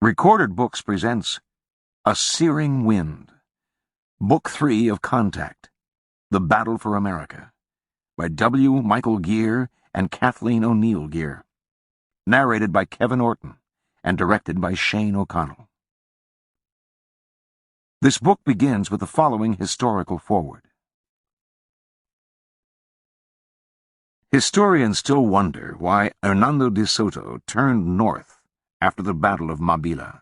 Recorded Books presents A Searing Wind, Book 3 of Contact, The Battle for America, by W. Michael Gear and Kathleen O'Neill Gear, narrated by Kevin Orton and directed by Shane O'Connell. This book begins with the following historical foreword. Historians still wonder why Hernando de Soto turned north after the Battle of Mabila.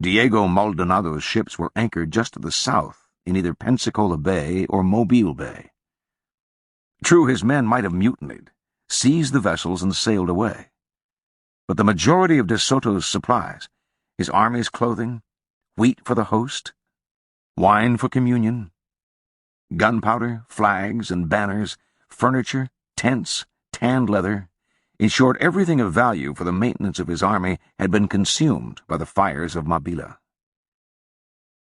Diego Maldonado's ships were anchored just to the south in either Pensacola Bay or Mobile Bay. True, his men might have mutinied, seized the vessels, and sailed away. But the majority of de Soto's supplies, his army's clothing, wheat for the host, wine for communion, gunpowder, flags and banners, furniture, tents, tanned leather, in short, everything of value for the maintenance of his army had been consumed by the fires of Mabila.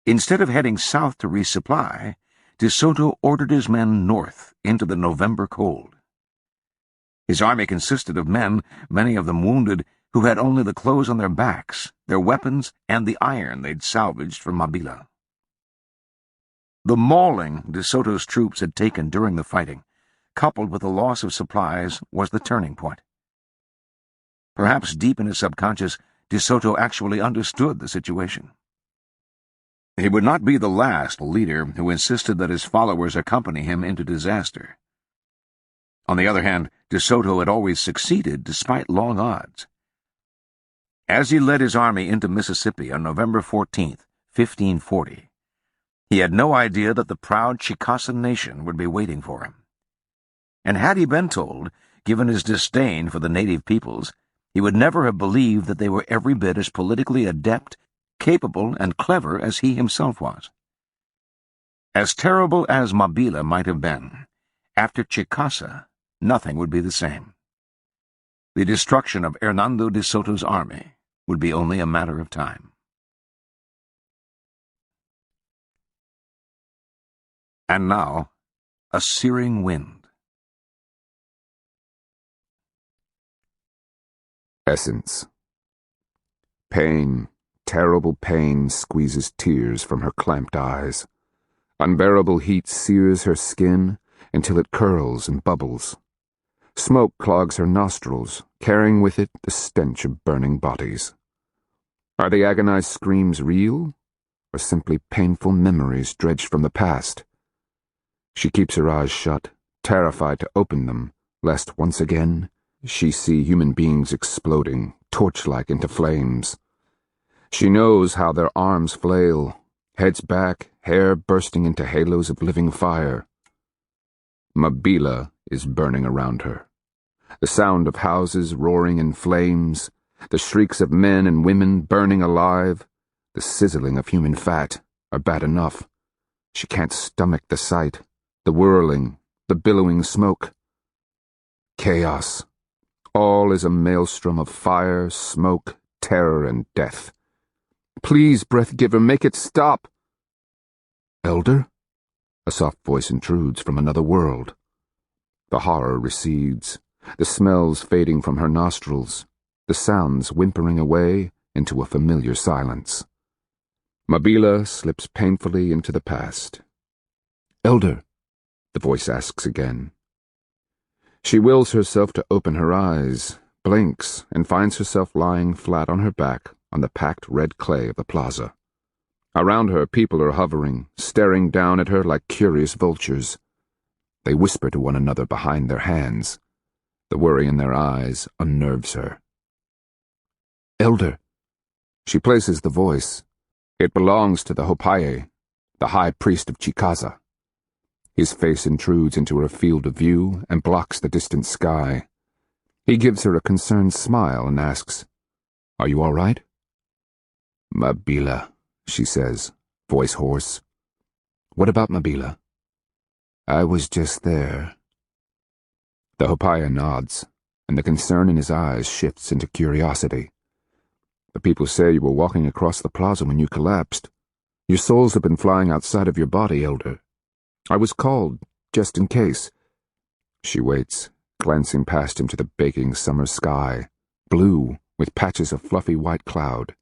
Instead of heading south to resupply, de Soto ordered his men north into the November cold. His army consisted of men, many of them wounded, who had only the clothes on their backs, their weapons, and the iron they'd salvaged from Mabila. The mauling de Soto's troops had taken during the fighting, coupled with the loss of supplies, was the turning point. Perhaps deep in his subconscious, de Soto actually understood the situation. He would not be the last leader who insisted that his followers accompany him into disaster. On the other hand, de Soto had always succeeded despite long odds. As he led his army into Mississippi on November 14th, 1540, he had no idea that the proud Chicaza nation would be waiting for him. And had he been told, given his disdain for the native peoples, he would never have believed that they were every bit as politically adept, capable, and clever as he himself was. As terrible as Mabila might have been, after Chicaza, nothing would be the same. The destruction of Hernando de Soto's army would be only a matter of time. And now, A Searing Wind. Essence. Pain, terrible pain, squeezes tears from her clamped eyes. Unbearable heat sears her skin until it curls and bubbles. Smoke clogs her nostrils, carrying with it the stench of burning bodies. Are the agonized screams real, or simply painful memories dredged from the past? She keeps her eyes shut, terrified to open them, lest once again she see human beings exploding, torch-like into flames. She knows how their arms flail, heads back, hair bursting into halos of living fire. Mabila is burning around her. The sound of houses roaring in flames, the shrieks of men and women burning alive, the sizzling of human fat are bad enough. She can't stomach the sight, the whirling, the billowing smoke. Chaos. All is a maelstrom of fire, smoke, terror, and death. Please, Breath-Giver, make it stop. Elder? A soft voice intrudes from another world. The horror recedes, the smells fading from her nostrils, the sounds whimpering away into a familiar silence. Mabila slips painfully into the past. Elder, the voice asks again. She wills herself to open her eyes, blinks, and finds herself lying flat on her back on the packed red clay of the plaza. Around her, people are hovering, staring down at her like curious vultures. They whisper to one another behind their hands. The worry in their eyes unnerves her. Elder. She places the voice. It belongs to the Hopaye, the high priest of Chicaza. His face intrudes into her field of view and blocks the distant sky. He gives her a concerned smile and asks, Are you all right? Mabila, she says, voice hoarse. What about Mabila? I was just there. The Hopaye nods, and the concern in his eyes shifts into curiosity. The people say you were walking across the plaza when you collapsed. Your souls have been flying outside of your body, Elder. I was called, just in case. She waits, glancing past him to the baking summer sky, blue with patches of fluffy white cloud.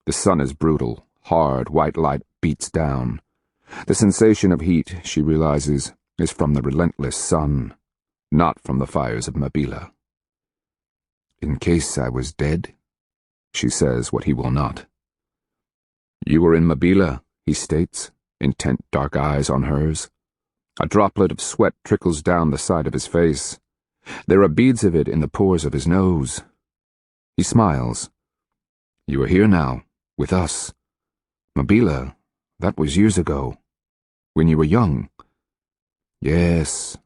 The sun is brutal, hard white light beats down. The sensation of heat, she realizes, is from the relentless sun, not from the fires of Mabila. In case I was dead, she says what he will not. You were in Mabila, he states, intent dark eyes on hers. A droplet of sweat trickles down the side of his face. There are beads of it in the pores of his nose. He smiles. You are here now, with us. Mabila, that was years ago, when you were young. Yes,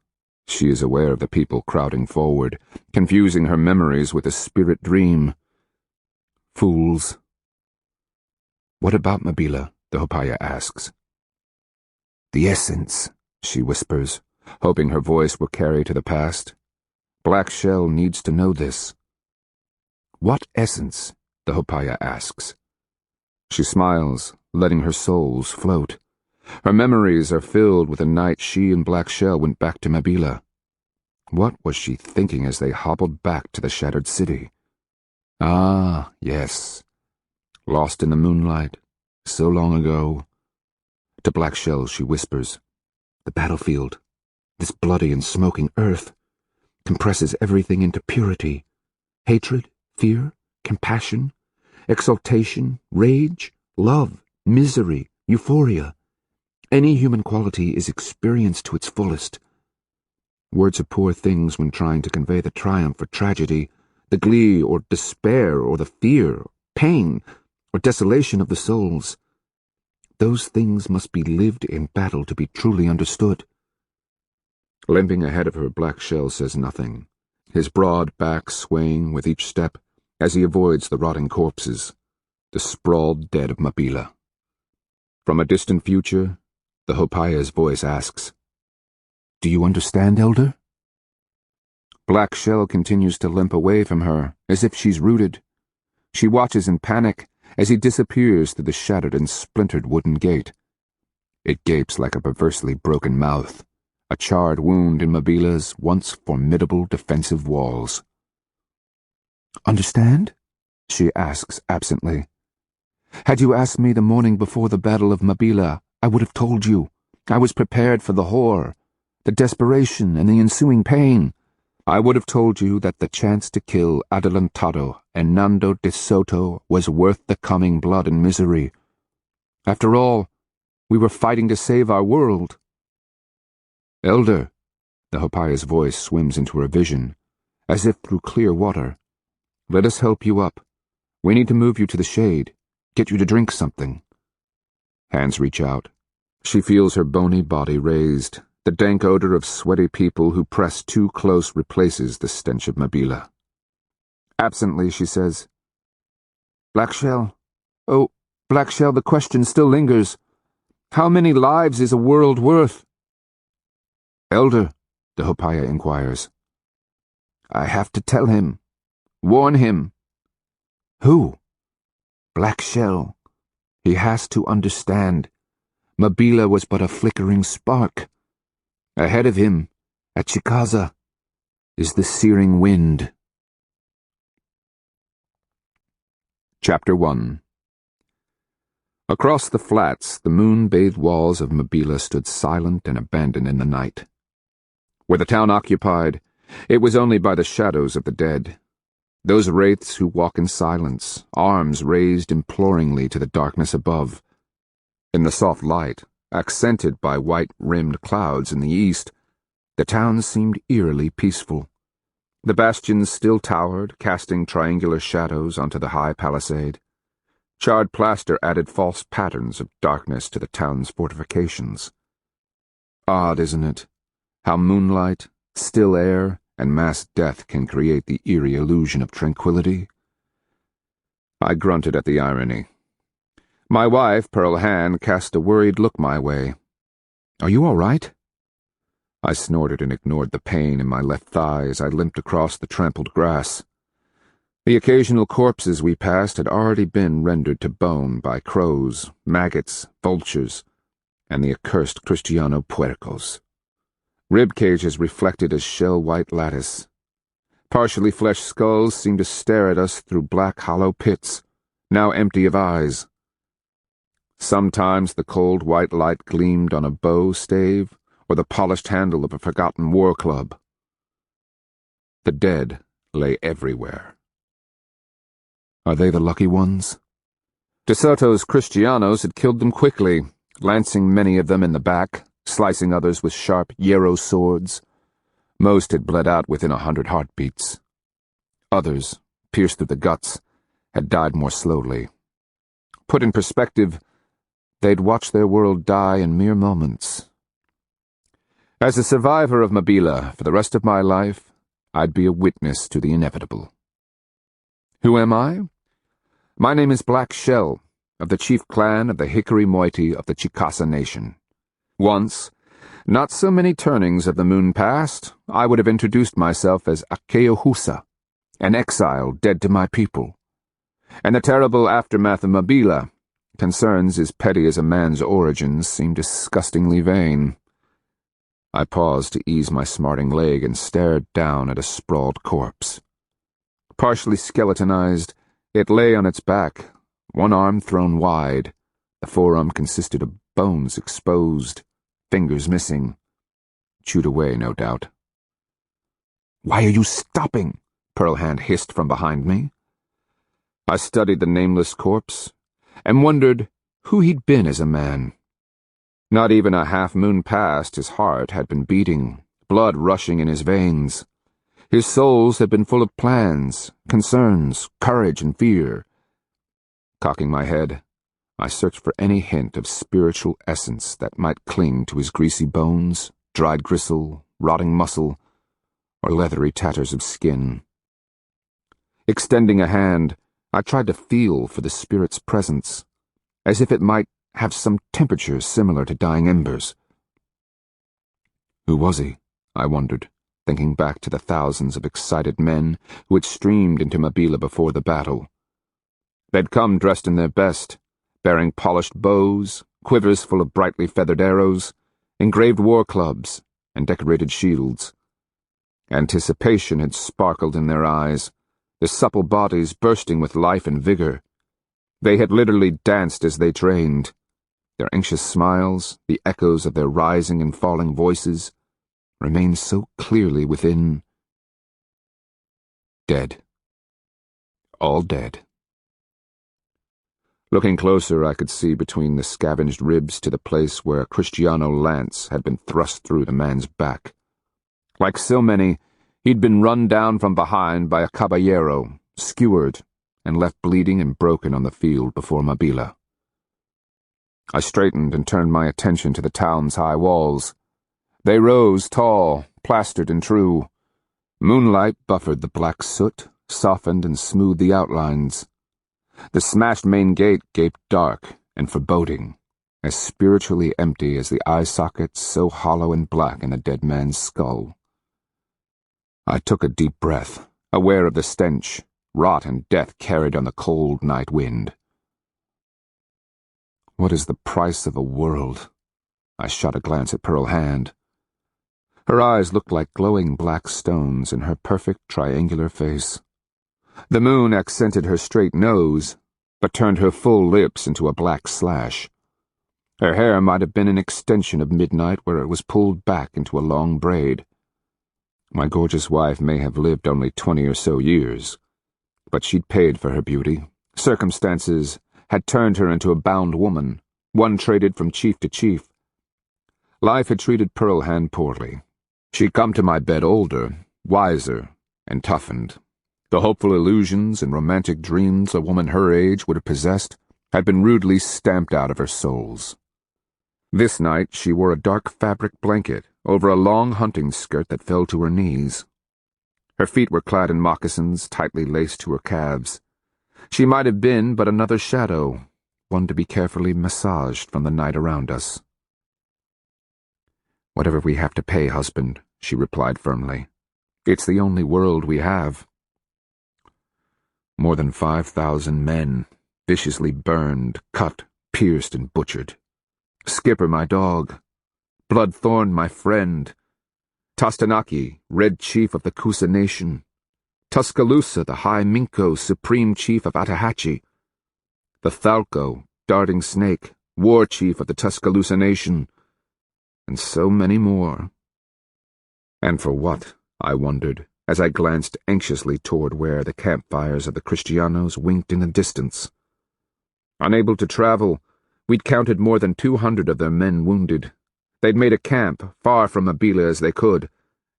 she is aware of the people crowding forward, confusing her memories with a spirit dream. Fools. What about Mabila? The Hopaya asks. The essence, she whispers, hoping her voice will carry to the past. Black Shell needs to know this. What essence? The Hopaya asks. She smiles, letting her souls float. Her memories are filled with the night she and Black Shell went back to Mabila. What was she thinking as they hobbled back to the shattered city? Ah, yes. Lost in the moonlight, so long ago. To Black Shell she whispers, the battlefield, this bloody and smoking earth, compresses everything into purity. Hatred, fear, compassion, exultation, rage, love, misery, euphoria. Any human quality is experienced to its fullest. Words are poor things when trying to convey the triumph or tragedy, the glee or despair or the fear, pain, or desolation of the souls. Those things must be lived in battle to be truly understood. Limping ahead of her, Black Shell says nothing, his broad back swaying with each step as he avoids the rotting corpses, the sprawled dead of Mabila. From a distant future, the Hopaya's voice asks, Do you understand, Elder? Black Shell continues to limp away from her, as if she's rooted. She watches in panic as he disappears through the shattered and splintered wooden gate. It gapes like a perversely broken mouth, a charred wound in Mabila's once formidable defensive walls. Understand? She asks absently. Had you asked me the morning before the Battle of Mabila, I would have told you. I was prepared for the horror, the desperation, and the ensuing pain. I would have told you that the chance to kill Adelantado and Hernando de Soto was worth the coming blood and misery. After all, we were fighting to save our world. Elder, the Hopaya's voice swims into her vision, as if through clear water. Let us help you up. We need to move you to the shade, get you to drink something. Hands reach out. She feels her bony body raised. The dank odor of sweaty people who press too close replaces the stench of Mabila. Absently, she says, Black Shell. Oh, Black Shell, the question still lingers. How many lives is a world worth? Elder, the Hopaya inquires. I have to tell him. Warn him. Who? Black Shell. He has to understand. Mabila was but a flickering spark. Ahead of him, at Chicaza, is the Searing Wind. Chapter 1. Across the flats, the moon-bathed walls of Mabila stood silent and abandoned in the night. Were the town occupied, it was only by the shadows of the dead, those wraiths who walk in silence, arms raised imploringly to the darkness above. In the soft light, accented by white-rimmed clouds in the east, the town seemed eerily peaceful. The bastions still towered, casting triangular shadows onto the high palisade. Charred plaster added false patterns of darkness to the town's fortifications. Odd, isn't it, how moonlight, still air, and mass death can create the eerie illusion of tranquility? I grunted at the irony. My wife, Pearl Han, cast a worried look my way. Are you all right? I snorted and ignored the pain in my left thigh as I limped across the trampled grass. The occasional corpses we passed had already been rendered to bone by crows, maggots, vultures, and the accursed Kristiano puercos. Rib cages reflected as shell-white lattice. Partially fleshed skulls seemed to stare at us through black hollow pits, now empty of eyes. Sometimes the cold white light gleamed on a bow stave or the polished handle of a forgotten war club. The dead lay everywhere. Are they the lucky ones? De Soto's Kristianos had killed them quickly, lancing many of them in the back, slicing others with sharp yarrow swords. Most had bled out within 100 heartbeats. Others, pierced through the guts, had died more slowly. Put in perspective, they'd watched their world die in mere moments. As a survivor of Mabila for the rest of my life, I'd be a witness to the inevitable. Who am I? My name is Black Shell, of the chief clan of the Hickory Moiety of the Chicaza nation. Once, not so many turnings of the moon past, I would have introduced myself as Akeohusa, an exile dead to my people. And the terrible aftermath of Mabila, concerns as petty as a man's origins, seemed disgustingly vain. I paused to ease my smarting leg and stared down at a sprawled corpse. Partially skeletonized, it lay on its back, one arm thrown wide. The forearm consisted of bones exposed, fingers missing. Chewed away, no doubt. "Why are you stopping?" Pearl Hand hissed from behind me. I studied the nameless corpse and wondered who he'd been as a man. Not even a half-moon past, his heart had been beating, blood rushing in his veins. His souls had been full of plans, concerns, courage, and fear. Cocking my head, I searched for any hint of spiritual essence that might cling to his greasy bones, dried gristle, rotting muscle, or leathery tatters of skin. Extending a hand, I tried to feel for the spirit's presence, as if it might have some temperature similar to dying embers. Who was he? I wondered, thinking back to the thousands of excited men who had streamed into Mabila before the battle. They'd come dressed in their best, bearing polished bows, quivers full of brightly feathered arrows, engraved war clubs, and decorated shields. Anticipation had sparkled in their eyes, their supple bodies bursting with life and vigor. They had literally danced as they trained. Their anxious smiles, the echoes of their rising and falling voices, remained so clearly within. Dead. All dead. Looking closer, I could see between the scavenged ribs to the place where a Kristiano lance had been thrust through the man's back. Like so many, he'd been run down from behind by a caballero, skewered, and left bleeding and broken on the field before Mabila. I straightened and turned my attention to the town's high walls. They rose tall, plastered and true. Moonlight buffered the black soot, softened and smoothed the outlines. The smashed main gate gaped dark and foreboding, as spiritually empty as the eye sockets so hollow and black in a dead man's skull. I took a deep breath, aware of the stench, rot and death carried on the cold night wind. What is the price of a world? I shot a glance at Pearl Hand. Her eyes looked like glowing black stones in her perfect triangular face. The moon accented her straight nose, but turned her full lips into a black slash. Her hair might have been an extension of midnight where it was pulled back into a long braid. My gorgeous wife may have lived only 20 or so years, but she'd paid for her beauty. Circumstances had turned her into a bound woman, one traded from chief to chief. Life had treated Pearl Hand poorly. She'd come to my bed older, wiser, and toughened. The hopeful illusions and romantic dreams a woman her age would have possessed had been rudely stamped out of her souls. This night she wore a dark fabric blanket over a long hunting skirt that fell to her knees. Her feet were clad in moccasins tightly laced to her calves. She might have been but another shadow, one to be carefully massaged from the night around us. "Whatever we have to pay, husband," she replied firmly. "It's the only world we have." More than 5,000 men, viciously burned, cut, pierced, and butchered. Skipper, my dog. Bloodthorn, my friend. Tostanaki, Red Chief of the Kusa Nation. Tuscaloosa, the high Minco, supreme chief of Atahachi, the Thalco, darting snake, war chief of the Tuscaloosa nation, and so many more. And for what, I wondered, as I glanced anxiously toward where the campfires of the Kristianos winked in the distance. Unable to travel, we'd counted more than 200 of their men wounded. They'd made a camp far from Mabila as they could,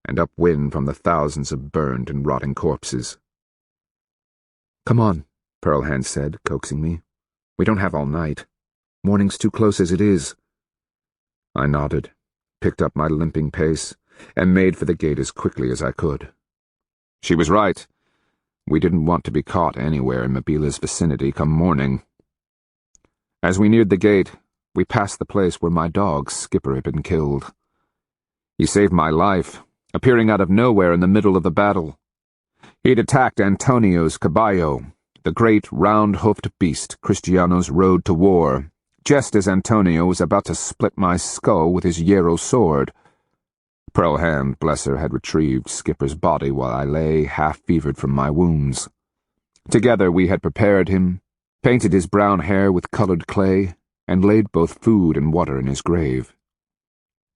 and upwind from the thousands of burned and rotting corpses. "Come on," Pearlhand said, coaxing me. "We don't have all night. Morning's too close as it is." I nodded, picked up my limping pace, and made for the gate as quickly as I could. She was right. We didn't want to be caught anywhere in Mabila's vicinity come morning. As we neared the gate, we passed the place where my dog, Skipper, had been killed. He saved my life, appearing out of nowhere in the middle of the battle. He'd attacked Antonio's caballo, the great round-hoofed beast Kristianos rode to war, just as Antonio was about to split my skull with his Yarrow sword. Pearlhand, bless her, had retrieved Skipper's body while I lay half-fevered from my wounds. Together we had prepared him, painted his brown hair with colored clay, and laid both food and water in his grave.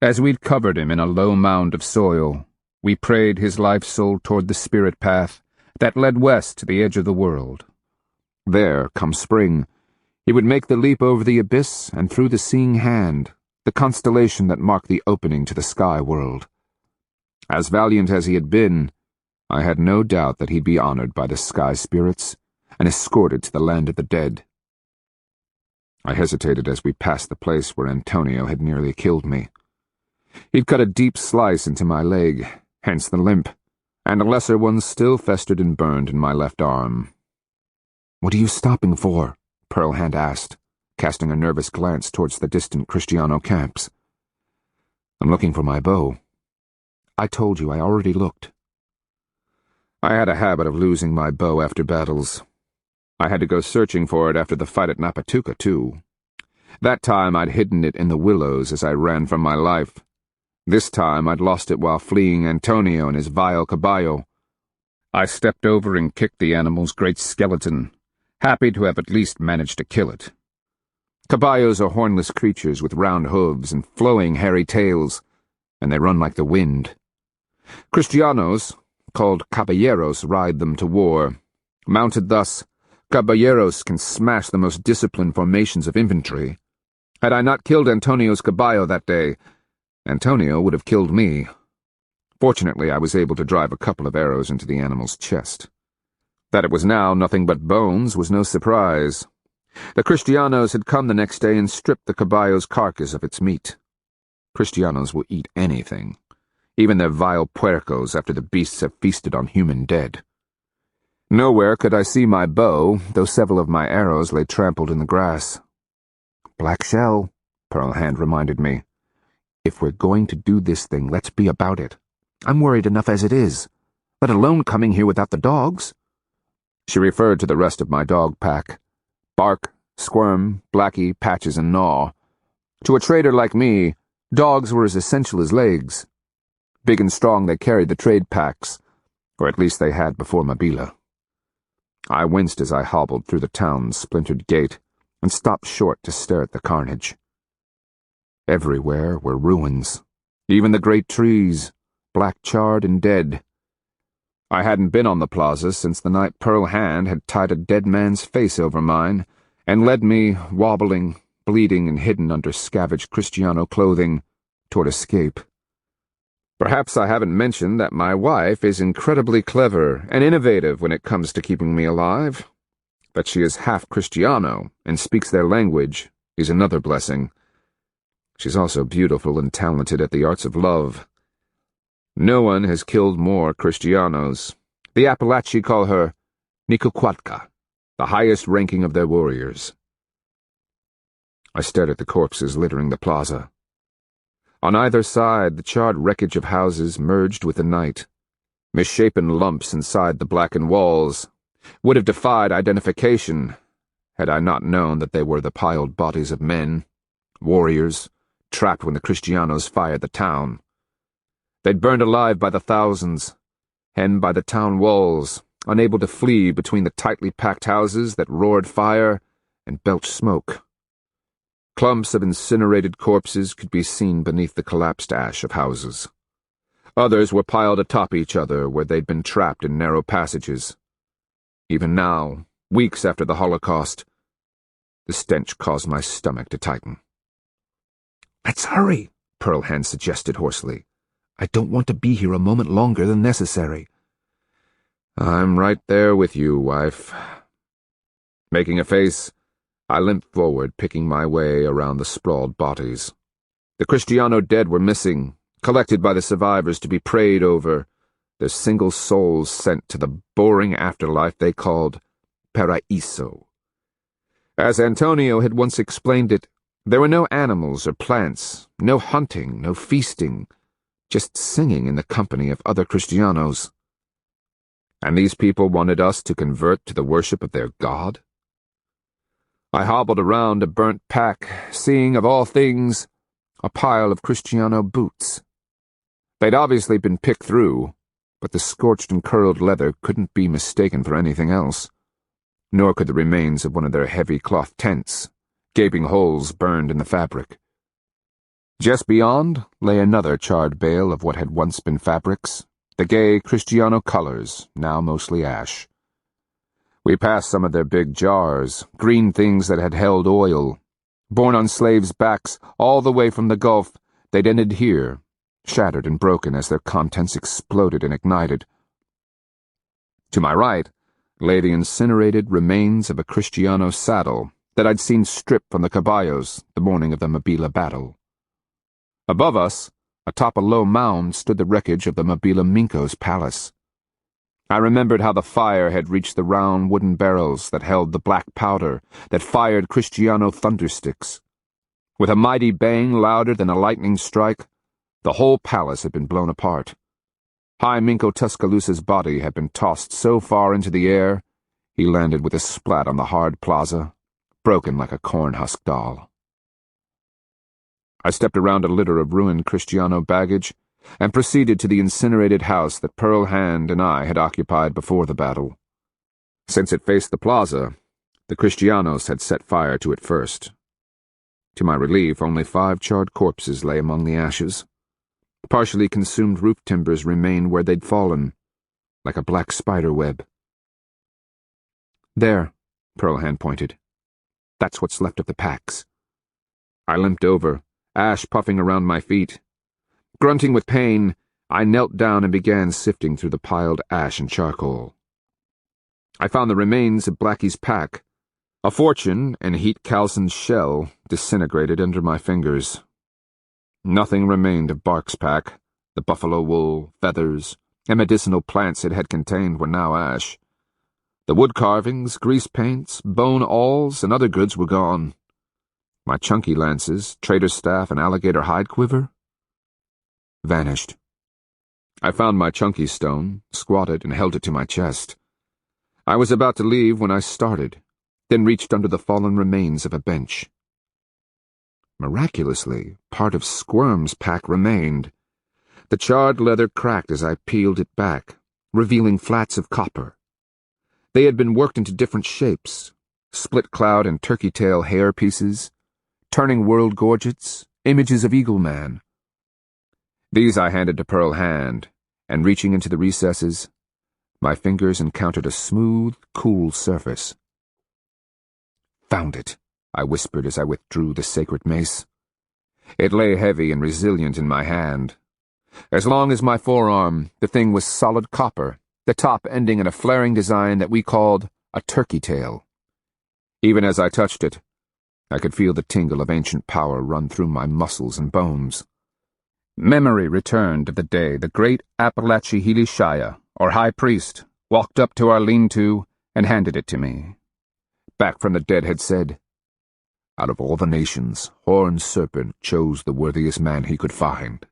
As we'd covered him in a low mound of soil, we prayed his life soul toward the spirit path that led west to the edge of the world. There, come spring, he would make the leap over the abyss and through the seeing hand, the constellation that marked the opening to the sky world. As valiant as he had been, I had no doubt that he'd be honored by the sky spirits and escorted to the land of the dead. I hesitated as we passed the place where Antonio had nearly killed me. He'd cut a deep slice into my leg, hence the limp, and a lesser one still festered and burned in my left arm. "What are you stopping for?" Pearlhand asked, casting a nervous glance towards the distant Kristiano camps. "I'm looking for my bow." "I told you I already looked." I had a habit of losing my bow after battles. I had to go searching for it after the fight at Napatuka, too. That time I'd hidden it in the willows as I ran from my life. This time I'd lost it while fleeing Antonio and his vile caballo. I stepped over and kicked the animal's great skeleton, happy to have at least managed to kill it. Caballos are hornless creatures with round hooves and flowing hairy tails, and they run like the wind. Kristianos, called caballeros, ride them to war. Mounted thus, caballeros can smash the most disciplined formations of infantry. Had I not killed Antonio's caballo that day, Antonio would have killed me. Fortunately, I was able to drive a couple of arrows into the animal's chest. That it was now nothing but bones was no surprise. The Kristianos had come the next day and stripped the caballo's carcass of its meat. Kristianos will eat anything, even their vile puercos after the beasts have feasted on human dead. Nowhere could I see my bow, though several of my arrows lay trampled in the grass. "Black shell," Pearlhand reminded me. "If we're going to do this thing, let's be about it. I'm worried enough as it is, let alone coming here without the dogs." She referred to the rest of my dog pack. Bark, Squirm, Blackie, Patches, and Gnaw. To a trader like me, dogs were as essential as legs. Big and strong, they carried the trade packs, or at least they had before Mabila. I winced as I hobbled through the town's splintered gate and stopped short to stare at the carnage. Everywhere were ruins, even the great trees, black-charred and dead. I hadn't been on the plaza since the night Pearlhand had tied a dead man's face over mine and led me, wobbling, bleeding and hidden under scavenged Kristiano clothing, toward escape. Perhaps I haven't mentioned that my wife is incredibly clever and innovative when it comes to keeping me alive. That she is half Kristiano and speaks their language is another blessing. She's also beautiful and talented at the arts of love. No one has killed more Kristianos. The Appalachi call her Nikuquatka, the highest ranking of their warriors. I stared at the corpses littering the plaza. On either side, the charred wreckage of houses merged with the night. Misshapen lumps inside the blackened walls would have defied identification had I not known that they were the piled bodies of men, warriors, trapped when the Kristianos fired the town. They'd burned alive by the thousands, hemmed by the town walls, unable to flee between the tightly packed houses that roared fire and belched smoke. Clumps of incinerated corpses could be seen beneath the collapsed ash of houses. Others were piled atop each other where they'd been trapped in narrow passages. Even now, weeks after the Holocaust, the stench caused my stomach to tighten. "Let's hurry," Pearl Hand suggested hoarsely. "I don't want to be here a moment longer than necessary." I'm right there with you, wife. Making a face, I limped forward, picking my way around the sprawled bodies. The Kristiano dead were missing, collected by the survivors to be prayed over, their single souls sent to the boring afterlife they called Paraiso. As Antonio had once explained it, there were no animals or plants, no hunting, no feasting, just singing in the company of other Kristianos. And these people wanted us to convert to the worship of their god? I hobbled around a burnt pack, seeing, of all things, a pile of Kristiano boots. They'd obviously been picked through, but the scorched and curled leather couldn't be mistaken for anything else, nor could the remains of one of their heavy cloth tents, gaping holes burned in the fabric. Just beyond lay another charred bale of what had once been fabrics, the gay Kristiano colors, now mostly ash. We passed some of their big jars, green things that had held oil. Borne on slaves' backs all the way from the Gulf, they'd ended here, shattered and broken as their contents exploded and ignited. To my right lay the incinerated remains of a Kristiano saddle that I'd seen stripped from the caballos the morning of the Mabila battle. Above us, atop a low mound, stood the wreckage of the Mabila Minko's palace. I remembered how the fire had reached the round wooden barrels that held the black powder that fired Kristiano thundersticks. With a mighty bang louder than a lightning strike, the whole palace had been blown apart. High Minko Tuscaloosa's body had been tossed so far into the air, he landed with a splat on the hard plaza, broken like a corn-husk doll. I stepped around a litter of ruined Kristiano baggage and proceeded to the incinerated house that Pearl Hand and I had occupied before the battle. Since it faced the plaza, the Kristianos had set fire to it first. To my relief, only 5 charred corpses lay among the ashes. Partially consumed roof timbers remained where they'd fallen, like a black spider web. "There," Pearl Hand pointed. "That's what's left of the packs." I limped over, ash puffing around my feet. Grunting with pain, I knelt down and began sifting through the piled ash and charcoal. I found the remains of Blackie's pack, a fortune and heat-calcined shell disintegrated under my fingers. Nothing remained of Bark's pack. The buffalo wool, feathers, and medicinal plants it had contained were now ash. The wood carvings, grease paints, bone awls, and other goods were gone. My chunky lances, trader's staff, and alligator hide quiver vanished. I found my chunky stone, squatted, and held it to my chest. I was about to leave when I started, then reached under the fallen remains of a bench. Miraculously, part of Squirm's pack remained. The charred leather cracked as I peeled it back, revealing flats of copper. They had been worked into different shapes, split cloud and turkey tail hair pieces, turning world gorgets, images of Eagle Man. These I handed to Pearl Hand, and reaching into the recesses, my fingers encountered a smooth, cool surface. "Found it," I whispered as I withdrew the sacred mace. It lay heavy and resilient in my hand. As long as my forearm, the thing was solid copper, the top ending in a flaring design that we called a turkey tail. Even as I touched it, I could feel the tingle of ancient power run through my muscles and bones. Memory returned of the day the great Appalachihili Shia, or High Priest, walked up to our lean-to and handed it to me. Back from the dead had said, "Out of all the nations, Horned Serpent chose the worthiest man he could find."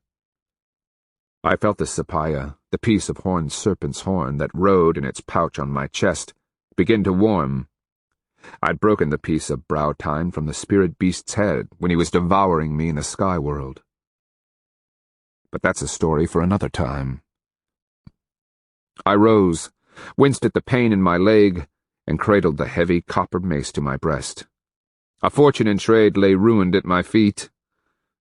I felt the sapaya, the piece of Horned Serpent's horn that rode in its pouch on my chest, begin to warm. I'd broken the piece of brow tine from the spirit beast's head when he was devouring me in the sky world. But that's a story for another time. I rose, winced at the pain in my leg, and cradled the heavy copper mace to my breast. A fortune in trade lay ruined at my feet.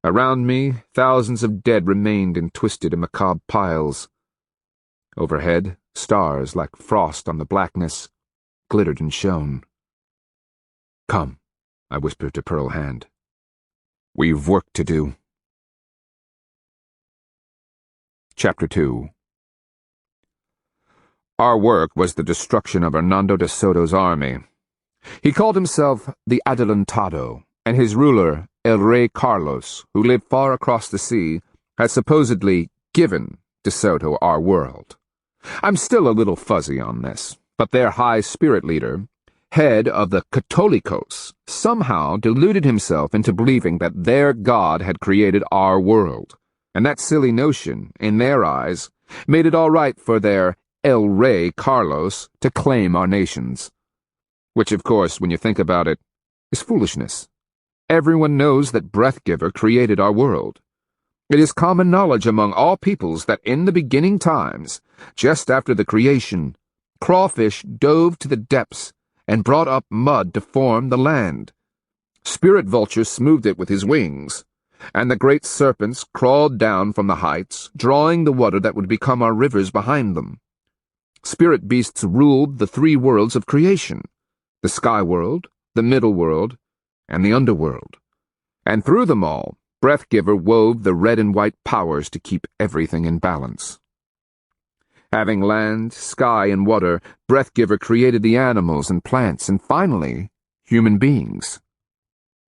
Around me, thousands of dead remained in twisted and macabre piles. Overhead, stars, like frost on the blackness, glittered and shone. "Come," I whispered to Pearl Hand. "We've work to do." Chapter 2. Our work was the destruction of Hernando de Soto's army. He called himself the Adelantado, and his ruler, El Rey Carlos, who lived far across the sea, had supposedly given De Soto our world. I'm still a little fuzzy on this, but their high spirit leader, head of the Católicos, somehow deluded himself into believing that their God had created our world, and that silly notion, in their eyes, made it all right for their El Rey Carlos to claim our nations. Which, of course, when you think about it, is foolishness. Everyone knows that Breathgiver created our world. It is common knowledge among all peoples that in the beginning times, just after the creation, crawfish dove to the depths and brought up mud to form the land. Spirit vulture smoothed it with his wings, and the great serpents crawled down from the heights, drawing the water that would become our rivers behind them. Spirit beasts ruled the three worlds of creation, the sky world, the middle world, and the underworld. And through them all, Breathgiver wove the red and white powers to keep everything in balance. Having land, sky, and water, Breathgiver created the animals and plants, and finally, human beings.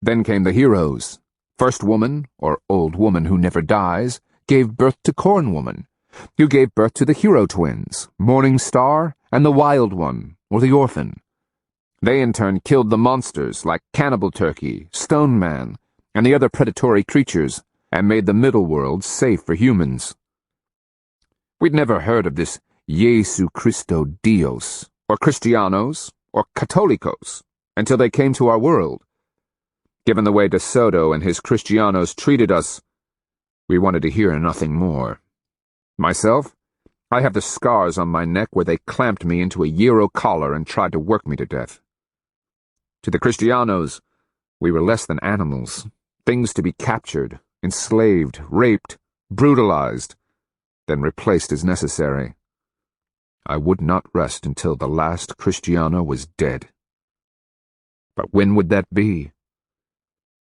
Then came the heroes. First woman, or old woman who never dies, gave birth to Corn Woman, who gave birth to the hero twins, Morning Star and the Wild One, or the Orphan. They in turn killed the monsters like Cannibal Turkey, Stone Man, and the other predatory creatures, and made the middle world safe for humans. We'd never heard of this Jesu Cristo Dios, or Kristianos, or Católicos, until they came to our world. Given the way De Soto and his Kristianos treated us, we wanted to hear nothing more. Myself, I have the scars on my neck where they clamped me into a Euro collar and tried to work me to death. To the Kristianos, we were less than animals, things to be captured, enslaved, raped, brutalized, then replaced as necessary. I would not rest until the last Kristiano was dead. But when would that be?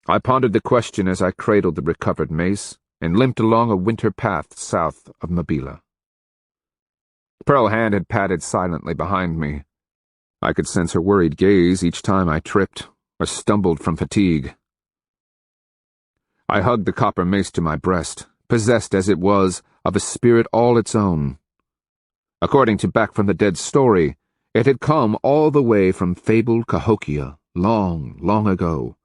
I pondered the question as I cradled the recovered mace and limped along a winter path south of Mabila. Pearl Hand had padded silently behind me. I could sense her worried gaze each time I tripped or stumbled from fatigue. I hugged the copper mace to my breast, possessed as it was of a spirit all its own. According to Back from the Dead's story, it had come all the way from fabled Cahokia, long, long ago.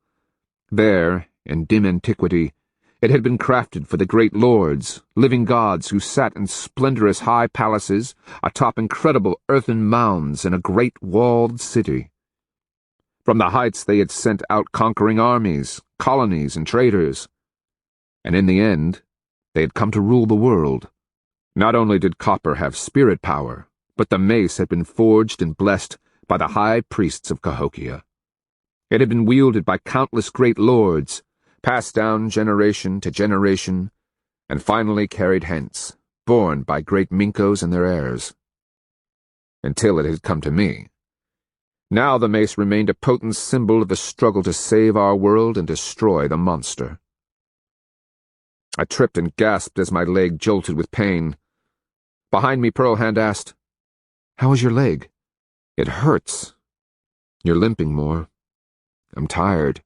There, in dim antiquity, it had been crafted for the great lords, living gods who sat in splendorous high palaces atop incredible earthen mounds in a great walled city. From the heights they had sent out conquering armies, colonies, and traders. And in the end, they had come to rule the world. Not only did copper have spirit power, but the mace had been forged and blessed by the high priests of Cahokia. It had been wielded by countless great lords, passed down generation to generation, and finally carried hence, borne by great Minkos and their heirs. Until it had come to me. Now the mace remained a potent symbol of the struggle to save our world and destroy the monster. I tripped and gasped as my leg jolted with pain. Behind me, Pearl Hand asked, "How is your leg?" "It hurts." "You're limping more." "I'm tired."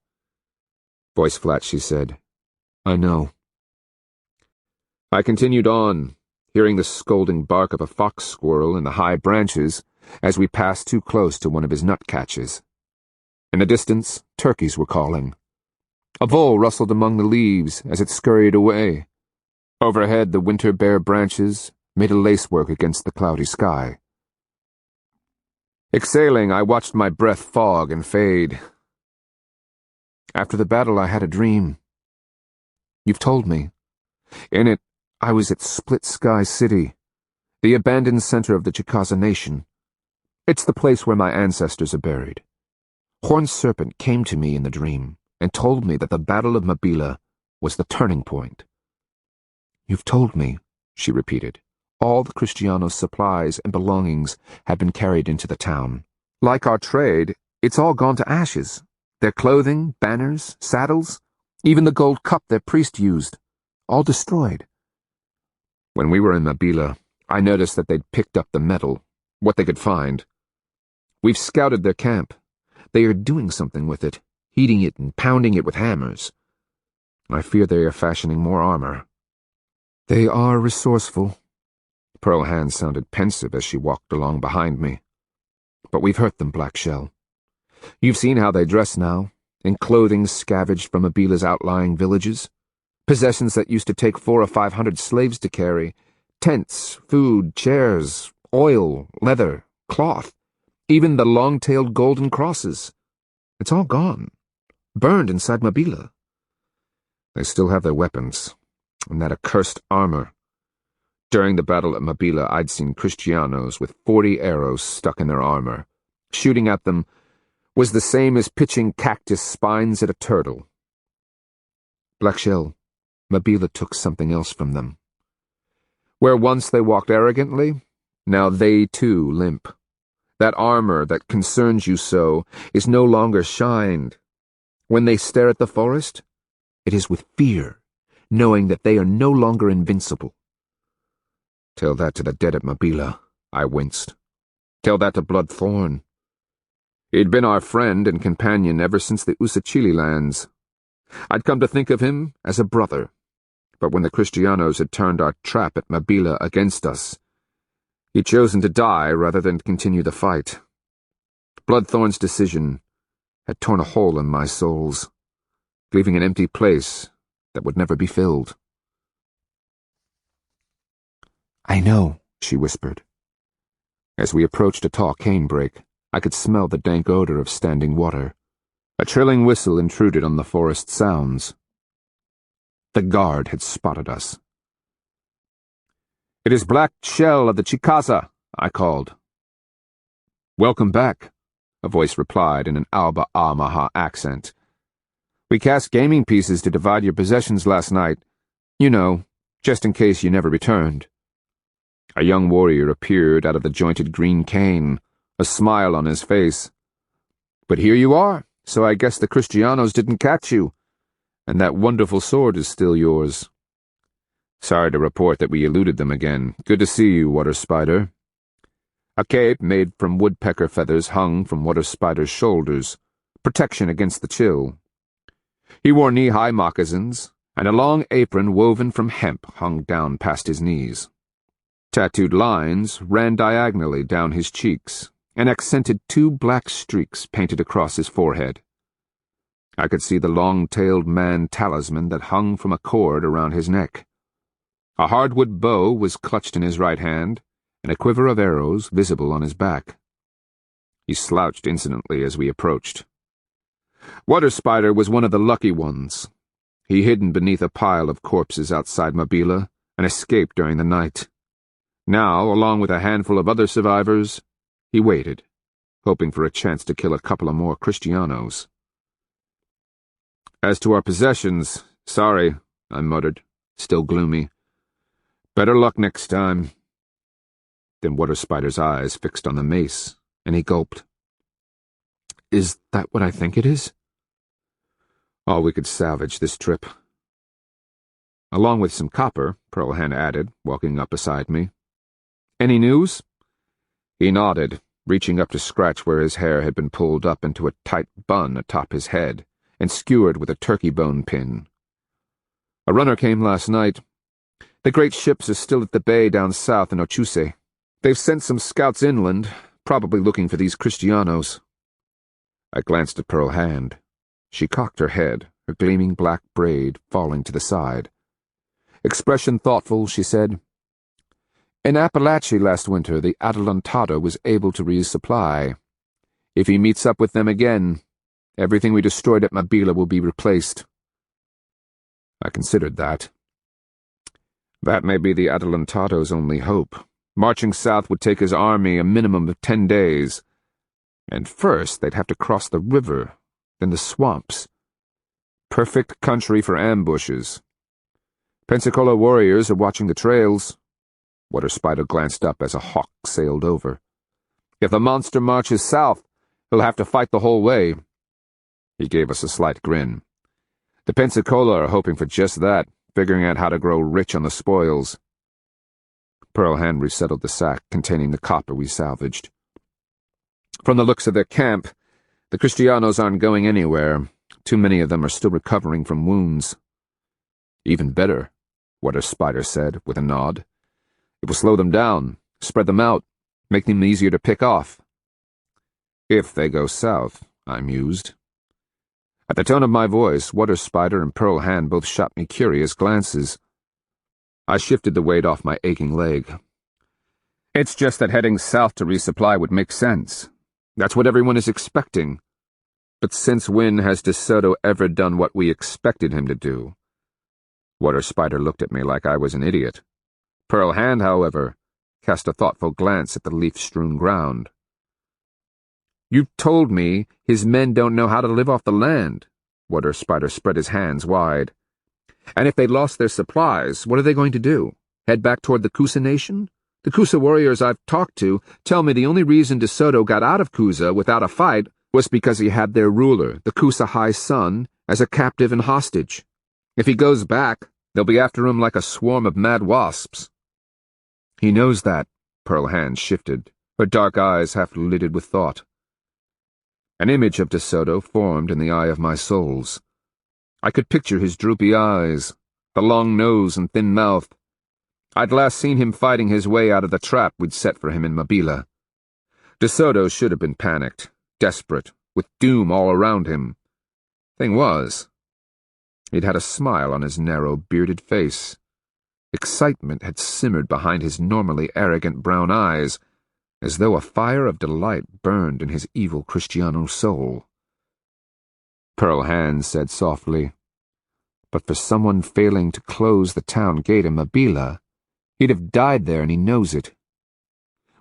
Voice flat, she said, "I know." I continued on, hearing the scolding bark of a fox squirrel in the high branches as we passed too close to one of his nut catches. In the distance, turkeys were calling. A vole rustled among the leaves as it scurried away. Overhead, the winter bare branches made a lacework against the cloudy sky. Exhaling, I watched my breath fog and fade. After the battle, I had a dream. You've told me. In it, I was at Split Sky City, the abandoned center of the Chicaza nation. It's the place where my ancestors are buried. Horned Serpent came to me in the dream and told me that the Battle of Mabila was the turning point. "You've told me," she repeated. "All the Kristiano's supplies and belongings have been carried into the town. Like our trade, it's all gone to ashes. Their clothing, banners, saddles, even the gold cup their priest used, all destroyed. When we were in Mabila, I noticed that they'd picked up the metal, what they could find. We've scouted their camp. They are doing something with it, heating it and pounding it with hammers. I fear they are fashioning more armor." "They are resourceful." Pearl Hand sounded pensive as she walked along behind me. "But we've hurt them, Black Shell. You've seen how they dress now, in clothing scavenged from Abila's outlying villages. Possessions that used to take 400 or 500 slaves to carry. Tents, food, chairs, oil, leather, cloth, even the long-tailed golden crosses. It's all gone, burned inside Mabila. They still have their weapons, and that accursed armor. During the battle at Mabila, I'd seen Kristianos with 40 arrows stuck in their armor. Shooting at them was the same as pitching cactus spines at a turtle. Black Shell, Mabila took something else from them. Where once they walked arrogantly, now they too limp. That armor that concerns you so is no longer shined. When they stare at the forest, it is with fear, knowing that they are no longer invincible. Tell that to the dead at Mabila, I winced. Tell that to Bloodthorn. He'd been our friend and companion ever since the Usachili lands. I'd come to think of him as a brother, but when the Kristianos had turned our trap at Mabila against us, he'd chosen to die rather than continue the fight. Bloodthorn's decision had torn a hole in my souls, leaving an empty place that would never be filled. "I know," she whispered. As we approached a tall canebrake, I could smell the dank odor of standing water. A trilling whistle intruded on the forest sounds. The guard had spotted us. "It is Black Shell of the Chicaza," I called. "Welcome back," a voice replied in an Alba Amaha accent. "We cast gaming pieces to divide your possessions last night. You know, just in case you never returned." A young warrior appeared out of the jointed green cane, a smile on his face. "But here you are, so I guess the Kristianos didn't catch you, and that wonderful sword is still yours. Sorry to report that we eluded them again. Good to see you, Water Spider." A cape made from woodpecker feathers hung from Water Spider's shoulders, protection against the chill. He wore knee-high moccasins, and a long apron woven from hemp hung down past his knees. Tattooed lines ran diagonally down his cheeks and accented 2 black streaks painted across his forehead. I could see the long-tailed man talisman that hung from a cord around his neck. A hardwood bow was clutched in his right hand, and a quiver of arrows visible on his back. He slouched insolently as we approached. Water Spider was one of the lucky ones. He hidden beneath a pile of corpses outside Mabila and escaped during the night. Now, along with a handful of other survivors, he waited, hoping for a chance to kill a couple of more Kristianos. "As to our possessions, sorry," I muttered, still gloomy. "Better luck next time." Then Water Spider's eyes fixed on the mace, and he gulped. "Is that what I think it is?" "All we could salvage this trip." "Along with some copper," Pearl Hand added, walking up beside me. "Any news?" He nodded, reaching up to scratch where his hair had been pulled up into a tight bun atop his head and skewered with a turkey bone pin. "A runner came last night. The great ships are still at the bay down south in Ochuse. They've sent some scouts inland, probably looking for these Kristianos." I glanced at Pearl Hand. She cocked her head, her gleaming black braid falling to the side. Expression thoughtful, she said, "In Appalachia last winter, the Adelantado was able to resupply. If he meets up with them again, everything we destroyed at Mabila will be replaced." I considered that. That may be the Adelantado's only hope, Marching south would take his army a minimum of 10 days. And first they'd have to cross the river, then the swamps. Perfect country for ambushes. Pensacola warriors are watching the trails. Water Spider glanced up as a hawk sailed over. If the monster marches south, he'll have to fight the whole way. He gave us a slight grin. The Pensacola are hoping for just that, figuring out how to grow rich on the spoils. Pearl Hand resettled the sack containing the copper we salvaged. From the looks of their camp, the Kristianos aren't going anywhere. Too many of them are still recovering from wounds. Even better, Water Spider said, with a nod. It will slow them down, spread them out, make them easier to pick off. If they go south, I mused. At the tone of my voice, Water Spider and Pearl Hand both shot me curious glances. I shifted the weight off my aching leg. It's just that heading south to resupply would make sense. That's what everyone is expecting. But since when has De Soto ever done what we expected him to do? Water Spider looked at me like I was an idiot. Pearl Hand, however, cast a thoughtful glance at the leaf-strewn ground. You told me his men don't know how to live off the land. Water Spider spread his hands wide. And if they lost their supplies, what are they going to do? Head back toward the Coosa Nation? The Coosa warriors I've talked to tell me the only reason De Soto got out of Coosa without a fight was because he had their ruler, the Coosa High Sun, as a captive and hostage. If he goes back, they'll be after him like a swarm of mad wasps. He knows that. Pearl Hand shifted, her dark eyes half-lidded with thought. An image of De Soto formed in the eye of my souls. I could picture his droopy eyes, the long nose and thin mouth. I'd last seen him fighting his way out of the trap we'd set for him in Mabila. De Soto should have been panicked, desperate, with doom all around him. Thing was, he'd had a smile on his narrow, bearded face. Excitement had simmered behind his normally arrogant brown eyes, as though a fire of delight burned in his evil Kristiano soul. Pearl Hand said softly, But for someone failing to close the town gate in Mabila, he'd have died there and he knows it.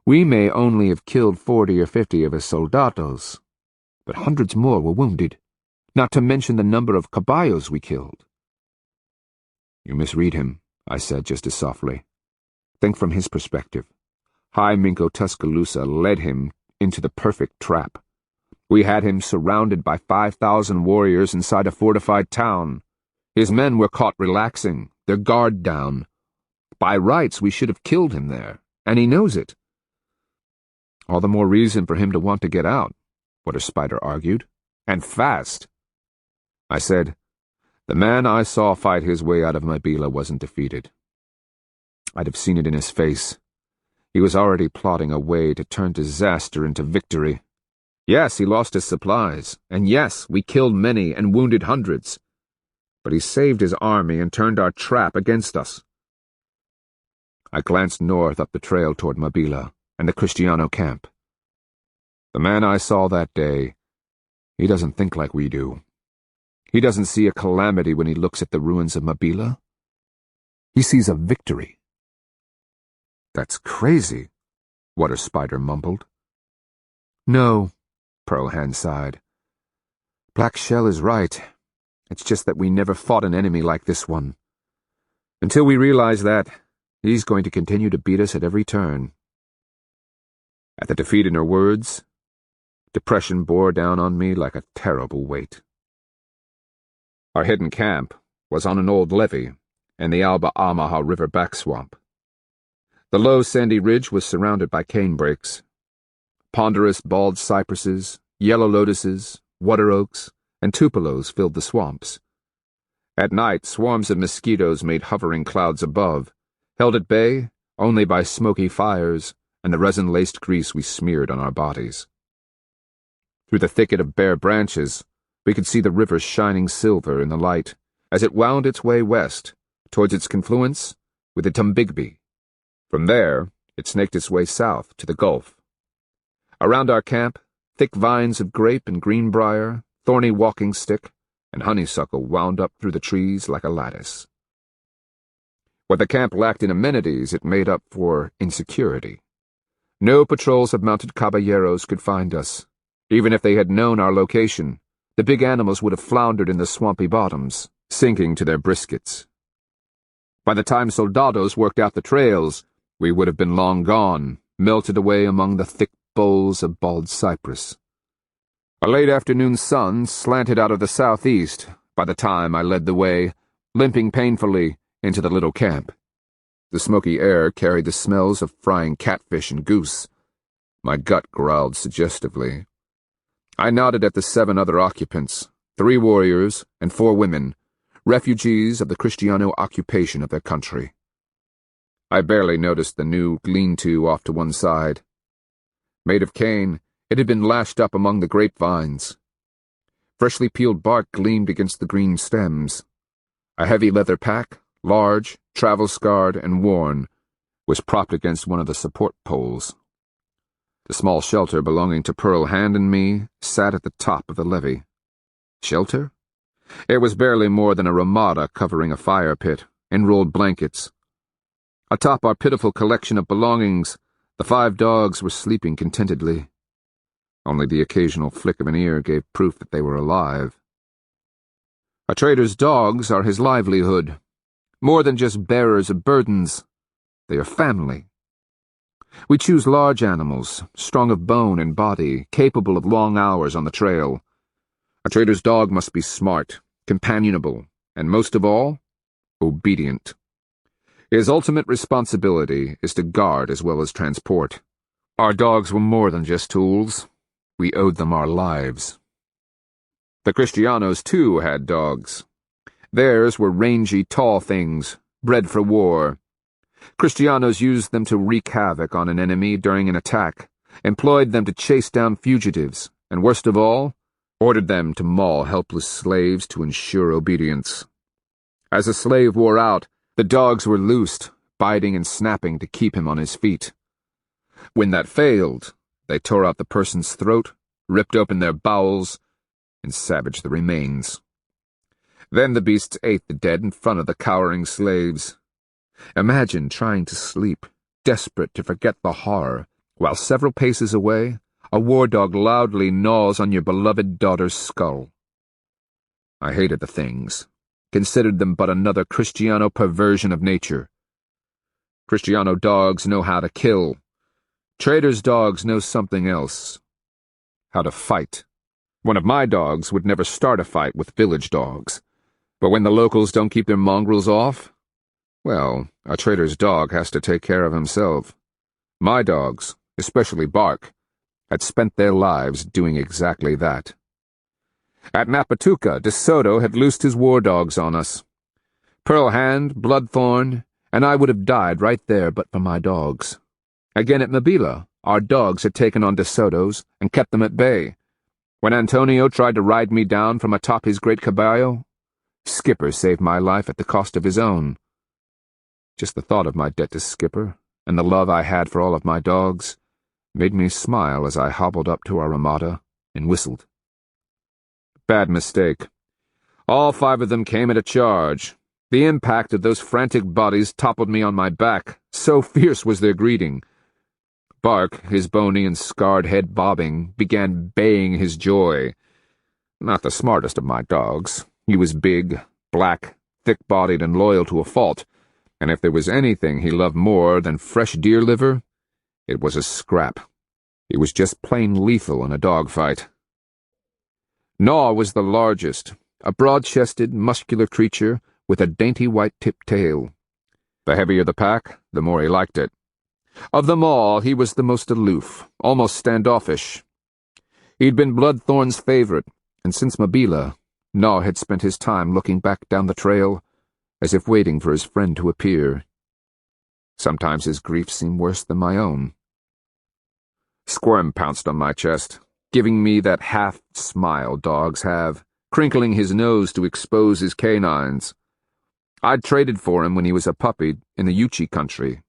We may only have killed 40 or 50 of his soldados, but hundreds more were wounded, not to mention the number of caballos we killed. You misread him, I said just as softly. Think from his perspective. High Minko Tuscaloosa led him into the perfect trap. We had him surrounded by 5,000 warriors inside a fortified town. His men were caught relaxing, their guard down. By rights, we should have killed him there, and he knows it. All the more reason for him to want to get out, Water Spider argued. And fast. I said, the man I saw fight his way out of Mabila wasn't defeated. I'd have seen it in his face. He was already plotting a way to turn disaster into victory. Yes, he lost his supplies, and yes, we killed many and wounded hundreds. But he saved his army and turned our trap against us. I glanced north up the trail toward Mabila and the Kristiano camp. The man I saw that day, he doesn't think like we do. He doesn't see a calamity when he looks at the ruins of Mabila. He sees a victory. That's crazy, Water Spider mumbled. No, Pearl Hand sighed. Black Shell is right. It's just that we never fought an enemy like this one. Until we realize that, he's going to continue to beat us at every turn. At the defeat in her words, depression bore down on me like a terrible weight. Our hidden camp was on an old levee in the Alba Amaha River backswamp. The low sandy ridge was surrounded by canebrakes. Ponderous bald cypresses, yellow lotuses, water oaks, and tupelos filled the swamps. At night, swarms of mosquitoes made hovering clouds above, held at bay only by smoky fires and the resin-laced grease we smeared on our bodies. Through the thicket of bare branches, we could see the river shining silver in the light as it wound its way west, towards its confluence with the Tombigbee. From there, it snaked its way south to the Gulf. Around our camp, thick vines of grape and greenbrier, thorny walking stick, and honeysuckle wound up through the trees like a lattice. What the camp lacked in amenities, it made up for insecurity. No patrols of mounted caballeros could find us. Even if they had known our location, the big animals would have floundered in the swampy bottoms, sinking to their briskets. By the time soldados worked out the trails, we would have been long gone, melted away among the thick boles of bald cypress. A late afternoon sun slanted out of the southeast by the time I led the way, limping painfully, into the little camp. The smoky air carried the smells of frying catfish and goose. My gut growled suggestively. I nodded at the 7 other occupants, 3 warriors and 4 women, refugees of the Kristiano occupation of their country. I barely noticed the new lean-to off to one side. Made of cane, it had been lashed up among the grapevines. Freshly peeled bark gleamed against the green stems. A heavy leather pack, large, travel-scarred, and worn, was propped against one of the support poles. The small shelter belonging to Pearl Hand and me sat at the top of the levee. Shelter? It was barely more than a ramada covering a fire pit, enrolled blankets. Atop our pitiful collection of belongings, the 5 dogs were sleeping contentedly. Only the occasional flick of an ear gave proof that they were alive. A trader's dogs are his livelihood. More than just bearers of burdens, they are family. We choose large animals, strong of bone and body, capable of long hours on the trail. A trader's dog must be smart, companionable, and most of all, obedient. His ultimate responsibility is to guard as well as transport. Our dogs were more than just tools. We owed them our lives. The Kristianos, too, had dogs. Theirs were rangy, tall things, bred for war. Kristianos used them to wreak havoc on an enemy during an attack, employed them to chase down fugitives, and worst of all, ordered them to maul helpless slaves to ensure obedience. As a slave wore out, the dogs were loosed, biting and snapping to keep him on his feet. When that failed, they tore out the person's throat, ripped open their bowels, and savaged the remains. Then the beasts ate the dead in front of the cowering slaves. Imagine trying to sleep, desperate to forget the horror, while several paces away, a war dog loudly gnaws on your beloved daughter's skull. I hated the things, considered them but another Kristiano perversion of nature. Kristiano dogs know how to kill. Traders' dogs know something else. How to fight. One of my dogs would never start a fight with village dogs. But when the locals don't keep their mongrels off, well, a trader's dog has to take care of himself. My dogs, especially Bark, had spent their lives doing exactly that. At Napatuka, De Soto had loosed his war dogs on us. Pearl Hand, Bloodthorn, and I would have died right there but for my dogs. Again at Mabila, our dogs had taken on De Soto's and kept them at bay. When Antonio tried to ride me down from atop his great caballo, Skipper saved my life at the cost of his own. Just the thought of my debt to Skipper, and the love I had for all of my dogs, made me smile as I hobbled up to our ramada and whistled. Bad mistake. All 5 of them came at a charge. The impact of those frantic bodies toppled me on my back, so fierce was their greeting. Bark, his bony and scarred head bobbing, began baying his joy. Not the smartest of my dogs. He was big, black, thick-bodied, and loyal to a fault, and if there was anything he loved more than fresh deer liver, it was a scrap. He was just plain lethal in a dogfight. Gnaw was the largest, a broad-chested, muscular creature with a dainty white-tipped tail. The heavier the pack, the more he liked it. Of them all, he was the most aloof, almost standoffish. He'd been Bloodthorn's favorite, and since Mabila, Gnaw had spent his time looking back down the trail, as if waiting for his friend to appear. Sometimes his grief seemed worse than my own. Squirm pounced on my chest, giving me that half-smile dogs have, crinkling his nose to expose his canines. I'd traded for him when he was a puppy in the Yuchi country.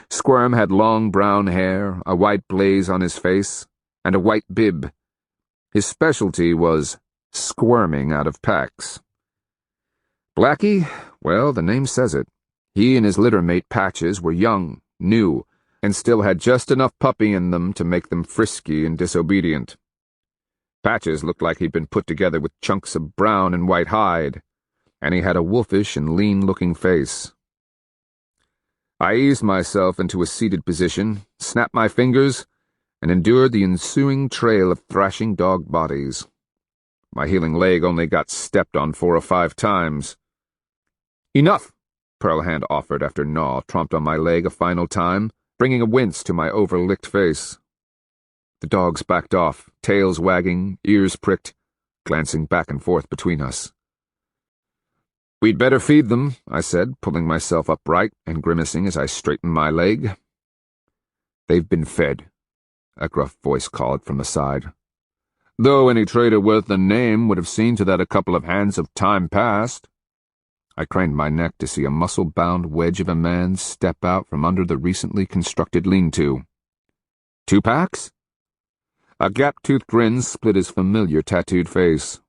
Squirm had long brown hair, a white blaze on his face, and a white bib. His specialty was squirming out of packs. Blackie? Well, the name says it. He and his littermate Patches were young, new, and still had just enough puppy in them to make them frisky and disobedient. Patches looked like he'd been put together with chunks of brown and white hide, and he had a wolfish and lean-looking face. I eased myself into a seated position, snapped my fingers, and endured the ensuing trail of thrashing dog bodies. My healing leg only got stepped on 4 or 5 times. "Enough," Pearlhand offered after Gnaw tromped on my leg a final time, bringing a wince to my over-licked face. The dogs backed off, tails wagging, ears pricked, glancing back and forth between us. "We'd better feed them," I said, pulling myself upright and grimacing as I straightened my leg. "They've been fed," a gruff voice called from the side. "Though any trader worth the name would have seen to that a couple of hands of time past." I craned my neck to see a muscle-bound wedge of a man step out from under the recently constructed lean-to. "2 packs?" A gap-toothed grin split his familiar tattooed face,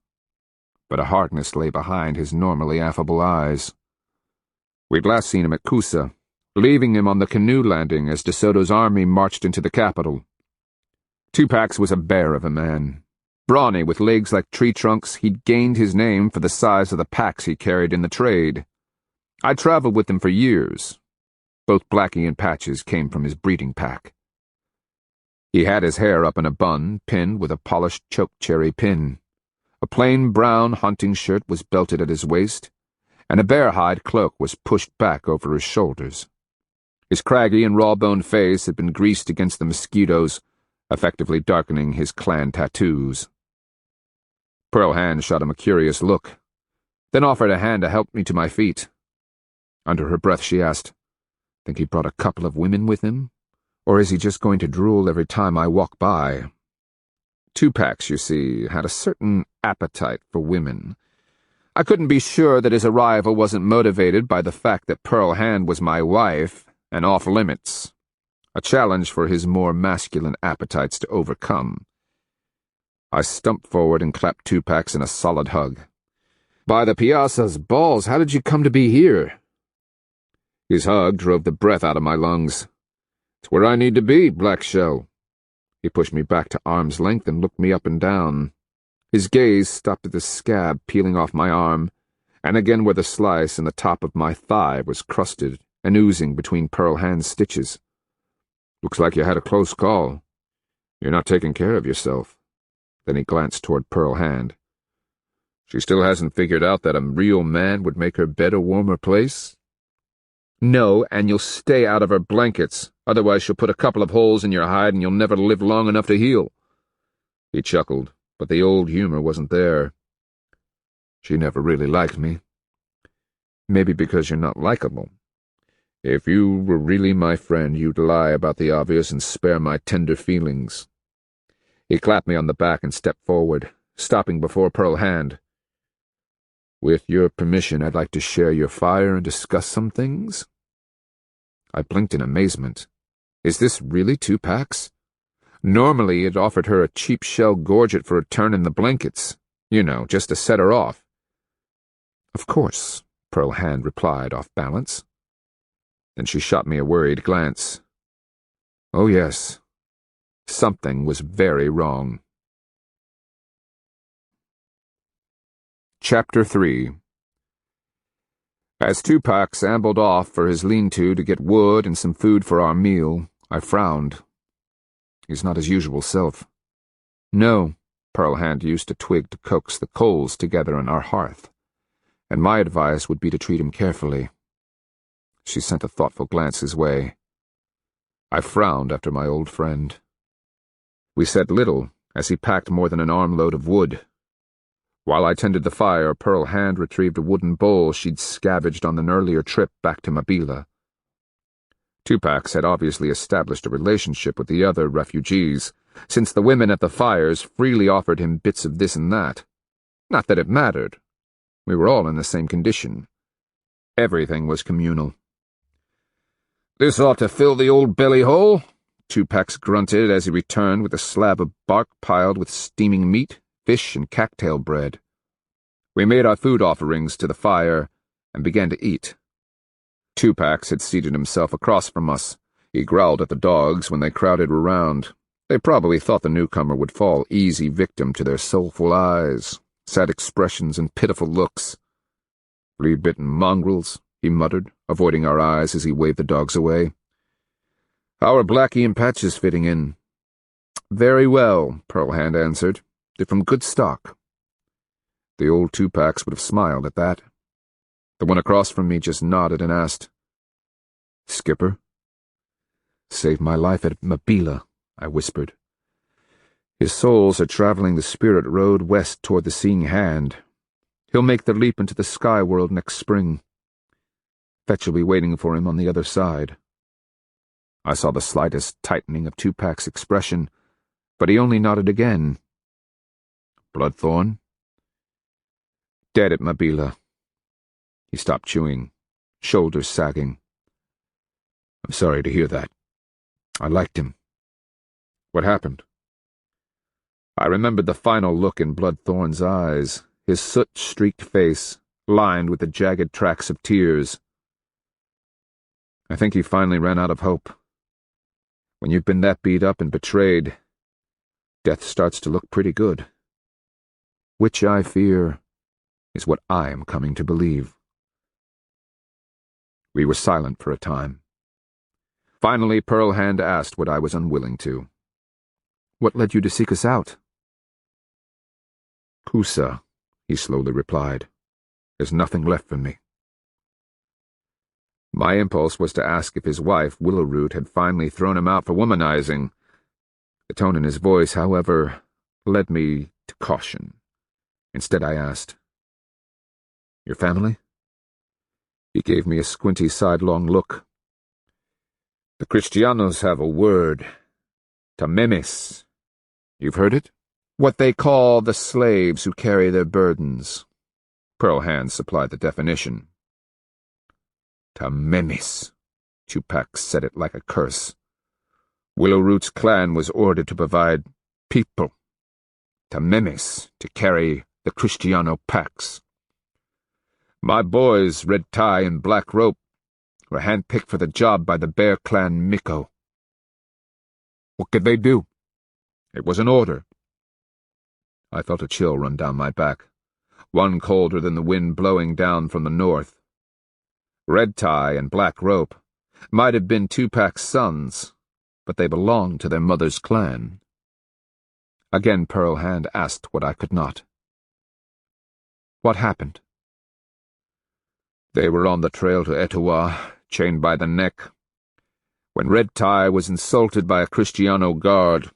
but a hardness lay behind his normally affable eyes. We'd last seen him at Kusa, leaving him on the canoe landing as De Soto's army marched into the capital. 2 packs was a bear of a man. Brawny, with legs like tree trunks, he'd gained his name for the size of the packs he carried in the trade. I'd traveled with him for years. Both Blackie and Patches came from his breeding pack. He had his hair up in a bun, pinned with a polished chokecherry pin. A plain brown hunting shirt was belted at his waist, and a bear-hide cloak was pushed back over his shoulders. His craggy and raw-boned face had been greased against the mosquitoes, effectively darkening his clan tattoos. Pearlhand shot him a curious look, then offered a hand to help me to my feet. Under her breath she asked, "Think he brought a couple of women with him? Or is he just going to drool every time I walk by?" 2 packs, you see, had a certain appetite for women. I couldn't be sure that his arrival wasn't motivated by the fact that Pearlhand was my wife and off-limits, a challenge for his more masculine appetites to overcome. I stumped forward and clapped 2 packs in a solid hug. "By the Piazza's balls, how did you come to be here?" His hug drove the breath out of my lungs. "It's where I need to be, Black Shell." He pushed me back to arm's length and looked me up and down. His gaze stopped at the scab peeling off my arm, and again where the slice in the top of my thigh was crusted and oozing between Pearlhand's stitches. "Looks like you had a close call. You're not taking care of yourself." Then he glanced toward Pearlhand. "She still hasn't figured out that a real man would make her bed a warmer place?" "No, and you'll stay out of her blankets. Otherwise she'll put a couple of holes in your hide and you'll never live long enough to heal." He chuckled, but the old humor wasn't there. "She never really liked me." "Maybe because you're not likable. If you were really my friend, you'd lie about the obvious and spare my tender feelings." He clapped me on the back and stepped forward, stopping before Pearlhand. "With your permission, I'd like to share your fire and discuss some things." I blinked in amazement. Is this really 2 packs? Normally it offered her a cheap shell gorget for a turn in the blankets. You know, just to set her off. "Of course," Pearlhand replied off balance. Then she shot me a worried glance. Oh yes, something was very wrong. Chapter 3. As 2 packs ambled off for his lean-to get wood and some food for our meal, I frowned. He's not his usual self. No, Pearlhand used a twig to coax the coals together on our hearth, and my advice would be to treat him carefully. She sent a thoughtful glance his way. I frowned after my old friend. We said little, as he packed more than an armload of wood. While I tended the fire, Pearlhand retrieved a wooden bowl she'd scavenged on an earlier trip back to Mabila. 2 packs had obviously established a relationship with the other refugees, since the women at the fires freely offered him bits of this and that. Not that it mattered. We were all in the same condition. Everything was communal. "This ought to fill the old belly hole," 2 packs grunted as he returned with a slab of bark piled with steaming meat, fish, and cattail bread. We made our food offerings to the fire and began to eat. Tupac had seated himself across from us. He growled at the dogs when they crowded around. They probably thought the newcomer would fall easy victim to their soulful eyes, sad expressions, and pitiful looks. "Flea-bitten mongrels," he muttered, avoiding our eyes as he waved the dogs away. "How are Blackie and Patches fitting in?" "Very well," Pearl Hand answered. "They're from good stock." The old Tupacs would have smiled at that. The one across from me just nodded and asked, "Skipper?" "Saved my life at Mabila," I whispered. "His souls are traveling the spirit road west toward the Seeing Hand. He'll make the leap into the sky world next spring. Fetch will be waiting for him on the other side." I saw the slightest tightening of Tupac's expression, but he only nodded again. "Bloodthorn?" "Dead at Mabila." He stopped chewing, shoulders sagging. "I'm sorry to hear that. I liked him." "What happened?" I remembered the final look in Bloodthorn's eyes, his soot-streaked face, lined with the jagged tracks of tears. "I think he finally ran out of hope. When you've been that beat up and betrayed, death starts to look pretty good. Which, I fear, is what I am coming to believe." We were silent for a time. Finally, Pearl Hand asked what I was unwilling to. "What led you to seek us out?" "Kusa," he slowly replied. "There's nothing left for me." My impulse was to ask if his wife, Willowroot, had finally thrown him out for womanizing. The tone in his voice, however, led me to caution. Instead, I asked, "Your family?" He gave me a squinty sidelong look. "The Kristianos have a word. Tamemis. You've heard it? What they call the slaves who carry their burdens." Pearl Hand supplied the definition. "Tamemis." Tupac said it like a curse. Willowroot's clan was ordered to provide people. Tamemis to carry the Kristiano packs. My boys, Red Tie and Black Rope, were handpicked for the job by the Bear Clan Miko. What could they do? It was an order. I felt a chill run down my back, one colder than the wind blowing down from the north. Red Tie and Black Rope might have been Tupac's sons, but they belonged to their mother's clan. Again Pearl Hand asked what I could not. "What happened?" "They were on the trail to Etowah, chained by the neck, when Red Tie was insulted by a Kristiano guard.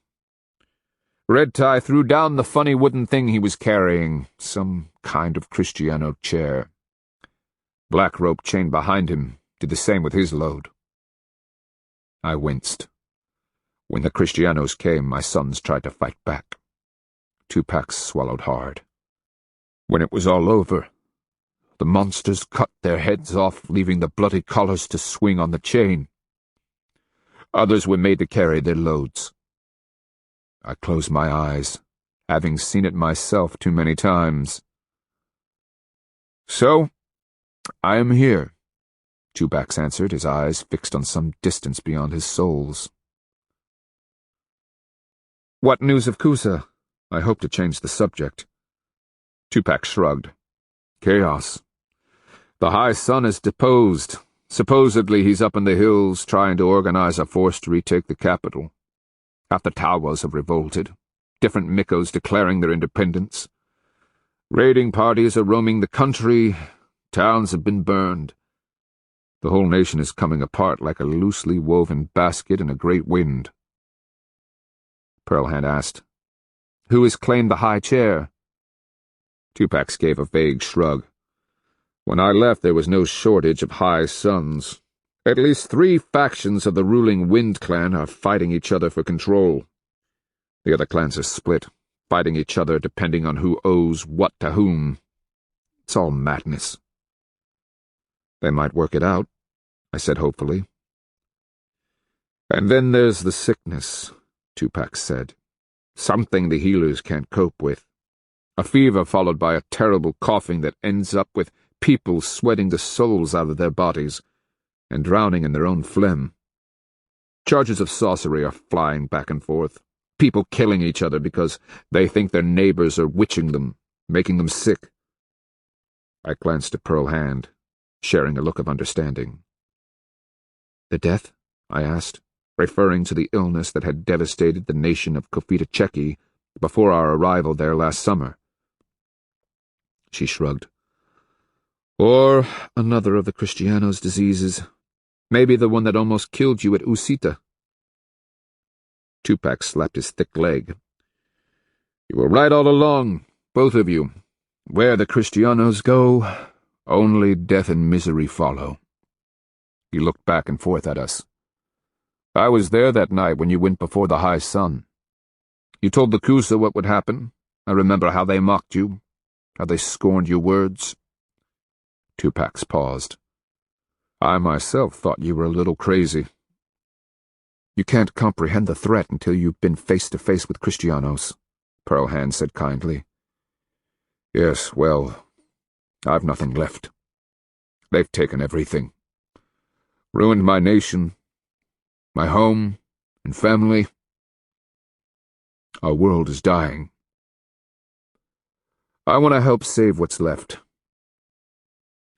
Red Tie threw down the funny wooden thing he was carrying, some kind of Kristiano chair. Black Rope, chained behind him, did the same with his load." I winced. When the Kristianos came, my sons tried to fight back. Tupac swallowed hard. "When it was all over, the monsters cut their heads off, leaving the bloody collars to swing on the chain. Others were made to carry their loads." I closed my eyes, having seen it myself too many times. "So, I am here," Tupac answered, his eyes fixed on some distance beyond his soles. "What news of Kusa?" I hoped to change the subject. Tupac shrugged. "Chaos. The High Sun is deposed. Supposedly he's up in the hills trying to organize a force to retake the capital. Half the Tawas have revolted, different Mikos declaring their independence. Raiding parties are roaming the country, towns have been burned. The whole nation is coming apart like a loosely woven basket in a great wind." Pearl Hand asked, "Who has claimed the high chair?" Tupac gave a vague shrug. "When I left, there was no shortage of high sons. At least 3 factions of the ruling Wind clan are fighting each other for control. The other clans are split, fighting each other depending on who owes what to whom. It's all madness." "They might work it out," I said hopefully. "And then there's the sickness," Tupac said. "Something the healers can't cope with. A fever followed by a terrible coughing that ends up with people sweating the souls out of their bodies. and drowning in their own phlegm. Charges of sorcery are flying back and forth, people killing each other because they think their neighbors are witching them, making them sick. I glanced at Pearl Hand, sharing a look of understanding. "The death?" I asked, referring to the illness that had devastated the nation of Cofita before our arrival there last summer. She shrugged. "Or another of the Kristiano's diseases. Maybe the one that almost killed you at Usita." Tupac slapped his thick leg. "You were right all along, both of you. Where the Kristianos go, only death and misery follow." He looked back and forth at us. "I was there that night when you went before the high sun. You told the Kusa what would happen. I remember how they mocked you, how they scorned your words." Tupac paused. "I myself thought you were a little crazy." "You can't comprehend the threat until you've been face to face with Kristianos," Pearl Hand said kindly. "Yes, well, I've nothing left. They've taken everything. Ruined my nation, my home, and family. Our world is dying. I want to help save what's left."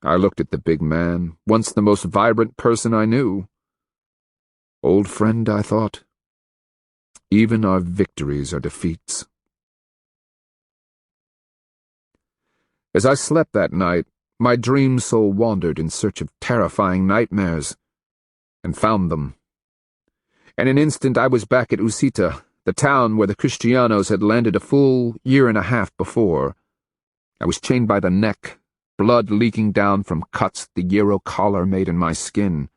I looked at the big man, once the most vibrant person I knew. Old friend, I thought. Even our victories are defeats. As I slept that night, my dream soul wandered in search of terrifying nightmares, and found them. In an instant I was back at Usita, the town where the Kristianos had landed a full year and a half before. I was chained by the neck, blood leaking down from cuts the Euro collar made in my skin.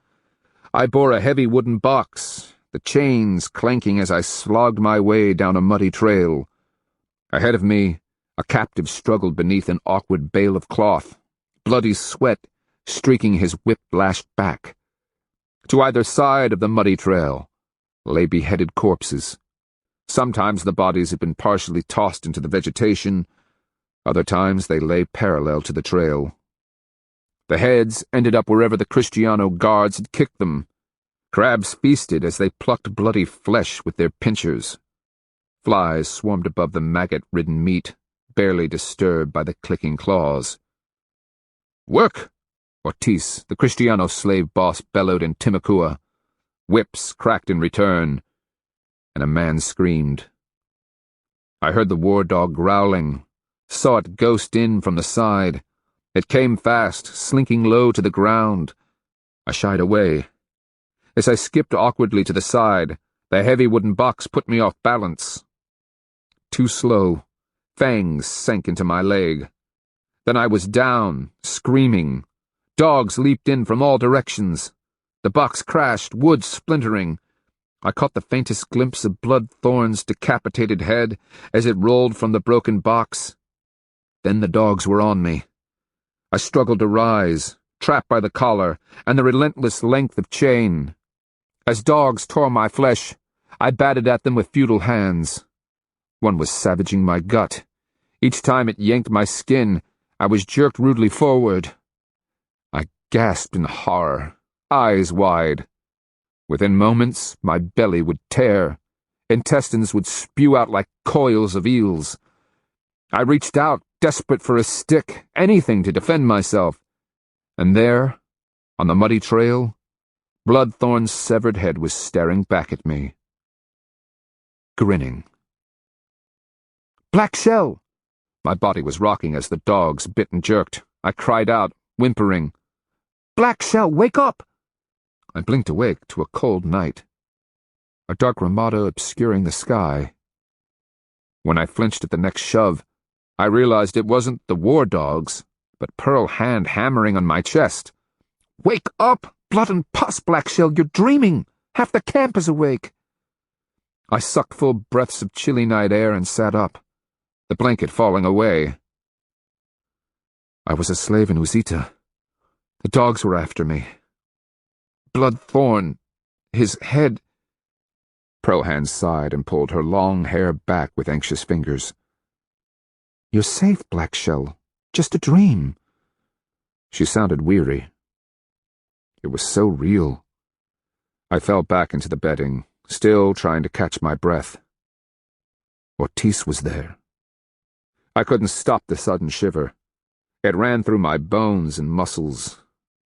I bore a heavy wooden box, the chains clanking as I slogged my way down a muddy trail. Ahead of me, a captive struggled beneath an awkward bale of cloth, bloody sweat streaking his whip-lashed back. To either side of the muddy trail lay beheaded corpses. Sometimes the bodies had been partially tossed into the vegetation, other times they lay parallel to the trail. The heads ended up wherever the Kristiano guards had kicked them. Crabs feasted as they plucked bloody flesh with their pincers. Flies swarmed above the maggot-ridden meat, barely disturbed by the clicking claws. "Work!" Ortiz, the Kristiano slave boss, bellowed in Timucua. Whips cracked in return, and a man screamed. I heard the war dog growling, saw it ghost in from the side. It came fast, slinking low to the ground. I shied away. As I skipped awkwardly to the side, the heavy wooden box put me off balance. Too slow, fangs sank into my leg. Then I was down, screaming. Dogs leaped in from all directions. The box crashed, wood splintering. I caught the faintest glimpse of Bloodthorn's decapitated head as it rolled from the broken box. Then the dogs were on me. I struggled to rise, trapped by the collar and the relentless length of chain. As dogs tore my flesh, I batted at them with futile hands. One was savaging my gut. Each time it yanked my skin, I was jerked rudely forward. I gasped in horror, eyes wide. Within moments, my belly would tear. Intestines would spew out like coils of eels. I reached out, desperate for a stick, anything to defend myself. And there, on the muddy trail, Bloodthorn's severed head was staring back at me, grinning. "Black Shell!" My body was rocking as the dogs bit and jerked. I cried out, whimpering, "Black Shell, wake up!" I blinked awake to a cold night, a dark ramada obscuring the sky. When I flinched at the next shove, I realized it wasn't the war dogs, but Pearl Hand hammering on my chest. "Wake up! Blood and pus, Black Shell, you're dreaming! Half the camp is awake!" I sucked full breaths of chilly night air and sat up, the blanket falling away. I was a slave in Usita. The dogs were after me. Bloodthorn, his head... Pearl Hand sighed and pulled her long hair back with anxious fingers. "You're safe, Black Shell. Just a dream." She sounded weary. It was so real. I fell back into the bedding, still trying to catch my breath. Ortiz was there. I couldn't stop the sudden shiver. It ran through my bones and muscles,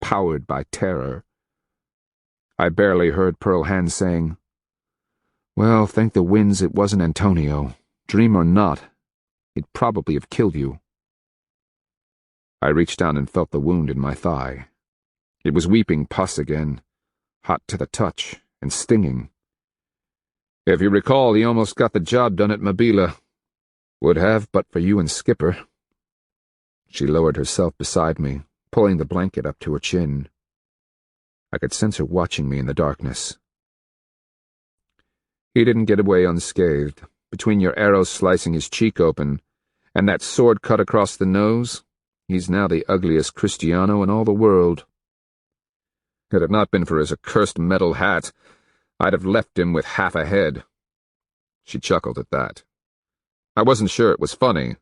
powered by terror. I barely heard Pearl Hand saying, "Well, thank the winds it wasn't Antonio. Dream or not, he'd probably have killed you." I reached down and felt the wound in my thigh. It was weeping pus again, hot to the touch and stinging. "If you recall, he almost got the job done at Mabila. Would have, but for you and Skipper." She lowered herself beside me, pulling the blanket up to her chin. I could sense her watching me in the darkness. "He didn't get away unscathed. Between your arrows slicing his cheek open and that sword cut across the nose, he's now the ugliest Kristiano in all the world. Had it not been for his accursed metal hat, I'd have left him with half a head." She chuckled at that. I wasn't sure it was funny,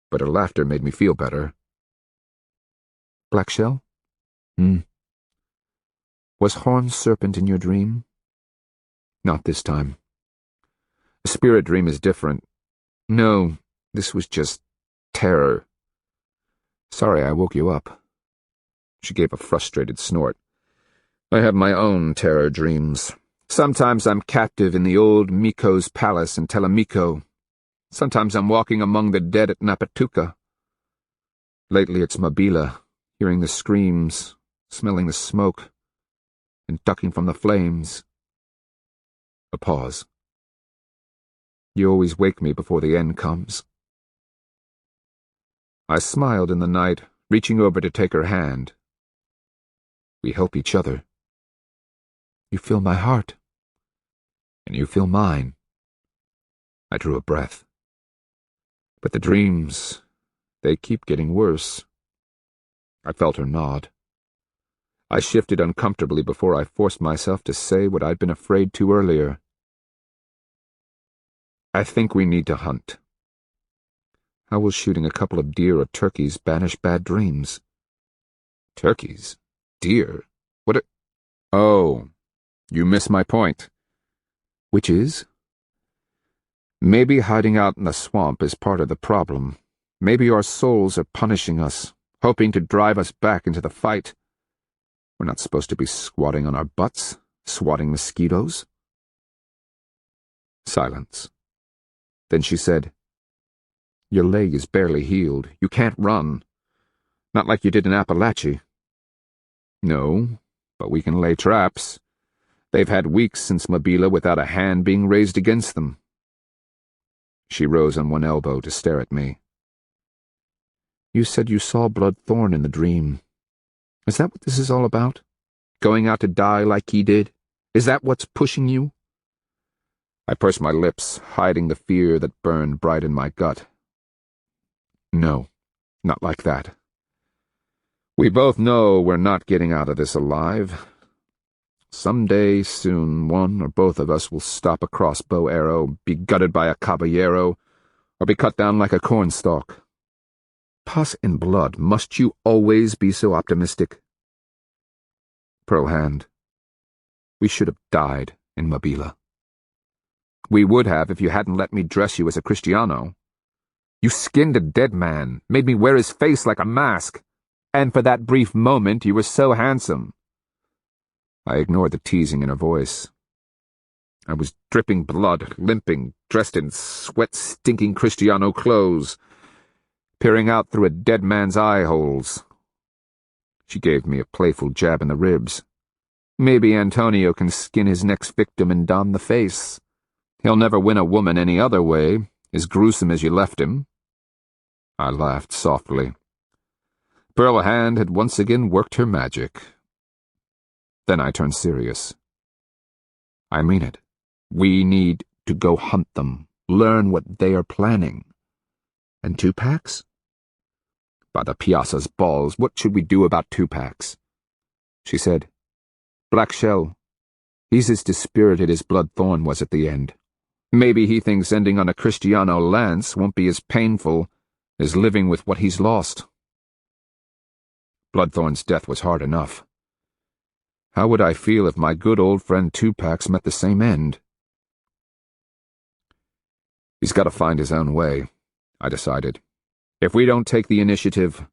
but her laughter made me feel better. "Black Shell? Was Horned Serpent in your dream?" "Not this time. A spirit dream is different. No, this was just terror. Sorry I woke you up." She gave a frustrated snort. "I have my own terror dreams. Sometimes I'm captive in the old Miko's palace in Telemico. Sometimes I'm walking among the dead at Napatuca. Lately it's Mabila, hearing the screams, smelling the smoke, and ducking from the flames." A pause. "You always wake me before the end comes." I smiled in the night, reaching over to take her hand. "We help each other. You fill my heart, and you fill mine." I drew a breath. "But the dreams, they keep getting worse." I felt her nod. I shifted uncomfortably before I forced myself to say what I'd been afraid to earlier. "I think we need to hunt." "How will shooting a couple of deer or turkeys banish bad dreams?" "Turkeys? Deer? What Oh, you miss my point." "Which is?" "Maybe hiding out in the swamp is part of the problem. Maybe our souls are punishing us, hoping to drive us back into the fight. We're not supposed to be squatting on our butts, swatting mosquitoes." Silence. Then she said, "Your leg is barely healed. You can't run. Not like you did in Appalachia." "No, but we can lay traps. They've had weeks since Mabila without a hand being raised against them." She rose on one elbow to stare at me. "You said you saw Bloodthorn in the dream. Is that what this is all about? Going out to die like he did? Is that what's pushing you?" I pursed my lips, hiding the fear that burned bright in my gut. "No, not like that. We both know we're not getting out of this alive. Someday soon, one or both of us will stop a crossbow arrow, be gutted by a caballero, or be cut down like a cornstalk. Pus and blood, must you always be so optimistic?" Pearl Hand, we should have died in Mabila. "We would have if you hadn't let me dress you as a Kristiano. You skinned a dead man, made me wear his face like a mask, and for that brief moment you were so handsome." I ignored the teasing in her voice. I was dripping blood, limping, dressed in sweat-stinking Kristiano clothes, peering out through a dead man's eye holes. She gave me a playful jab in the ribs. "Maybe Antonio can skin his next victim and don the face. He'll never win a woman any other way, as gruesome as you left him." I laughed softly. Pearl Hand had once again worked her magic. Then I turned serious. "I mean it. We need to go hunt them, learn what they are planning." "And 2-packs? "By the Piazza's balls, what should we do about 2-packs? She said, "Black Shell, he's as dispirited as Bloodthorn was at the end. Maybe he thinks ending on a Kristiano lance won't be as painful as living with what he's lost." Bloodthorn's death was hard enough. How would I feel if my good old friend Tupac met the same end? He's got to find his own way, I decided. If we don't take the initiative,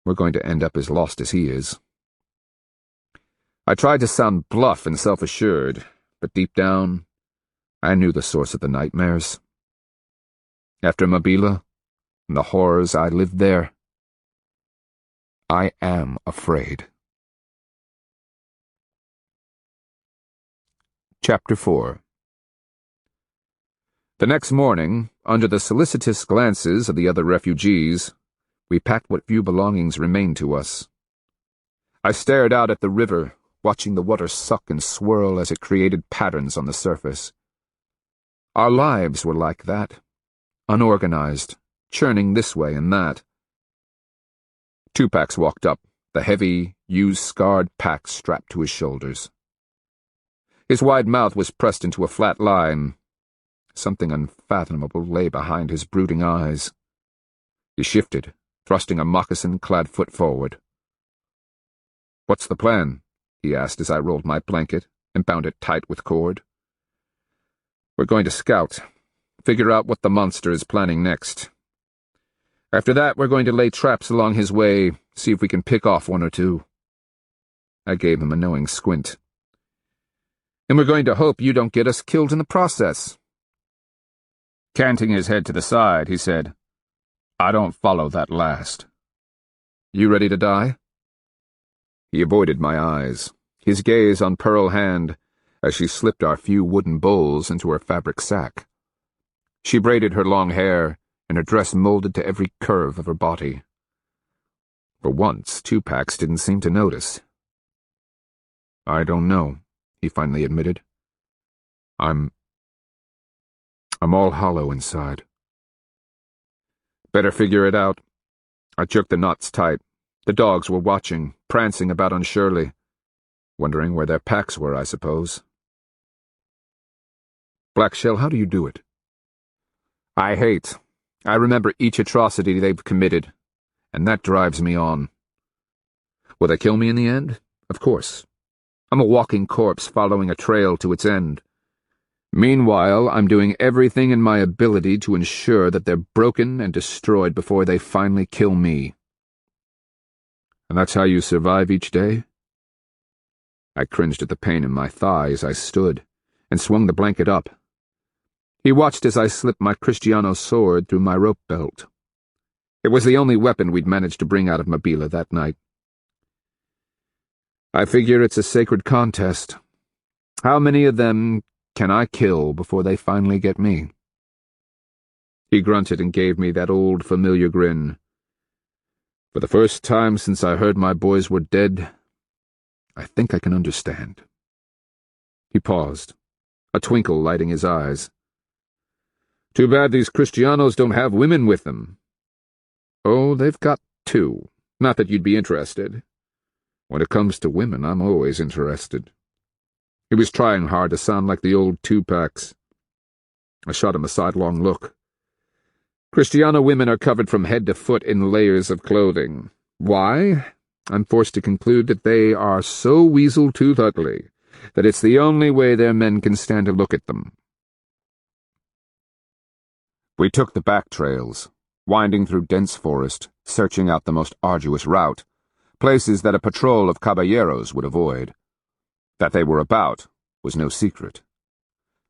we're going to end up as lost as he is. I tried to sound bluff and self-assured, but deep down, I knew the source of the nightmares. After Mabila and the horrors I lived there, I am afraid. Chapter 4. The next morning, under the solicitous glances of the other refugees, we packed what few belongings remained to us. I stared out at the river, watching the water suck and swirl as it created patterns on the surface. Our lives were like that, unorganized, churning this way and that. Tupac walked up, the heavy, used-scarred pack strapped to his shoulders. His wide mouth was pressed into a flat line. Something unfathomable lay behind his brooding eyes. He shifted, thrusting a moccasin-clad foot forward. "What's the plan?" he asked as I rolled my blanket and bound it tight with cord. "We're going to scout, figure out what the monster is planning next. After that, we're going to lay traps along his way, see if we can pick off one or two." I gave him a knowing squint. "And we're going to hope you don't get us killed in the process." Canting his head to the side, he said, "I don't follow that last." "You ready to die?" He avoided my eyes, his gaze on Pearl Hand, as she slipped our few wooden bowls into her fabric sack. She braided her long hair, and her dress molded to every curve of her body. For once, Tupac didn't seem to notice. "I don't know," he finally admitted. I'm all hollow inside." "Better figure it out." I jerked the knots tight. The dogs were watching, prancing about unsurely, wondering where their packs were, I suppose. "Blackshell, how do you do it?" "I hate. I remember each atrocity they've committed, and that drives me on. Will they kill me in the end? Of course. I'm a walking corpse following a trail to its end. Meanwhile, I'm doing everything in my ability to ensure that they're broken and destroyed before they finally kill me." "And that's how you survive each day?" I cringed at the pain in my thigh as I stood, and swung the blanket up. He watched as I slipped my Kristiano sword through my rope belt. It was the only weapon we'd managed to bring out of Mabila that night. "I figure it's a sacred contest. How many of them can I kill before they finally get me?" He grunted and gave me that old familiar grin. "For the first time since I heard my boys were dead, I think I can understand." He paused, a twinkle lighting his eyes. "Too bad these Kristianos don't have women with them." "Oh, they've got two. Not that you'd be interested." "When it comes to women, I'm always interested." He was trying hard to sound like the old Tupacs. I shot him a sidelong look. "Kristiano women are covered from head to foot in layers of clothing. Why? I'm forced to conclude that they are so weasel-tooth ugly that it's the only way their men can stand to look at them." We took the back trails, winding through dense forest, searching out the most arduous route, places that a patrol of caballeros would avoid. That they were about was no secret.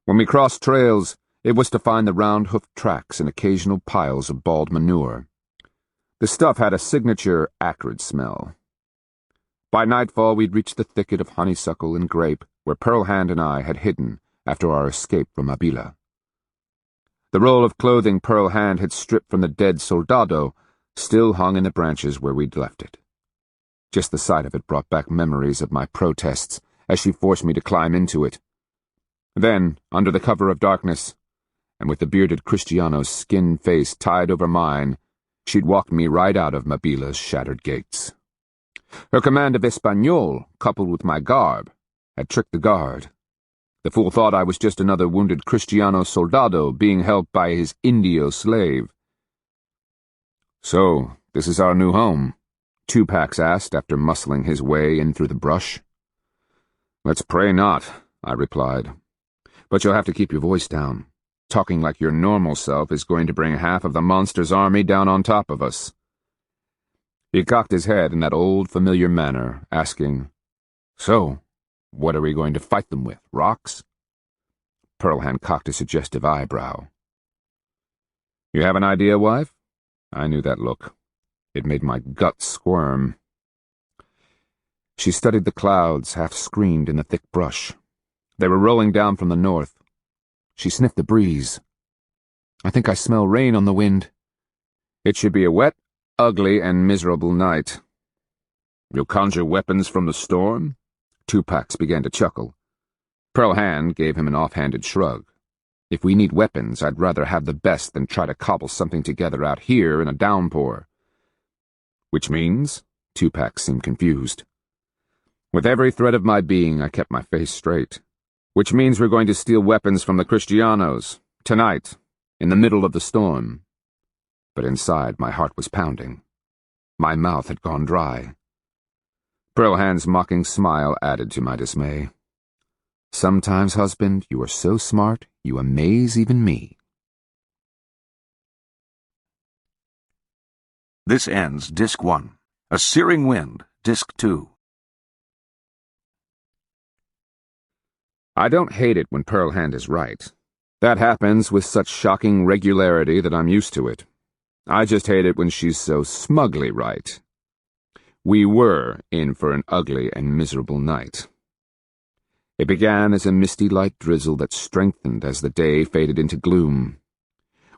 When we crossed trails, it was to find the round-hoofed tracks and occasional piles of bald manure. The stuff had a signature acrid smell. By nightfall, we'd reached the thicket of honeysuckle and grape where Pearl Hand and I had hidden after our escape from Mabila. The roll of clothing Pearl Hand had stripped from the dead soldado still hung in the branches where we'd left it. Just the sight of it brought back memories of my protests as she forced me to climb into it. Then, under the cover of darkness, and with the bearded Kristiano's skinned face tied over mine, she'd walked me right out of Mabila's shattered gates. Her command of Espanol, coupled with my garb, had tricked the guard. The fool thought I was just another wounded Kristiano soldado being helped by his Indio slave. "So, this is our new home?" Tupac asked after muscling his way in through the brush. Let's pray not, I replied. But you'll have to keep your voice down. Talking like your normal self is going to bring half of the monster's army down on top of us. He cocked his head in that old familiar manner, asking, So, what are we going to fight them with, rocks? Pearlhand cocked a suggestive eyebrow. You have an idea, wife? I knew that look. It made my gut squirm. She studied the clouds, half screened in the thick brush. They were rolling down from the north. She sniffed the breeze. I think I smell rain on the wind. It should be a wet, ugly, and miserable night. You'll conjure weapons from the storm? Tupac began to chuckle. Pearlhand gave him an offhanded shrug. If we need weapons, I'd rather have the best than try to cobble something together out here in a downpour. Which means? Tupac seemed confused. With every thread of my being, I kept my face straight. Which means we're going to steal weapons from the Kristianos, tonight, in the middle of the storm. But inside, my heart was pounding. My mouth had gone dry. Pearlhand's mocking smile added to my dismay. Sometimes, husband, you are so smart, you amaze even me. This ends Disc 1. A Searing Wind, Disc 2. I don't hate it when Pearlhand is right. That happens with such shocking regularity that I'm used to it. I just hate it when she's so smugly right. We were in for an ugly and miserable night. It began as a misty light drizzle that strengthened as the day faded into gloom.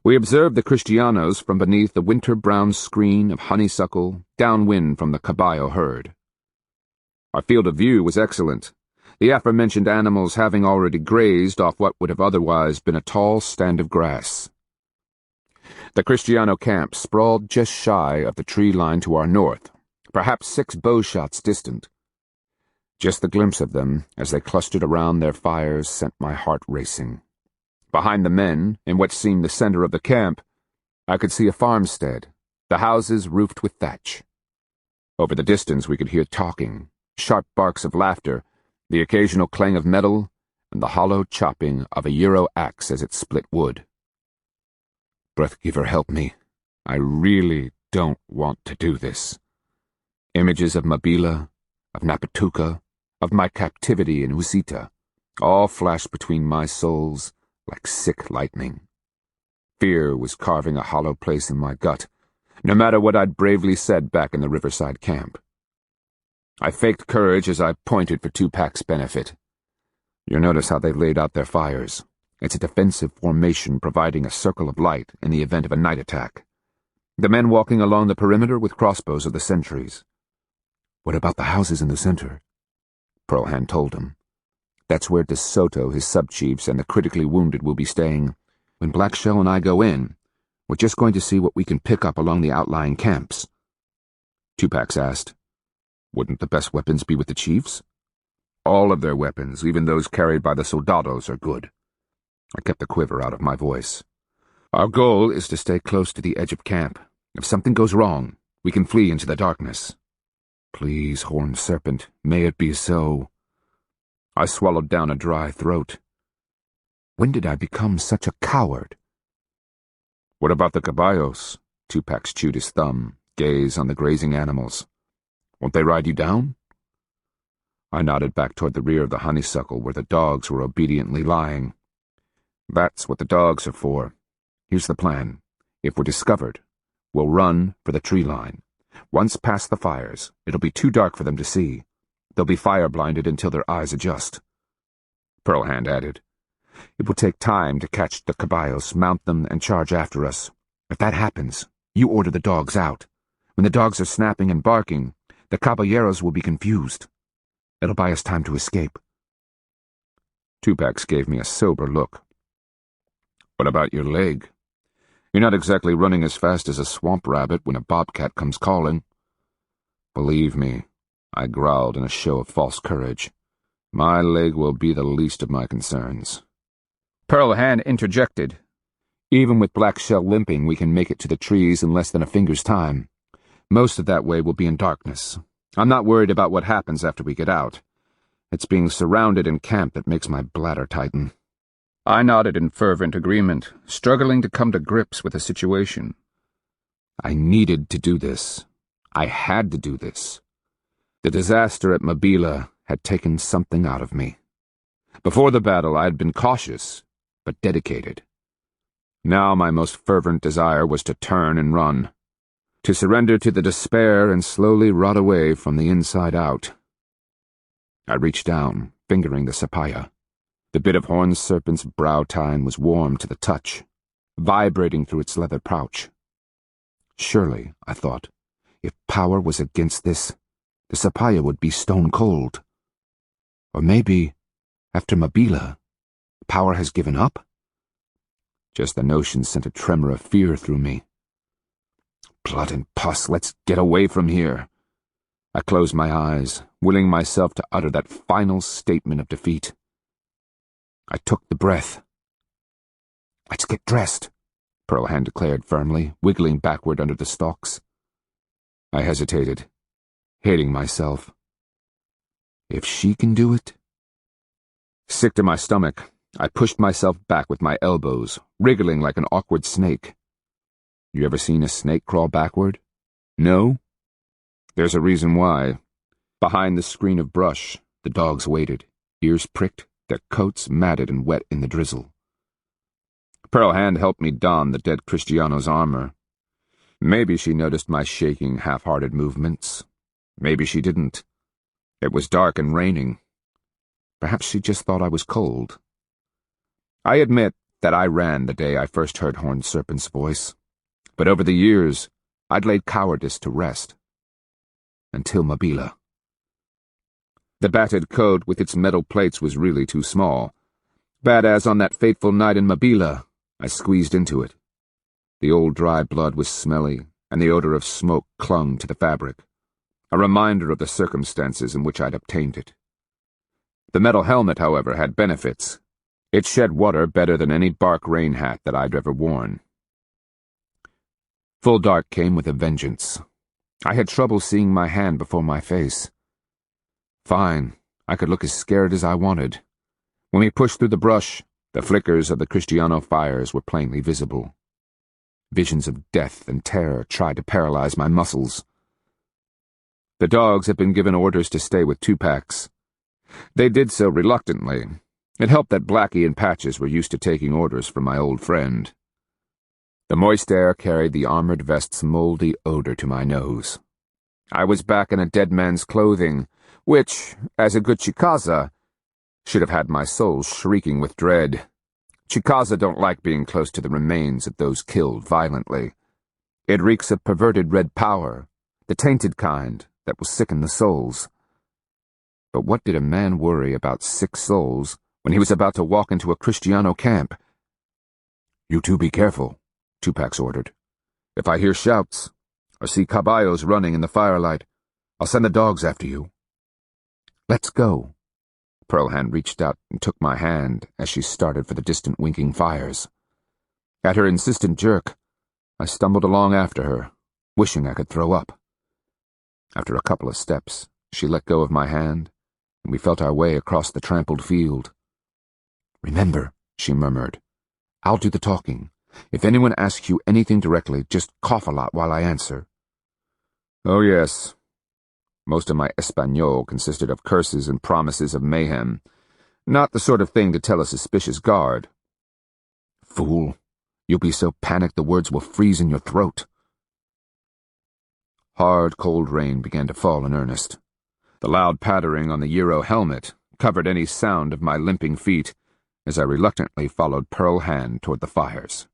We observed the Kristianos from beneath the winter-brown screen of honeysuckle, downwind from the caballo herd. Our field of view was excellent, the aforementioned animals having already grazed off what would have otherwise been a tall stand of grass. The Kristiano camp sprawled just shy of the tree line to our north, perhaps 6 bow shots distant. Just the glimpse of them, as they clustered around their fires, sent my heart racing. Behind the men, in what seemed the center of the camp, I could see a farmstead, the houses roofed with thatch. Over the distance we could hear talking, sharp barks of laughter, the occasional clang of metal, and the hollow chopping of a Euro axe as it split wood. Breathgiver, help me. I really don't want to do this. Images of Mabila, of Napatuka, of my captivity in Usita, all flashed between my souls like sick lightning. Fear was carving a hollow place in my gut, no matter what I'd bravely said back in the riverside camp. I faked courage as I pointed for Tupac's benefit. You'll notice how they've laid out their fires. It's a defensive formation providing a circle of light in the event of a night attack. The men walking along the perimeter with crossbows are the sentries. What about the houses in the center? Pearlhand told him. That's where De Soto, his sub-chiefs, and the critically wounded will be staying. When Blackshell and I go in, we're just going to see what we can pick up along the outlying camps. Tupac asked, Wouldn't the best weapons be with the chiefs? All of their weapons, even those carried by the soldados, are good. I kept the quiver out of my voice. Our goal is to stay close to the edge of camp. If something goes wrong, we can flee into the darkness. Please, horned serpent, may it be so. I swallowed down a dry throat. When did I become such a coward? What about the caballos? Tupac chewed his thumb, gaze on the grazing animals. Won't they ride you down? I nodded back toward the rear of the honeysuckle where the dogs were obediently lying. That's what the dogs are for. Here's the plan. If we're discovered, we'll run for the tree line. Once past the fires, it'll be too dark for them to see. They'll be fire-blinded until their eyes adjust. Pearlhand added, It will take time to catch the caballos, mount them, and charge after us. If that happens, you order the dogs out. When the dogs are snapping and barking, the caballeros will be confused. It'll buy us time to escape. Tupac gave me a sober look. What about your leg? You're not exactly running as fast as a swamp rabbit when a bobcat comes calling. Believe me, I growled in a show of false courage. My leg will be the least of my concerns. Pearlhand interjected. Even with Blackshell limping, we can make it to the trees in less than a finger's time. Most of that way will be in darkness. I'm not worried about what happens after we get out. It's being surrounded in camp that makes my bladder tighten. I nodded in fervent agreement, struggling to come to grips with the situation. I needed to do this. I had to do this. The disaster at Mabila had taken something out of me. Before the battle, I had been cautious, but dedicated. Now my most fervent desire was to turn and run, to surrender to the despair and slowly rot away from the inside out. I reached down, fingering the sapaya. The bit of horned serpent's brow tine was warm to the touch, vibrating through its leather pouch. Surely, I thought, if power was against this, the sapaya would be stone cold. Or maybe, after Mabila, power has given up? Just the notion sent a tremor of fear through me. Blood and pus, let's get away from here. I closed my eyes, willing myself to utter that final statement of defeat. I took the breath. Let's get dressed, Pearlhand declared firmly, wiggling backward under the stalks. I hesitated, hating myself. If she can do it? Sick to my stomach, I pushed myself back with my elbows, wriggling like an awkward snake. You ever seen a snake crawl backward? No? There's a reason why. Behind the screen of brush, the dogs waited, ears pricked, their coats matted and wet in the drizzle. Pearlhand helped me don the dead Kristiano's armor. Maybe she noticed my shaking, half-hearted movements. Maybe she didn't. It was dark and raining. Perhaps she just thought I was cold. I admit that I ran the day I first heard Horned Serpent's voice, but over the years, I'd laid cowardice to rest. Until Mabila. The battered coat with its metal plates was really too small. Bad as on that fateful night in Mabila, I squeezed into it. The old dry blood was smelly, and the odor of smoke clung to the fabric, a reminder of the circumstances in which I'd obtained it. The metal helmet, however, had benefits. It shed water better than any bark rain hat that I'd ever worn. Full dark came with a vengeance. I had trouble seeing my hand before my face. Fine, I could look as scared as I wanted. When we pushed through the brush, the flickers of the Kristiano fires were plainly visible. Visions of death and terror tried to paralyze my muscles. The dogs had been given orders to stay with 2-packs. They did so reluctantly. It helped that Blackie and Patches were used to taking orders from my old friend. The moist air carried the armored vest's moldy odor to my nose. I was back in a dead man's clothing, which, as a good Chicaza, should have had my soul shrieking with dread. Chicaza don't like being close to the remains of those killed violently. It reeks of perverted red power, the tainted kind that will sicken the souls. But what did a man worry about sick souls when he was about to walk into a Kristiano camp? You two be careful, 2-packs ordered. If I hear shouts, or see caballos running in the firelight, I'll send the dogs after you. Let's go. Pearlhand reached out and took my hand as she started for the distant winking fires. At her insistent jerk, I stumbled along after her, wishing I could throw up. After a couple of steps, she let go of my hand, and we felt our way across the trampled field. Remember, she murmured, I'll do the talking. If anyone asks you anything directly, just cough a lot while I answer. Oh, yes. Most of my Espanol consisted of curses and promises of mayhem, not the sort of thing to tell a suspicious guard. Fool, you'll be so panicked the words will freeze in your throat. Hard, cold rain began to fall in earnest. The loud pattering on the Euro helmet covered any sound of my limping feet as I reluctantly followed Pearlhand toward the fires.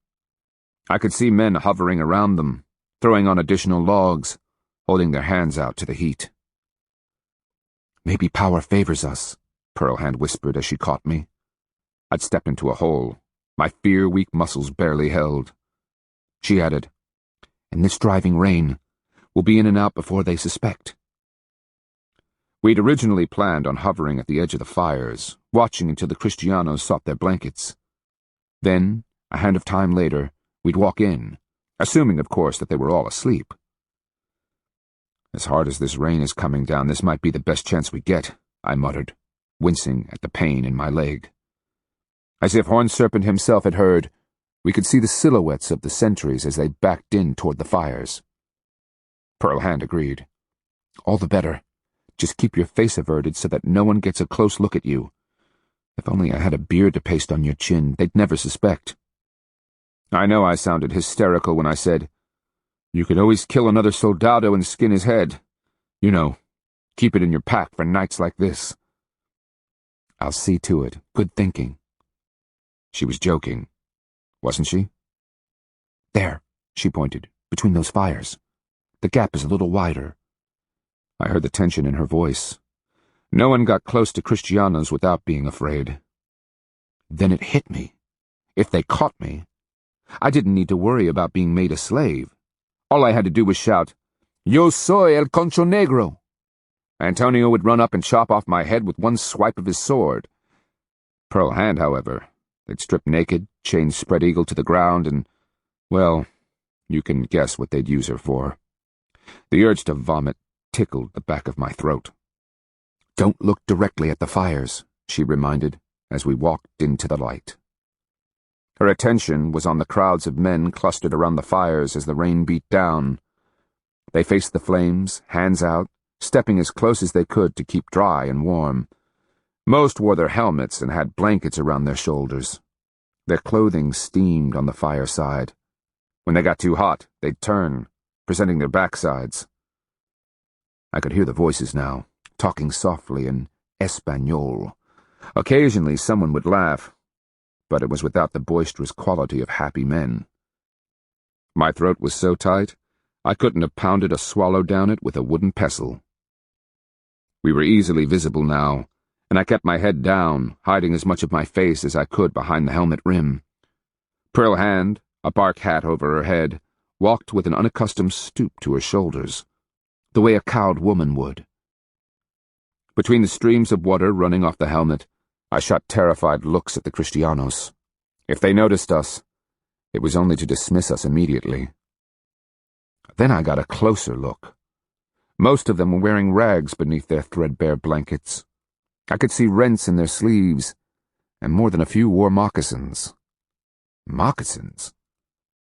I could see men hovering around them, throwing on additional logs, holding their hands out to the heat. Maybe power favors us, Pearlhand whispered as she caught me. I'd stepped into a hole, my fear-weak muscles barely held. She added, In this driving rain, we'll be in and out before they suspect. We'd originally planned on hovering at the edge of the fires, watching until the Kristianos sought their blankets. Then, a hand of time later, we'd walk in, assuming, of course, that they were all asleep. As hard as this rain is coming down, this might be the best chance we get, I muttered. wincing at the pain in my leg. As if Horned Serpent himself had heard, we could see the silhouettes of the sentries as they backed in toward the fires. Pearl Hand agreed. All the better. Just keep your face averted so that no one gets a close look at you. If only I had a beard to paste on your chin, they'd never suspect. I know I sounded hysterical when I said, "You could always kill another soldado and skin his head. You know, keep it in your pack for nights like this." "I'll see to it. Good thinking." She was joking, wasn't she? "There," she pointed, "between those fires. The gap is a little wider." I heard the tension in her voice. No one got close to Kristiano's without being afraid. Then it hit me. If they caught me, I didn't need to worry about being made a slave. All I had to do was shout, "Yo soy el concho negro." Antonio would run up and chop off my head with one swipe of his sword. Pearl Hand, however, they'd strip naked, chain spread eagle to the ground, and, well, you can guess what they'd use her for. The urge to vomit tickled the back of my throat. "Don't look directly at the fires," she reminded, as we walked into the light. Her attention was on the crowds of men clustered around the fires as the rain beat down. They faced the flames, hands out, stepping as close as they could to keep dry and warm. Most wore their helmets and had blankets around their shoulders. Their clothing steamed on the fireside. When they got too hot, they'd turn, presenting their backsides. I could hear the voices now, talking softly in Espanol. Occasionally someone would laugh, but it was without the boisterous quality of happy men. My throat was so tight, I couldn't have pounded a swallow down it with a wooden pestle. We were easily visible now, and I kept my head down, hiding as much of my face as I could behind the helmet rim. Pearl Hand, a bark hat over her head, walked with an unaccustomed stoop to her shoulders, the way a cowed woman would. Between the streams of water running off the helmet, I shot terrified looks at the Kristianos. If they noticed us, it was only to dismiss us immediately. Then I got a closer look. Most of them were wearing rags beneath their threadbare blankets. I could see rents in their sleeves, and more than a few wore moccasins. Moccasins?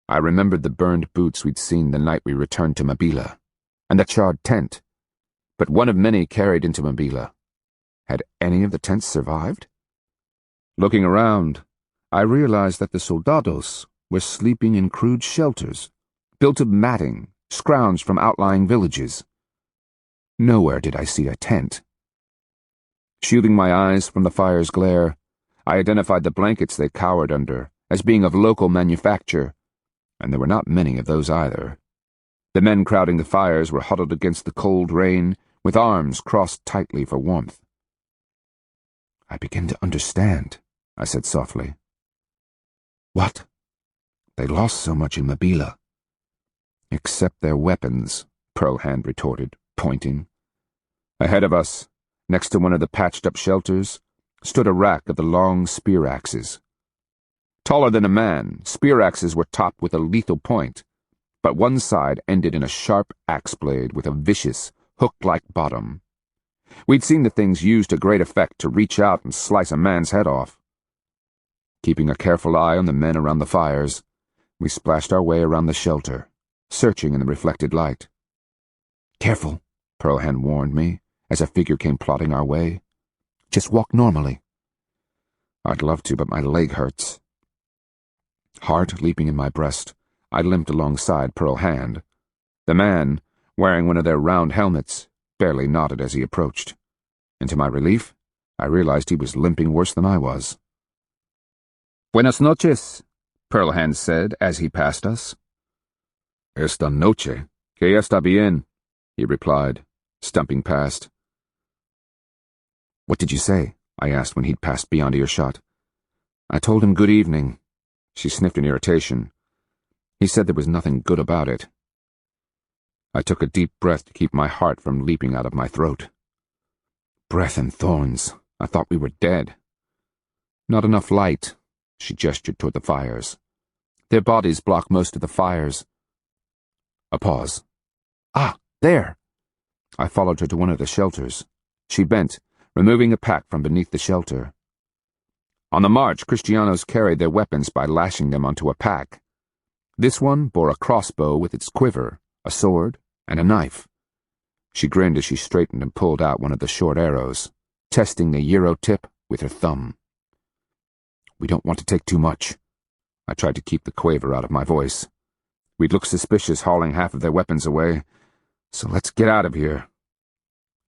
I remembered the burned boots we'd seen the night we returned to Mabila, and the charred tent, but one of many carried into Mabila. Had any of the tents survived? Looking around, I realized that the soldados were sleeping in crude shelters, built of matting, scrounged from outlying villages. Nowhere did I see a tent. Shielding my eyes from the fire's glare, I identified the blankets they cowered under as being of local manufacture, and there were not many of those either. The men crowding the fires were huddled against the cold rain, with arms crossed tightly for warmth. "I begin to understand," I said softly. "What?" "They lost so much in Mabila." "Except their weapons," Pearl Hand retorted, pointing. Ahead of us, next to one of the patched-up shelters, stood a rack of the long spear axes. Taller than a man, spear axes were topped with a lethal point, but one side ended in a sharp axe blade with a vicious, hook-like bottom. We'd seen the things used to great effect to reach out and slice a man's head off. Keeping a careful eye on the men around the fires, we splashed our way around the shelter, searching in the reflected light. "Careful," Pearl Hand warned me, as a figure came plodding our way. "Just walk normally." I'd love to, but my leg hurts. Heart leaping in my breast, I limped alongside Pearl Hand. The man, wearing one of their round helmets, barely nodded as he approached, and to my relief, I realized he was limping worse than I was. "Buenas noches," Pearl Hand said as he passed us. "Esta noche, que ya está bien," he replied, stumping past. "What did you say?" I asked when he'd passed beyond earshot. I told him good evening. She sniffed in irritation. He said there was nothing good about it. I took a deep breath to keep my heart from leaping out of my throat. Breath and thorns. I thought we were dead. "Not enough light," she gestured toward the fires. "Their bodies block most of the fires." A pause. "Ah, there!" I followed her to one of the shelters. She bent, removing a pack from beneath the shelter. On the march, Kristianos carried their weapons by lashing them onto a pack. This one bore a crossbow with its quiver, a sword, and a knife. She grinned as she straightened and pulled out one of the short arrows, testing the euro tip with her thumb. "We don't want to take too much." I tried to keep the quaver out of my voice. "We'd look suspicious hauling half of their weapons away, so let's get out of here."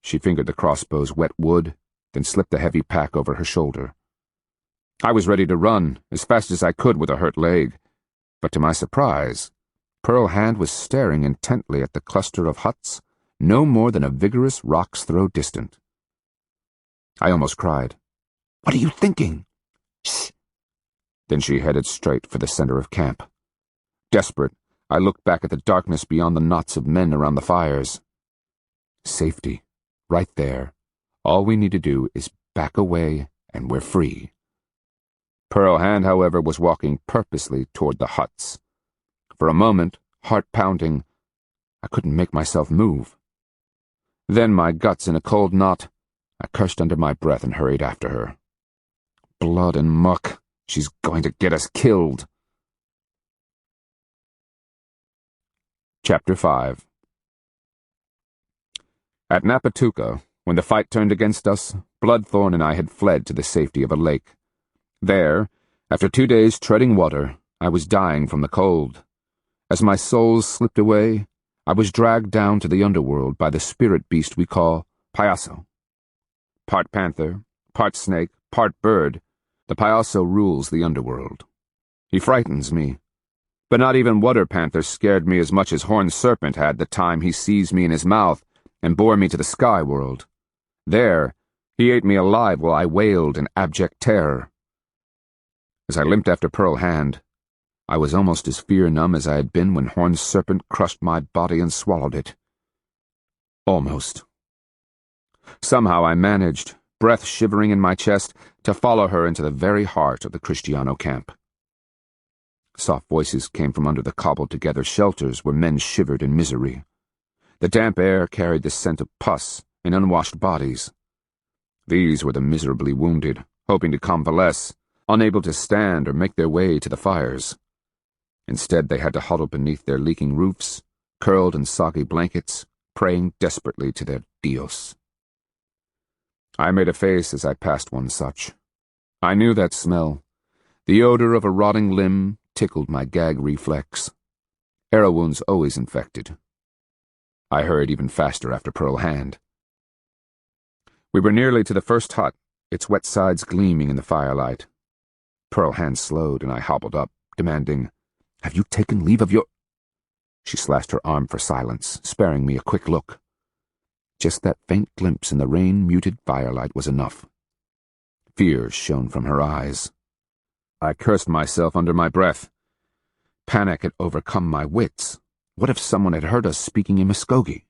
She fingered the crossbow's wet wood, then slipped the heavy pack over her shoulder. I was ready to run, as fast as I could with a hurt leg, but to my surprise, Pearl Hand was staring intently at the cluster of huts no more than a vigorous rock's throw distant. I almost cried. "What are you thinking?" "Shh." Then she headed straight for the center of camp. Desperate, I looked back at the darkness beyond the knots of men around the fires. Safety. Right there. All we need to do is back away, and we're free. Pearl Hand, however, was walking purposely toward the huts. For a moment, heart pounding, I couldn't make myself move. Then, my guts in a cold knot, I cursed under my breath and hurried after her. Blood and muck. She's going to get us killed. Chapter 5. At Napatuka, when the fight turned against us, Bloodthorn and I had fled to the safety of a lake. There, after 2 days treading water, I was dying from the cold. As my soul slipped away, I was dragged down to the underworld by the spirit beast we call Payaso. Part panther, part snake, part bird, the Payaso rules the underworld. He frightens me. But not even Water Panther scared me as much as Horned Serpent had the time he seized me in his mouth and bore me to the sky world. There, he ate me alive while I wailed in abject terror. As I limped after Pearl Hand, I was almost as fear-numb as I had been when Horned Serpent crushed my body and swallowed it. Almost. Somehow I managed, breath shivering in my chest, to follow her into the very heart of the Kristiano camp. Soft voices came from under the cobbled-together shelters where men shivered in misery. The damp air carried the scent of pus and unwashed bodies. These were the miserably wounded, hoping to convalesce, unable to stand or make their way to the fires. Instead, they had to huddle beneath their leaking roofs, curled in soggy blankets, praying desperately to their Dios. I made a face as I passed one such. I knew that smell. The odor of a rotting limb tickled my gag reflex. Arrow wounds always infected. I hurried even faster after Pearl Hand. We were nearly to the first hut, its wet sides gleaming in the firelight. Pearl Hand slowed, and I hobbled up, demanding, "Have you taken leave of your—" She slashed her arm for silence, sparing me a quick look. Just that faint glimpse in the rain-muted firelight was enough. Fear shone from her eyes. I cursed myself under my breath. Panic had overcome my wits. What if someone had heard us speaking in Muskogee?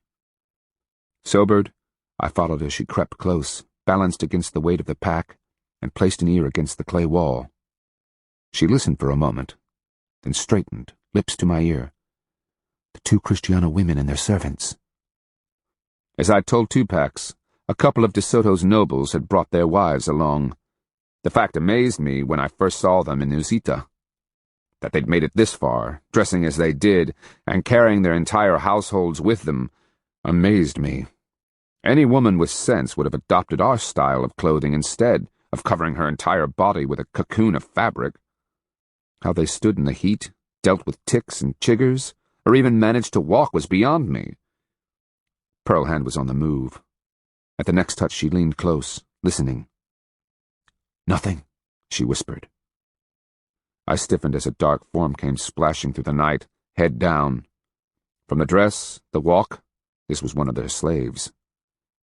Sobered, I followed as she crept close, balanced against the weight of the pack, and placed an ear against the clay wall. She listened for a moment, then straightened, lips to my ear. "The 2 Kristiano women and their servants." As I'd told Tupacs, a couple of De Soto's nobles had brought their wives along. The fact amazed me when I first saw them in Uzita. That they'd made it this far, dressing as they did, and carrying their entire households with them, amazed me. Any woman with sense would have adopted our style of clothing instead of covering her entire body with a cocoon of fabric. How they stood in the heat, dealt with ticks and chiggers, or even managed to walk was beyond me. Pearl Hand was on the move. At the next touch she leaned close, listening. "Nothing," she whispered. I stiffened as a dark form came splashing through the night, head down. From the dress, the walk, this was one of their slaves.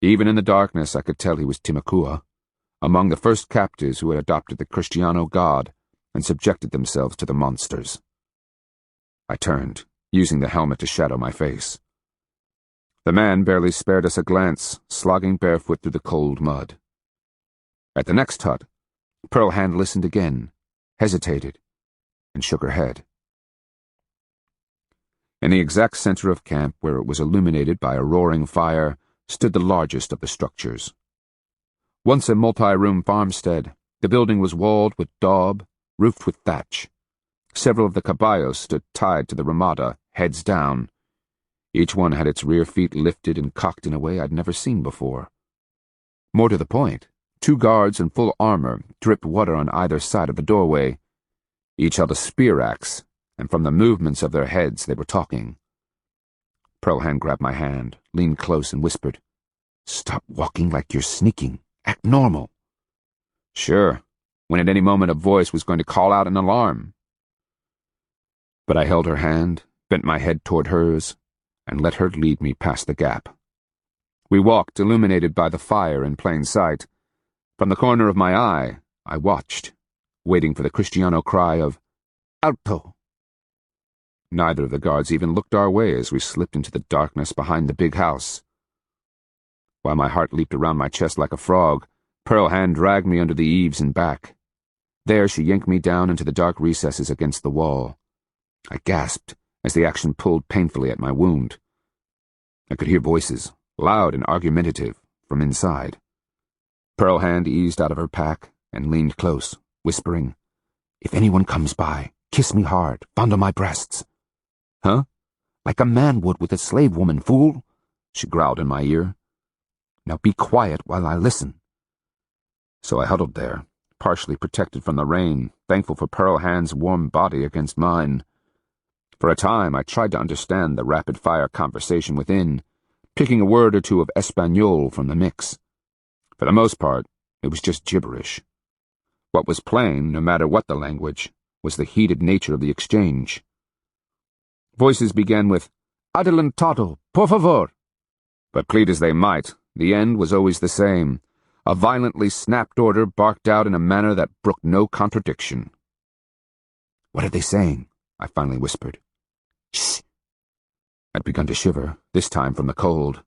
Even in the darkness I could tell he was Timakua, among the first captives who had adopted the Kristiano god and subjected themselves to the monsters. I turned, using the helmet to shadow my face. The man barely spared us a glance, slogging barefoot through the cold mud. At the next hut, Pearl Hand listened again, hesitated, and shook her head. In the exact center of camp, where it was illuminated by a roaring fire, stood the largest of the structures. Once a multi-room farmstead, the building was walled with daub, roofed with thatch. Several of the caballos stood tied to the ramada, heads down. Each one had its rear feet lifted and cocked in a way I'd never seen before. More to the point, 2 guards in full armor dripped water on either side of the doorway. Each held a spear axe, and from the movements of their heads they were talking. Pearlhand grabbed my hand, leaned close, and whispered, "Stop walking like you're sneaking. Act normal." Sure, when at any moment a voice was going to call out an alarm. But I held her hand, bent my head toward hers, and let her lead me past the gap. We walked, illuminated by the fire in plain sight. From the corner of my eye, I watched, waiting for the Kristiano cry of, "Alto!" Neither of the guards even looked our way as we slipped into the darkness behind the big house. While my heart leaped around my chest like a frog, Pearlhand dragged me under the eaves and back. There she yanked me down into the dark recesses against the wall. I gasped as the action pulled painfully at my wound. I could hear voices, loud and argumentative, from inside. Pearlhand eased out of her pack and leaned close, whispering, "If anyone comes by, kiss me hard, fondle my breasts." "Huh? Like a man would with a slave woman, fool," she growled in my ear. "Now be quiet while I listen." So I huddled there, partially protected from the rain, thankful for Pearlhand's warm body against mine. For a time I tried to understand the rapid-fire conversation within, picking a word or two of Espanol from the mix. For the most part, it was just gibberish. What was plain, no matter what the language, was the heated nature of the exchange. Voices began with, "Adelantado, por favor." But plead as they might, the end was always the same. A violently snapped order barked out in a manner that brooked no contradiction. "What are they saying?" I finally whispered. "Shh." I'd begun to shiver, this time from the cold.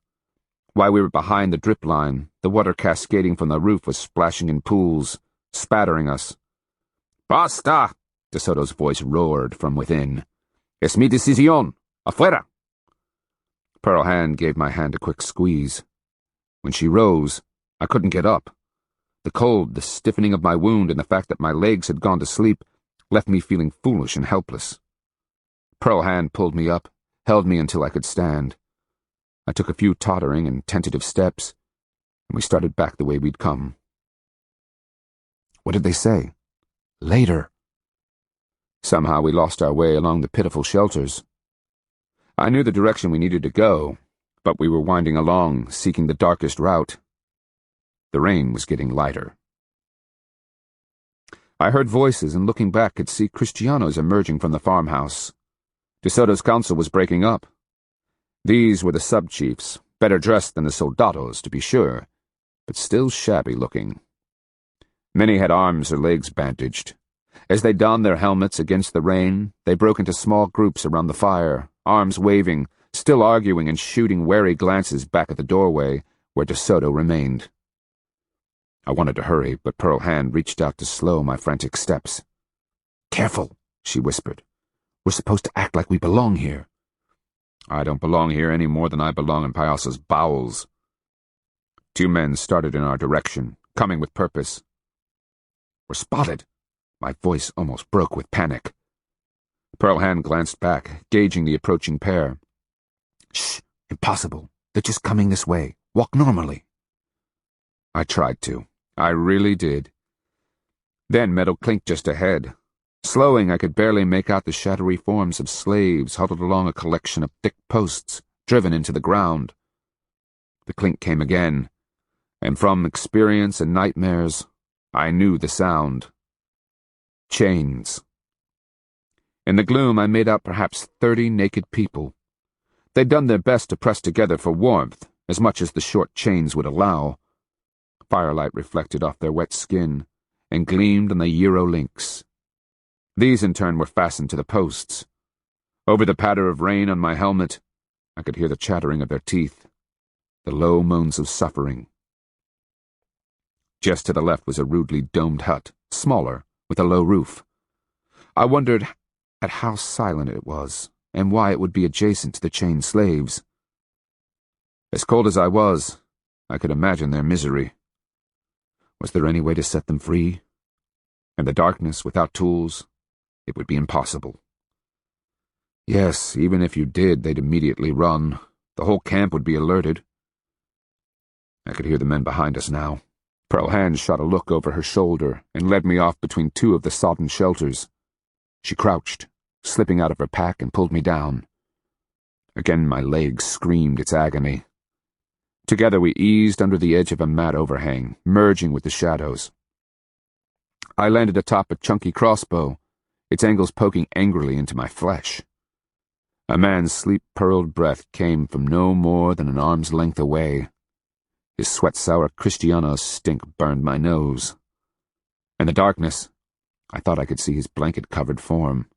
While we were behind the drip line, the water cascading from the roof was splashing in pools, spattering us. "Basta!" De Soto's voice roared from within. "Es mi decisión. Afuera!" Pearlhand gave my hand a quick squeeze. When she rose, I couldn't get up. The cold, the stiffening of my wound, and the fact that my legs had gone to sleep left me feeling foolish and helpless. Pearlhand pulled me up, held me until I could stand. I took a few tottering and tentative steps, and we started back the way we'd come. What did they say? Later. Somehow we lost our way along the pitiful shelters. I knew the direction we needed to go, but we were winding along, seeking the darkest route. The rain was getting lighter. I heard voices, and looking back could see Kristianos emerging from the farmhouse. De Soto's council was breaking up. These were the sub-chiefs, better dressed than the soldados, to be sure, but still shabby-looking. Many had arms or legs bandaged. As they donned their helmets against the rain, they broke into small groups around the fire, arms waving, still arguing and shooting wary glances back at the doorway, where De Soto remained. I wanted to hurry, but Pearlhand reached out to slow my frantic steps. "Careful," she whispered. "We're supposed to act like we belong here." I don't belong here any more than I belong in Payaso's bowels. 2 men started in our direction, coming with purpose. "We're spotted." My voice almost broke with panic. Pearlhand glanced back, gauging the approaching pair. "Shh, impossible. They're just coming this way. Walk normally." I tried to. I really did. Then metal clinked just ahead. Slowing, I could barely make out the shadowy forms of slaves huddled along a collection of thick posts, driven into the ground. The clink came again, and from experience and nightmares, I knew the sound. Chains. In the gloom, I made out perhaps 30 naked people. They'd done their best to press together for warmth, as much as the short chains would allow. Firelight reflected off their wet skin and gleamed on the Euro-links. These, in turn, were fastened to the posts. Over the patter of rain on my helmet, I could hear the chattering of their teeth, the low moans of suffering. Just to the left was a rudely domed hut, smaller, with a low roof. I wondered at how silent it was, and why it would be adjacent to the chained slaves. As cold as I was, I could imagine their misery. Was there any way to set them free? In the darkness, without tools, it would be impossible. Yes, even if you did, they'd immediately run. The whole camp would be alerted. I could hear the men behind us now. Pearl Hand shot a look over her shoulder and led me off between two of the sodden shelters. She crouched, slipping out of her pack, and pulled me down. Again my leg screamed its agony. Together we eased under the edge of a mat overhang, merging with the shadows. I landed atop a chunky crossbow, its angles poking angrily into my flesh. A man's sleep-pearled breath came from no more than an arm's length away. His sweat-sour Kristiano stink burned my nose. In the darkness, I thought I could see his blanket-covered form.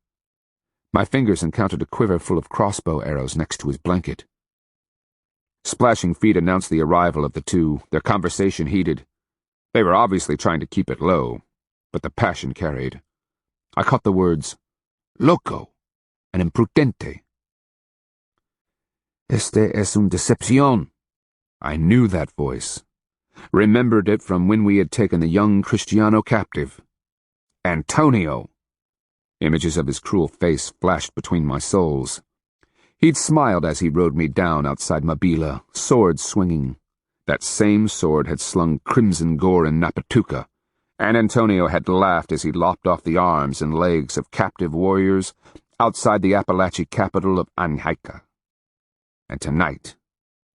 My fingers encountered a quiver full of crossbow arrows next to his blanket. Splashing feet announced the arrival of the two, their conversation heated. They were obviously trying to keep it low, but the passion carried. I caught the words, "loco" and "imprudente." "Este es un decepción." I knew that voice, remembered it from when we had taken the young Kristiano captive. Antonio! Images of his cruel face flashed between my souls. He'd smiled as he rode me down outside Mabila, sword swinging. That same sword had slung crimson gore in Napatuca, and Antonio had laughed as he lopped off the arms and legs of captive warriors outside the Appalachian capital of Anhaica. And tonight,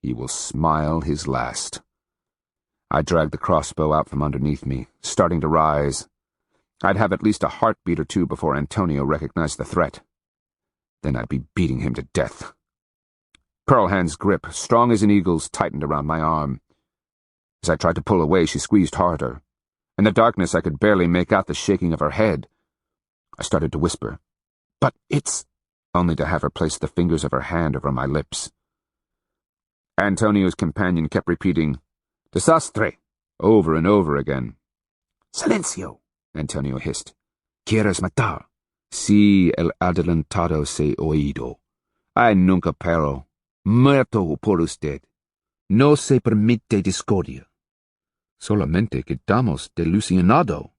he will smile his last. I dragged the crossbow out from underneath me, starting to rise. I'd have at least a heartbeat or two before Antonio recognized the threat. Then I'd be beating him to death. Pearl Hand's grip, strong as an eagle's, tightened around my arm. As I tried to pull away, she squeezed harder. In the darkness, I could barely make out the shaking of her head. I started to whisper, "But it's—" only to have her place the fingers of her hand over my lips. Antonio's companion kept repeating, "Desastre," over and over again. "Silencio," Antonio hissed. "Quieres matar? Si el adelantado se oído. I nunca paro. Muerto por usted. No se permite discordia." "Solamente quedamos delusionado,"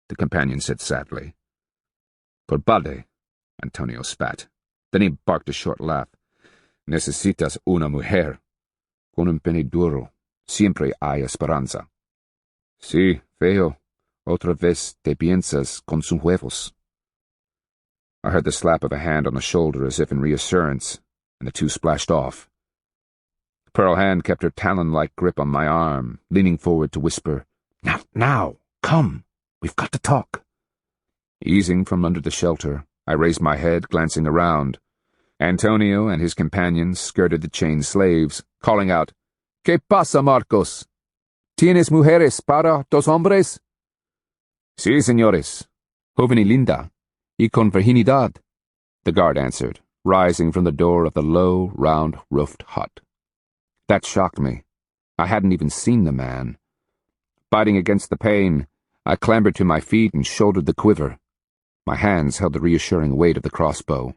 the companion said sadly. "Por balde," Antonio spat. Then he barked a short laugh. "Necesitas una mujer. Con un pene duro, siempre hay esperanza." "Sí, feo. Otra vez te piensas con sus huevos." I heard the slap of a hand on the shoulder as if in reassurance, and the two splashed off. Pearl Hand kept her talon-like grip on my arm, leaning forward to whisper, Now, come, we've got to talk." Easing from under the shelter, I raised my head, glancing around. Antonio and his companions skirted the chained slaves, calling out, "¿Qué pasa, Marcos? ¿Tienes mujeres para dos hombres?" "Sí, señores. Joven y linda, y con virginidad," the guard answered, rising from the door of the low, round-roofed hut. That shocked me. I hadn't even seen the man. Biting against the pain, I clambered to my feet and shouldered the quiver. My hands held the reassuring weight of the crossbow.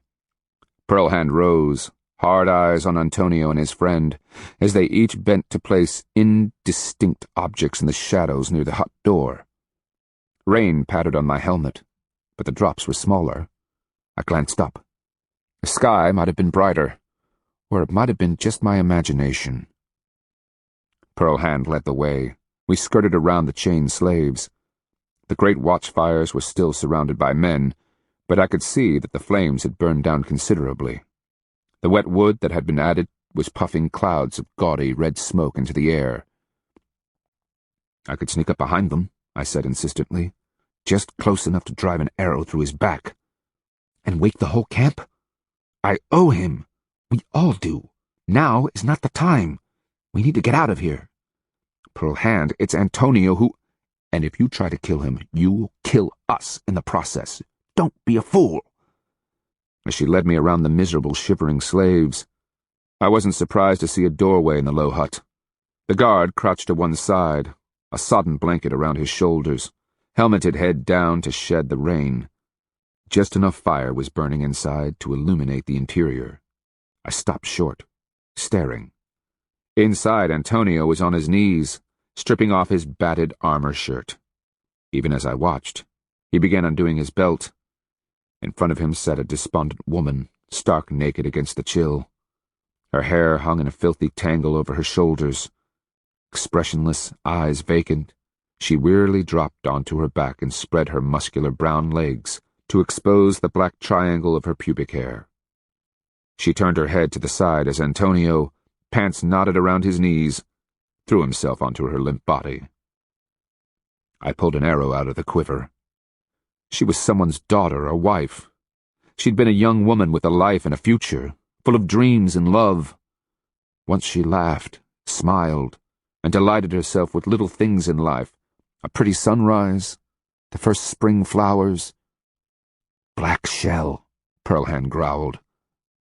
Pearl Hand rose, hard eyes on Antonio and his friend, as they each bent to place indistinct objects in the shadows near the hut door. Rain pattered on my helmet, but the drops were smaller. I glanced up. The sky might have been brighter, or it might have been just my imagination. Pearl Hand led the way. We skirted around the chained slaves. The great watchfires were still surrounded by men, but I could see that the flames had burned down considerably. The wet wood that had been added was puffing clouds of gaudy red smoke into the air. "I could sneak up behind them," I said insistently, "just close enough to drive an arrow through his back." "And wake the whole camp? I owe him. We all do. Now is not the time. We need to get out of here." "Pearl Hand, it's Antonio who—" "And if you try to kill him, you'll kill us in the process. Don't be a fool." As she led me around the miserable, shivering slaves, I wasn't surprised to see a doorway in the low hut. The guard crouched to one side, a sodden blanket around his shoulders, helmeted head down to shed the rain. Just enough fire was burning inside to illuminate the interior. I stopped short, staring. Inside, Antonio was on his knees, stripping off his battered armor shirt. Even as I watched, he began undoing his belt. In front of him sat a despondent woman, stark naked against the chill. Her hair hung in a filthy tangle over her shoulders. Expressionless, eyes vacant, she wearily dropped onto her back and spread her muscular brown legs to expose the black triangle of her pubic hair. She turned her head to the side as Antonio, pants knotted around his knees, threw himself onto her limp body. I pulled an arrow out of the quiver. She was someone's daughter or wife. She'd been a young woman with a life and a future, full of dreams and love. Once she laughed, smiled, and delighted herself with little things in life, a pretty sunrise, the first spring flowers. "Black Shell," Pearlhand growled.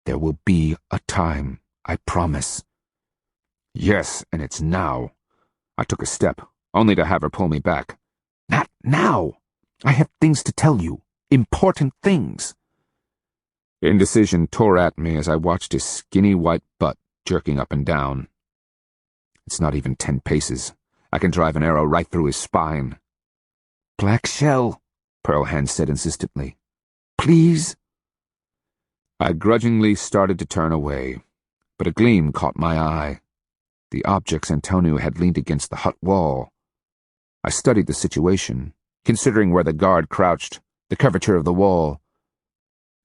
"There will be a time, I promise." "Yes, and it's now." I took a step, only to have her pull me back. "Not now! I have things to tell you. Important things." Indecision tore at me as I watched his skinny white butt jerking up and down. It's not even 10 paces. I can drive an arrow right through his spine. "Black Shell," Pearlhand said insistently. "Please?" I grudgingly started to turn away, but a gleam caught my eye. The objects Antonio had leaned against the hut wall. I studied the situation, considering where the guard crouched, the curvature of the wall.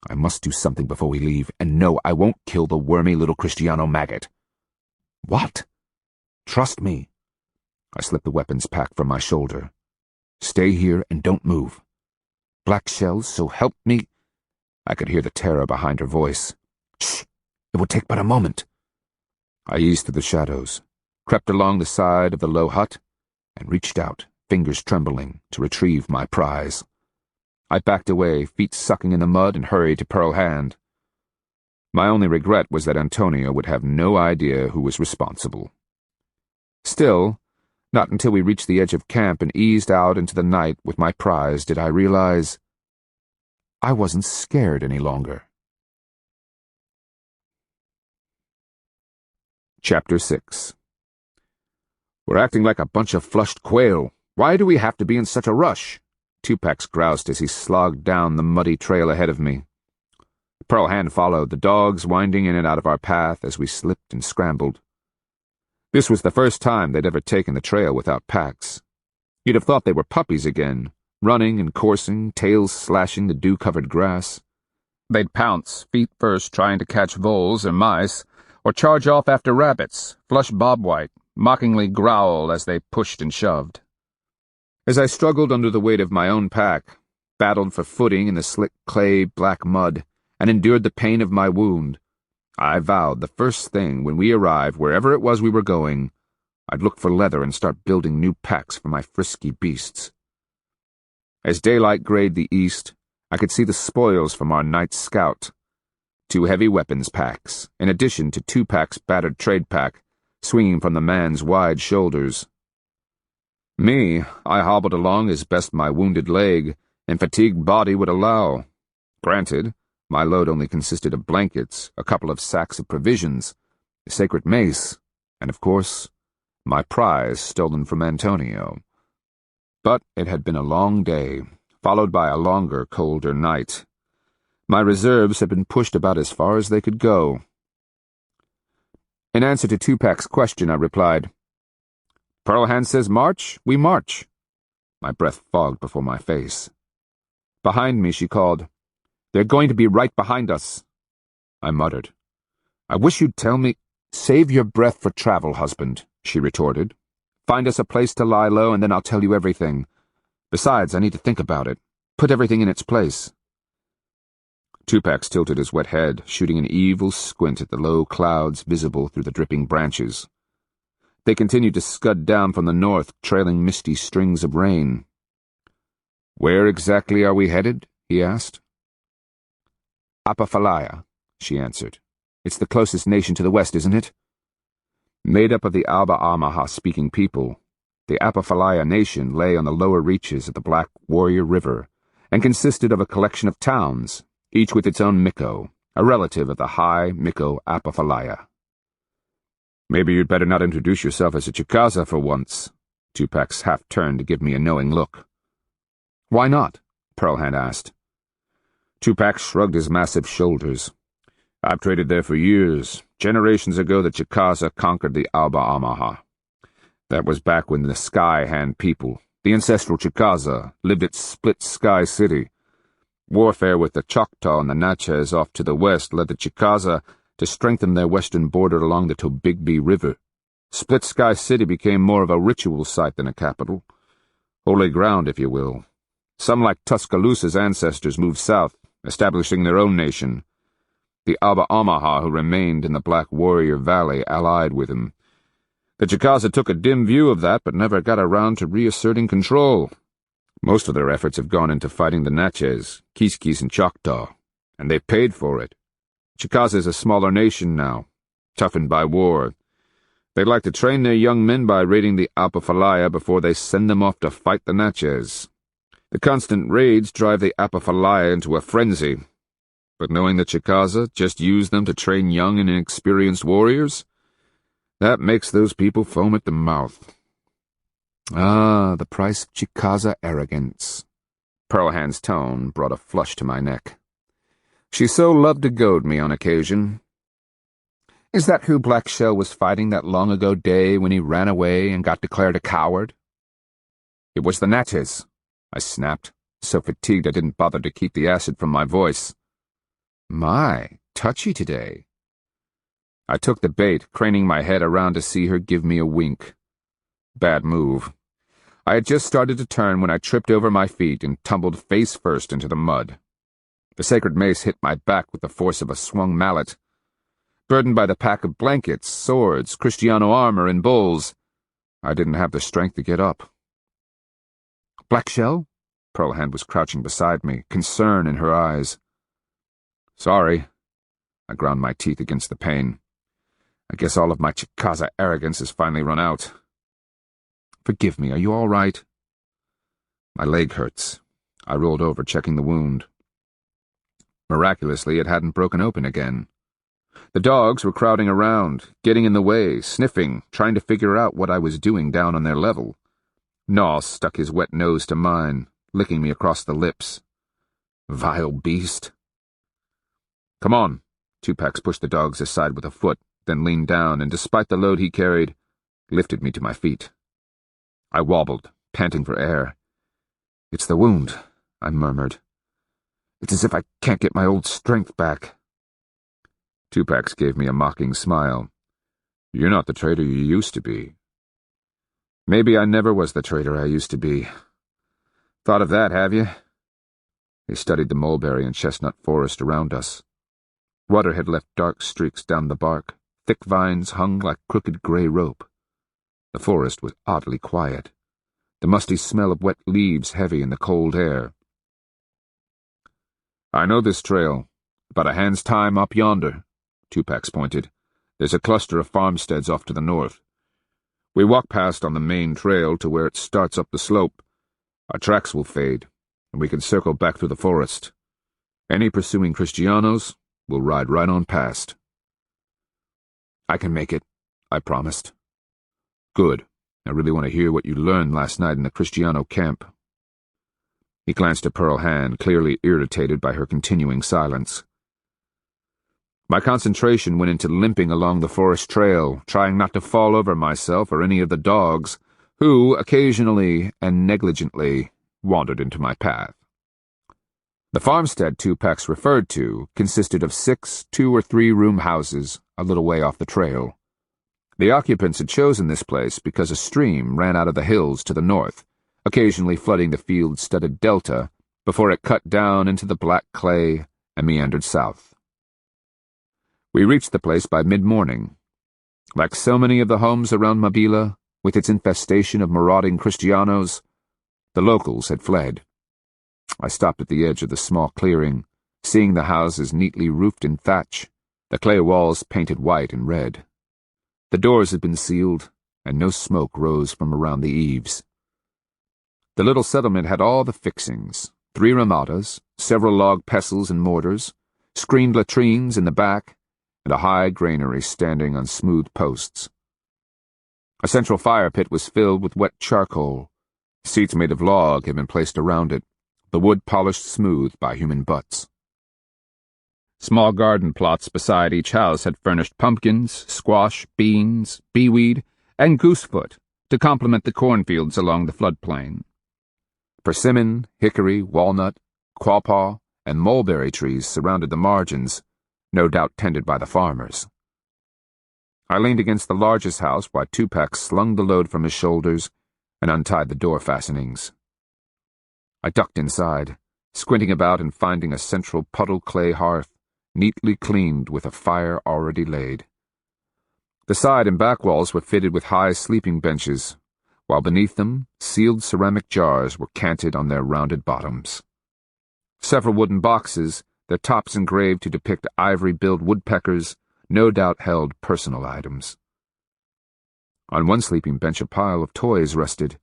I must do something before we leave, and no, I won't kill the wormy little Kristiano maggot. "What?" "Trust me." I slipped the weapons pack from my shoulder. "Stay here and don't move. Black Shell, so help me." I could hear the terror behind her voice. "Shh! It will take but a moment." I eased through the shadows, crept along the side of the low hut, and reached out, fingers trembling, to retrieve my prize. I backed away, feet sucking in the mud, and hurried to Pearlhand. My only regret was that Antonio would have no idea who was responsible. Still, not until we reached the edge of camp and eased out into the night with my prize did I realize I wasn't scared any longer. Chapter 6. "We're acting like a bunch of flushed quail. Why do we have to be in such a rush?" Tupac groused as he slogged down the muddy trail ahead of me. Pearlhand followed, the dogs winding in and out of our path as we slipped and scrambled. This was the first time they'd ever taken the trail without packs. You'd have thought they were puppies again, running and coursing, tails slashing the dew-covered grass. They'd pounce, feet first, trying to catch voles or mice, or charge off after rabbits, flush bob-white, mockingly growl as they pushed and shoved. As I struggled under the weight of my own pack, battled for footing in the slick clay black mud, and endured the pain of my wound, I vowed the first thing when we arrived wherever it was we were going, I'd look for leather and start building new packs for my frisky beasts. As daylight grayed the east, I could see the spoils from our night scout. 2 heavy weapons packs, in addition to Tupac's battered trade pack, swinging from the man's wide shoulders. Me, I hobbled along as best my wounded leg and fatigued body would allow. Granted, my load only consisted of blankets, a couple of sacks of provisions, a sacred mace, and, of course, my prize stolen from Antonio. But it had been a long day, followed by a longer, colder night. My reserves had been pushed about as far as they could go. In answer to Tupac's question, I replied, "Pearlhand says march, we march." My breath fogged before my face. Behind me, she called, "They're going to be right behind us." I muttered, "I wish you'd tell me—" "Save your breath for travel, husband," she retorted. "Find us a place to lie low, and then I'll tell you everything. Besides, I need to think about it. Put everything in its place." Tupac tilted his wet head, shooting an evil squint at the low clouds visible through the dripping branches. They continued to scud down from the north, trailing misty strings of rain. "Where exactly are we headed?" he asked. "Apafalaya," she answered. "It's the closest nation to the west, isn't it?" Made up of the Alba Amaha-speaking people, the Apafalaya nation lay on the lower reaches of the Black Warrior River and consisted of a collection of towns, each with its own Miko, a relative of the high Miko Apafalaya. "Maybe you'd better not introduce yourself as a Chicaza for once," Tupac half turned to give me a knowing look. Why not? Pearlhand asked. Tupac shrugged his massive shoulders. I've traded there for years. Generations ago, the Chicaza conquered the Alba Amaha. That was back when the Sky Hand people, the ancestral Chicaza, lived at Split Sky City. Warfare with the Choctaw and the Natchez off to the west led the Chicaza to strengthen their western border along the Tobigby River. Split Sky City became more of a ritual site than a capital. Holy ground, if you will. Some like Tuscaloosa's ancestors moved south, establishing their own nation. The Alba Omaha who remained in the Black Warrior Valley allied with him. The Chicaza took a dim view of that but never got around to reasserting control. Most of their efforts have gone into fighting the Natchez, Kiskis, and Choctaw, and they've paid for it. Chicaza is a smaller nation now, toughened by war. They'd like to train their young men by raiding the Apafalaya before they send them off to fight the Natchez. The constant raids drive the Apafalaya into a frenzy, but knowing the Chicaza just use them to train young and inexperienced warriors, that makes those people foam at the mouth. Ah, the price of Chicaza arrogance. Pearlhand's tone brought a flush to my neck. She so loved to goad me on occasion. Is that who Black Shell was fighting that long-ago day when he ran away and got declared a coward? It was the Natchez, I snapped, so fatigued I didn't bother to keep the acid from my voice. My, touchy today. I took the bait, craning my head around to see her give me a wink. Bad move. I had just started to turn when I tripped over my feet and tumbled face first into the mud. The sacred mace hit my back with the force of a swung mallet. Burdened by the pack of blankets, swords, Kristiano armor, and bulls, I didn't have the strength to get up. Black Shell? Pearlhand was crouching beside me, concern in her eyes. Sorry. I ground my teeth against the pain. I guess all of my Chicaza arrogance has finally run out. Forgive me, are you all right? My leg hurts. I rolled over, checking the wound. Miraculously, it hadn't broken open again. The dogs were crowding around, getting in the way, sniffing, trying to figure out what I was doing down on their level. Nos stuck his wet nose to mine, licking me across the lips. Vile beast. Come on. Tupac pushed the dogs aside with a foot, then leaned down, and despite the load he carried, lifted me to my feet. I wobbled, panting for air. It's the wound, I murmured. It's as if I can't get my old strength back. Tupac gave me a mocking smile. You're not the traitor you used to be. Maybe I never was the traitor I used to be. Thought of that, have you? He studied the mulberry and chestnut forest around us. Water had left dark streaks down the bark. Thick vines hung like crooked gray rope. The forest was oddly quiet, the musty smell of wet leaves heavy in the cold air. I know this trail. About a hand's time up yonder, Tupac pointed. There's a cluster of farmsteads off to the north. We walk past on the main trail to where it starts up the slope. Our tracks will fade, and we can circle back through the forest. Any pursuing Kristianos will ride right on past. I can make it, I promised. Good. I really want to hear what you learned last night in the Kristiano camp. He glanced at Pearlhand, clearly irritated by her continuing silence. My concentration went into limping along the forest trail, trying not to fall over myself or any of the dogs, who, occasionally and negligently, wandered into my path. The farmstead Tupac referred to consisted of 6 2- or 3-room houses a little way off the trail. The occupants had chosen this place because a stream ran out of the hills to the north, occasionally flooding the field-studded delta before it cut down into the black clay and meandered south. We reached the place by mid-morning. Like so many of the homes around Mabila, with its infestation of marauding Kristianos, the locals had fled. I stopped at the edge of the small clearing, seeing the houses neatly roofed in thatch, the clay walls painted white and red. The doors had been sealed, and no smoke rose from around the eaves. The little settlement had all the fixings, 3 ramadas, several log pestles and mortars, screened latrines in the back, and a high granary standing on smooth posts. A central fire pit was filled with wet charcoal. Seats made of log had been placed around it, the wood polished smooth by human butts. Small garden plots beside each house had furnished pumpkins, squash, beans, beeweed, and goosefoot to complement the cornfields along the floodplain. Persimmon, hickory, walnut, quapaw, and mulberry trees surrounded the margins, no doubt tended by the farmers. I leaned against the largest house while Tupac slung the load from his shoulders and untied the door fastenings. I ducked inside, squinting about and finding a central puddle clay hearth, neatly cleaned with a fire already laid. The side and back walls were fitted with high sleeping benches, while beneath them sealed ceramic jars were canted on their rounded bottoms. Several wooden boxes, their tops engraved to depict ivory-billed woodpeckers, no doubt held personal items. On one sleeping bench a pile of toys rested,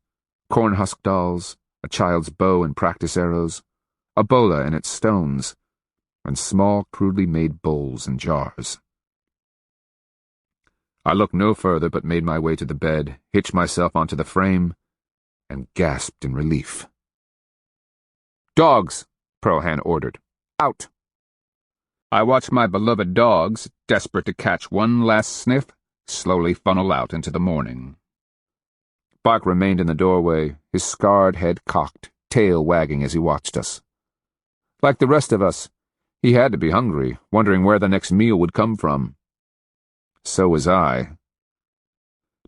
corn-husk dolls, a child's bow and practice arrows, a bola and its stones, and small, crudely made bowls and jars. I looked no further but made my way to the bed, hitched myself onto the frame, and gasped in relief. "Dogs!" Pearlhand ordered. "Out!" I watched my beloved dogs, desperate to catch one last sniff, slowly funnel out into the morning. Bark remained in the doorway, his scarred head cocked, tail wagging as he watched us. Like the rest of us, he had to be hungry, wondering where the next meal would come from. So was I.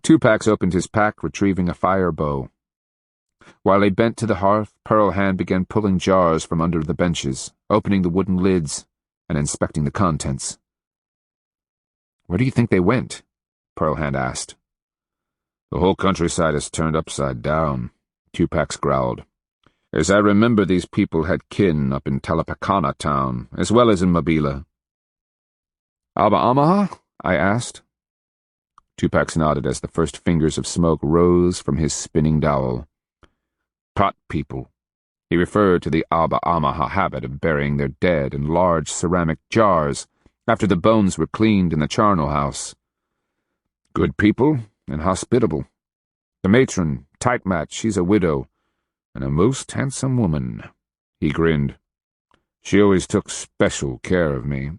Tupac opened his pack, retrieving a fire bow. While he bent to the hearth, Pearlhand began pulling jars from under the benches, opening the wooden lids, and inspecting the contents. "Where do you think they went?" Pearlhand asked. "The whole countryside is turned upside down," Tupac growled. "As I remember, these people had kin up in Talapacana town, as well as in Mabila." "Aba Amaha?" I asked. Tupac nodded as the first fingers of smoke rose from his spinning dowel. "Pot people." He referred to the Aba Amaha habit of burying their dead in large ceramic jars after the bones were cleaned in the charnel house. "Good people and hospitable. The matron, Tightmatch, she's a widow, and a most handsome woman." He grinned. "She always took special care of me."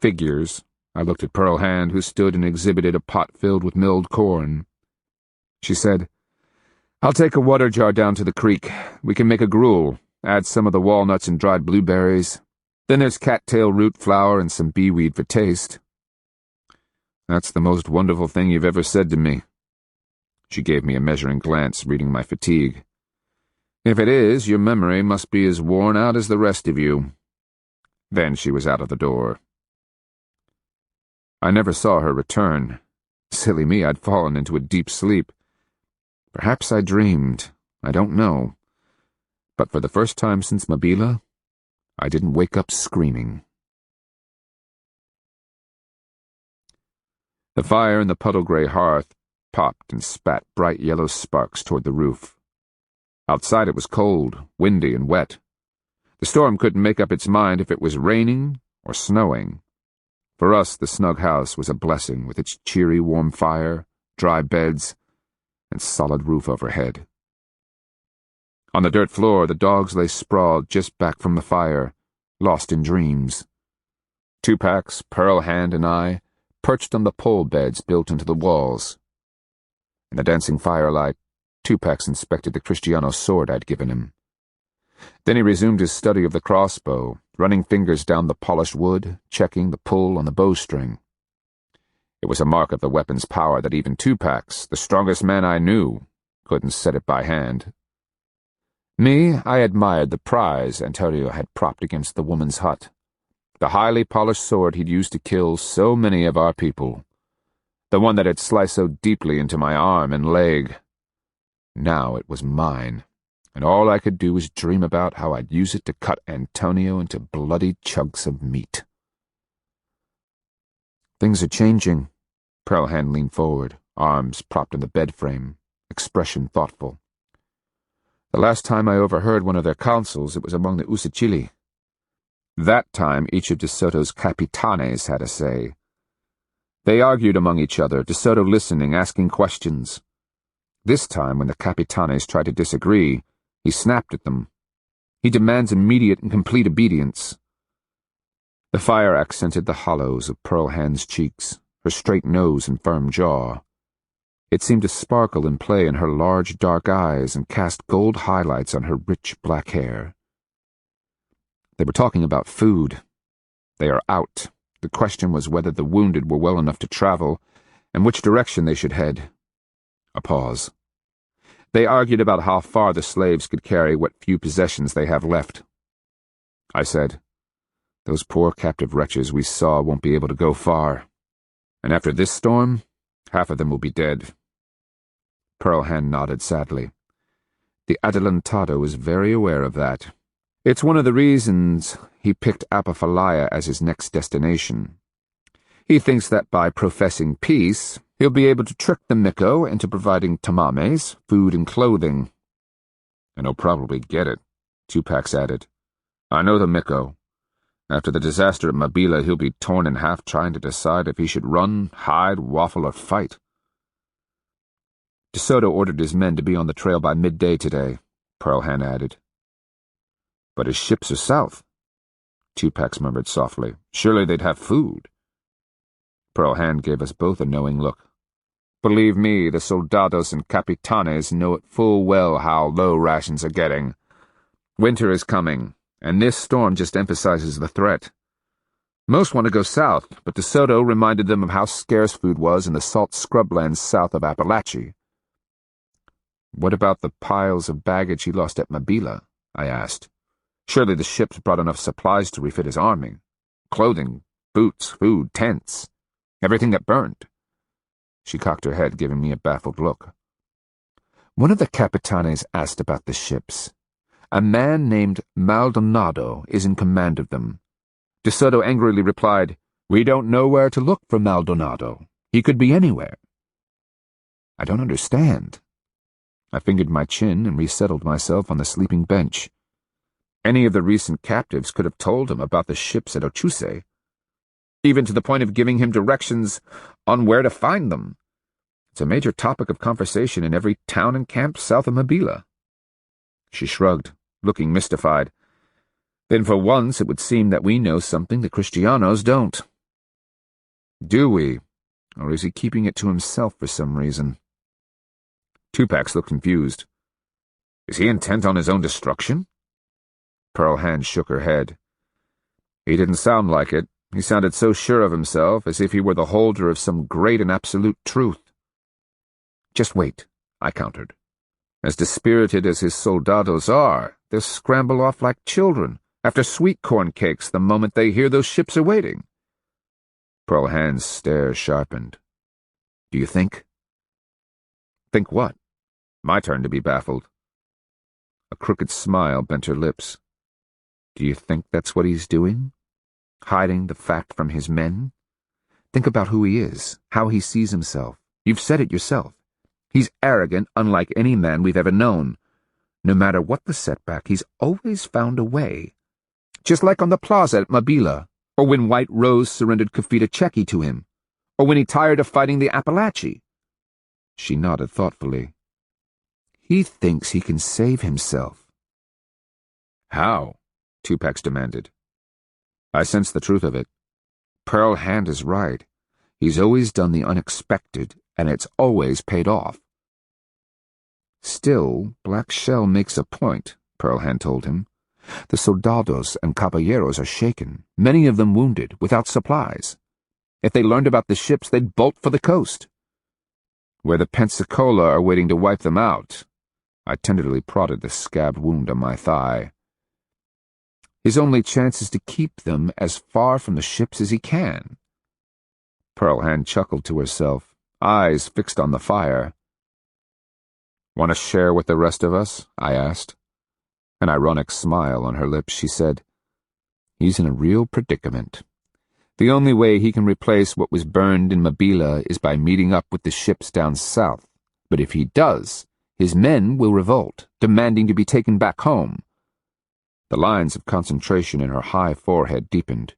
"Figures." I looked at Pearlhand, who stood and exhibited a pot filled with milled corn. She said, "I'll take a water jar down to the creek. We can make a gruel, add some of the walnuts and dried blueberries. Then there's cattail root flour and some beeweed for taste." "That's the most wonderful thing you've ever said to me." She gave me a measuring glance, reading my fatigue. "If it is, your memory must be as worn out as the rest of you." Then she was out of the door. I never saw her return. Silly me, I'd fallen into a deep sleep. Perhaps I dreamed, I don't know. But for the first time since Mabila, I didn't wake up screaming. The fire in the puddle-gray hearth popped and spat bright yellow sparks toward the roof. Outside it was cold, windy, and wet. The storm couldn't make up its mind if it was raining or snowing. For us, the snug house was a blessing with its cheery, warm fire, dry beds, and solid roof overhead. On the dirt floor, the dogs lay sprawled just back from the fire, lost in dreams. Tupac, Pearlhand, and I perched on the pole beds built into the walls. In the dancing firelight, Tupac inspected the Kristiano sword I'd given him. Then he resumed his study of the crossbow, running fingers down the polished wood, checking the pull on the bowstring. It was a mark of the weapon's power that even Tupac, the strongest man I knew, couldn't set it by hand. Me, I admired the prize Antonio had propped against the woman's hut, the highly polished sword he'd used to kill so many of our people, the one that had sliced so deeply into my arm and leg. Now it was mine, and all I could do was dream about how I'd use it to cut Antonio into bloody chunks of meat. "Things are changing." Pearlhand leaned forward, arms propped in the bed frame, expression thoughtful. "The last time I overheard one of their councils, it was among the Usachili. That time each of De Soto's capitanes had a say. They argued among each other, De Soto listening, asking questions. This time, when the capitanes tried to disagree, he snapped at them. He demands immediate and complete obedience. The fire accented the hollows of Pearl Hand's cheeks, her straight nose and firm jaw. It seemed to sparkle and play in her large dark eyes and cast gold highlights on her rich black hair. They were talking about food. They are out. The question was whether the wounded were well enough to travel, and which direction they should head. A pause. They argued about how far the slaves could carry what few possessions they have left. I said, "Those poor captive wretches we saw won't be able to go far. And after this storm, half of them will be dead." Pearl Hand nodded sadly. The Adelantado is very aware of that. It's one of the reasons he picked Apophalia as his next destination. He thinks that by professing peace, he'll be able to trick the Miko into providing tamames, food and clothing. "And he'll probably get it," Tupac added. "I know the Miko. After the disaster at Mabila, he'll be torn in half trying to decide if he should run, hide, waffle, or fight." De Soto ordered his men to be on the trail by midday today, Pearl Hand added. "But his ships are south," Tupac murmured softly. "Surely they'd have food." Pearl Hand gave us both a knowing look. "Believe me, the soldados and capitanes know it full well how low rations are getting. Winter is coming, and this storm just emphasizes the threat. Most want to go south, but De Soto reminded them of how scarce food was in the salt scrublands south of Appalachia." "What about the piles of baggage he lost at Mabila?" I asked. "Surely the ships brought enough supplies to refit his army. Clothing, boots, food, tents. Everything that burned." She cocked her head, giving me a baffled look. "One of the capitanes asked about the ships. A man named Maldonado is in command of them." De Soto angrily replied, "We don't know where to look for Maldonado. He could be anywhere." "I don't understand." I fingered my chin and resettled myself on the sleeping bench. Any of the recent captives could have told him about the ships at Ochuse, even to the point of giving him directions on where to find them. It's a major topic of conversation in every town and camp south of Mabila. She shrugged, looking mystified. "Then for once it would seem that we know something the Kristianos don't." "Do we? Or is he keeping it to himself for some reason?" Tupac looked confused. "Is he intent on his own destruction?" Pearl Hand shook her head. "He didn't sound like it. He sounded so sure of himself, as if he were the holder of some great and absolute truth." "Just wait," I countered. "As dispirited as his soldados are, they'll scramble off like children after sweet corn cakes the moment they hear those ships are waiting." Pearl Hand's stare sharpened. "Do you think?" "Think what?" My turn to be baffled. A crooked smile bent her lips. "Do you think that's what he's doing? Hiding the fact from his men? Think about who he is, how he sees himself. You've said it yourself. He's arrogant, unlike any man we've ever known. No matter what the setback, he's always found a way. Just like on the plaza at Mabila, or when White Rose surrendered Kafita Cheki to him, or when he tired of fighting the Appalachia." She nodded thoughtfully. "He thinks he can save himself." "How?" Tupac demanded. I sensed the truth of it. Pearl Hand is right. He's always done the unexpected, and it's always paid off. "Still, Black Shell makes a point," Pearl Hand told him. "The soldados and caballeros are shaken, many of them wounded, without supplies. If they learned about the ships, they'd bolt for the coast. Where the Pensacola are waiting to wipe them out." I tenderly prodded the scabbed wound on my thigh. "His only chance is to keep them as far from the ships as he can." Pearl Hand chuckled to herself, eyes fixed on the fire. "Want to share with the rest of us?" I asked. An ironic smile on her lips, she said, "He's in a real predicament. The only way he can replace what was burned in Mabila is by meeting up with the ships down south. But if he does, his men will revolt, demanding to be taken back home." The lines of concentration in her high forehead deepened.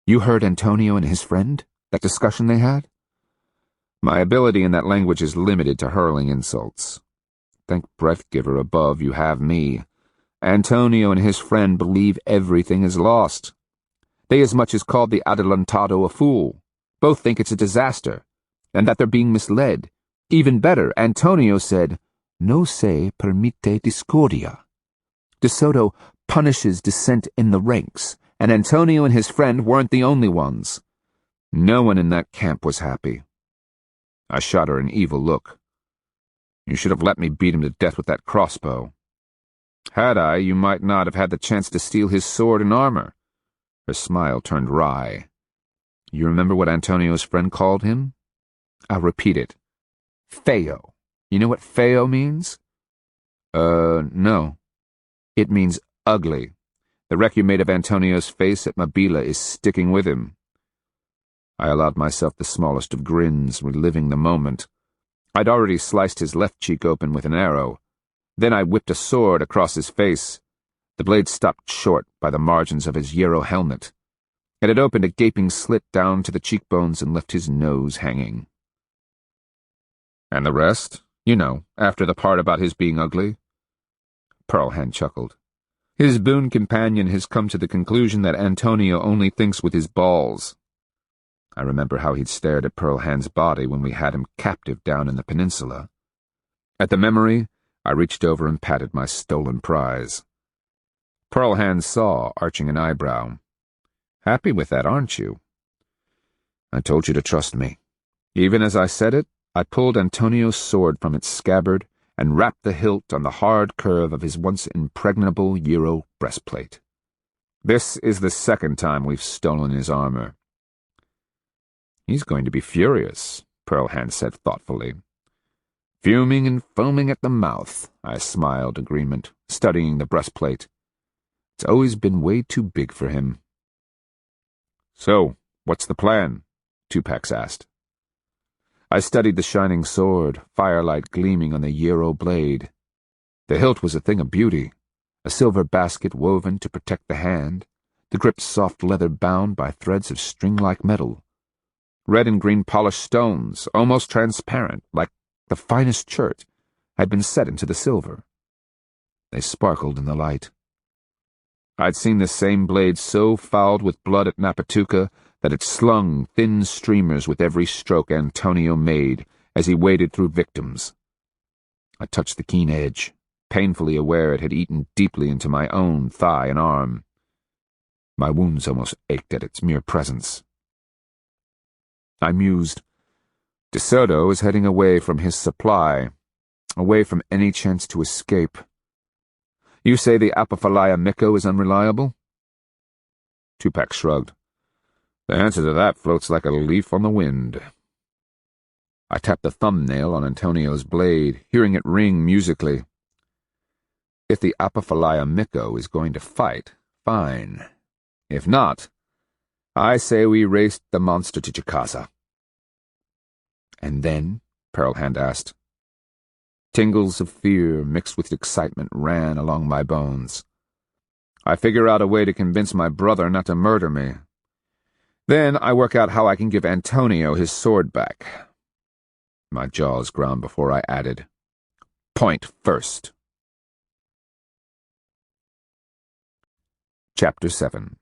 "You heard Antonio and his friend?" That discussion they had? My ability in that language is limited to hurling insults. Thank Breathgiver above you have me. Antonio and his friend believe everything is lost. They as much as called the adelantado a fool. Both think it's a disaster, and that they're being misled. Even better, Antonio said, "No se permite discordia." De Soto punishes dissent in the ranks, and Antonio and his friend weren't the only ones. No one in that camp was happy. I shot her an evil look. You should have let me beat him to death with that crossbow. Had I, you might not have had the chance to steal his sword and armor. Her smile turned wry. You remember what Antonio's friend called him? I'll repeat it. Feo. You know what feo means? No. It means ugly. The wreck you made of Antonio's face at Mabila is sticking with him. I allowed myself the smallest of grins, reliving the moment. I'd already sliced his left cheek open with an arrow. Then I whipped a sword across his face. The blade stopped short by the margins of his Euro helmet. It had opened a gaping slit down to the cheekbones and left his nose hanging. And the rest? You know, after the part about his being ugly? Pearlhand chuckled. His boon companion has come to the conclusion that Antonio only thinks with his balls. I remember how he'd stared at Pearlhand's body when we had him captive down in the peninsula. At the memory, I reached over and patted my stolen prize. Pearlhand saw, arching an eyebrow. Happy with that, aren't you? I told you to trust me. Even as I said it, I pulled Antonio's sword from its scabbard and wrapped the hilt on the hard curve of his once impregnable Euro breastplate. This is the second time we've stolen his armor. He's going to be furious, Pearlhand said thoughtfully. Fuming and foaming at the mouth, I smiled agreement, studying the breastplate. It's always been way too big for him. So, what's the plan? Tupac asked. I studied the shining sword, firelight gleaming on the Euro blade. The hilt was a thing of beauty, a silver basket woven to protect the hand, the grip soft leather bound by threads of string-like metal. Red and green polished stones, almost transparent, like the finest chert, had been set into the silver. They sparkled in the light. I'd seen the same blade so fouled with blood at Napatuca that it slung thin streamers with every stroke Antonio made as he waded through victims. I touched the keen edge, painfully aware it had eaten deeply into my own thigh and arm. My wounds almost ached at its mere presence. I mused. De Soto is heading away from his supply, away from any chance to escape. You say the Apophalia Miko is unreliable? Tupac shrugged. The answer to that floats like a leaf on the wind. I tapped the thumbnail on Antonio's blade, hearing it ring musically. If the Apophalia Miko is going to fight, fine. If not, I say we raced the monster to Chicaza. And then? Pearlhand asked. Tingles of fear mixed with excitement ran along my bones. I figure out a way to convince my brother not to murder me. Then I work out how I can give Antonio his sword back. My jaws ground before I added, Point first. Chapter 7.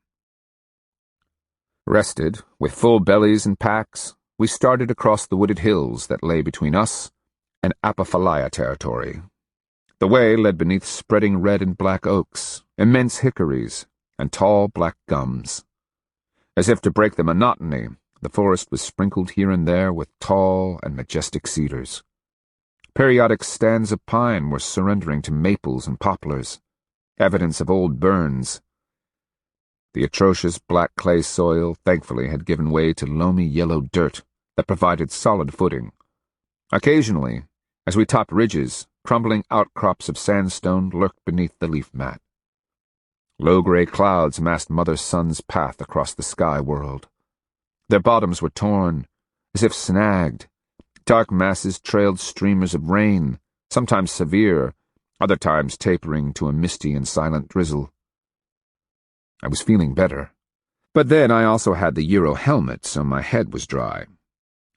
Rested, with full bellies and packs, we started across the wooded hills that lay between us and Apophalia territory. The way led beneath spreading red and black oaks, immense hickories, and tall black gums. As if to break the monotony, the forest was sprinkled here and there with tall and majestic cedars. Periodic stands of pine were surrendering to maples and poplars, evidence of old burns. The atrocious black clay soil, thankfully, had given way to loamy yellow dirt that provided solid footing. Occasionally, as we topped ridges, crumbling outcrops of sandstone lurked beneath the leaf mat. Low-gray clouds masked Mother Sun's path across the sky world. Their bottoms were torn, as if snagged. Dark masses trailed streamers of rain, sometimes severe, other times tapering to a misty and silent drizzle. I was feeling better. But then I also had the Euro helmet, so my head was dry.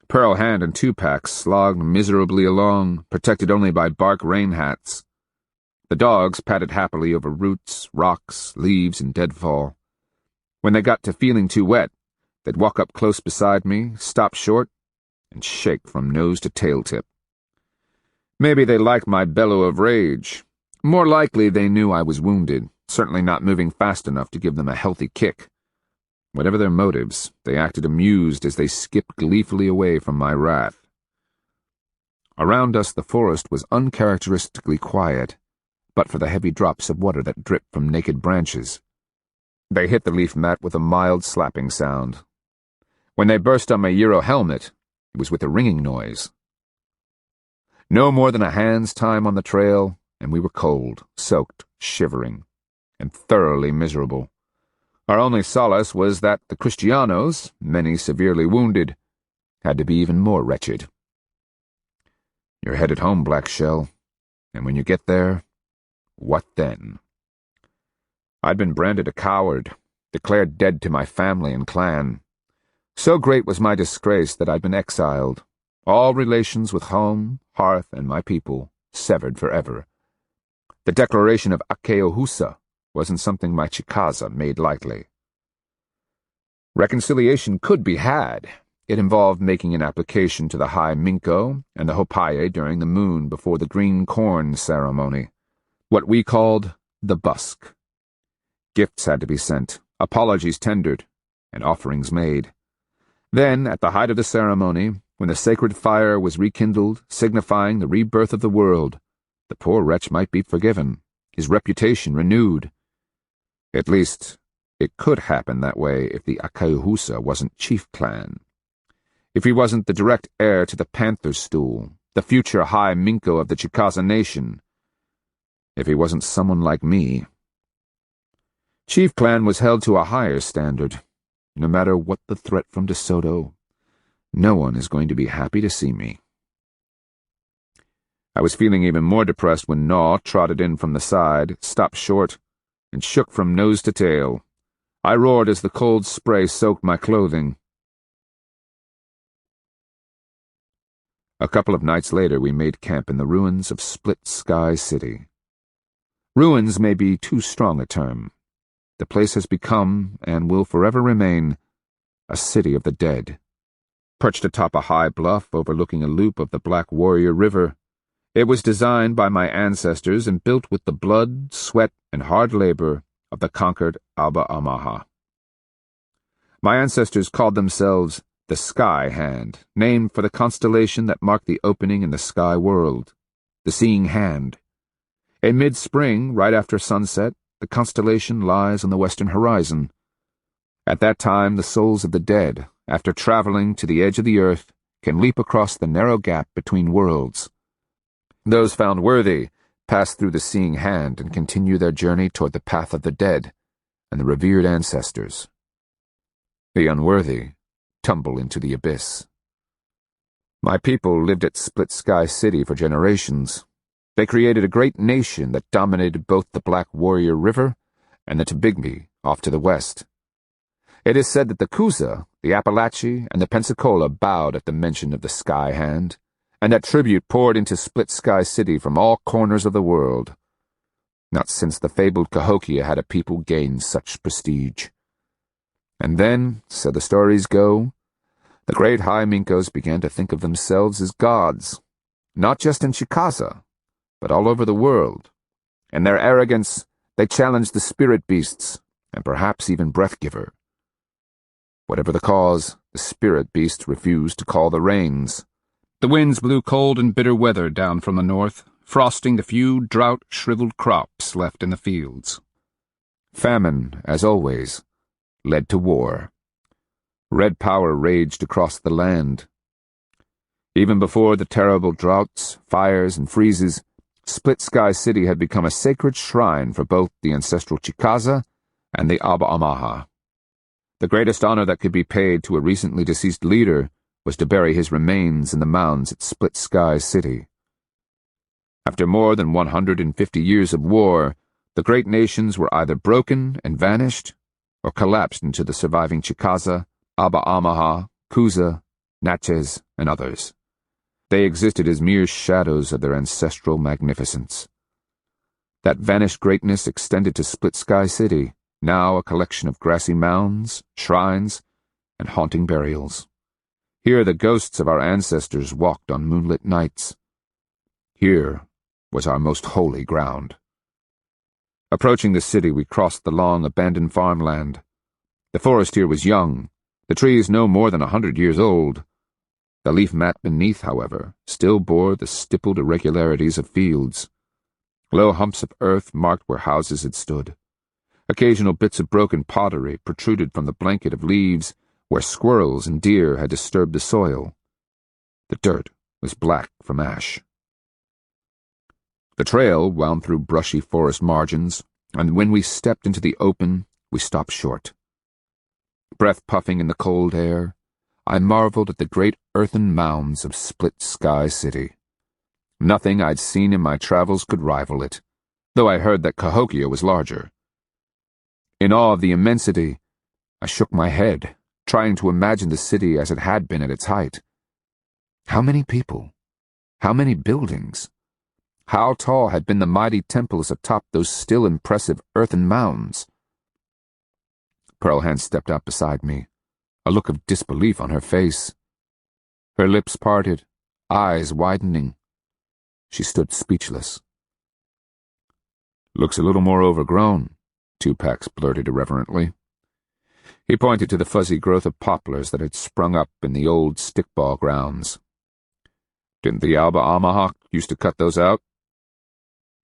Pearl Hand and Tupac slogged miserably along, protected only by bark rain hats. The dogs padded happily over roots, rocks, leaves, and deadfall. When they got to feeling too wet, they'd walk up close beside me, stop short, and shake from nose to tail tip. Maybe they liked my bellow of rage. More likely they knew I was wounded, certainly not moving fast enough to give them a healthy kick. Whatever their motives, they acted amused as they skipped gleefully away from my wrath. Around us the forest was uncharacteristically quiet, but for the heavy drops of water that dripped from naked branches. They hit the leaf mat with a mild slapping sound. When they burst on my Euro helmet, it was with a ringing noise. No more than a hand's time on the trail, and we were cold, soaked, shivering, and thoroughly miserable. Our only solace was that the Kristianos, many severely wounded, had to be even more wretched. You're headed home, Black Shell, and when you get there, what then? I'd been branded a coward, declared dead to my family and clan. So great was my disgrace that I'd been exiled, all relations with home, hearth, and my people severed forever. The declaration of Akeohusa wasn't something my Chicaza made lightly. Reconciliation could be had. It involved making an application to the High Minko and the Hopaye during the moon before the green corn ceremony, what we called the busk. Gifts had to be sent, apologies tendered, and offerings made. Then, at the height of the ceremony, when the sacred fire was rekindled, signifying the rebirth of the world, the poor wretch might be forgiven, his reputation renewed. At least, it could happen that way if the Akeohusa wasn't chief clan. If he wasn't the direct heir to the Panther stool, the future High Minko of the Chicaza nation. If he wasn't someone like me. Chief clan was held to a higher standard. No matter what the threat from De Soto, no one is going to be happy to see me. I was feeling even more depressed when Naw trotted in from the side, stopped short, and shook from nose to tail. I roared as the cold spray soaked my clothing. A couple of nights later we made camp in the ruins of Split Sky City. Ruins may be too strong a term. The place has become, and will forever remain, a city of the dead. Perched atop a high bluff overlooking a loop of the Black Warrior River, it was designed by my ancestors and built with the blood, sweat, and hard labor of the conquered Aba Amaha. My ancestors called themselves the Sky Hand, named for the constellation that marked the opening in the sky world, the Seeing Hand. In mid-spring, right after sunset, the constellation lies on the western horizon. At that time, the souls of the dead, after traveling to the edge of the earth, can leap across the narrow gap between worlds. Those found worthy pass through the Seeing Hand and continue their journey toward the path of the dead and the revered ancestors. The unworthy tumble into the abyss. My people lived at Split Sky City for generations. They created a great nation that dominated both the Black Warrior River and the Tobigme off to the west. It is said that the Kuza, the Appalachee, and the Pensacola bowed at the mention of the Sky Hand, and that tribute poured into Split Sky City from all corners of the world. Not since the fabled Cahokia had a people gained such prestige. And then, so the stories go, the great High Minkos began to think of themselves as gods, not just in Chicaza, but all over the world. In their arrogance, they challenged the spirit beasts, and perhaps even Breathgiver. Whatever the cause, the spirit beast refused to call the rains. The winds blew cold and bitter weather down from the north, frosting the few drought-shriveled crops left in the fields. Famine, as always, led to war. Red power raged across the land. Even before the terrible droughts, fires, and freezes, Split Sky City had become a sacred shrine for both the ancestral Chicaza and the Aba Amaha. The greatest honor that could be paid to a recently deceased leader was to bury his remains in the mounds at Split Sky City. After more than 150 years of war, the great nations were either broken and vanished, or collapsed into the surviving Chicaza, Aba-Amaha, Kuza, Natchez, and others. They existed as mere shadows of their ancestral magnificence. That vanished greatness extended to Split Sky City, now a collection of grassy mounds, shrines, and haunting burials. Here the ghosts of our ancestors walked on moonlit nights. Here was our most holy ground. Approaching the city, we crossed the long, abandoned farmland. The forest here was young, the trees no more than 100 years old. The leaf mat beneath, however, still bore the stippled irregularities of fields. Low humps of earth marked where houses had stood. Occasional bits of broken pottery protruded from the blanket of leaves where squirrels and deer had disturbed the soil. The dirt was black from ash. The trail wound through brushy forest margins, and when we stepped into the open, we stopped short. Breath puffing in the cold air, I marveled at the great earthen mounds of Split Sky City. Nothing I'd seen in my travels could rival it, though I heard that Cahokia was larger. In awe of the immensity, I shook my head, trying to imagine the city as it had been at its height. How many people? How many buildings? How tall had been the mighty temples atop those still impressive earthen mounds? Pearl Hand stepped out beside me, a look of disbelief on her face. Her lips parted, eyes widening. She stood speechless. "Looks a little more overgrown," Tupac blurted irreverently. He pointed to the fuzzy growth of poplars that had sprung up in the old stickball grounds. "Didn't the Aba-Amaha used to cut those out?"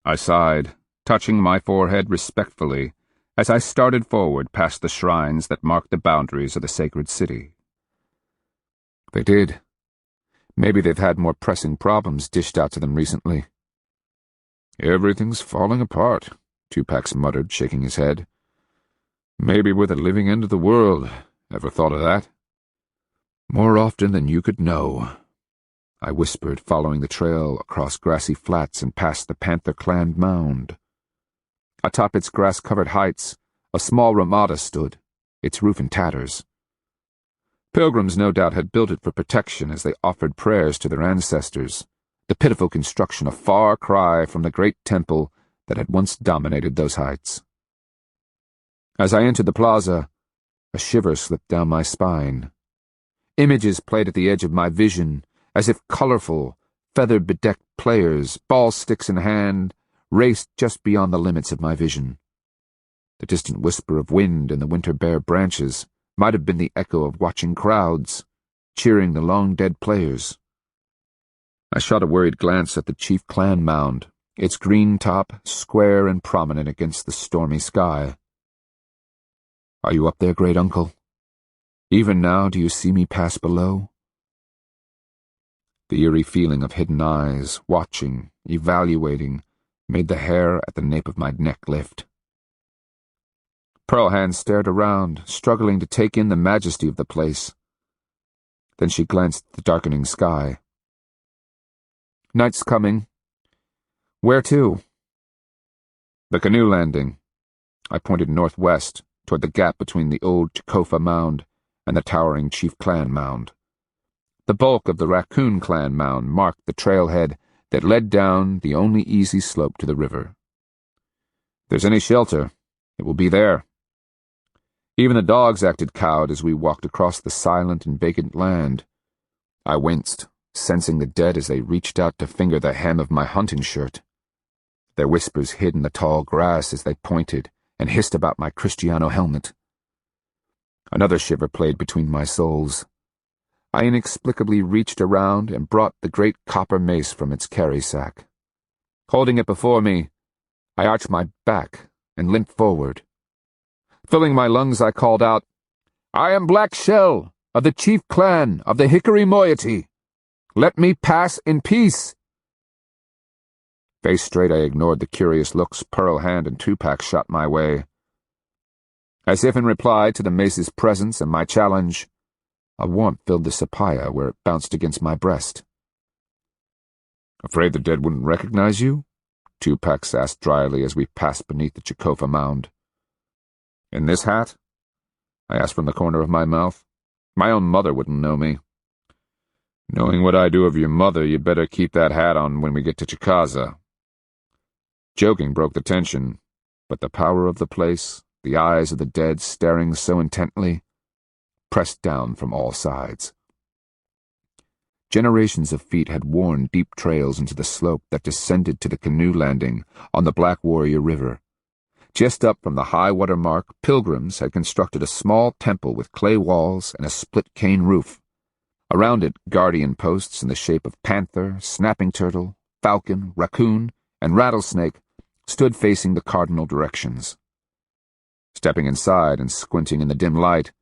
I sighed, touching my forehead respectfully as I started forward past the shrines that marked the boundaries of the sacred city. They did. Maybe they've had more pressing problems dished out to them recently. "Everything's falling apart," Tupac muttered, shaking his head. "Maybe we're the living end of the world. Ever thought of that?" "More often than you could know," I whispered, following the trail across grassy flats and past the panther-clad mound. Atop its grass-covered heights, a small ramada stood, its roof in tatters. Pilgrims no doubt had built it for protection as they offered prayers to their ancestors, the pitiful construction a far cry from the great temple that had once dominated those heights. As I entered the plaza, a shiver slipped down my spine. Images played at the edge of my vision, as if colorful, feather-bedecked players, ball sticks in hand, raced just beyond the limits of my vision. The distant whisper of wind in the winter-bare branches might have been the echo of watching crowds, cheering the long-dead players. I shot a worried glance at the chief clan mound, its green top square and prominent against the stormy sky. "Are you up there, great uncle? Even now do you see me pass below?" The eerie feeling of hidden eyes, watching, evaluating, made the hair at the nape of my neck lift. Pearl Hand stared around, struggling to take in the majesty of the place. Then she glanced at the darkening sky. "Night's coming. Where to?" "The canoe landing." I pointed northwest, toward the gap between the old Chicofa mound and the towering Chief Clan mound. The bulk of the Raccoon Clan mound marked the trailhead that led down the only easy slope to the river. "If there's any shelter, it will be there." Even the dogs acted cowed as we walked across the silent and vacant land. I winced, sensing the dead as they reached out to finger the hem of my hunting shirt. Their whispers hid in the tall grass as they pointed and hissed about my Kristiano helmet. Another shiver played between my soles. I inexplicably reached around and brought the great copper mace from its carry sack. Holding it before me, I arched my back and limped forward. Filling my lungs, I called out, "I am Black Shell, of the chief clan of the Hickory Moiety. Let me pass in peace." Face straight, I ignored the curious looks Pearl Hand and Tupac shot my way. As if in reply to the mace's presence and my challenge, a warmth filled the sapphire where it bounced against my breast. "Afraid the dead wouldn't recognize you?" Tupac asked dryly as we passed beneath the Chicofa mound. "In this hat? I asked from the corner of my mouth. My own mother wouldn't know me. Knowing what I do of your mother, you'd better keep that hat on when we get to Chicaza. Joking broke the tension, but the power of the place, the eyes of the dead staring so intently, pressed down from all sides. Generations of feet had worn deep trails into the slope that descended to the canoe landing on the Black Warrior River. Just up from the high water mark, pilgrims had constructed a small temple with clay walls and a split cane roof. Around it, guardian posts in the shape of panther, snapping turtle, falcon, raccoon, and rattlesnake stood facing the cardinal directions. Stepping inside and squinting in the dim light,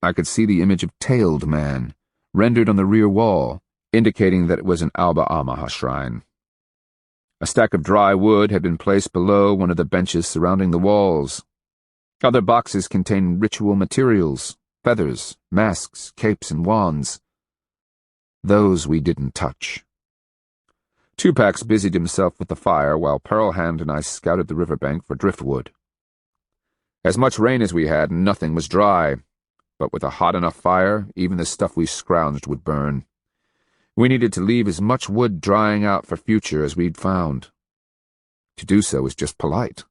I could see the image of Tailed Man, rendered on the rear wall, indicating that it was an Alba Amaha shrine. A stack of dry wood had been placed below one of the benches surrounding the walls. Other boxes contained ritual materials, feathers, masks, capes, and wands. Those we didn't touch. Tupac busied himself with the fire while Pearlhand and I scouted the riverbank for driftwood. As much rain as we had, nothing was dry, but with a hot enough fire, even the stuff we scrounged would burn. We needed to leave as much wood drying out for future as we'd found. To do so was just polite.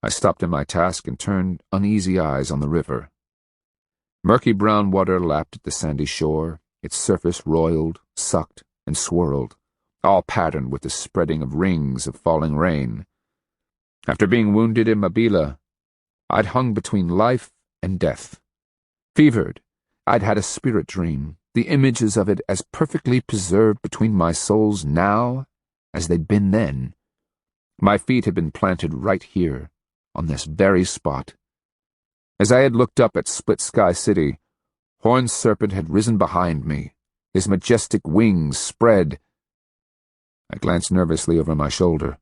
I stopped in my task and turned uneasy eyes on the river. Murky brown water lapped at the sandy shore, its surface roiled, sucked, and swirled, all patterned with the spreading of rings of falling rain. After being wounded in Mabila, I'd hung between life and death. Fevered, I'd had a spirit dream, the images of it as perfectly preserved between my souls now as they'd been then. My feet had been planted right here, on this very spot. As I had looked up at Split Sky City, Horned Serpent had risen behind me, his majestic wings spread. I glanced nervously over my shoulder.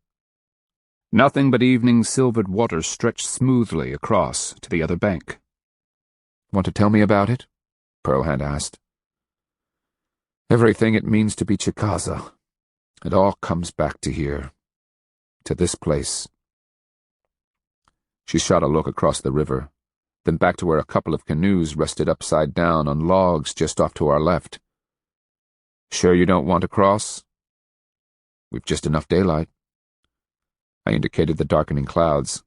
Nothing but evening silvered water stretched smoothly across to the other bank. "Want to tell me about it?" Pearlhand asked. "Everything it means to be Chicaza. It all comes back to here, to this place." She shot a look across the river, then back to where a couple of canoes rested upside down on logs just off to our left. "Sure you don't want to cross?" "We've just enough daylight." I indicated the darkening clouds.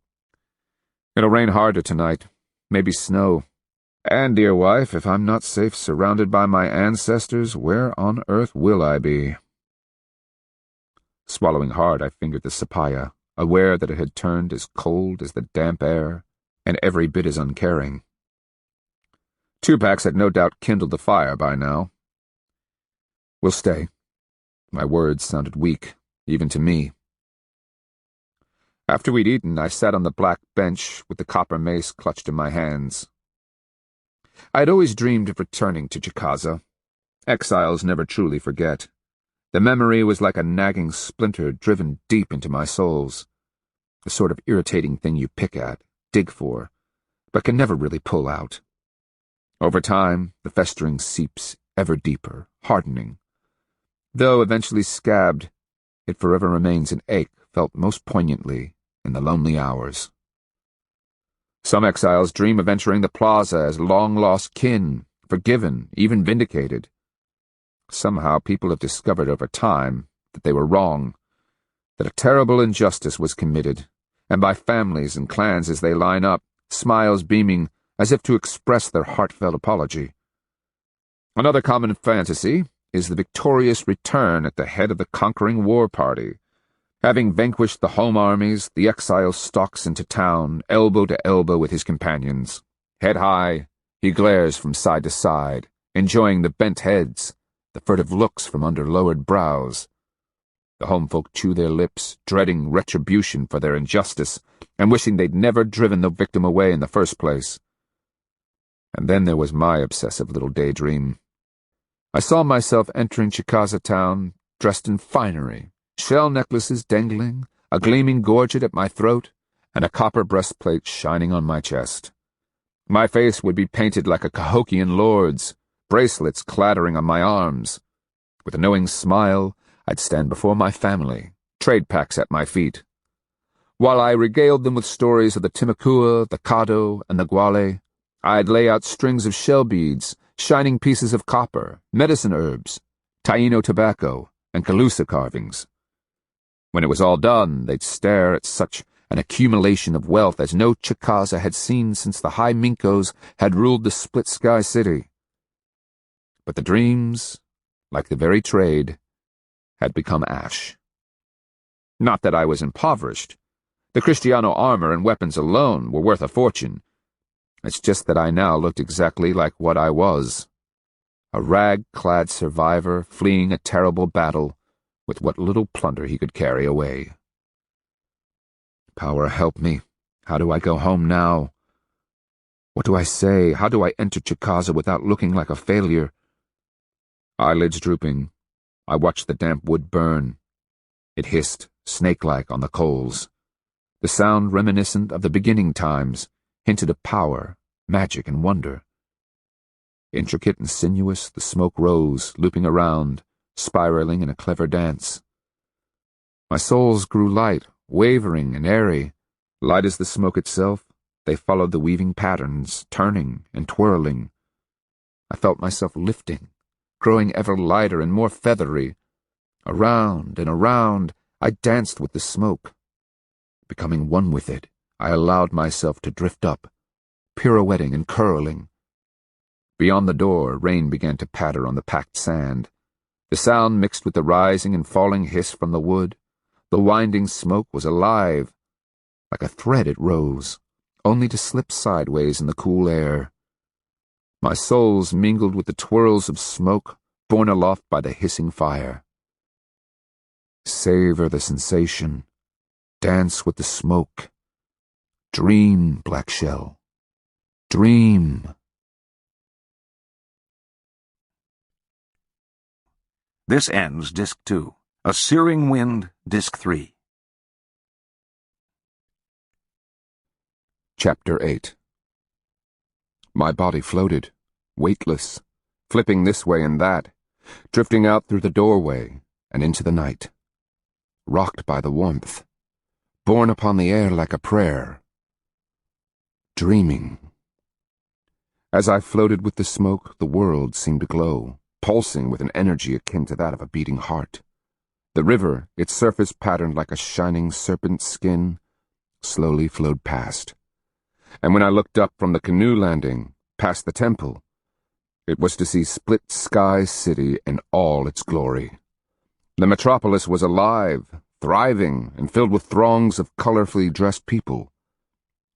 "It'll rain harder tonight, maybe snow. And, dear wife, if I'm not safe surrounded by my ancestors, where on earth will I be?" Swallowing hard, I fingered the sapaya, aware that it had turned as cold as the damp air, and every bit as uncaring. Tupac had no doubt kindled the fire by now. "We'll stay." My words sounded weak, even to me. After we'd eaten, I sat on the black bench with the copper mace clutched in my hands. I had always dreamed of returning to Chicaza. Exiles never truly forget. The memory was like a nagging splinter driven deep into my souls, the sort of irritating thing you pick at, dig for, but can never really pull out. Over time, the festering seeps ever deeper, hardening. Though eventually scabbed, it forever remains an ache felt most poignantly in the lonely hours. Some exiles dream of entering the plaza as long-lost kin, forgiven, even vindicated. Somehow people have discovered over time that they were wrong, that a terrible injustice was committed, and by families and clans as they line up, smiles beaming as if to express their heartfelt apology. Another common fantasy is the victorious return at the head of the conquering war party. Having vanquished the home armies, the exile stalks into town, elbow to elbow with his companions. Head high, he glares from side to side, enjoying the bent heads, the furtive looks from under lowered brows. The homefolk chew their lips, dreading retribution for their injustice, and wishing they'd never driven the victim away in the first place. And then there was my obsessive little daydream. I saw myself entering Chicaza town, dressed in finery, shell necklaces dangling, a gleaming gorget at my throat, and a copper breastplate shining on my chest. My face would be painted like a Cahokian lord's, bracelets clattering on my arms. With a knowing smile, I'd stand before my family, trade packs at my feet. While I regaled them with stories of the Timucua, the Caddo, and the Guale, I'd lay out strings of shell beads, shining pieces of copper, medicine herbs, Taino tobacco, and Calusa carvings. When it was all done, they'd stare at such an accumulation of wealth as no Chicaza had seen since the High Minkos had ruled the Split Sky City. But the dreams, like the very trade, had become ash. Not that I was impoverished. The Kristiano armor and weapons alone were worth a fortune. It's just that I now looked exactly like what I was. A rag-clad survivor fleeing a terrible battle with what little plunder he could carry away. Power help me. How do I go home now? What do I say? How do I enter Chicaza without looking like a failure? Eyelids drooping, I watched the damp wood burn. It hissed, snake-like, on the coals. The sound reminiscent of the beginning times hinted of power, magic, and wonder. Intricate and sinuous, the smoke rose, looping around, spiraling in a clever dance. My soles grew light, wavering and airy. Light as the smoke itself, they followed the weaving patterns, turning and twirling. I felt myself lifting, growing ever lighter and more feathery. Around and around, I danced with the smoke. Becoming one with it, I allowed myself to drift up, pirouetting and curling. Beyond the door, rain began to patter on the packed sand. The sound mixed with the rising and falling hiss from the wood. The winding smoke was alive. Like a thread it rose, only to slip sideways in the cool air. My soles mingled with the twirls of smoke borne aloft by the hissing fire. Savor the sensation. Dance with the smoke. Dream, Black Shell. Dream. This ends Disc 2. A Searing Wind, Disc 3. Chapter 8. My body floated, weightless, flipping this way and that, drifting out through the doorway and into the night. Rocked by the warmth, borne upon the air like a prayer. Dreaming. As I floated with the smoke, the world seemed to glow, pulsing with an energy akin to that of a beating heart. The river, its surface patterned like a shining serpent's skin, slowly flowed past. And when I looked up from the canoe landing, past the temple, it was to see Split Sky City in all its glory. The metropolis was alive, thriving, and filled with throngs of colorfully dressed people.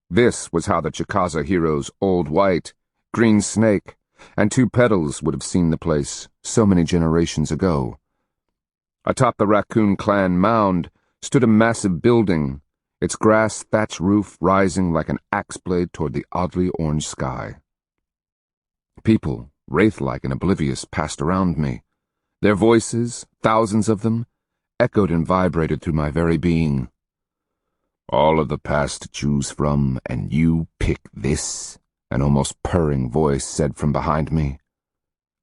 This was how the Chicaza heroes Old White, Green Snake, and Two Petals would have seen the place so many generations ago. Atop the Raccoon Clan mound stood a massive building, its grass thatch roof rising like an axe blade toward the oddly orange sky. People, wraith-like and oblivious, passed around me. Their voices, thousands of them, echoed and vibrated through my very being. All of the past to choose from, and you pick this, an almost purring voice said from behind me.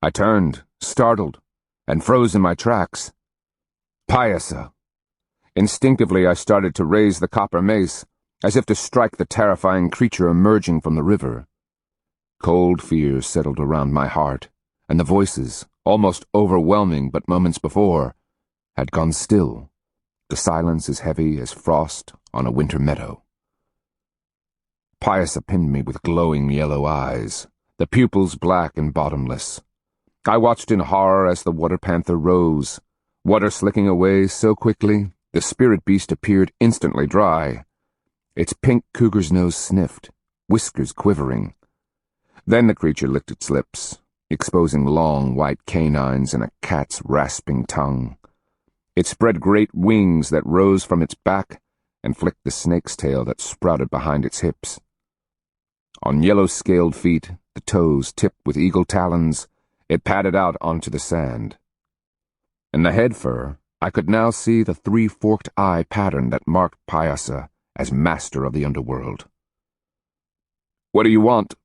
I turned, startled, and froze in my tracks. Pyasa. Instinctively I started to raise the copper mace, as if to strike the terrifying creature emerging from the river. Cold fear settled around my heart, and the voices, almost overwhelming but moments before, had gone still, the silence as heavy as frost on a winter meadow. Pyasa pinned me with glowing yellow eyes, the pupils black and bottomless. I watched in horror as the water panther rose, water slicking away so quickly the spirit beast appeared instantly dry. Its pink cougar's nose sniffed, whiskers quivering. Then the creature licked its lips, exposing long white canines and a cat's rasping tongue. It spread great wings that rose from its back and flicked the snake's tail that sprouted behind its hips. On yellow-scaled feet, the toes tipped with eagle talons, it padded out onto the sand. In the head fur, I could now see the three-forked eye pattern that marked Pyasa as master of the underworld. "What do you want?"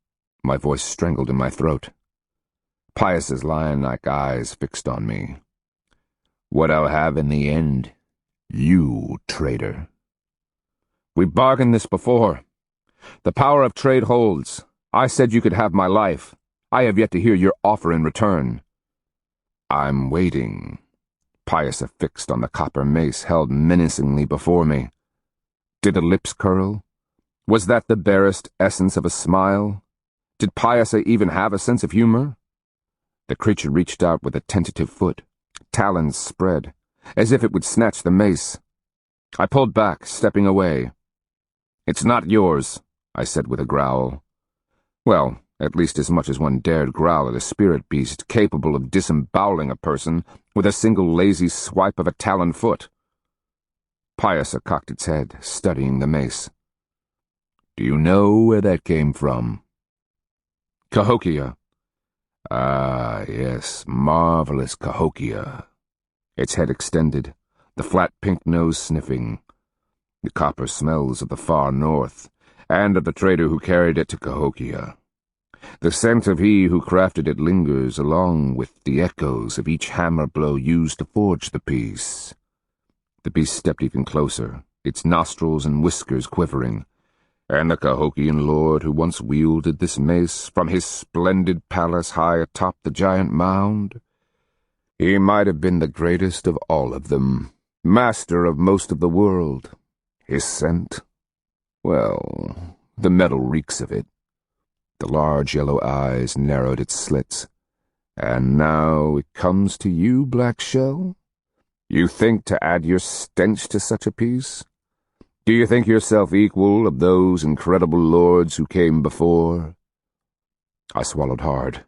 My voice strangled in my throat. Pyasa's lion-like eyes fixed on me. "What I'll have in the end, you, traitor." We bargained this before. The power of trade holds. I said you could have my life. I have yet to hear your offer in return. I'm waiting. Pyasa fixed on the copper mace held menacingly before me. Did the lips curl? Was that the barest essence of a smile? Did Pyasa even have a sense of humor? The creature reached out with a tentative foot, talons spread, as if it would snatch the mace. I pulled back, stepping away. "It's not yours," I said with a growl. Well, at least as much as one dared growl at a spirit beast capable of disemboweling a person with a single lazy swipe of a talon foot. Pyasa cocked its head, studying the mace. "Do you know where that came from?" "Cahokia." "Ah, yes, marvelous Cahokia." Its head extended, the flat pink nose sniffing. The copper smells of the far north, and of the trader who carried it to Cahokia. The scent of he who crafted it lingers along with the echoes of each hammer blow used to forge the piece. The beast stepped even closer, its nostrils and whiskers quivering. And the Cahokian lord who once wielded this mace from his splendid palace high atop the giant mound? He might have been the greatest of all of them, master of most of the world. His scent? Well, the metal reeks of it. The large yellow eyes narrowed its slits. "And now it comes to you, Black Shell? You think to add your stench to such a piece? Do you think yourself equal of those incredible lords who came before?" I swallowed hard.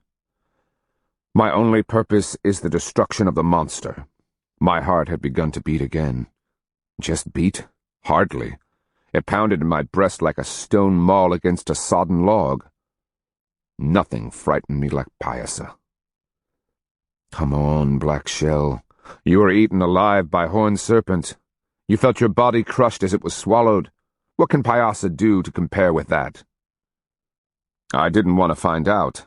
"My only purpose is the destruction of the monster." My heart had begun to beat again. Just beat? Hardly. It pounded in my breast like a stone maul against a sodden log. Nothing frightened me like Pyasa. "Come on, Black Shell. You were eaten alive by horned serpent. You felt your body crushed as it was swallowed. What can Pyasa do to compare with that?" I didn't want to find out.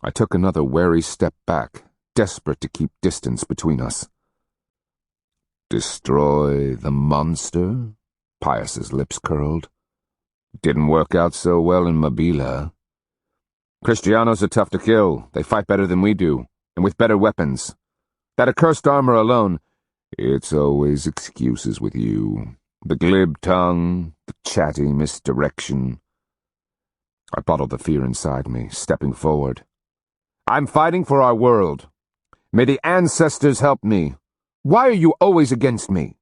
I took another wary step back, desperate to keep distance between us. "Destroy the monster?" Pyasa's lips curled. "Didn't work out so well in Mabila. Kristianos are tough to kill. They fight better than we do, and with better weapons. That accursed armor alone—" "It's always excuses with you. The glib tongue, the chatty misdirection." I bottled the fear inside me, stepping forward. "I'm fighting for our world. May the ancestors help me. Why are you always against me?"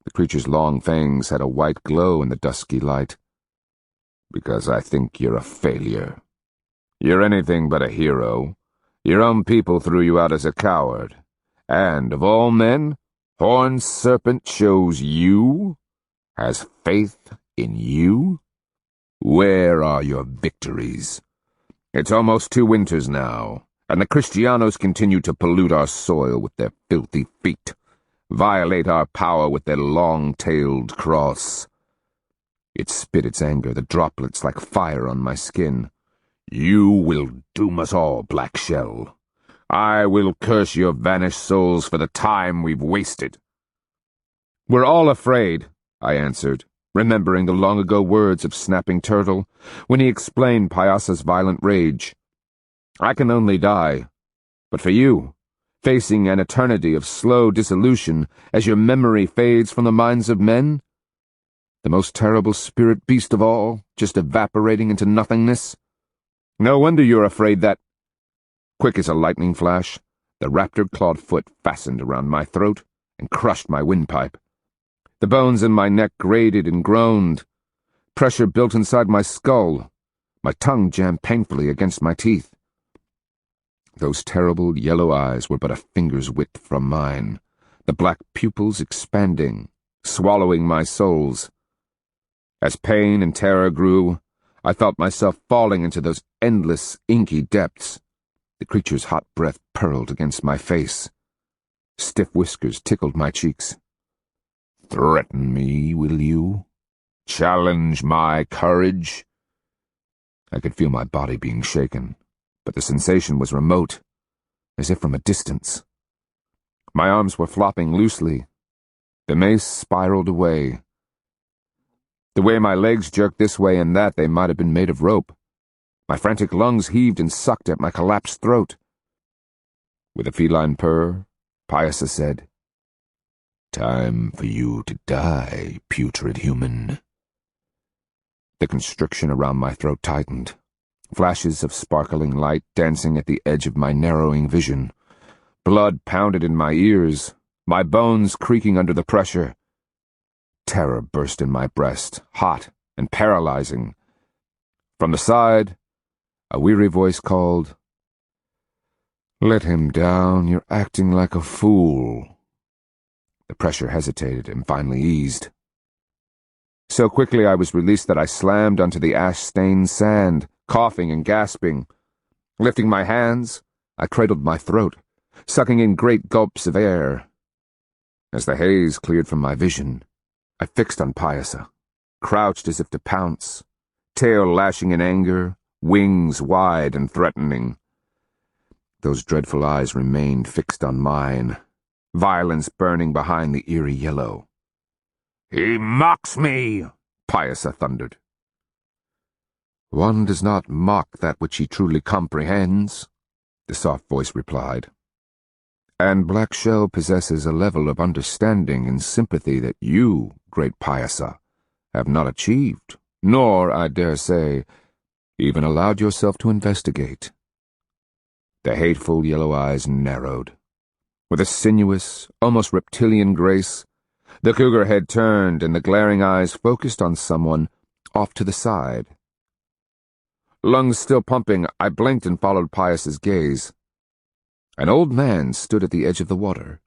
The creature's long fangs had a white glow in the dusky light. "Because I think you're a failure. You're anything but a hero. Your own people threw you out as a coward. And, of all men, Horned Serpent chose you? Has faith in you? Where are your victories? It's almost 2 winters now, and the Kristianos continue to pollute our soil with their filthy feet, violate our power with their long-tailed cross." It spit its anger, the droplets like fire on my skin. "You will doom us all, Black Shell. I will curse your vanished souls for the time we've wasted." "We're all afraid," I answered, remembering the long-ago words of Snapping Turtle when he explained Pyasa's violent rage. "I can only die. But for you, facing an eternity of slow dissolution as your memory fades from the minds of men? The most terrible spirit beast of all, just evaporating into nothingness? No wonder you're afraid that—" Quick as a lightning flash, the raptor-clawed foot fastened around my throat and crushed my windpipe. The bones in my neck grated and groaned. Pressure built inside my skull. My tongue jammed painfully against my teeth. Those terrible yellow eyes were but a finger's width from mine, the black pupils expanding, swallowing my souls. As pain and terror grew, I felt myself falling into those endless, inky depths. The creature's hot breath purled against my face. Stiff whiskers tickled my cheeks. "Threaten me, will you? Challenge my courage?" I could feel my body being shaken, but the sensation was remote, as if from a distance. My arms were flopping loosely. The mace spiraled away. The way my legs jerked this way and that, they might have been made of rope. My frantic lungs heaved and sucked at my collapsed throat. With a feline purr, Pyasa said, "Time for you to die, putrid human." The constriction around my throat tightened, flashes of sparkling light dancing at the edge of my narrowing vision. Blood pounded in my ears, my bones creaking under the pressure. Terror burst in my breast, hot and paralyzing. From the side, a weary voice called, "Let him down, you're acting like a fool." The pressure hesitated and finally eased. So quickly I was released that I slammed onto the ash-stained sand, coughing and gasping. Lifting my hands, I cradled my throat, sucking in great gulps of air. As the haze cleared from my vision, I fixed on Pyasa, crouched as if to pounce, tail lashing in anger, wings wide and threatening. Those dreadful eyes remained fixed on mine, violence burning behind the eerie yellow. "He mocks me," Pyasa thundered. "One does not mock that which he truly comprehends," the soft voice replied. "And Black Shell possesses a level of understanding and sympathy that you, great Pyasa, have not achieved, nor, I dare say, even allowed yourself to investigate." The hateful yellow eyes narrowed. With a sinuous, almost reptilian grace, the cougar head turned and the glaring eyes focused on someone off to the side. Lungs still pumping, I blinked and followed Pyasa's gaze. An old man stood at the edge of the water.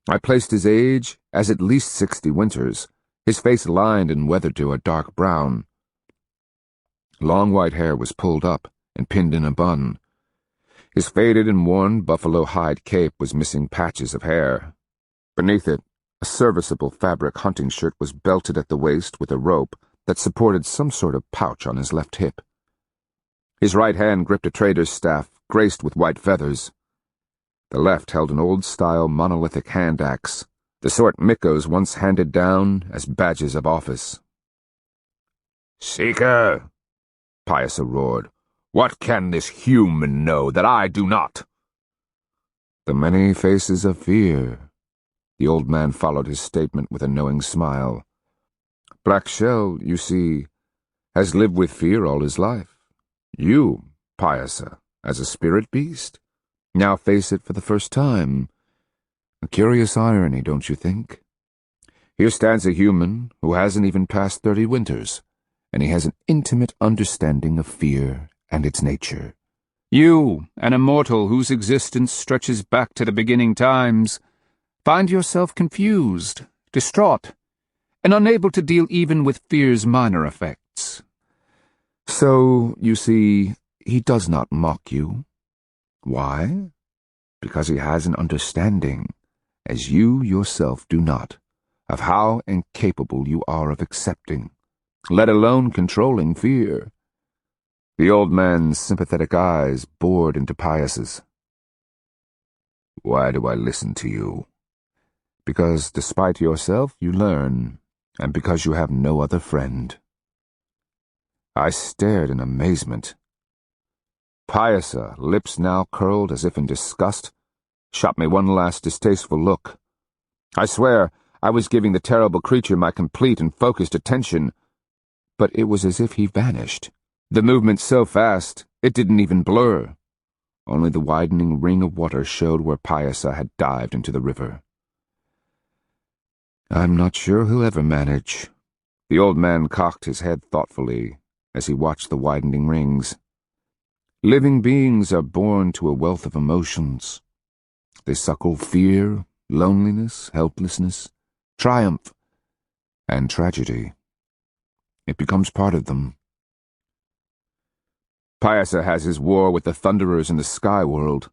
I placed his age as at least 60 winters, his face lined and weathered to a dark brown. Long white hair was pulled up and pinned in a bun. His faded and worn buffalo hide cape was missing patches of hair. Beneath it, a serviceable fabric hunting shirt was belted at the waist with a rope that supported some sort of pouch on his left hip. His right hand gripped a trader's staff, graced with white feathers. The left held an old-style monolithic hand axe, the sort Mikos once handed down as badges of office. "Seeker!" Pyasa roared. "What can this human know that I do not?" "The many faces of fear." The old man followed his statement with a knowing smile. "Black Shell, you see, has lived with fear all his life. You, Pyasa, as a spirit beast, now face it for the first time. A curious irony, don't you think? Here stands a human who hasn't even passed 30 winters, and he has an intimate understanding of fear and its nature. You, an immortal whose existence stretches back to the beginning times, find yourself confused, distraught, and unable to deal even with fear's minor effects. So, you see, he does not mock you. Why? Because he has an understanding, as you yourself do not, of how incapable you are of accepting, let alone controlling fear." The old man's sympathetic eyes bored into Pyasa's. "Why do I listen to you?" "Because despite yourself you learn, and because you have no other friend." I stared in amazement. Pyasa, lips now curled as if in disgust, shot me one last distasteful look. I swear I was giving the terrible creature my complete and focused attention, but it was as if he vanished. The movement so fast, it didn't even blur. Only the widening ring of water showed where Pyasa had dived into the river. "I'm not sure he'll ever manage." The old man cocked his head thoughtfully as he watched the widening rings. "Living beings are born to a wealth of emotions. They suckle fear, loneliness, helplessness, triumph, and tragedy. It becomes part of them. Pyasa has his war with the thunderers in the sky world."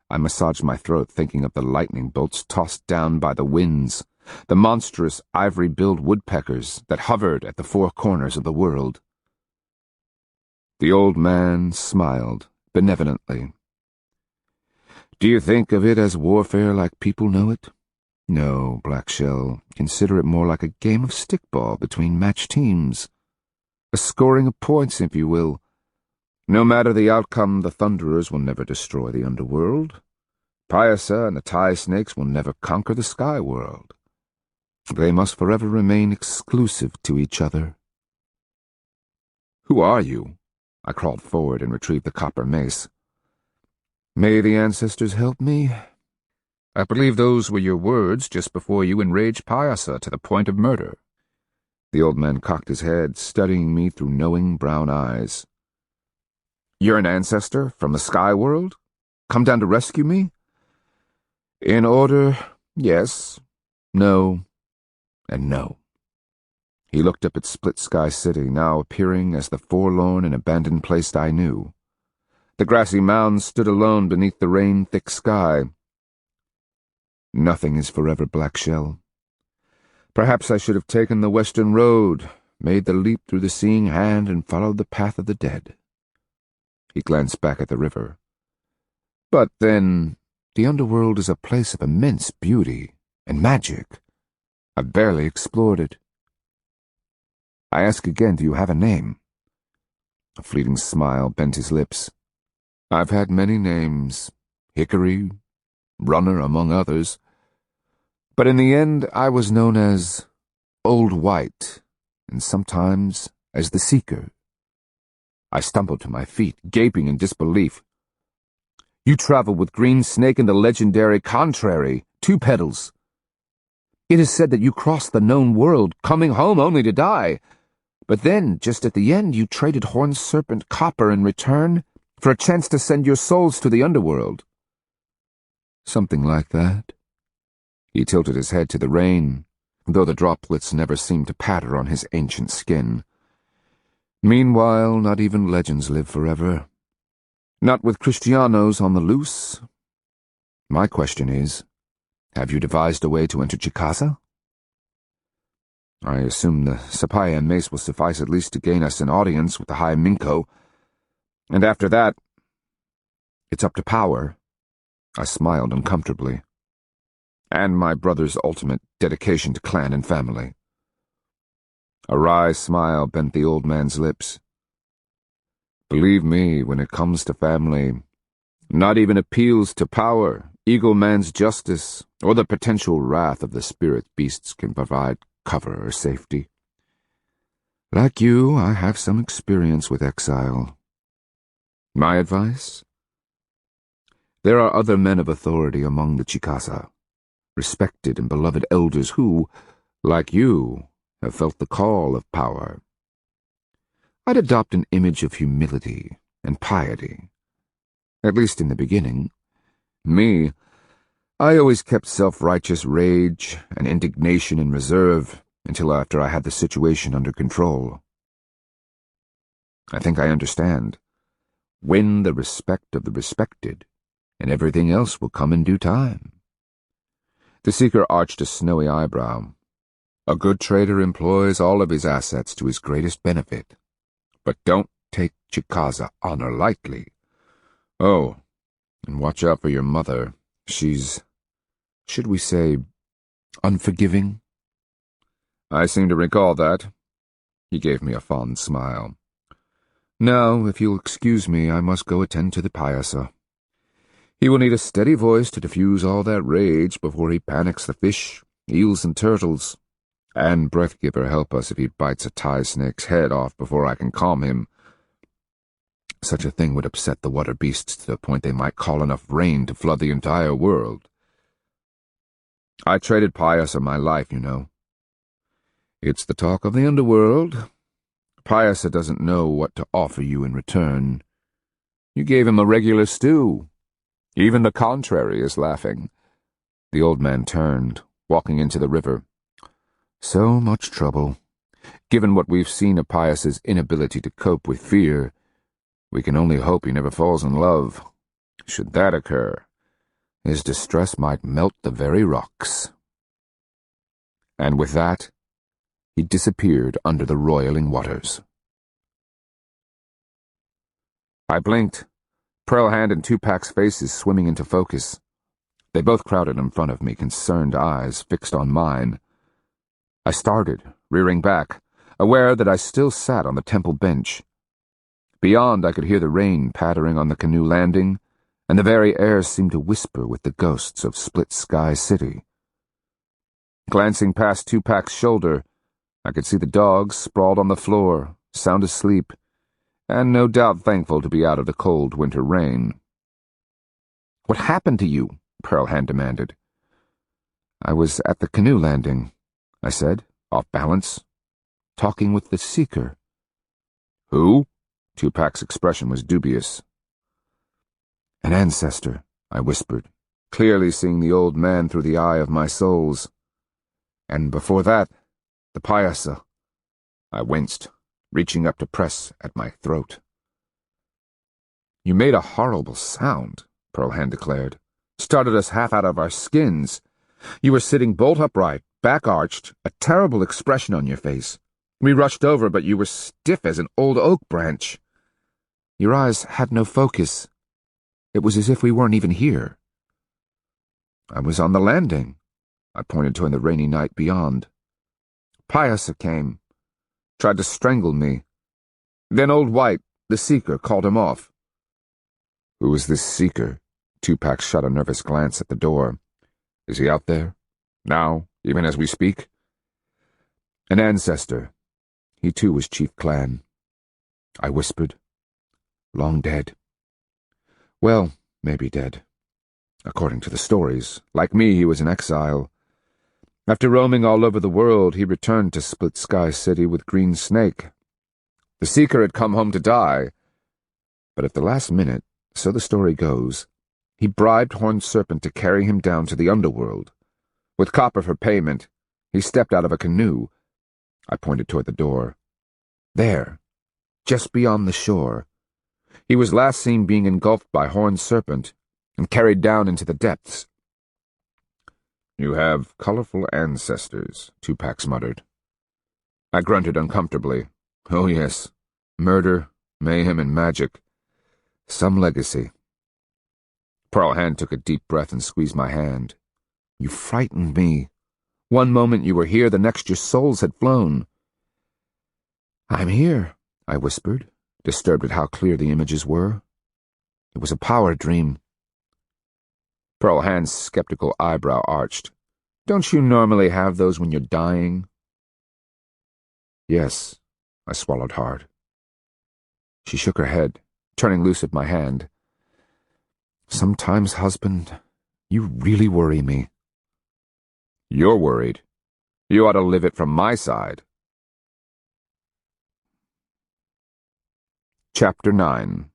I massaged my throat, thinking of the lightning bolts tossed down by the winds, the monstrous ivory-billed woodpeckers that hovered at the four corners of the world. The old man smiled benevolently. "Do you think of it as warfare like people know it? No, Blackshell, consider it more like a game of stickball between matched teams. A scoring of points, if you will. No matter the outcome, the Thunderers will never destroy the underworld. Pyasa and the tie snakes will never conquer the sky world. They must forever remain exclusive to each other. Who are you? I crawled forward and retrieved the copper mace. May the ancestors help me. I believe those were your words just before you enraged Pyasa to the point of murder. The old man cocked his head, studying me through knowing brown eyes. You're an ancestor from the sky world? Come down to rescue me? In order, yes, no, and no. He looked up at Split Sky City, now appearing as the forlorn and abandoned place I knew. The grassy mounds stood alone beneath the rain-thick sky. Nothing is forever, Blackshell. Perhaps I should have taken the western road, made the leap through the seeing hand, and followed the path of the dead. He glanced back at the river. But then, the underworld is a place of immense beauty and magic. I've barely explored it. I ask again, do you have a name? A fleeting smile bent his lips. I've had many names, Hickory, Runner, among others. But in the end, I was known as Old White, and sometimes as the Seeker. I stumbled to my feet, gaping in disbelief. You traveled with Green Snake and the legendary Contrary, 2 pedals. It is said that you crossed the known world, coming home only to die. But then, just at the end, you traded Horned Serpent copper in return for a chance to send your souls to the underworld. Something like that. He tilted his head to the rain, though the droplets never seemed to patter on his ancient skin. Meanwhile, not even legends live forever. Not with Kristianos on the loose. My question is, have you devised a way to enter Chicaza? I assume the Sapaya mace will suffice at least to gain us an audience with the High Minko. And after that, it's up to power. I smiled uncomfortably. And my brother's ultimate dedication to clan and family. A wry smile bent the old man's lips. Believe me, when it comes to family, not even appeals to power, Eagle Man's justice, or the potential wrath of the spirit beasts can provide cover or safety. Like you, I have some experience with exile. My advice? There are other men of authority among the Chicaza, respected and beloved elders who, like you, have felt the call of power. I'd adopt an image of humility and piety, at least in the beginning. Me, I always kept self-righteous rage and indignation in reserve until after I had the situation under control. I think I understand. Win the respect of the respected, and everything else will come in due time. The Seeker arched a snowy eyebrow. A good trader employs all of his assets to his greatest benefit. But don't take Chicaza honor lightly. Oh, and watch out for your mother. She's, should we say, unforgiving? I seem to recall that. He gave me a fond smile. Now, if you'll excuse me, I must go attend to the Pyasa. He will need a steady voice to diffuse all that rage before he panics the fish, eels, and turtles. And Breathgiver help us if he bites a tie snake's head off before I can calm him. Such a thing would upset the water beasts to the point they might call enough rain to flood the entire world. I traded Pyasa my life, you know. It's the talk of the underworld. Pyasa doesn't know what to offer you in return. You gave him a regular stew. Even the Contrary is laughing. The old man turned, walking into the river. So much trouble. Given what we've seen of Pyas's inability to cope with fear, we can only hope he never falls in love. Should that occur, his distress might melt the very rocks. And with that, he disappeared under the roiling waters. I blinked, Pearl Hand and Tupac's faces swimming into focus. They both crowded in front of me, concerned eyes fixed on mine. I started, rearing back, aware that I still sat on the temple bench. Beyond, I could hear the rain pattering on the canoe landing, and the very air seemed to whisper with the ghosts of Split Sky City. Glancing past Tupac's shoulder, I could see the dogs sprawled on the floor, sound asleep, and no doubt thankful to be out of the cold winter rain. "What happened to you?" Pearl Hand demanded. "I was at the canoe landing," I said, off balance, talking with the Seeker. "Who?" Tupac's expression was dubious. "An ancestor," I whispered, clearly seeing the old man through the eye of my souls. "And before that, the peninsula." I winced, reaching up to press at my throat. "You made a horrible sound," Pearl Hand declared. "Started us half out of our skins. You were sitting bolt upright, back arched, a terrible expression on your face. We rushed over, but you were stiff as an old oak branch. Your eyes had no focus. It was as if we weren't even here." "I was on the landing," I pointed to in the rainy night beyond. "Pyasa came, tried to strangle me. Then Old White, the Seeker, called him off." "Who is this Seeker?" Tupac shot a nervous glance at the door. "Is he out there? Now, even as we speak?" "An ancestor. He too was chief clan," I whispered. "Long dead. Well, maybe dead. According to the stories. Like me, he was in exile. After roaming all over the world, he returned to Split Sky City with Green Snake. The Seeker had come home to die, but at the last minute, so the story goes, he bribed Horned Serpent to carry him down to the underworld. With copper for payment, he stepped out of a canoe. I pointed toward the door. There, just beyond the shore. He was last seen being engulfed by Horned Serpent and carried down into the depths." "You have colorful ancestors," Tupac muttered. I grunted uncomfortably. "Oh yes, murder, mayhem, and magic. Some legacy." Pearl Hand took a deep breath and squeezed my hand. "You frightened me. One moment you were here, the next your souls had flown." "I'm here," I whispered, disturbed at how clear the images were. It was a power dream. Pearl Hand's skeptical eyebrow arched. "Don't you normally have those when you're dying?" "Yes," I swallowed hard. She shook her head, turning loose of my hand. "Sometimes, husband, you really worry me." "You're worried. You ought to live it from my side." Chapter 9.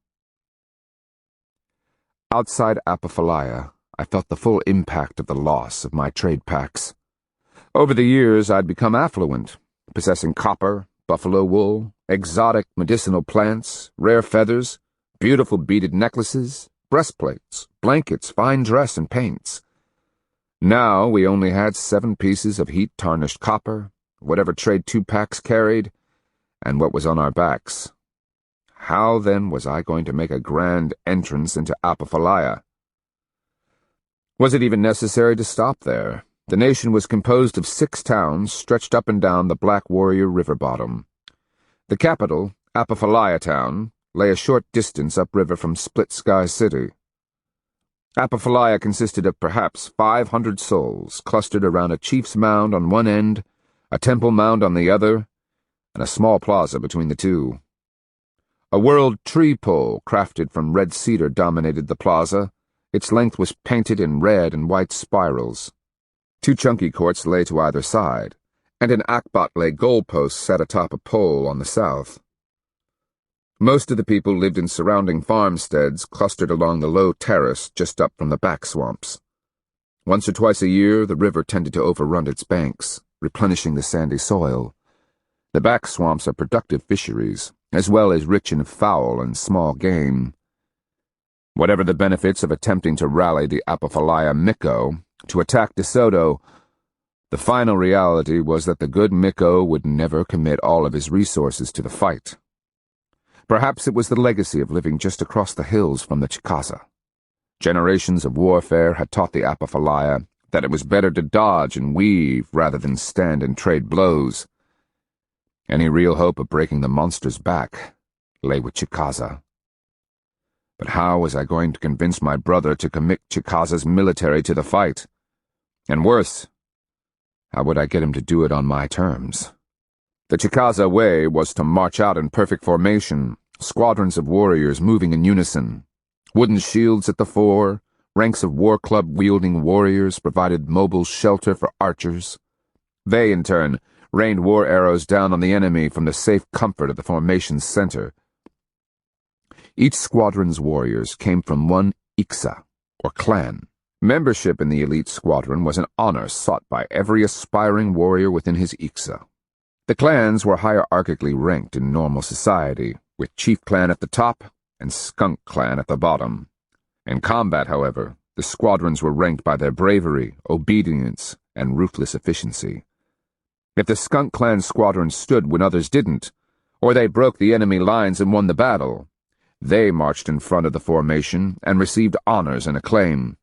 Outside Apophalia, I felt the full impact of the loss of my trade packs. Over the years, I'd become affluent, possessing copper, buffalo wool, exotic medicinal plants, rare feathers, beautiful beaded necklaces, breastplates, blankets, fine dress, and paints. Now we only had 7 pieces of heat-tarnished copper, whatever trade 2 packs carried, and what was on our backs. How, then, was I going to make a grand entrance into Apophalia? Was it even necessary to stop there? The nation was composed of 6 towns stretched up and down the Black Warrior River bottom. The capital, Apophalia Town, lay a short distance upriver from Split Sky City. Apophalia consisted of perhaps 500 souls clustered around a chief's mound on one end, a temple mound on the other, and a small plaza between the two. A world tree pole crafted from red cedar dominated the plaza. Its length was painted in red and white spirals. 2 chunky courts lay to either side, and an akbat-lay goalpost sat atop a pole on the south. Most of the people lived in surrounding farmsteads clustered along the low terrace just up from the back swamps. Once or twice a year, the river tended to overrun its banks, replenishing the sandy soil. The back swamps are productive fisheries, as well as rich in fowl and small game. Whatever the benefits of attempting to rally the Apophalia Miko to attack De Soto, the final reality was that the good Miko would never commit all of his resources to the fight. Perhaps it was the legacy of living just across the hills from the Chicaza. Generations of warfare had taught the Apophalia that it was better to dodge and weave rather than stand and trade blows. Any real hope of breaking the monster's back lay with Chicaza. But how was I going to convince my brother to commit Chicaza's military to the fight? And worse, how would I get him to do it on my terms? The Chicaza way was to march out in perfect formation, squadrons of warriors moving in unison. Wooden shields at the fore, ranks of war club-wielding warriors provided mobile shelter for archers. They, in turn, rained war arrows down on the enemy from the safe comfort of the formation's center. Each squadron's warriors came from one ixa, or clan. Membership in the elite squadron was an honor sought by every aspiring warrior within his ixa. The clans were hierarchically ranked in normal society, with chief clan at the top and skunk clan at the bottom. In combat, however, the squadrons were ranked by their bravery, obedience, and ruthless efficiency. If the skunk clan squadron stood when others didn't, or they broke the enemy lines and won the battle, they marched in front of the formation and received honors and acclaim.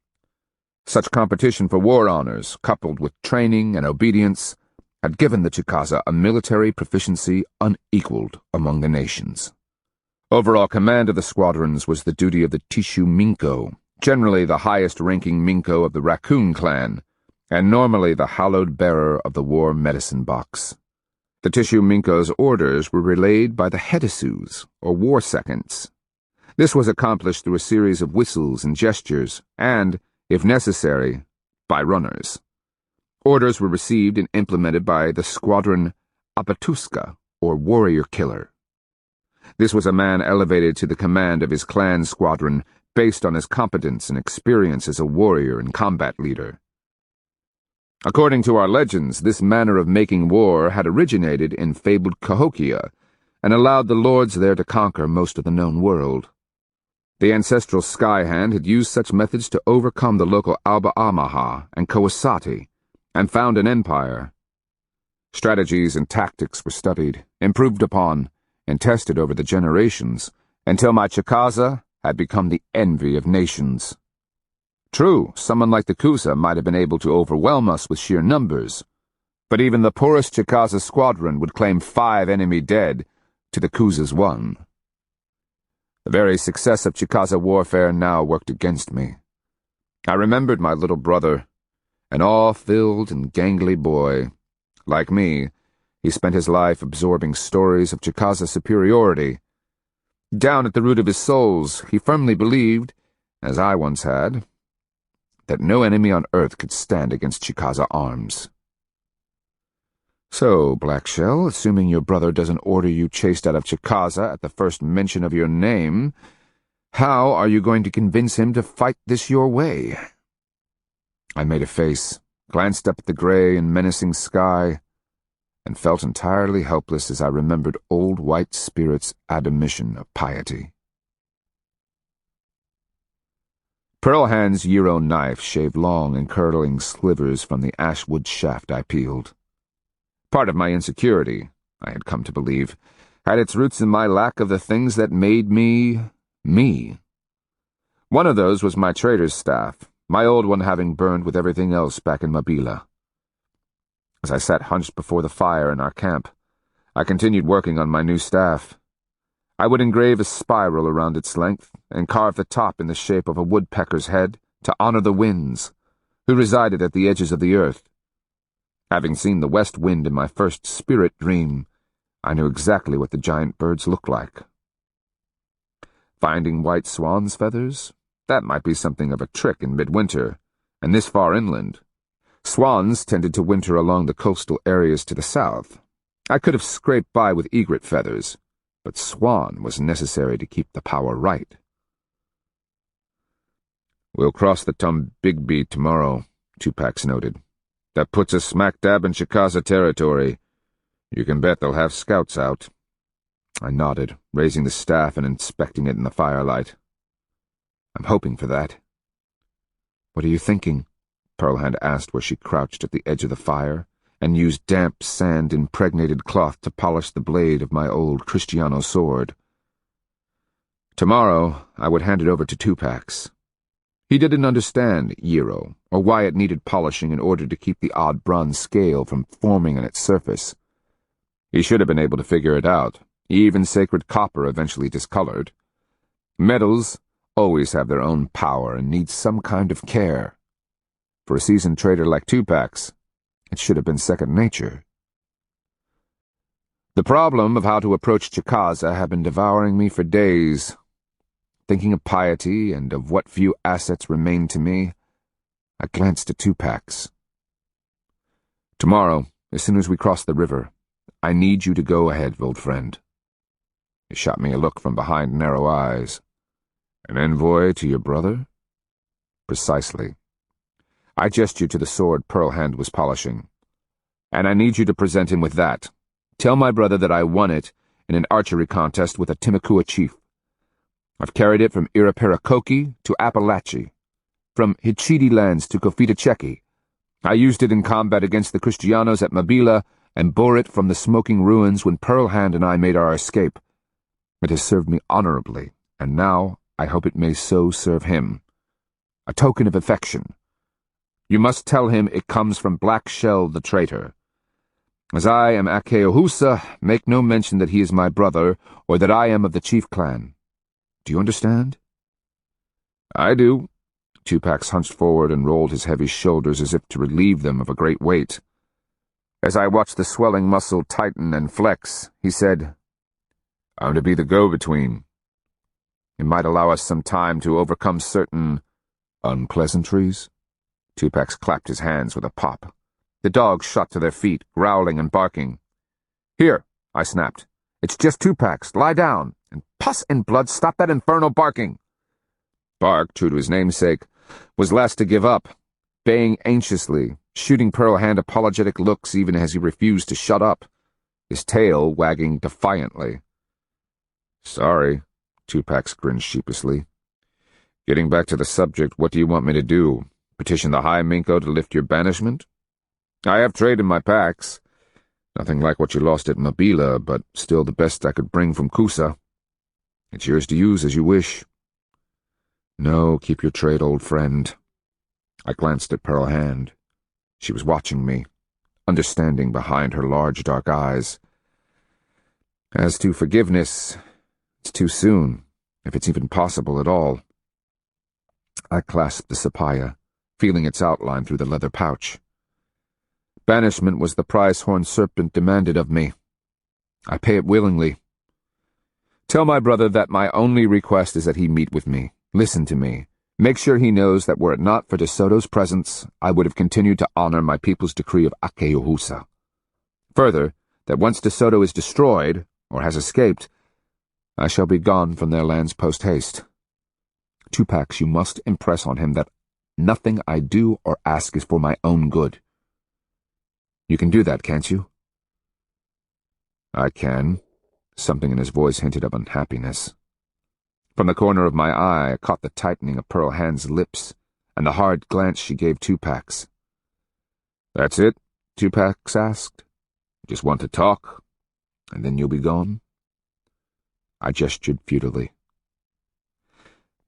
Such competition for war honors, coupled with training and obedience, had given the Chicaza a military proficiency unequaled among the nations. Overall command of the squadrons was the duty of the Tishu Minko, generally the highest-ranking Minko of the Raccoon clan, and normally the hallowed bearer of the war medicine box. The Tishu Minko's orders were relayed by the Hedisus, or war seconds. This was accomplished through a series of whistles and gestures, and, if necessary, by runners. Orders were received and implemented by the squadron Apatuska, or warrior killer. This was a man elevated to the command of his clan squadron based on his competence and experience as a warrior and combat leader. According to our legends, this manner of making war had originated in fabled Cahokia and allowed the lords there to conquer most of the known world. The ancestral Sky Hand had used such methods to overcome the local Alba Amaha and Kawasati and found an empire. Strategies and tactics were studied, improved upon, and tested over the generations until my Chicaza had become the envy of nations. True, someone like the Kusa might have been able to overwhelm us with sheer numbers, but even the poorest Chicaza squadron would claim 5 enemy dead to the Kusa's 1. The very success of Chicaza warfare now worked against me. I remembered my little brother, an awe-filled and gangly boy. Like me, he spent his life absorbing stories of Chicaza superiority. Down at the root of his souls, he firmly believed, as I once had, that no enemy on earth could stand against Chicaza arms. So, Blackshell, assuming your brother doesn't order you chased out of Chicaza at the first mention of your name, how are you going to convince him to fight this your way? I made a face, glanced up at the gray and menacing sky, and felt entirely helpless as I remembered old White Spirit's admonition of piety. Pearlhand's Euro knife shaved long and curling slivers from the ashwood shaft I peeled. Part of my insecurity, I had come to believe, had its roots in my lack of the things that made me, me. One of those was my trader's staff, my old one having burned with everything else back in Mabila. As I sat hunched before the fire in our camp, I continued working on my new staff. I would engrave a spiral around its length and carve the top in the shape of a woodpecker's head to honor the winds, who resided at the edges of the earth. Having seen the west wind in my first spirit dream, I knew exactly what the giant birds looked like. Finding white swan's feathers? That might be something of a trick in midwinter, and this far inland. Swans tended to winter along the coastal areas to the south. I could have scraped by with egret feathers, but swan was necessary to keep the power right. We'll cross the Tombigbee tomorrow, Tupac noted. That puts us smack dab in Chicaza territory. You can bet they'll have scouts out. I nodded, raising the staff and inspecting it in the firelight. I'm hoping for that. What are you thinking? Pearlhand asked where she crouched at the edge of the fire and used damp, sand-impregnated cloth to polish the blade of my old Kristiano sword. Tomorrow, I would hand it over to Tupac's. He didn't understand gyro, or why it needed polishing in order to keep the odd bronze scale from forming on its surface. He should have been able to figure it out. Even sacred copper eventually discolored. Metals always have their own power and need some kind of care. For a seasoned trader like Tupac, it should have been second nature. The problem of how to approach Chicaza had been devouring me for days. Thinking of piety and of what few assets remained to me, I glanced at Tupac's. "Tomorrow, as soon as we cross the river, I need you to go ahead, old friend." He shot me a look from behind narrow eyes. "An envoy to your brother?" "Precisely." I gestured to the sword Pearl Hand was polishing. "And I need you to present him with that. Tell my brother that I won it in an archery contest with a Timucua chief. I've carried it from Irapiracoki to Appalachia, from Hichiti lands to Cofitachequi. I used it in combat against the Kristianos at Mabila and bore it from the smoking ruins when Pearl Hand and I made our escape. It has served me honorably, and now I hope it may so serve him. A token of affection. You must tell him it comes from Black Shell the traitor. As I am Akeohusa, make no mention that he is my brother, or that I am of the chief clan. Do you understand?" "I do." Tupac hunched forward and rolled his heavy shoulders as if to relieve them of a great weight. As I watched the swelling muscle tighten and flex, he said, "I'm to be the go-between. It might allow us some time to overcome certain unpleasantries." Tupac clapped his hands with a pop. The dogs shot to their feet, growling and barking. "Here," I snapped. "It's just Tupac. Lie down. And pus and blood, stop that infernal barking." Bark, true to his namesake, was last to give up, baying anxiously, shooting Pearl Hand apologetic looks even as he refused to shut up, his tail wagging defiantly. "Sorry," Tupac grinned sheepishly. "Getting back to the subject, what do you want me to do? Petition the High Minko to lift your banishment? I have trade in my packs. Nothing like what you lost at Mabila, but still the best I could bring from Kusa. It's yours to use as you wish." "No, keep your trade, old friend." I glanced at Pearl Hand. She was watching me, understanding behind her large dark eyes. "As to forgiveness, it's too soon, if it's even possible at all." I clasped the sapaya, feeling its outline through the leather pouch. Banishment was the price Horned Serpent demanded of me. I pay it willingly. Tell my brother that my only request is that he meet with me, listen to me, make sure he knows that were it not for De Soto's presence, I would have continued to honor my people's decree of Akeohusa. Further, that once De Soto is destroyed, or has escaped, I shall be gone from their lands post-haste. Tupac, you must impress on him that nothing I do or ask is for my own good. You can do that, can't you?" "I can." Something in his voice hinted of unhappiness. From the corner of my eye, I caught the tightening of Pearl Hand's lips and the hard glance she gave Tupac's. "That's it?" Tupac asked. "Just want to talk, and then you'll be gone?" I gestured futilely.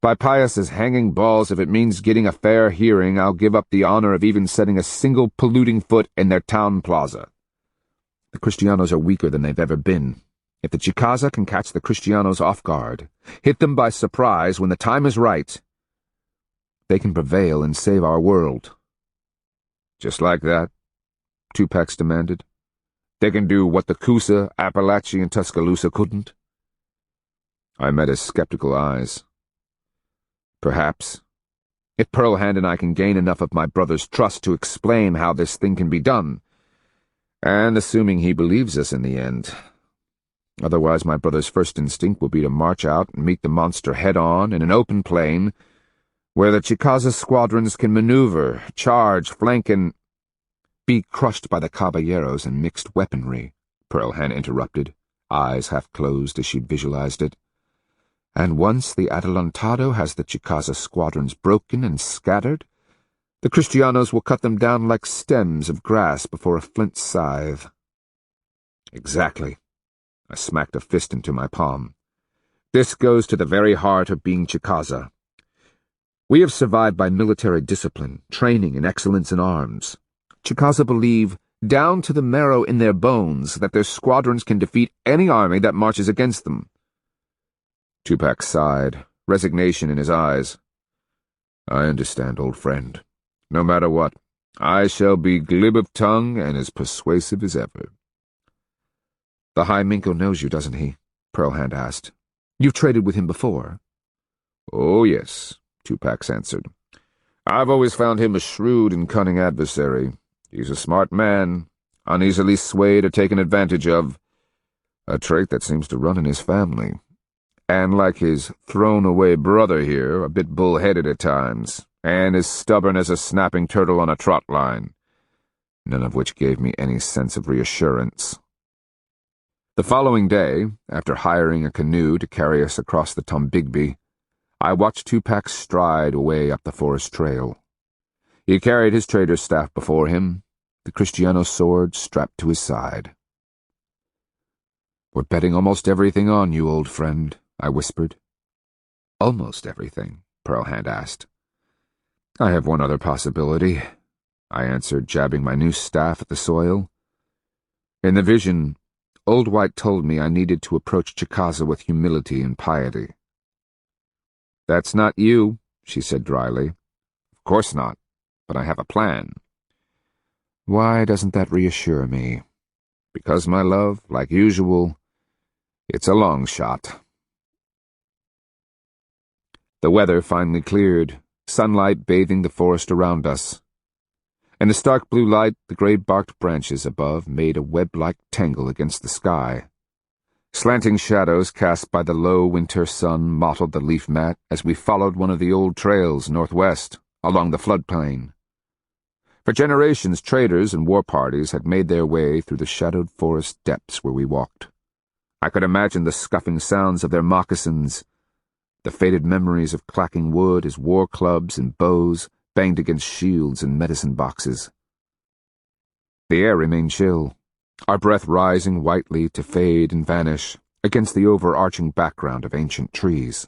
"By Pius's hanging balls, if it means getting a fair hearing, I'll give up the honor of even setting a single polluting foot in their town plaza. The Kristianos are weaker than they've ever been. If the Chicaza can catch the Kristianos off guard, hit them by surprise when the time is right, they can prevail and save our world." "Just like that?" Tupac demanded. "They can do what the Coosa, Appalachia, and Tuscaloosa couldn't?" I met his skeptical eyes. "Perhaps. If Pearl Hand and I can gain enough of my brother's trust to explain how this thing can be done, and assuming he believes us in the end. Otherwise, my brother's first instinct will be to march out and meet the monster head-on in an open plain, where the Chicaza squadrons can maneuver, charge, flank, and—" "Be crushed by the caballeros and mixed weaponry," Pearl Hand interrupted, eyes half closed as she visualized it. "And once the Adelantado has the Chicaza squadrons broken and scattered, the Kristianos will cut them down like stems of grass before a flint scythe." "Exactly." I smacked a fist into my palm. "This goes to the very heart of being Chicaza. We have survived by military discipline, training, and excellence in arms. Chicaza believe, down to the marrow in their bones, that their squadrons can defeat any army that marches against them. Tupac sighed, resignation in his eyes. I understand, old friend. No matter what, I shall be glib of tongue and as persuasive as ever. The High Minko knows you, doesn't he? Pearlhand asked. You've traded with him before. Oh, yes, Tupac answered. I've always found him a shrewd and cunning adversary. He's a smart man, uneasily swayed or taken advantage of, a trait that seems to run in his family. And like his thrown-away brother here, a bit bull-headed at times, and as stubborn as a snapping turtle on a trot line, none of which gave me any sense of reassurance. The following day, after hiring a canoe to carry us across the Tombigbee, I watched Tupac stride away up the forest trail. He carried his trader's staff before him, the Kristiano sword strapped to his side. We're betting almost everything on you, old friend, I whispered. Almost everything? Pearlhand asked. I have one other possibility, I answered, jabbing my new staff at the soil. In the vision, Old White told me I needed to approach Chicaza with humility and piety. That's not you, she said dryly. Of course not, but I have a plan. Why doesn't that reassure me? Because, my love, like usual, it's a long shot. The weather finally cleared, sunlight bathing the forest around us. In the stark blue light, the gray-barked branches above made a web-like tangle against the sky. Slanting shadows cast by the low winter sun mottled the leaf mat as we followed one of the old trails northwest, along the floodplain. For generations, traders and war parties had made their way through the shadowed forest depths where we walked. I could imagine the scuffing sounds of their moccasins, the faded memories of clacking wood as war clubs and bows banged against shields and medicine boxes. The air remained chill, our breath rising whitely to fade and vanish against the overarching background of ancient trees.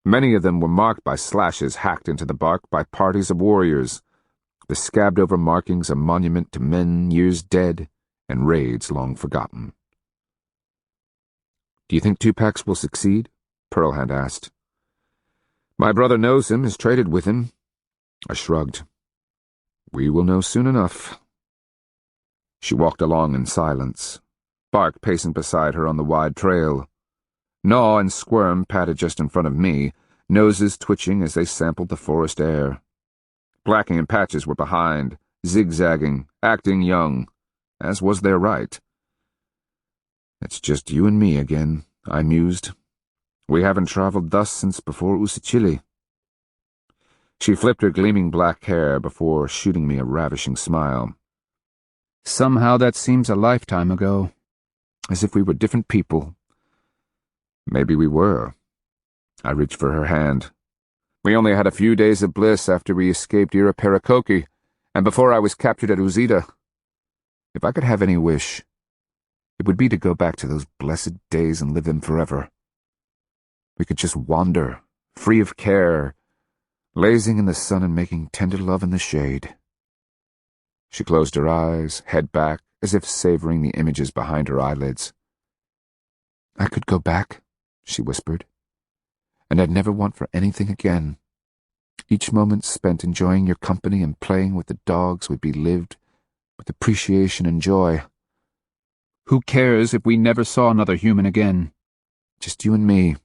Many of them were marked by slashes hacked into the bark by parties of warriors, the scabbed-over markings a monument to men years dead and raids long forgotten. Do you think Tupac will succeed? Pearlhand asked. My brother knows him, has traded with him. I shrugged. We will know soon enough. She walked along in silence, Bark pacing beside her on the wide trail. Gnaw and Squirm padded just in front of me, noses twitching as they sampled the forest air. Blacking and Patches were behind, zigzagging, acting young, as was their right. It's just you and me again, I mused. We haven't traveled thus since before Usachili. She flipped her gleaming black hair before shooting me a ravishing smile. Somehow that seems a lifetime ago, as if we were different people. Maybe we were. I reached for her hand. We only had a few days of bliss after we escaped Iraparakoki, and before I was captured at Uzita. If I could have any wish, it would be to go back to those blessed days and live them forever. We could just wander, free of care, lazing in the sun and making tender love in the shade. She closed her eyes, head back, as if savoring the images behind her eyelids. I could go back, she whispered, and I'd never want for anything again. Each moment spent enjoying your company and playing with the dogs would be lived with appreciation and joy. Who cares if we never saw another human again? Just you and me,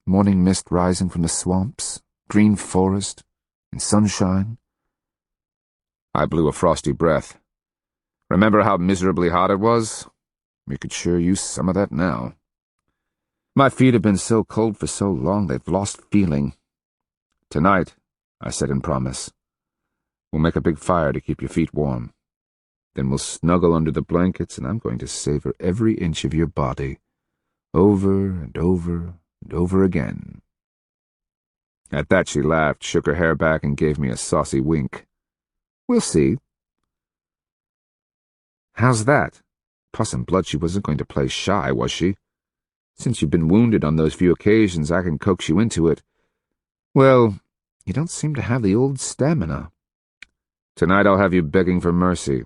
morning mist rising from the swamps, green forest, and sunshine. I blew a frosty breath. Remember how miserably hot it was? We could sure use some of that now. My feet have been so cold for so long they've lost feeling. Tonight, I said in promise, we'll make a big fire to keep your feet warm. Then we'll snuggle under the blankets and I'm going to savor every inch of your body, over and over and over again. At that she laughed, shook her hair back, and gave me a saucy wink. We'll see. How's that? Puss and blood, she wasn't going to play shy, was she? Since you've been wounded on those few occasions, I can coax you into it. Well, You don't seem to have the old stamina. Tonight I'll have you begging for mercy.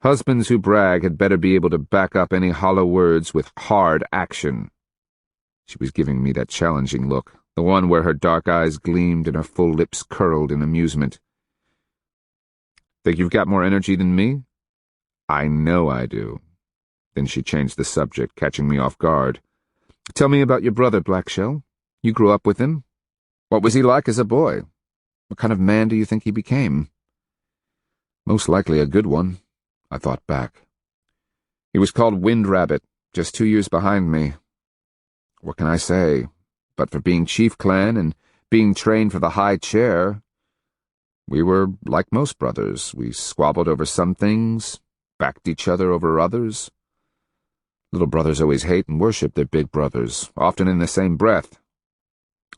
Husbands who brag had better be able to back up any hollow words with hard action. She was giving me that challenging look, the one where her dark eyes gleamed and her full lips curled in amusement. Think you've got more energy than me? I know I do. Then she changed the subject, catching me off guard. Tell me about your brother, Blackshell. You grew up with him? What was he like as a boy? What kind of man do you think he became? Most likely a good one, I thought back. He was called Wind Rabbit, just 2 years behind me. What can I say? But for being chief clan and being trained for the high chair, we were like most brothers. We squabbled over some things, backed each other over others. Little brothers always hate and worship their big brothers, often in the same breath.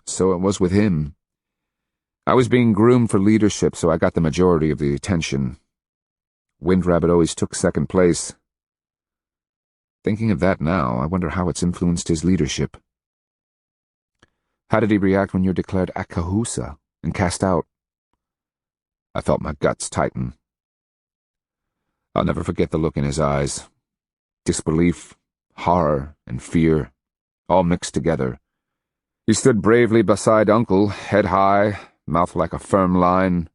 So it was with him. I was being groomed for leadership, so I got the majority of the attention. Wind Rabbit always took second place. Thinking of that now, I wonder how it's influenced his leadership. How did he react when you're declared Akahusa and cast out? I felt my guts tighten. I'll never forget the look in his eyes. Disbelief, horror, and fear, all mixed together. He stood bravely beside Uncle, head high, mouth like a firm line.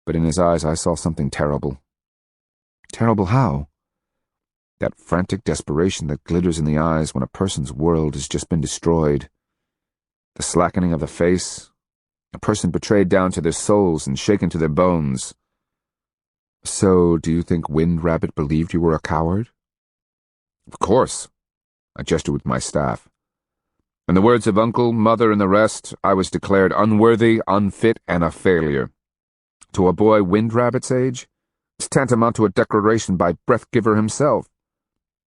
But in his eyes I saw something terrible. Terrible how? That frantic desperation that glitters in the eyes when a person's world has just been destroyed. The slackening of the face, a person betrayed down to their souls and shaken to their bones. So, do you think Wind Rabbit believed you were a coward? Of course. I gestured with my staff. In the words of Uncle, Mother, and the rest, I was declared unworthy, unfit, and a failure. To a boy Wind Rabbit's age, it's tantamount to a declaration by Breathgiver himself.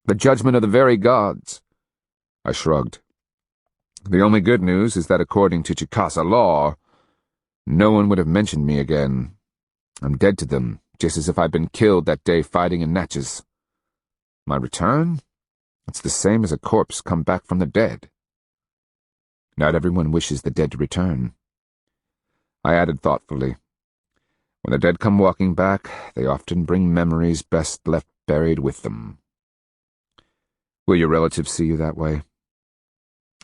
The judgment of the very gods. I shrugged. The only good news is that according to Chicaza law, no one would have mentioned me again. I'm dead to them, just as if I'd been killed that day fighting in Natchez. My return? It's the same as a corpse come back from the dead. Not everyone wishes the dead to return. I added thoughtfully, when the dead come walking back, they often bring memories best left buried with them. Will your relatives see you that way?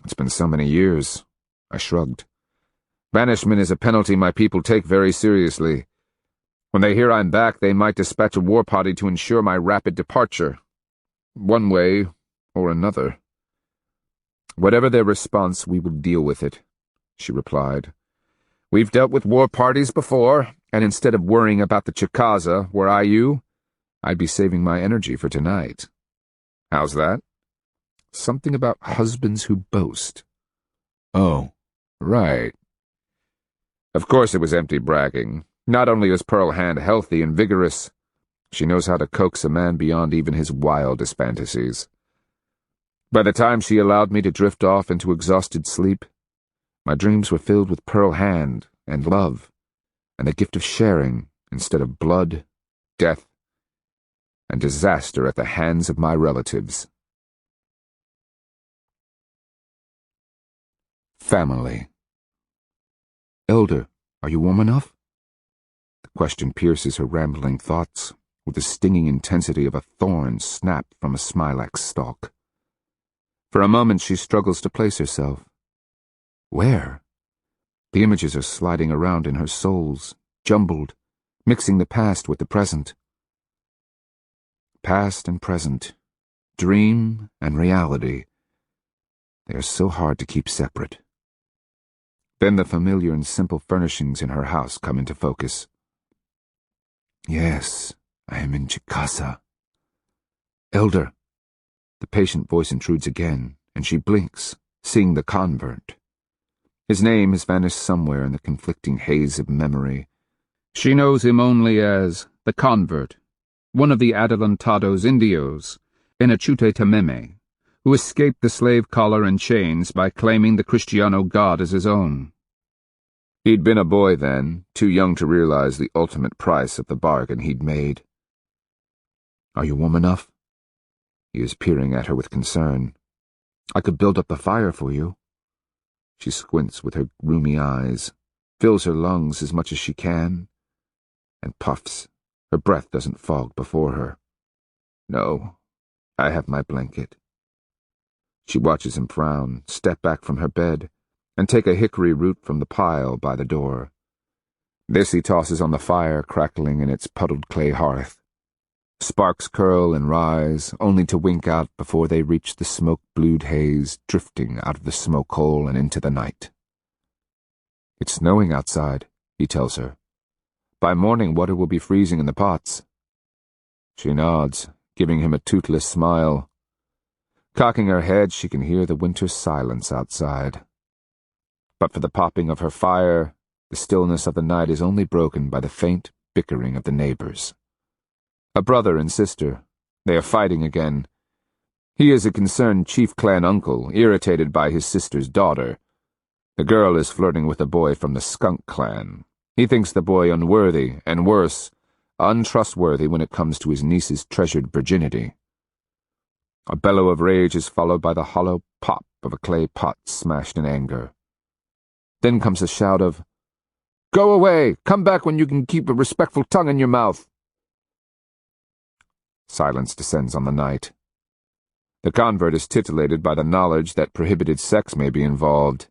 It's been so many years. I shrugged. Banishment is a penalty my people take very seriously. When they hear I'm back, they might dispatch a war party to ensure my rapid departure. One way or another. Whatever their response, we will deal with it, she replied. We've dealt with war parties before, and instead of worrying about the Chicaza, were I you, I'd be saving my energy for tonight. How's that? Something about husbands who boast. Oh, right. Of course it was empty bragging. Not only is Pearl Hand healthy and vigorous, she knows how to coax a man beyond even his wildest fantasies. By the time she allowed me to drift off into exhausted sleep, my dreams were filled with Pearl Hand and love, and the gift of sharing instead of blood, death, and disaster at the hands of my relatives. Family. Elder, are you warm enough? The question pierces her rambling thoughts with the stinging intensity of a thorn snapped from a smilax stalk. For a moment she struggles to place herself. Where? The images are sliding around in her souls, jumbled, mixing the past with the present. Past and present, dream and reality. They are so hard to keep separate. Then the familiar and simple furnishings in her house come into focus. Yes, I am in Chicaza. Elder. The patient voice intrudes again, and she blinks, seeing the convert. His name has vanished somewhere in the conflicting haze of memory. She knows him only as the convert, one of the Adelantados Indios, in Achute Tameme, who escaped the slave collar and chains by claiming the Kristiano god as his own. He'd been a boy then, too young to realize the ultimate price of the bargain he'd made. Are you warm enough? He is peering at her with concern. I could build up the fire for you. She squints with her rheumy eyes. fills her lungs as much as she can, and puffs. Her breath doesn't fog before her. No, I have my blanket. She watches him frown, step back from her bed, and take a hickory root from the pile by the door. This he tosses on the fire crackling in its puddled clay hearth. Sparks curl and rise, only to wink out before they reach the smoke-blued haze drifting out of the smoke hole and into the night. It's snowing outside, he tells her. By morning water will be freezing in the pots. She nods, giving him a toothless smile. Cocking her head, she can hear the winter silence outside. But for the popping of her fire, the stillness of the night is only broken by the faint bickering of the neighbors. A brother and sister. They are fighting again. He is a concerned chief clan uncle, irritated by his sister's daughter. The girl is flirting with a boy from the skunk clan. He thinks the boy unworthy, and worse, untrustworthy when it comes to his niece's treasured virginity. A bellow of rage is followed by the hollow pop of a clay pot smashed in anger. Then comes a shout of, "Go away! Come back when you can keep a respectful tongue in your mouth!" Silence descends on the night. The convert is titillated by the knowledge that prohibited sex may be involved.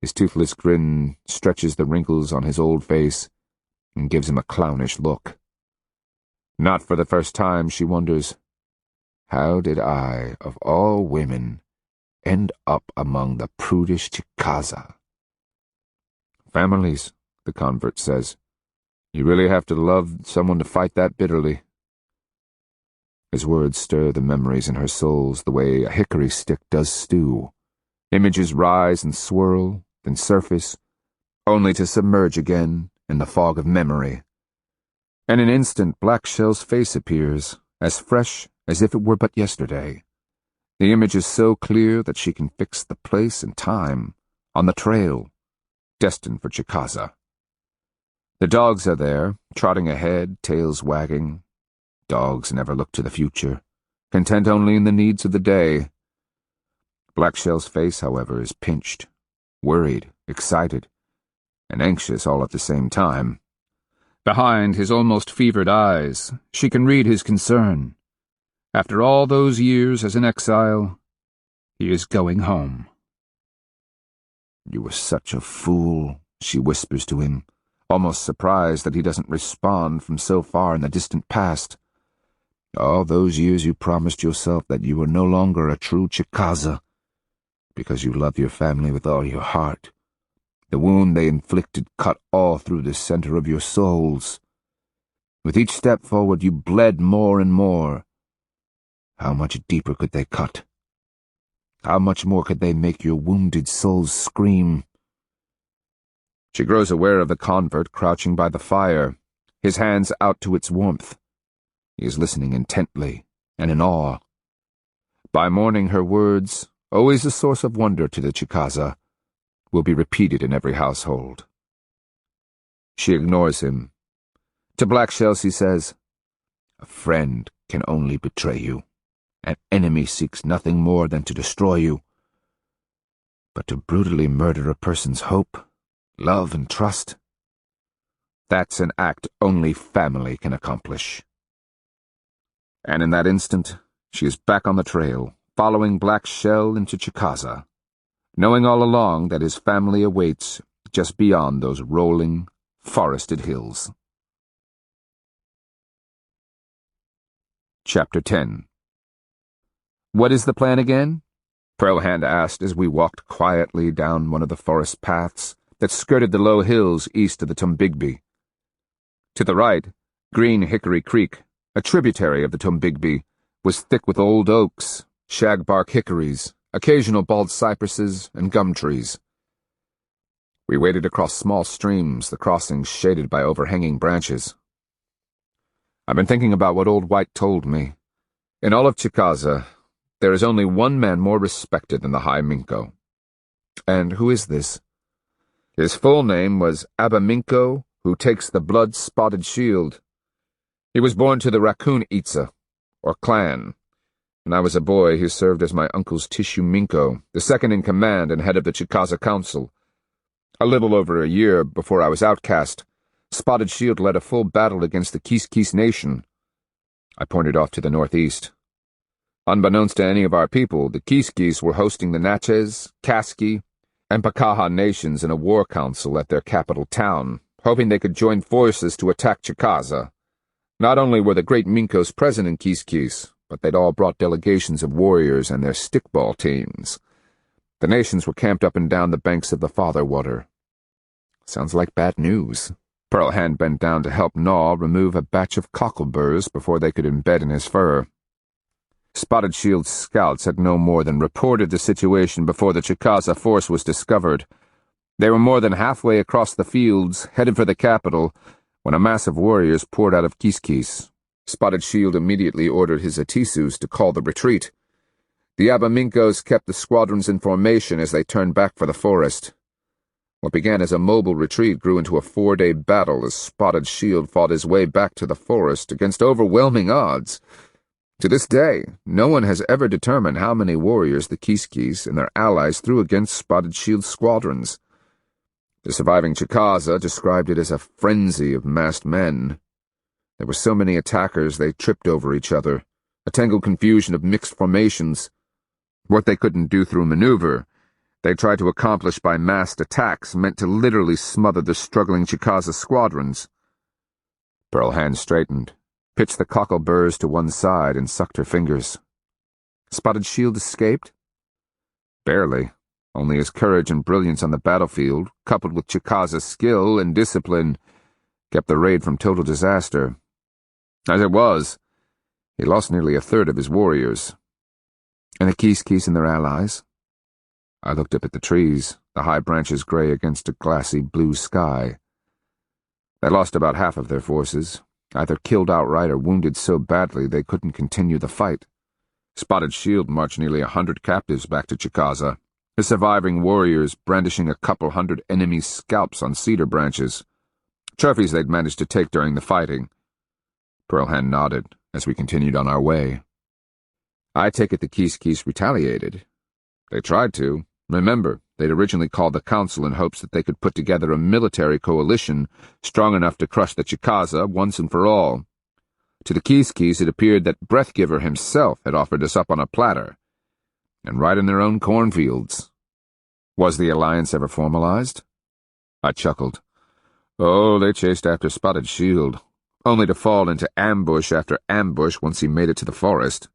His toothless grin stretches the wrinkles on his old face and gives him a clownish look. Not for the first time, she wonders, how did I, of all women, end up among the prudish Chicaza? Families, the convert says. You really have to love someone to fight that bitterly. His words stir the memories in her souls the way a hickory stick does stew. Images rise and swirl, then surface, only to submerge again in the fog of memory. In an instant, Black Shell's face appears, as fresh as if it were but yesterday. The image is so clear that she can fix the place and time, on the trail, destined for Chicaza. The dogs are there, trotting ahead, tails wagging. Dogs never look to the future, content only in the needs of the day. Black Shell's face, however, is pinched, worried, excited, and anxious all at the same time. Behind his almost fevered eyes, she can read his concern. After all those years as an exile, he is going home. You were such a fool, she whispers to him, almost surprised that he doesn't respond from so far in the distant past. All those years you promised yourself that you were no longer a true Chicaza, because you love your family with all your heart. The wound they inflicted cut all through the center of your souls. With each step forward you bled more and more. How much deeper could they cut? How much more could they make your wounded souls scream? She grows aware of the convert crouching by the fire, his hands out to its warmth. He is listening intently and in awe. By morning her words, always a source of wonder to the Chicaza, will be repeated in every household. She ignores him. To Black Shell she says, "A friend can only betray you. An enemy seeks nothing more than to destroy you. But to brutally murder a person's hope, love, and trust, that's an act only family can accomplish." And in that instant, she is back on the trail, following Black Shell into Chicaza, knowing all along that his family awaits just beyond those rolling, forested hills. Chapter 10. What is the plan again? Pearlhand asked as we walked quietly down one of the forest paths that skirted the low hills east of the Tombigbee. To the right, Green Hickory Creek, a tributary of the Tombigbee, was thick with old oaks, shagbark hickories, occasional bald cypresses, and gum trees. We waded across small streams, the crossings shaded by overhanging branches. I've been thinking about what Old White told me. In all of Chicaza, there is only one man more respected than the High Minko. And who is this? His full name was Abba Minko, who takes the blood-spotted shield. He was born to the Raccoon Itza, or clan. When I was a boy, he served as my uncle's Tishu Minko, the second in command and head of the Chicaza Council. A little over a year before I was outcast, Spotted Shield led a full battle against the Kiskis Nation. I pointed off to the northeast. Unbeknownst to any of our people, the Kiskis were hosting the Natchez, Kaski, and Pakaha nations in a war council at their capital town, hoping they could join forces to attack Chicaza. Not only were the great Minkos present in Kiskis, but they'd all brought delegations of warriors and their stickball teams. The nations were camped up and down the banks of the Father Water. Sounds like bad news. Pearl Hand bent down to help Gnaw remove a batch of cockleburs before they could embed in his fur. Spotted Shield's scouts had no more than reported the situation before the Chicaza force was discovered. They were more than halfway across the fields, headed for the capital, when a mass of warriors poured out of Kiskis. Spotted Shield immediately ordered his Atisus to call the retreat. The Abaminkos kept the squadrons in formation as they turned back for the forest. What began as a mobile retreat grew into a 4-day battle as Spotted Shield fought his way back to the forest against overwhelming odds. To this day, no one has ever determined how many warriors the Kiskis and their allies threw against Spotted Shield's squadrons. The surviving Chicaza described it as a frenzy of massed men. There were so many attackers they tripped over each other, a tangled confusion of mixed formations. What they couldn't do through maneuver, they tried to accomplish by massed attacks meant to literally smother the struggling Chicaza squadrons. Pearl Hand straightened, pitched the cockleburs to one side, and sucked her fingers. Spotted Shield escaped? Barely. Only his courage and brilliance on the battlefield, coupled with Chicaza's skill and discipline, kept the raid from total disaster. As it was, he lost nearly a third of his warriors. And the Kiskis and their allies? I looked up at the trees, the high branches gray against a glassy blue sky. They lost about half of their forces, either killed outright or wounded so badly they couldn't continue the fight. Spotted Shield marched nearly 100 captives back to Chicaza, his surviving warriors brandishing a couple hundred enemy scalps on cedar branches, trophies they'd managed to take during the fighting. Pearl Hand nodded as we continued on our way. I take it the Kiskis retaliated. They tried to. Remember, they'd originally called the council in hopes that they could put together a military coalition strong enough to crush the Chicaza once and for all. To the Kiskis it appeared that Breathgiver himself had offered us up on a platter, and right in their own cornfields. Was the alliance ever formalized? I chuckled. Oh, they chased after Spotted Shield, only to fall into ambush after ambush once he made it to the forest.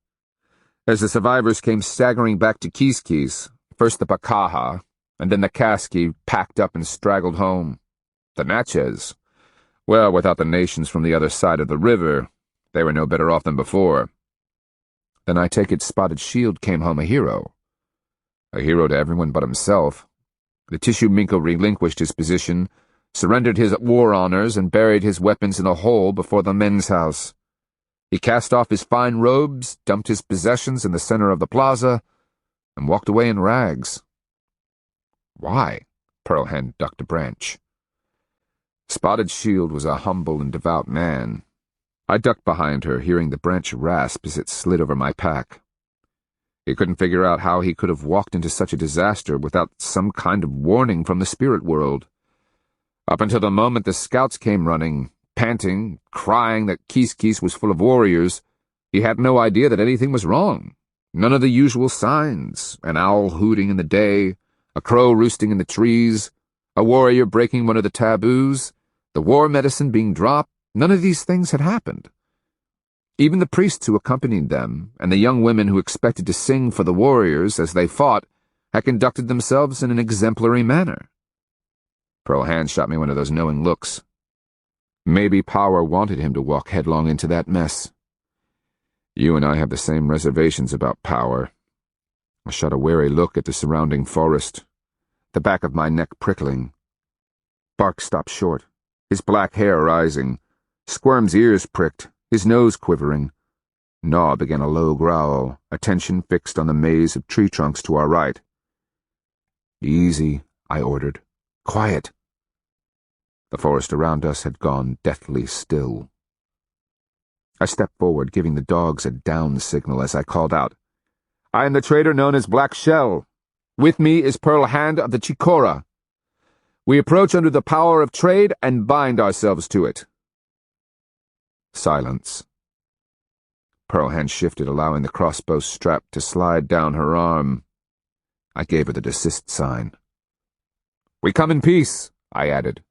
As the survivors came staggering back to Kiskis, first the Pakaha, and then the Kaski packed up and straggled home. The Natchez, well, without the nations from the other side of the river, they were no better off than before. Then I take it Spotted Shield came home a hero. A hero to everyone but himself. The Tissue Minko relinquished his position, surrendered his war honors, and buried his weapons in a hole before the men's house. He cast off his fine robes, dumped his possessions in the center of the plaza, and walked away in rags. Why? Pearl Hand ducked a branch. Spotted Shield was a humble and devout man. I ducked behind her, hearing the branch rasp as it slid over my pack. He couldn't figure out how he could have walked into such a disaster without some kind of warning from the spirit world. Up until the moment the scouts came running, panting, crying that Kiskis was full of warriors, he had no idea that anything was wrong. None of the usual signs, an owl hooting in the day, a crow roosting in the trees, a warrior breaking one of the taboos, the war medicine being dropped. None of these things had happened. Even the priests who accompanied them, and the young women who expected to sing for the warriors as they fought, had conducted themselves in an exemplary manner. Pearl Hand shot me one of those knowing looks. Maybe power wanted him to walk headlong into that mess. You and I have the same reservations about power. I shot a wary look at the surrounding forest, the back of my neck prickling. Bark stopped short, his black hair rising. Squirm's ears pricked, his nose quivering. Gnaw began a low growl, attention fixed on the maze of tree trunks to our right. Easy, I ordered. Quiet. The forest around us had gone deathly still. I stepped forward, giving the dogs a down signal as I called out, I am the trader known as Black Shell. With me is Pearl Hand of the Chicora. We approach under the power of trade and bind ourselves to it. Silence. Pearl Hand shifted, allowing the crossbow strap to slide down her arm. I gave her the desist sign. We come in peace, I added.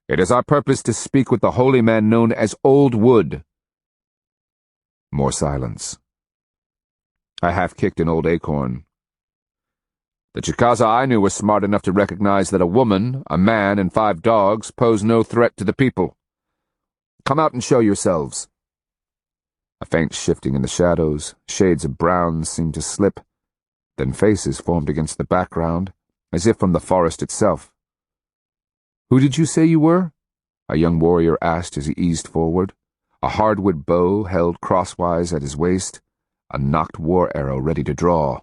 It is our purpose to speak with the holy man known as Old Wood. More silence. I half-kicked an old acorn. The Chicaza I knew was smart enough to recognize that a woman, a man, and 5 dogs pose no threat to the people. Come out and show yourselves. A faint shifting in the shadows, shades of brown seemed to slip, then faces formed against the background, as if from the forest itself. Who did you say you were? A young warrior asked as he eased forward, a hardwood bow held crosswise at his waist, a nocked war arrow ready to draw.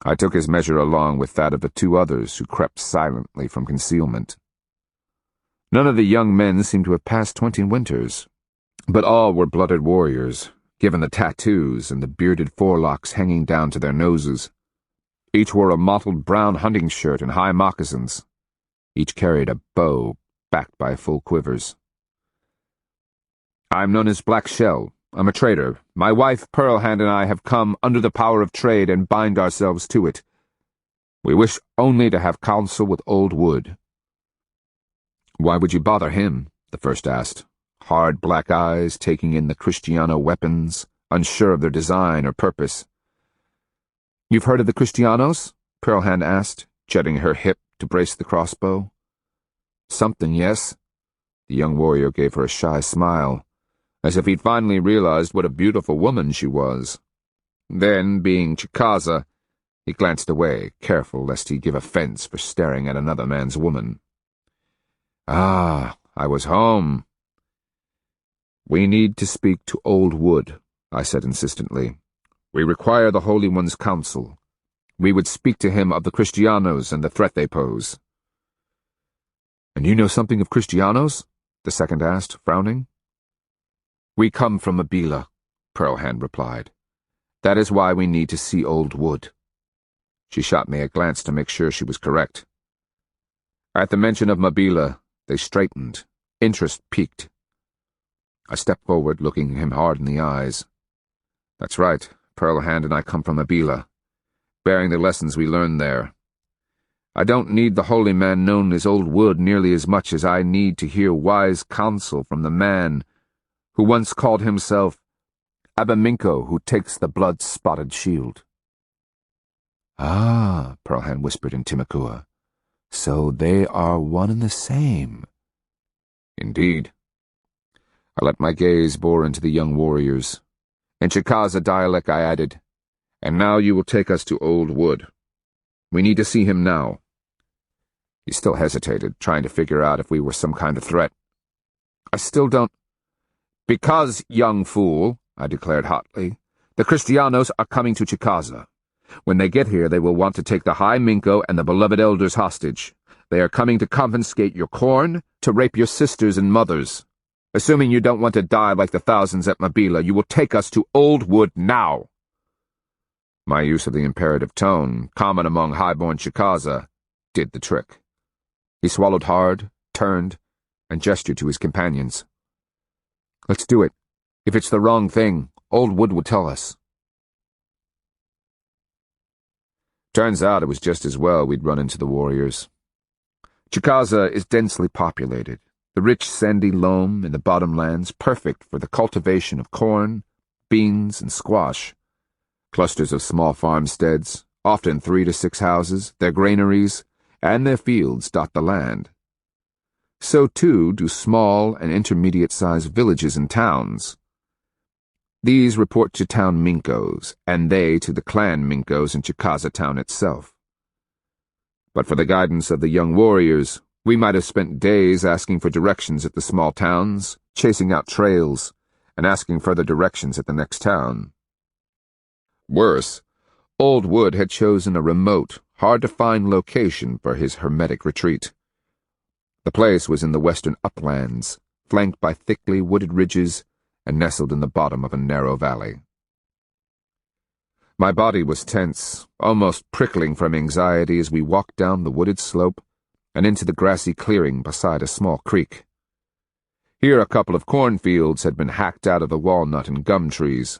I took his measure along with that of the 2 others who crept silently from concealment. None of the young men seemed to have passed 20 winters, but all were blooded warriors, given the tattoos and the bearded forelocks hanging down to their noses. Each wore a mottled brown hunting shirt and high moccasins. Each carried a bow backed by full quivers. I'm known as Black Shell. I'm a trader. My wife, Pearl Hand, and I have come under the power of trade and bind ourselves to it. We wish only to have counsel with Old Wood. Why would you bother him? The first asked, hard black eyes taking in the Kristiano weapons, unsure of their design or purpose. You've heard of the Kristianos? Pearl Hand asked, jutting her hip to brace the crossbow. Something, yes. The young warrior gave her a shy smile, as if he'd finally realized what a beautiful woman she was. Then, being Chicaza, he glanced away, careful lest he give offense for staring at another man's woman. Ah, I was home. We need to speak to Old Wood, I said insistently. We require the Holy One's counsel. We would speak to him of the Kristianos and the threat they pose. And you know something of Kristianos? The second asked, frowning. We come from Mabila, Pearl Hand replied. That is why we need to see Old Wood. She shot me a glance to make sure she was correct. At the mention of Mabila, they straightened, interest piqued. I stepped forward, looking him hard in the eyes. That's right, Pearl Hand and I come from Mabila, bearing the lessons we learned there. I don't need the holy man known as Old Wood nearly as much as I need to hear wise counsel from the man who once called himself Abaminko, who takes the blood-spotted shield. Ah, Pearl Hand whispered in Timakua. So they are one and the same. Indeed. I let my gaze bore into the young warriors. In Chicaza dialect I added, And now you will take us to Old Wood. We need to see him now. He still hesitated, trying to figure out if we were some kind of threat. I still don't... Because, young fool, I declared hotly, the Kristianos are coming to Chicaza. When they get here, they will want to take the High Minko and the beloved elders hostage. They are coming to confiscate your corn, to rape your sisters and mothers. Assuming you don't want to die like the thousands at Mabila, you will take us to Old Wood now. My use of the imperative tone, common among high-born Chicaza, did the trick. He swallowed hard, turned, and gestured to his companions. Let's do it. If it's the wrong thing, Old Wood will tell us. Turns out it was just as well we'd run into the warriors. Chicaza is densely populated, the rich sandy loam in the bottomlands perfect for the cultivation of corn, beans, and squash. Clusters of small farmsteads, often 3 to 6 houses, their granaries, and their fields dot the land. So, too, do small and intermediate-sized villages and towns. These report to town Minkos, and they to the clan Minkos in Chicaza town itself. But for the guidance of the young warriors, we might have spent days asking for directions at the small towns, chasing out trails, and asking further directions at the next town. Worse, Old Wood had chosen a remote, hard-to-find location for his hermetic retreat. The place was in the western uplands, flanked by thickly wooded ridges and nestled in the bottom of a narrow valley. My body was tense, almost prickling from anxiety as we walked down the wooded slope, and into the grassy clearing beside a small creek. Here a couple of cornfields had been hacked out of the walnut and gum trees.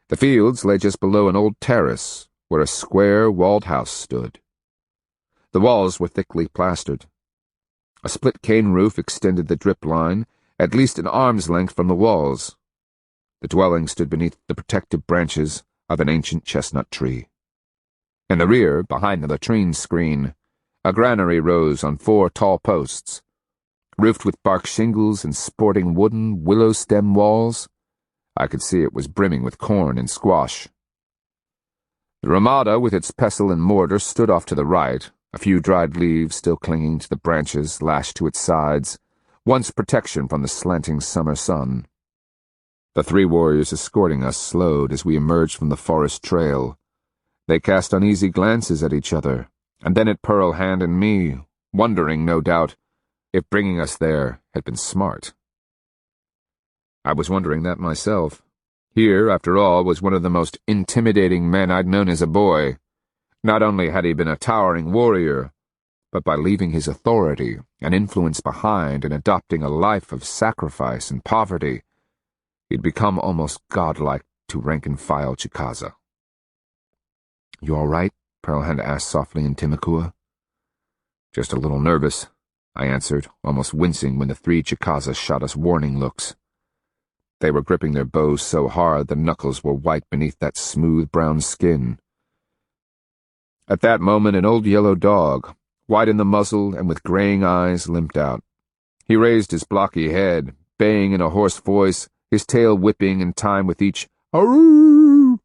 The fields lay just below an old terrace where a square, walled house stood. The walls were thickly plastered. A split cane roof extended the drip line, at least an arm's length from the walls. The dwelling stood beneath the protective branches of an ancient chestnut tree. In the rear, behind the latrine screen, a granary rose on 4 tall posts, roofed with bark shingles and sporting wooden willow stem walls. I could see it was brimming with corn and squash. The ramada with its pestle and mortar stood off to the right, a few dried leaves still clinging to the branches lashed to its sides, once protection from the slanting summer sun. The 3 warriors escorting us slowed as we emerged from the forest trail. They cast uneasy glances at each other, and then at Pearl Hand and me, wondering, no doubt, if bringing us there had been smart. I was wondering that myself. Here, after all, was one of the most intimidating men I'd known as a boy. Not only had he been a towering warrior, but by leaving his authority and influence behind and adopting a life of sacrifice and poverty, he'd become almost godlike to rank-and-file Chicaza. "You all right?" Pearl Hand asked softly in Timucua. "Just a little nervous," I answered, almost wincing when the 3 Chicaza shot us warning looks. They were gripping their bows so hard the knuckles were white beneath that smooth brown skin. At that moment an old yellow dog, white in the muzzle and with graying eyes, limped out. He raised his blocky head, baying in a hoarse voice, his tail whipping in time with each "Aroo!"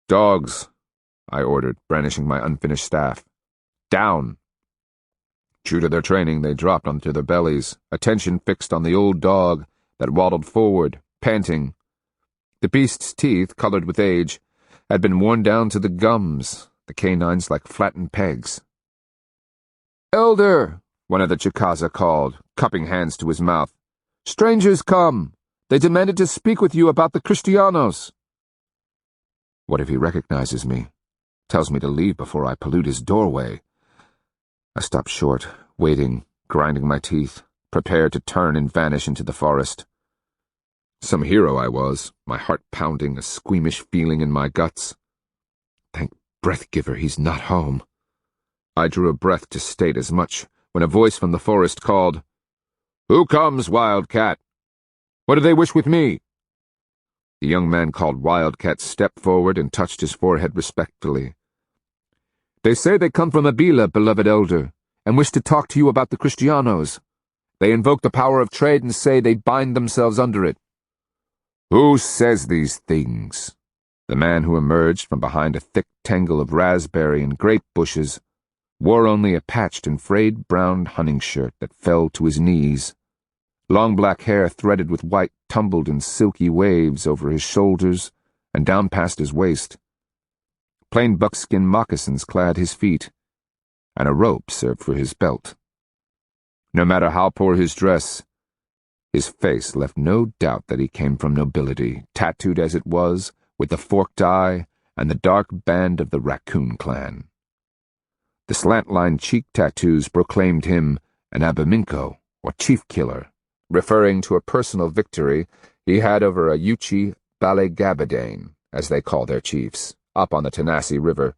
"Dogs," I ordered, brandishing my unfinished staff. "Down!" True to their training, they dropped onto their bellies, attention fixed on the old dog that waddled forward, panting. The beast's teeth, colored with age, had been worn down to the gums, the canines like flattened pegs. "Elder," one of the Chicaza called, cupping hands to his mouth. "Strangers come. They demanded to speak with you about the Kristianos." What if he recognizes me? Tells me to leave before I pollute his doorway. I stopped short, waiting, grinding my teeth, prepared to turn and vanish into the forest. Some hero I was, my heart pounding, a squeamish feeling in my guts. Thank Breath-Giver he's not home. I drew a breath to state as much when a voice from the forest called, "Who comes, Wildcat? What do they wish with me?" The young man called Wildcat stepped forward and touched his forehead respectfully. "They say they come from Abila, beloved elder, and wish to talk to you about the Kristianos. They invoke the power of trade and say they bind themselves under it." "Who says these things?" The man who emerged from behind a thick tangle of raspberry and grape bushes wore only a patched and frayed brown hunting shirt that fell to his knees. Long black hair threaded with white tumbled in silky waves over his shoulders and down past his waist. Plain buckskin moccasins clad his feet, and a rope served for his belt. No matter how poor his dress, his face left no doubt that he came from nobility, tattooed as it was, with the forked eye and the dark band of the Raccoon clan. The slant-line cheek tattoos proclaimed him an Abaminko, or chief killer, referring to a personal victory he had over a Yuchi Balegabadane, as they call their chiefs, up on the Tanasi River.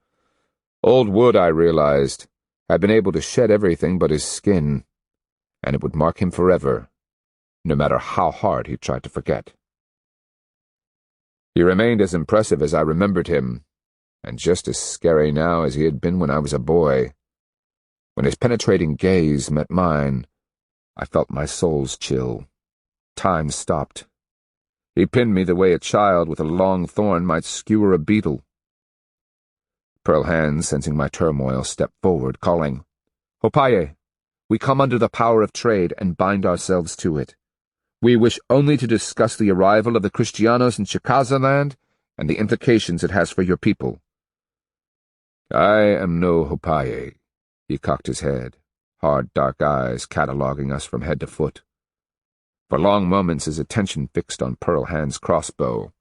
Old Wood, I realized, had been able to shed everything but his skin, and it would mark him forever, no matter how hard he tried to forget. He remained as impressive as I remembered him, and just as scary now as he had been when I was a boy. When his penetrating gaze met mine, I felt my soul's chill. Time stopped. He pinned me the way a child with a long thorn might skewer a beetle. Pearl Hand, sensing my turmoil, stepped forward, calling, "Hopaye, we come under the power of trade and bind ourselves to it. We wish only to discuss the arrival of the Kristianos in Chicaza land and the implications it has for your people." "I am no Hopaye." He cocked his head, hard dark eyes cataloguing us from head to foot. For long moments his attention fixed on Pearl Hand's crossbow.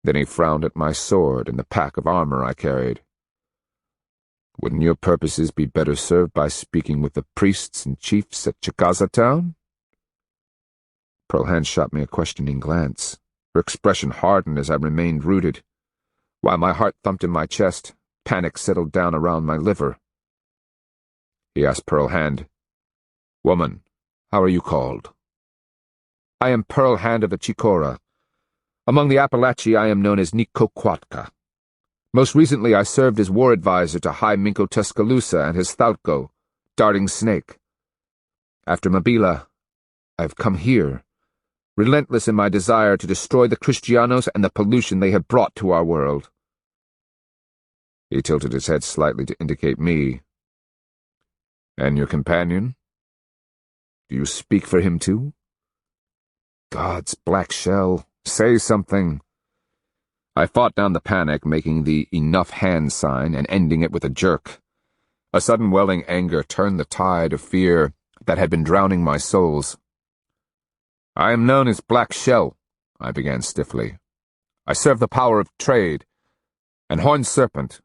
Then he frowned at my sword and the pack of armor I carried. Wouldn't your purposes be better served by speaking with the priests and chiefs at Chicaza town? Pearl Hand shot me a questioning glance. Her expression hardened as I remained rooted. While my heart thumped in my chest, panic settled down around my liver. He asked Pearl Hand, "Woman, how are you called?" "I am Pearl Hand of the Chicora. Among the Appalachi I am known as Nikoquatka. Most recently I served as war advisor to High Minko Tuscaloosa and his Thalco, Darting Snake. After Mabila, I've come here, relentless in my desire to destroy the Kristianos and the pollution they have brought to our world." He tilted his head slightly to indicate me. "And your companion? Do you speak for him too? God's black shell, say something." I fought down the panic, making the enough hand sign and ending it with a jerk. A sudden welling anger turned the tide of fear that had been drowning my souls. "I am known as Black Shell," I began stiffly. "I serve the power of trade, and Horned Serpent.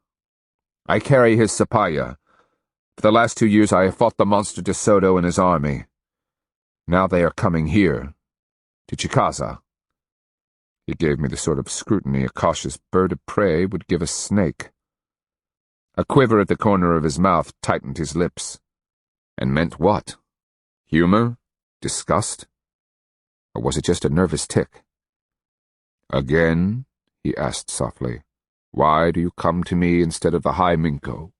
I carry his sapaya. For the last 2 years I have fought the monster De Soto and his army. Now they are coming here, to Chicaza." He gave me the sort of scrutiny a cautious bird of prey would give a snake. A quiver at the corner of his mouth tightened his lips. And meant what? Humor? Disgust? Or was it just a nervous tic? "Again?" he asked softly. "Why do you come to me instead of the High Minko?"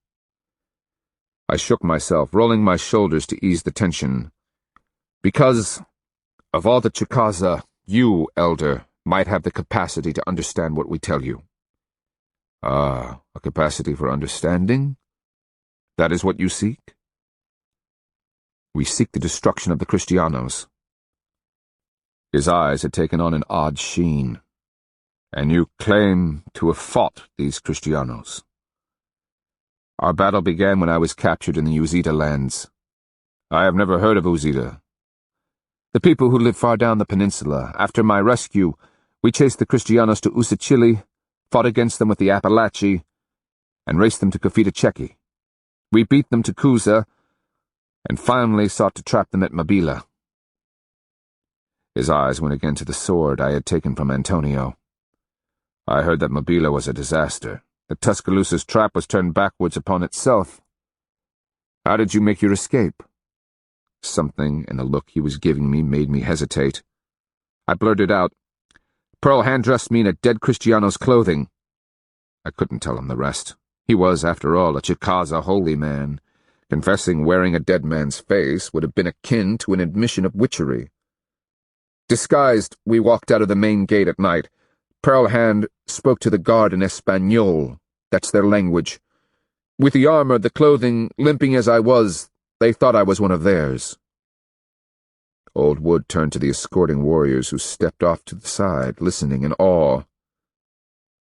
I shook myself, rolling my shoulders to ease the tension. "Because, of all the Chicaza, you, Elder, might have the capacity to understand what we tell you." "Ah, a capacity for understanding? That is what you seek?" "We seek the destruction of the Kristianos." His eyes had taken on an odd sheen. "And you claim to have fought these Kristianos?" "Our battle began when I was captured in the Uzita lands." "I have never heard of Uzita." "The people who live far down the peninsula. After my rescue, we chased the Kristianos to Usachili, fought against them with the Appalachi, and raced them to Kofitacheki. We beat them to Kuza, and finally sought to trap them at Mabila." His eyes went again to the sword I had taken from Antonio. "I heard that Mabila was a disaster, that Tuscaloosa's trap was turned backwards upon itself. How did you make your escape?" Something in the look he was giving me made me hesitate. I blurted out, "Pearl Hand dressed me in a dead Kristiano's clothing." I couldn't tell him the rest. He was, after all, a Chicaza holy man. Confessing wearing a dead man's face would have been akin to an admission of witchery. Disguised, we walked out of the main gate at night. Pearl Hand spoke to the guard in Espanol. That's their language. With the armor, the clothing, limping as I was, they thought I was one of theirs." Old Wood turned to the escorting warriors who stepped off to the side, listening in awe.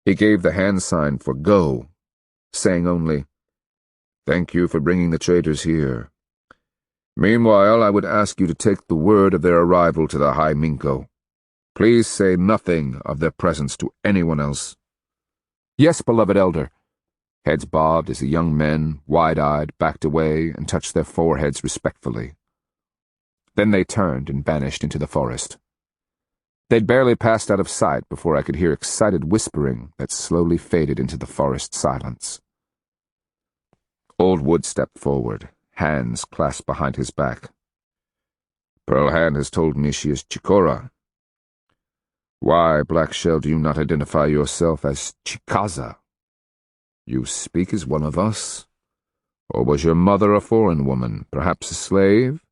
He gave the hand sign for go, saying only, "Thank you for bringing the traders here. Meanwhile, I would ask you to take the word of their arrival to the High Minko. Please say nothing of their presence to anyone else." "Yes, beloved Elder." Heads bobbed as the young men, wide-eyed, backed away and touched their foreheads respectfully. Then they turned and vanished into the forest. They'd barely passed out of sight before I could hear excited whispering that slowly faded into the forest silence. Old Wood stepped forward, hands clasped behind his back. "Pearl Hand has told me she is Chicora. Why, Black Shell, do you not identify yourself as Chicaza? You speak as one of us? Or was your mother a foreign woman, perhaps a slave?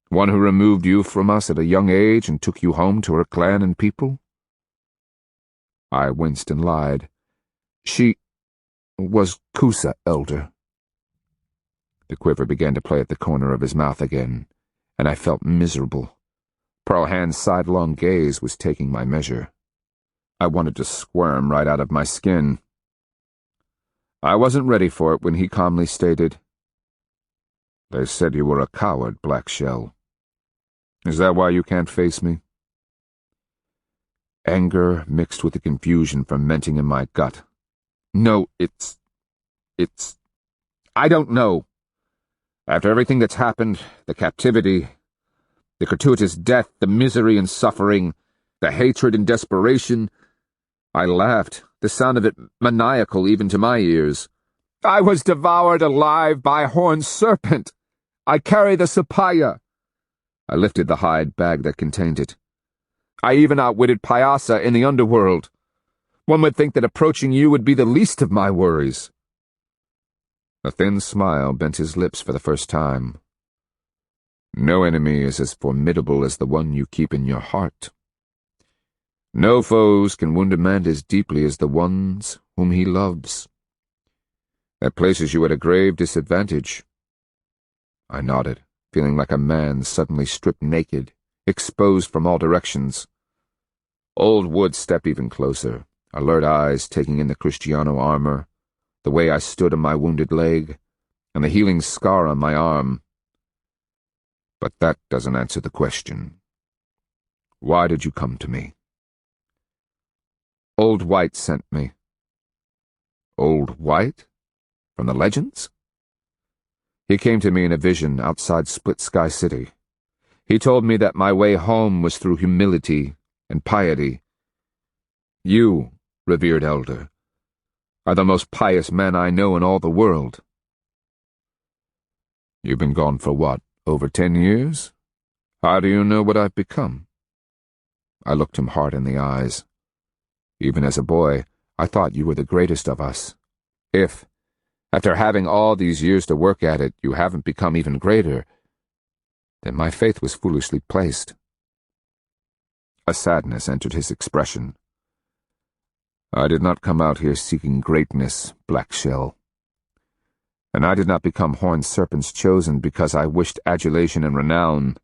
One who removed you from us at a young age and took you home to her clan and people?" I winced and lied. "She was Kusa, Elder." The quiver began to play at the corner of his mouth again, and I felt miserable. Pearl Hand's sidelong gaze was taking my measure. I wanted to squirm right out of my skin. I wasn't ready for it when he calmly stated, "They said you were a coward, Black Shell. Is that why you can't face me?" Anger mixed with the confusion fermenting in my gut. "No, it's... I don't know. After everything that's happened, the captivity, the gratuitous death, the misery and suffering, the hatred and desperation, I laughed, the sound of it maniacal even to my ears. I was devoured alive by a horned serpent. I carry the sapaya. I lifted the hide bag that contained it. I even outwitted Payasa in the underworld. One would think that approaching you would be the least of my worries. A thin smile bent his lips for the first time. No enemy is as formidable as the one you keep in your heart. No foes can wound a man as deeply as the ones whom he loves. That places you at a grave disadvantage. I nodded, feeling like a man suddenly stripped naked, exposed from all directions. Old Wood stepped even closer, alert eyes taking in the Kristiano armor, the way I stood on my wounded leg, and the healing scar on my arm. But that doesn't answer the question. Why did you come to me? Old White sent me. Old White? From the legends? He came to me in a vision outside Split Sky City. He told me that my way home was through humility and piety. You, revered elder, are the most pious man I know in all the world. You've been gone for what, over 10 years? How do you know what I've become? I looked him hard in the eyes. Even as a boy, I thought you were the greatest of us. If, after having all these years to work at it, you haven't become even greater, then my faith was foolishly placed. A sadness entered his expression. I did not come out here seeking greatness, Black Shell. And I did not become Horned Serpent's chosen because I wished adulation and renown.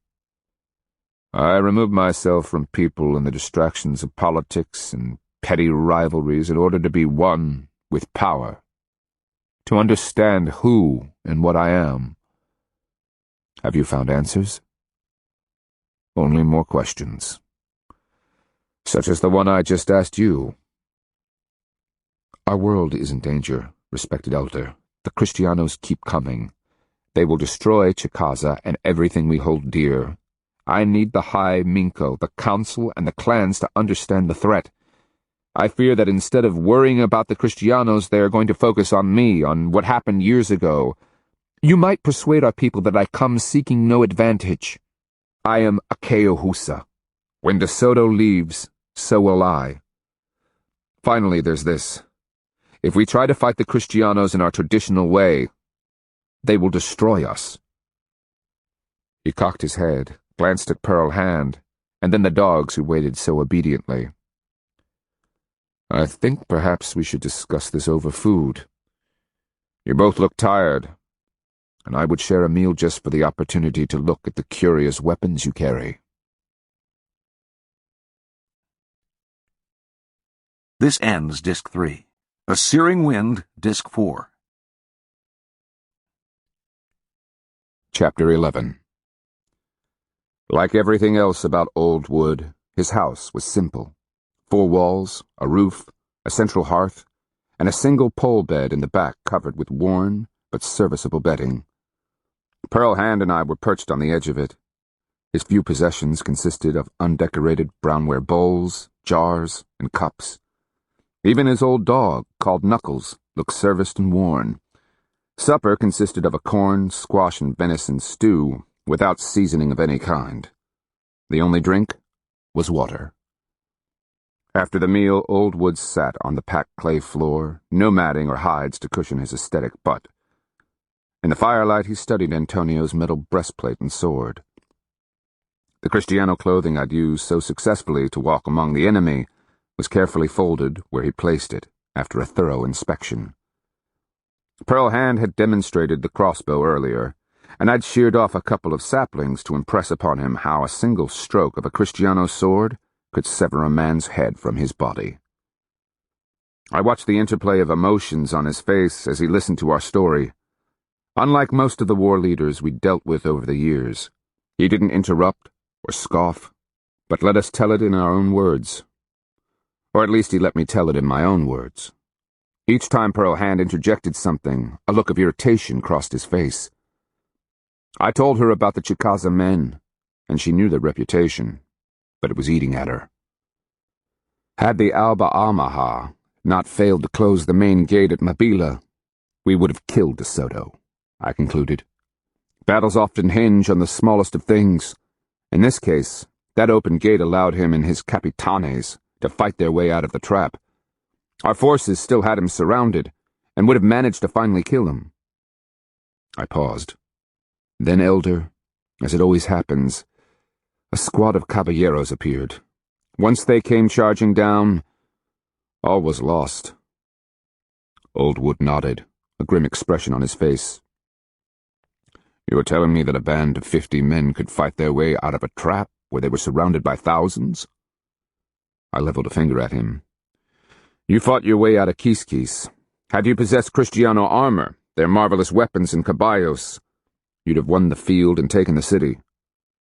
I removed myself from people and the distractions of politics and petty rivalries in order to be one with power, to understand who and what I am. Have you found answers? Only more questions, such as the one I just asked you. Our world is in danger, respected elder. The Kristianos keep coming. They will destroy Chicaza and everything we hold dear. I need the High Minko, the Council, and the clans to understand the threat. I fear that instead of worrying about the Kristianos, they are going to focus on me, on what happened years ago. You might persuade our people that I come seeking no advantage. I am a Keohusa. When De Soto leaves, so will I. Finally, there's this. If we try to fight the Kristianos in our traditional way, they will destroy us. He cocked his head, glanced at Pearl Hand, and then the dogs who waited so obediently. I think perhaps we should discuss this over food. You both look tired, and I would share a meal just for the opportunity to look at the curious weapons you carry. This ends Disc 3. A Searing Wind, Disc 4. Chapter 11. Like everything else about Old Wood, his house was simple. 4 walls, a roof, a central hearth, and a single pole bed in the back covered with worn but serviceable bedding. Pearl Hand and I were perched on the edge of it. His few possessions consisted of undecorated brownware bowls, jars, and cups. Even his old dog, called Knuckles, looked serviced and worn. Supper consisted of a corn, squash, and venison stew, without seasoning of any kind. The only drink was water. After the meal, Old Wood sat on the packed clay floor, no matting or hides to cushion his aesthetic butt. In the firelight, he studied Antonio's metal breastplate and sword. The Kristiano clothing I'd used so successfully to walk among the enemy was carefully folded where he placed it, after a thorough inspection. Pearl Hand had demonstrated the crossbow earlier, and I'd sheared off a couple of saplings to impress upon him how a single stroke of a Kristiano sword could sever a man's head from his body. I watched the interplay of emotions on his face as he listened to our story. Unlike most of the war leaders we'd dealt with over the years, he didn't interrupt or scoff, but let us tell it in our own words. Or at least he let me tell it in my own words. Each time Pearl Hand interjected something, a look of irritation crossed his face. I told her about the Chicaza men, and she knew their reputation, but it was eating at her. Had the Alba Almaha not failed to close the main gate at Mabila, we would have killed De Soto, I concluded. Battles often hinge on the smallest of things. In this case, that open gate allowed him and his capitanes to fight their way out of the trap. Our forces still had him surrounded, and would have managed to finally kill him. I paused. Then, Elder, as it always happens, a squad of caballeros appeared. Once they came charging down, all was lost. Old Wood nodded, a grim expression on his face. You are telling me that a band of 50 men could fight their way out of a trap where they were surrounded by thousands? I leveled a finger at him. You fought your way out of Quisquis. Had you possessed Kristiano armor, their marvelous weapons and caballos, you'd have won the field and taken the city.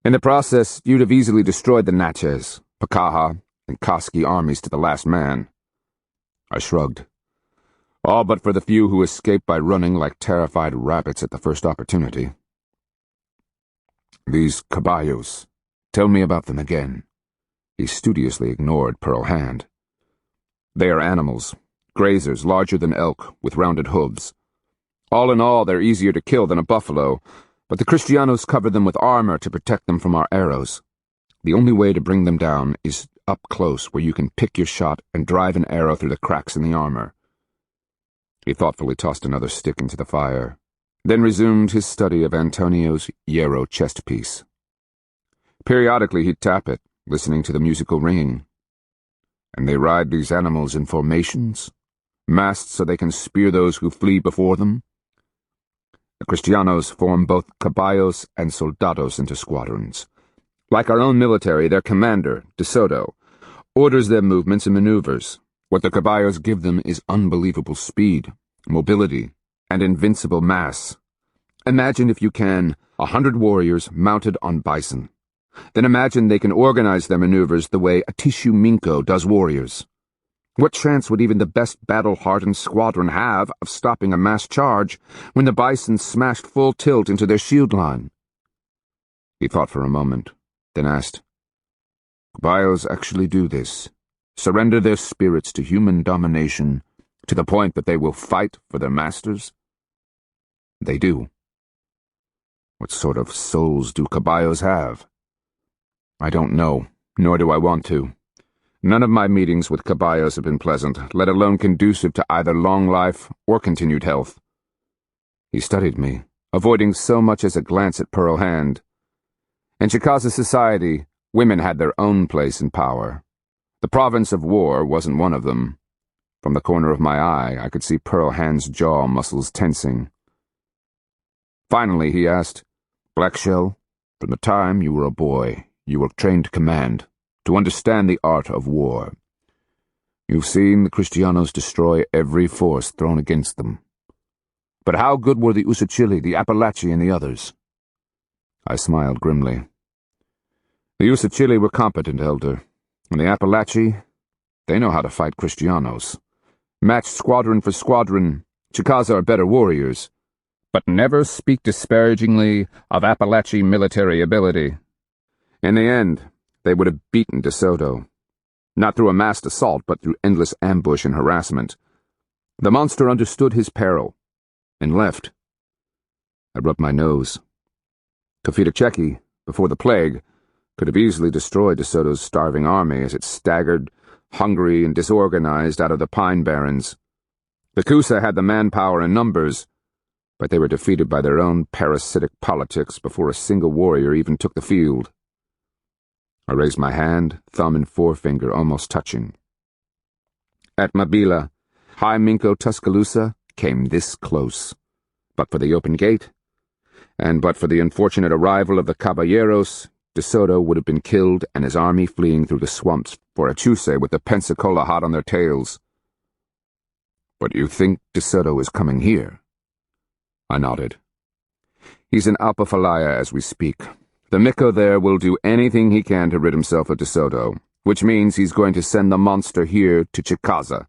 In the process, you'd have easily destroyed the Natchez, Pacaja, and Koski armies to the last man. I shrugged. All but for the few who escaped by running like terrified rabbits at the first opportunity. These caballos, tell me about them again. He studiously ignored Pearl Hand. They are animals, grazers larger than elk, with rounded hooves. All in all, they're easier to kill than a buffalo, but the Kristianos cover them with armor to protect them from our arrows. The only way to bring them down is up close, where you can pick your shot and drive an arrow through the cracks in the armor. He thoughtfully tossed another stick into the fire, then resumed his study of Antonio's Hierro chest piece. Periodically he'd tap it, listening to the musical ringing. And they ride these animals in formations, massed so they can spear those who flee before them. The Kristianos form both caballos and soldados into squadrons. Like our own military, their commander, De Soto, orders their movements and maneuvers. What the caballos give them is unbelievable speed, mobility, and invincible mass. Imagine, if you can, 100 warriors mounted on bison. Then imagine they can organize their maneuvers the way a Tishu Minko does warriors. What chance would even the best battle-hardened squadron have of stopping a mass charge when the bison smashed full tilt into their shield line? He thought for a moment, then asked, Caballos actually do this, surrender their spirits to human domination to the point that they will fight for their masters? They do. What sort of souls do caballos have? I don't know, nor do I want to. None of my meetings with caballos have been pleasant, let alone conducive to either long life or continued health. He studied me, avoiding so much as a glance at Pearl Hand. In Chicaza society, women had their own place in power. The province of war wasn't one of them. From the corner of my eye, I could see Pearl Hand's jaw muscles tensing. Finally, he asked, Blackshell, from the time you were a boy, you were trained to command, to understand the art of war. You've seen the Kristianos destroy every force thrown against them. But how good were the Usachili, the Apalachi, and the others? I smiled grimly. The Usachili were competent, Elder, and the Apalachi, they know how to fight Kristianos. Matched squadron for squadron, Chicaza are better warriors, but never speak disparagingly of Apalachi military ability. In the end, they would have beaten De Soto. Not through a massed assault, but through endless ambush and harassment. The monster understood his peril, and left. I rubbed my nose. Kofitacheki, before the plague, could have easily destroyed De Soto's starving army as it staggered, hungry and disorganized, out of the pine barrens. The Kusa had the manpower and numbers, but they were defeated by their own parasitic politics before a single warrior even took the field. I raised my hand, thumb and forefinger almost touching. At Mabila, High Minko Tuscaloosa came this close. But for the open gate, and but for the unfortunate arrival of the caballeros, De Soto would have been killed and his army fleeing through the swamps for Achuse with the Pensacola hot on their tails. But you think De Soto is coming here? I nodded. He's in Alpafalaya as we speak. The Miko there will do anything he can to rid himself of De Soto, which means he's going to send the monster here to Chicaza,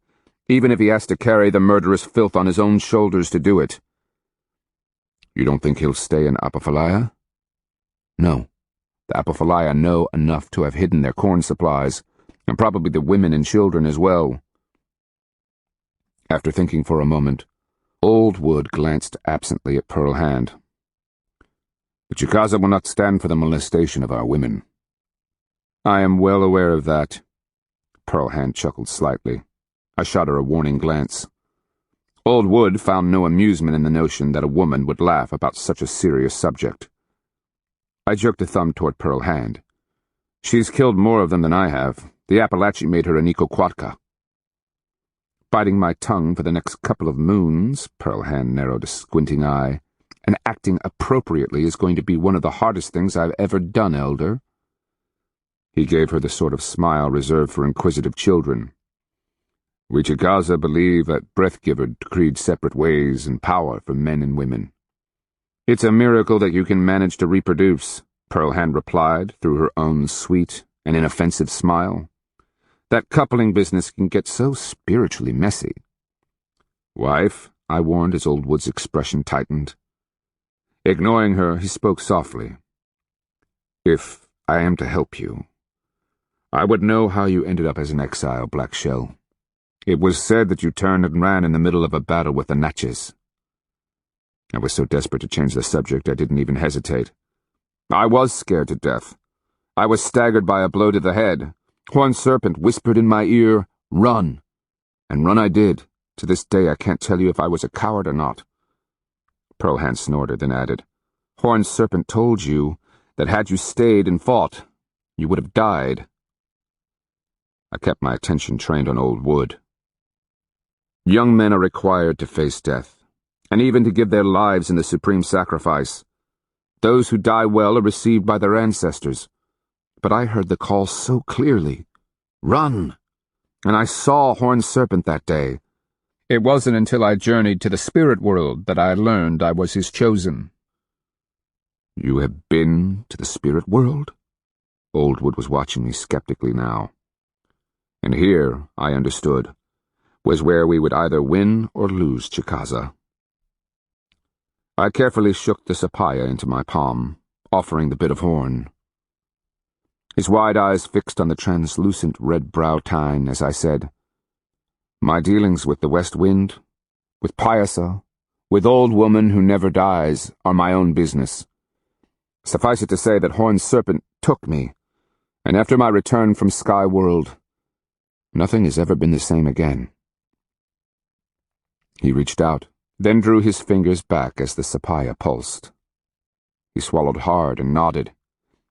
even if he has to carry the murderous filth on his own shoulders to do it. You don't think he'll stay in Apophylia? No. The Apophylia know enough to have hidden their corn supplies, and probably the women and children as well. After thinking for a moment, Old Wood glanced absently at Pearl Hand. The Chicaza will not stand for the molestation of our women. I am well aware of that. Pearl Hand chuckled slightly. I shot her a warning glance. Old Wood found no amusement in the notion that a woman would laugh about such a serious subject. I jerked a thumb toward Pearl Hand. She's killed more of them than I have. The Appalachian made her an Icoquatka. Biting my tongue for the next couple of moons, Pearl Hand narrowed a squinting eye, and acting appropriately is going to be one of the hardest things I've ever done, Elder. He gave her the sort of smile reserved for inquisitive children. We Chicaza believe that Breathgiver decreed separate ways and power for men and women. It's a miracle that you can manage to reproduce, Pearl Hand replied through her own sweet and inoffensive smile. That coupling business can get so spiritually messy. Wife, I warned as Old Wood's expression tightened. Ignoring her, he spoke softly. If I am to help you, I would know how you ended up as an exile, Black Shell. It was said that you turned and ran in the middle of a battle with the Natchez. I was so desperate to change the subject I didn't even hesitate. I was scared to death. I was staggered by a blow to the head. Horned Serpent whispered in my ear, "Run." And run I did. To this day I can't tell you if I was a coward or not. Pearl Hand snorted, then added, Horned Serpent told you that had you stayed and fought, you would have died. I kept my attention trained on Old Wood. Young men are required to face death, and even to give their lives in the supreme sacrifice. Those who die well are received by their ancestors. But I heard the call so clearly. Run! And I saw Horned Serpent that day. It wasn't until I journeyed to the spirit world that I learned I was his chosen. You have been to the spirit world? Old Wood was watching me skeptically now. And here, I understood, was where we would either win or lose Chicaza. I carefully shook the sapaya into my palm, offering the bit of horn. His wide eyes fixed on the translucent red brow tine as I said, My dealings with the West Wind, with Pyasa, with Old Woman who never dies, are my own business. Suffice it to say that Horned Serpent took me, and after my return from Sky World, nothing has ever been the same again. He reached out, then drew his fingers back as the sapaya pulsed. He swallowed hard and nodded,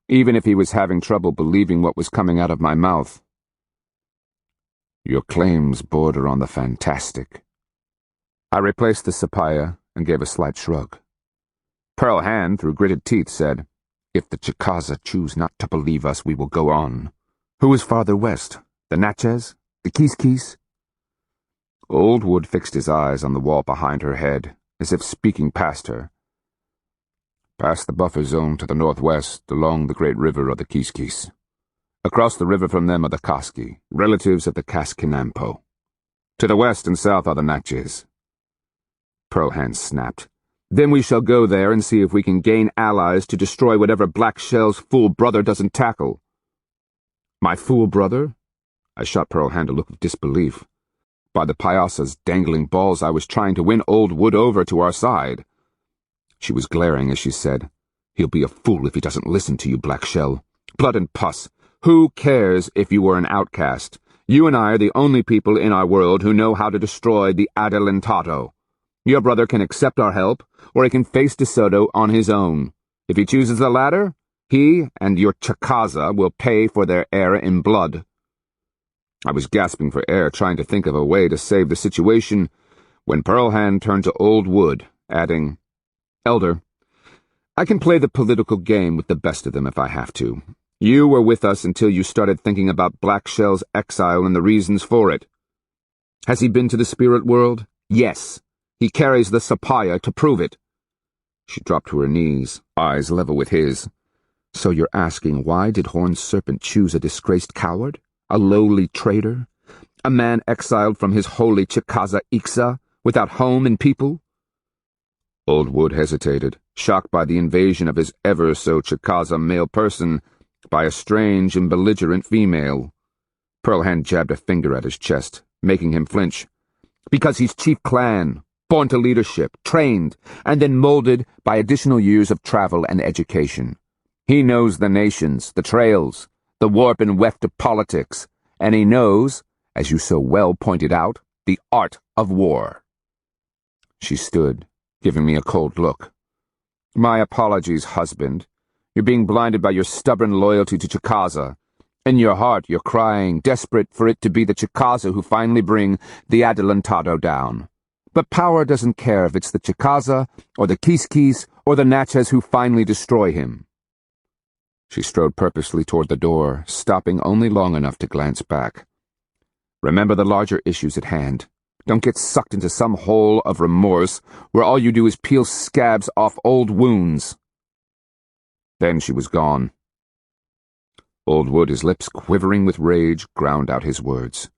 even if he was having trouble believing what was coming out of my mouth. Your claims border on the fantastic. I replaced the sapaya and gave a slight shrug. Pearl Hand, through gritted teeth, said, If the Chicaza choose not to believe us, we will go on. Who is farther west? The Natchez? The Kiskis? Old Wood fixed his eyes on the wall behind her head, as if speaking past her. Past the buffer zone to the northwest, along the great river of the Kiskis. Across the river from them are the Koski, relatives of the Kaskinampo. To the west and south are the Natchez. Pearl Hand snapped. Then we shall go there and see if we can gain allies to destroy whatever Black Shell's fool brother doesn't tackle. My fool brother? I shot Pearl Hand a look of disbelief. By the Pyasa's dangling balls, I was trying to win Old Wood over to our side. She was glaring as she said, He'll be a fool if he doesn't listen to you, Black Shell. Blood and pus. Who cares if you were an outcast? You and I are the only people in our world who know how to destroy the Adelantado. Your brother can accept our help, or he can face De Soto on his own. If he chooses the latter, he and your Chicaza will pay for their error in blood. I was gasping for air, trying to think of a way to save the situation, when Pearl Hand turned to Old Wood, adding, Elder, I can play the political game with the best of them if I have to. You were with us until you started thinking about Black Shell's exile and the reasons for it. Has he been to the spirit world? Yes. He carries the sapaya to prove it. She dropped to her knees, eyes level with his. So you're asking why did Horned Serpent choose a disgraced coward? A lowly traitor? A man exiled from his holy Chicaza Ixa, without home and people? Old Wood hesitated, shocked by the invasion of his ever-so Chicaza male person by a strange and belligerent female. Pearl Hand jabbed a finger at his chest, making him flinch. Because he's chief clan, born to leadership, trained, and then molded by additional years of travel and education. He knows the nations, the trails, the warp and weft of politics, and he knows, as you so well pointed out, the art of war. She stood, giving me a cold look. My apologies, husband. You're being blinded by your stubborn loyalty to Chicaza. In your heart, you're crying, desperate for it to be the Chicaza who finally bring the Adelantado down. But power doesn't care if it's the Chicaza, or the Quisquis, or the Natchez who finally destroy him. She strode purposely toward the door, stopping only long enough to glance back. Remember the larger issues at hand. Don't get sucked into some hole of remorse where all you do is peel scabs off old wounds. Then she was gone. Old Wood, his lips quivering with rage, ground out his words.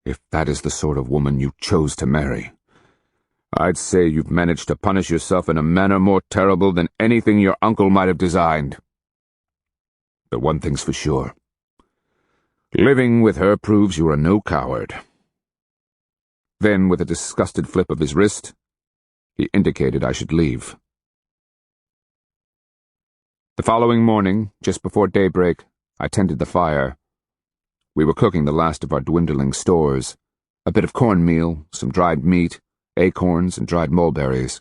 If that is the sort of woman you chose to marry, I'd say you've managed to punish yourself in a manner more terrible than anything your uncle might have designed. But one thing's for sure. Living with her proves you are no coward. Then, with a disgusted flip of his wrist, he indicated I should leave. The following morning, just before daybreak, I tended the fire. We were cooking the last of our dwindling stores, a bit of cornmeal, some dried meat, acorns, and dried mulberries.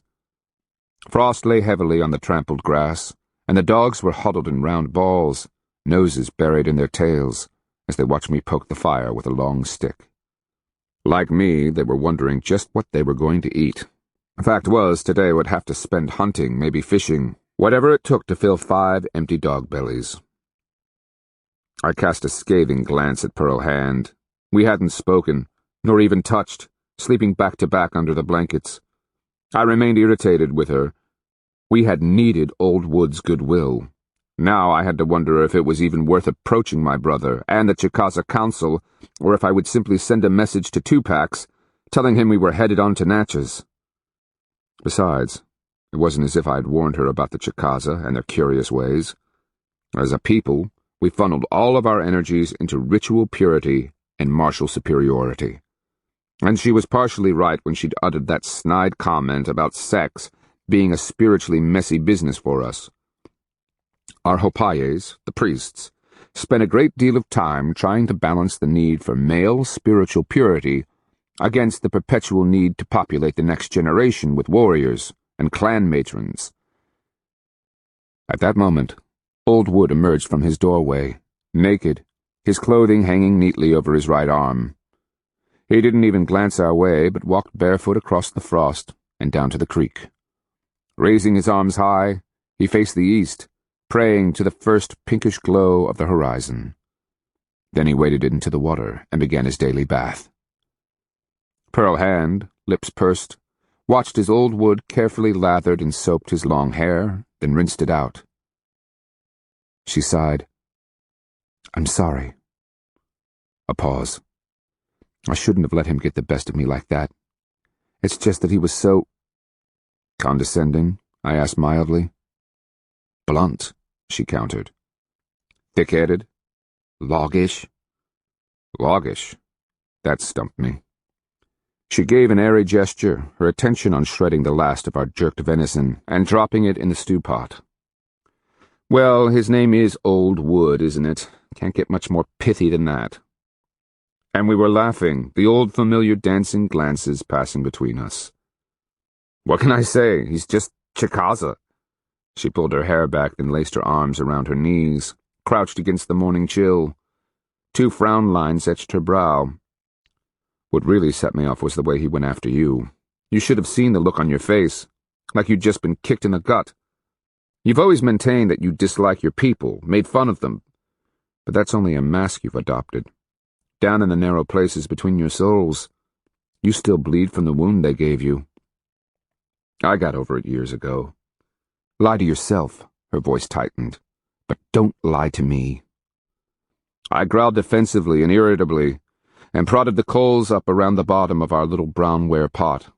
Frost lay heavily on the trampled grass, and the dogs were huddled in round balls, noses buried in their tails, as they watched me poke the fire with a long stick. Like me, they were wondering just what they were going to eat. The fact was, today I would have to spend hunting, maybe fishing, whatever it took to fill 5 empty dog bellies. I cast a scathing glance at Pearl Hand. We hadn't spoken, nor even touched, sleeping back to back under the blankets. I remained irritated with her. We had needed Old Wood's goodwill. Now I had to wonder if it was even worth approaching my brother and the Chicaza Council, or if I would simply send a message to Tupacs, telling him we were headed on to Natchez. Besides, it wasn't as if I had warned her about the Chicaza and their curious ways. As a people, we funneled all of our energies into ritual purity and martial superiority. And she was partially right when she'd uttered that snide comment about sex being a spiritually messy business for us. Our hopayes, the priests, spent a great deal of time trying to balance the need for male spiritual purity against the perpetual need to populate the next generation with warriors and clan matrons. At that moment, Old Wood emerged from his doorway, naked, his clothing hanging neatly over his right arm. He didn't even glance our way, but walked barefoot across the frost and down to the creek. Raising his arms high, he faced the east, praying to the first pinkish glow of the horizon. Then he waded into the water and began his daily bath. Pearl Hand, lips pursed, watched as Old Wood carefully lathered and soaped his long hair, then rinsed it out. She sighed. I'm sorry. A pause. I shouldn't have let him get the best of me like that. It's just that he was so... Condescending? I asked mildly. Blunt, she countered. Thick-headed? Loggish? Loggish. That stumped me. She gave an airy gesture, her attention on shredding the last of our jerked venison and dropping it in the stew pot. Well, his name is Old Wood, isn't it? Can't get much more pithy than that. And we were laughing, the old familiar dancing glances passing between us. What can I say? He's just Chicaza. She pulled her hair back, then laced her arms around her knees, crouched against the morning chill. 2 frown lines etched her brow. What really set me off was the way he went after you. You should have seen the look on your face, like you'd just been kicked in the gut. You've always maintained that you dislike your people, made fun of them. But that's only a mask you've adopted. Down in the narrow places between your souls, you still bleed from the wound they gave you. I got over it years ago. Lie to yourself, her voice tightened, but don't lie to me. I growled defensively and irritably, and prodded the coals up around the bottom of our little brownware pot.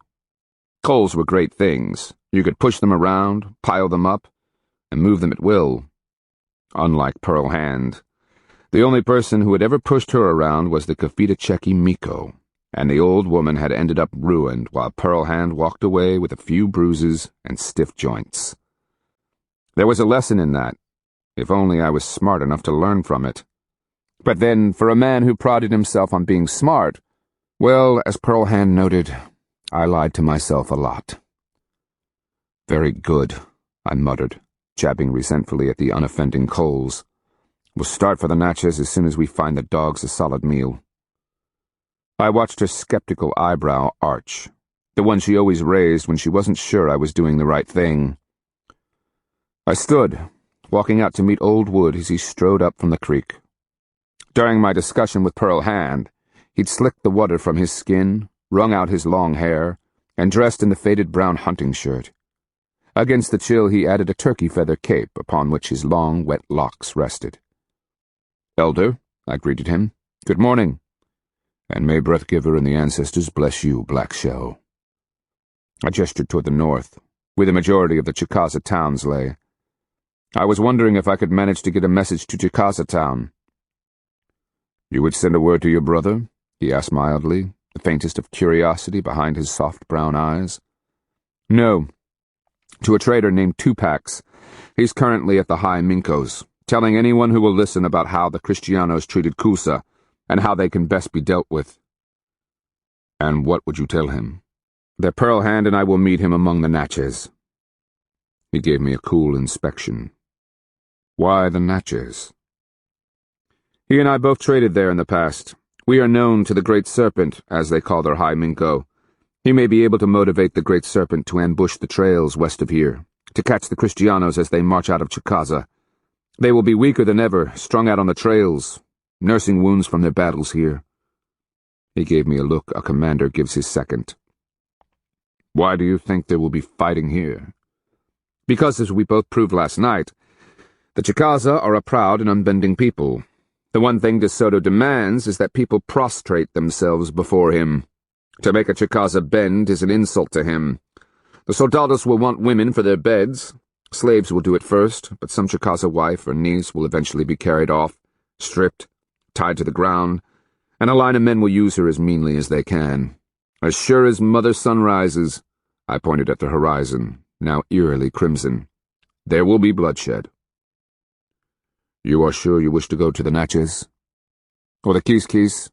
Coals were great things. You could push them around, pile them up, and move them at will. Unlike Pearl Hand, the only person who had ever pushed her around was the Kafita Miko, and the old woman had ended up ruined while Pearl Hand walked away with a few bruises and stiff joints. There was a lesson in that, if only I was smart enough to learn from it. But then, for a man who prided himself on being smart, well, as Pearl Hand noted, I lied to myself a lot. "Very good," I muttered, jabbing resentfully at the unoffending coals. "We'll start for the Natchez as soon as we find the dogs a solid meal." I watched her skeptical eyebrow arch, the one she always raised when she wasn't sure I was doing the right thing. I stood, walking out to meet Old Wood as he strode up from the creek. During my discussion with Pearl Hand, he'd slicked the water from his skin, wrung out his long hair, and dressed in the faded brown hunting shirt. Against the chill he added a turkey feather cape upon which his long, wet locks rested. "Elder," I greeted him, "good morning. And may Breathgiver and the ancestors bless you, Black Shell." I gestured toward the north, where the majority of the Chicaza towns lay. I was wondering if I could manage to get a message to Chicaza town. "You would send a word to your brother?" he asked mildly, the faintest of curiosity behind his soft brown eyes. "No. To a trader named Tupax. He's currently at the High Minkos, telling anyone who will listen about how the Kristianos treated Kusa, and how they can best be dealt with." "And what would you tell him?" "That Pearl Hand and I will meet him among the Natchez." He gave me a cool inspection. "Why the Natchez?" "He and I both traded there in the past. We are known to the Great Serpent, as they call their High Minko. He may be able to motivate the Great Serpent to ambush the trails west of here, to catch the Kristianos as they march out of Chicaza. They will be weaker than ever, strung out on the trails, nursing wounds from their battles here." He gave me a look a commander gives his second. "Why do you think there will be fighting here?" "Because, as we both proved last night, the Chicaza are a proud and unbending people. The one thing De Soto demands is that people prostrate themselves before him. To make a Chicaza bend is an insult to him. The soldados will want women for their beds. Slaves will do it first, but some Chicaza wife or niece will eventually be carried off, stripped, tied to the ground, and a line of men will use her as meanly as they can. As sure as mother sun rises," I pointed at the horizon, now eerily crimson, "there will be bloodshed." "You are sure you wish to go to the Natchez?" "Or the Kiskis?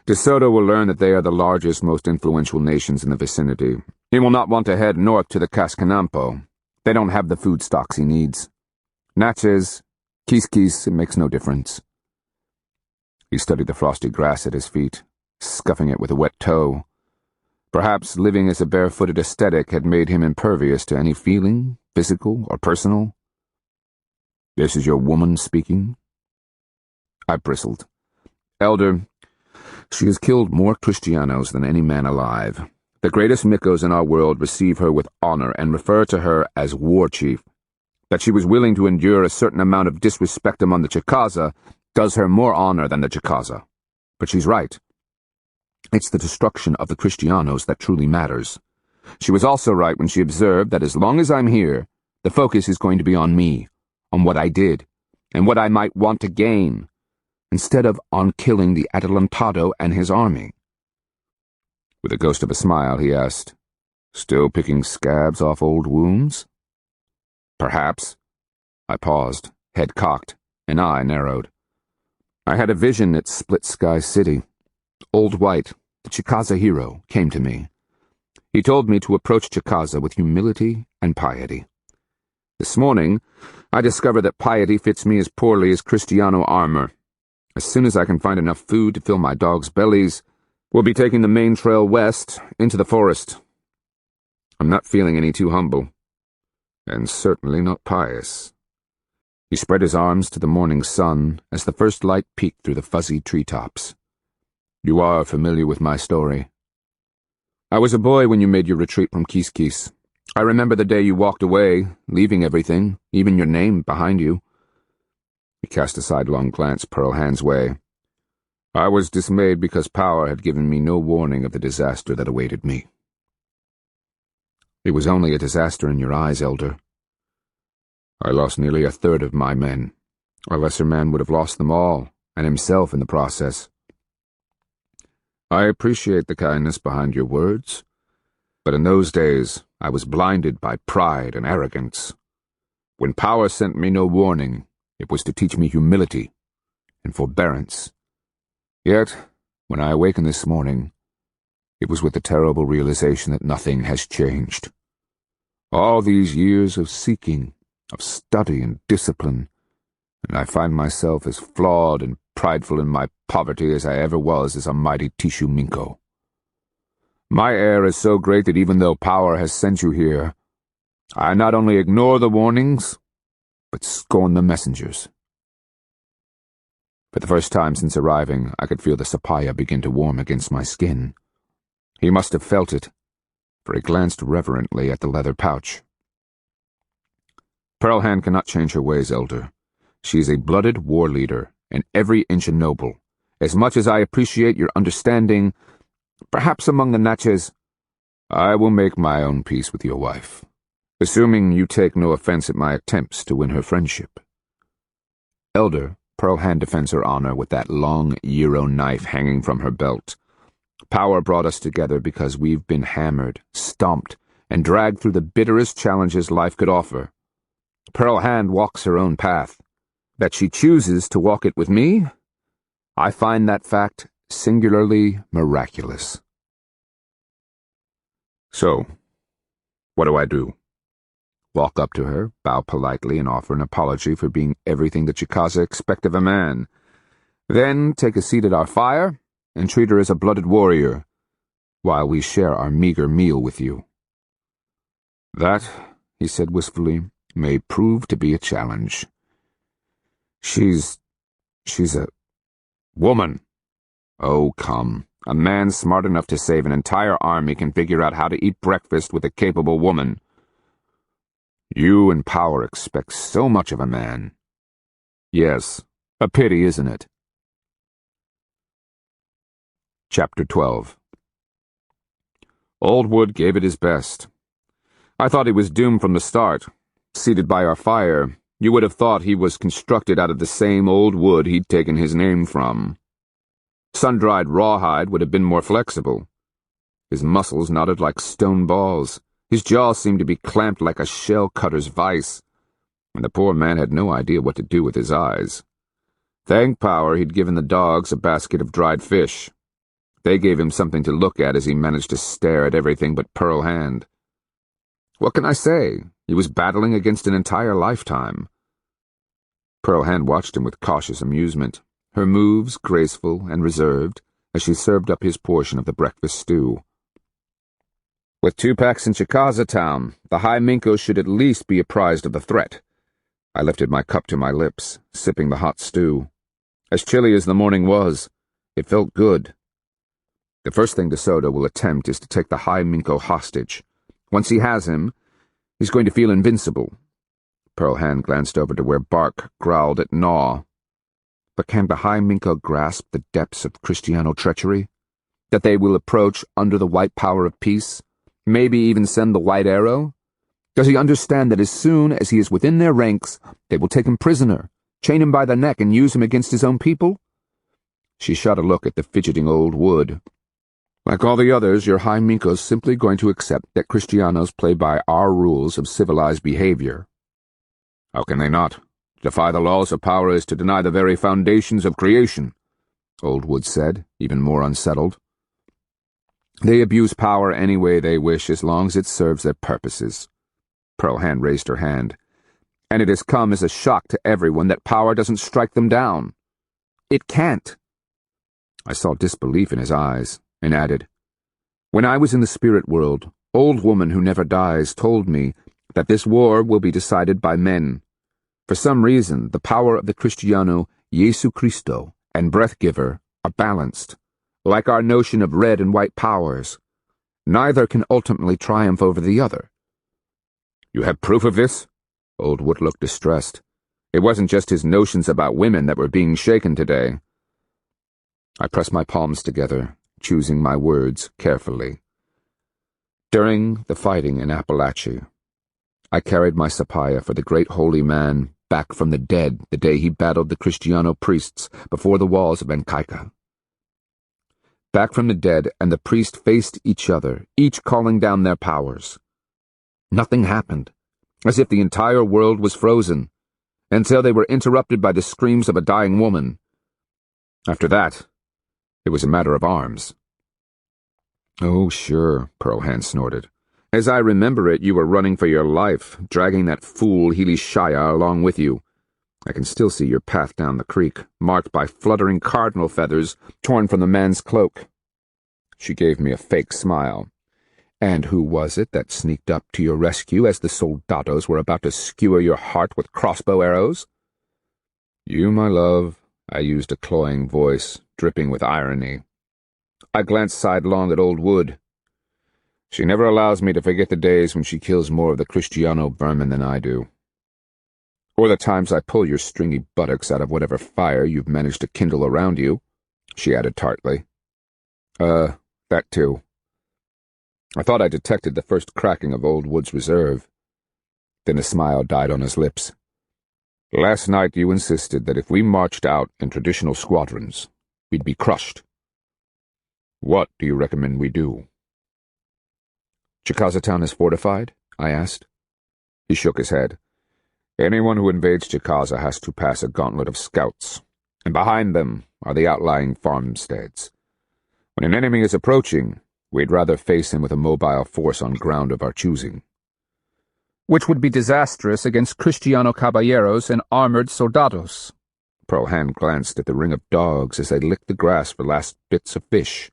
De Soto will learn that they are the largest, most influential nations in the vicinity. He will not want to head north to the Cascanampo. They don't have the food stocks he needs. Natchez, Kiskis, it makes no difference." He studied the frosty grass at his feet, scuffing it with a wet toe. Perhaps living as a barefooted ascetic had made him impervious to any feeling, physical or personal. "This is your woman speaking?" I bristled. "Elder, she has killed more Kristianos than any man alive. The greatest Mikos in our world receive her with honor and refer to her as war chief. That she was willing to endure a certain amount of disrespect among the Chicaza does her more honor than the Chicaza. But she's right. It's the destruction of the Kristianos that truly matters. She was also right when she observed that as long as I'm here, the focus is going to be on me, on what I did, and what I might want to gain, instead of on killing the Adelantado and his army." With a ghost of a smile, he asked, "Still picking scabs off old wounds?" "Perhaps." I paused, head cocked, and eye narrowed. I had a vision at Split Sky City. Old White, the Chicaza hero, came to me. He told me to approach Chicaza with humility and piety. This morning, I discovered that piety fits me as poorly as Kristiano armor. As soon as I can find enough food to fill my dogs' bellies, we'll be taking the main trail west into the forest. I'm not feeling any too humble, and certainly not pious. He spread his arms to the morning sun as the first light peeked through the fuzzy treetops. "You are familiar with my story." "I was a boy when you made your retreat from Kiskis. I remember the day you walked away, leaving everything, even your name, behind you." He cast a sidelong glance Pearl Hand's way. I was dismayed because power had given me no warning of the disaster that awaited me. It was only a disaster in your eyes, Elder. I lost nearly a third of my men. A lesser man would have lost them all, and himself in the process. I appreciate the kindness behind your words, but in those days I was blinded by pride and arrogance. When power sent me no warning, it was to teach me humility and forbearance. Yet, when I awakened this morning, it was with the terrible realization that nothing has changed. All these years of seeking, of study and discipline, and I find myself as flawed and prideful in my poverty as I ever was as a mighty Tishu Minko. My error is so great that even though power has sent you here, I not only ignore the warnings, but scorn the messengers. For the first time since arriving, I could feel the sapaya begin to warm against my skin. He must have felt it, for he glanced reverently at the leather pouch. Pearl Hand cannot change her ways, Elder. She is a blooded war leader, and every inch a noble. As much as I appreciate your understanding, perhaps among the Natchez, I will make my own peace with your wife, assuming you take no offense at my attempts to win her friendship. Elder, Pearl Hand defends her honor with that long Euro knife hanging from her belt. Power brought us together because we've been hammered, stomped, and dragged through the bitterest challenges life could offer. Pearl Hand walks her own path. That she chooses to walk it with me, I find that fact singularly miraculous. So, what do I do? Walk up to her, bow politely, and offer an apology for being everything the Chicaza expect of a man. Then take a seat at our fire and treat her as a blooded warrior, while we share our meager meal with you. That, he said wistfully, may prove to be a challenge. She's a woman. Oh, come. A man smart enough to save an entire army can figure out how to eat breakfast with a capable woman. You and power expect so much of a man. Yes, a pity, isn't it? Chapter 12. Old Wood gave it his best. I thought he was doomed from the start. Seated by our fire, you would have thought he was constructed out of the same old wood he'd taken his name from. Sun-dried rawhide would have been more flexible. His muscles knotted like stone balls. His jaw seemed to be clamped like a shell-cutter's vice, and the poor man had no idea what to do with his eyes. Thank power he'd given the dogs a basket of dried fish. They gave him something to look at as he managed to stare at everything but Pearl Hand. What can I say? He was battling against an entire lifetime. Pearl Hand watched him with cautious amusement, her moves graceful and reserved, as she served up his portion of the breakfast stew. With 2 packs in Chicaza town, the High Minko should at least be apprised of the threat. I lifted my cup to my lips, sipping the hot stew. As chilly as the morning was, it felt good. The first thing De Soto will attempt is to take the High Minko hostage. Once he has him, he's going to feel invincible. Pearl Hand glanced over to where Bark growled at Gnaw. But can the High Minko grasp the depths of Kristiano treachery? That they will approach under the white power of peace? Maybe even send the white arrow? Does he understand that as soon as he is within their ranks, they will take him prisoner, chain him by the neck, and use him against his own people? She shot a look at the fidgeting old Wood. Like all the others, your High Minko's simply going to accept that Kristianos play by our rules of civilized behavior. How can they not? To defy the laws of power is to deny the very foundations of creation, old Wood said, even more unsettled. They abuse power any way they wish as long as it serves their purposes. Pearl Hand raised her hand. And it has come as a shock to everyone that power doesn't strike them down. It can't. I saw disbelief in his eyes, and added, When I was in the spirit world, old woman who never dies told me that this war will be decided by men. For some reason, the power of the Kristiano, Jesu Christo, and Breath-Giver are balanced, like our notion of red and white powers. Neither can ultimately triumph over the other. You have proof of this? Old Wood looked distressed. It wasn't just his notions about women that were being shaken today. I pressed my palms together, choosing my words carefully. During the fighting in Appalachia, I carried my sapaya for the great holy man back from the dead the day he battled the Kristiano priests before the walls of Enkaika. Back from the dead, and the priest faced each other, each calling down their powers. Nothing happened, as if the entire world was frozen, until they were interrupted by the screams of a dying woman. After that, it was a matter of arms. "Oh, sure," Pearlhand snorted. "As I remember it, you were running for your life, dragging that fool Healy Shia along with you. I can still see your path down the creek, marked by fluttering cardinal feathers torn from the man's cloak." She gave me a fake smile. "And who was it that sneaked up to your rescue as the soldados were about to skewer your heart with crossbow arrows?" "You, my love," I used a cloying voice, dripping with irony. I glanced sidelong at Old Wood. She never allows me to forget the days when she kills more of the Kristiano vermin than I do. "Or the times I pull your stringy buttocks out of whatever fire you've managed to kindle around you," she added tartly. That too." I thought I detected the first cracking of Old Wood's reserve. Then a smile died on his lips. "Last night you insisted that if we marched out in traditional squadrons, we'd be crushed. What do you recommend we do?" "Chicaza town is fortified?" I asked. He shook his head. "Anyone who invades Chicaza has to pass a gauntlet of scouts, and behind them are the outlying farmsteads. When an enemy is approaching, we'd rather face him with a mobile force on ground of our choosing." "Which would be disastrous against Kristiano caballeros and armored soldados." Pearlhand glanced at the ring of dogs as they licked the grass for last bits of fish.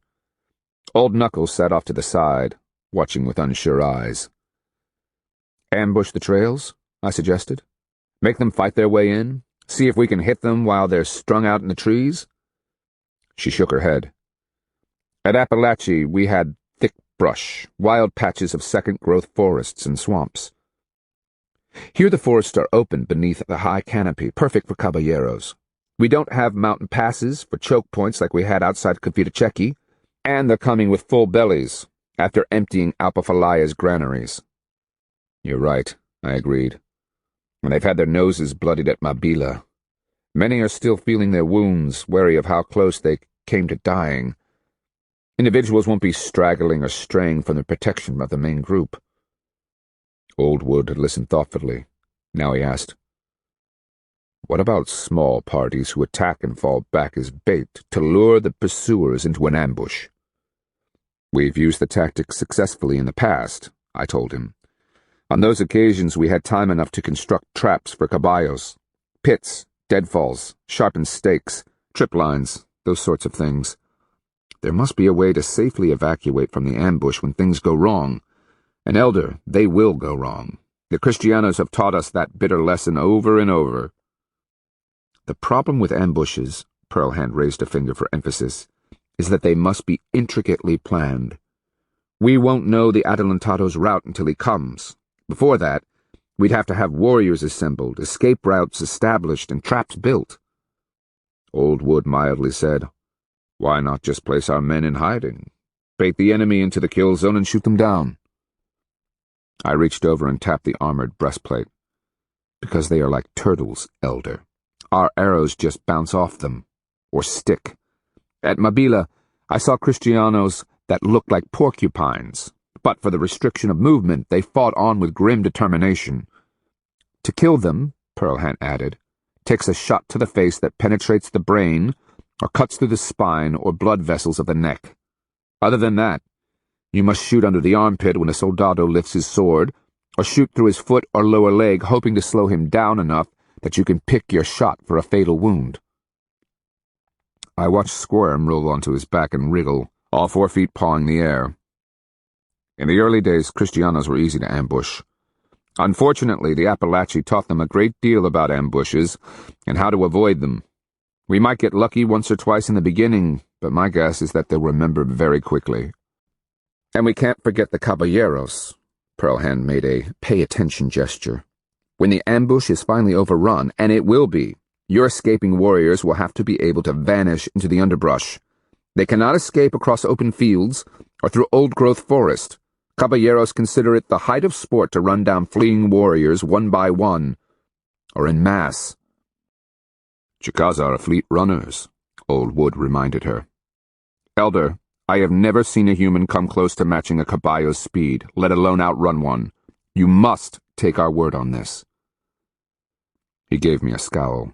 Old Knuckles sat off to the side, watching with unsure eyes. "Ambush the trails," I suggested. "Make them fight their way in, see if we can hit them while they're strung out in the trees." She shook her head. "At Appalachia, we had thick brush, wild patches of second-growth forests and swamps. Here the forests are open beneath the high canopy, perfect for caballeros. We don't have mountain passes for choke points like we had outside Kvitacheki, and they're coming with full bellies after emptying Alpafalaya's granaries." "You're right," I agreed. "And they've had their noses bloodied at Mabila. Many are still feeling their wounds, wary of how close they came to dying. Individuals won't be straggling or straying from the protection of the main group." Old Wood had listened thoughtfully. Now he asked, "What about small parties who attack and fall back as bait to lure the pursuers into an ambush?" "We've used the tactic successfully in the past," I told him. "On those occasions we had time enough to construct traps for caballos, pits, deadfalls, sharpened stakes, trip lines, those sorts of things. There must be a way to safely evacuate from the ambush when things go wrong. And Elder, they will go wrong. The Kristianos have taught us that bitter lesson over and over." "The problem with ambushes," Pearlhand raised a finger for emphasis, "is that they must be intricately planned. We won't know the Adelantado's route until he comes. Before that, we'd have to have warriors assembled, escape routes established, and traps built." Old Wood mildly said, "Why not just place our men in hiding, bait the enemy into the kill zone, and shoot them down?" I reached over and tapped the armored breastplate. "Because they are like turtles, Elder. Our arrows just bounce off them, or stick. At Mabila, I saw Kristianos that looked like porcupines, but for the restriction of movement, they fought on with grim determination. To kill them," Pearlhand added, "takes a shot to the face that penetrates the brain or cuts through the spine or blood vessels of the neck. Other than that, you must shoot under the armpit when a soldado lifts his sword, or shoot through his foot or lower leg, hoping to slow him down enough that you can pick your shot for a fatal wound." I watched Squirm roll onto his back and wriggle, all 4 feet pawing the air. In the early days, Kristianos were easy to ambush. Unfortunately, the Appalachia taught them a great deal about ambushes and how to avoid them. We might get lucky once or twice in the beginning, but my guess is that they'll remember very quickly. "And we can't forget the caballeros." Pearlhand made a pay-attention gesture. "When the ambush is finally overrun, and it will be, your escaping warriors will have to be able to vanish into the underbrush, They cannot escape across open fields or through old-growth forest. Caballeros consider it the height of sport to run down fleeing warriors one by one, or en masse. Chicaza are fleet runners, Old Wood reminded her. Elder, I have never seen a human come close to matching a caballo's speed, let alone outrun one. You must take our word on this. He gave me a scowl.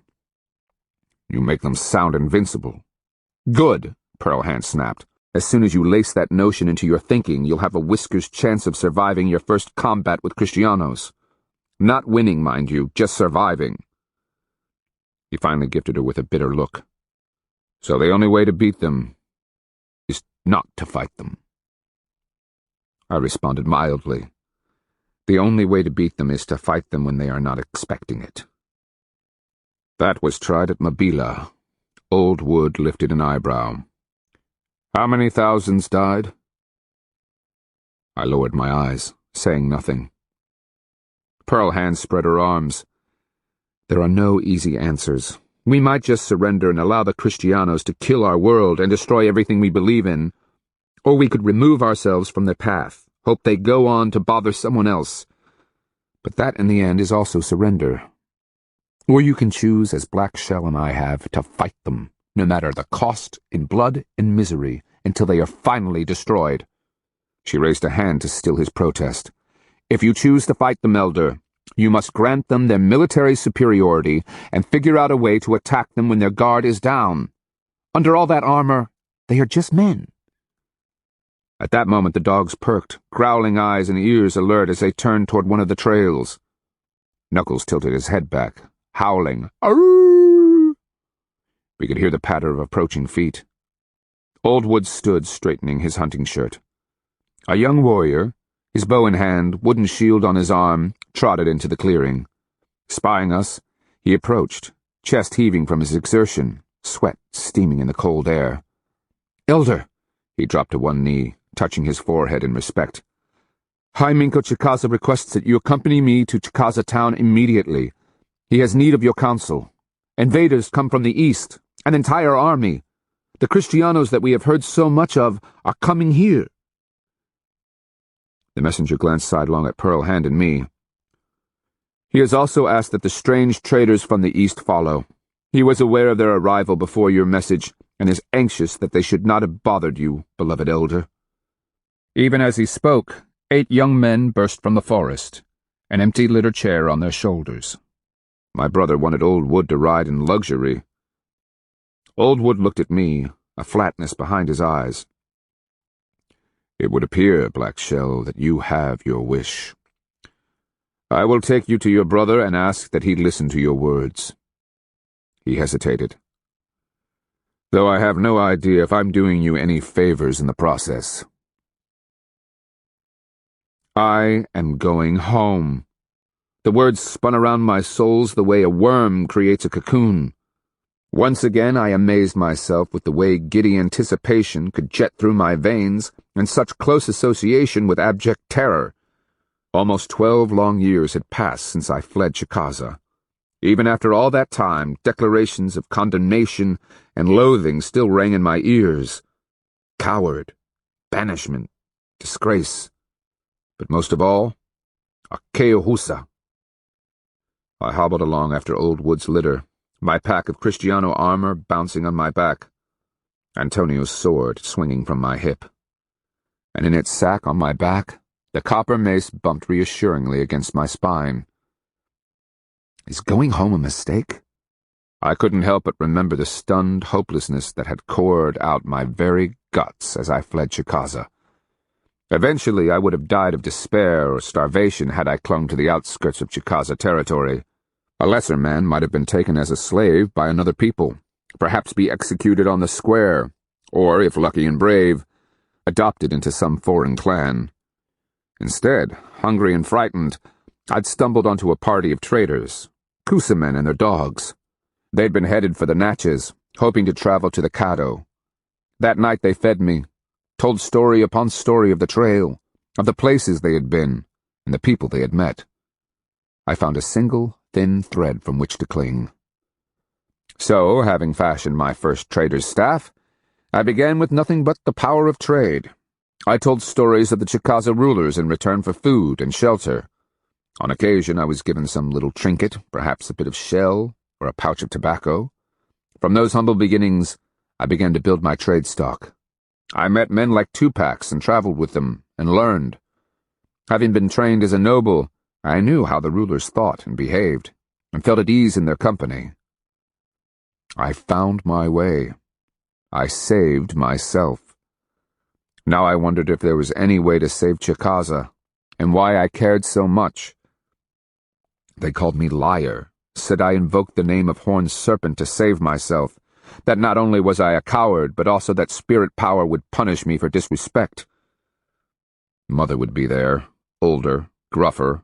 You make them sound invincible. Good, Pearlhand snapped. As soon as you lace that notion into your thinking, you'll have a whisker's chance of surviving your first combat with Kristianos. Not winning, mind you, just surviving. He finally gifted her with a bitter look. So the only way to beat them is not to fight them. I responded mildly. The only way to beat them is to fight them when they are not expecting it. That was tried at Mabila. Old Wood lifted an eyebrow. How many thousands died? I lowered my eyes, saying nothing. Pearlhand spread her arms. There are no easy answers. We might just surrender and allow the Kristianos to kill our world and destroy everything we believe in, or we could remove ourselves from their path, hope they go on to bother someone else. But that, in the end, is also surrender. Or you can choose, as Black Shell and I have, to fight them, no matter the cost, in blood and misery, until they are finally destroyed. She raised a hand to still his protest. If you choose to fight them, Elder, you must grant them their military superiority and figure out a way to attack them when their guard is down. Under all that armor, they are just men. At that moment the dogs perked, growling eyes and ears alert as they turned toward one of the trails. Knuckles tilted his head back, howling. Arrgh! We could hear the patter of approaching feet. Old Wood stood, straightening his hunting shirt. A young warrior, his bow in hand, wooden shield on his arm, trotted into the clearing. Spying us, he approached, chest heaving from his exertion, sweat steaming in the cold air. Elder! He dropped to one knee, touching his forehead in respect. High Minko Chicaza requests that you accompany me to Chicaza town immediately. He has need of your counsel. Invaders come from the east, an entire army. The Kristianos that we have heard so much of are coming here. The messenger glanced sidelong at Pearlhand and me. He has also asked that the strange traders from the east follow. He was aware of their arrival before your message, and is anxious that they should not have bothered you, beloved Elder. Even as he spoke, 8 young men burst from the forest, an empty litter chair on their shoulders. My brother wanted Old Wood to ride in luxury. Old Wood looked at me, a flatness behind his eyes. It would appear, Black Shell, that you have your wish. I will take you to your brother and ask that he listen to your words. He hesitated. Though I have no idea if I'm doing you any favors in the process. I am going home. The words spun around my soles the way a worm creates a cocoon. Once again I amazed myself with the way giddy anticipation could jet through my veins and such close association with abject terror. Almost 12 long years had passed since I fled Chicaza. Even after all that time, declarations of condemnation and loathing still rang in my ears. Coward, banishment, disgrace, but most of all, a Keohusa. I hobbled along after Old Wood's litter, my pack of Kristiano armor bouncing on my back, Antonio's sword swinging from my hip. And in its sack on my back, the copper mace bumped reassuringly against my spine. Is going home a mistake? I couldn't help but remember the stunned hopelessness that had cored out my very guts as I fled Chicaza. Eventually I would have died of despair or starvation had I clung to the outskirts of Chicaza territory. A lesser man might have been taken as a slave by another people, perhaps be executed on the square, or, if lucky and brave, adopted into some foreign clan. Instead, hungry and frightened, I'd stumbled onto a party of traders, Kusa men and their dogs. They'd been headed for the Natchez, hoping to travel to the Caddo. That night they fed me, told story upon story of the trail, of the places they had been, and the people they had met. I found a single, thin thread from which to cling. So, having fashioned my first trader's staff, I began with nothing but the power of trade. I told stories of the Chicaza rulers in return for food and shelter. On occasion I was given some little trinket, perhaps a bit of shell or a pouch of tobacco. From those humble beginnings, I began to build my trade stock. I met men like Tupacs and traveled with them and learned. Having been trained as a noble, I knew how the rulers thought and behaved, and felt at ease in their company. I found my way. I saved myself. Now I wondered if there was any way to save Chicaza, and why I cared so much. They called me liar, said I invoked the name of Horned Serpent to save myself, that not only was I a coward, but also that spirit power would punish me for disrespect. Mother would be there, older, gruffer,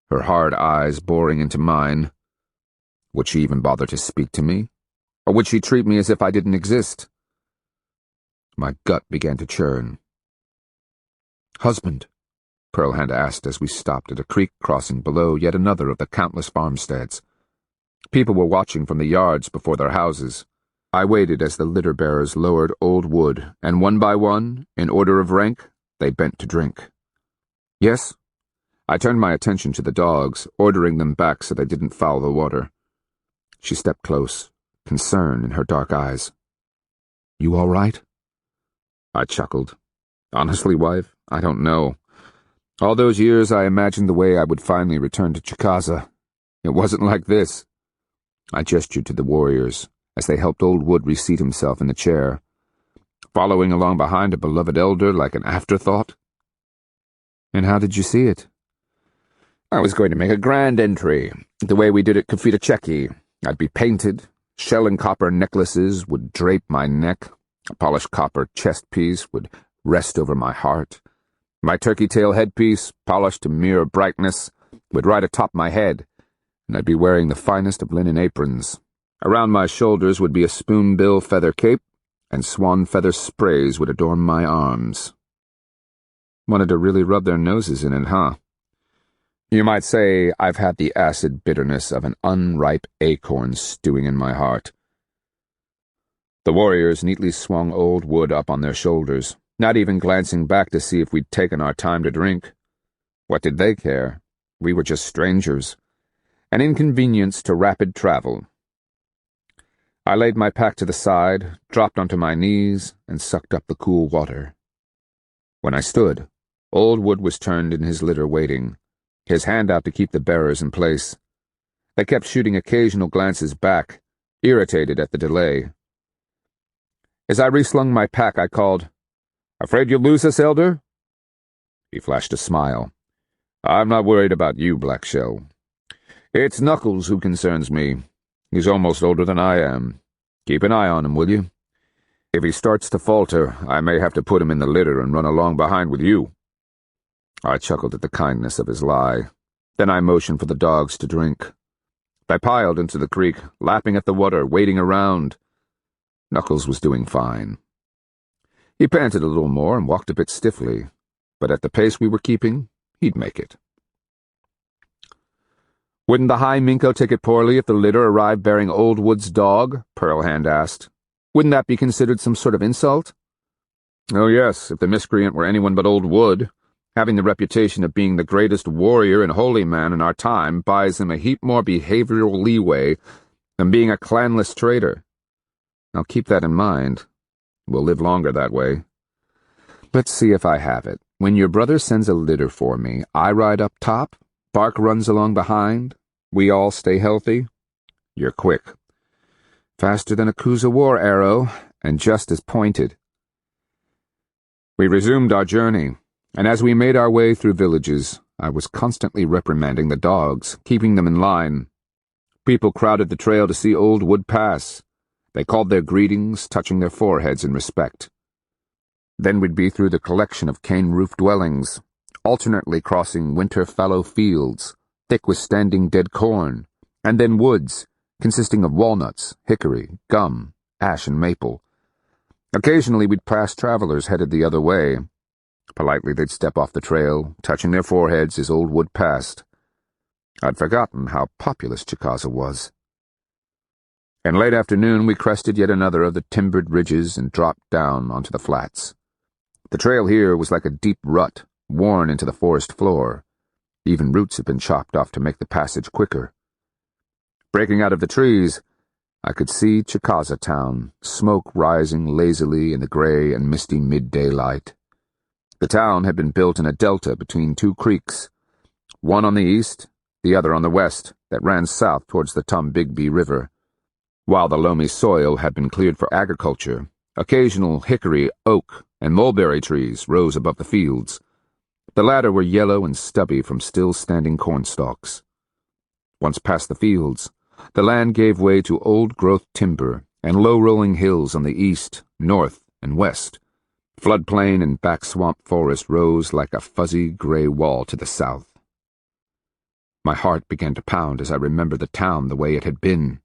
her hard eyes boring into mine. Would she even bother to speak to me? Or would she treat me as if I didn't exist? My gut began to churn. "Husband," Pearlhand asked as we stopped at a creek crossing below yet another of the countless farmsteads. People were watching from the yards before their houses. I waited as the litter-bearers lowered old wood, and one by one, in order of rank, they bent to drink. "Yes?" I turned my attention to the dogs, ordering them back so they didn't foul the water. She stepped close, concern in her dark eyes. "You all right?" I chuckled. "Honestly, wife, I don't know. All those years I imagined the way I would finally return to Chicaza. It wasn't like this." I gestured to the warriors as they helped old Wood reseat himself in the chair, following along behind a beloved elder like an afterthought. "And how did you see it?" "I was going to make a grand entry, the way we did at Kafita. I'd be painted, shell and copper necklaces would drape my neck, a polished copper chest piece would rest over my heart. My turkey tail headpiece, polished to mere brightness, would ride atop my head, and I'd be wearing the finest of linen aprons. Around my shoulders would be a spoonbill feather cape, and swan feather sprays would adorn my arms." Wanted to really rub their noses in it, huh? You might say I've had the acid bitterness of an unripe acorn stewing in my heart. The warriors neatly swung old Wood up on their shoulders, not even glancing back to see if we'd taken our time to drink. What did they care? We were just strangers. An inconvenience to rapid travel. I laid my pack to the side, dropped onto my knees, and sucked up the cool water. When I stood, old Wood was turned in his litter waiting, his hand out to keep the bearers in place. They kept shooting occasional glances back, irritated at the delay. As I reslung my pack, I called, "Afraid you'll lose us, Elder?" He flashed a smile. "I'm not worried about you, Black Shell. It's Knuckles who concerns me. He's almost older than I am. Keep an eye on him, will you? If he starts to falter, I may have to put him in the litter and run along behind with you." I chuckled at the kindness of his lie. Then I motioned for the dogs to drink. They piled into the creek, lapping at the water, wading around. Knuckles was doing fine. He panted a little more and walked a bit stiffly, but at the pace we were keeping, he'd make it. "Wouldn't the High Minko take it poorly if the litter arrived bearing old Wood's dog?" Pearlhand asked. "Wouldn't that be considered some sort of insult?" "Oh yes, if the miscreant were anyone but old Wood. Having the reputation of being the greatest warrior and holy man in our time buys him a heap more behavioral leeway than being a clanless traitor. I'll keep that in mind. We'll live longer that way. Let's see if I have it. When your brother sends a litter for me, I ride up top, Bark runs along behind, we all stay healthy. You're quick. Faster than a Kuza war arrow, and just as pointed." We resumed our journey, and as we made our way through villages, I was constantly reprimanding the dogs, keeping them in line. People crowded the trail to see old Wood pass. They called their greetings, touching their foreheads in respect. Then we'd be through the collection of cane-roofed dwellings, alternately crossing winter fallow fields, thick with standing dead corn, and then woods, consisting of walnuts, hickory, gum, ash, and maple. Occasionally we'd pass travelers headed the other way. Politely they'd step off the trail, touching their foreheads as old Wood passed. I'd forgotten how populous Chicaza was. In late afternoon, we crested yet another of the timbered ridges and dropped down onto the flats. The trail here was like a deep rut, worn into the forest floor. Even roots had been chopped off to make the passage quicker. Breaking out of the trees, I could see Chicaza town, smoke rising lazily in the gray and misty midday light. The town had been built in a delta between two creeks, one on the east, the other on the west, that ran south towards the Tombigbee River. While the loamy soil had been cleared for agriculture, occasional hickory, oak, and mulberry trees rose above the fields. The latter were yellow and stubby from still-standing cornstalks. Once past the fields, the land gave way to old-growth timber and low-rolling hills on the east, north, and west. Floodplain and back-swamp forest rose like a fuzzy gray wall to the south. My heart began to pound as I remembered the town the way it had been.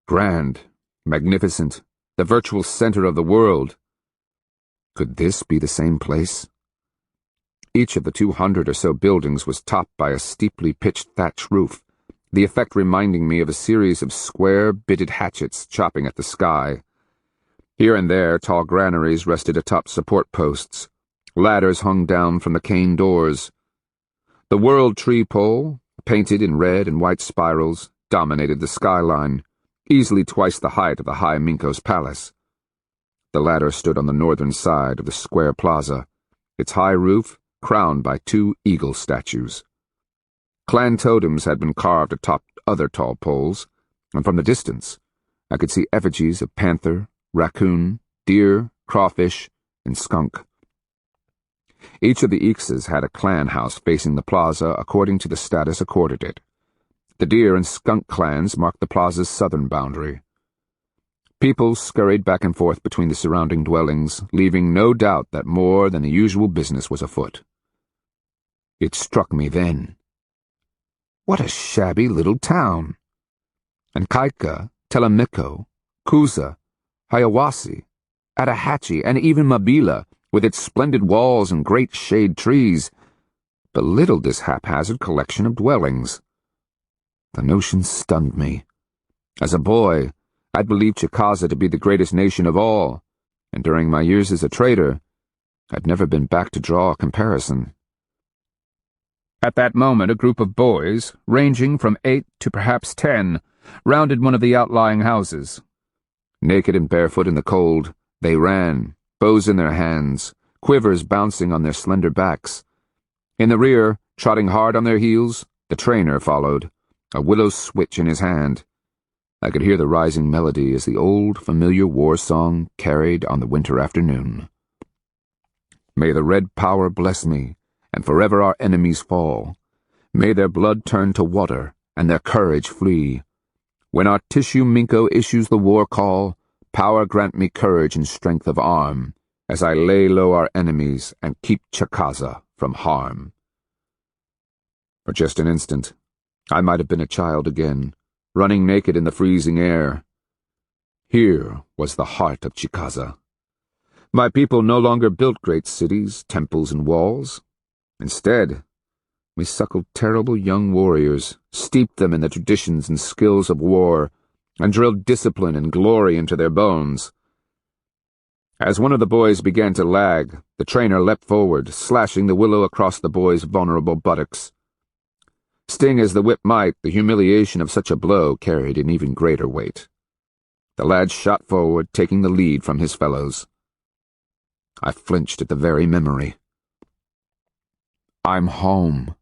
Grand, magnificent, the virtual center of the world. Could this be the same place? Each of the 200 or so buildings was topped by a steeply pitched thatch roof, the effect reminding me of a series of square, bitted hatchets chopping at the sky. Here and there, tall granaries rested atop support posts. Ladders hung down from the cane doors. The world tree pole, painted in red and white spirals, dominated the skyline, easily twice the height of the High Minko's palace. The ladder stood on the northern side of the square plaza, its high roof crowned by 2 eagle statues. Clan totems had been carved atop other tall poles, and from the distance I could see effigies of panther, raccoon, deer, crawfish, and skunk. Each of the Ixes had a clan house facing the plaza according to the status accorded it. The deer and skunk clans marked the plaza's southern boundary. People scurried back and forth between the surrounding dwellings, leaving no doubt that more than the usual business was afoot. It struck me then. What a shabby little town! And Kaika, Telemiko, Kuza, Hiawassee, Atahatchee, and even Mabila, with its splendid walls and great shade trees, belittled this haphazard collection of dwellings. The notion stunned me. As a boy, I'd believed Chicaza to be the greatest nation of all, and during my years as a trader, I'd never been back to draw a comparison. At that moment, a group of boys, ranging from 8 to perhaps 10, rounded one of the outlying houses. Naked and barefoot in the cold, they ran, bows in their hands, quivers bouncing on their slender backs. In the rear, trotting hard on their heels, the trainer followed, a willow switch in his hand. I could hear the rising melody as the old, familiar war song carried on the winter afternoon. May the red power bless me, and forever our enemies fall. May their blood turn to water, and their courage flee. When our tissue Minko issues the war call, power grant me courage and strength of arm, as I lay low our enemies and keep Chicaza from harm. For just an instant, I might have been a child again, running naked in the freezing air. Here was the heart of Chicaza. My people no longer built great cities, temples, and walls. Instead, we suckled terrible young warriors, steeped them in the traditions and skills of war, and drilled discipline and glory into their bones. As one of the boys began to lag, the trainer leapt forward, slashing the willow across the boy's vulnerable buttocks. Sting as the whip might, the humiliation of such a blow carried an even greater weight. The lad shot forward, taking the lead from his fellows. I flinched at the very memory. I'm home.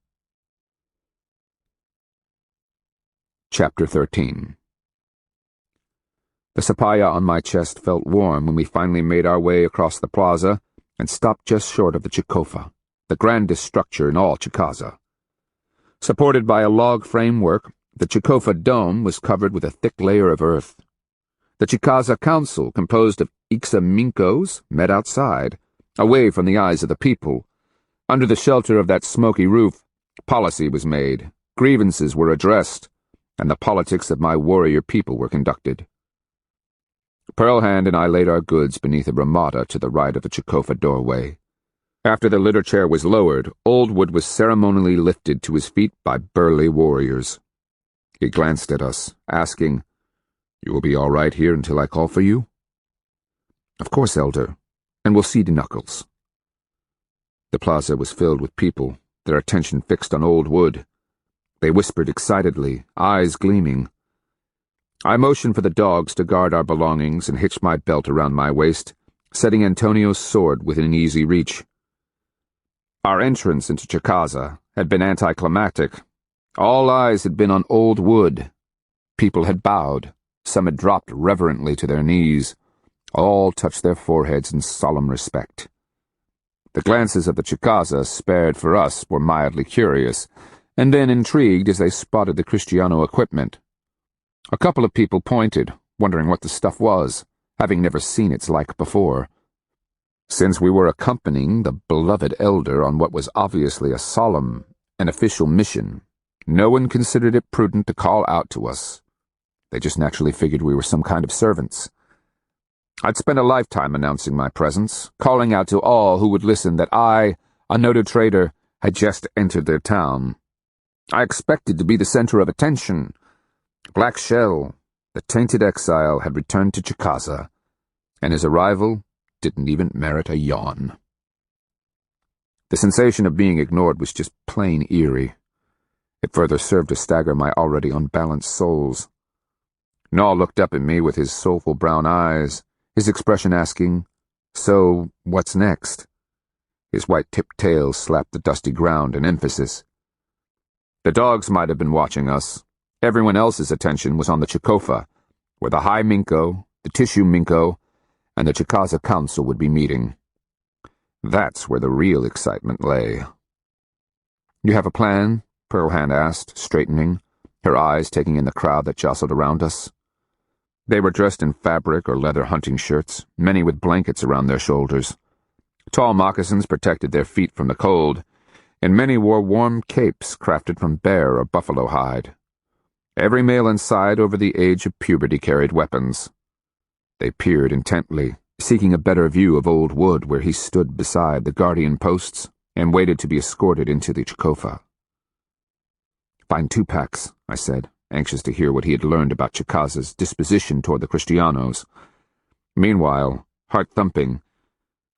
Chapter 13. The sapaya on my chest felt warm when we finally made our way across the plaza and stopped just short of the Chikofa, the grandest structure in all Chicaza. Supported by a log framework, the Chikofa dome was covered with a thick layer of earth. The Chicaza Council, composed of Ixa Minkos, met outside, away from the eyes of the people. Under the shelter of that smoky roof, policy was made, grievances were addressed, and the politics of my warrior people were conducted. Pearlhand and I laid our goods beneath a ramada to the right of the Chikofa doorway. After the litter chair was lowered, Oldwood was ceremonially lifted to his feet by burly warriors. He glanced at us, asking, You will be all right here until I call for you? Of course, Elder, and we'll see the knuckles. The plaza was filled with people, their attention fixed on Old Wood. They whispered excitedly, eyes gleaming. I motioned for the dogs to guard our belongings and hitched my belt around my waist, setting Antonio's sword within easy reach. Our entrance into Chicaza had been anticlimactic. All eyes had been on Old Wood. People had bowed. Some had dropped reverently to their knees. All touched their foreheads in solemn respect. The glances of the Chicaza, spared for us, were mildly curious, and then intrigued as they spotted the Kristiano equipment. A couple of people pointed, wondering what the stuff was, having never seen its like before. Since we were accompanying the beloved elder on what was obviously a solemn and official mission, no one considered it prudent to call out to us. They just naturally figured we were some kind of servants. I'd spent a lifetime announcing my presence, calling out to all who would listen that I, a noted trader, had just entered their town. I expected to be the center of attention. Black Shell, the tainted exile, had returned to Chicaza, and his arrival didn't even merit a yawn. The sensation of being ignored was just plain eerie. It further served to stagger my already unbalanced souls. Naw looked up at me with his soulful brown eyes, his expression asking, "So, what's next?" His white-tipped tail slapped the dusty ground in emphasis. The dogs might have been watching us. Everyone else's attention was on the Chikofa, where the High Minko, the Tissue Minko, and the Chicaza Council would be meeting. That's where the real excitement lay. "You have a plan?" Pearlhand asked, straightening, her eyes taking in the crowd that jostled around us. They were dressed in fabric or leather hunting shirts, many with blankets around their shoulders. Tall moccasins protected their feet from the cold, and many wore warm capes crafted from bear or buffalo hide. Every male inside over the age of puberty carried weapons. They peered intently, seeking a better view of Old Wood where he stood beside the guardian posts and waited to be escorted into the Chikofa. "Find 2 packs," I said, anxious to hear what he had learned about Chicaza's disposition toward the Kristianos. Meanwhile, heart thumping,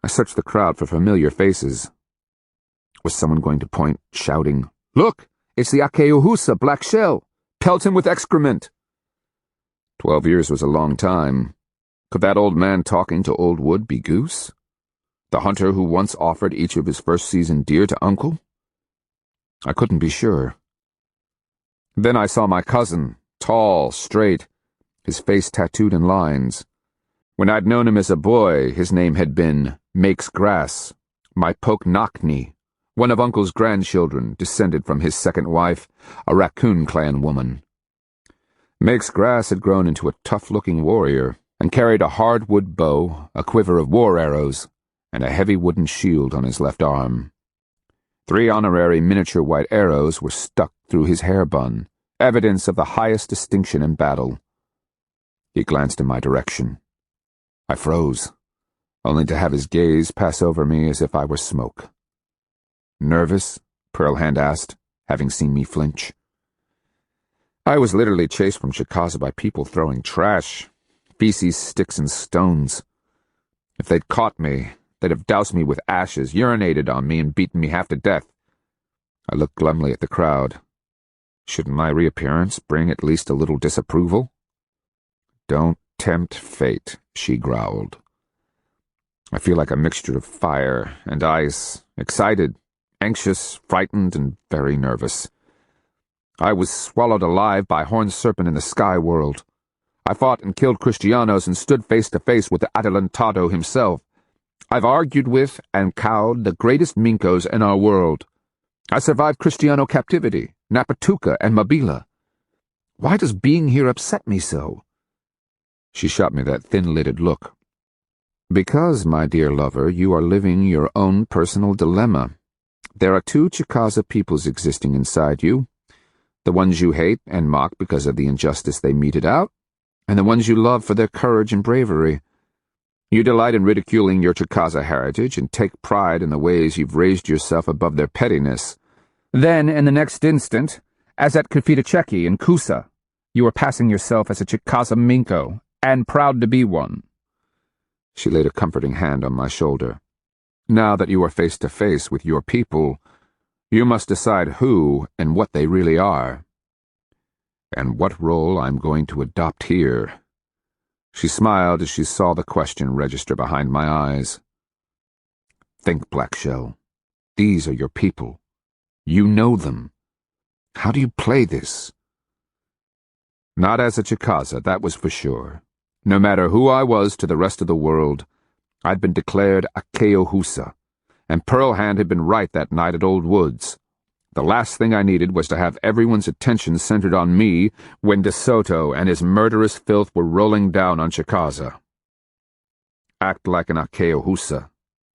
I searched the crowd for familiar faces. Was someone going to point, shouting, "Look, it's the Akeuhusa Black Shell! Pelt him with excrement!" 12 years was a long time. Could that old man talking to Old Wood be Goose? The hunter who once offered each of his first-season deer to Uncle? I couldn't be sure. Then I saw my cousin, tall, straight, his face tattooed in lines. When I'd known him as a boy, his name had been Makes Grass, my Poknakni, one of Uncle's grandchildren, descended from his second wife, a Raccoon Clan woman. Makes Grass had grown into a tough-looking warrior and carried a hardwood bow, a quiver of war arrows, and a heavy wooden shield on his left arm. 3 honorary miniature white arrows were stuck through his hair bun, evidence of the highest distinction in battle. He glanced in my direction. I froze, only to have his gaze pass over me as if I were smoke. "Nervous?" Pearlhand asked, having seen me flinch. I was literally chased from Chicaza by people throwing trash, feces, sticks, and stones. If they'd caught me, they'd have doused me with ashes, urinated on me, and beaten me half to death. I looked glumly at the crowd. Shouldn't my reappearance bring at least a little disapproval? "Don't tempt fate," she growled. I feel like a mixture of fire and ice, excited, anxious, frightened, and very nervous. I was swallowed alive by Horned Serpent in the Sky World. I fought and killed Kristianos and stood face to face with the Adelantado himself. I've argued with and cowed the greatest Minkos in our world. I survived Kristiano captivity, Napatuka, and Mabila. Why does being here upset me so? She shot me that thin-lidded look. Because, my dear lover, you are living your own personal dilemma. There are 2 Chicaza peoples existing inside you, the ones you hate and mock because of the injustice they meted out, and the ones you love for their courage and bravery. You delight in ridiculing your Chicaza heritage and take pride in the ways you've raised yourself above their pettiness. Then, in the next instant, as at Kafitacheki and Kusa, You are passing yourself as a Chicaza Minko, and proud to be one. She laid a comforting hand on my shoulder. Now that you are face to face with your people, you must decide who and what they really are, and what role I'm going to adopt here. She smiled as she saw the question register behind my eyes. Think, Blackshell. These are your people. You know them. How do you play this? Not as a Chicaza, that was for sure. No matter who I was to the rest of the world, I'd been declared a Keohusa, and Pearl Hand had been right that night at Old Woods. The last thing I needed was to have everyone's attention centered on me when De Soto and his murderous filth were rolling down on Chicaza. Act like an Akeohusa,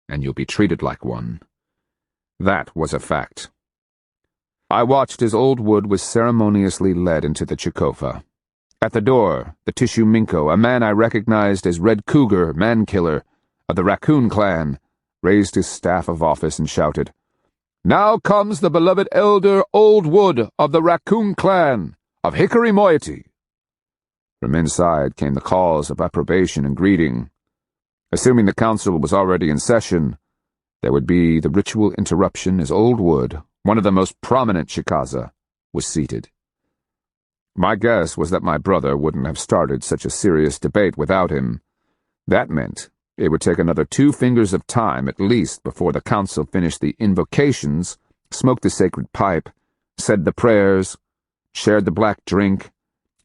and you'll be treated like one. That was a fact. I watched as Old Wood was ceremoniously led into the Chikofa. At the door, the Tissue Minko, a man I recognized as Red Cougar, man-killer, of the Raccoon clan, raised his staff of office and shouted, "Now comes the beloved elder Old Wood of the Raccoon clan, of Hickory Moiety." From inside came the calls of approbation and greeting. Assuming the council was already in session, there would be the ritual interruption as Old Wood, one of the most prominent Chicaza, was seated. My guess was that my brother wouldn't have started such a serious debate without him. That meant it would take another 2 fingers of time at least before the council finished the invocations, smoked the sacred pipe, said the prayers, shared the black drink,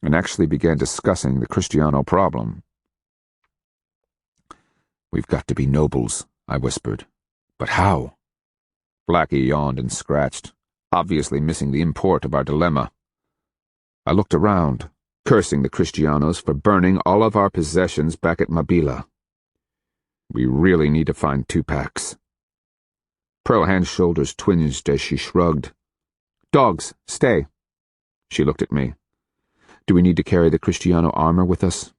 and actually began discussing the Kristiano problem. "We've got to be nobles," I whispered. "But how?" Blackie yawned and scratched, obviously missing the import of our dilemma. I looked around, cursing the Kristianos for burning all of our possessions back at Mabila. We really need to find Tupac's. Pearl Hand's shoulders twinged as she shrugged. "Dogs, stay." She looked at me. "Do we need to carry the Kristiano armor with us?"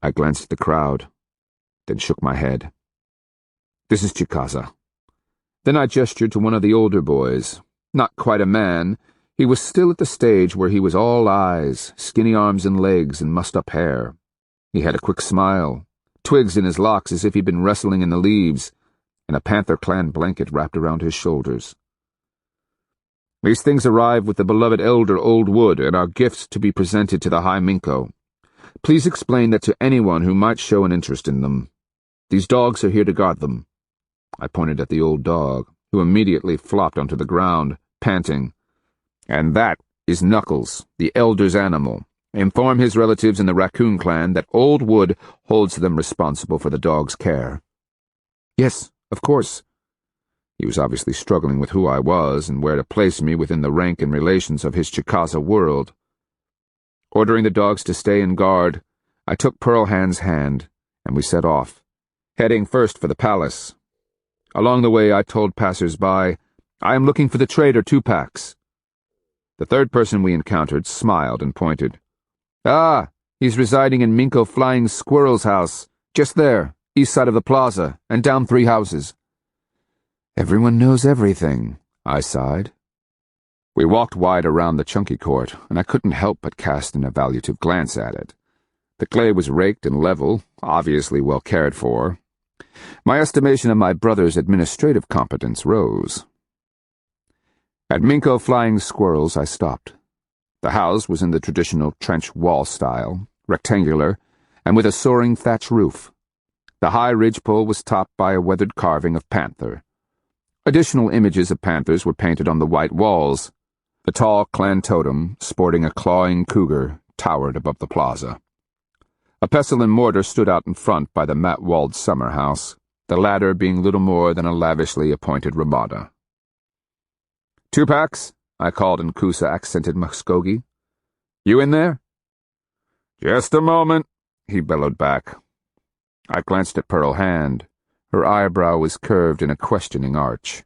I glanced at the crowd, then shook my head. "This is Chicaza." Then I gestured to one of the older boys. Not quite a man. He was still at the stage where he was all eyes, skinny arms and legs, and mussed-up hair. He had a quick smile, twigs in his locks as if he'd been wrestling in the leaves, and a Panther clan blanket wrapped around his shoulders. "These things arrive with the beloved elder Old Wood and are gifts to be presented to the High Minko. Please explain that to anyone who might show an interest in them. These dogs are here to guard them." I pointed at the old dog, who immediately flopped onto the ground, panting. "And that is Knuckles, the elder's animal. Inform his relatives in the Raccoon clan that Old Wood holds them responsible for the dog's care." "Yes, of course." He was obviously struggling with who I was and where to place me within the rank and relations of his Chicaza world. Ordering the dogs to stay in guard, I took Pearl Hand's hand, and we set off, heading first for the palace. Along the way, I told passers-by, "I am looking for the trader Tupac's." The third person we encountered smiled and pointed. "Ah, he's residing in Minko Flying Squirrel's house, just there, east side of the plaza, and down 3 houses. "Everyone knows everything," I sighed. We walked wide around the chunky court, and I couldn't help but cast an evaluative glance at it. The clay was raked and level, obviously well cared for. My estimation of my brother's administrative competence rose. At Minko Flying Squirrels, I stopped. The house was in the traditional trench wall style, rectangular, and with a soaring thatch roof. The high ridgepole was topped by a weathered carving of panther. Additional images of panthers were painted on the white walls. The tall clan totem, sporting a clawing cougar, towered above the plaza. A pestle and mortar stood out in front by the mat-walled summer house, the latter being little more than a lavishly appointed ramada. "Tupac's," I called in Kusa-accented Muskogee. "You in there?" "Just a moment," he bellowed back. I glanced at Pearl Hand. Her eyebrow was curved in a questioning arch.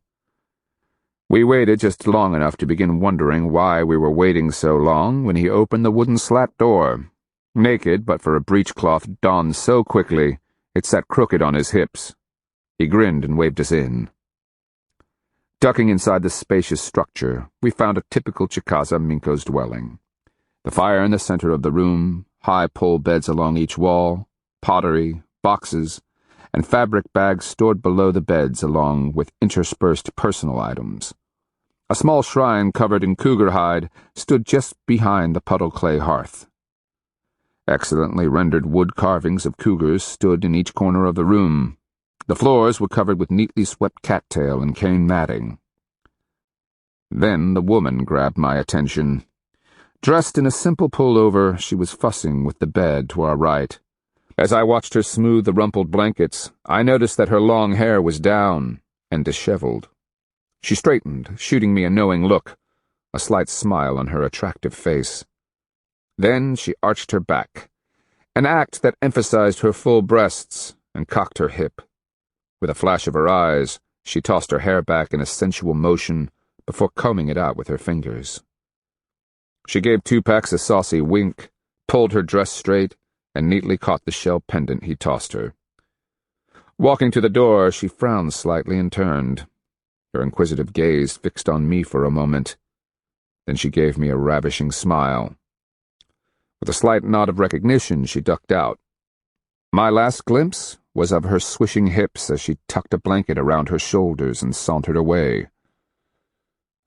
We waited just long enough to begin wondering why we were waiting so long when he opened the wooden slat door. Naked, but for a breechcloth donned so quickly, it sat crooked on his hips. He grinned and waved us in. Ducking inside the spacious structure, we found a typical Chicaza Minko's dwelling. The fire in the center of the room, high pole beds along each wall, pottery, boxes, and fabric bags stored below the beds along with interspersed personal items. A small shrine covered in cougar hide stood just behind the puddle clay hearth. Excellently rendered wood carvings of cougars stood in each corner of the room. The floors were covered with neatly swept cattail and cane matting. Then the woman grabbed my attention. Dressed in a simple pullover, she was fussing with the bed to our right. As I watched her smooth the rumpled blankets, I noticed that her long hair was down and disheveled. She straightened, shooting me a knowing look, a slight smile on her attractive face. Then she arched her back, an act that emphasized her full breasts, and cocked her hip. With a flash of her eyes, she tossed her hair back in a sensual motion before combing it out with her fingers. She gave Tupac a saucy wink, pulled her dress straight, and neatly caught the shell pendant he tossed her. Walking to the door, she frowned slightly and turned. Her inquisitive gaze fixed on me for a moment. Then she gave me a ravishing smile. With a slight nod of recognition, she ducked out. My last glimpse was of her swishing hips as she tucked a blanket around her shoulders and sauntered away.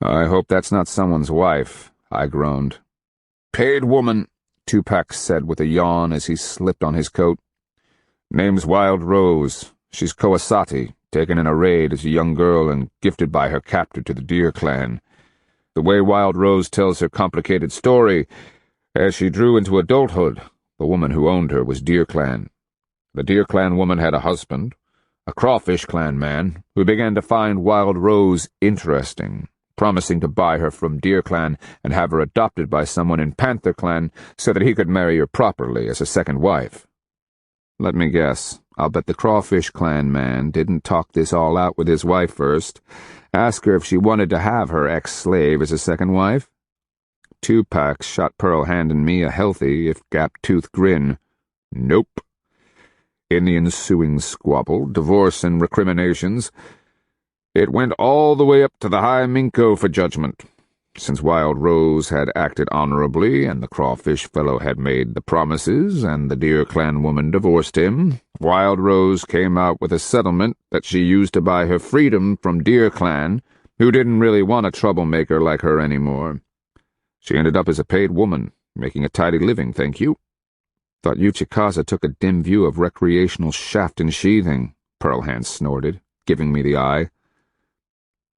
"I hope that's not someone's wife," I groaned. "Paid woman," Tupac said with a yawn as he slipped on his coat. "Name's Wild Rose. She's Coasati, taken in a raid as a young girl and gifted by her captor to the Deer Clan. The way Wild Rose tells her complicated story, as she drew into adulthood, the woman who owned her was Deer Clan. The Deer Clan woman had a husband, a Crawfish Clan man, who began to find Wild Rose interesting, promising to buy her from Deer Clan and have her adopted by someone in Panther Clan so that he could marry her properly as a second wife. Let me guess. I'll bet the Crawfish Clan man didn't talk this all out with his wife first, ask her if she wanted to have her ex-slave as a second wife. Tupac shot Pearl Hand and me a healthy, if gap-toothed grin. Nope. In the ensuing squabble, divorce and recriminations, it went all the way up to the High Minko for judgment. Since Wild Rose had acted honorably, and the Crawfish fellow had made the promises, and the Deer Clan woman divorced him, Wild Rose came out with a settlement that she used to buy her freedom from Deer Clan, who didn't really want a troublemaker like her anymore. She ended up as a paid woman, making a tidy living, thank you. Thought you Chicaza took a dim view of recreational shaft and sheathing, Pearl Hand snorted, giving me the eye.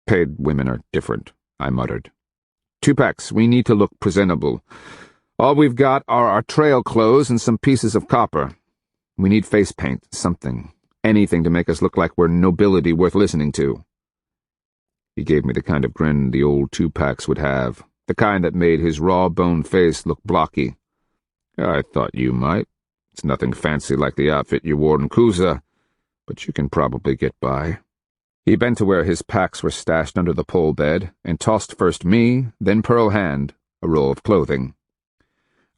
Paid women are different, I muttered. Tupacs, we need to look presentable. All we've got are our trail clothes and some pieces of copper. We need face paint, something, anything to make us look like we're nobility worth listening to. He gave me the kind of grin the old Tupacs would have, the kind that made his raw-boned face look blocky. I thought you might. It's nothing fancy like the outfit you wore in Kuza, but you can probably get by. He bent to where his packs were stashed under the pole bed and tossed first me, then Pearl Hand, a roll of clothing.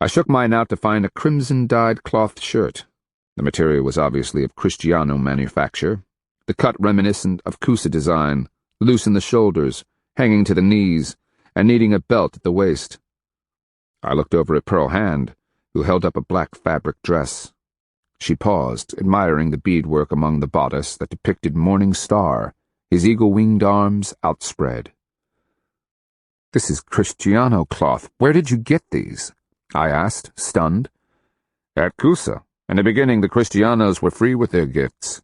I shook mine out to find a crimson-dyed cloth shirt. The material was obviously of Kristiano manufacture, the cut reminiscent of Kusa design, loose in the shoulders, hanging to the knees, and needing a belt at the waist. I looked over at Pearl Hand, who held up a black fabric dress. She paused, admiring the beadwork among the bodice that depicted Morning Star, his eagle-winged arms outspread. "This is Kristiano cloth. Where did you get these?" I asked, stunned. "At Kusa. In the beginning, the Kristianos were free with their gifts.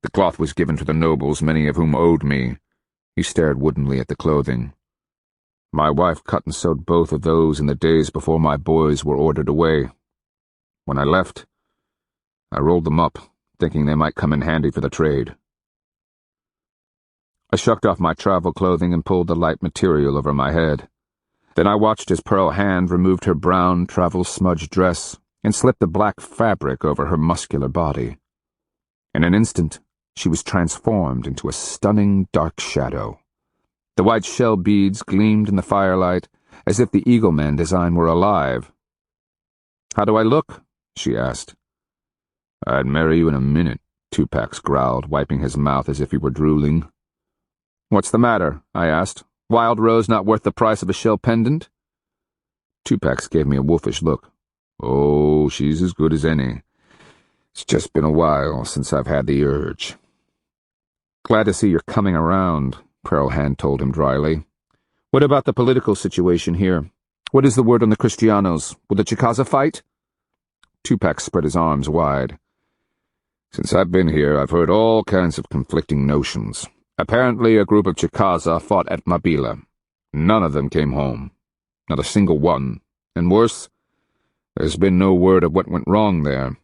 The cloth was given to the nobles, many of whom owed me." He stared woodenly at the clothing. "My wife cut and sewed both of those in the days before my boys were ordered away. When I left, I rolled them up, thinking they might come in handy for the trade." I shucked off my travel clothing and pulled the light material over my head. Then I watched as Pearl Hand removed her brown travel-smudged dress and slipped the black fabric over her muscular body. In an instant, she was transformed into a stunning dark shadow. The white shell beads gleamed in the firelight, as if the Eagleman design were alive. "How do I look?" she asked. "I'd marry you in a minute," Tupac growled, wiping his mouth as if he were drooling. "What's the matter?" I asked. "Wild Rose not worth the price of a shell pendant?" Tupac gave me a wolfish look. Oh, she's as good as any. It's just been a while since I've had the urge. Glad to see you're coming around, Pearlhand told him dryly. What about the political situation here? What is the word on the Kristianos? Will the Chicaza fight? Tupac spread his arms wide. Since I've been here, I've heard all kinds of conflicting notions. Apparently, a group of Chicaza fought at Mabila. None of them came home. Not a single one. And worse, there's been no word of what went wrong there.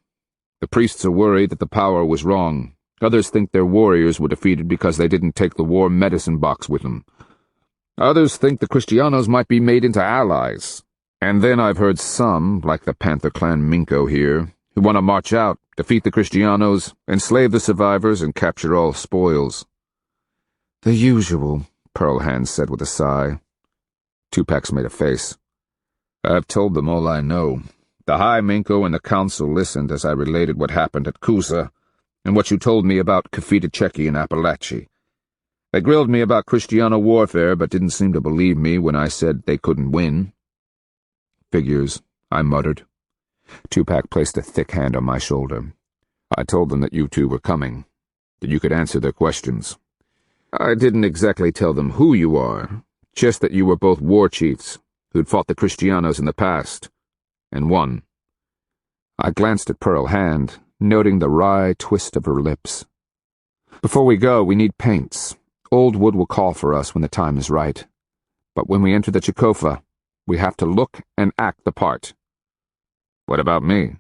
The priests are worried that the power was wrong. Others think their warriors were defeated because they didn't take the war medicine box with them. Others think the Kristianos might be made into allies. And then I've heard some, like the Panther Clan Minko here, who want to march out, defeat the Kristianos, enslave the survivors, and capture all spoils. The usual, Pearlhand said with a sigh. Tupac made a face. I've told them all I know. The High Minko and the Council listened as I related what happened at Kusa, and what you told me about Kafita-Cheki and Appalachia. They grilled me about Kristiano warfare, but didn't seem to believe me when I said they couldn't win. Figures, I muttered. Tupac placed a thick hand on my shoulder. I told them that you two were coming, that you could answer their questions. I didn't exactly tell them who you are, just that you were both war chiefs who'd fought the Kristianos in the past, and won. I glanced at Pearlhand, noting the wry twist of her lips. Before we go, we need paints. Old wood will call for us when the time is right. But when we enter the Chikofa, we have to look and act the part. What about me?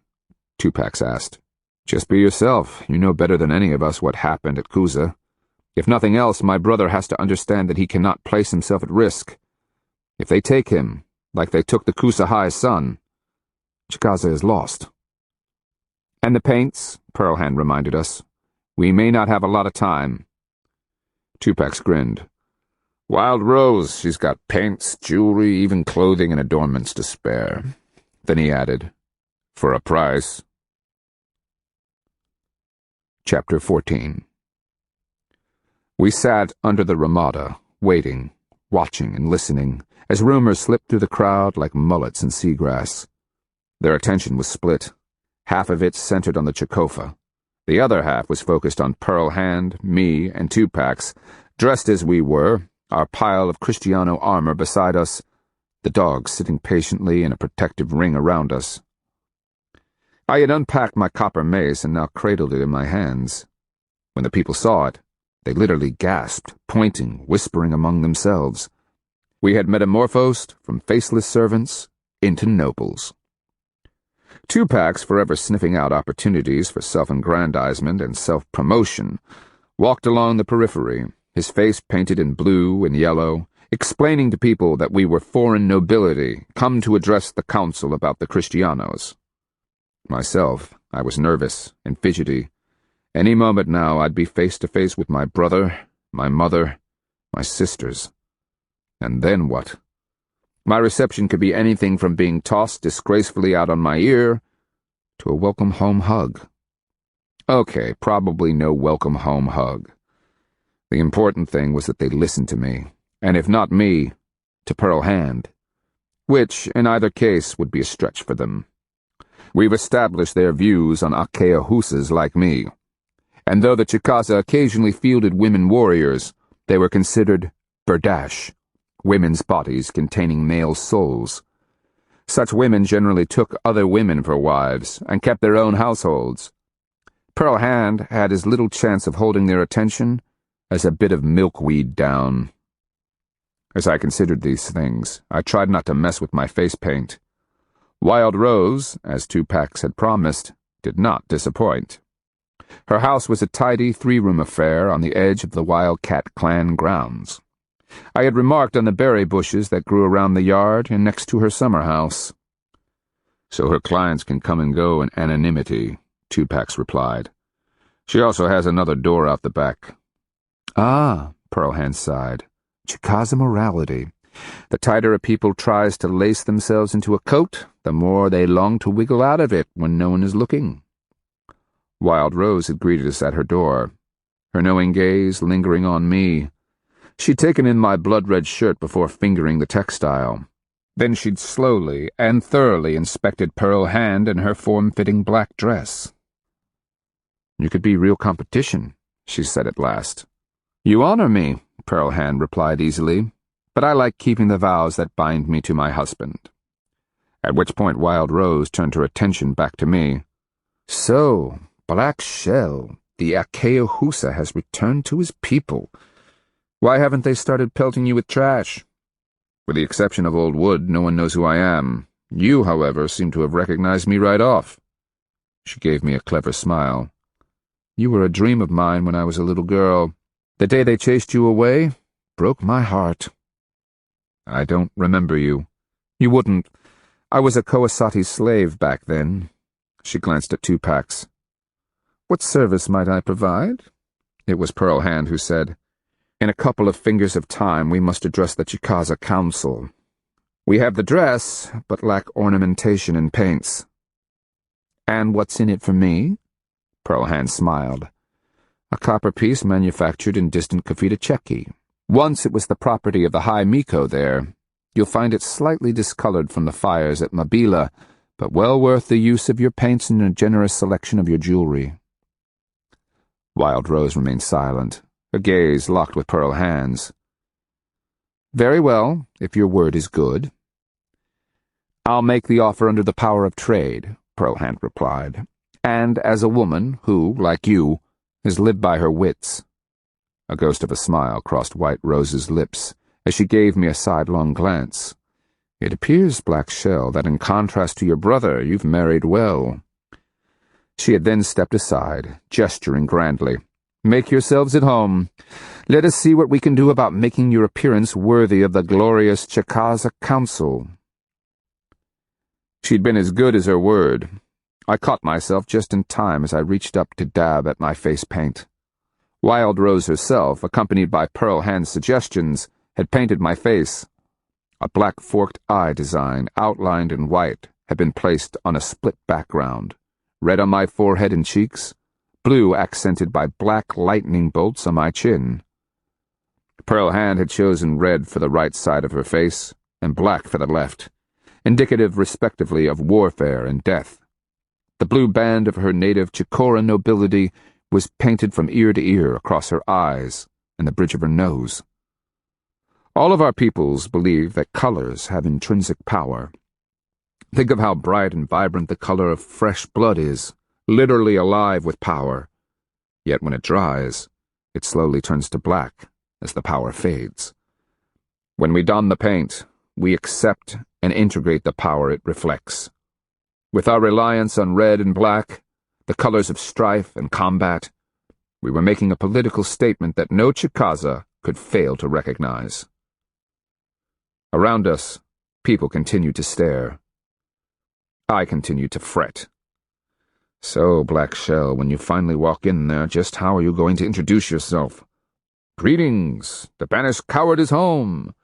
Tupac asked. Just be yourself. You know better than any of us what happened at Kusa. If nothing else, my brother has to understand that he cannot place himself at risk. If they take him, like they took the Kusa High's son, Chicaza is lost. And the paints, Pearlhand reminded us. We may not have a lot of time. Tupac grinned. Wild Rose, she's got paints, jewelry, even clothing and adornments to spare. Then he added, for a price. Chapter 14. We sat under the ramada, waiting, watching and listening, as rumors slipped through the crowd like mullets in seagrass. Their attention was split. Half of it centered on the Chikofa. The other half was focused on Pearlhand, me, and Tupac's, dressed as we were, our pile of Kristiano armor beside us, the dogs sitting patiently in a protective ring around us. I had unpacked my copper mace and now cradled it in my hands. When the people saw it, they literally gasped, pointing, whispering among themselves. We had metamorphosed from faceless servants into nobles. Tupac's, forever sniffing out opportunities for self-aggrandizement and self-promotion, walked along the periphery, his face painted in blue and yellow, explaining to people that we were foreign nobility, come to address the council about the Kristianos. Myself, I was nervous and fidgety. Any moment now I'd be face to face with my brother, my mother, my sisters. And then what? My reception could be anything from being tossed disgracefully out on my ear to a welcome home hug. Okay, probably no welcome home hug. The important thing was that they listened to me, and if not me, to Pearlhand, which, in either case, would be a stretch for them. We've established their views on Akeahusas like me, and though the Chicaza occasionally fielded women warriors, they were considered berdash, women's bodies containing male souls. Such women generally took other women for wives and kept their own households. Pearlhand had as little chance of holding their attention as a bit of milkweed down. As I considered these things, I tried not to mess with my face paint. Wild Rose, as Tupac had promised, did not disappoint. Her house was a tidy three-room affair on the edge of the Wildcat clan grounds. I had remarked on the berry bushes that grew around the yard and next to her summer house. So her clients can come and go in anonymity, Tupac replied. She also has another door out the back. Ah, Pearlhand sighed. Chicaza morality. The tighter a people tries to lace themselves into a coat, the more they long to wiggle out of it when no one is looking. Wild Rose had greeted us at her door, her knowing gaze lingering on me. She'd taken in my blood-red shirt before fingering the textile. Then she'd slowly and thoroughly inspected Pearl Hand in her form-fitting black dress. "You could be real competition," she said at last. "You honor me," Pearl Hand replied easily, "but I like keeping the vows that bind me to my husband." At which point Wild Rose turned her attention back to me. "So, Black Shell, the Akeohusa has returned to his people. Why haven't they started pelting you with trash? With the exception of Old Wood, no one knows who I am. You, however, seem to have recognized me right off." She gave me a clever smile. "You were a dream of mine when I was a little girl. The day they chased you away broke my heart." "I don't remember you." "You wouldn't. I was a Kawasati slave back then." She glanced at Tupacs. "What service might I provide?" It was Pearl Hand who said, "In a couple of fingers of time we must address the Chicaza Council. We have the dress, but lack ornamentation and paints." "And what's in it for me?" Pearl Hand smiled. "A copper piece manufactured in distant Kafita-Cheki. Once it was the property of the High Miko there. You'll find it slightly discolored from the fires at Mabila, but well worth the use of your paints and a generous selection of your jewelry." Wild Rose remained silent, her gaze locked with Pearl Hand's. "Very well, if your word is good." "I'll make the offer under the power of trade," Pearl Hand replied, "and as a woman who, like you, has lived by her wits." A ghost of a smile crossed White Rose's lips as she gave me a sidelong glance. "It appears, Black Shell, that in contrast to your brother, you've married well." She had then stepped aside, gesturing grandly. "Make yourselves at home. Let us see what we can do about making your appearance worthy of the glorious Chicaza Council." She'd been as good as her word. I caught myself just in time as I reached up to dab at my face paint. Wild Rose herself, accompanied by Pearl Hand's suggestions, had painted my face. A black forked eye design, outlined in white, had been placed on a split background, red on my forehead and cheeks, blue accented by black lightning bolts on my chin. Pearl Hand had chosen red for the right side of her face and black for the left, indicative respectively of warfare and death. The blue band of her native Chikora nobility was painted from ear to ear across her eyes and the bridge of her nose. All of our peoples believe that colors have intrinsic power. Think of how bright and vibrant the color of fresh blood is, literally alive with power. Yet when it dries, it slowly turns to black as the power fades. When we don the paint, we accept and integrate the power it reflects. With our reliance on red and black, the colors of strife and combat, we were making a political statement that no Chicaza could fail to recognize. Around us, people continued to stare. I continued to fret. "So, Black Shell, when you finally walk in there, just how are you going to introduce yourself?" "Greetings! The banished coward is home!"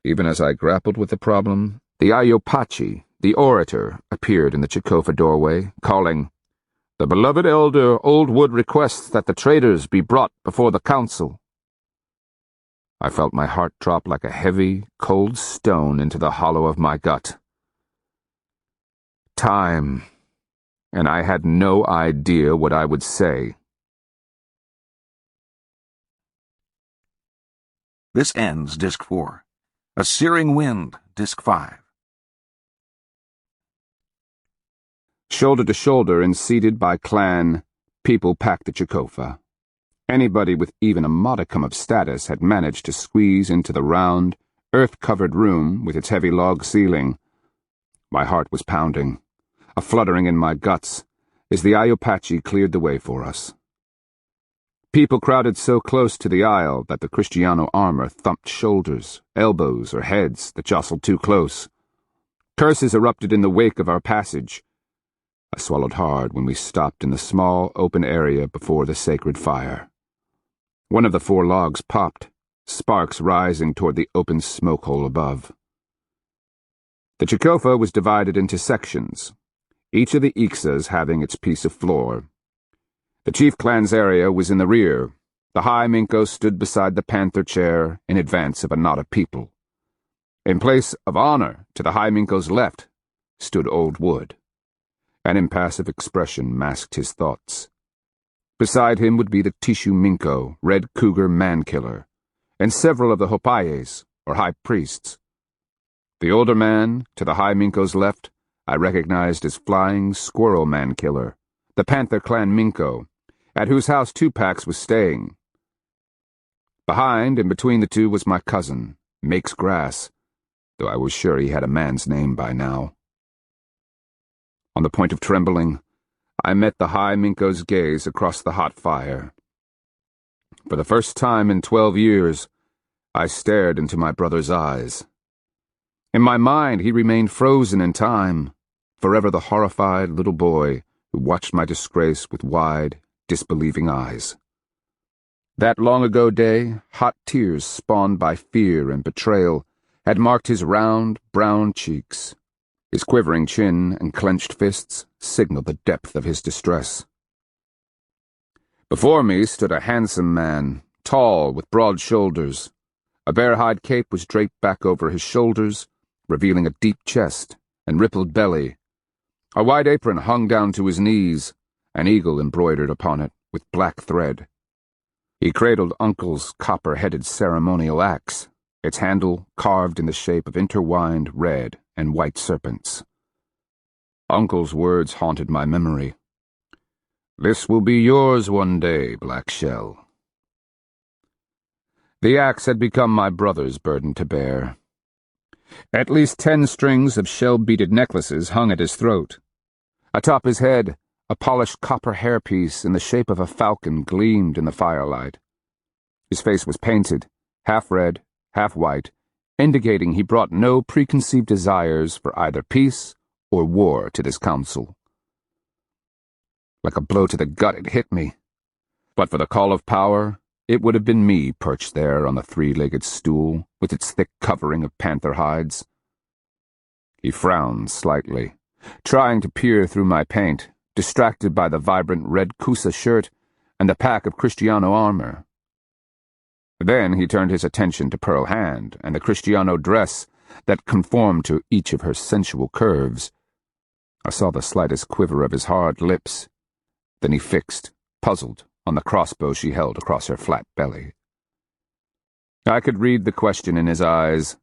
Even as I grappled with the problem, the Ayopachi, the orator, appeared in the Chikofa doorway, calling, "The beloved elder Old Wood requests that the traitors be brought before the council." I felt my heart drop like a heavy, cold stone into the hollow of my gut. Time, and I had no idea what I would say. This ends Disc 4. A Searing Wind, Disc 5. Shoulder to shoulder and seated by clan, people packed the Chikofa. Anybody with even a modicum of status had managed to squeeze into the round, earth-covered room with its heavy log ceiling. My heart was pounding, a fluttering in my guts, as the Ayopachi cleared the way for us. People crowded so close to the aisle that the Kristiano armor thumped shoulders, elbows, or heads that jostled too close. Curses erupted in the wake of our passage. I swallowed hard when we stopped in the small, open area before the sacred fire. One of the 4 logs popped, sparks rising toward the open smoke hole above. The Chikofa was divided into sections, each of the Ixas having its piece of floor. The chief clan's area was in the rear. The High Minko stood beside the panther chair in advance of a knot of people. In place of honor to the high Minko's left stood old wood. An impassive expression masked his thoughts. Beside him would be the Tishu Minko, red cougar man-killer, and several of the hopayes, or high priests. The older man, to the high Minko's left, I recognized as Flying Squirrel Man-Killer, the Panther Clan Minko, at whose house Tupac was staying. Behind and between the two was my cousin, Makes Grass, though I was sure he had a man's name by now. On the point of trembling, I met the high Minko's gaze across the hot fire. For the first time in 12 years, I stared into my brother's eyes. In my mind, he remained frozen in time, forever the horrified little boy who watched my disgrace with wide, disbelieving eyes. That long-ago day, hot tears spawned by fear and betrayal had marked his round, brown cheeks. His quivering chin and clenched fists signaled the depth of his distress. Before me stood a handsome man, tall, with broad shoulders. A bear-hide cape was draped back over his shoulders, revealing a deep chest and rippled belly. A white apron hung down to his knees, an eagle embroidered upon it with black thread. He cradled Uncle's copper-headed ceremonial axe, its handle carved in the shape of intertwined red and white serpents. Uncle's words haunted my memory. "This will be yours one day, Black Shell." The axe had become my brother's burden to bear. At least 10 strings of shell-beaded necklaces hung at his throat. Atop his head, a polished copper hairpiece in the shape of a falcon gleamed in the firelight. His face was painted, half red, half white, indicating he brought no preconceived desires for either peace or war to this council. Like a blow to the gut, it hit me. But for the call of power, it would have been me perched there on the 3-legged stool with its thick covering of panther hides. He frowned slightly, trying to peer through my paint, distracted by the vibrant red Kusa shirt and the pack of Kristiano armor. Then he turned his attention to Pearl Hand and the Kristiano dress that conformed to each of her sensual curves. I saw the slightest quiver of his hard lips. Then he fixed, puzzled, on the crossbow she held across her flat belly. I could read the question in his eyes.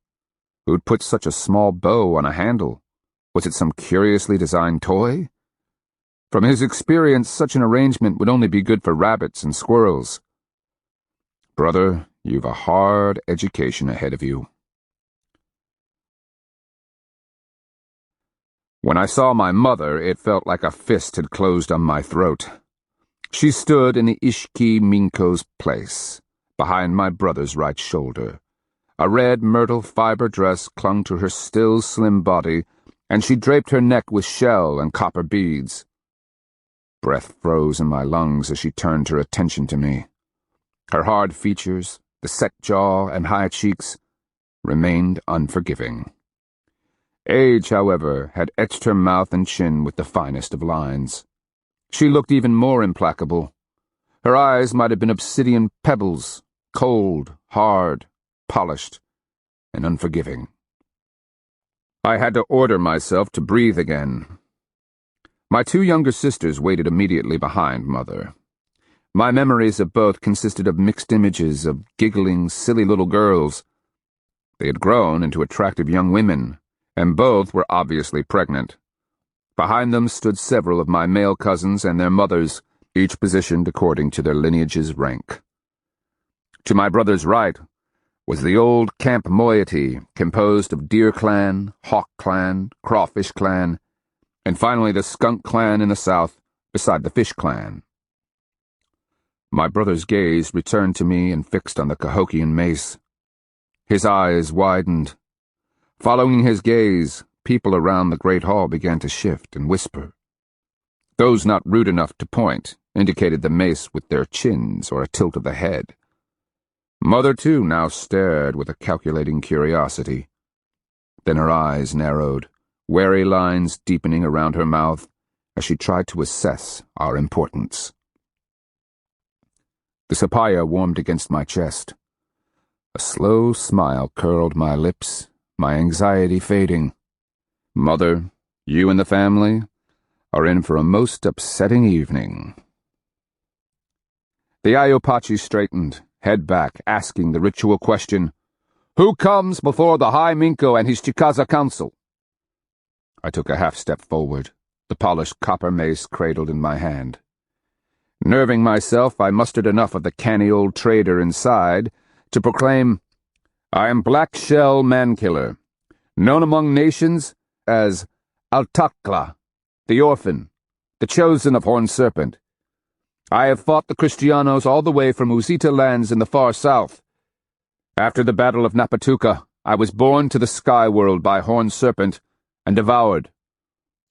Who'd put such a small bow on a handle? Was it some curiously designed toy? From his experience, such an arrangement would only be good for rabbits and squirrels. Brother, you've a hard education ahead of you. When I saw my mother, it felt like a fist had closed on my throat. She stood in the Ishki Minko's place, behind my brother's right shoulder. A red myrtle fiber dress clung to her still slim body, and she draped her neck with shell and copper beads. Breath froze in my lungs as she turned her attention to me. Her hard features, the set jaw and high cheeks, remained unforgiving. Age, however, had etched her mouth and chin with the finest of lines. She looked even more implacable. Her eyes might have been obsidian pebbles, cold, hard, polished, and unforgiving. I had to order myself to breathe again. My 2 younger sisters waited immediately behind Mother. My memories of both consisted of mixed images of giggling, silly little girls. They had grown into attractive young women, and both were obviously pregnant. Behind them stood several of my male cousins and their mothers, each positioned according to their lineage's rank. To my brother's right was the old camp moiety, composed of Deer Clan, Hawk Clan, Crawfish Clan, and finally the Skunk Clan in the south, beside the Fish Clan. My brother's gaze returned to me and fixed on the Cahokian mace. His eyes widened. Following his gaze, people around the great hall began to shift and whisper. Those not rude enough to point indicated the mace with their chins or a tilt of the head. Mother, too, now stared with a calculating curiosity. Then her eyes narrowed, wary lines deepening around her mouth as she tried to assess our importance. The sapaya warmed against my chest. A slow smile curled my lips, my anxiety fading. Mother, you and the family are in for a most upsetting evening. The Ayopachi straightened, head back, asking the ritual question, "Who comes before the High Minko and his Chicaza council?" I took a half-step forward, the polished copper mace cradled in my hand. Nerving myself, I mustered enough of the canny old trader inside to proclaim, "I am Black Shell Mankiller, known among nations as Altakla, the Orphan, the Chosen of Horned Serpent. I have fought the Kristianos all the way from Uzita lands in the far south. After the Battle of Napatuka, I was borne to the sky world by Horned Serpent and devoured.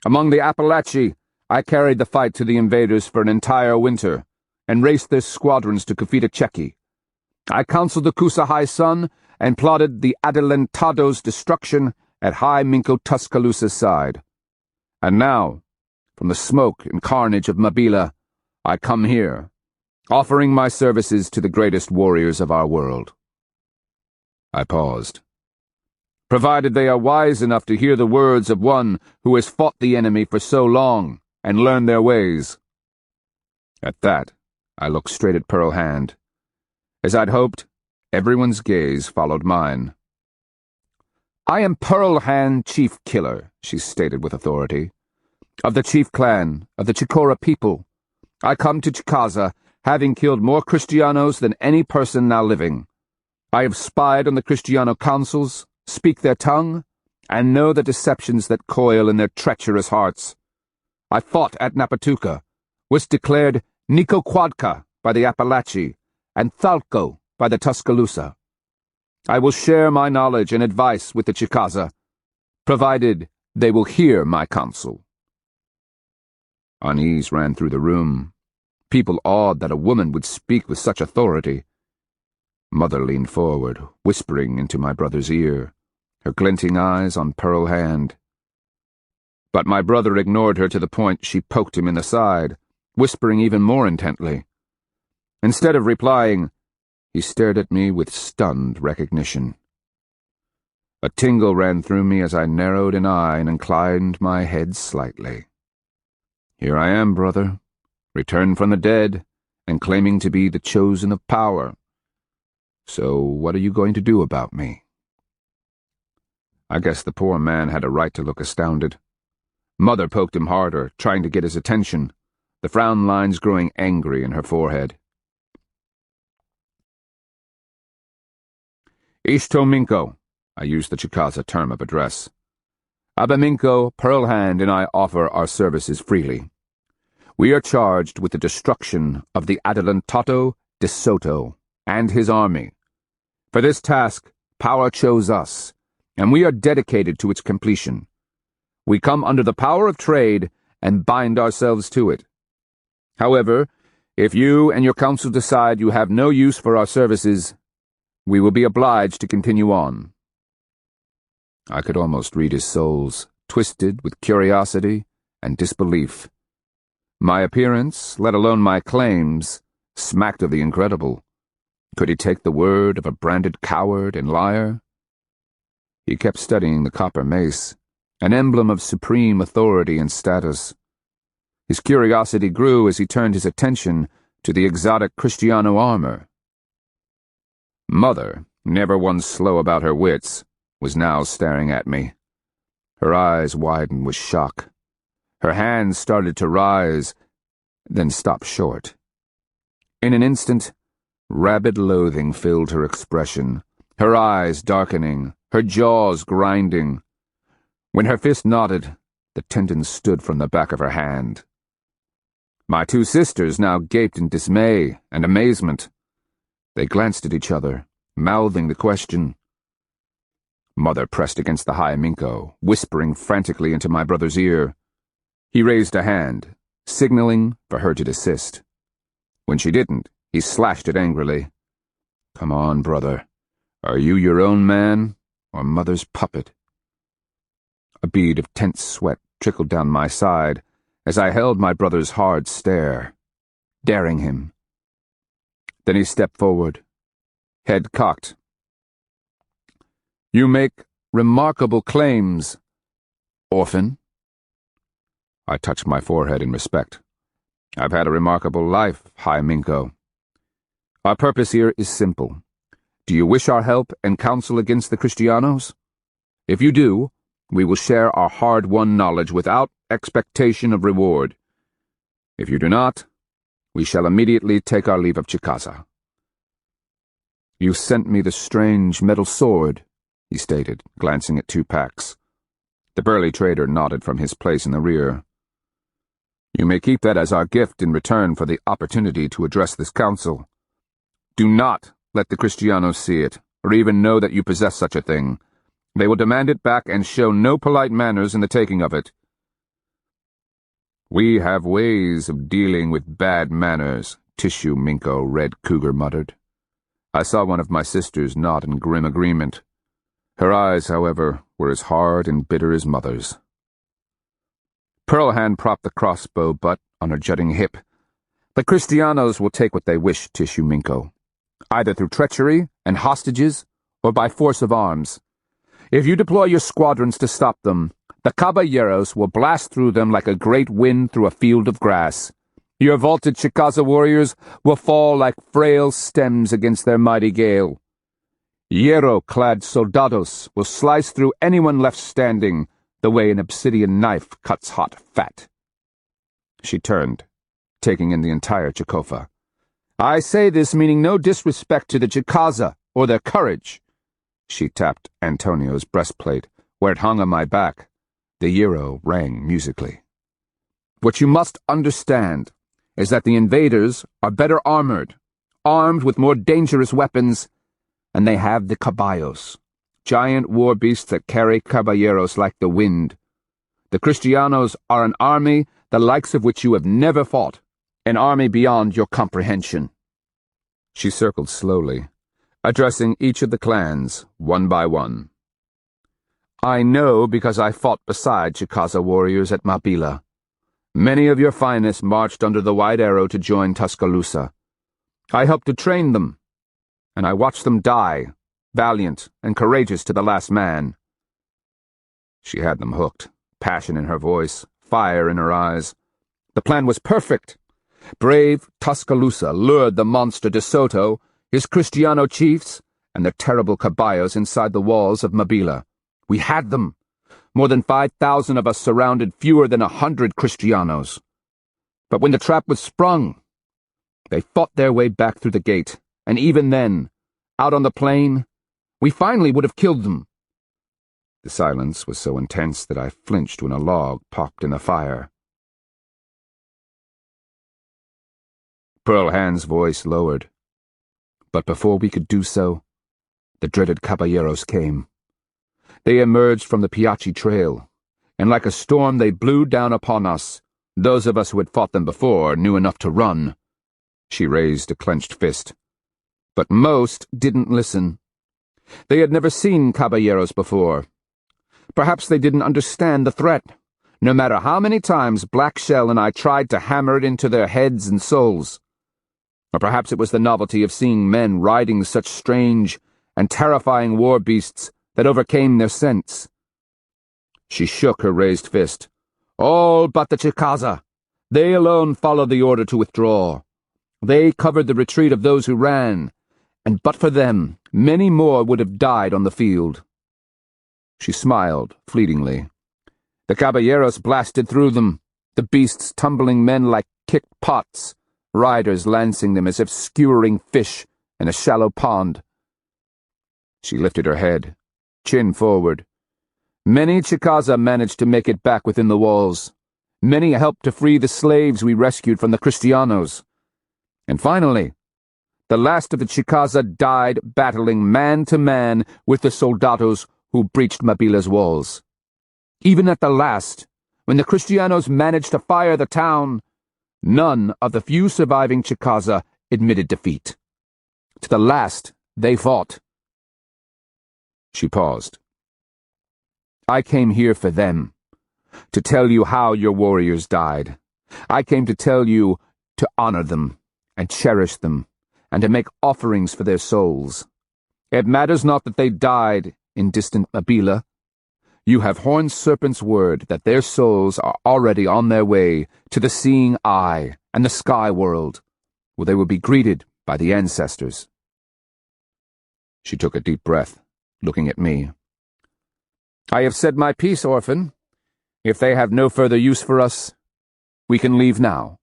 Among the Appalachi, I carried the fight to the invaders for an entire winter and raced their squadrons to Kafita-Cheki. I counseled the Kusa High Sun and plotted the Adelantado's destruction at High Minko Tuscaloosa's side. And now, from the smoke and carnage of Mabila, I come here, offering my services to the greatest warriors of our world." I paused. "Provided they are wise enough to hear the words of one who has fought the enemy for so long and learned their ways." At that, I looked straight at Pearl Hand. As I'd hoped, everyone's gaze followed mine. "I am Pearl Hand Chief Killer," she stated with authority, "of the Chief Clan of the Chikora people. I come to Chicaza, having killed more Kristianos than any person now living. I have spied on the Kristiano councils, speak their tongue, and know the deceptions that coil in their treacherous hearts. I fought at Napatuka, was declared Nikoquadka by the Appalachi, and Thalco by the Tuscaloosa. I will share my knowledge and advice with the Chicaza, provided they will hear my counsel." Unease ran through the room. People awed that a woman would speak with such authority. Mother leaned forward, whispering into my brother's ear, her glinting eyes on Pearl Hand. But my brother ignored her to the point she poked him in the side, whispering even more intently. Instead of replying, he stared at me with stunned recognition. A tingle ran through me as I narrowed an eye and inclined my head slightly. "Here I am, brother, returned from the dead, and claiming to be the chosen of power. So what are you going to do about me?" I guess the poor man had a right to look astounded. Mother poked him harder, trying to get his attention, the frown lines growing angry in her forehead. "Ishtominko," I used the Chicaza term of address. "Abaminko, Pearl Hand, and I offer our services freely. We are charged with the destruction of the Hernando de Soto and his army. For this task, power chose us, and we are dedicated to its completion. We come under the power of trade and bind ourselves to it. However, if you and your council decide you have no use for our services, we will be obliged to continue on." I could almost read his souls, twisted with curiosity and disbelief. My appearance, let alone my claims, smacked of the incredible. Could he take the word of a branded coward and liar? He kept studying the copper mace, an emblem of supreme authority and status. His curiosity grew as he turned his attention to the exotic Kristiano armor. Mother, never one slow about her wits, was now staring at me. Her eyes widened with shock. Her hands started to rise, then stopped short. In an instant, rabid loathing filled her expression, her eyes darkening, her jaws grinding. When her fist knotted, the tendons stood from the back of her hand. My two sisters now gaped in dismay and amazement. They glanced at each other, mouthing the question. Mother pressed against the High Minko, whispering frantically into my brother's ear. He raised a hand, signaling for her to desist. When she didn't, he slashed it angrily. "Come on, brother. Are you your own man, or Mother's puppet?" A bead of tense sweat trickled down my side as I held my brother's hard stare, daring him. Then he stepped forward, head cocked. "You make remarkable claims, orphan." I touched my forehead in respect. "I've had a remarkable life, High Minko. Our purpose here is simple. Do you wish our help and counsel against the Kristianos? If you do, we will share our hard-won knowledge without expectation of reward. If you do not, we shall immediately take our leave of Chicaza." "You sent me the strange metal sword," he stated, glancing at 2 packs. The burly trader nodded from his place in the rear. "You may keep that as our gift in return for the opportunity to address this council. Do not let the Kristianos see it, or even know that you possess such a thing. They will demand it back and show no polite manners in the taking of it." "We have ways of dealing with bad manners," Tissue Minko Red Cougar muttered. I saw one of my sisters nod in grim agreement. Her eyes, however, were as hard and bitter as mother's. Pearl Hand propped the crossbow butt on her jutting hip. "The Kristianos will take what they wish, Tissue Minko, either through treachery and hostages or by force of arms. If you deploy your squadrons to stop them, the caballeros will blast through them like a great wind through a field of grass. Your vaulted Chicaza warriors will fall like frail stems against their mighty gale. Hierro-clad soldados will slice through anyone left standing the way an obsidian knife cuts hot fat." She turned, taking in the entire Chicofa. "I say this meaning no disrespect to the Chicaza or their courage." She tapped Antonio's breastplate, where it hung on my back. The hierro rang musically. "What you must understand is that the invaders are better armored, armed with more dangerous weapons, and they have the caballos, giant war beasts that carry caballeros like the wind. The Kristianos are an army the likes of which you have never fought, an army beyond your comprehension." She circled slowly, addressing each of the clans one by one. "I know because I fought beside Chicaza warriors at Mabila. Many of your finest marched under the White Arrow to join Tuscaloosa. I helped to train them, and I watched them die, valiant and courageous to the last man." She had them hooked, passion in her voice, fire in her eyes. The plan was perfect. Brave Tuscaloosa lured the monster De Soto, his Kristiano chiefs, and their terrible caballos inside the walls of Mabila. We had them. More than 5,000 of us surrounded fewer than 100 Kristianos. But when the trap was sprung, they fought their way back through the gate, and even then, out on the plain, we finally would have killed them. The silence was so intense that I flinched when a log popped in the fire. Pearl Hand's voice lowered. But before we could do so, the dreaded caballeros came. They emerged from the Piachi Trail, and like a storm they blew down upon us. Those of us who had fought them before knew enough to run. She raised a clenched fist. But most didn't listen. They had never seen caballeros before. Perhaps they didn't understand the threat, no matter how many times Black Shell and I tried to hammer it into their heads and souls. Or perhaps it was the novelty of seeing men riding such strange and terrifying war beasts that overcame their sense. She shook her raised fist. "All but the Chicaza. They alone followed the order to withdraw. They covered the retreat of those who ran, and but for them, many more would have died on the field." She smiled fleetingly. The caballeros blasted through them, the beasts tumbling men like kicked pots, riders lancing them as if skewering fish in a shallow pond. She lifted her head, chin forward. "Many Chicaza managed to make it back within the walls. Many helped to free the slaves we rescued from the Kristianos. And finally, the last of the Chicaza died battling man to man with the soldados who breached Mabila's walls. Even at the last, when the Kristianos managed to fire the town, none of the few surviving Chicaza admitted defeat. To the last, they fought." She paused. "I came here for them, to tell you how your warriors died. I came to tell you to honor them and cherish them, and to make offerings for their souls. It matters not that they died in distant Abila. You have Horned Serpent's word that their souls are already on their way to the seeing eye and the sky world, where they will be greeted by the ancestors. She took a deep breath, looking at me. I have said my piece, orphan. If they have no further use for us, we can leave now.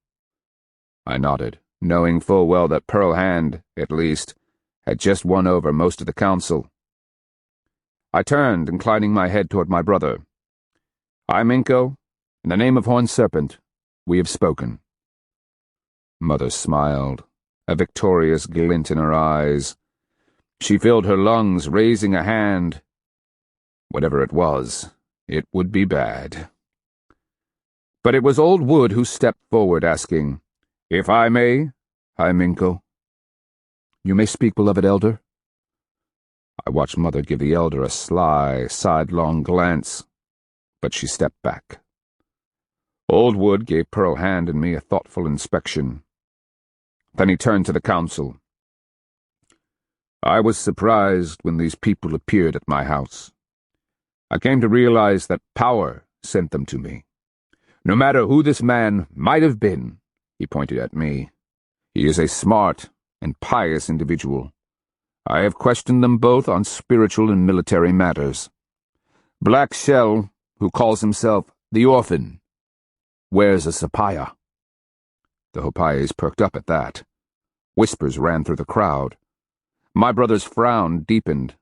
I nodded, knowing full well that Pearl Hand, at least, had just won over most of the council. I turned, inclining my head toward my brother. I, Minko, in the name of Horned Serpent, we have spoken. Mother smiled, a victorious glint in her eyes. She filled her lungs, raising a hand. Whatever it was, it would be bad. But it was Old Wood who stepped forward, asking, If I may, High Minko. You may speak, beloved elder. I watched Mother give the elder a sly, sidelong glance, but she stepped back. Old Wood gave Pearl Hand and me a thoughtful inspection. Then he turned to the council. I was surprised when these people appeared at my house. I came to realize that power sent them to me. No matter who this man might have been, he pointed at me, he is a smart and pious individual. I have questioned them both on spiritual and military matters. Black Shell, who calls himself the Orphan, wears a sapaya. The Hopayes perked up at that. Whispers ran through the crowd. My brother's frown deepened.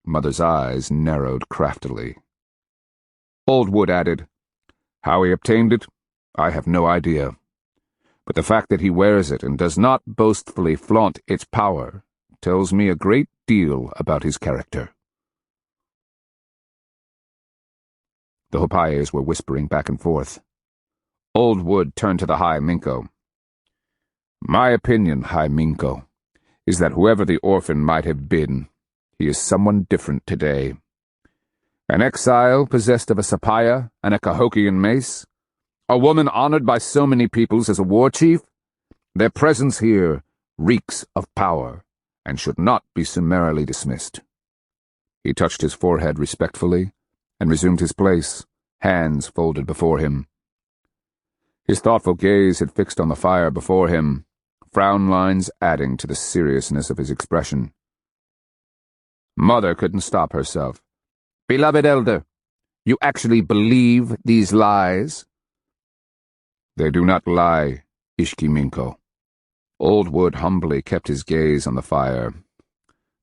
Mother's eyes narrowed craftily. Old Wood added, How he obtained it, I have no idea. But the fact that he wears it and does not boastfully flaunt its power tells me a great deal about his character. The Hopayes were whispering back and forth. Old Wood turned to the High Minko. My opinion, High Minko, is that whoever the orphan might have been, he is someone different today. An exile possessed of a sapaya and a Cahokian mace, a woman honored by so many peoples as a war chief, their presence here reeks of power and should not be summarily dismissed. He touched his forehead respectfully and resumed his place, hands folded before him. His thoughtful gaze had fixed on the fire before him, frown lines adding to the seriousness of his expression. Mother couldn't stop herself. Beloved elder, you actually believe these lies? They do not lie, Ishki Minko. Old Wood humbly kept his gaze on the fire.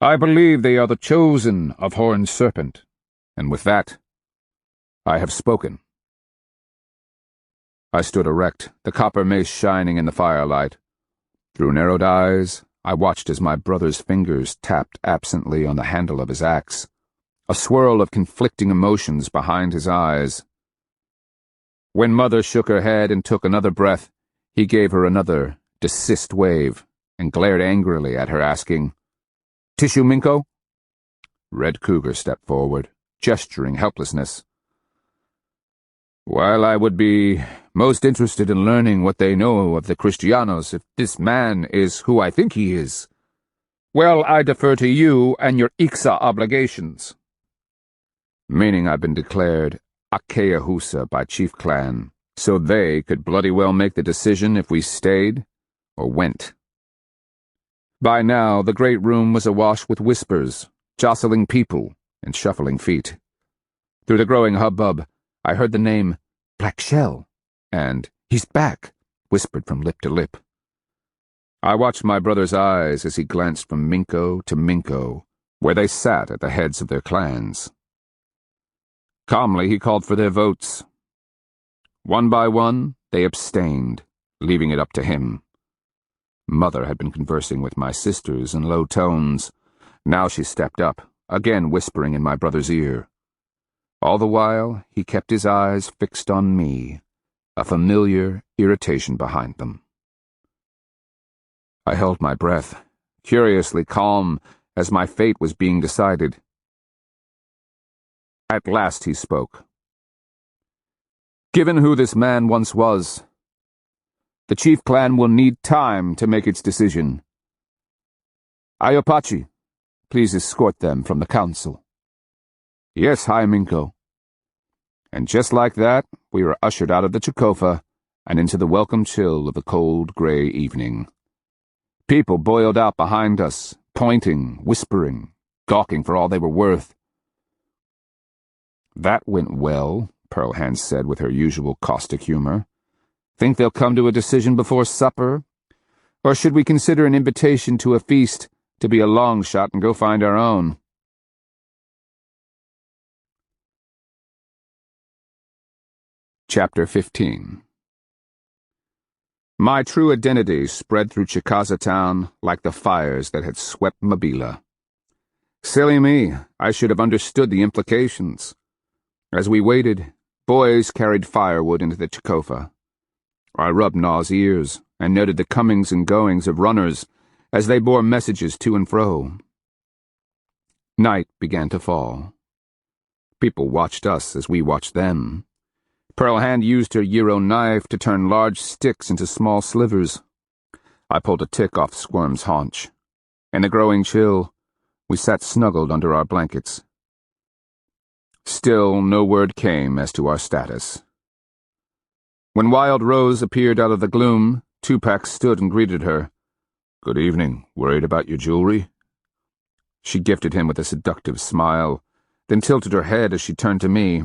I believe they are the chosen of Horned Serpent, and with that, I have spoken. I stood erect, the copper mace shining in the firelight. Through narrowed eyes, I watched as my brother's fingers tapped absently on the handle of his axe, a swirl of conflicting emotions behind his eyes. When Mother shook her head and took another breath, he gave her another desist wave and glared angrily at her, asking, Tissue, Minko? Red Cougar stepped forward, gesturing helplessness. While I would be most interested in learning what they know of the Kristianos, if this man is who I think he is, well, I defer to you and your Iksa obligations. Meaning I've been declared Akeahusa by Chief Clan, so they could bloody well make the decision if we stayed or went. By now, the great room was awash with whispers, jostling people, and shuffling feet. Through the growing hubbub, I heard the name Black Shell, and He's back, whispered from lip to lip. I watched my brother's eyes as he glanced from Minko to Minko, where they sat at the heads of their clans. Calmly he called for their votes. One by one, they abstained, leaving it up to him. Mother had been conversing with my sisters in low tones. Now she stepped up, again whispering in my brother's ear. All the while, he kept his eyes fixed on me, a familiar irritation behind them. I held my breath, curiously calm as my fate was being decided. At last he spoke. Given who this man once was, the chief clan will need time to make its decision. Ayopachi, please escort them from the council. Yes, High Minko. And just like that, we were ushered out of the Chicofa and into the welcome chill of the cold, gray evening. People boiled out behind us, pointing, whispering, gawking for all they were worth. That went well, Pearl Hand said with her usual caustic humor. Think they'll come to a decision before supper? Or should we consider an invitation to a feast to be a long shot and go find our own? Chapter 15. My true identity spread through Chicaza town like the fires that had swept Mabila. Silly me, I should have understood the implications. As we waited, boys carried firewood into the Chicofa. I rubbed Naw's ears and noted the comings and goings of runners as they bore messages to and fro. Night began to fall. People watched us as we watched them. Pearl Hand used her Euro knife to turn large sticks into small slivers. I pulled a tick off Squirm's haunch. In the growing chill, we sat snuggled under our blankets. Still, no word came as to our status. When Wild Rose appeared out of the gloom, Tupac stood and greeted her. "Good evening. Worried about your jewelry?" She gifted him with a seductive smile, then tilted her head as she turned to me.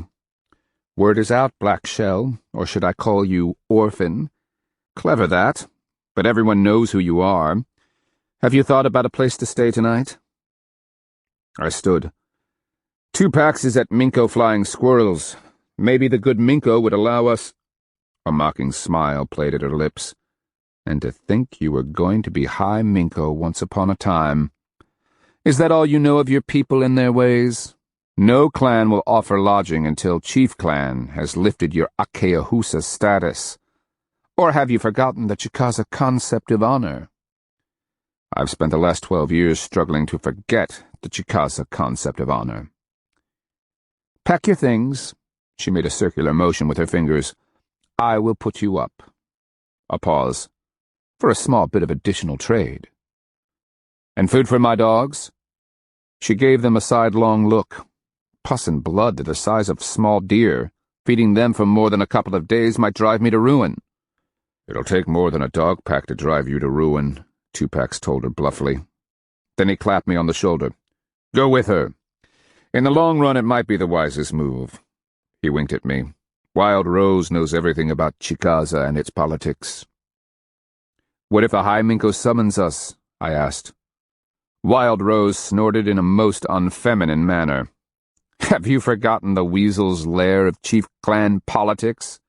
"Word is out, Black Shell, or should I call you Orphan? Clever that, but everyone knows who you are. Have you thought about a place to stay tonight?" I stood. "Tupac's is at Minko Flying Squirrels. Maybe the good Minko would allow us—" A mocking smile played at her lips. "And to think you were going to be High Minko once upon a time. Is that all you know of your people and their ways? No clan will offer lodging until Chief Clan has lifted your Akeahusa status. Or have you forgotten the Chicaza concept of honor?" I've spent the last 12 years struggling to forget the Chicaza concept of honor. "Pack your things." She made a circular motion with her fingers. "I will put you up." A pause. "For a small bit of additional trade." "And food for my dogs?" She gave them a sidelong look. Pus and blood the size of small deer. Feeding them for more than a couple of days might drive me to ruin. "It'll take more than a dog pack to drive you to ruin," Tupac told her bluffly. Then he clapped me on the shoulder. "Go with her. In the long run, it might be the wisest move." He winked at me. "Wild Rose knows everything about Chicaza and its politics." "What if the High Minko summons us?" I asked. Wild Rose snorted in a most unfeminine manner. "Have you forgotten the weasel's lair of Chief Clan politics?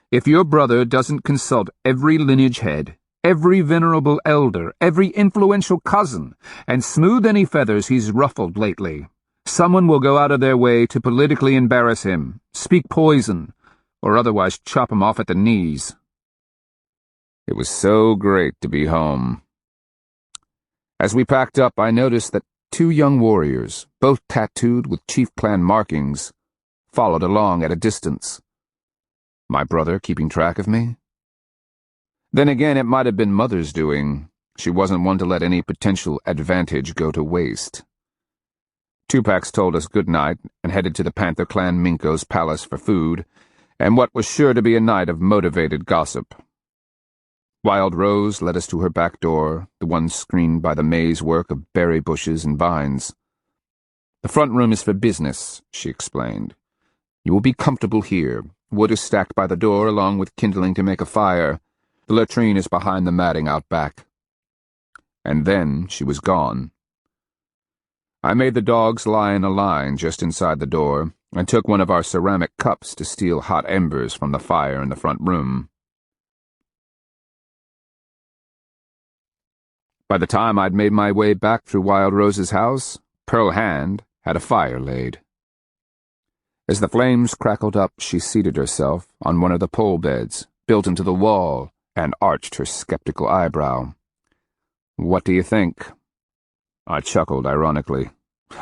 If your brother doesn't consult every lineage head, every venerable elder, every influential cousin, and smooth any feathers he's ruffled lately, someone will go out of their way to politically embarrass him, speak poison, or otherwise chop him off at the knees." It was so great to be home. As we packed up, I noticed that 2 young warriors, both tattooed with Chief Clan markings, followed along at a distance. My brother keeping track of me? Then again, it might have been Mother's doing. She wasn't one to let any potential advantage go to waste. Tupac told us good night and headed to the Panther Clan Minko's palace for food, and what was sure to be a night of motivated gossip. Wild Rose led us to her back door, the one screened by the maze work of berry bushes and vines. "The front room is for business," she explained. "You will be comfortable here. Wood is stacked by the door along with kindling to make a fire. The latrine is behind the matting out back." And then she was gone. I made the dogs lie in a line just inside the door and took one of our ceramic cups to steal hot embers from the fire in the front room. By the time I'd made my way back through Wild Rose's house, Pearl Hand had a fire laid. As the flames crackled up, she seated herself on one of the pole beds, built into the wall, and arched her skeptical eyebrow. "What do you think?" I chuckled ironically.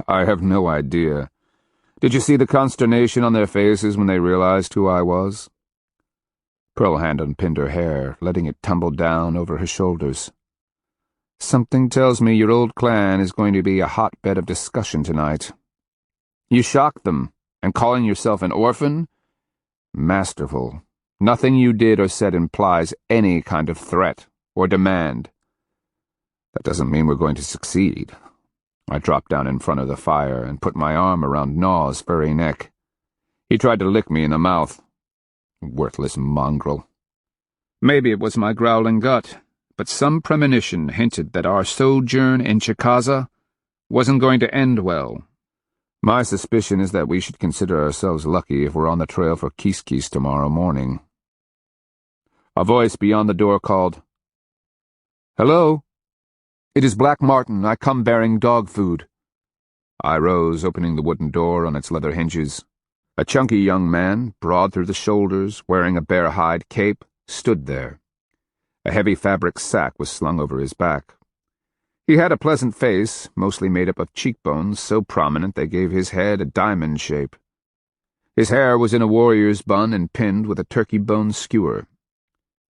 "I have no idea. Did you see the consternation on their faces when they realized who I was?" Pearl Hand unpinned her hair, letting it tumble down over her shoulders. "Something tells me your old clan is going to be a hotbed of discussion tonight." You shocked them, and calling yourself an orphan? Masterful. Nothing you did or said implies any kind of threat or demand. That doesn't mean we're going to succeed. I dropped down in front of the fire and put my arm around Naw's furry neck. He tried to lick me in the mouth. Worthless mongrel. Maybe it was my growling gut, but some premonition hinted that our sojourn in Chicaza wasn't going to end well. My suspicion is that we should consider ourselves lucky if we're on the trail for Kiskis tomorrow morning. A voice beyond the door called, "Hello? It is Black Martin. I come bearing dog food." I rose, opening the wooden door on its leather hinges. A chunky young man, broad through the shoulders, wearing a bear hide cape, stood there. A heavy fabric sack was slung over his back. He had a pleasant face, mostly made up of cheekbones so prominent they gave his head a diamond shape. His hair was in a warrior's bun and pinned with a turkey bone skewer.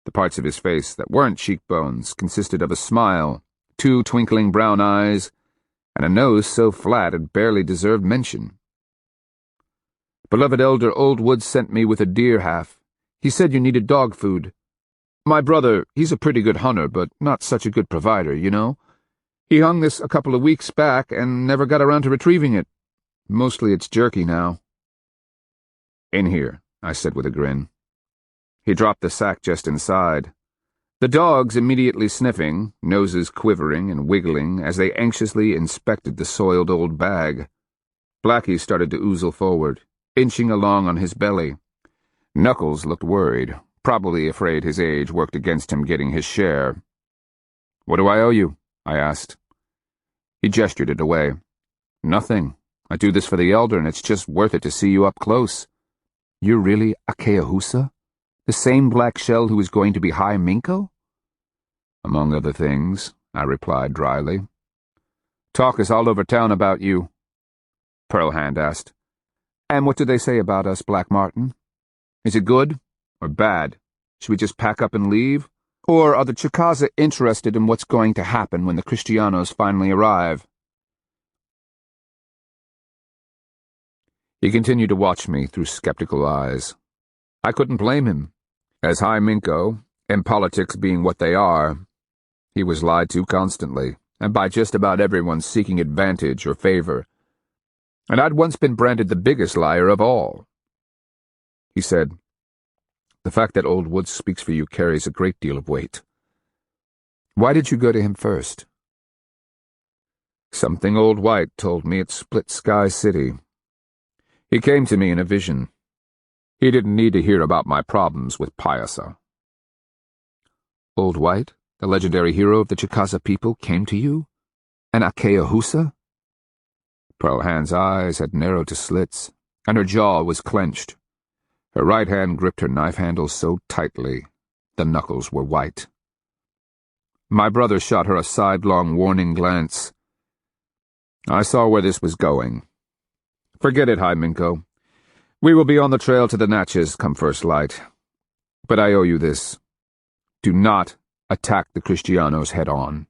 The parts of his face that weren't cheekbones consisted of a smile, 2 twinkling brown eyes, and a nose so flat it barely deserved mention. "Beloved Elder Oldwood sent me with a deer half. He said you needed dog food. My brother, he's a pretty good hunter, but not such a good provider, you know. He hung this a couple of weeks back and never got around to retrieving it. Mostly it's jerky now." "In here," I said with a grin. He dropped the sack just inside. The dogs immediately sniffing, noses quivering and wiggling as they anxiously inspected the soiled old bag. Blackie started to oozle forward, inching along on his belly. Knuckles looked worried, probably afraid his age worked against him getting his share. "What do I owe you?" I asked. He gestured it away. "Nothing. I do this for the Elder, and it's just worth it to see you up close. You're really Akeahusa? The same black shell who is going to be High Minko?" "Among other things," I replied dryly. "Talk is all over town about you," Pearl Hand asked. "And what do they say about us, Black Martin? Is it good or bad? Should we just pack up and leave? Or are the Chicaza interested in what's going to happen when the Kristianos finally arrive?" He continued to watch me through skeptical eyes. I couldn't blame him. As High Minko, and politics being what they are, he was lied to constantly, and by just about everyone seeking advantage or favor. And I'd once been branded the biggest liar of all. He said, "The fact that Old Woods speaks for you carries a great deal of weight. Why did you go to him first?" "Something Old White told me at Split Sky City. He came to me in a vision. He didn't need to hear about my problems with Pyasa." "Old White, the legendary hero of the Chicaza people, came to you? And Akeahusa?" Pearl Hand's eyes had narrowed to slits, and her jaw was clenched. Her right hand gripped her knife handle so tightly, the knuckles were white. My brother shot her a sidelong warning glance. I saw where this was going. "Forget it, High Minko. We will be on the trail to the Natchez come first light. But I owe you this. Do not attack the Kristianos head-on.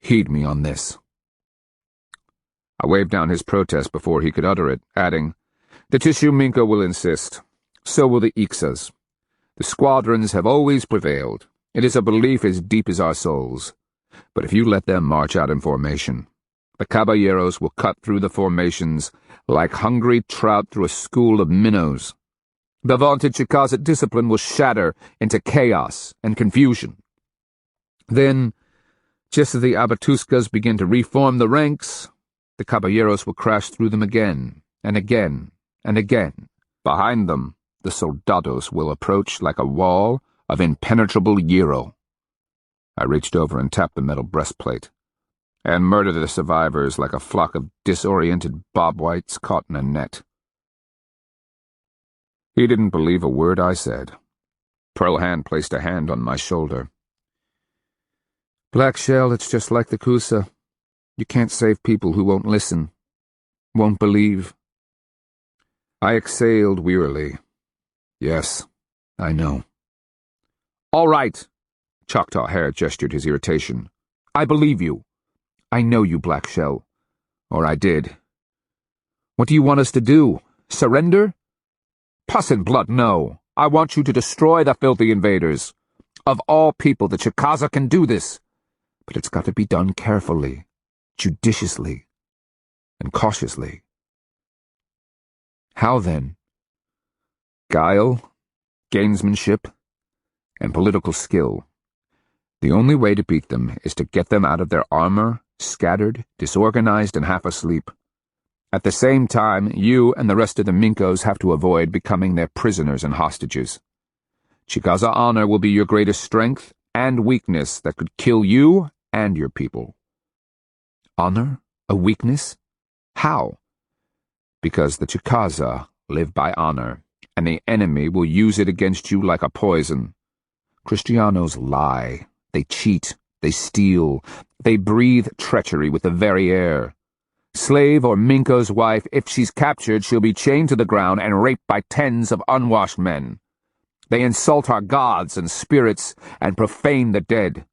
Heed me on this." I waved down his protest before he could utter it, adding, "The Tishu Minko will insist. So will the Ixas. The squadrons have always prevailed. It is a belief as deep as our souls. But if you let them march out in formation, the caballeros will cut through the formations like hungry trout through a school of minnows. The vaunted Chicaza discipline will shatter into chaos and confusion. Then, just as the Abatuscas begin to reform the ranks, the caballeros will crash through them again and again and again. Behind them, the soldados will approach like a wall of impenetrable hierro." I reached over and tapped the metal breastplate, "and murder the survivors like a flock of disoriented bobwhites caught in a net." He didn't believe a word I said. Pearl Hand placed a hand on my shoulder. "Black Shell, it's just like the Kusa. You can't save people who won't listen, won't believe." I exhaled wearily. "Yes, I know." "All right," Choctaw Hare gestured his irritation. "I believe you. I know you, Black Shell. Or I did. What do you want us to do? Surrender? Pus and blood, no. I want you to destroy the filthy invaders. Of all people, the Chicaza can do this. But it's got to be done carefully, judiciously, and cautiously. How then? Guile, gamesmanship, and political skill. The only way to beat them is to get them out of their armor, scattered, disorganized, and half asleep. At the same time, you and the rest of the Minkos have to avoid becoming their prisoners and hostages. Chicaza honor will be your greatest strength and weakness that could kill you and your people. Honor? A weakness? How? Because the Chicaza live by honor, and the enemy will use it against you like a poison. Kristianos lie. They cheat. They steal. They breathe treachery with the very air. Slave or Minko's wife, if she's captured, she'll be chained to the ground and raped by tens of unwashed men. They insult our gods and spirits and profane the dead.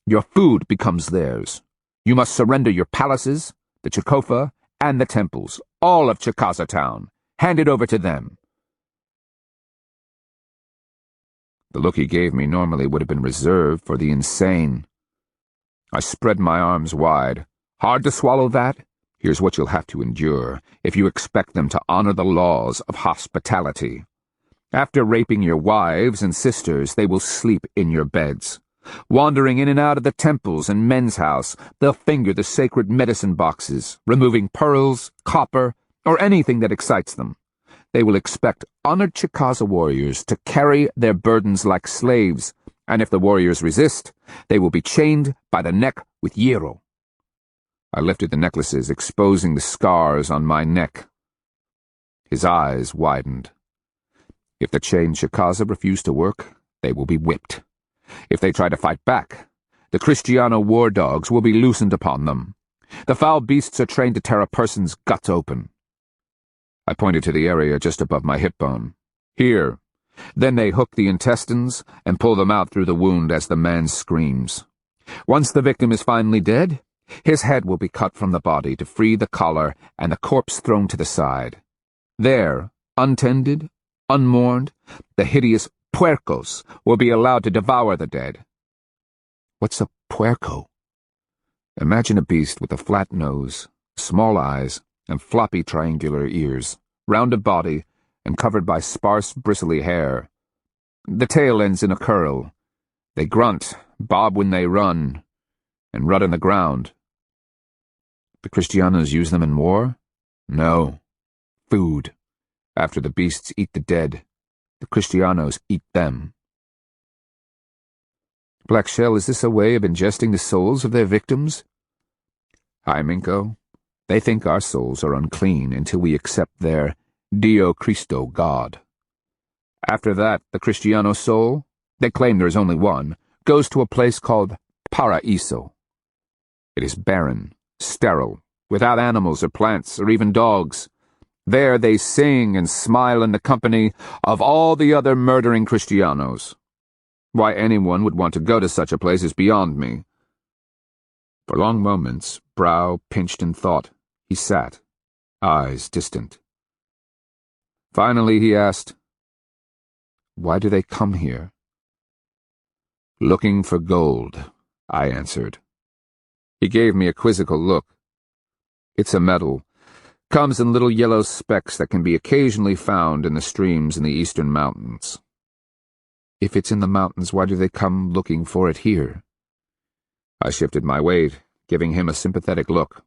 Your food becomes theirs. You must surrender your palaces, the Chikofa, and the temples, all of Chicaza town. Hand it over to them. The look he gave me normally would have been reserved for the insane. I spread my arms wide. Hard to swallow that? Here's what you'll have to endure if you expect them to honor the laws of hospitality. After raping your wives and sisters, they will sleep in your beds. Wandering in and out of the temples and men's house, they'll finger the sacred medicine boxes, removing pearls, copper, or anything that excites them. They will expect honored Chicaza warriors to carry their burdens like slaves, and if the warriors resist, they will be chained by the neck with hierro. I lifted the necklaces, exposing the scars on my neck. His eyes widened. If the chained Chicaza refuse to work, they will be whipped. If they try to fight back, the Kristiano war dogs will be loosened upon them. The foul beasts are trained to tear a person's guts open. I pointed to the area just above my hip bone. Here. Then they hook the intestines and pull them out through the wound as the man screams. Once the victim is finally dead, his head will be cut from the body to free the collar and the corpse thrown to the side. There, untended, unmourned, the hideous puercos will be allowed to devour the dead. What's a puerco? Imagine a beast with a flat nose, small eyes, and floppy triangular ears, rounded body, and covered by sparse, bristly hair. The tail ends in a curl. They grunt, bob when they run, and rut on the ground. The Kristianos use them in war? No. Food. After the beasts eat the dead, the Kristianos eat them. Black Shell, is this a way of ingesting the souls of their victims? Hi, Minko. They think our souls are unclean until we accept their Dio Cristo God. After that, the Kristiano soul, they claim there is only one, goes to a place called Paraíso. It is barren, sterile, without animals or plants or even dogs. There they sing and smile in the company of all the other murdering Kristianos. Why anyone would want to go to such a place is beyond me. For long moments, brow pinched in thought, he sat, eyes distant. Finally he asked, "Why do they come here?" "Looking for gold," I answered. He gave me a quizzical look. "It's a metal. Comes in little yellow specks that can be occasionally found in the streams in the eastern mountains." "If it's in the mountains, why do they come looking for it here?" I shifted my weight, giving him a sympathetic look.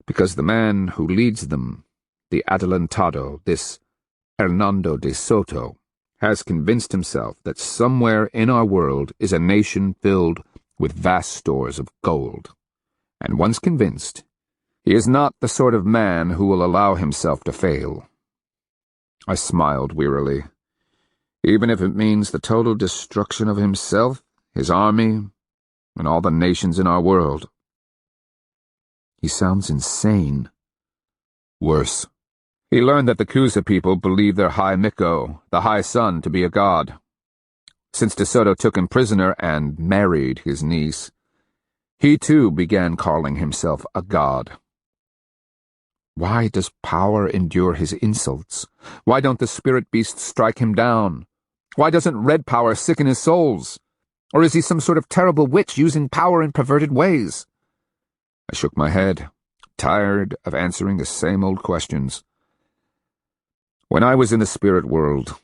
"Because the man who leads them, the adelantado, this Hernando de Soto, has convinced himself that somewhere in our world is a nation filled with vast stores of gold. And once convinced, he is not the sort of man who will allow himself to fail." I smiled wearily. "Even if it means the total destruction of himself, his army, and all the nations in our world." "He sounds insane." "Worse. He learned that the Kuza people believe their High Miko, the High Sun, to be a god. Since De Soto took him prisoner and married his niece, he too began calling himself a god." Why does power endure his insults? Why don't the spirit beasts strike him down? Why doesn't red power sicken his souls? Or is he some sort of terrible witch using power in perverted ways? I shook my head, tired of answering the same old questions. When I was in the spirit world,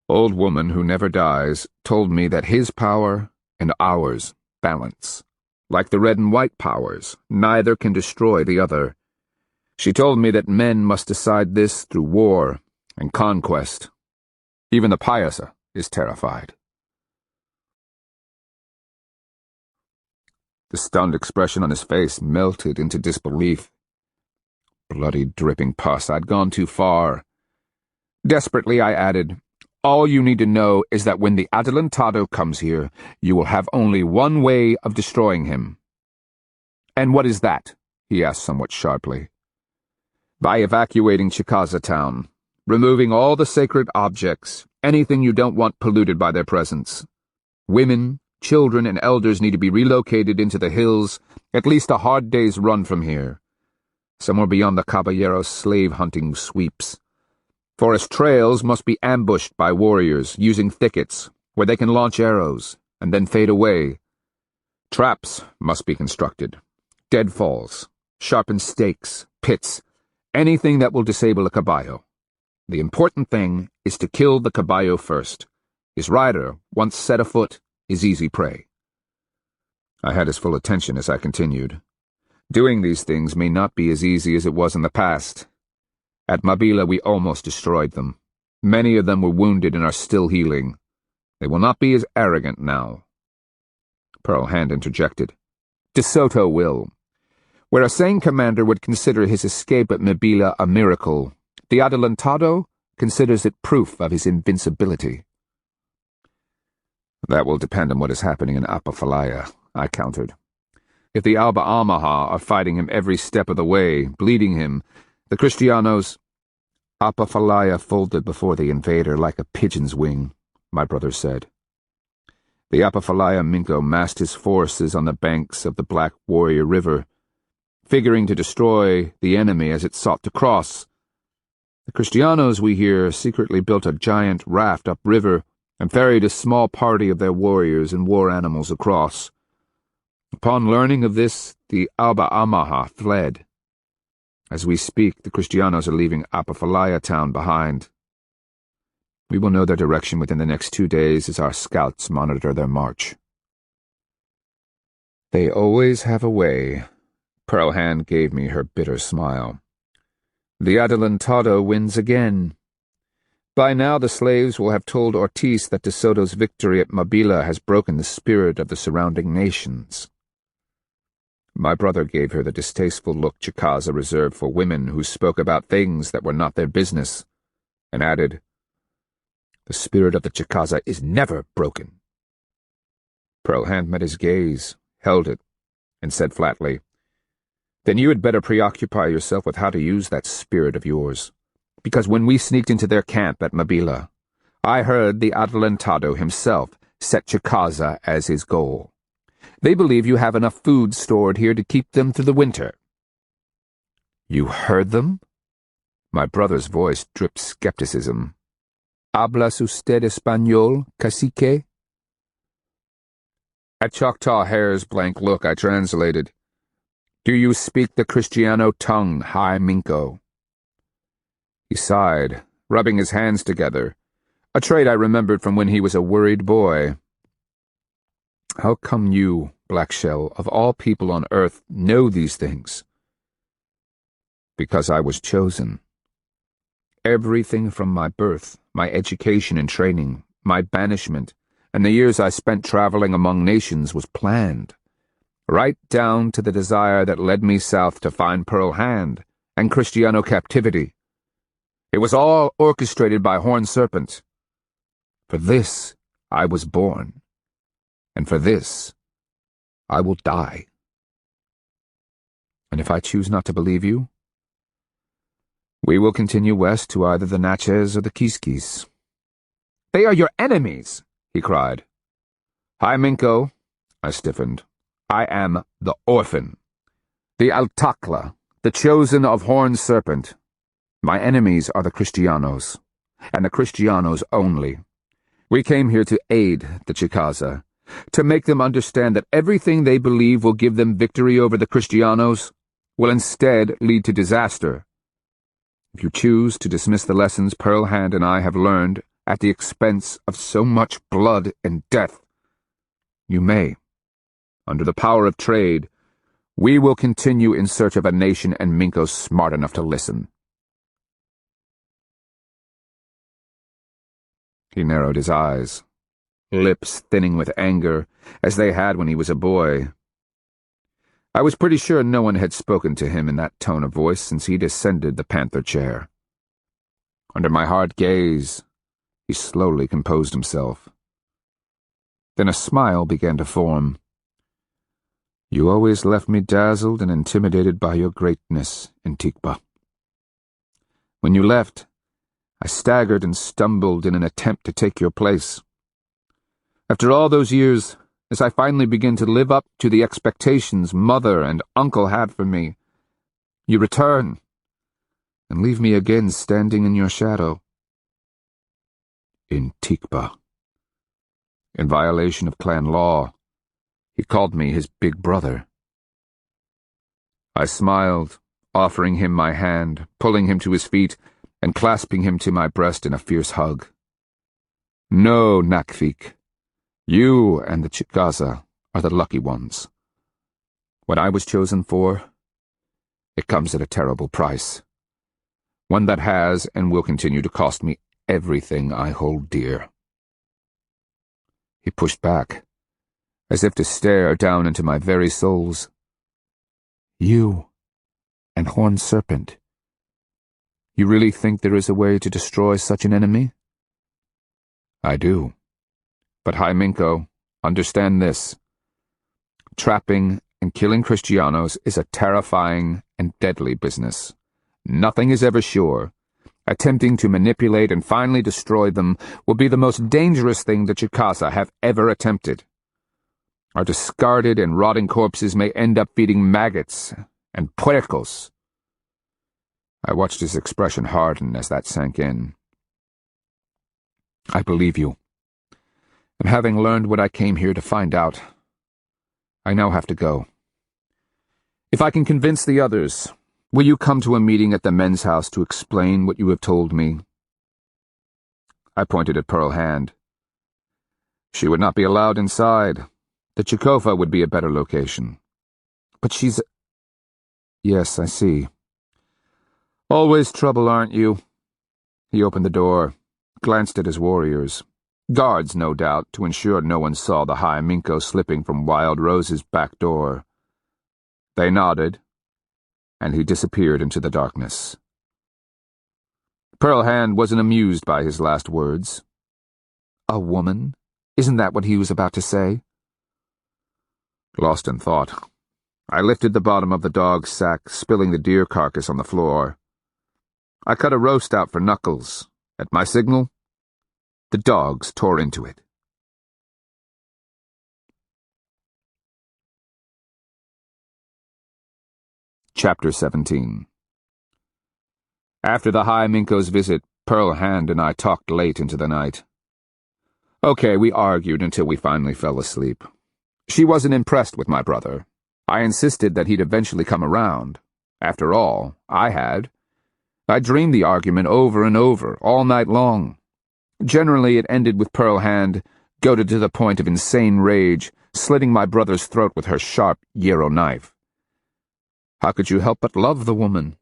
Old Woman Who Never Dies told me that his power and ours balance. Like the red and white powers, neither can destroy the other. She told me that men must decide this through war and conquest. Even the Peninsula is terrified. The stunned expression on his face melted into disbelief. Bloody dripping pus, I'd gone too far. Desperately, I added, all you need to know is that when the Adelantado comes here, you will have only one way of destroying him. And what is that? He asked somewhat sharply. By evacuating Chicaza town, removing all the sacred objects, anything you don't want polluted by their presence. Women, children, and elders need to be relocated into the hills, at least a hard day's run from here, somewhere beyond the caballeros' slave-hunting sweeps. Forest trails must be ambushed by warriors using thickets, where they can launch arrows and then fade away. Traps must be constructed, deadfalls, sharpened stakes, pits, anything that will disable a caballo. The important thing is to kill the caballo first. His rider, once set afoot, is easy prey. I had his full attention as I continued. Doing these things may not be as easy as it was in the past. At Mabila we almost destroyed them. Many of them were wounded and are still healing. They will not be as arrogant now. Pearl Hand interjected. De Soto will. Where a sane commander would consider his escape at Mabila a miracle, the Adelantado considers it proof of his invincibility. That will depend on what is happening in Apafalaya, I countered. If the Alba Amaha are fighting him every step of the way, bleeding him, the Kristianos— Apafalaya folded before the invader like a pigeon's wing, my brother said. The Apafalaya Minko massed his forces on the banks of the Black Warrior River, figuring to destroy the enemy as it sought to cross. The Kristianos, we hear, secretly built a giant raft upriver and ferried a small party of their warriors and war animals across. Upon learning of this, the Alba Amaha fled. As we speak, the Kristianos are leaving Apafalaya town behind. We will know their direction within the next 2 days as our scouts monitor their march. They always have a way. Pearl Hand gave me her bitter smile. The Adelantado wins again. By now the slaves will have told Ortiz that De Soto's victory at Mabila has broken the spirit of the surrounding nations. My brother gave her the distasteful look Chicaza reserved for women who spoke about things that were not their business, and added, The spirit of the Chicaza is never broken. Pearl Hand met his gaze, held it, and said flatly, Then you had better preoccupy yourself with how to use that spirit of yours, because when we sneaked into their camp at Mabila, I heard the Adelantado himself set Chicaza as his goal. They believe you have enough food stored here to keep them through the winter. You heard them? My brother's voice dripped skepticism. Hablas usted español, cacique? At Choctaw Hare's blank look, I translated, Do you speak the Kristiano tongue, High Minko? He sighed, rubbing his hands together, a trait I remembered from when he was a worried boy. How come you, Black Shell, of all people on earth, know these things? Because I was chosen. Everything from my birth, my education and training, my banishment, and the years I spent traveling among nations was planned, right down to the desire that led me south to find Pearl Hand and Kristiano captivity. It was all orchestrated by Horned Serpent. For this I was born, and for this I will die. And if I choose not to believe you, we will continue west to either the Natchez or the Kiskis. They are your enemies, he cried. Hi, Minko, I stiffened. I am the orphan, the Altakla, the chosen of Horned Serpent. My enemies are the Kristianos, and the Kristianos only. We came here to aid the Chicaza, to make them understand that everything they believe will give them victory over the Kristianos will instead lead to disaster. If you choose to dismiss the lessons Pearl Hand and I have learned at the expense of so much blood and death, you may. Under the power of trade, we will continue in search of a nation and Minko smart enough to listen. He narrowed his eyes, lips thinning with anger, as they had when he was a boy. I was pretty sure no one had spoken to him in that tone of voice since he descended the panther chair. Under my hard gaze, he slowly composed himself. Then a smile began to form. You always left me dazzled and intimidated by your greatness, Antikba. When you left, I staggered and stumbled in an attempt to take your place. After all those years, as I finally begin to live up to the expectations Mother and Uncle had for me, you return and leave me again standing in your shadow. Antikba. In violation of clan law, he called me his big brother. I smiled, offering him my hand, pulling him to his feet, and clasping him to my breast in a fierce hug. No, Nakfik. You and the Chicaza are the lucky ones. What I was chosen for, it comes at a terrible price. One that has and will continue to cost me everything I hold dear. He pushed back, as if to stare down into my very souls. You and Horned Serpent. You really think there is a way to destroy such an enemy? I do. But High Minko, understand this. Trapping and killing Kristianos is a terrifying and deadly business. Nothing is ever sure. Attempting to manipulate and finally destroy them will be the most dangerous thing the Chicaza have ever attempted. Our discarded and rotting corpses may end up feeding maggots and puercos. I watched his expression harden as that sank in. I believe you. And having learned what I came here to find out, I now have to go. If I can convince the others, will you come to a meeting at the men's house to explain what you have told me? I pointed at Pearl Hand. She would not be allowed inside. The Chicofa would be a better location. But she's... Yes, I see. Always trouble, aren't you? He opened the door, glanced at his warriors. Guards, no doubt, to ensure no one saw the High Minko slipping from Wild Rose's back door. They nodded, and he disappeared into the darkness. Pearl Hand wasn't amused by his last words. A woman? Isn't that what he was about to say? Lost in thought, I lifted the bottom of the dog's sack, spilling the deer carcass on the floor. I cut a roast out for Knuckles. At my signal, the dogs tore into it. Chapter 17. After the High Minko's visit, Pearl Hand and I talked late into the night. Okay, we argued until we finally fell asleep. She wasn't impressed with my brother. I insisted that he'd eventually come around. After all, I had. I dreamed the argument over and over, all night long. Generally, it ended with Pearl Hand, goaded to the point of insane rage, slitting my brother's throat with her sharp gyro knife. How could you help but love the woman?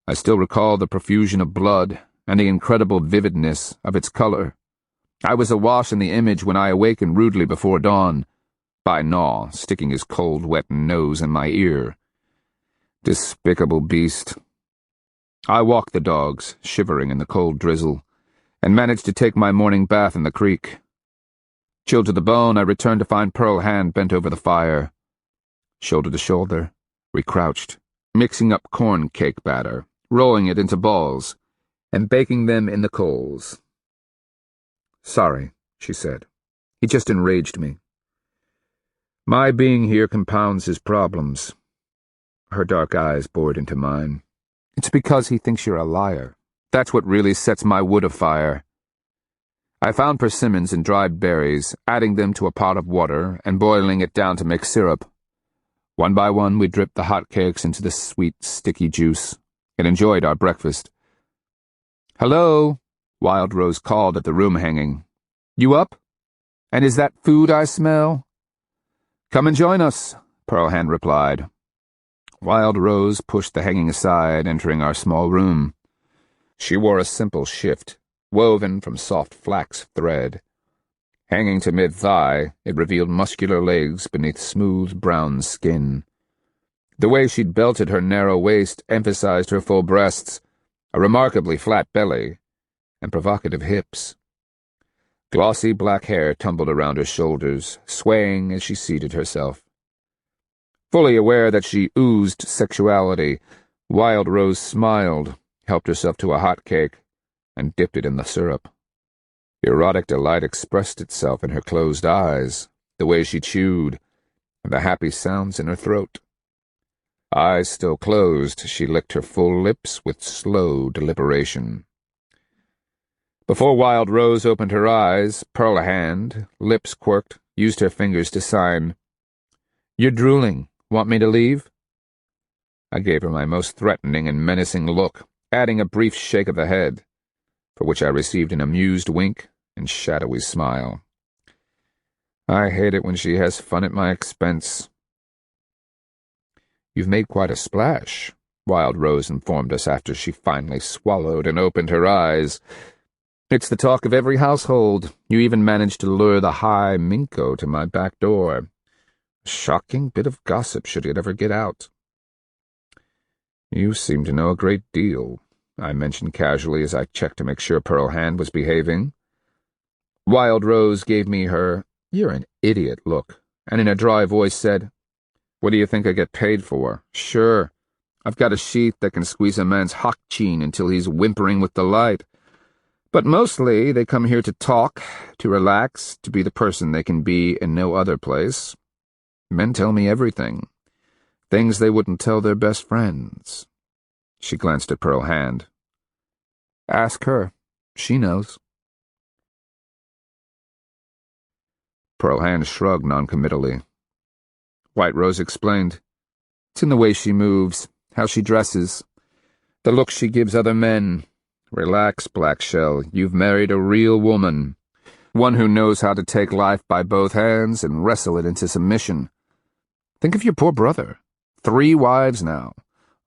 I still recall the profusion of blood and the incredible vividness of its color. I was awash in the image when I awakened rudely before dawn, by Gnaw sticking his cold, wet nose in my ear. Despicable beast. I walked the dogs, shivering in the cold drizzle, and managed to take my morning bath in the creek. Chilled to the bone, I returned to find Pearl Hand bent over the fire. Shoulder to shoulder, we crouched, mixing up corn cake batter, rolling it into balls, and baking them in the coals. Sorry, she said. He just enraged me. My being here compounds his problems. Her dark eyes bored into mine. It's because he thinks you're a liar. That's what really sets my wood afire. I found persimmons and dried berries, adding them to a pot of water and boiling it down to make syrup. One by one, we dripped the hot cakes into the sweet, sticky juice and enjoyed our breakfast. "Hello," Wild Rose called at the room hanging. "You up? And is that food I smell?" "Come and join us," Pearl Hand replied. Wild Rose pushed the hanging aside, entering our small room. She wore a simple shift, woven from soft flax thread. Hanging to mid-thigh, it revealed muscular legs beneath smooth brown skin. The way she'd belted her narrow waist emphasized her full breasts, a remarkably flat belly, and provocative hips. Glossy black hair tumbled around her shoulders, swaying as she seated herself. Fully aware that she oozed sexuality, Wild Rose smiled, helped herself to a hot cake, and dipped it in the syrup. Erotic delight expressed itself in her closed eyes, the way she chewed, and the happy sounds in her throat. Eyes still closed, she licked her full lips with slow deliberation. Before Wild Rose opened her eyes, Pearl Hand, lips quirked, used her fingers to sign, "You're drooling. Want me to leave?" I gave her my most threatening and menacing look, adding a brief shake of the head, for which I received an amused wink and shadowy smile. I hate it when she has fun at my expense. "You've made quite a splash," Wild Rose informed us after she finally swallowed and opened her eyes. "It's the talk of every household. You even managed to lure the high Minko to my back door. A shocking bit of gossip should it ever get out." "You seem to know a great deal," I mentioned casually as I checked to make sure Pearl Hand was behaving. Wild Rose gave me her "you're an idiot" look, and in a dry voice said, "What do you think I get paid for? Sure, I've got a sheath that can squeeze a man's hock chin until he's whimpering with delight. But mostly they come here to talk, to relax, to be the person they can be in no other place. Men tell me everything. Things they wouldn't tell their best friends." She glanced at Pearl Hand. "Ask her. She knows." Pearl Hand shrugged noncommittally. White Rose explained, "It's in the way she moves, how she dresses, the look she gives other men. Relax, Black Shell, you've married a real woman, one who knows how to take life by both hands and wrestle it into submission. Think of your poor brother. 3 wives now,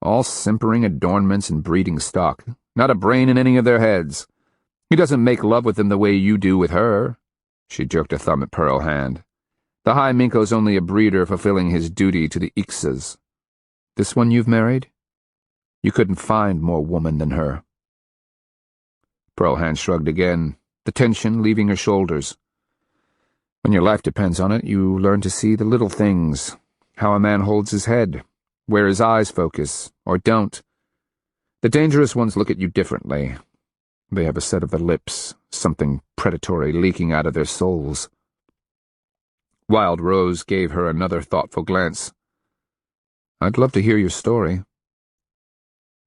all simpering adornments and breeding stock, not a brain in any of their heads. He doesn't make love with them the way you do with her." She jerked a thumb at Pearl Hand. "The High Minko's only a breeder fulfilling his duty to the Ixas. This one you've married? You couldn't find more woman than her." Pearl Hand shrugged again, the tension leaving her shoulders. "When your life depends on it, you learn to see the little things, how a man holds his head, where his eyes focus, or don't. The dangerous ones look at you differently. They have a set of the lips, something predatory leaking out of their souls." Wild Rose gave her another thoughtful glance. "I'd love to hear your story."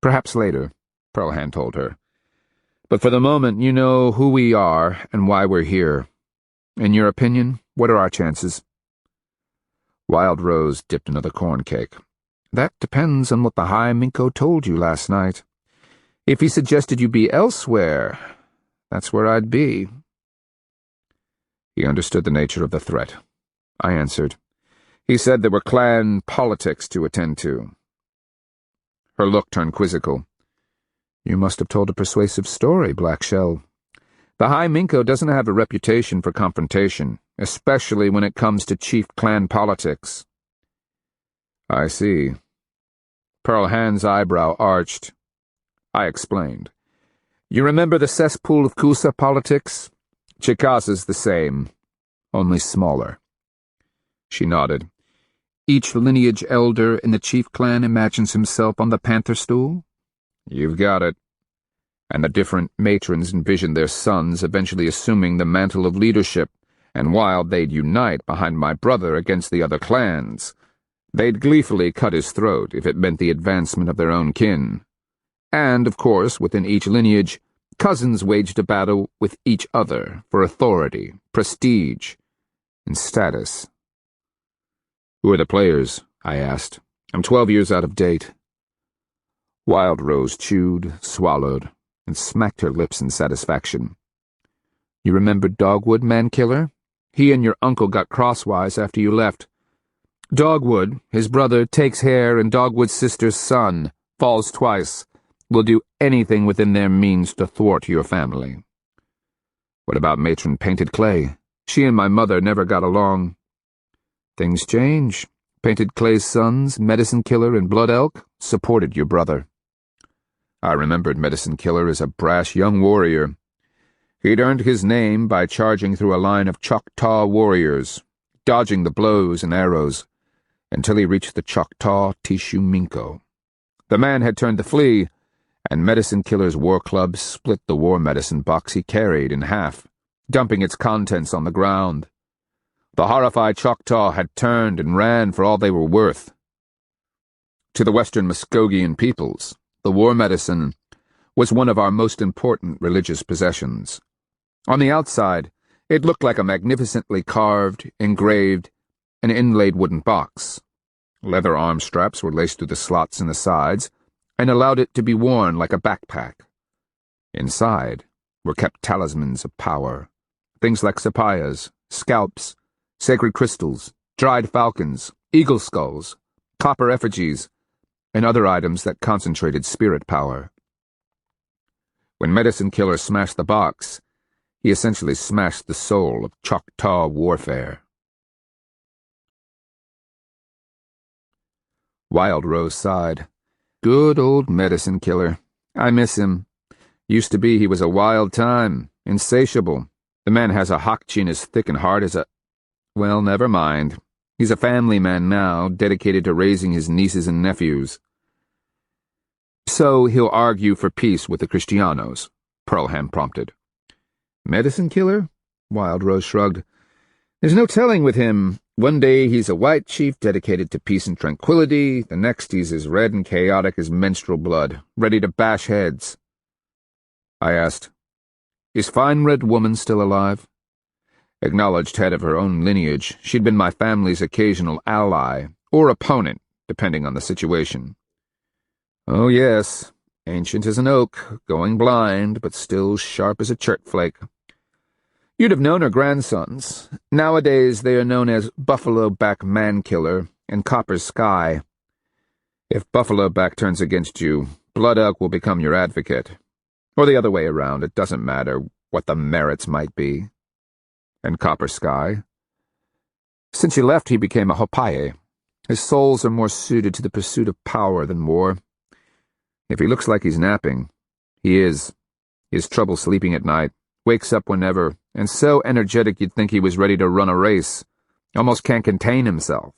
"Perhaps later," Pearl Hand told her. "But for the moment, you know who we are and why we're here. In your opinion, what are our chances?" Wild Rose dipped another corn cake. "That depends on what the High Minko told you last night. If he suggested you be elsewhere, that's where I'd be." He understood the nature of the threat. I answered. He said there were clan politics to attend to. Her look turned quizzical. "You must have told a persuasive story, Black Shell. The High Minko doesn't have a reputation for confrontation, especially when it comes to chief clan politics." "I see." Pearl Hand's eyebrow arched. I explained. "You remember the cesspool of Kusa politics? Chicaza's the same, only smaller." She nodded. "Each lineage elder in the chief clan imagines himself on the panther stool?" "You've got it." "And the different matrons envision their sons eventually assuming the mantle of leadership, and while they'd unite behind my brother against the other clans, They'd gleefully cut his throat if it meant the advancement of their own kin. And, of course, within each lineage, cousins waged a battle with each other for authority, prestige, and status. "Who are the players?" I asked. "I'm 12 years out of date." Wild Rose chewed, swallowed, and smacked her lips in satisfaction. "You remember Dogwood, Man-Killer? He and your uncle got crosswise after you left. Dogwood, his brother, takes hair, and Dogwood's sister's son, falls twice, will do anything within their means to thwart your family." "What about Matron Painted Clay? She and my mother never got along." "Things change. Painted Clay's sons, Medicine Killer and Blood Elk, supported your brother." I remembered Medicine Killer as a brash young warrior. He'd earned his name by charging through a line of Choctaw warriors, dodging the blows and arrows, until he reached the Choctaw Tishominko. The man had turned to flee, and Medicine Killer's war club split the war medicine box he carried in half, dumping its contents on the ground. The horrified Choctaw had turned and ran for all they were worth. To the Western Muskogean peoples, the war medicine was one of our most important religious possessions. On the outside, it looked like a magnificently carved, engraved, and inlaid wooden box. Leather arm straps were laced through the slots in the sides and allowed it to be worn like a backpack. Inside were kept talismans of power, things like sapphires, scalps, sacred crystals, dried falcons, eagle skulls, copper effigies, and other items that concentrated spirit power. When Medicine Killer smashed the box, he essentially smashed the soul of Choctaw warfare. Wild Rose sighed. "Good old Medicine Killer. I miss him. Used to be he was a wild time, insatiable. The man has a hokchin as thick and hard as a— Well, never mind. He's a family man now, dedicated to raising his nieces and nephews." "So he'll argue for peace with the Kristianos," Pearlham prompted. "Medicine Killer?" Wild Rose shrugged. "There's no telling with him. One day he's a white chief dedicated to peace and tranquility, the next he's as red and chaotic as menstrual blood, ready to bash heads." I asked, "Is Fine Red Woman still alive?" Acknowledged head of her own lineage, she'd been my family's occasional ally, or opponent, depending on the situation. "Oh yes, ancient as an oak, going blind, but still sharp as a church-flake. You'd have known her grandsons. Nowadays they are known as Buffalo Back Man-Killer and Copper Sky. If Buffalo Back turns against you, Blood Elk will become your advocate. Or the other way around, it doesn't matter what the merits might be." "And Copper Sky?" "Since you left, he became a Hopaye. His souls are more suited to the pursuit of power than war. If he looks like he's napping, he is. He has trouble sleeping at night, wakes up whenever, and so energetic you'd think he was ready to run a race. Almost can't contain himself."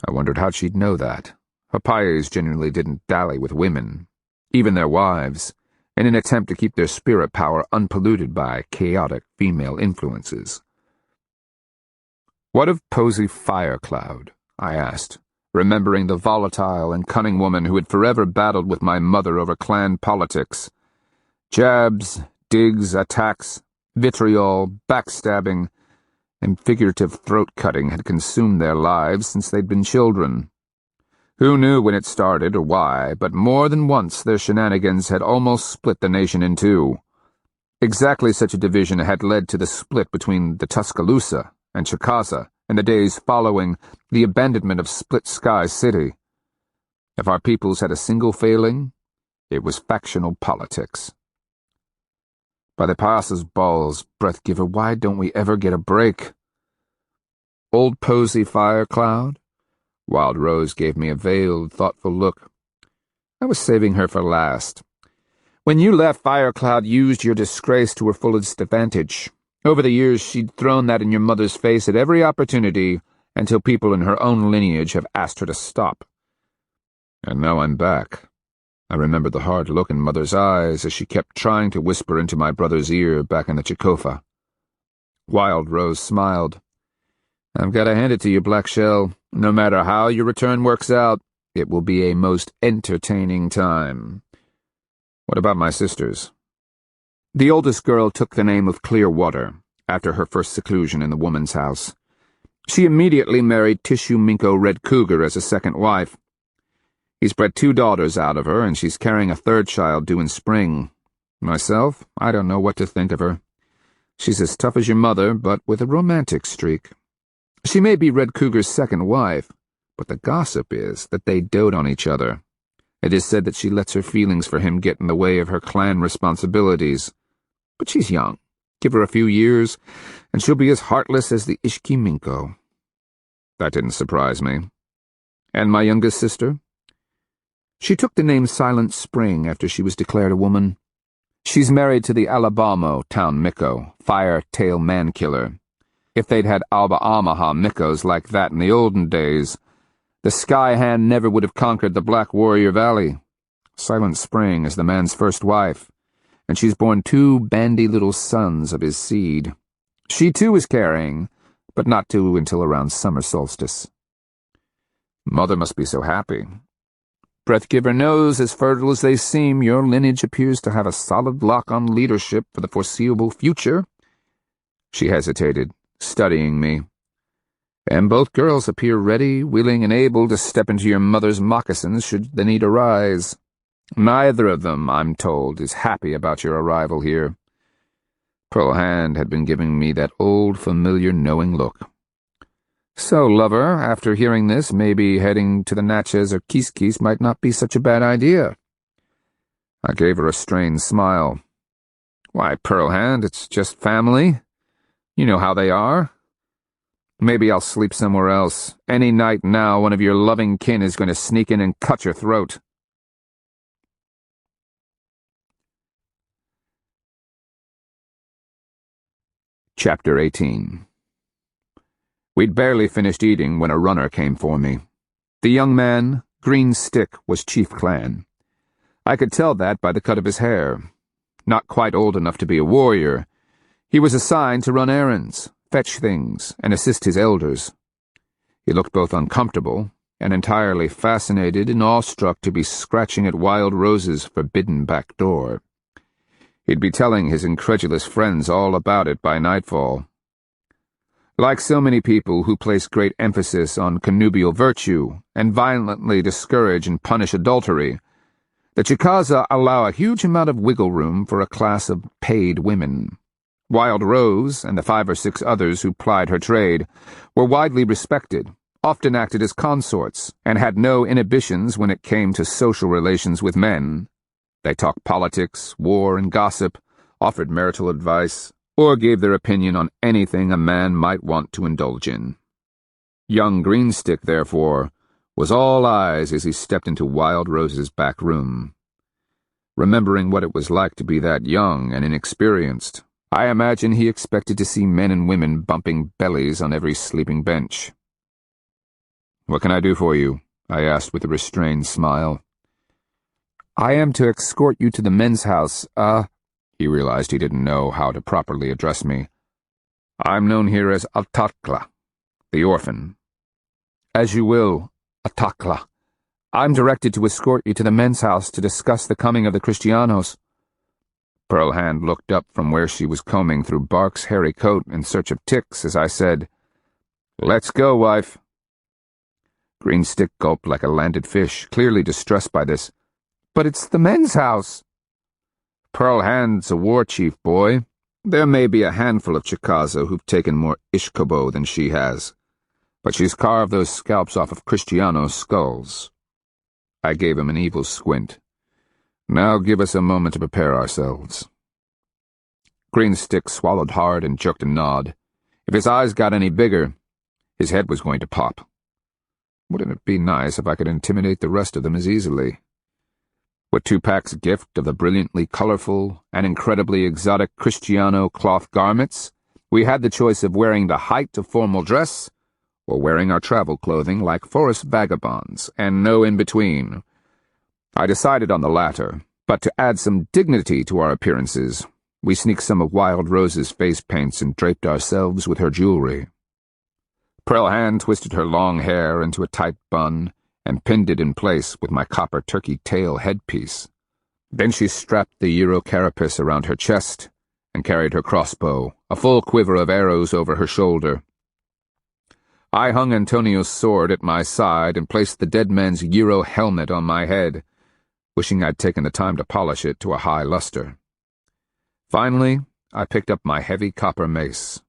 I wondered how she'd know that. Hopayes generally didn't dally with women, even their wives, in an attempt to keep their spirit power unpolluted by chaotic female influences. "What of Posey Firecloud?" I asked, remembering the volatile and cunning woman who had forever battled with my mother over clan politics. Jabs, digs, attacks, vitriol, backstabbing, and figurative throat-cutting had consumed their lives since they'd been children. Who knew when it started or why, but more than once their shenanigans had almost split the nation in two. Exactly such a division had led to the split between the Tuscaloosa and Chicaza in the days following the abandonment of Split Sky City. If our peoples had a single failing, it was factional politics. By the Payasa's balls, breath-giver, why don't we ever get a break? "Old Posey Firecloud?" Wild Rose gave me a veiled, thoughtful look. "I was saving her for last. When you left, Firecloud used your disgrace to her fullest advantage. Over the years, she'd thrown that in your mother's face at every opportunity until people in her own lineage have asked her to stop. And now I'm back." I remembered the hard look in Mother's eyes as she kept trying to whisper into my brother's ear back in the Chicofa. Wild Rose smiled. I've got to hand it to you, Black Shell. No matter how your return works out, it will be a most entertaining time. What about my sisters? The oldest girl took the name of Clearwater, after her first seclusion in the woman's house. She immediately married Tissue Minko Red Cougar as a second wife. He's bred 2 daughters out of her, and she's carrying a 3rd child due in spring. Myself, I don't know what to think of her. She's as tough as your mother, but with a romantic streak. She may be Red Cougar's second wife, but the gossip is that they dote on each other. It is said that she lets her feelings for him get in the way of her clan responsibilities. But she's young. Give her a few years, and she'll be as heartless as the Ishki Minko. That didn't surprise me. And my youngest sister? She took the name Silent Spring after she was declared a woman. She's married to the Alabamo town Miko, fire-tail man-killer. If they'd had Alba Omaha Mikos like that in the olden days, the Sky Hand never would have conquered the Black Warrior Valley. Silent Spring is the man's first wife, and she's borne 2 bandy little sons of his seed. She too is carrying, but not due until around summer solstice. Mother must be so happy. Breathgiver knows, as fertile as they seem, your lineage appears to have a solid lock on leadership for the foreseeable future. She hesitated, studying me. And both girls appear ready, willing, and able to step into your mother's moccasins should the need arise. Neither of them, I'm told, is happy about your arrival here. Pearl Hand had been giving me that old, familiar, knowing look. So, lover, after hearing this, maybe heading to the Natchez or Kiskis might not be such a bad idea. I gave her a strained smile. Why, Pearl Hand, it's just family. You know how they are. Maybe I'll sleep somewhere else. Any night now, one of your loving kin is going to sneak in and cut your throat. Chapter 18. We'd barely finished eating when a runner came for me. The young man, Green Stick, was chief clan. I could tell that by the cut of his hair. Not quite old enough to be a warrior, he was assigned to run errands, fetch things, and assist his elders. He looked both uncomfortable and entirely fascinated and awestruck to be scratching at Wild Rose's forbidden back door. He'd be telling his incredulous friends all about it by nightfall. Like so many people who place great emphasis on connubial virtue and violently discourage and punish adultery, the Chicaza allow a huge amount of wiggle room for a class of paid women. Wild Rose and the 5 or 6 others who plied her trade were widely respected, often acted as consorts, and had no inhibitions when it came to social relations with men. They talked politics, war, and gossip, offered marital advice, or gave their opinion on anything a man might want to indulge in. Young Greenstick, therefore, was all eyes as he stepped into Wild Rose's back room. Remembering what it was like to be that young and inexperienced, I imagine he expected to see men and women bumping bellies on every sleeping bench. "What can I do for you?" I asked with a restrained smile. "I am to escort you to the men's house, He realized he didn't know how to properly address me. "I'm known here as Atakla, the orphan." "As you will, Atakla. I'm directed to escort you to the men's house to discuss the coming of the Kristianos." Pearl Hand looked up from where she was combing through Bark's hairy coat in search of ticks as I said, "Let's go, wife." Greenstick gulped like a landed fish, clearly distressed by this. "But it's the men's house." "Pearl Hand's a war chief, boy. There may be a handful of Chicaza who've taken more Ishkobo than she has, but she's carved those scalps off of Kristiano's skulls." I gave him an evil squint. "Now give us a moment to prepare ourselves." Greenstick swallowed hard and jerked a nod. If his eyes got any bigger, his head was going to pop. Wouldn't it be nice if I could intimidate the rest of them as easily? With Tupac's gift of the brilliantly colorful and incredibly exotic Kristiano cloth garments, we had the choice of wearing the height of formal dress or wearing our travel clothing like forest vagabonds, and no in-between. I decided on the latter, but to add some dignity to our appearances, we sneaked some of Wild Rose's face paints and draped ourselves with her jewelry. Pearl Hand twisted her long hair into a tight bun and pinned it in place with my copper turkey tail headpiece. Then she strapped the Euro carapace around her chest and carried her crossbow, a full quiver of arrows over her shoulder. I hung Antonio's sword at my side and placed the dead man's Euro helmet on my head, wishing I'd taken the time to polish it to a high luster. Finally, I picked up my heavy copper mace.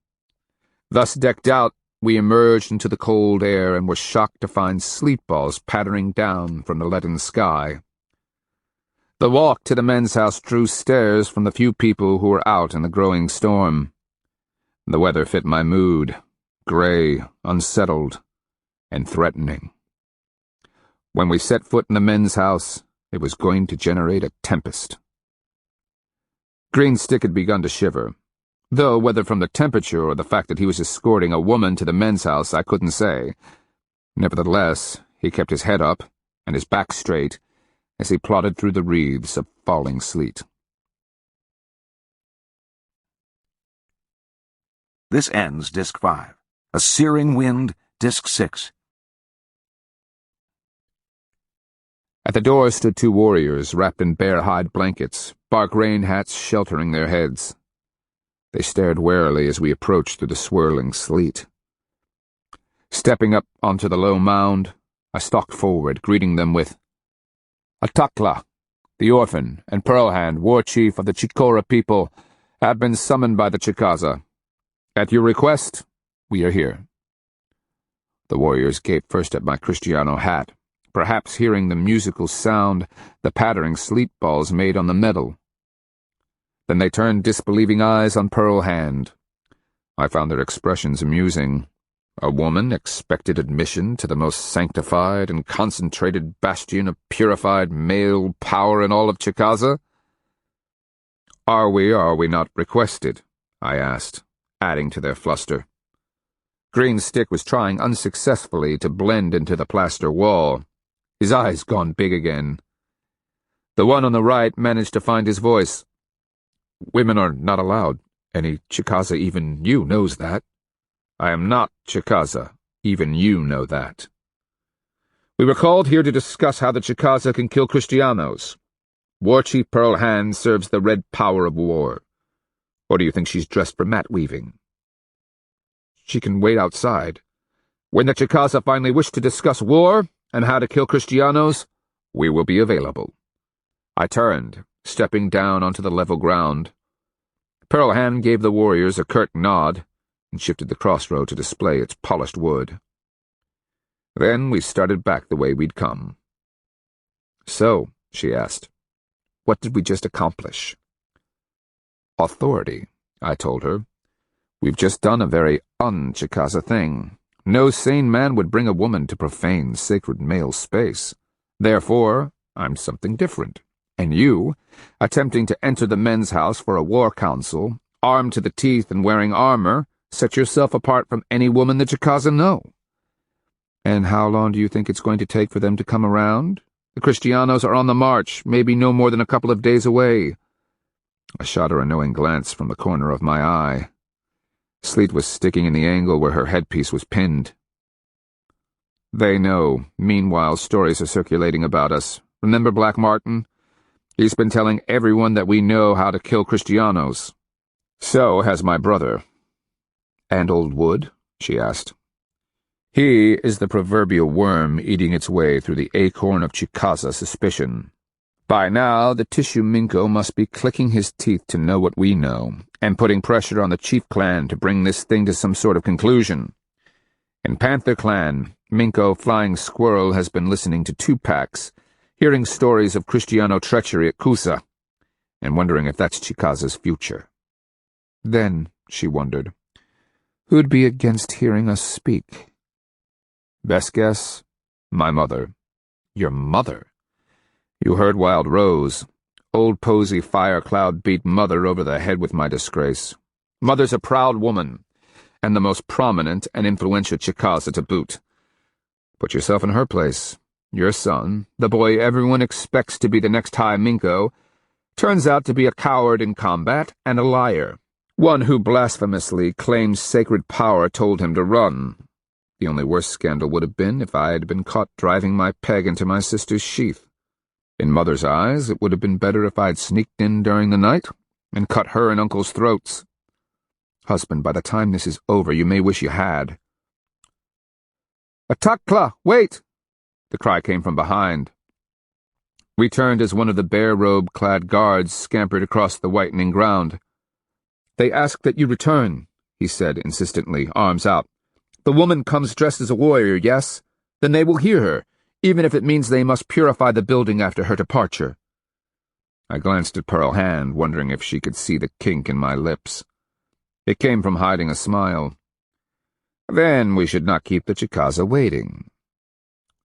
Thus decked out, we emerged into the cold air and were shocked to find sleet balls pattering down from the leaden sky. The walk to the men's house drew stares from the few people who were out in the growing storm. The weather fit my mood, gray, unsettled, and threatening. When we set foot in the men's house, it was going to generate a tempest. Greenstick had begun to shiver, though whether from the temperature or the fact that he was escorting a woman to the men's house I couldn't say. Nevertheless, he kept his head up and his back straight as he plodded through the wreaths of falling sleet. This ends Disc 5. A Searing Wind, Disc 6. At the door stood two warriors wrapped in bear-hide blankets, bark rain hats sheltering their heads. They stared warily as we approached through the swirling sleet. Stepping up onto the low mound, I stalked forward, greeting them with, "Atakla, the orphan, and Pearl Hand, war chief of the Chicora people, have been summoned by the Chicaza. At your request, we are here." The warriors gaped first at my Kristiano hat, perhaps hearing the musical sound the pattering sleet balls made on the metal. Then they turned disbelieving eyes on Pearl Hand. I found their expressions amusing. A woman expected admission to the most sanctified and concentrated bastion of purified male power in all of Chicaza? Are we or are we not requested? I asked, adding to their fluster. Greenstick was trying unsuccessfully to blend into the plaster wall, his eyes gone big again. The one on the right managed to find his voice. "Women are not allowed. Any Chicaza, even you, knows that." "I am not Chicaza. Even you know that." "We were called here to discuss how the Chicaza can kill Kristianos. War Chief Pearl Hand serves the red power of war. Or do you think she's dressed for mat weaving?" "She can wait outside. When the Chicaza finally wish to discuss war and how to kill Kristianos, we will be available." I turned, stepping down onto the level ground. Pearl Hand gave the warriors a curt nod and shifted the crossroad to display its polished wood. Then we started back the way we'd come. "So," she asked, "what did we just accomplish?" "Authority," I told her. "We've just done a very un-Chicaza thing. No sane man would bring a woman to profane sacred male space. Therefore, I'm something different. And you, attempting to enter the men's house for a war council, armed to the teeth and wearing armor, set yourself apart from any woman the Chicaza know. And how long do you think it's going to take for them to come around? The Kristianos are on the march, maybe no more than a couple of days away." I shot her a knowing glance from the corner of my eye. Sleet was sticking in the angle where her headpiece was pinned. "They know. Meanwhile, stories are circulating about us. Remember Black Martin? He's been telling everyone that we know how to kill Kristianos. So has my brother." "And Old Wood?" she asked. "He is the proverbial worm eating its way through the acorn of Chicaza suspicion. By now, the tissue Minko must be clicking his teeth to know what we know, and putting pressure on the chief clan to bring this thing to some sort of conclusion. In Panther Clan, Minko Flying Squirrel has been listening to Tupacs, hearing stories of Kristiano treachery at Kusa, and wondering if that's Chicaza's future. Then, she wondered, who'd be against hearing us speak? Best guess? My mother. Your mother? You heard Wild Rose. Old Posy Firecloud beat Mother over the head with my disgrace. Mother's a proud woman, and the most prominent and influential Chicaza to boot. Put yourself in her place. Your son, the boy everyone expects to be the next High Minko, turns out to be a coward in combat and a liar, one who blasphemously claims sacred power told him to run. The only worse scandal would have been if I had been caught driving my peg into my sister's sheath. In Mother's eyes, it would have been better if I had sneaked in during the night and cut her and Uncle's throats. Husband, by the time this is over, you may wish you had. "Atakla, wait!" The cry came from behind. We turned as one of the bare robe-clad guards scampered across the whitening ground. "They ask that you return," he said insistently, arms out. "The woman comes dressed as a warrior, yes? Then they will hear her, even if it means they must purify the building after her departure." I glanced at Pearl Hand, wondering if she could see the kink in my lips. It came from hiding a smile. "Then we should not keep the Chicaza waiting.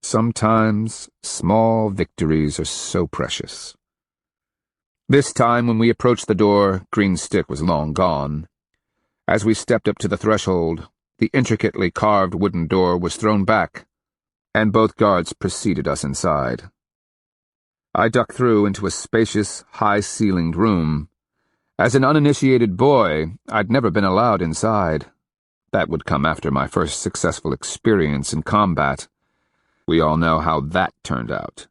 Sometimes small victories are so precious." This time, when we approached the door, Green's stick was long gone. As we stepped up to the threshold, the intricately carved wooden door was thrown back, and both guards preceded us inside. I ducked through into a spacious, high-ceilinged room. As an uninitiated boy, I'd never been allowed inside. That would come after my first successful experience in combat. We all know how that turned out.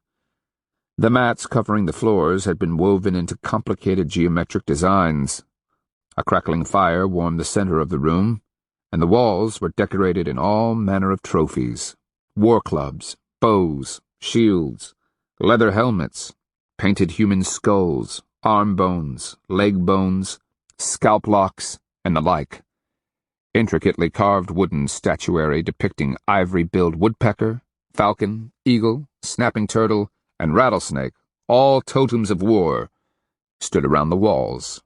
The mats covering the floors had been woven into complicated geometric designs. A crackling fire warmed the center of the room, and the walls were decorated in all manner of trophies: war clubs, bows, shields, leather helmets, painted human skulls, arm bones, leg bones, scalp locks, and the like. Intricately carved wooden statuary depicting ivory-billed woodpecker, falcon, eagle, snapping turtle, and rattlesnake, all totems of war, stood around the walls.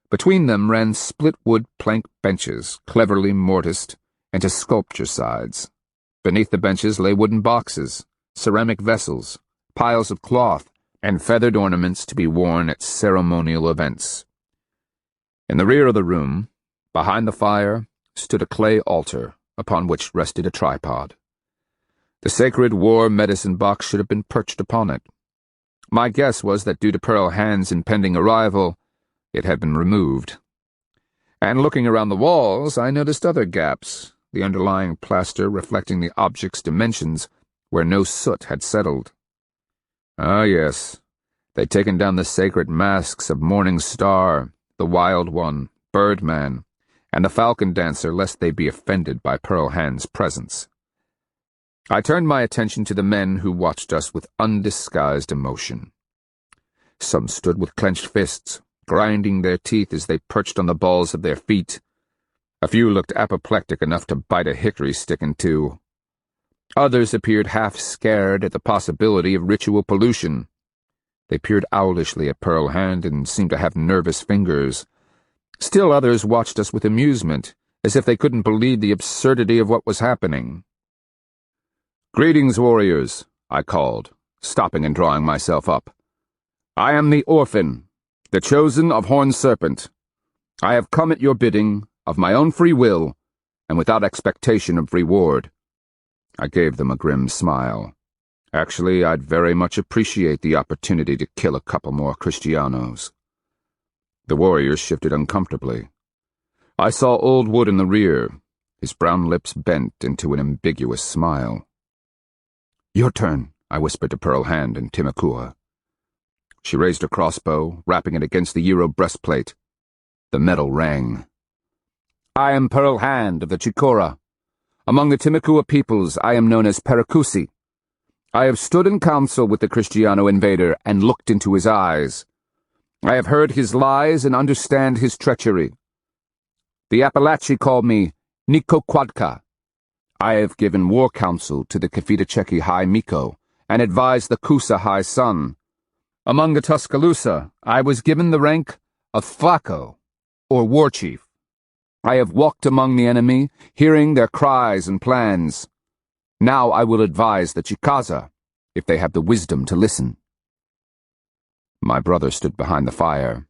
Between them ran split-wood plank benches, cleverly mortised into sculpture sides. Beneath the benches lay wooden boxes, ceramic vessels, piles of cloth, and feathered ornaments to be worn at ceremonial events. In the rear of the room, behind the fire, stood a clay altar upon which rested a tripod. The sacred war medicine box should have been perched upon it. My guess was that due to Pearl Hand's impending arrival, it had been removed. And looking around the walls, I noticed other gaps, the underlying plaster reflecting the object's dimensions where no soot had settled. Ah, yes, they'd taken down the sacred masks of Morning Star, the Wild One, Birdman, and the Falcon Dancer, lest they be offended by Pearl Hand's presence. I turned my attention to the men who watched us with undisguised emotion. Some stood with clenched fists, grinding their teeth as they perched on the balls of their feet. A few looked apoplectic enough to bite a hickory stick in two. Others appeared half-scared at the possibility of ritual pollution. They peered owlishly at Pearl Hand and seemed to have nervous fingers. Still others watched us with amusement, as if they couldn't believe the absurdity of what was happening. "Greetings, warriors," I called, stopping and drawing myself up. "I am the Orphan, the chosen of Horned Serpent. I have come at your bidding, of my own free will, and without expectation of reward." I gave them a grim smile. Actually, I'd very much appreciate the opportunity to kill a couple more Kristianos. The warriors shifted uncomfortably. I saw Old Wood in the rear, his brown lips bent into an ambiguous smile. "Your turn," I whispered to Pearl Hand and Timakua. She raised her crossbow, rapping it against the Euro breastplate. The metal rang. "I am Pearl Hand of the Chikora. Among the Timakua peoples, I am known as Parakusi. I have stood in council with the Kristiano invader and looked into his eyes. I have heard his lies and understand his treachery. The Appalachi call me Nikokwadka. I have given war counsel to the Kafitacheki High Miko and advised the Kusa High Sun. Among the Tuscaloosa, I was given the rank of Flacco, or war chief. I have walked among the enemy, hearing their cries and plans. Now I will advise the Chicaza, if they have the wisdom to listen." My brother stood behind the fire.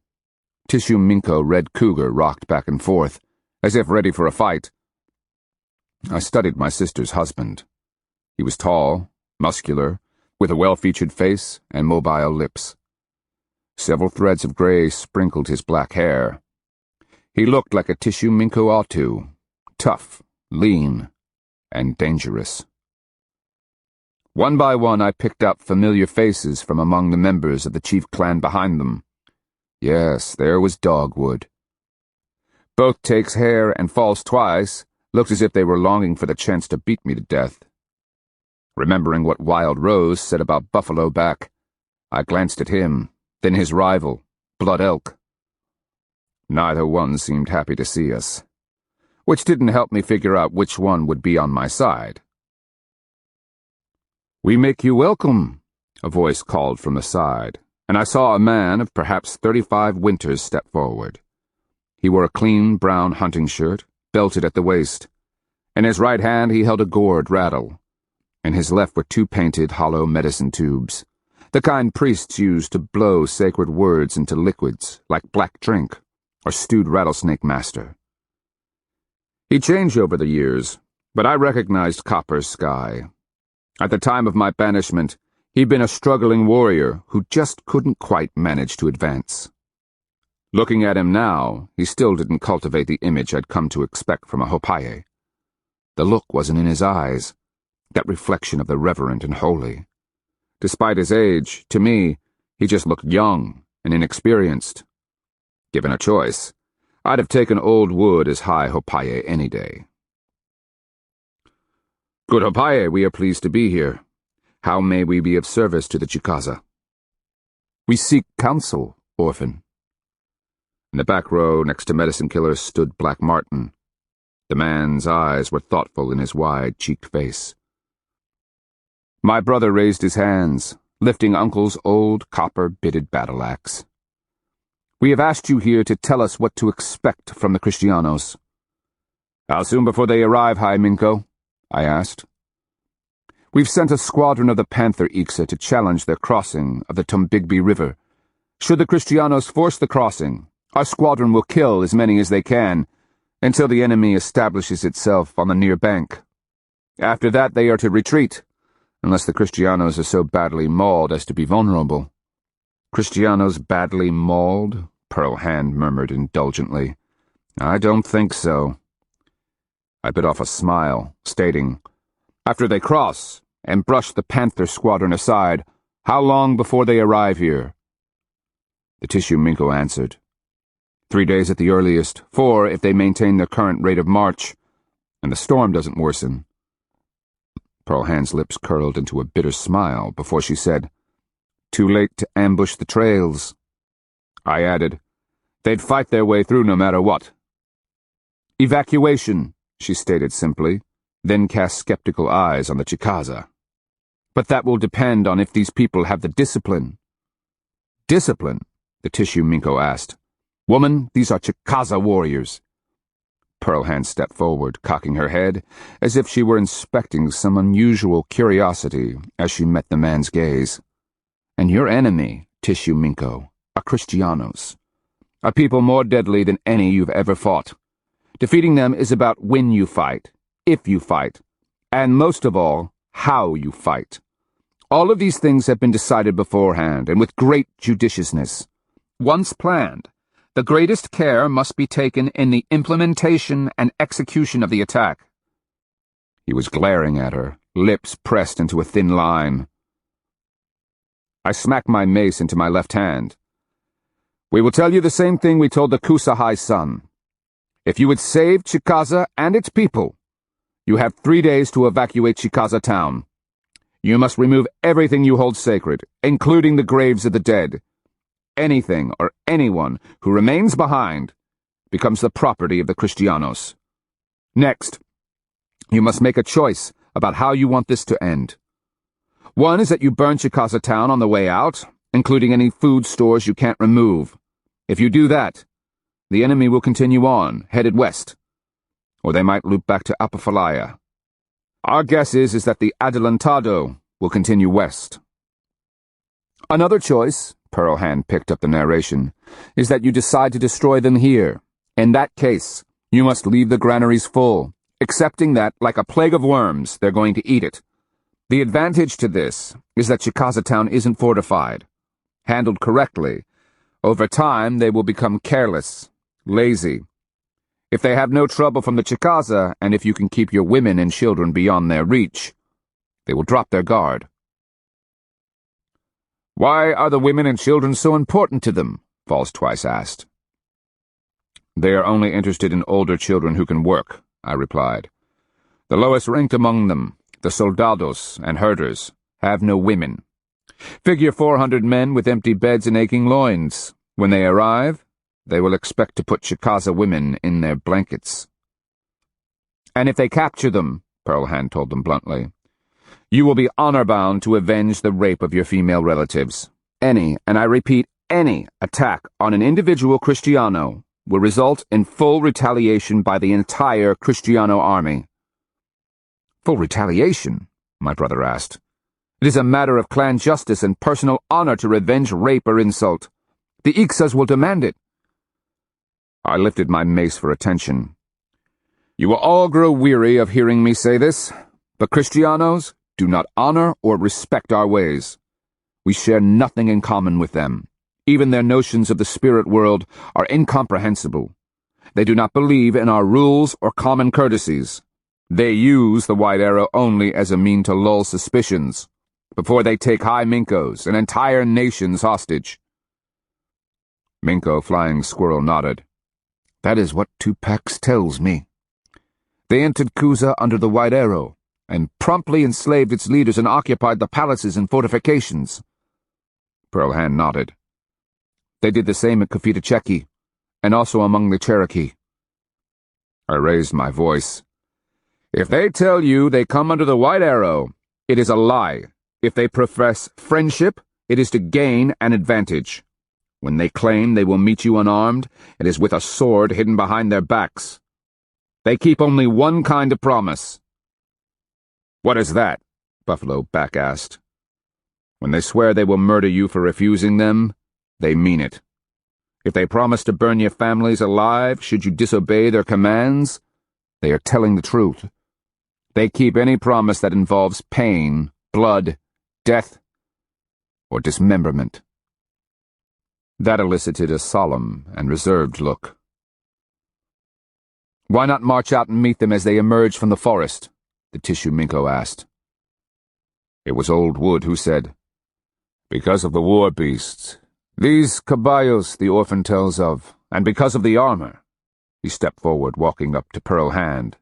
Tissue Minko Red Cougar rocked back and forth, as if ready for a fight. I studied my sister's husband. He was tall, muscular, with a well-featured face and mobile lips. Several threads of gray sprinkled his black hair. He looked like a tissue Minko ought to, tough, lean, and dangerous. One by one I picked out familiar faces from among the members of the chief clan behind them. Yes, there was Dogwood. Both Takes Hair and Falls Twice looked as if they were longing for the chance to beat me to death. Remembering what Wild Rose said about Buffalo Back, I glanced at him, then his rival, Blood Elk. Neither one seemed happy to see us, which didn't help me figure out which one would be on my side. "We make you welcome," a voice called from the side, and I saw a man of perhaps 35 winters step forward. He wore a clean brown hunting shirt, belted at the waist. In his right hand he held a gourd rattle. In his left were 2 painted hollow medicine tubes, the kind priests used to blow sacred words into liquids, like black drink or stewed rattlesnake master. He changed over the years, but I recognized Copper's Sky. At the time of my banishment, he'd been a struggling warrior who just couldn't quite manage to advance. Looking at him now, he still didn't cultivate the image I'd come to expect from a Hopaye. The look wasn't in his eyes, that reflection of the reverent and holy. Despite his age, to me, he just looked young and inexperienced. Given a choice, I'd have taken Old Wood as High Hopaye any day. "Good Hopaye, we are pleased to be here. How may we be of service to the Chicaza?" "We seek counsel, orphan." In the back row, next to Medicine Killer, stood Black Martin. The man's eyes were thoughtful in his wide-cheeked face. My brother raised his hands, lifting Uncle's old copper-bitted battle-axe. "We have asked you here to tell us what to expect from the Kristianos." "How soon before they arrive, High Minko?" I asked. "We've sent a squadron of the Panther Ixa to challenge their crossing of the Tombigbee River. Should the Kristianos force the crossing, our squadron will kill as many as they can, until the enemy establishes itself on the near bank. After that they are to retreat, unless the Kristianos are so badly mauled as to be vulnerable." "Kristianos badly mauled?" Pearl Hand murmured indulgently. "I don't think so." I bit off a smile, stating, "After they cross and brush the Panther squadron aside, how long before they arrive here?" The Tissue Minko answered, 3 days at the earliest, 4 if they maintain their current rate of march, and the storm doesn't worsen." Pearl Hand's lips curled into a bitter smile before she said, "Too late to ambush the trails." I added, "They'd fight their way through no matter what." "Evacuation," she stated simply, then cast skeptical eyes on the Chicaza. "But that will depend on if these people have the discipline." "Discipline?" the Tissue Minko asked. "Woman, these are Chicaza warriors." Pearl Hand stepped forward, cocking her head, as if she were inspecting some unusual curiosity as she met the man's gaze. "And your enemy, Tissue Minko, are Kristianos, a people more deadly than any you've ever fought. Defeating them is about when you fight, if you fight, and most of all, how you fight. All of these things have been decided beforehand, and with great judiciousness. Once planned, the greatest care must be taken in the implementation and execution of the attack." He was glaring at her, lips pressed into a thin line. I smacked my mace into my left hand. "We will tell you the same thing we told the Kusahai Sun. If you would save Chicaza and its people, you have 3 days to evacuate Chicaza town. You must remove everything you hold sacred, including the graves of the dead. Anything or anyone who remains behind becomes the property of the Kristianos. Next, you must make a choice about how you want this to end. One is that you burn Chicaza town on the way out, including any food stores you can't remove. If you do that, the enemy will continue on, headed west. Or they might loop back to Apafalaya. Our guess is that the Adelantado will continue west. Another choice," Pearl Hand picked up the narration, "is that you decide to destroy them here. In that case, you must leave the granaries full, accepting that, like a plague of worms, they're going to eat it. The advantage to this is that Chicaza town isn't fortified. Handled correctly, over time they will become careless, lazy. If they have no trouble from the Chicaza, and if you can keep your women and children beyond their reach, they will drop their guard. Why are the women and children so important to them? Falls Twice asked. They are only interested in older children who can work, I replied. The lowest ranked among them, the soldados and herders, have no women. Figure 400 men with empty beds and aching loins. When they arrive, they will expect to put Chicaza women in their blankets. And if they capture them, Pearl Hand told them bluntly, you will be honor-bound to avenge the rape of your female relatives. Any, and I repeat, any attack on an individual Kristiano will result in full retaliation by the entire Kristiano army. Full retaliation? My brother asked. It is a matter of clan justice and personal honor to revenge rape or insult. The Ixas will demand it. I lifted my mace for attention. You will all grow weary of hearing me say this, but Kristianos do not honor or respect our ways. We share nothing in common with them. Even their notions of the spirit world are incomprehensible. They do not believe in our rules or common courtesies. They use the white arrow only as a mean to lull suspicions, before they take high Minkos and entire nations hostage. Minko Flying Squirrel nodded. That is what Tupac tells me. They entered Kuza under the white arrow, and promptly enslaved its leaders and occupied the palaces and fortifications. Pearl Hand nodded. They did the same at Kafita-Cheki, and also among the Cherokee. I raised my voice. If they tell you they come under the white arrow, it is a lie. If they profess friendship, it is to gain an advantage. When they claim they will meet you unarmed, it is with a sword hidden behind their backs. They keep only one kind of promise. What is that? Buffalo Back asked. When they swear they will murder you for refusing them, they mean it. If they promise to burn your families alive should you disobey their commands, they are telling the truth. They keep any promise that involves pain, blood, death, or dismemberment. That elicited a solemn and reserved look. Why not march out and meet them as they emerge from the forest? The Tissue Minko asked. It was Old Wood who said, Because of the war beasts. These caballos the orphan tells of, and because of the armor. He stepped forward, walking up to Pearl Hand.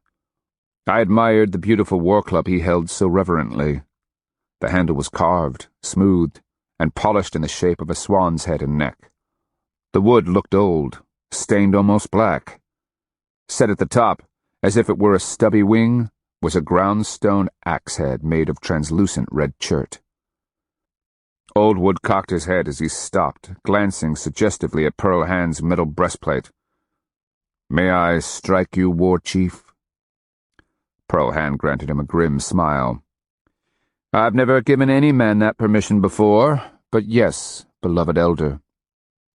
I admired the beautiful war club he held so reverently. The handle was carved, smoothed, and polished in the shape of a swan's head and neck. The wood looked old, stained almost black. Set at the top, as if it were a stubby wing, was a ground-stone axe head made of translucent red chert. Old Wood cocked his head as he stopped, glancing suggestively at Pearl Hand's metal breastplate. May I strike you, War Chief? Pearl Hand granted him a grim smile. I've never given any man that permission before, but yes, beloved elder.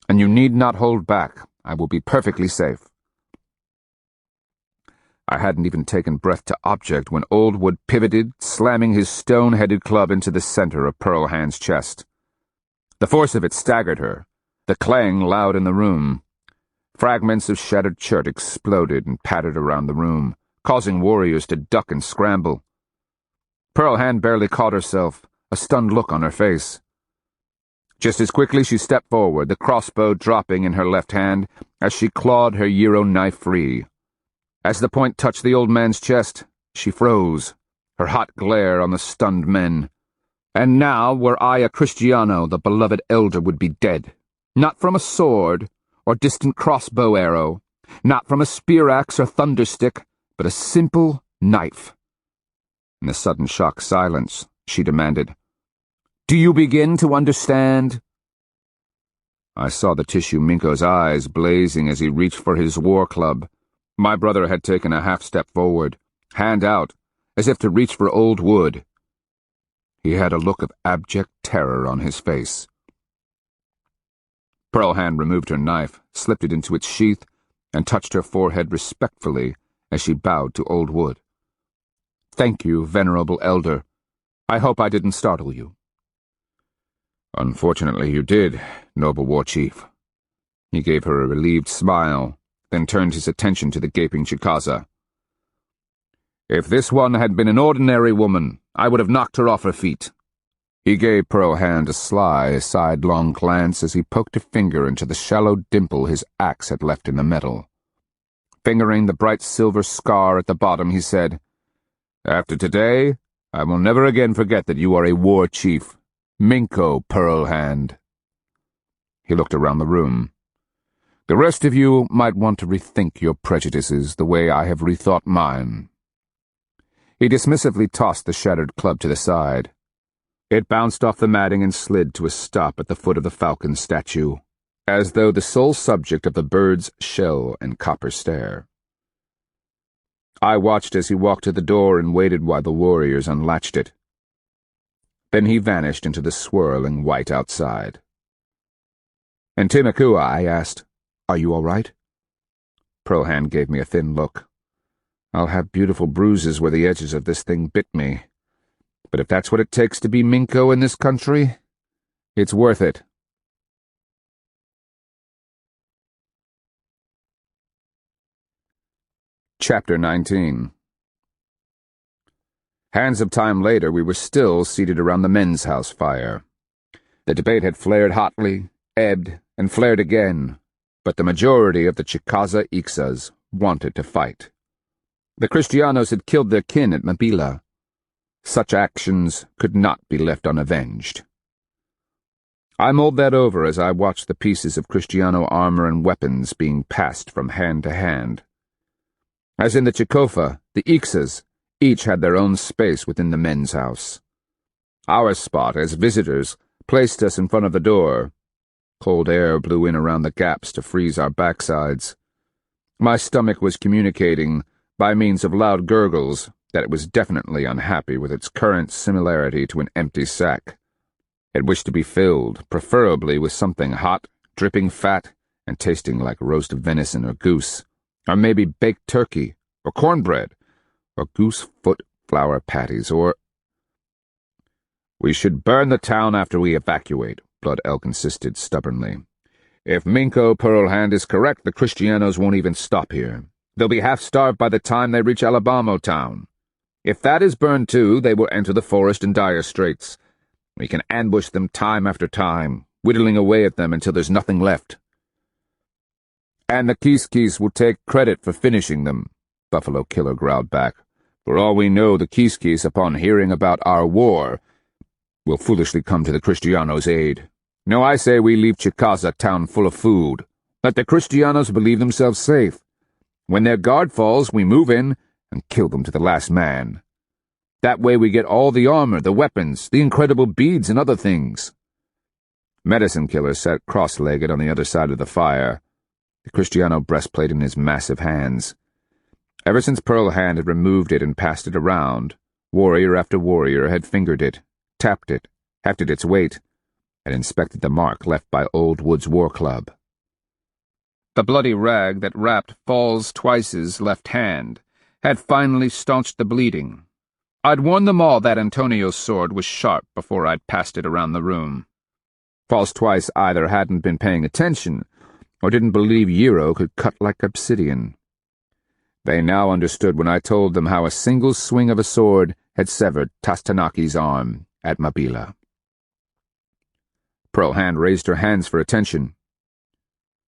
And you need not hold back. I will be perfectly safe. I hadn't even taken breath to object when Old Wood pivoted, slamming his stone-headed club into the center of Pearl Hand's chest. The force of it staggered her, the clang loud in the room. Fragments of shattered chert exploded and pattered around the room, causing warriors to duck and scramble. Pearl Hand barely caught herself, a stunned look on her face. Just as quickly she stepped forward, the crossbow dropping in her left hand as she clawed her Euro knife free. As the point touched the old man's chest, she froze, her hot glare on the stunned men. And now, were I a Kristiano, the beloved elder would be dead. Not from a sword or distant crossbow arrow, not from a spear axe or thunderstick, but a simple knife. In the sudden shocked silence, she demanded, Do you begin to understand? I saw the Tissue Minko's eyes blazing as he reached for his war club. My brother had taken a half-step forward, hand out, as if to reach for Old Wood. He had a look of abject terror on his face. Pearl Hand removed her knife, slipped it into its sheath, and touched her forehead respectfully as she bowed to Old Wood. Thank you, venerable elder. I hope I didn't startle you. Unfortunately you did, noble war chief. He gave her a relieved smile, then turned his attention to the gaping Chicaza. "If this one had been an ordinary woman, I would have knocked her off her feet." He gave Pearl Hand a sly, sidelong glance as he poked a finger into the shallow dimple his axe had left in the metal. Fingering the bright silver scar at the bottom, he said, "After today, I will never again forget that you are a war chief. Minko, Pearl Hand." He looked around the room. "The rest of you might want to rethink your prejudices the way I have rethought mine." He dismissively tossed the shattered club to the side. It bounced off the matting and slid to a stop at the foot of the falcon statue, as though the sole subject of the bird's shell and copper stare. I watched as he walked to the door and waited while the warriors unlatched it. Then he vanished into the swirling white outside. "And Timakua," I asked, "are you all right?" Pearl Hand gave me a thin look. "I'll have beautiful bruises where the edges of this thing bit me. But if that's what it takes to be Minko in this country, it's worth it." Chapter 19. Hands of time later, we were still seated around the men's house fire. The debate had flared hotly, ebbed, and flared again, but the majority of the Chicaza Ixas wanted to fight. The Kristianos had killed their kin at Mabila. Such actions could not be left unavenged. I mulled that over as I watched the pieces of Kristiano armor and weapons being passed from hand to hand. As in the Chikofa, the Ixas each had their own space within the men's house. Our spot, as visitors, placed us in front of the door. Cold air blew in around the gaps to freeze our backsides. My stomach was communicating, by means of loud gurgles, that it was definitely unhappy with its current similarity to an empty sack. It wished to be filled, preferably with something hot, dripping fat, and tasting like roast venison or goose, or maybe baked turkey, or cornbread, or goose foot flour patties, or— "We should burn the town after we evacuate," Blood Elk insisted stubbornly. "If Minko Pearl Hand is correct, the Kristianos won't even stop here. They'll be half-starved by the time they reach Alabamo town. If that is burned too, they will enter the forest in dire straits. We can ambush them time after time, whittling away at them until there's nothing left." "And the Kiskis will take credit for finishing them," Buffalo Killer growled back. "For all we know, the Kiskis, upon hearing about our war, will foolishly come to the Kristianos' aid. No, I say we leave Chicaza town full of food. Let the Kristianos believe themselves safe. When their guard falls, we move in and kill them to the last man. That way we get all the armor, the weapons, the incredible beads, and other things." Medicine Killer sat cross-legged on the other side of the fire, the Kristiano breastplate in his massive hands. Ever since Pearl Hand had removed it and passed it around, warrior after warrior had fingered it, tapped it, hefted its weight, and inspected the mark left by Old Wood's war club. The bloody rag that wrapped Falls Twice's left hand had finally staunched the bleeding. I'd warned them all that Antonio's sword was sharp before I'd passed it around the room. Falls Twice either hadn't been paying attention or didn't believe Yiro could cut like obsidian. They now understood when I told them how a single swing of a sword had severed Tastanaki's arm at Mabila. Pearl Hand raised her hands for attention.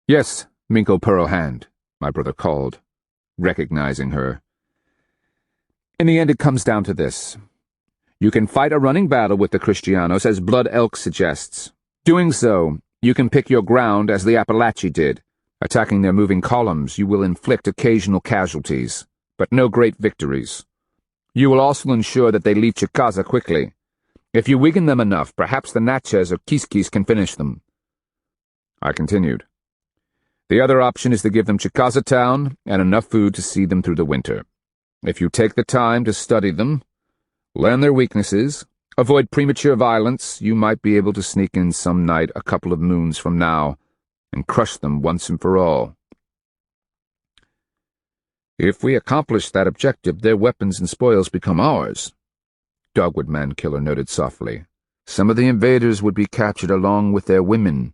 "Yes, Minko Pearl Hand," my brother called, recognizing her. "In the end, it comes down to this. You can fight a running battle with the Kristianos, as Blood Elk suggests. Doing so, you can pick your ground as the Appalachi did. Attacking their moving columns, you will inflict occasional casualties, but no great victories. You will also ensure that they leave Chicaza quickly. If you weaken them enough, perhaps the Natchez or Kiskis can finish them." I continued. "The other option is to give them Chicaza town and enough food to see them through the winter. If you take the time to study them, learn their weaknesses, avoid premature violence, you might be able to sneak in some night a couple of moons from now and crush them once and for all. If we accomplish that objective, their weapons and spoils become ours," Dogwood Man Killer noted softly. "Some of the invaders would be captured along with their women.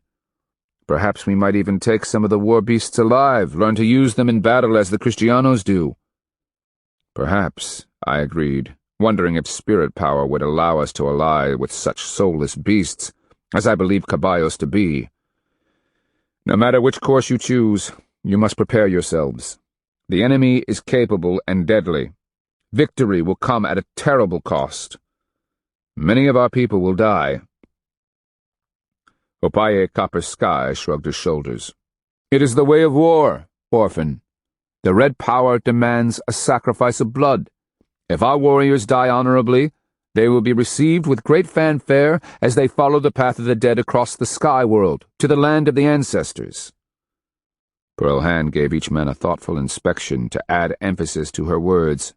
Perhaps we might even take some of the war beasts alive, learn to use them in battle as the Kristianos do. Perhaps, I agreed, wondering if spirit power would allow us to ally with such soulless beasts, as I believe caballos to be. No matter which course you choose, you must prepare yourselves. The enemy is capable and deadly. Victory will come at a terrible cost. Many of our people will die. Opaye Copper Sky shrugged his shoulders. It is the way of war, orphan. The Red Power demands a sacrifice of blood. If our warriors die honorably, they will be received with great fanfare as they follow the path of the dead across the sky world, to the land of the ancestors. Pearl Hand gave each man a thoughtful inspection to add emphasis to her words.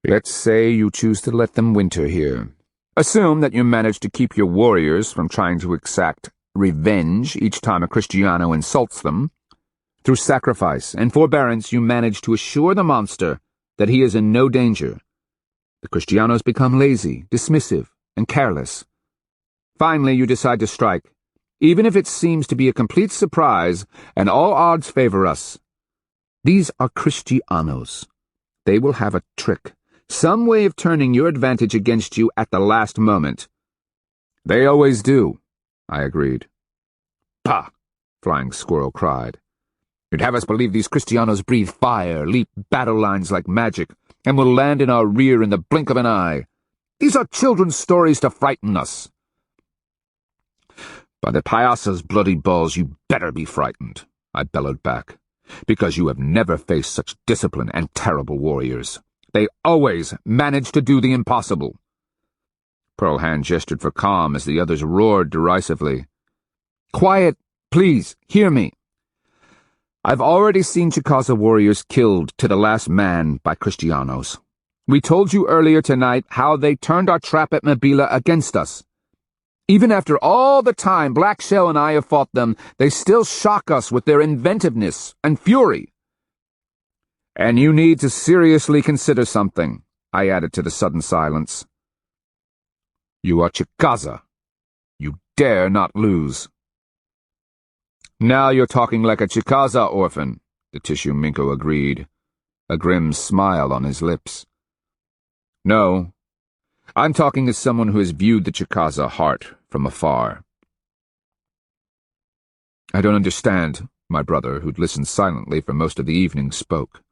Let's say you choose to let them winter here. Assume that you manage to keep your warriors from trying to exact revenge each time a Kristiano insults them. Through sacrifice and forbearance you manage to assure the monster that he is in no danger. The Kristianos become lazy, dismissive, and careless. Finally, you decide to strike, even if it seems to be a complete surprise and all odds favor us. These are Kristianos. They will have a trick, some way of turning your advantage against you at the last moment. They always do, I agreed. Pah! Flying Squirrel cried. You'd have us believe these Kristianos breathe fire, leap battle lines like magic, and will land in our rear in the blink of an eye. These are children's stories to frighten us. By the Payasa's bloody balls, you better be frightened, I bellowed back, because you have never faced such disciplined and terrible warriors. They always manage to do the impossible. Pearl Hand gestured for calm as the others roared derisively. Quiet, please, hear me. I've already seen Chicaza warriors killed to the last man by Kristianos. We told you earlier tonight how they turned our trap at Mabila against us. Even after all the time Black Shell and I have fought them, they still shock us with their inventiveness and fury. And you need to seriously consider something, I added to the sudden silence. You are Chicaza. You dare not lose. Now you're talking like a Chicaza orphan, the Tissue Minko agreed, a grim smile on his lips. No, I'm talking as someone who has viewed the Chicaza heart from afar. I don't understand, my brother, who'd listened silently for most of the evening, spoke.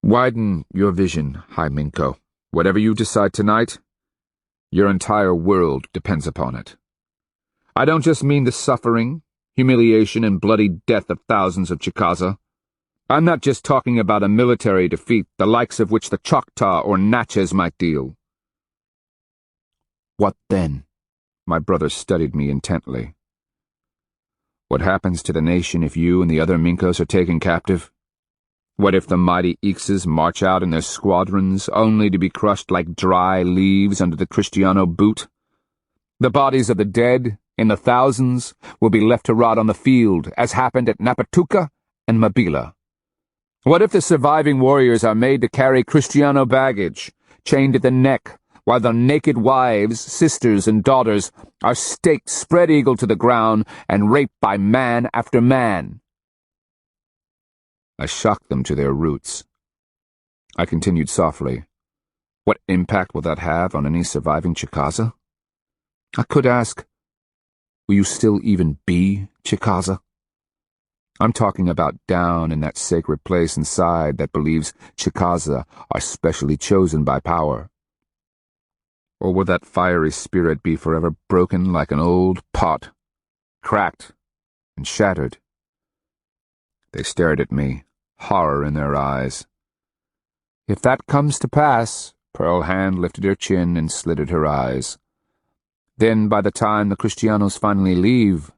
Widen your vision, High Minko. Whatever you decide tonight, your entire world depends upon it. I don't just mean the suffering, humiliation, and bloody death of thousands of Chicaza. I'm not just talking about a military defeat, the likes of which the Choctaw or Natchez might deal. What then? My brother studied me intently. What happens to the nation if you and the other Minkos are taken captive? What if the mighty Ixes march out in their squadrons, only to be crushed like dry leaves under the Kristiano boot? The bodies of the dead, in the thousands, will be left to rot on the field, as happened at Napatuca and Mabila. What if the surviving warriors are made to carry Kristiano baggage, chained at the neck, while their naked wives, sisters, and daughters are staked spread-eagled to the ground and raped by man after man? I shocked them to their roots. I continued softly, what impact will that have on any surviving Chicaza? I could ask, will you still even be Chicaza? I'm talking about down in that sacred place inside that believes Chicaza are specially chosen by power. Or will that fiery spirit be forever broken like an old pot, cracked and shattered? They stared at me, horror in their eyes. If that comes to pass, Pearl Hand lifted her chin and slitted her eyes. Then by the time the Kristianos finally leave,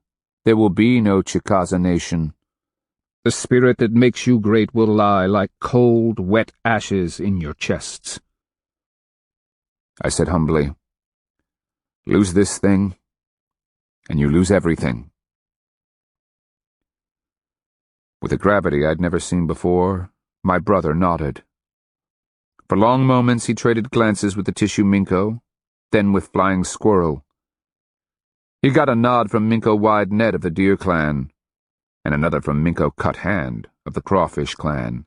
there will be no Chicaza nation. The spirit that makes you great will lie like cold, wet ashes in your chests. I said humbly, lose this thing, and you lose everything. With a gravity I'd never seen before, my brother nodded. For long moments he traded glances with the Tissue Minko, then with Flying Squirrel. He got a nod from Minko Wide Net of the Deer Clan, and another from Minko Cut Hand of the Crawfish Clan.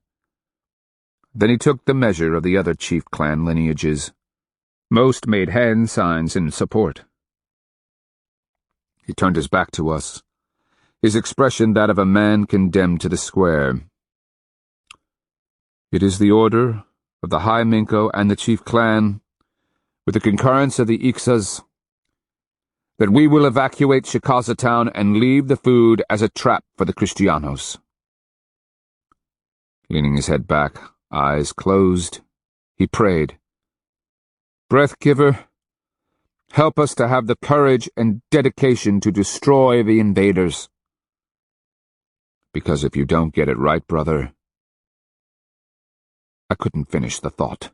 Then he took the measure of the other chief clan lineages. Most made hand signs in support. He turned his back to us, his expression that of a man condemned to the square. It is the order of the High Minko and the chief clan, with the concurrence of the Ixas, that we will evacuate Chicaza town and leave the food as a trap for the Kristianos. Leaning his head back, eyes closed, he prayed, Breath Giver, help us to have the courage and dedication to destroy the invaders. Because if you don't get it right, brother... I couldn't finish the thought.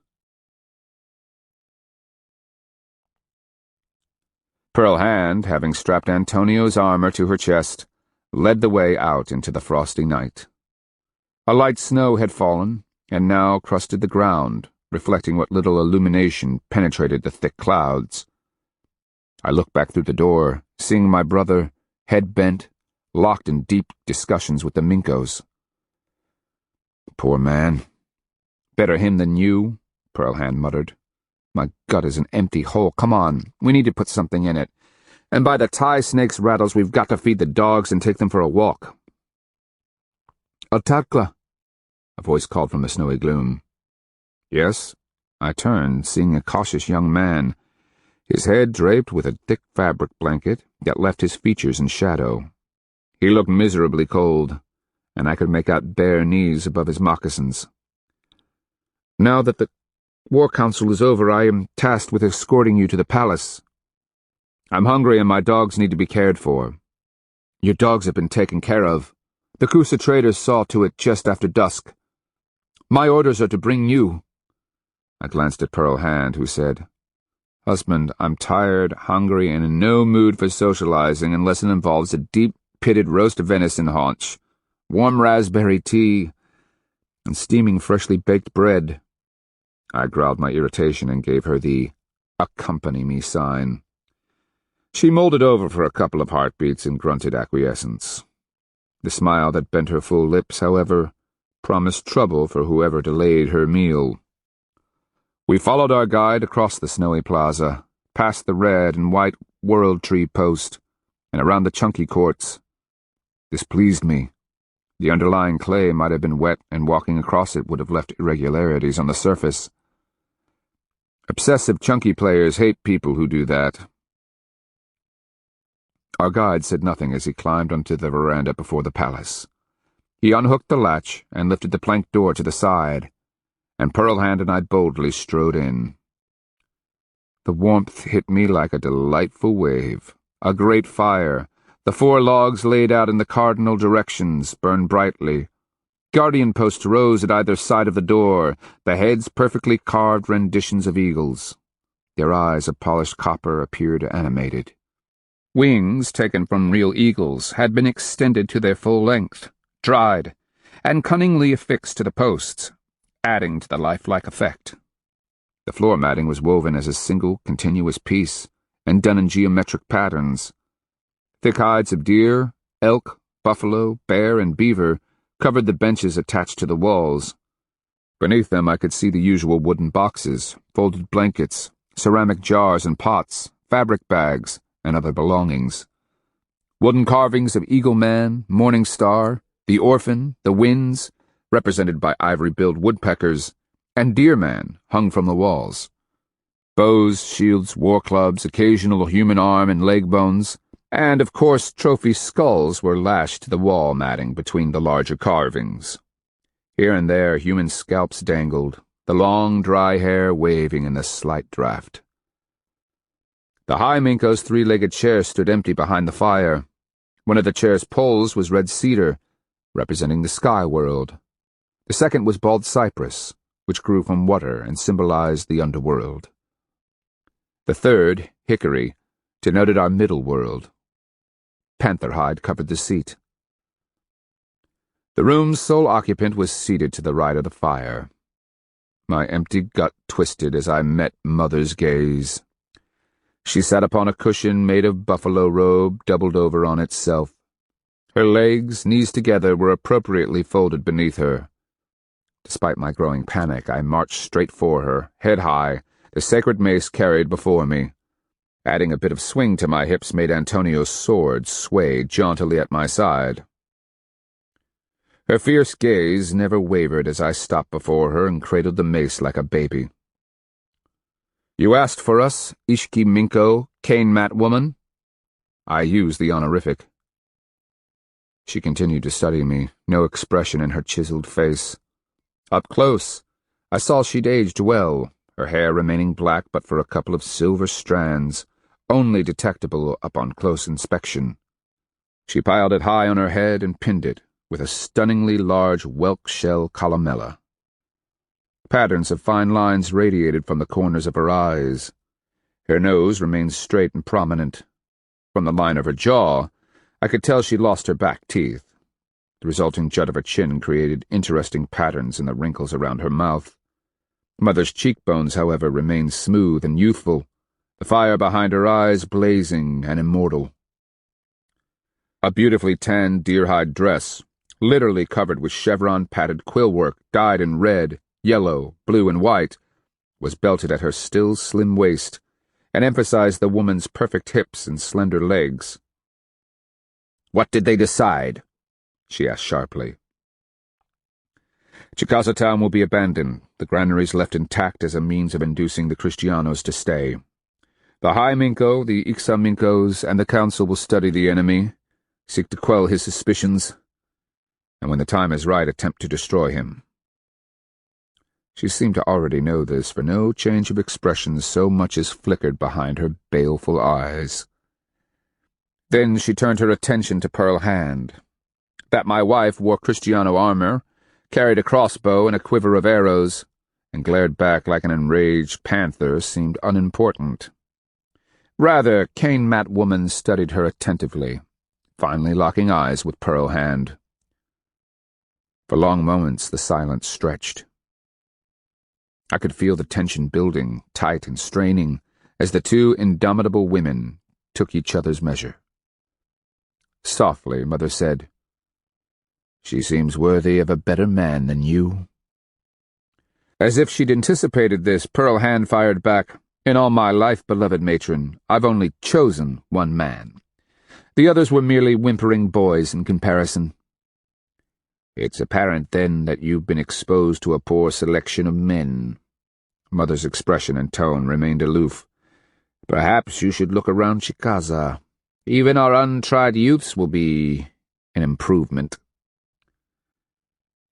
Pearl Hand, having strapped Antonio's armor to her chest, led the way out into the frosty night. A light snow had fallen, and now crusted the ground, reflecting what little illumination penetrated the thick clouds. I looked back through the door, seeing my brother, head bent, locked in deep discussions with the Minkos. Poor man. Better him than you, Pearl Hand muttered. My gut is an empty hole. Come on, we need to put something in it. And by the tie snake's rattles, we've got to feed the dogs and take them for a walk. Altakla, a voice called from the snowy gloom. Yes, I turned, seeing a cautious young man, his head draped with a thick fabric blanket that left his features in shadow. He looked miserably cold, and I could make out bare knees above his moccasins. Now that the War Council is over, I am tasked with escorting you to the palace. I'm hungry and my dogs need to be cared for. Your dogs have been taken care of. The Kusa traders saw to it just after dusk. My orders are to bring you. I glanced at Pearl Hand, who said, Husband, I'm tired, hungry, and in no mood for socializing unless it involves a deep-pitted roast venison haunch, warm raspberry tea, and steaming freshly baked bread. I growled my irritation and gave her the accompany me sign. She molded over for a couple of heartbeats and grunted acquiescence. The smile that bent her full lips, however, promised trouble for whoever delayed her meal. We followed our guide across the snowy plaza, past the red and white world tree post, and around the chunky courts. This pleased me. The underlying clay might have been wet, and walking across it would have left irregularities on the surface. Obsessive chunky players hate people who do that. Our guide said nothing as he climbed onto the veranda before the palace. He unhooked the latch and lifted the plank door to the side, and Pearl Hand and I boldly strode in. The warmth hit me like a delightful wave. A great fire, the 4 logs laid out in the cardinal directions, burned brightly. Guardian posts rose at either side of the door, the heads perfectly carved renditions of eagles. Their eyes of polished copper appeared animated. Wings taken from real eagles had been extended to their full length, dried, and cunningly affixed to the posts, adding to the lifelike effect. The floor matting was woven as a single, continuous piece, and done in geometric patterns. Thick hides of deer, elk, buffalo, bear, and beaver covered the benches attached to the walls. Beneath them I could see the usual wooden boxes, folded blankets, ceramic jars and pots, fabric bags, and other belongings. Wooden carvings of Eagle Man, Morning Star, the Orphan, the Winds, represented by ivory-billed woodpeckers, and Deer Man hung from the walls. Bows, shields, war clubs, occasional human arm and leg bones, and, of course, trophy skulls were lashed to the wall matting between the larger carvings. Here and there human scalps dangled, the long, dry hair waving in the slight draught. The High Minko's 3-legged chair stood empty behind the fire. One of the chair's poles was red cedar, representing the sky world. The second was bald cypress, which grew from water and symbolized the underworld. The third, hickory, denoted our middle world. Panther hide covered the seat. The room's sole occupant was seated to the right of the fire. My empty gut twisted as I met Mother's gaze. She sat upon a cushion made of buffalo robe, doubled over on itself. Her legs, knees together, were appropriately folded beneath her. Despite my growing panic, I marched straight for her, head high, the sacred mace carried before me. Adding a bit of swing to my hips made Antonio's sword sway jauntily at my side. Her fierce gaze never wavered as I stopped before her and cradled the mace like a baby. "You asked for us, Ishki Minko, cane mat woman?" I used the honorific. She continued to study me, no expression in her chiseled face. Up close, I saw she'd aged well, her hair remaining black but for a couple of silver strands, only detectable upon close inspection. She piled it high on her head and pinned it with a stunningly large whelk shell columella. Patterns of fine lines radiated from the corners of her eyes. Her nose remained straight and prominent. From the line of her jaw, I could tell she'd lost her back teeth. The resulting jut of her chin created interesting patterns in the wrinkles around her mouth. Mother's cheekbones, however, remained smooth and youthful, the fire behind her eyes blazing and immortal. A beautifully tanned deer-hide dress, literally covered with chevron-padded quillwork dyed in red, yellow, blue, and white, was belted at her still slim waist and emphasized the woman's perfect hips and slender legs. "What did they decide?" she asked sharply. "Chicaza town will be abandoned, the granaries left intact as a means of inducing the Kristianos to stay. The High Minko, the Ixa Minkos, and the Council will study the enemy, seek to quell his suspicions, and when the time is right, attempt to destroy him." She seemed to already know this, for no change of expression so much as flickered behind her baleful eyes. Then she turned her attention to Pearl Hand. That my wife wore Kristiano armor, carried a crossbow and a quiver of arrows, and glared back like an enraged panther seemed unimportant. Rather, cane mat woman studied her attentively, finally locking eyes with Pearl Hand. For long moments the silence stretched. I could feel the tension building, tight and straining, as the two indomitable women took each other's measure. Softly, Mother said, "She seems worthy of a better man than you." As if she'd anticipated this, Pearl Hand fired back, "In all my life, beloved matron, I've only chosen one man. The others were merely whimpering boys in comparison." "It's apparent, then, that you've been exposed to a poor selection of men." Mother's expression and tone remained aloof. "Perhaps you should look around Chicaza. Even our untried youths will be an improvement."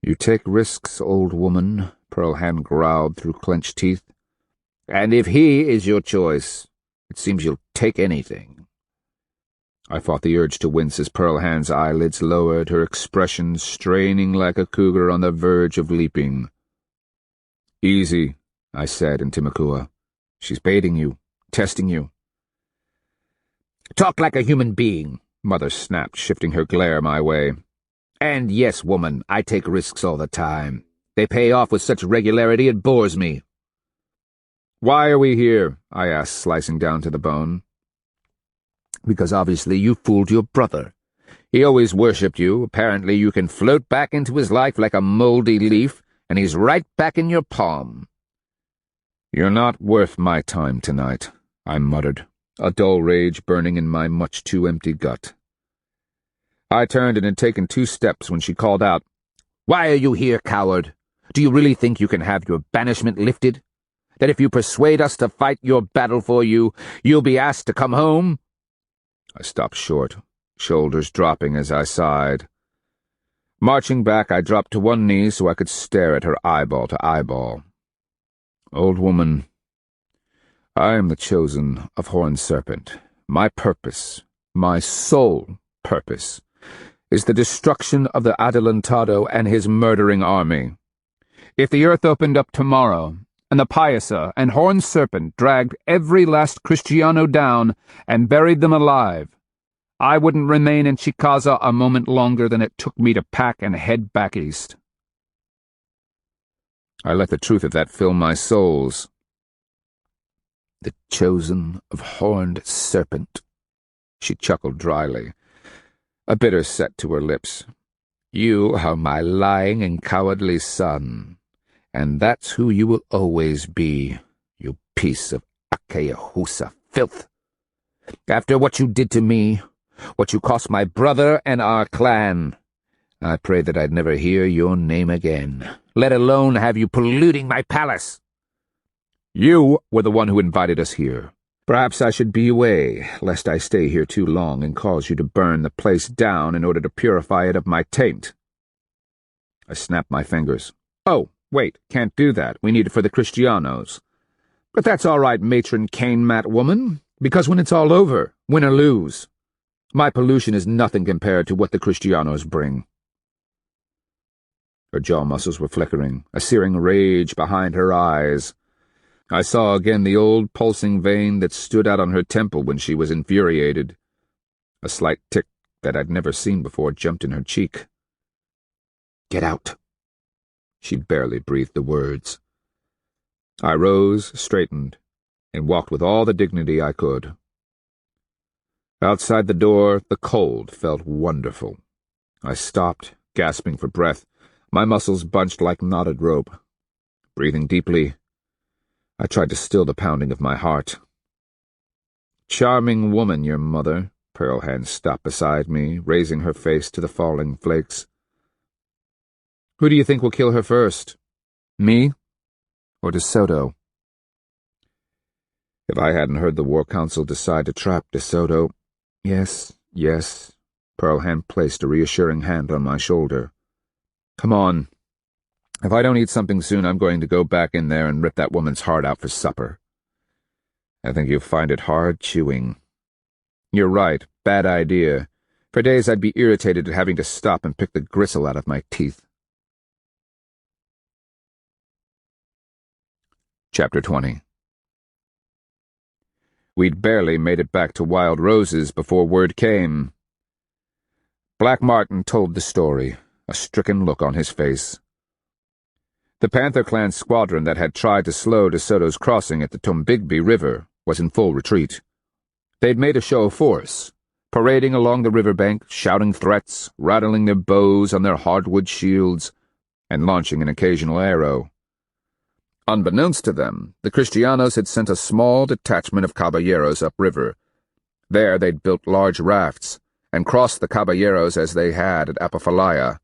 "You take risks, old woman," Pearl Hand growled through clenched teeth. "And if he is your choice, it seems you'll take anything." I fought the urge to wince as Pearl Hand's eyelids lowered, her expression straining like a cougar on the verge of leaping. "Easy," I said in Timakua. "She's baiting you, testing you." "Talk like a human being," Mother snapped, shifting her glare my way. "And yes, woman, I take risks all the time. They pay off with such regularity it bores me." "Why are we here?" I asked, slicing down to the bone. "Because obviously you fooled your brother. He always worshipped you. Apparently you can float back into his life like a moldy leaf, and he's right back in your palm." "You're not worth my time tonight," I muttered, a dull rage burning in my much-too-empty gut. I turned and had taken 2 steps when she called out, "Why are you here, coward? Do you really think you can have your banishment lifted? That if you persuade us to fight your battle for you, you'll be asked to come home?" I stopped short, shoulders dropping as I sighed. Marching back, I dropped to one knee so I could stare at her eyeball to eyeball. "Old woman, I am the chosen of Horned Serpent. My purpose, my sole purpose, is the destruction of the Adelantado and his murdering army. If the earth opened up tomorrow, and the Piasa and Horned Serpent dragged every last Kristiano down and buried them alive, I wouldn't remain in Chicaza a moment longer than it took me to pack and head back east." I let the truth of that fill my soles. The chosen of horned serpent. She chuckled dryly, a bitter set to her lips. You are my lying and cowardly son, and that's who you will always be, you piece of Akeahusa filth. After what you did to me, what you cost my brother and our clan, I pray that I'd never hear your name again, let alone have you polluting my palace. You were the one who invited us here. Perhaps I should be away, lest I stay here too long and cause you to burn the place down in order to purify it of my taint. I snapped my fingers. Oh, wait, can't do that. We need it for the Kristianos. But that's all right, matron cane-mat woman, because when it's all over, win or lose, my pollution is nothing compared to what the Kristianos bring. Her jaw muscles were flickering, a searing rage behind her eyes. I saw again the old pulsing vein that stood out on her temple when she was infuriated. A slight tick that I'd never seen before jumped in her cheek. Get out. She barely breathed the words. I rose, straightened, and walked with all the dignity I could. Outside the door, the cold felt wonderful. I stopped, gasping for breath, my muscles bunched like knotted rope. Breathing deeply, I tried to still the pounding of my heart. Charming woman, your mother. Pearl Hand stopped beside me, raising her face to the falling flakes. Who do you think will kill her first? Me? Or De Soto? If I hadn't heard the War Council decide to trap De Soto— Yes. Pearl Hand placed a reassuring hand on my shoulder. Come on. If I don't eat something soon, I'm going to go back in there and rip that woman's heart out for supper. I think you'll find it hard chewing. You're right, bad idea. For days I'd be irritated at having to stop and pick the gristle out of my teeth. Chapter 20. We'd barely made it back to Wild Roses before word came. Black Martin told the story, a stricken look on his face. The Panther Clan squadron that had tried to slow De Soto's crossing at the Tombigbee River was in full retreat. They'd made a show of force, parading along the riverbank, shouting threats, rattling their bows on their hardwood shields, and launching an occasional arrow. Unbeknownst to them, the Kristianos had sent a small detachment of caballeros upriver. There they'd built large rafts, and crossed the caballeros as they had at Apofalaya.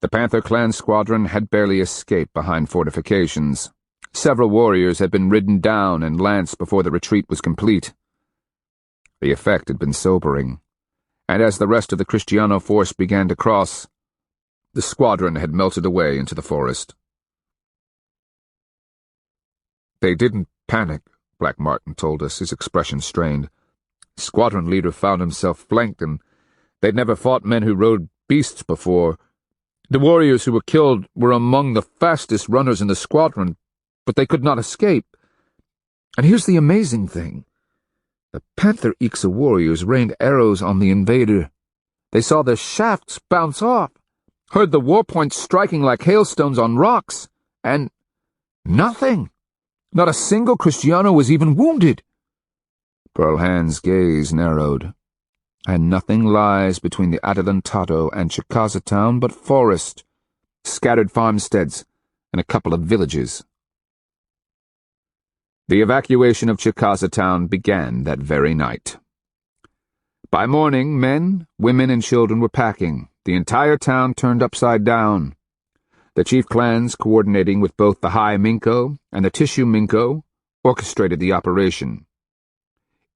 The Panther Clan squadron had barely escaped behind fortifications. Several warriors had been ridden down and lanced before the retreat was complete. The effect had been sobering, and as the rest of the Kristiano force began to cross, the squadron had melted away into the forest. They didn't panic, Black Martin told us, his expression strained. Squadron leader found himself flanked, and they'd never fought men who rode beasts before. The warriors who were killed were among the fastest runners in the squadron, but they could not escape. And here's the amazing thing. The Panther Ixa warriors rained arrows on the invader. They saw their shafts bounce off, heard the war points striking like hailstones on rocks, and nothing. Not a single Kristiano was even wounded. Pearl Hand's gaze narrowed. And nothing lies between the Adelantado and Chicaza town but forest, scattered farmsteads, and a couple of villages. The evacuation of Chicaza town began that very night. By morning, men, women, and children were packing, the entire town turned upside down. The chief clans, coordinating with both the High Minko and the Tishu Minko, orchestrated the operation.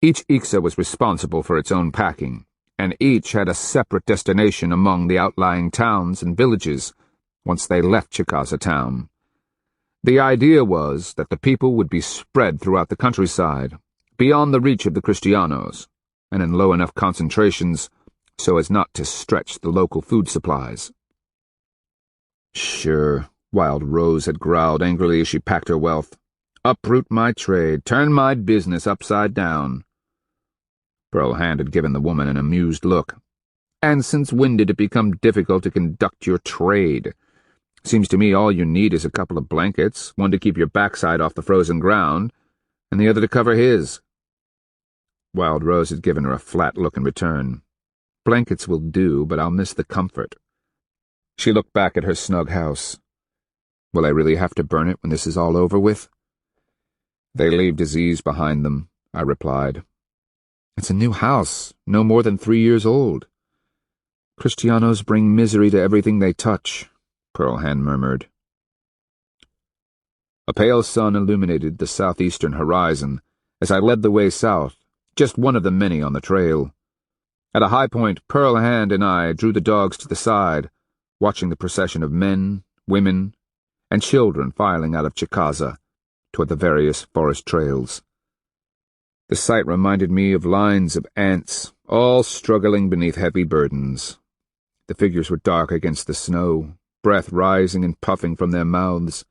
Each Ixa was responsible for its own packing, and each had a separate destination among the outlying towns and villages once they left Chicaza town. The idea was that the people would be spread throughout the countryside, beyond the reach of the Kristianos, and in low enough concentrations so as not to stretch the local food supplies. Sure, Wild Rose had growled angrily as she packed her wealth. Uproot my trade, turn my business upside down. Pearl Hand had given the woman an amused look. And since when did it become difficult to conduct your trade? Seems to me all you need is a couple of blankets, one to keep your backside off the frozen ground, and the other to cover his. Wild Rose had given her a flat look in return. Blankets will do, but I'll miss the comfort. She looked back at her snug house. Will I really have to burn it when this is all over with? They leave disease behind them, I replied. It's a new house, no more than 3 years old. Kristianos bring misery to everything they touch, Pearlhand murmured. A pale sun illuminated the southeastern horizon as I led the way south, just one of the many on the trail. At a high point, Pearlhand and I drew the dogs to the side, watching the procession of men, women, and children filing out of Chicaza toward the various forest trails. The sight reminded me of lines of ants, all struggling beneath heavy burdens. The figures were dark against the snow, breath rising and puffing from their mouths.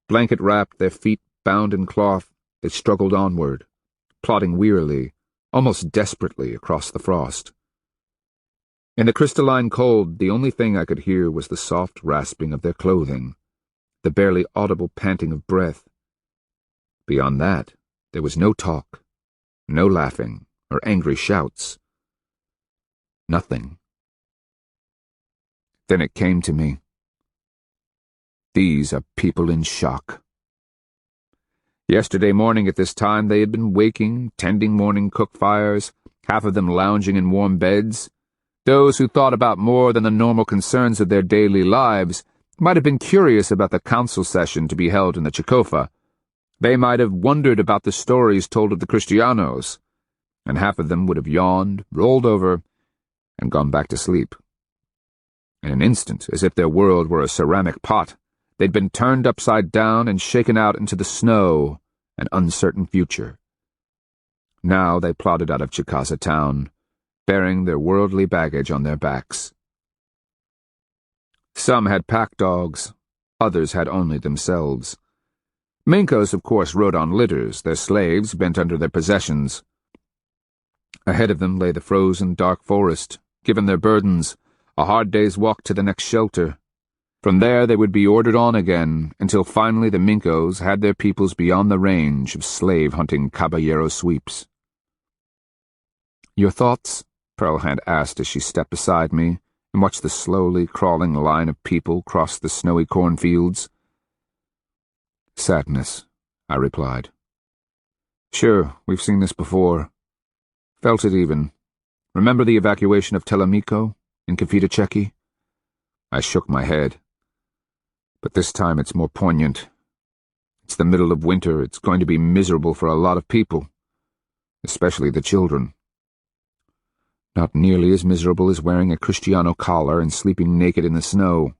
Blanket-wrapped, their feet bound in cloth, they struggled onward, plodding wearily, almost desperately across the frost. In the crystalline cold, the only thing I could hear was the soft rasping of their clothing, the barely audible panting of breath. Beyond that, there was no talk, no laughing or angry shouts. Nothing. Then it came to me. These are people in shock. Yesterday morning at this time they had been waking, tending morning cook fires, half of them lounging in warm beds. Those who thought about more than the normal concerns of their daily lives might have been curious about the council session to be held in the Chicofa. They might have wondered about the stories told of the Kristianos, and half of them would have yawned, rolled over, and gone back to sleep. In an instant, as if their world were a ceramic pot, they'd been turned upside down and shaken out into the snow, an uncertain future. Now they plodded out of Chicaza town, bearing their worldly baggage on their backs. Some had pack dogs, others had only themselves. Minkos, of course, rode on litters, their slaves bent under their possessions. Ahead of them lay the frozen, dark forest, given their burdens, a hard day's walk to the next shelter. From there they would be ordered on again, until finally the Minkos had their peoples beyond the range of slave-hunting caballero sweeps. "Your thoughts?" Pearlhand asked as she stepped beside me and watched the slowly crawling line of people cross the snowy cornfields. "Sadness," I replied. "Sure, we've seen this before. Felt it even. Remember the evacuation of Telemico in Cefita-Cheki?" I shook my head. "But this time it's more poignant. It's the middle of winter. It's going to be miserable for a lot of people, especially the children. Not nearly as miserable as wearing a Kristiano collar and sleeping naked in the snow.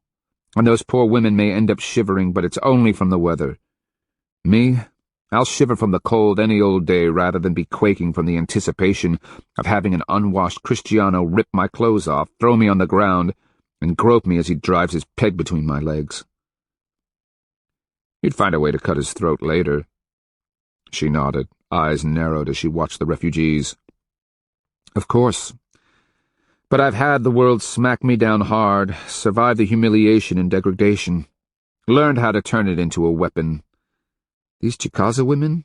And those poor women may end up shivering, but it's only from the weather. Me, I'll shiver from the cold any old day rather than be quaking from the anticipation of having an unwashed Kristiano rip my clothes off, throw me on the ground, and grope me as he drives his peg between my legs. You'd find a way to cut his throat later." She nodded, eyes narrowed as she watched the refugees. "Of course. But I've had the world smack me down hard, survived the humiliation and degradation, learned how to turn it into a weapon. These Chicaza women?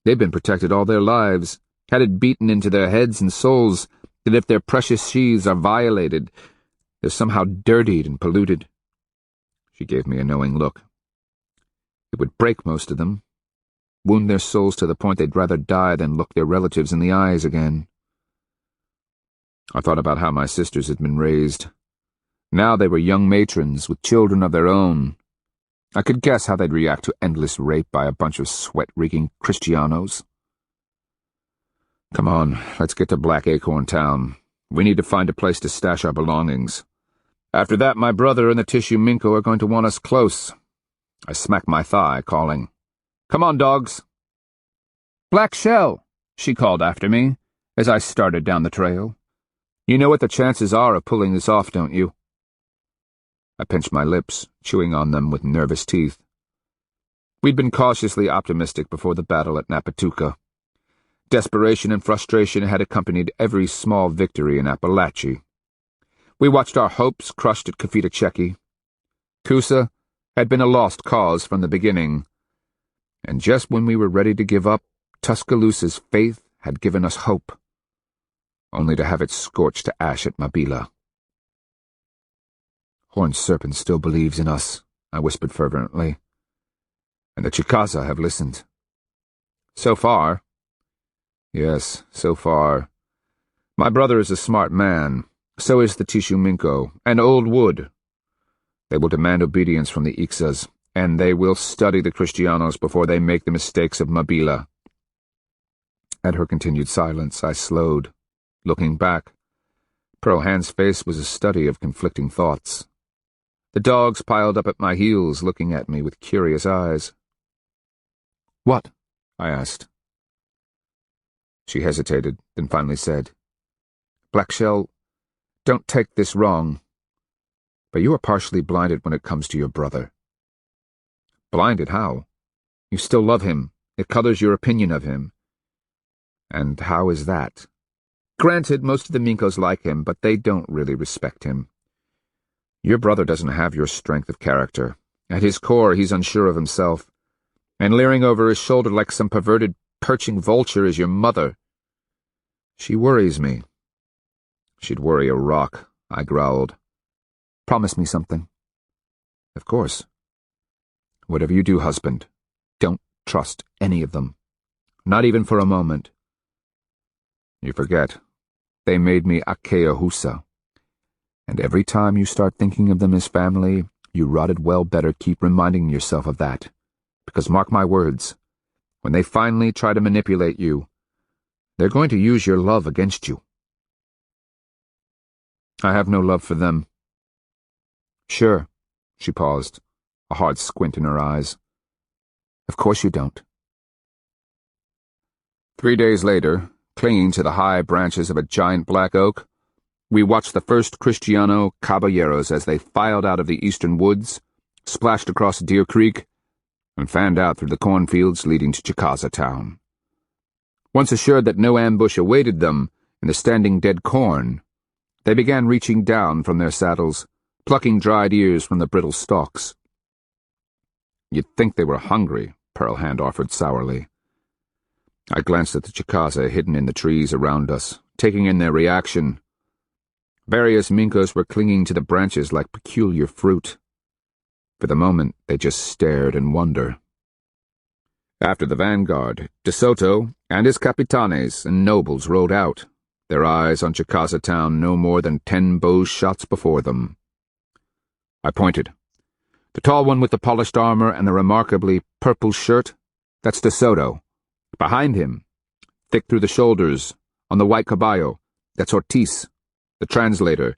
They've been protected all their lives, had it beaten into their heads and souls that if their precious sheaths are violated, they're somehow dirtied and polluted." She gave me a knowing look. "It would break most of them, wound their souls to the point they'd rather die than look their relatives in the eyes again." I thought about how my sisters had been raised. Now they were young matrons with children of their own. I could guess how they'd react to endless rape by a bunch of sweat-reeking Kristianos. "Come on, let's get to Black Acorn Town. We need to find a place to stash our belongings. After that, my brother and the Tissue Minko are going to want us close." I smacked my thigh, calling, "Come on, dogs." "Black Shell," she called after me as I started down the trail. "You know what the chances are of pulling this off, don't you?" I pinched my lips, chewing on them with nervous teeth. We'd been cautiously optimistic before the battle at Napatuka. Desperation and frustration had accompanied every small victory in Appalachia. We watched our hopes crushed at Cefita-Cheki. Kusa had been a lost cause from the beginning, and just when we were ready to give up, Tuscaloosa's faith had given us hope, only to have it scorched to ash at Mabila. Horned Serpent still believes in us, I whispered fervently. And the Chicaza have listened. So far. Yes, so far. My brother is a smart man. So is the Tishuminko, and Old Wood. They will demand obedience from the Ixas, and they will study the Kristianos before they make the mistakes of Mabila. At her continued silence, I slowed. Looking back, Pearl Hand's face was a study of conflicting thoughts. The dogs piled up at my heels, looking at me with curious eyes. "What?" I asked. She hesitated, then finally said, "Blackshell, don't take this wrong, but you are partially blinded when it comes to your brother." "Blinded how? You still love him. It colors your opinion of him." "And how is that?" "Granted, most of the Minkos like him, but they don't really respect him. Your brother doesn't have your strength of character. At his core, he's unsure of himself, and leering over his shoulder like some perverted, perching vulture is your mother. She worries me." "She'd worry a rock," I growled. "Promise me something." "Of course." "Whatever you do, husband, don't trust any of them. Not even for a moment." "You forget. They made me Akeahusa. And every time you start thinking of them as family, you rotted well better keep reminding yourself of that. Because mark my words, when they finally try to manipulate you, they're going to use your love against you." "I have no love for them." "Sure." She paused, a hard squint in her eyes. "Of course you don't." 3 days later, clinging to the high branches of a giant black oak, we watched the first Kristiano caballeros as they filed out of the eastern woods, splashed across Deer Creek, and fanned out through the cornfields leading to Chicaza town. Once assured that no ambush awaited them in the standing dead corn, they began reaching down from their saddles, plucking dried ears from the brittle stalks. "You'd think they were hungry," Pearl Hand offered sourly. I glanced at the Chicaza hidden in the trees around us, taking in their reaction. Various Minkos were clinging to the branches like peculiar fruit. For the moment, they just stared in wonder. After the vanguard, De Soto and his capitanes and nobles rode out, their eyes on Chicaza town no more than 10 bow shots before them. I pointed. "The tall one with the polished armor and the remarkably purple shirt, that's De Soto. Behind him, thick through the shoulders, on the white caballo, that's Ortiz, the translator.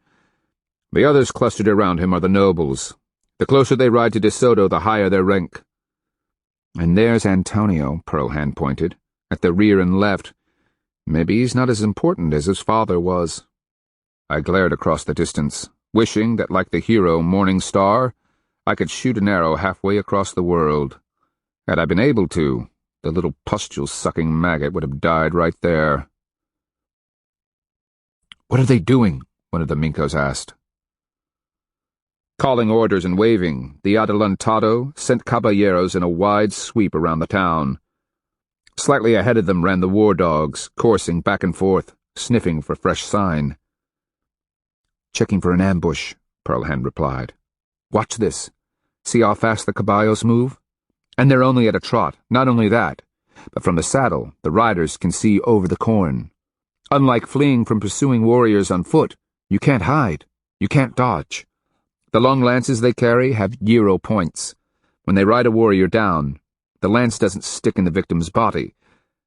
The others clustered around him are the nobles. The closer they ride to De Soto, the higher their rank. And there's Antonio," Pearl Hand pointed, "at the rear and left. Maybe he's not as important as his father was." I glared across the distance, wishing that, like the hero Morning Star, I could shoot an arrow halfway across the world. Had I been able to, the little pustule-sucking maggot would have died right there. "What are they doing?" one of the Minkos asked. Calling orders and waving, the Adelantado sent caballeros in a wide sweep around the town. Slightly ahead of them ran the war dogs, coursing back and forth, sniffing for fresh sign. "Checking for an ambush," Pearl Hand replied. "Watch this. See how fast the caballos move? And they're only at a trot. Not only that, but from the saddle, the riders can see over the corn. Unlike fleeing from pursuing warriors on foot, you can't hide. You can't dodge. The long lances they carry have 0 points. When they ride a warrior down, the lance doesn't stick in the victim's body,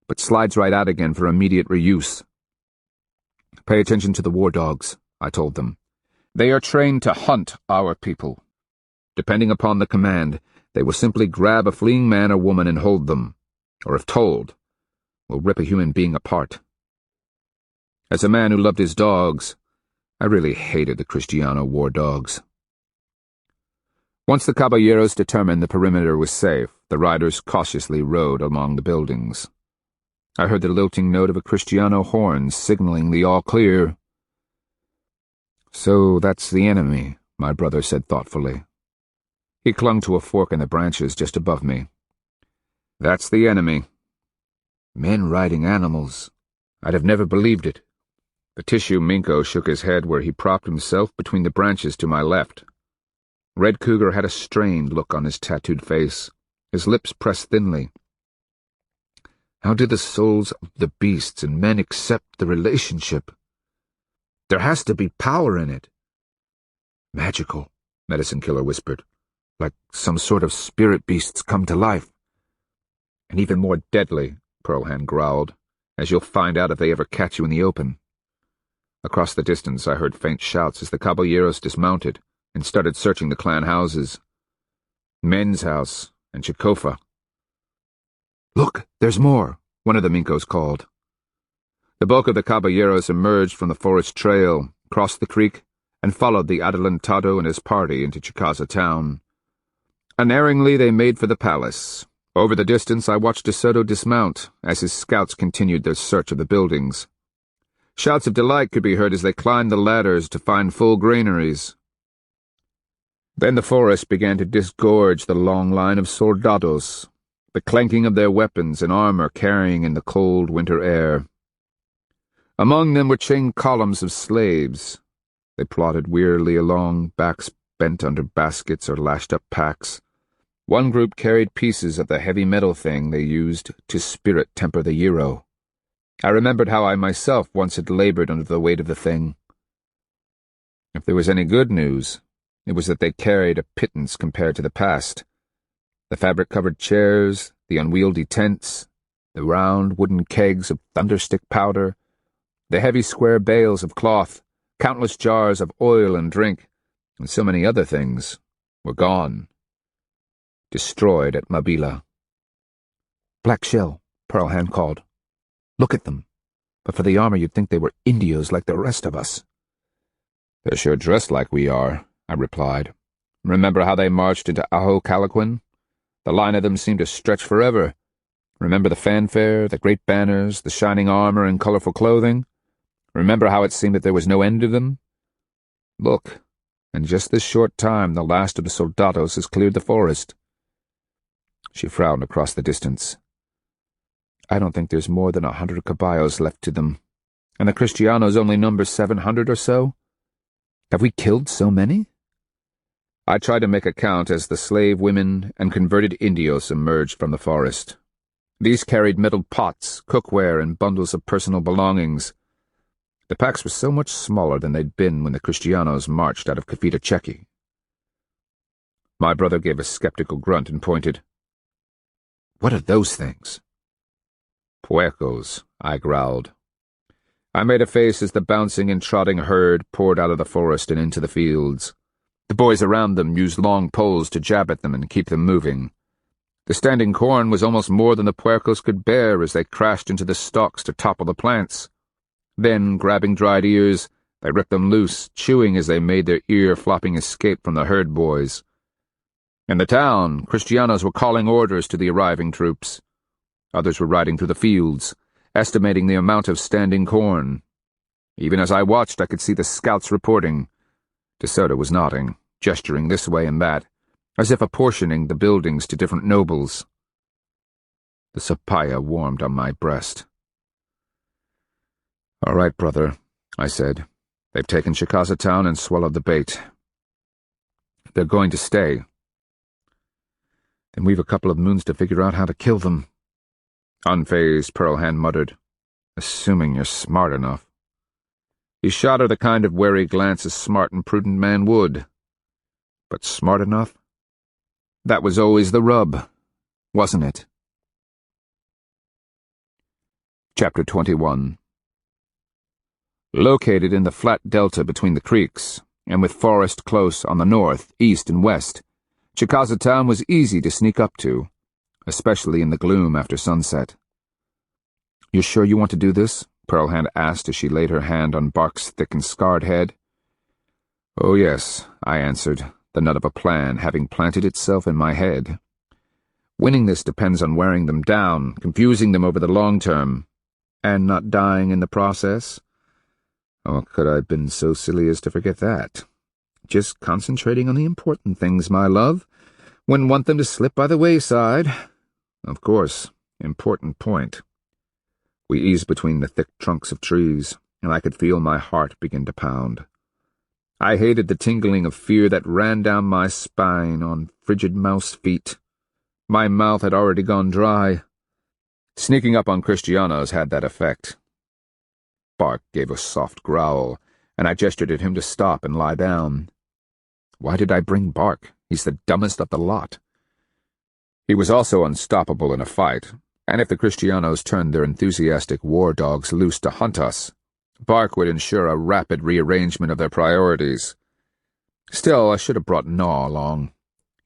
but slides right out again for immediate reuse." "Pay attention to the war dogs," I told them. "They are trained to hunt our people. Depending upon the command, they will simply grab a fleeing man or woman and hold them, or if told, will rip a human being apart." As a man who loved his dogs, I really hated the Kristiano war dogs. Once the caballeros determined the perimeter was safe, the riders cautiously rode along the buildings. I heard the lilting note of a Kristiano horn signaling the all-clear. "So that's the enemy," my brother said thoughtfully. He clung to a fork in the branches just above me. "That's the enemy. Men riding animals. I'd have never believed it. The tissue Minko shook his head where he propped himself between the branches to my left. Red Cougar had a strained look on his tattooed face, his lips pressed thinly. How did the souls of the beasts and men accept the relationship? There has to be power in it. Magical, Medicine Killer whispered, like some sort of spirit beasts come to life. And even more deadly, Pearlhand growled, as you'll find out if they ever catch you in the open. Across the distance I heard faint shouts as the caballeros dismounted and started searching the clan houses. Men's house and Chicofa. Look, there's more, one of the Minkos called. The bulk of the caballeros emerged from the forest trail, crossed the creek, and followed the Adelantado and his party into Chicaza town. Unerringly they made for the palace. Over the distance I watched De Soto dismount as his scouts continued their search of the buildings. Shouts of delight could be heard as they climbed the ladders to find full granaries. Then the forest began to disgorge the long line of soldados, the clanking of their weapons and armor carrying in the cold winter air. Among them were chained columns of slaves. They plodded wearily along, backs bent under baskets or lashed-up packs. One group carried pieces of the heavy metal thing they used to spirit-temper the gyro. I remembered how I myself once had labored under the weight of the thing. If there was any good news, it was that they carried a pittance compared to the past. The fabric-covered chairs, the unwieldy tents, the round wooden kegs of thunderstick powder, the heavy square bales of cloth, countless jars of oil and drink, and so many other things, were gone. Destroyed at Mabila. Black Shell, Pearlhand called. Look at them. But for the armor you'd think they were Indios like the rest of us. They're sure dressed like we are, I replied. Remember how they marched into Aho Calaquin? The line of them seemed to stretch forever. Remember the fanfare, the great banners, the shining armor and colorful clothing? Remember how it seemed that there was no end to them? Look, in just this short time the last of the soldados has cleared the forest. She frowned across the distance. I don't think there's more than 100 caballos left to them, and the Kristianos only number 700 or so. Have we killed so many? I tried to make a count as the slave women and converted Indios emerged from the forest. These carried metal pots, cookware, and bundles of personal belongings. The packs were so much smaller than they'd been when the Kristianos marched out of Cafita Cecchi. My brother gave a skeptical grunt and pointed. What are those things? Puercos, I growled. I made a face as the bouncing and trotting herd poured out of the forest and into the fields. The boys around them used long poles to jab at them and keep them moving. The standing corn was almost more than the puercos could bear as they crashed into the stalks to topple the plants. Then, grabbing dried ears, they ripped them loose, chewing as they made their ear-flopping escape from the herd boys. In the town, Kristianos were calling orders to the arriving troops. Others were riding through the fields, estimating the amount of standing corn. Even as I watched, I could see the scouts reporting. De Soto was nodding, gesturing this way and that, as if apportioning the buildings to different nobles. The sapaya warmed on my breast. "All right, brother," I said. "They've taken Chicaza town and swallowed the bait. They're going to stay. Then we've a couple of moons to figure out how to kill them." Unfazed, Pearlhand muttered, "Assuming you're smart enough." He shot her the kind of wary glance a smart and prudent man would. But smart enough? That was always the rub, wasn't it? Chapter 21. Located in the flat delta between the creeks, and with forest close on the north, east, and west, Chicaza town was easy to sneak up to, especially in the gloom after sunset. "You sure you want to do this?" Pearlhand asked as she laid her hand on Bark's thick and scarred head. "Oh, yes," I answered, the nut of a plan having planted itself in my head. "Winning this depends on wearing them down, confusing them over the long term, and not dying in the process. Oh, could I have been so silly as to forget that? Just concentrating on the important things, my love. Wouldn't want them to slip by the wayside. Of course, important point. We eased between the thick trunks of trees, and I could feel my heart begin to pound. I hated the tingling of fear that ran down my spine on frigid mouse feet. My mouth had already gone dry. Sneaking up on Kristiano's had that effect. Bark gave a soft growl, and I gestured at him to stop and lie down. Why did I bring Bark? He's the dumbest of the lot. He was also unstoppable in a fight, and if the Kristianos turned their enthusiastic war dogs loose to hunt us, Bark would ensure a rapid rearrangement of their priorities. Still, I should have brought Gnaw along.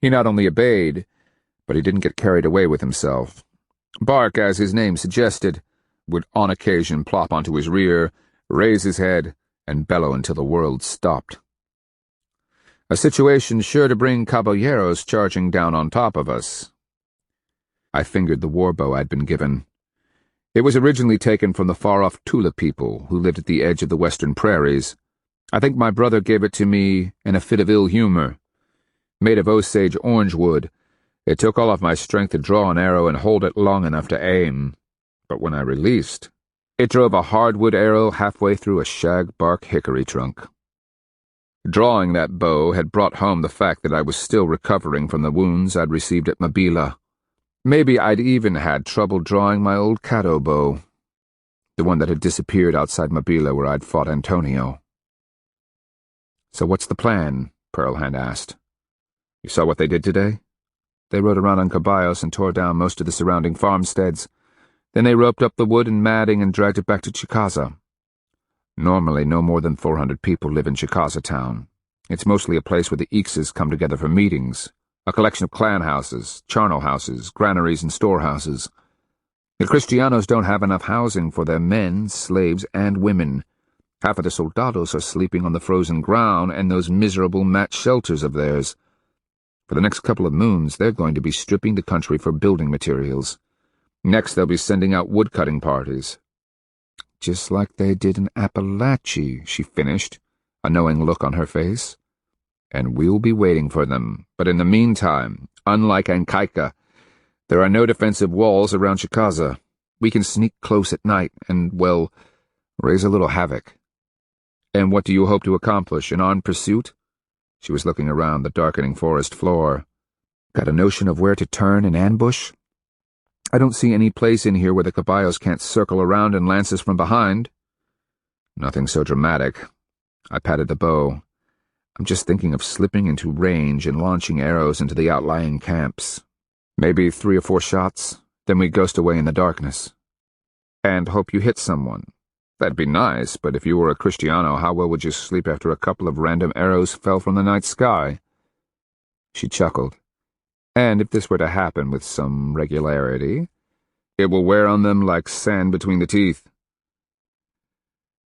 He not only obeyed, but he didn't get carried away with himself. Bark, as his name suggested, would on occasion plop onto his rear, raise his head, and bellow until the world stopped. A situation sure to bring caballeros charging down on top of us. I fingered the war bow I'd been given. It was originally taken from the far-off Tula people who lived at the edge of the western prairies. I think my brother gave it to me in a fit of ill humor. Made of Osage orange wood, it took all of my strength to draw an arrow and hold it long enough to aim. But when I released, it drove a hardwood arrow halfway through a shag-bark hickory trunk. Drawing that bow had brought home the fact that I was still recovering from the wounds I'd received at Mabila. Maybe I'd even had trouble drawing my old Caddo bow, the one that had disappeared outside Mabila where I'd fought Antonio. "So what's the plan?" Pearlhand asked. "You saw what they did today? They rode around on caballos and tore down most of the surrounding farmsteads. Then they roped up the wood and matting and dragged it back to Chicaza. Normally, no more than 400 people live in Chicaza town. It's mostly a place where the Ixes come together for meetings, a collection of clan houses, charnel houses, granaries, and storehouses. The Kristianos don't have enough housing for their men, slaves, and women. Half of the soldados are sleeping on the frozen ground and those miserable mat shelters of theirs. For the next couple of moons, they're going to be stripping the country for building materials. Next, they'll be sending out woodcutting parties." "Just like they did in Appalachia," she finished, a knowing look on her face. "And we'll be waiting for them. But in the meantime, unlike Ankaika, there are no defensive walls around Chicaza. We can sneak close at night and, well, raise a little havoc." "And what do you hope to accomplish? An armed pursuit?" She was looking around the darkening forest floor. "Got a notion of where to turn and ambush? I don't see any place in here where the caballos can't circle around and lance us from behind." "Nothing so dramatic." I patted the bow. "I'm just thinking of slipping into range and launching arrows into the outlying camps. Maybe 3 or 4 shots, then we ghost away in the darkness. And hope you hit someone. That'd be nice, but if you were a Kristiano, how well would you sleep after a couple of random arrows fell from the night sky?" She chuckled. "And if this were to happen with some regularity, it will wear on them like sand between the teeth."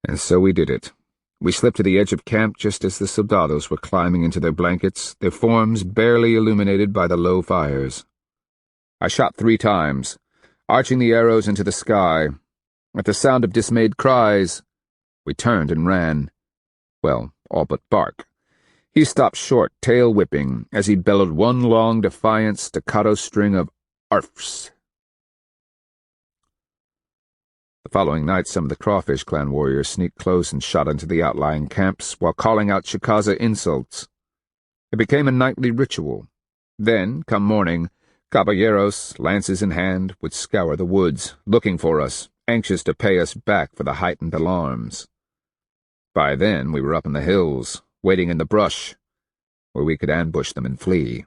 And so we did it. We slipped to the edge of camp just as the soldados were climbing into their blankets, their forms barely illuminated by the low fires. I shot 3 times, arching the arrows into the sky. At the sound of dismayed cries, we turned and ran. Well, all but Bark. He stopped short, tail whipping, as he bellowed one long, defiant, staccato string of arfs. The following night, some of the Crawfish Clan warriors sneaked close and shot into the outlying camps while calling out Chicaza insults. It became a nightly ritual. Then, come morning, caballeros, lances in hand, would scour the woods, looking for us, anxious to pay us back for the heightened alarms. By then, we were up in the hills, waiting in the brush, where we could ambush them and flee.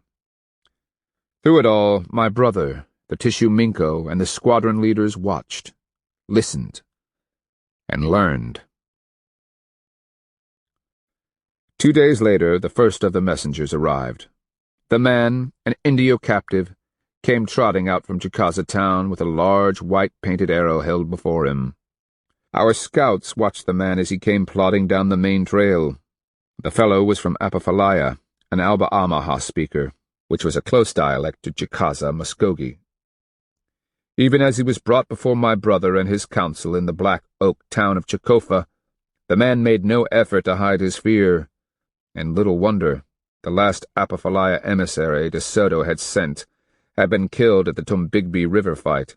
Through it all, my brother, the Tissue Minko, and the squadron leaders watched, listened, and learned. 2 days later, the first of the messengers arrived. The man, an Indio captive, came trotting out from Chicaza town with a large white-painted arrow held before him. Our scouts watched the man as he came plodding down the main trail. The fellow was from Apafalaya, an Alba Amaha speaker, which was a close dialect to Chicaza Muskogee. Even as he was brought before my brother and his council in the Black Oak town of Chikofa, the man made no effort to hide his fear, and little wonder. The last Apafalaya emissary De Soto had sent had been killed at the Tombigbee River fight.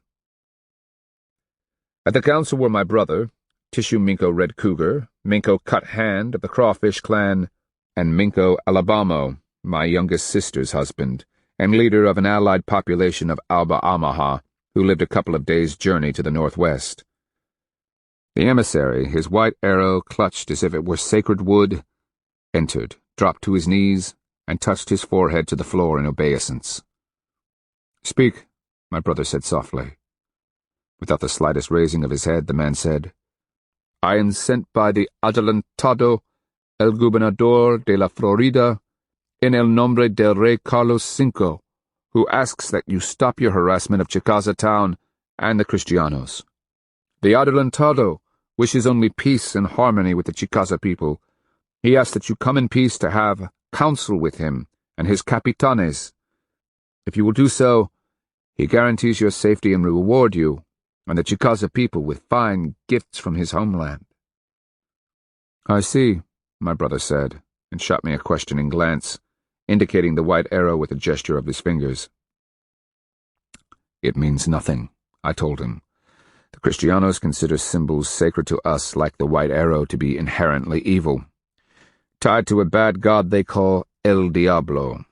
At the council were my brother, Tishu Minko Red Cougar, Minko Cut Hand of the Crawfish clan, and Minko Alabamo, my youngest sister's husband, and leader of an allied population of Alba Amaha, who lived a couple of days' journey to the northwest. The emissary, his white arrow clutched as if it were sacred wood, entered, dropped to his knees, and touched his forehead to the floor in obeisance. "Speak," my brother said softly. Without the slightest raising of his head, the man said, "I am sent by the adelantado, el gobernador de la Florida, en el nombre del rey Carlos V, who asks that you stop your harassment of Chicaza town and the Kristianos. The adelantado wishes only peace and harmony with the Chicaza people. He asks that you come in peace to have counsel with him and his capitanes. If you will do so, he guarantees your safety and will reward you and the Chicaza people with fine gifts from his homeland." "I see," my brother said, and shot me a questioning glance, indicating the white arrow with a gesture of his fingers. "It means nothing," I told him. "The Kristianos consider symbols sacred to us like the white arrow to be inherently evil, tied to a bad god they call El Diablo.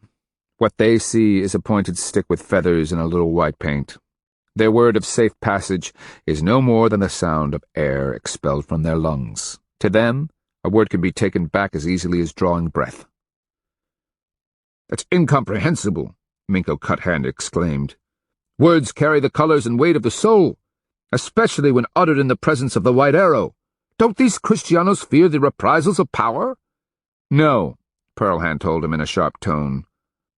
What they see is a pointed stick with feathers and a little white paint. Their word of safe passage is no more than the sound of air expelled from their lungs. To them, a word can be taken back as easily as drawing breath." "That's incomprehensible," Minko Cut Hand exclaimed. "Words carry the colors and weight of the soul, especially when uttered in the presence of the white arrow. Don't these Kristianos fear the reprisals of power?" "No," Pearlhand told him in a sharp tone.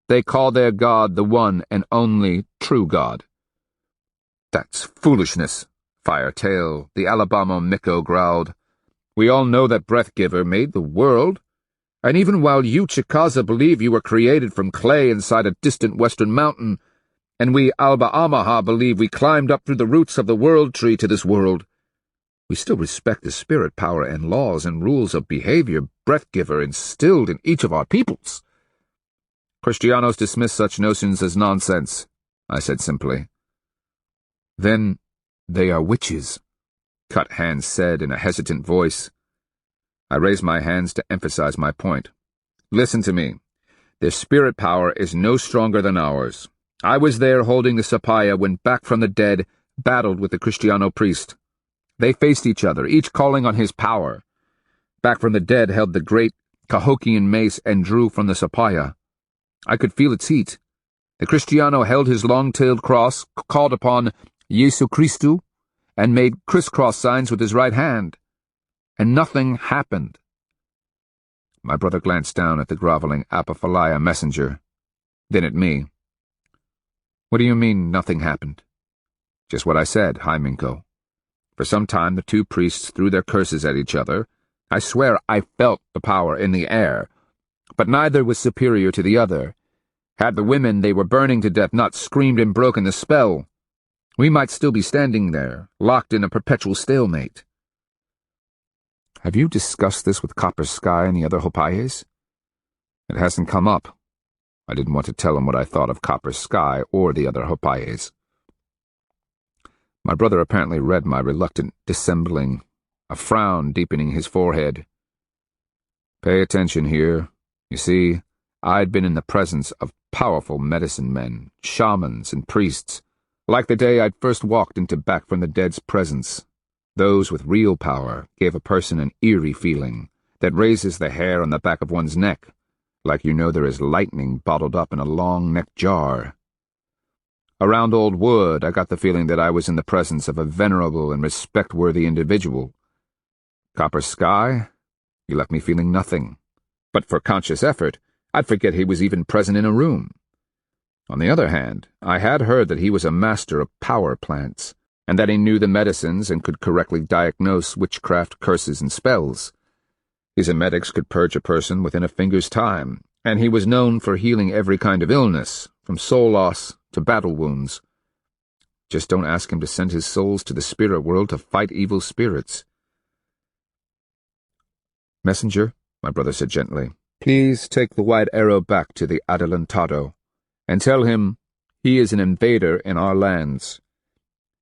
"They call their god the one and only true god." "That's foolishness," Firetail, the Alabama Miko, growled. "We all know that Breath-Giver made the world, and even while you Chicaza believe you were created from clay inside a distant western mountain, and we Alba Amaha believe we climbed up through the roots of the world tree to this world, we still respect the spirit power and laws and rules of behavior Breath-Giver instilled in each of our peoples." "Kristianos dismiss such notions as nonsense," I said simply. "Then they are witches," Cut Hand said in a hesitant voice. I raised my hands to emphasize my point. "Listen to me. Their spirit power is no stronger than ours. I was there holding the Sapaya when Back from the Dead battled with the Kristiano priest. They faced each other, each calling on his power. Back from the Dead held the great Cahokian mace and drew from the Sapaya. I could feel its heat. The Kristiano held his long-tailed cross, called upon Jesu Christu, and made crisscross signs with his right hand. And nothing happened." My brother glanced down at the groveling Apophalia messenger, then at me. "What do you mean, nothing happened?" "Just what I said, High Minko. For some time the two priests threw their curses at each other. I swear I felt the power in the air, but neither was superior to the other. Had the women they were burning to death not screamed and broken the spell, we might still be standing there, locked in a perpetual stalemate." "Have you discussed this with Copper Sky and the other Hopayes?" "It hasn't come up. I didn't want to tell him what I thought of Copper Sky or the other Hopayes." My brother apparently read my reluctant dissembling, a frown deepening his forehead. "Pay attention here. You see, I'd been in the presence of powerful medicine men, shamans, and priests, like the day I'd first walked into Back from the Dead's presence. Those with real power gave a person an eerie feeling that raises the hair on the back of one's neck, like you know there is lightning bottled up in a long-necked jar. Around Old Wood, I got the feeling that I was in the presence of a venerable and respect-worthy individual. Copper Sky, he left me feeling nothing. But for conscious effort, I'd forget he was even present in a room. On the other hand, I had heard that he was a master of power plants, and that he knew the medicines and could correctly diagnose witchcraft curses and spells. His emetics could purge a person within a finger's time, and he was known for healing every kind of illness, from soul loss to battle wounds. Just don't ask him to send his souls to the spirit world to fight evil spirits. "Messenger," my brother said gently, "please take the white arrow back to the Adelantado, and tell him he is an invader in our lands.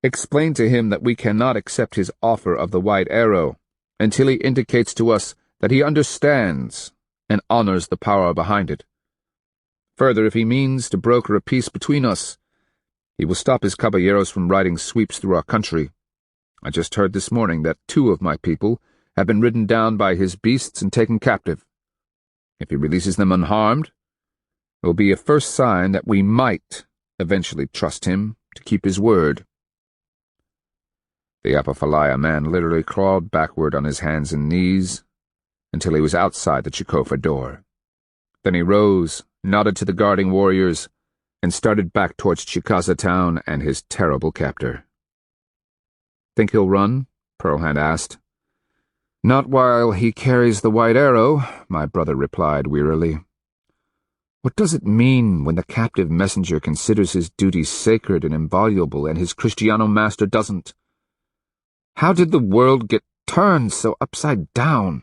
Explain to him that we cannot accept his offer of the white arrow until he indicates to us that he understands and honors the power behind it. Further, if he means to broker a peace between us, he will stop his caballeros from riding sweeps through our country. I just heard this morning that 2 of my people have been ridden down by his beasts and taken captive. If he releases them unharmed, it will be a first sign that we might eventually trust him to keep his word. The Apophalia man literally crawled backward on his hands and knees until he was outside the Chicofa door. Then he rose, nodded to the guarding warriors, and started back towards Chicaza town and his terrible captor. "Think he'll run?" Pearlhand asked. "Not while he carries the white arrow," my brother replied wearily. "What does it mean when the captive messenger considers his duty sacred and inviolable and his Kristiano master doesn't? How did the world get turned so upside down?"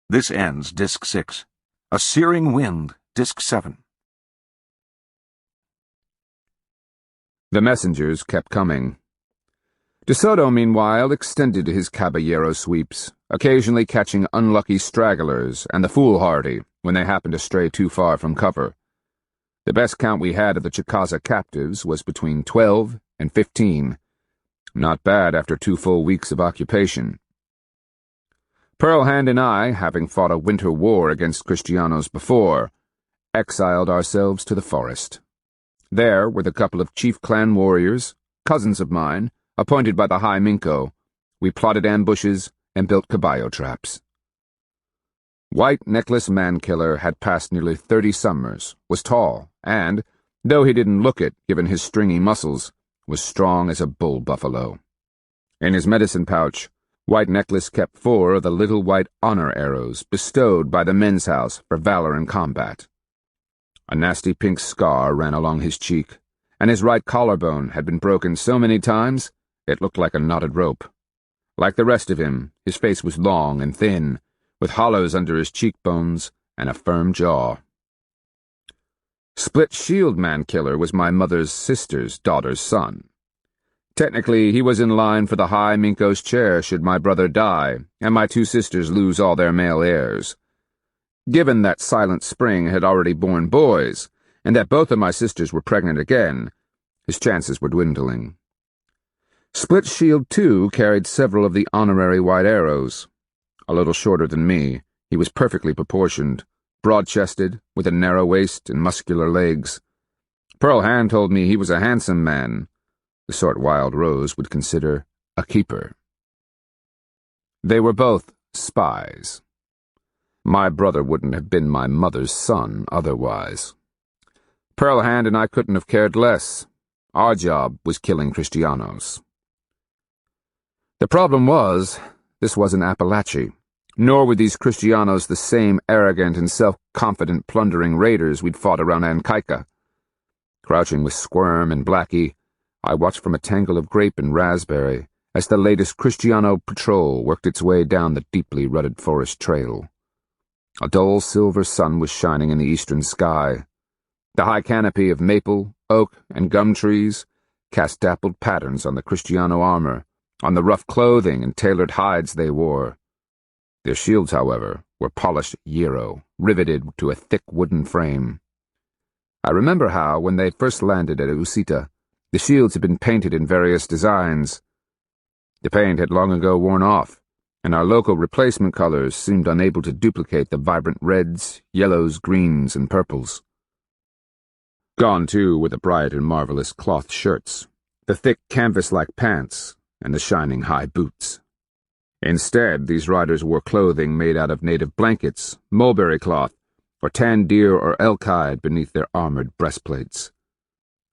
This ends Disc 6. A Searing Wind, Disc 7. The messengers kept coming. De Soto, meanwhile, extended his caballero sweeps, occasionally catching unlucky stragglers and the foolhardy when they happened to stray too far from cover. The best count we had of the Chicaza captives was between 12 and 15. Not bad after 2 full weeks of occupation. Pearlhand and I, having fought a winter war against Kristianos before, exiled ourselves to the forest. There, with a couple of chief clan warriors, cousins of mine, appointed by the High Minko, we plotted ambushes and built caballo traps. White Necklace Mankiller had passed nearly 30 summers, was tall, and, though he didn't look it given his stringy muscles, was strong as a bull buffalo. In his medicine pouch, White Necklace kept 4 of the little white honor arrows bestowed by the men's house for valor in combat. A nasty pink scar ran along his cheek, and his right collarbone had been broken so many times it looked like a knotted rope. Like the rest of him, his face was long and thin, with hollows under his cheekbones and a firm jaw. Split Shield Mankiller was my mother's sister's daughter's son. Technically, he was in line for the High Minko's chair should my brother die and my 2 sisters lose all their male heirs. Given that Silent Spring had already borne boys, and that both of my sisters were pregnant again, his chances were dwindling. Split Shield, too, carried several of the honorary white arrows. A little shorter than me, he was perfectly proportioned, broad-chested, with a narrow waist and muscular legs. Pearlhand told me he was a handsome man, the sort Wild Rose would consider a keeper. They were both spies. My brother wouldn't have been my mother's son otherwise. Pearlhand and I couldn't have cared less. Our job was killing Kristianos. The problem was, this wasn't Appalachia, nor were these Kristianos the same arrogant and self-confident plundering raiders we'd fought around Ankaika. Crouching with Squirm and Blackie, I watched from a tangle of grape and raspberry as the latest Kristiano patrol worked its way down the deeply rutted forest trail. A dull silver sun was shining in the eastern sky. The high canopy of maple, oak, and gum trees cast dappled patterns on the Kristiano armor, on the rough clothing and tailored hides they wore. Their shields, however, were polished gyro, riveted to a thick wooden frame. I remember how, when they first landed at Usita, the shields had been painted in various designs. The paint had long ago worn off, and our local replacement colors seemed unable to duplicate the vibrant reds, yellows, greens, and purples. Gone, too, were the bright and marvelous cloth shirts, the thick canvas-like pants, and the shining high boots. Instead, these riders wore clothing made out of native blankets, mulberry cloth, or tanned deer or elk hide beneath their armored breastplates.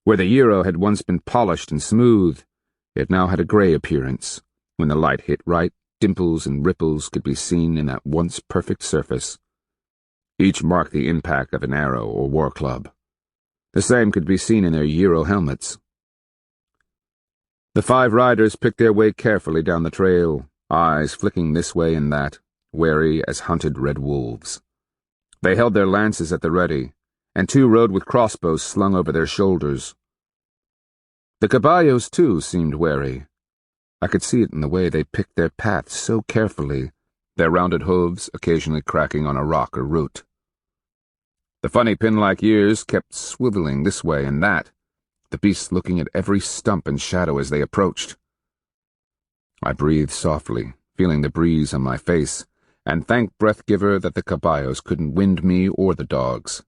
Where the gyro had once been polished and smooth, it now had a gray appearance. When the light hit right, dimples and ripples could be seen in that once perfect surface. Each marked the impact of an arrow or war club. The same could be seen in their gyro helmets. The 5 riders picked their way carefully down the trail, eyes flicking this way and that, wary as hunted red wolves. They held their lances at the ready, and 2 rode with crossbows slung over their shoulders. The caballos, too, seemed wary. I could see it in the way they picked their paths so carefully, their rounded hooves occasionally cracking on a rock or root. The funny pin-like ears kept swiveling this way and that, the beasts looking at every stump and shadow as they approached. I breathed softly, feeling the breeze on my face, and thanked Breathgiver that the caballos couldn't wind me or the dogs,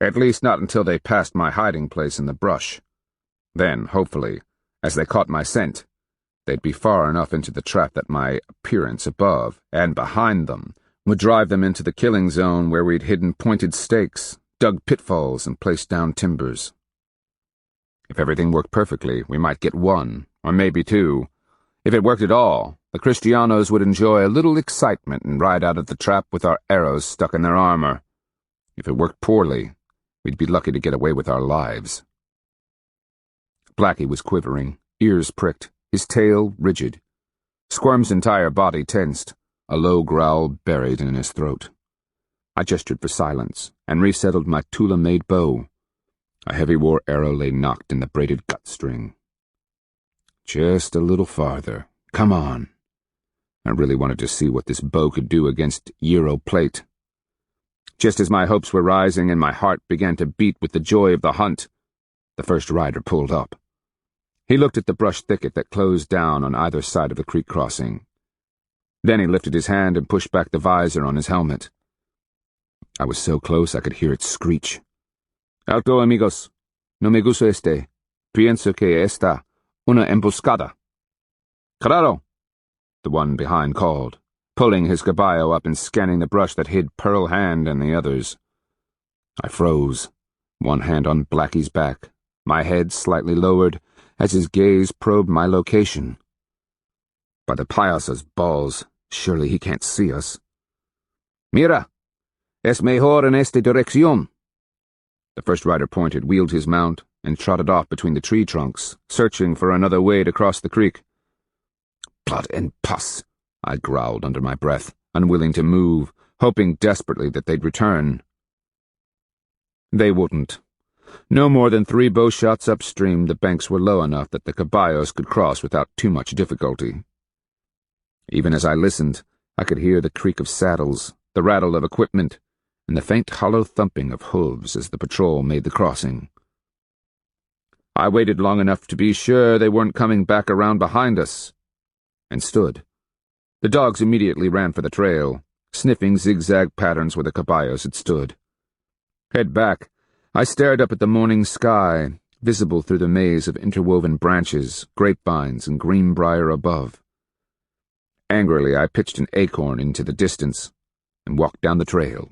at least not until they passed my hiding place in the brush. Then, hopefully, as they caught my scent, they'd be far enough into the trap that my appearance above and behind them would drive them into the killing zone where we'd hidden pointed stakes, dug pitfalls, and placed down timbers. If everything worked perfectly, we might get 1, or maybe 2. If it worked at all, the Kristianos would enjoy a little excitement and ride out of the trap with our arrows stuck in their armor. If it worked poorly, we'd be lucky to get away with our lives. Blackie was quivering, ears pricked, his tail rigid. Squirm's entire body tensed, a low growl buried in his throat. I gestured for silence and resettled my Tula-made bow. A heavy-war arrow lay knocked in the braided gut string. Just a little farther. Come on. I really wanted to see what this bow could do against Euro plate. Just as my hopes were rising and my heart began to beat with the joy of the hunt, the first rider pulled up. He looked at the brush thicket that closed down on either side of the creek crossing. Then he lifted his hand and pushed back the visor on his helmet. I was so close I could hear it screech. Alto, amigos. No me gusta este. Pienso que esta una emboscada. Claro, the one behind called, pulling his caballo up and scanning the brush that hid Pearl Hand and the others. I froze, one hand on Blackie's back, my head slightly lowered as his gaze probed my location. By the payasa's balls, surely he can't see us. Mira, es mejor en esta dirección. The first rider pointed, wheeled his mount, and trotted off between the tree trunks, searching for another way to cross the creek. Blood and pus, I growled under my breath, unwilling to move, hoping desperately that they'd return. They wouldn't. No more than 3 bow shots upstream, the banks were low enough that the caballos could cross without too much difficulty. Even as I listened, I could hear the creak of saddles, the rattle of equipment, and the faint hollow thumping of hooves as the patrol made the crossing. I waited long enough to be sure they weren't coming back around behind us, and stood. The dogs immediately ran for the trail, sniffing zigzag patterns where the caballos had stood. Head back, I stared up at the morning sky, visible through the maze of interwoven branches, grapevines, and greenbrier above. Angrily, I pitched an acorn into the distance and walked down the trail.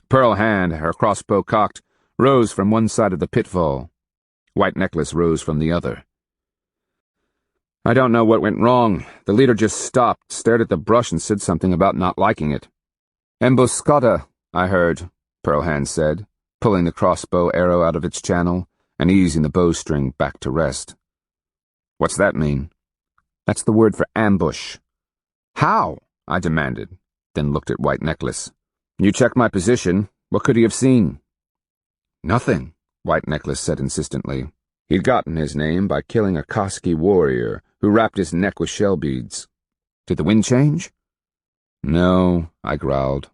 Pearl Hand, her crossbow cocked, rose from one side of the pitfall. White Necklace rose from the other. I don't know what went wrong. The leader just stopped, stared at the brush, and said something about not liking it. Emboscada, I heard, Pearl Hand said, pulling the crossbow arrow out of its channel and easing the bowstring back to rest. What's that mean? That's the word for ambush. How? I demanded, then looked at White Necklace. You checked my position. What could he have seen? Nothing, White Necklace said insistently. He'd gotten his name by killing a Koski warrior who wrapped his neck with shell beads. Did the wind change? No, I growled.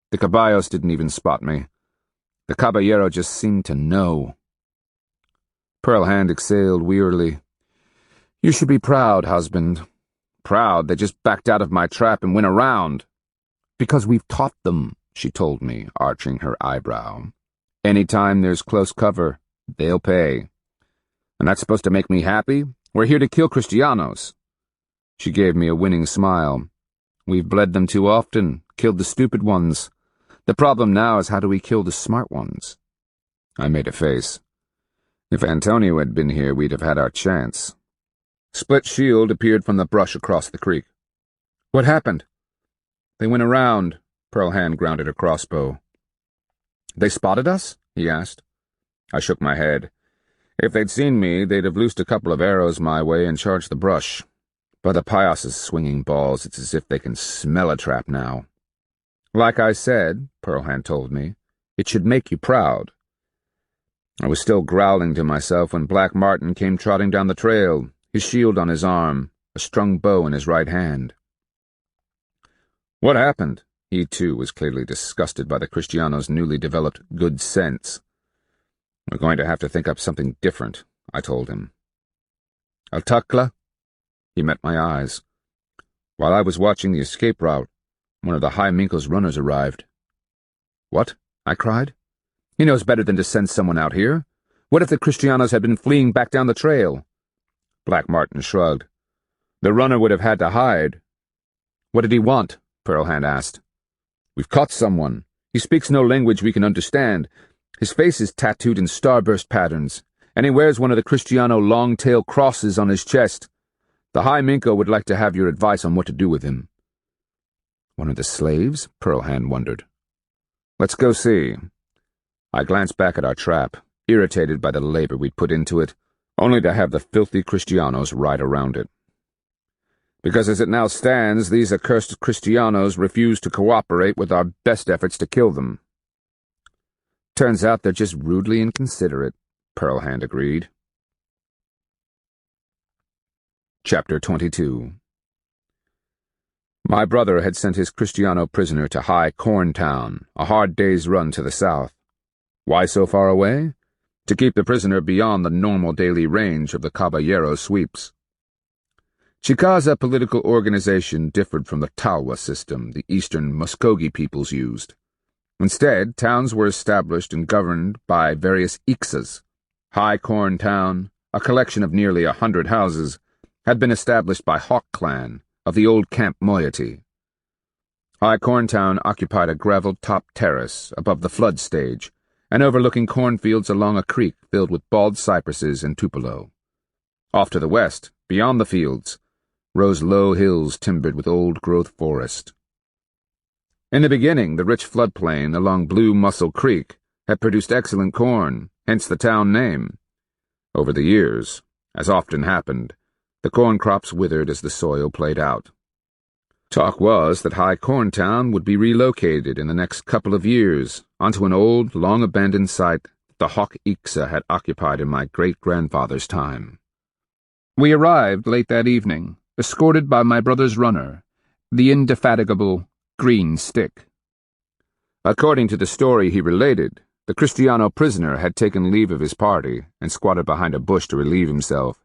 The caballos didn't even spot me. The caballero just seemed to know. Pearl Hand exhaled wearily. You should be proud, husband. Proud they just backed out of my trap and went around. Because we've taught them, she told me, arching her eyebrow. Any time there's close cover, they'll pay. And that's supposed to make me happy? We're here to kill Kristianos. She gave me a winning smile. We've bled them too often, killed the stupid ones. The problem now is how do we kill the smart ones? I made a face. If Antonio had been here, we'd have had our chance. Split Shield appeared from the brush across the creek. What happened? They went around. Pearl Hand grounded her crossbow. They spotted us? He asked. I shook my head. If they'd seen me, they'd have loosed a couple of arrows my way and charged the brush. By the payas's swinging balls, it's as if they can smell a trap now. Like I said, Pearl Hand told me, It should make you proud. I was still growling to myself when Black Martin came trotting down the trail, his shield on his arm, a strung bow in his right hand. What happened? He, too, was clearly disgusted by the Kristiano's newly developed good sense. We're going to have to think up something different, I told him. Altakla? He met my eyes. While I was watching the escape route, one of the High Minko's runners arrived. What? I cried. He knows better than to send someone out here. What if the Kristianos had been fleeing back down the trail? Black Martin shrugged. The runner would have had to hide. What did he want? Pearlhand asked. We've caught someone. He speaks no language we can understand. His face is tattooed in starburst patterns, and he wears one of the Kristiano long-tail crosses on his chest. The High Minko would like to have your advice on what to do with him. One of the slaves? Pearlhand wondered. Let's go see. I glanced back at our trap, irritated by the labor we'd put into it, only to have the filthy Kristianos ride around it. Because as it now stands, these accursed Kristianos refuse to cooperate with our best efforts to kill them. Turns out they're just rudely inconsiderate, Pearlhand agreed. Chapter 22. My brother had sent his Kristiano prisoner to High Corntown, a hard day's run to the south. Why so far away? To keep the prisoner beyond the normal daily range of the Caballero sweeps. Chicaza political organization differed from the Talwa system the eastern Muskogee peoples used. Instead, towns were established and governed by various ixas. High Corntown, a collection of nearly 100 houses, had been established by Hawk Clan of the old camp moiety. High Corntown occupied a gravel-topped terrace above the flood stage and overlooking cornfields along a creek filled with bald cypresses and tupelo. Off to the west, beyond the fields, rose low hills timbered with old-growth forest. In the beginning, the rich floodplain along Blue Mussel Creek had produced excellent corn, hence the town name. Over the years, as often happened, the corn crops withered as the soil played out. Talk was that High Corntown would be relocated in the next couple of years onto an old, long-abandoned site the Hawk Ixa had occupied in my great-grandfather's time. We arrived late that evening, escorted by my brother's runner, the indefatigable Green Stick. According to the story he related, the Kristiano prisoner had taken leave of his party and squatted behind a bush to relieve himself.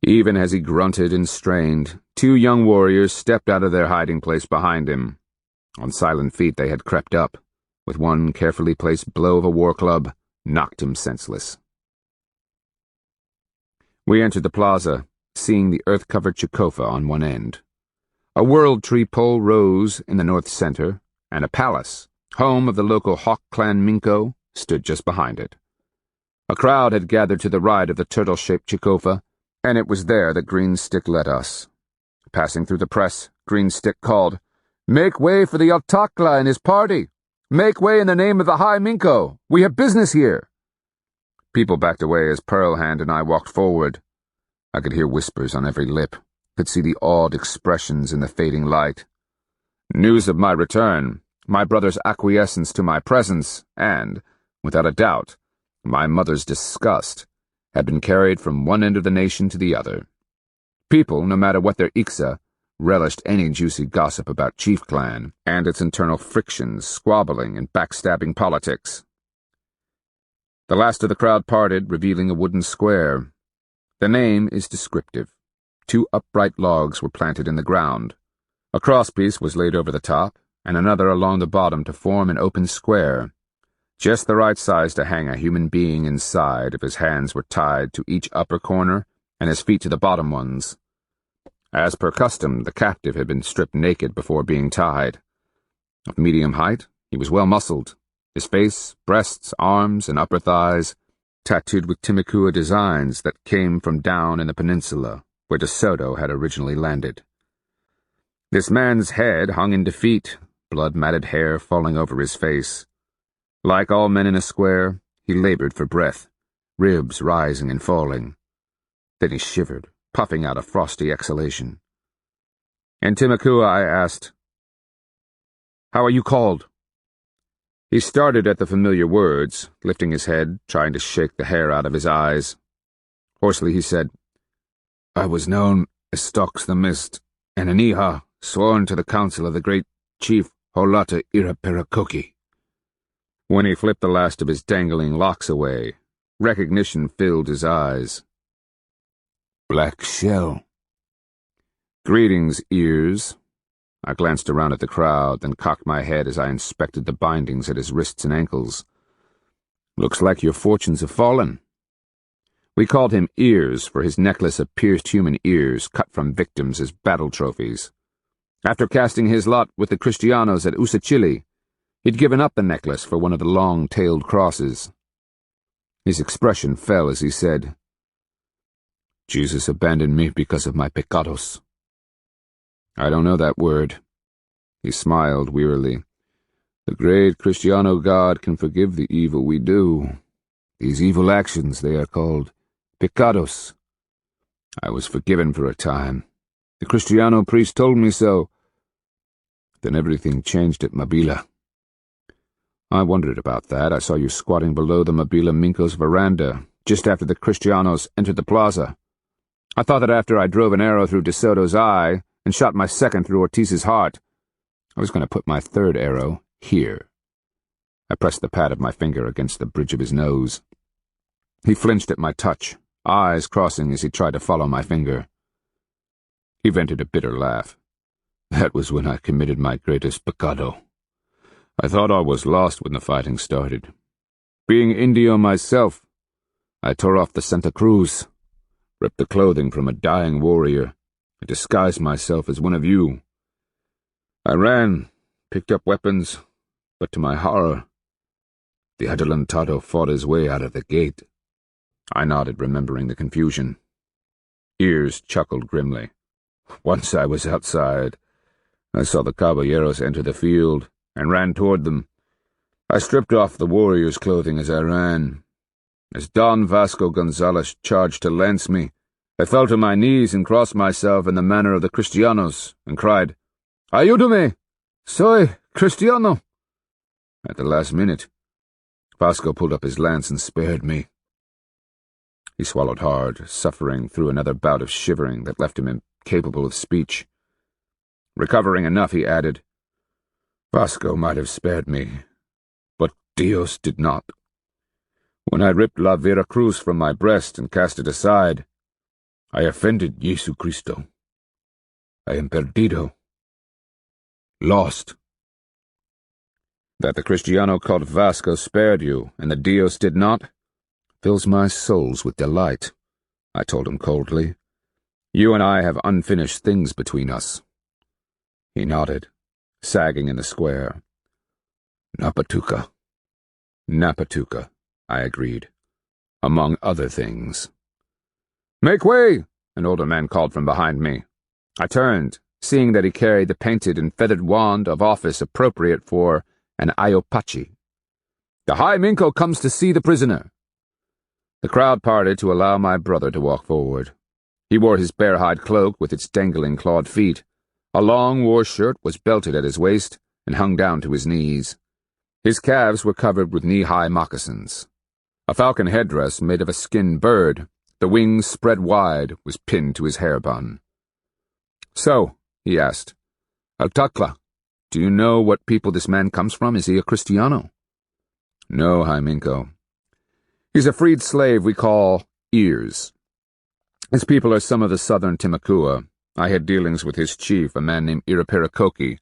Even as he grunted and strained, 2 young warriors stepped out of their hiding place behind him. On silent feet they had crept up, with one carefully placed blow of a war club, knocked him senseless. We entered the plaza, seeing the earth-covered Chicofa on one end. A world tree pole rose in the north center, and a palace, home of the local Hawk Clan Minko, stood just behind it. A crowd had gathered to the right of the turtle-shaped Chicofa, and it was there that Green Stick led us. Passing through the press, Green Stick called, "Make way for the Altakla and his party! Make way in the name of the High Minko! We have business here!" People backed away as Pearlhand and I walked forward. I could hear whispers on every lip, could see the awed expressions in the fading light. News of my return, my brother's acquiescence to my presence, and, without a doubt, my mother's disgust, had been carried from one end of the nation to the other. People, no matter what their ixa, relished any juicy gossip about Chief Clan and its internal frictions, squabbling, and backstabbing politics. The last of the crowd parted, revealing a wooden square. The name is descriptive. 2 upright logs were planted in the ground. A crosspiece was laid over the top, and another along the bottom to form an open square, just the right size to hang a human being inside if his hands were tied to each upper corner and his feet to the bottom ones. As per custom, the captive had been stripped naked before being tied. Of medium height, he was well-muscled, his face, breasts, arms, and upper thighs tattooed with Timucua designs that came from down in the peninsula, where De Soto had originally landed. This man's head hung in defeat, blood-matted hair falling over his face. Like all men in a square, he labored for breath, ribs rising and falling. Then he shivered, puffing out a frosty exhalation. In Timucua I asked, "How are you called?" He started at the familiar words, lifting his head, trying to shake the hair out of his eyes. Hoarsely he said, "I was known as Stalks the Mist, and an Iha sworn to the council of the great chief Holata Irapirakoki." When he flipped the last of his dangling locks away, recognition filled his eyes. "Black Shell." "Greetings, ears." I glanced around at the crowd, then cocked my head as I inspected the bindings at his wrists and ankles. "Looks like your fortunes have fallen." We called him Ears for his necklace of pierced human ears cut from victims as battle trophies. After casting his lot with the Kristianos at Usachili, he'd given up the necklace for one of the long-tailed crosses. His expression fell as he said, "Jesus abandoned me because of my pecados." "I don't know that word." He smiled wearily. "The great Kristiano God can forgive the evil we do. These evil actions, they are called pecados. I was forgiven for a time. The Kristiano priest told me so. Then everything changed at Mabila." "I wondered about that. I saw you squatting below the Mabila Minko's veranda, just after the Kristianos entered the plaza. I thought that after I drove an arrow through De Soto's eye and shot my second through Ortiz's heart, I was going to put my third arrow here." I pressed the pad of my finger against the bridge of his nose. He flinched at my touch, eyes crossing as he tried to follow my finger. He vented a bitter laugh. "That was when I committed my greatest pecado. I thought all was lost when the fighting started. Being Indio myself, I tore off the Santa Cruz, ripped the clothing from a dying warrior, and disguised myself as one of you. I ran, picked up weapons, but to my horror, the adelantado fought his way out of the gate." I nodded, remembering the confusion. Ears chuckled grimly. "Once I was outside, I saw the caballeros enter the field and ran toward them. I stripped off the warrior's clothing as I ran. As Don Vasco Gonzalez charged to lance me, I fell to my knees and crossed myself in the manner of the Kristianos and cried, 'Ayúdame! Soy Kristiano!' At the last minute, Vasco pulled up his lance and spared me." He swallowed hard, suffering through another bout of shivering that left him incapable of speech. Recovering enough, he added, "Vasco might have spared me, but Dios did not. When I ripped La Veracruz from my breast and cast it aside, I offended Jesu Cristo. I am perdido. Lost." "That the Kristiano called Vasco spared you, and the Dios did not, fills my souls with delight," I told him coldly. "You and I have unfinished things between us." He nodded, sagging in the square. "Napatuka." "Napatuka," I agreed. "Among other things." "Make way!" an older man called from behind me. I turned, seeing that he carried the painted and feathered wand of office appropriate for an Ayopachi. "The High Minko comes to see the prisoner." The crowd parted to allow my brother to walk forward. He wore his bear-hide cloak with its dangling clawed feet. A long war shirt was belted at his waist and hung down to his knees. His calves were covered with knee-high moccasins. A falcon headdress made of a skinned bird, the wings spread wide, was pinned to his hair bun. "So," he asked, "Altakla, do you know what people this man comes from? Is he a Kristiano?" "No, High Minko. He's a freed slave we call Ears. His people are some of the southern Timucua. I had dealings with his chief, a man named Irapirakoki.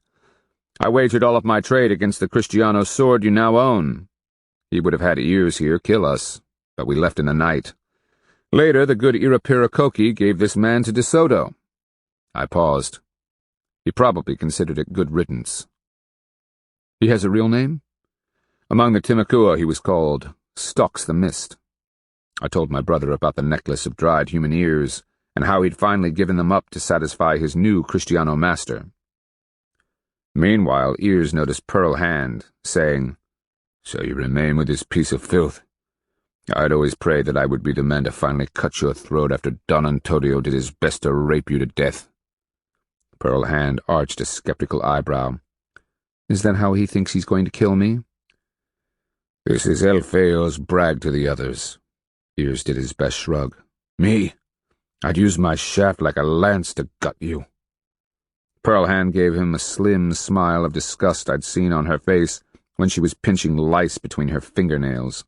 I wagered all of my trade against the Kristiano sword you now own. He would have had Ears here kill us, but we left in the night. Later, the good Irapirakoki gave this man to De Soto." I paused. He probably considered it good riddance. "He has a real name?" "Among the Timucua he was called Stalks the Mist." I told my brother about the necklace of dried human ears, and how he'd finally given them up to satisfy his new Kristiano master. Meanwhile, Ears noticed Pearl Hand, saying, "So you remain with this piece of filth. I'd always prayed that I would be the man to finally cut your throat after Don Antonio did his best to rape you to death." Pearl Hand arched a skeptical eyebrow. "Is that how he thinks he's going to kill me?" This is El Feo's brag to the others. Ears did his best shrug. Me? I'd use my shaft like a lance to gut you. Pearl Hand gave him a slim smile of disgust I'd seen on her face when she was pinching lice between her fingernails.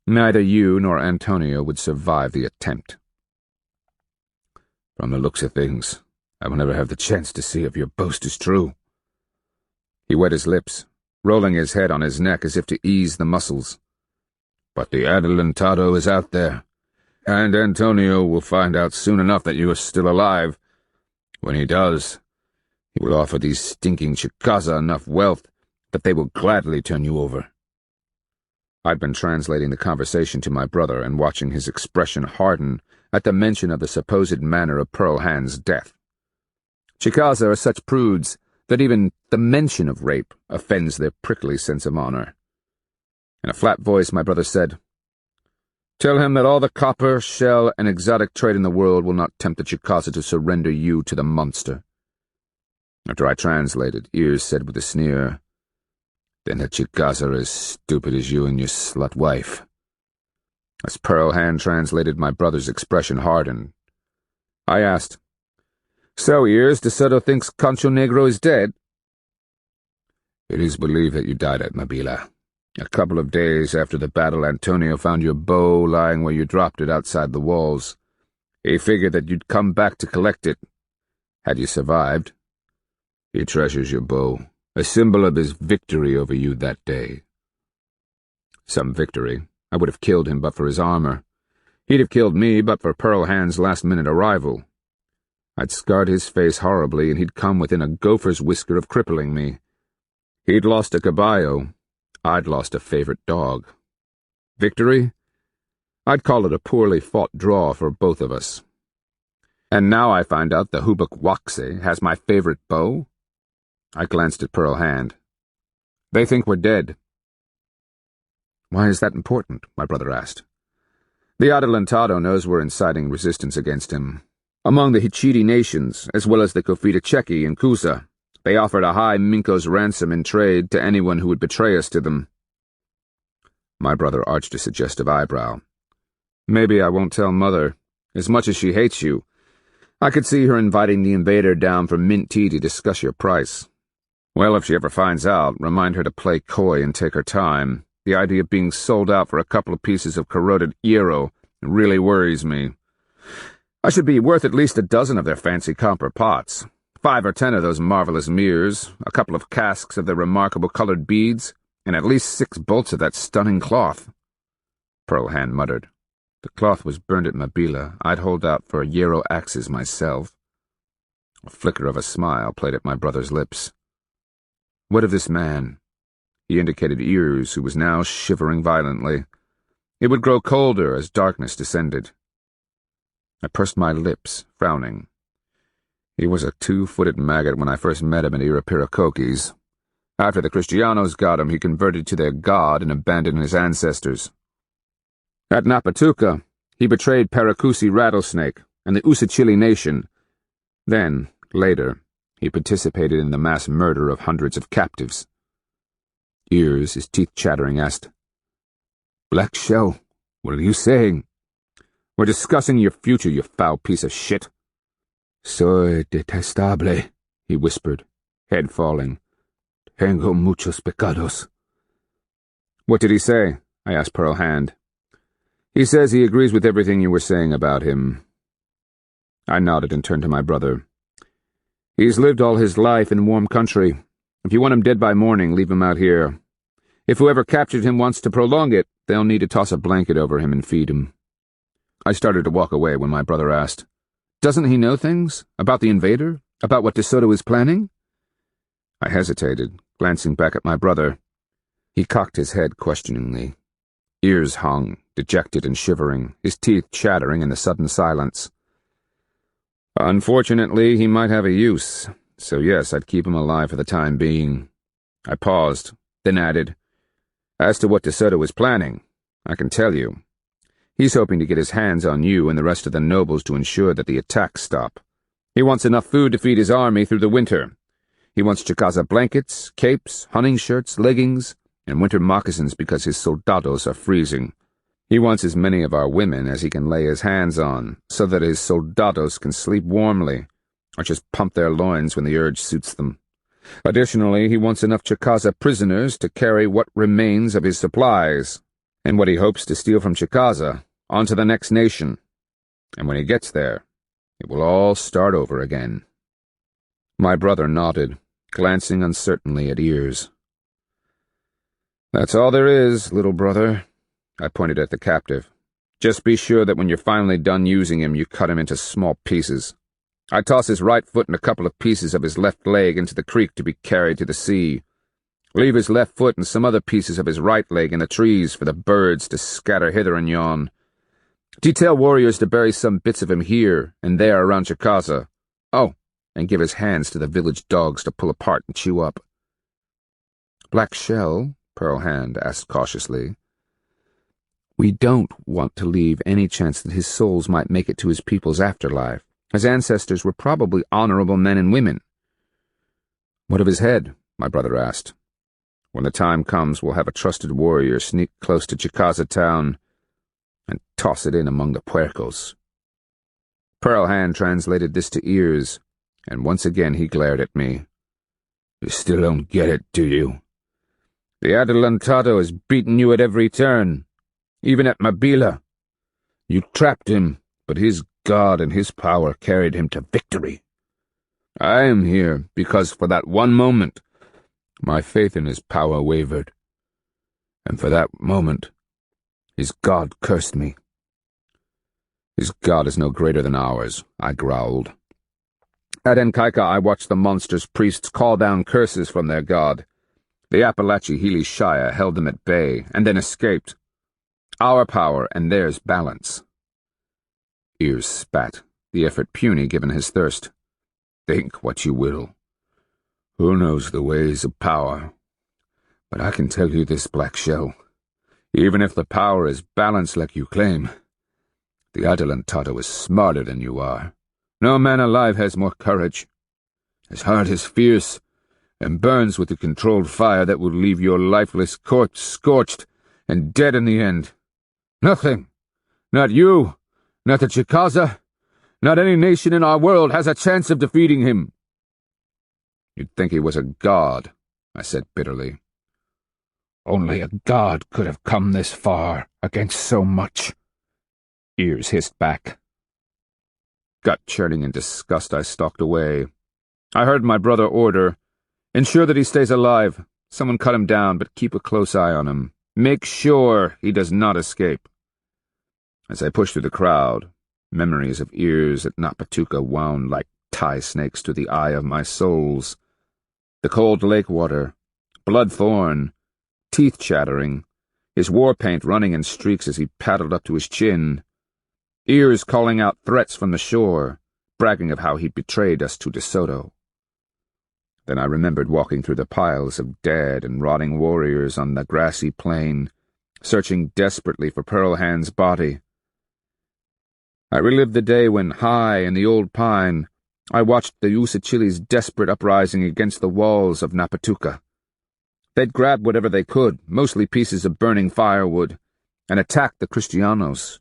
Neither you nor Antonio would survive the attempt. From the looks of things, I will never have the chance to see if your boast is true. He wet his lips, rolling his head on his neck as if to ease the muscles. But the adelantado is out there, and Antonio will find out soon enough that you are still alive. When he does, he will offer these stinking Chicaza enough wealth that they will gladly turn you over. I'd been translating the conversation to my brother and watching his expression harden at the mention of the supposed manner of Pearl Hand's death. Chicaza are such prudes that even the mention of rape offends their prickly sense of honor. In a flat voice, my brother said, "Tell him that all the copper, shell, and exotic trade in the world will not tempt the Chicaza to surrender you to the monster." After I translated, Ears said with a sneer, "Then the Chicaza are as stupid as you and your slut wife." As Pearl Hand translated, my brother's expression hardened. I asked, "So, Ears, De Soto thinks Concho Negro is dead?" "It is believed that you died at Mabila. A couple of days after the battle, Antonio found your bow lying where you dropped it outside the walls. He figured that you'd come back to collect it. Had you survived, he treasures your bow, a symbol of his victory over you that day." Some victory. I would have killed him but for his armor. He'd have killed me but for Pearl Hand's last-minute arrival. I'd scarred his face horribly, and he'd come within a gopher's whisker of crippling me. He'd lost a caballo. I'd lost a favorite dog. Victory? I'd call it a poorly fought draw for both of us. And now I find out the Hubuk Wakse has my favorite bow? I glanced at Pearl Hand. "They think we're dead." "Why is that important?" my brother asked. "The Adelantado knows we're inciting resistance against him. Among the Hichiti nations, as well as the Kofita Cheki and Kusa, they offered a high Minko's ransom in trade to anyone who would betray us to them." My brother arched a suggestive eyebrow. "Maybe I won't tell Mother. As much as she hates you, I could see her inviting the invader down for mint tea to discuss your price. Well, if she ever finds out, remind her to play coy and take her time. The idea of being sold out for a couple of pieces of corroded hierro really worries me. I should be worth at least a dozen of their fancy copper pots, 5 or 10 of those marvelous mirrors, a couple of casks of their remarkable colored beads, and at least 6 bolts of that stunning cloth." Pearl Hand muttered. "The cloth was burned at Mabila. I'd hold out for hierro axes myself." A flicker of a smile played at my brother's lips. "What of this man?" He indicated Ears, who was now shivering violently. It would grow colder as darkness descended. I pursed my lips, frowning. He was a 2-footed maggot when I first met him at Irapiracoquis. After the Kristianos got him, he converted to their god and abandoned his ancestors. At Napatuca, he betrayed Paracusi Rattlesnake and the Usachili Nation. Then, later, he participated in the mass murder of hundreds of captives. Ears, his teeth chattering, asked, "Black Shell, what are you saying?" "We're discussing your future, you foul piece of shit." "Soy detestable," he whispered, head falling. "Tengo muchos pecados." "What did he say?" I asked Pearl Hand. "He says he agrees with everything you were saying about him." I nodded and turned to my brother. "He's lived all his life in warm country. If you want him dead by morning, leave him out here. If whoever captured him wants to prolong it, they'll need to toss a blanket over him and feed him." I started to walk away when my brother asked, "Doesn't he know things? About the invader? About what De Soto is planning?" I hesitated, glancing back at my brother. He cocked his head questioningly. Ears hung, dejected and shivering, his teeth chattering in the sudden silence. "Unfortunately, he might have a use, so yes, I'd keep him alive for the time being." I paused, then added, "As to what De Soto is planning, I can tell you. He's hoping to get his hands on you and the rest of the nobles to ensure that the attacks stop. He wants enough food to feed his army through the winter. He wants Chicaza blankets, capes, hunting shirts, leggings, and winter moccasins because his soldados are freezing. He wants as many of our women as he can lay his hands on, so that his soldados can sleep warmly, or just pump their loins when the urge suits them. Additionally, he wants enough Chicaza prisoners to carry what remains of his supplies, and what he hopes to steal from Chicaza, onto the next nation. And when he gets there, it will all start over again. My brother nodded, glancing uncertainly at Ears. That's all there is, little brother. I pointed at the captive. Just be sure that when you're finally done using him, you cut him into small pieces. I toss his right foot and a couple of pieces of his left leg into the creek to be carried to the sea. Leave his left foot and some other pieces of his right leg in the trees for the birds to scatter hither and yon. Detail warriors to bury some bits of him here and there around Chicaza. Oh, and give his hands to the village dogs to pull apart and chew up. Black Shell, Pearl Hand asked cautiously. We don't want to leave any chance that his souls might make it to his people's afterlife. His ancestors were probably honorable men and women. What of his head? My brother asked. When the time comes, we'll have a trusted warrior sneak close to Chicaza town and toss it in among the puercos. Pearl Hand translated this to Ears, and once again he glared at me. You still don't get it, do you? The Adelantado has beaten you at every turn, even at Mabila. You trapped him, but his God and his power carried him to victory. I am here because for that one moment, my faith in his power wavered, and for that moment, his God cursed me. His God is no greater than ours, I growled. At Enkaika, I watched the monster's priests call down curses from their god. The Appalachee-Healy Shire held them at bay, and then escaped. Our power and theirs balance. Ears spat, the effort puny given his thirst. Think what you will. Who knows the ways of power? But I can tell you this, Black Shell. Even if the power is balanced like you claim, the Adelantado is smarter than you are. No man alive has more courage. His heart is fierce, and burns with a controlled fire that will leave your lifeless corpse scorched and dead in the end. Nothing, not you, not the Chicaza, not any nation in our world has a chance of defeating him. You'd think he was a god, I said bitterly. Only a god could have come this far against so much. Ears hissed back. Gut-churning in disgust, I stalked away. I heard my brother order, ensure that he stays alive. Someone cut him down, but keep a close eye on him. Make sure he does not escape. As I pushed through the crowd, memories of Ears at Napatuka wound like tie snakes to the eye of my souls. The cold lake water, blood-thorn, teeth chattering, his war paint running in streaks as he paddled up to his chin. Ears calling out threats from the shore, bragging of how he'd betrayed us to De Soto. Then I remembered walking through the piles of dead and rotting warriors on the grassy plain, searching desperately for Pearl Hand's body. I relived the day when, high in the old pine, I watched the Usachili's desperate uprising against the walls of Napatuka. They'd grabbed whatever they could, mostly pieces of burning firewood, and attacked the Kristianos.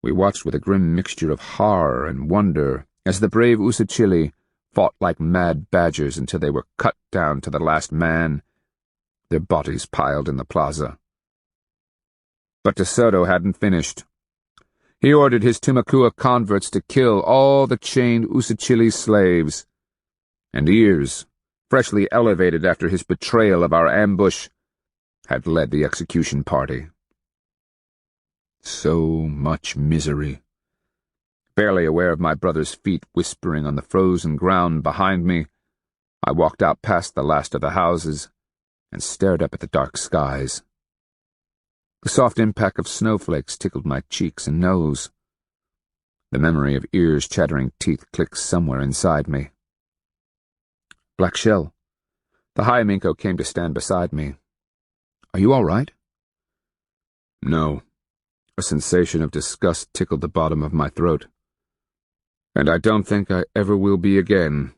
We watched with a grim mixture of horror and wonder as the brave Usachili fought like mad badgers until they were cut down to the last man, their bodies piled in the plaza. But De Soto hadn't finished. He ordered his Tumakua converts to kill all the chained Usachili slaves, and Ears, freshly elevated after his betrayal of our ambush, had led the execution party. So much misery. Barely aware of my brother's feet whispering on the frozen ground behind me, I walked out past the last of the houses and stared up at the dark skies. The soft impact of snowflakes tickled my cheeks and nose. The memory of Ears' chattering teeth clicked somewhere inside me. Black Shell. The High Minko came to stand beside me. Are you all right? No. A sensation of disgust tickled the bottom of my throat. And I don't think I ever will be again.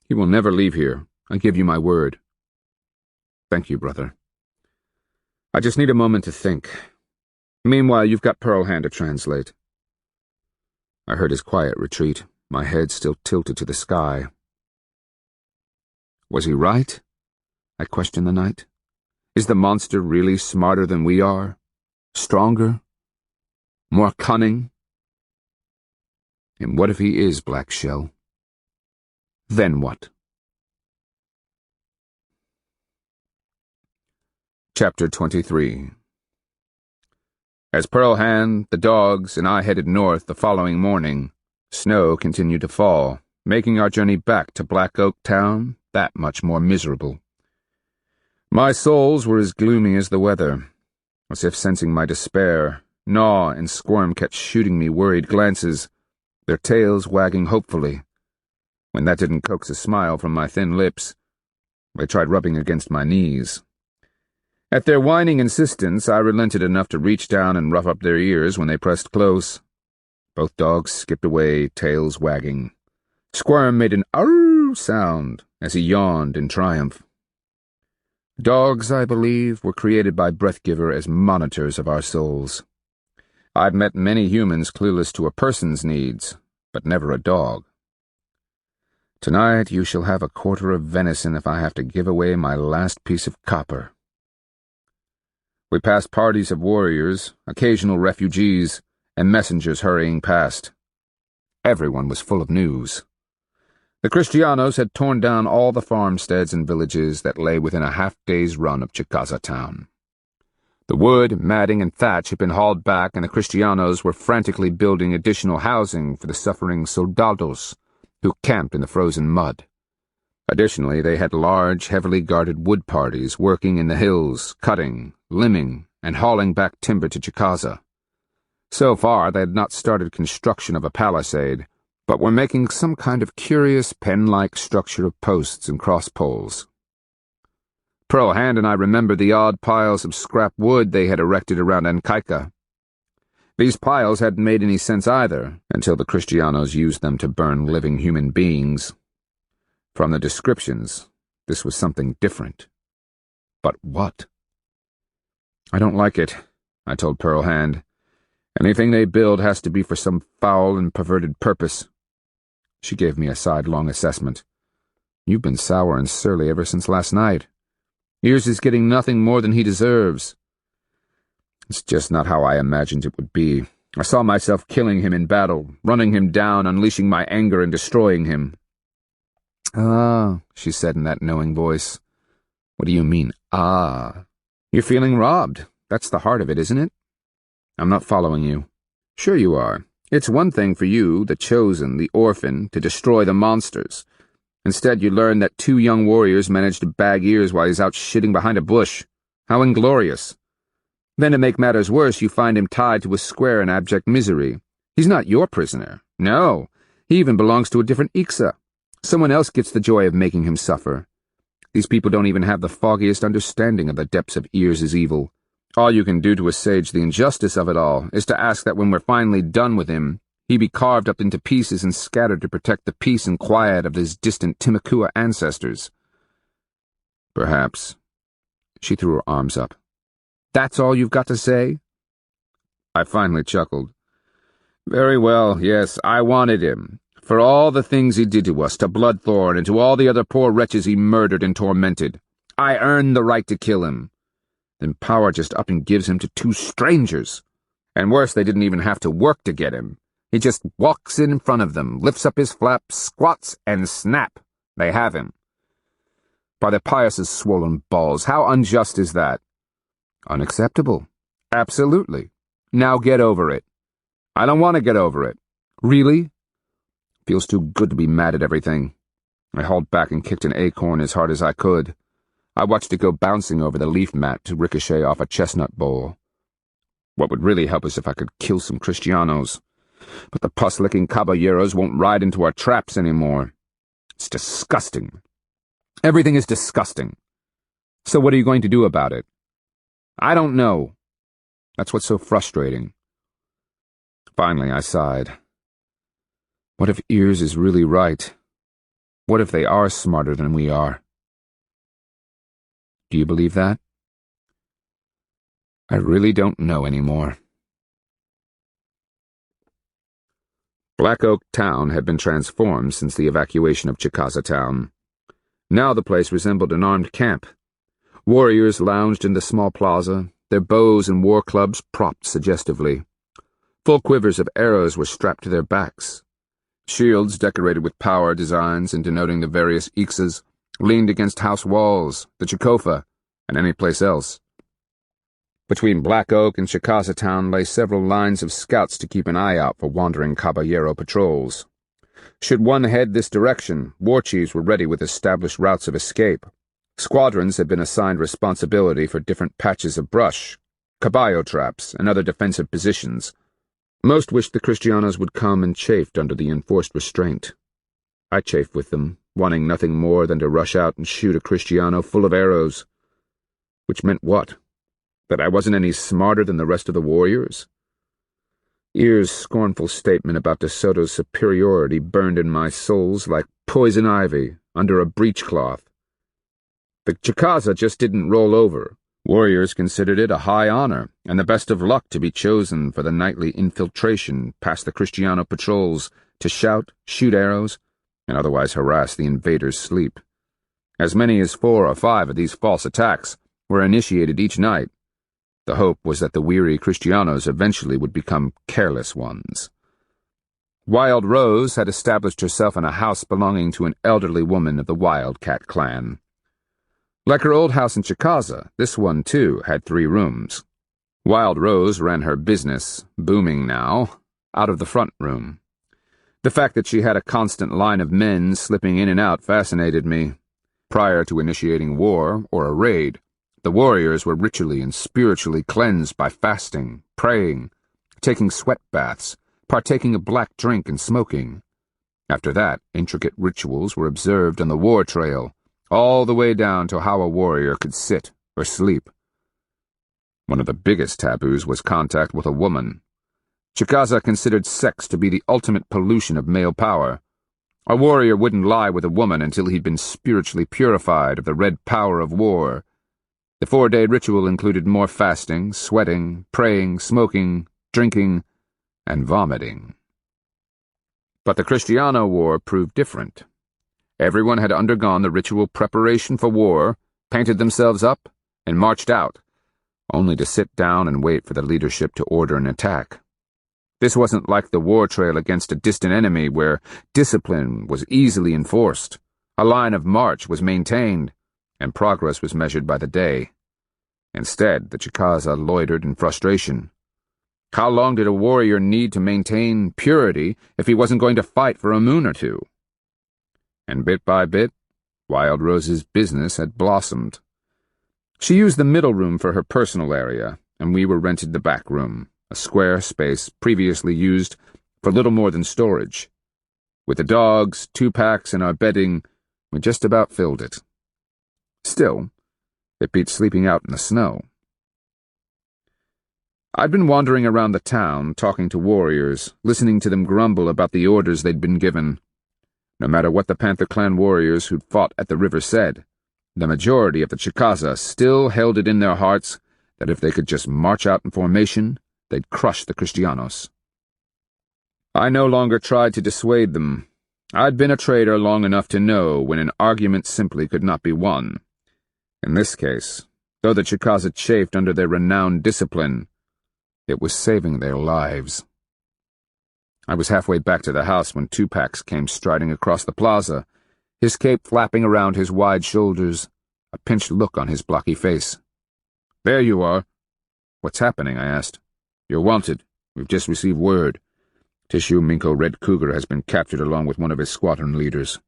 He will never leave here, I give you my word. Thank you, brother. I just need a moment to think. Meanwhile, you've got Pearl Hand to translate. I heard his quiet retreat, my head still tilted to the sky. Was he right? I questioned the night. Is the monster really smarter than we are? Stronger? More cunning? And what if he is Black Shell? Then what? Chapter 23. As Pearl Hand, the dogs, and I headed north the following morning, snow continued to fall, making our journey back to Black Oak Town that much more miserable. My souls were as gloomy as the weather. As if sensing my despair, Gnaw and Squirm kept shooting me worried glances, their tails wagging hopefully. When that didn't coax a smile from my thin lips, they tried rubbing against my knees. At their whining insistence, I relented enough to reach down and rough up their ears when they pressed close. Both dogs skipped away, tails wagging. Squirm made an "arr" sound as he yawned in triumph. Dogs, I believe, were created by Breathgiver as monitors of our souls. I've met many humans clueless to a person's needs, but never a dog. Tonight you shall have a quarter of venison if I have to give away my last piece of copper. We passed parties of warriors, occasional refugees, and messengers hurrying past. Everyone was full of news. The Kristianos had torn down all the farmsteads and villages that lay within a half-day's run of Chicaza town. The wood, matting, and thatch had been hauled back, and the Kristianos were frantically building additional housing for the suffering soldados who camped in the frozen mud. Additionally, they had large, heavily guarded wood parties working in the hills, cutting, limbing, and hauling back timber to Chicaza. So far, they had not started construction of a palisade, but were making some kind of curious pen-like structure of posts and cross-poles. Pearl Hand and I remembered the odd piles of scrap wood they had erected around Ankaika. These piles hadn't made any sense either, until the Kristianos used them to burn living human beings. From the descriptions, this was something different. But what? I don't like it, I told Pearl Hand. Anything they build has to be for some foul and perverted purpose. She gave me a sidelong assessment. You've been sour and surly ever since last night. Ears is getting nothing more than he deserves. It's just not how I imagined it would be. I saw myself killing him in battle, running him down, unleashing my anger and destroying him. Ah, she said in that knowing voice. What do you mean, ah? You're feeling robbed. That's the heart of it, isn't it? I'm not following you. Sure you are. It's one thing for you, the chosen, the orphan, to destroy the monsters. Instead, you learn that 2 young warriors managed to bag ears while he's out shitting behind a bush. How inglorious. Then to make matters worse, you find him tied to a square in abject misery. He's not your prisoner. No, he even belongs to a different Ixa. Someone else gets the joy of making him suffer. These people don't even have the foggiest understanding of the depths of Ears' evil. All you can do to assuage the injustice of it all is to ask that when we're finally done with him, he be carved up into pieces and scattered to protect the peace and quiet of his distant Timakua ancestors. Perhaps. She threw her arms up. That's all you've got to say? I finally chuckled. Very well, yes, I wanted him. For all the things he did to us, to Bloodthorn, and to all the other poor wretches he murdered and tormented. I earned the right to kill him. Then power just up and gives him to 2 strangers. And worse, they didn't even have to work to get him. He just walks in front of them, lifts up his flaps, squats, and snap. They have him. By the Pius's swollen balls, how unjust is that? Unacceptable. Absolutely. Now get over it. I don't want to get over it. Really? Feels too good to be mad at everything. I hauled back and kicked an acorn as hard as I could. I watched it go bouncing over the leaf mat to ricochet off a chestnut bowl. What would really help is if I could kill some Kristianos. But the pus-licking caballeros won't ride into our traps anymore. It's disgusting. Everything is disgusting. So what are you going to do about it? I don't know. That's what's so frustrating. Finally, I sighed. What if Ears is really right? What if they are smarter than we are? Do you believe that? I really don't know anymore. Black Oak Town had been transformed since the evacuation of Chicaza town. Now the place resembled an armed camp. Warriors lounged in the small plaza, their bows and war clubs propped suggestively. Full quivers of arrows were strapped to their backs. Shields decorated with power designs and denoting the various ixas leaned against house walls, the Chicofa, and any place else. Between Black Oak and Chicaza town lay several lines of scouts to keep an eye out for wandering caballero patrols. Should one head this direction, war chiefs were ready with established routes of escape. Squadrons had been assigned responsibility for different patches of brush, caballo traps, and other defensive positions. Most wished the Kristianos would come and chafed under the enforced restraint. I chafed with them, wanting nothing more than to rush out and shoot a Kristiano full of arrows. Which meant what? That I wasn't any smarter than the rest of the warriors? Ear's scornful statement about De Soto's superiority burned in my soles like poison ivy under a breechcloth. The Chicaza just didn't roll over. Warriors considered it a high honor and the best of luck to be chosen for the nightly infiltration past the Kristiano patrols to shout, shoot arrows, and otherwise harass the invaders' sleep. As many as 4 or 5 of these false attacks were initiated each night. The hope was that the weary Kristianos eventually would become careless ones. Wild Rose had established herself in a house belonging to an elderly woman of the Wildcat clan. Like her old house in Chicaza, this one, too, had 3 rooms. Wild Rose ran her business, booming now, out of the front room. The fact that she had a constant line of men slipping in and out fascinated me. Prior to initiating war or a raid, the warriors were ritually and spiritually cleansed by fasting, praying, taking sweat baths, partaking of black drink and smoking. After that, intricate rituals were observed on the war trail, all the way down to how a warrior could sit or sleep. One of the biggest taboos was contact with a woman. Chicaza considered sex to be the ultimate pollution of male power. A warrior wouldn't lie with a woman until he'd been spiritually purified of the red power of war. The 4-day ritual included more fasting, sweating, praying, smoking, drinking, and vomiting. But the Kristiano War proved different. Everyone had undergone the ritual preparation for war, painted themselves up, and marched out, only to sit down and wait for the leadership to order an attack. This wasn't like the war trail against a distant enemy where discipline was easily enforced, a line of march was maintained, and progress was measured by the day. Instead, the Chicaza loitered in frustration. How long did a warrior need to maintain purity if he wasn't going to fight for a moon or 2? And bit by bit, Wild Rose's business had blossomed. She used the middle room for her personal area, and we were rented the back room, a square space previously used for little more than storage. With the dogs, 2-packs, and our bedding, we just about filled it. Still, it beat sleeping out in the snow. I'd been wandering around the town, talking to warriors, listening to them grumble about the orders they'd been given. No matter what the Panther Clan warriors who'd fought at the river said, the majority of the Chicaza still held it in their hearts that if they could just march out in formation, they'd crush the Kristianos. I no longer tried to dissuade them. I'd been a trader long enough to know when an argument simply could not be won. In this case, though the Chicaza chafed under their renowned discipline, it was saving their lives. I was halfway back to the house when 2-packs came striding across the plaza, his cape flapping around his wide shoulders, a pinched look on his blocky face. "There you are." "What's happening?" I asked. "You're wanted. We've just received word. Tissue Minko Red Cougar has been captured along with one of his squadron leaders.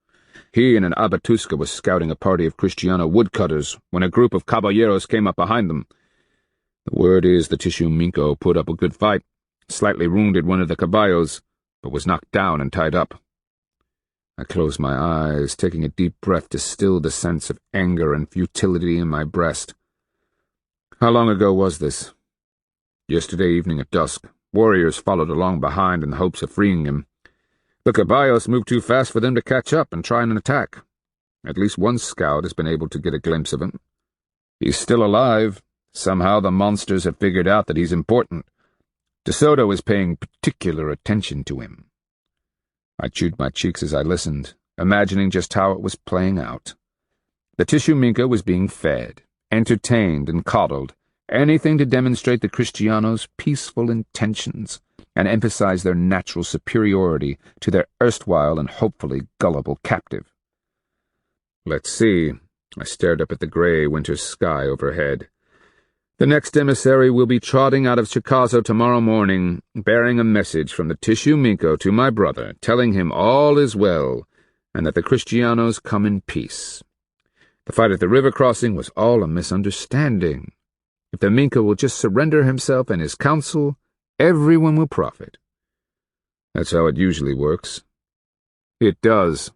He and an Abatuska was scouting a party of Kristiano woodcutters when a group of caballeros came up behind them. The word is the Tissue Minko put up a good fight, slightly wounded one of the caballos, but was knocked down and tied up." I closed my eyes, taking a deep breath to still the sense of anger and futility in my breast. "How long ago was this?" "Yesterday evening at dusk. Warriors followed along behind in the hopes of freeing him. The caballos moved too fast for them to catch up and try an attack. At least one scout has been able to get a glimpse of him. He's still alive. Somehow the monsters have figured out that he's important. De Soto is paying particular attention to him. I chewed my cheeks as I listened, imagining just how it was playing out. The tissue minka was being fed, entertained and coddled, anything to demonstrate the Kristiano's peaceful intentions and emphasize their natural superiority to their erstwhile and hopefully gullible captive. Let's see. I stared up at the gray winter sky overhead. The next emissary will be trotting out of Chicaza tomorrow morning, bearing a message from the tissue minko to my brother, telling him all is well, and that the Kristianos come in peace. The fight at the river crossing was all a misunderstanding. If the minko will just surrender himself and his council, everyone will profit. That's how it usually works. It does.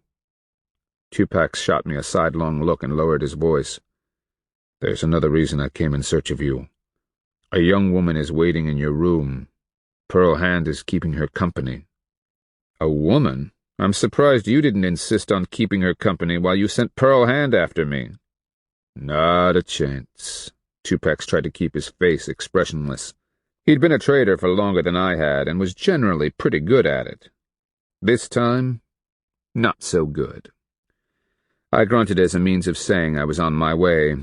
Tupac shot me a sidelong look and lowered his voice. There's another reason I came in search of you. A young woman is waiting in your room. Pearl Hand is keeping her company. A woman? I'm surprised you didn't insist on keeping her company while you sent Pearl Hand after me. Not a chance. Tupac tried to keep his face expressionless. He'd been a trader for longer than I had and was generally pretty good at it. This time, not so good. I grunted as a means of saying I was on my way.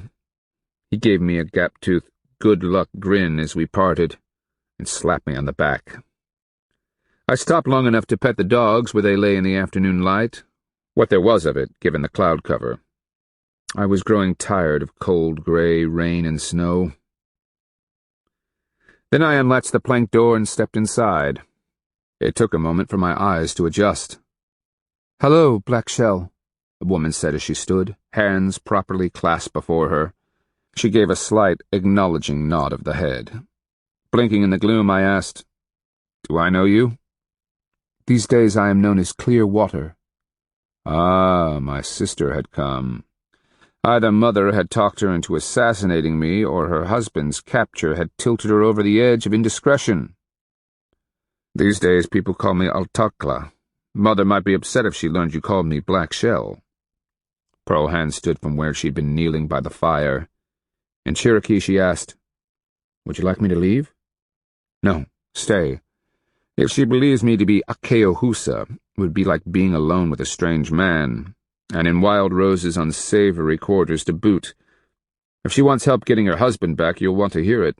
He gave me a gap-toothed, good-luck grin as we parted, and slapped me on the back. I stopped long enough to pet the dogs where they lay in the afternoon light, what there was of it, given the cloud cover. I was growing tired of cold gray rain and snow. Then I unlatched the plank door and stepped inside. It took a moment for my eyes to adjust. "Hello, Black Shell," the woman said as she stood, hands properly clasped before her. She gave a slight, acknowledging nod of the head. Blinking in the gloom, I asked, "Do I know you?" "These days I am known as Clearwater." Ah, my sister had come. Either Mother had talked her into assassinating me, or her husband's capture had tilted her over the edge of indiscretion. These days people call me Altakla. Mother might be upset if she learned you called me Black Shell. Pearl Hand stood from where she'd been kneeling by the fire. In Cherokee she asked, "Would you like me to leave?" "No, stay. If she believes me to be Akeohusa, it would be like being alone with a strange man, and in Wild Rose's unsavory quarters to boot. If she wants help getting her husband back, you'll want to hear it."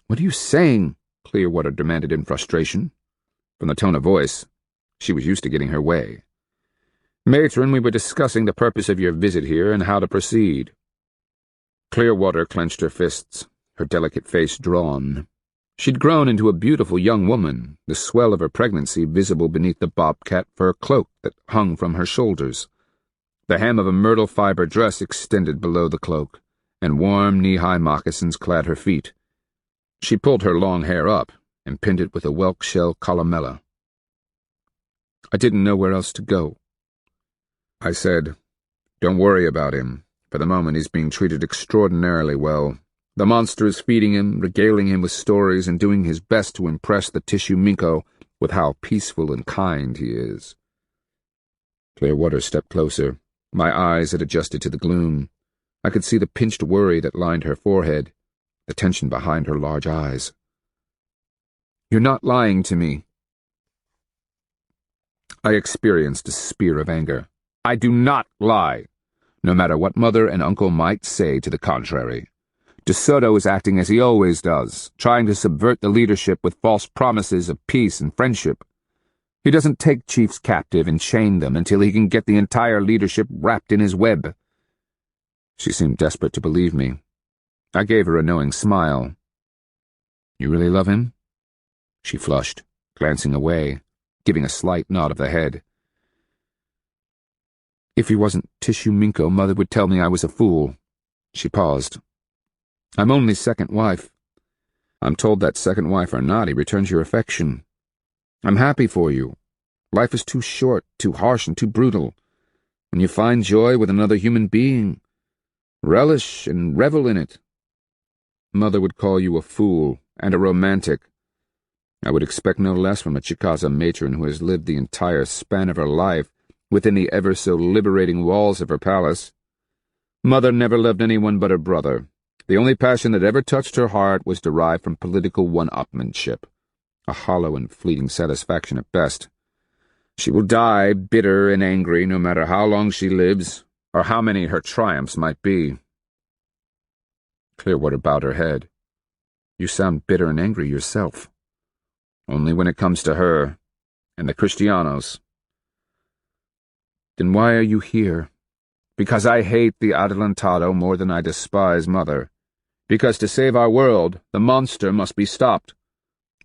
"What are you saying?" Clearwater demanded in frustration. From the tone of voice, she was used to getting her way. "Matron, we were discussing the purpose of your visit here and how to proceed." Clearwater clenched her fists, her delicate face drawn. She'd grown into a beautiful young woman, the swell of her pregnancy visible beneath the bobcat fur cloak that hung from her shoulders. The hem of a myrtle fiber dress extended below the cloak, and warm knee-high moccasins clad her feet. She pulled her long hair up and pinned it with a whelk shell columella. I didn't know where else to go. I said, "Don't worry about him. For the moment he's being treated extraordinarily well. The monster is feeding him, regaling him with stories, and doing his best to impress the tissue minko with how peaceful and kind he is." Clearwater stepped closer. My eyes had adjusted to the gloom. I could see the pinched worry that lined her forehead, the tension behind her large eyes. "You're not lying to me." I experienced a spear of anger. "I do not lie, no matter what Mother and Uncle might say to the contrary. De Soto is acting as he always does, trying to subvert the leadership with false promises of peace and friendship. He doesn't take chiefs captive and chain them until he can get the entire leadership wrapped in his web." She seemed desperate to believe me. I gave her a knowing smile. "You really love him?" She flushed, glancing away, giving a slight nod of the head. "If he wasn't tissue minko, Mother would tell me I was a fool." She paused. "I'm only second wife." "I'm told that second wife or not, he returns your affection. I'm happy for you. Life is too short, too harsh, and too brutal. When you find joy with another human being, relish and revel in it." Mother would call you a fool and a romantic. I would expect no less from a Chicaza matron who has lived the entire span of her life within the ever-so-liberating walls of her palace. Mother never loved anyone but her brother. The only passion that ever touched her heart was derived from political one-upmanship, a hollow and fleeting satisfaction at best. She will die bitter and angry no matter how long she lives, or how many her triumphs might be. Clearwater bowed her head. You sound bitter and angry yourself. Only when it comes to her, and the Kristianos. Then why are you here? Because I hate the Adelantado more than I despise Mother. Because to save our world, the monster must be stopped.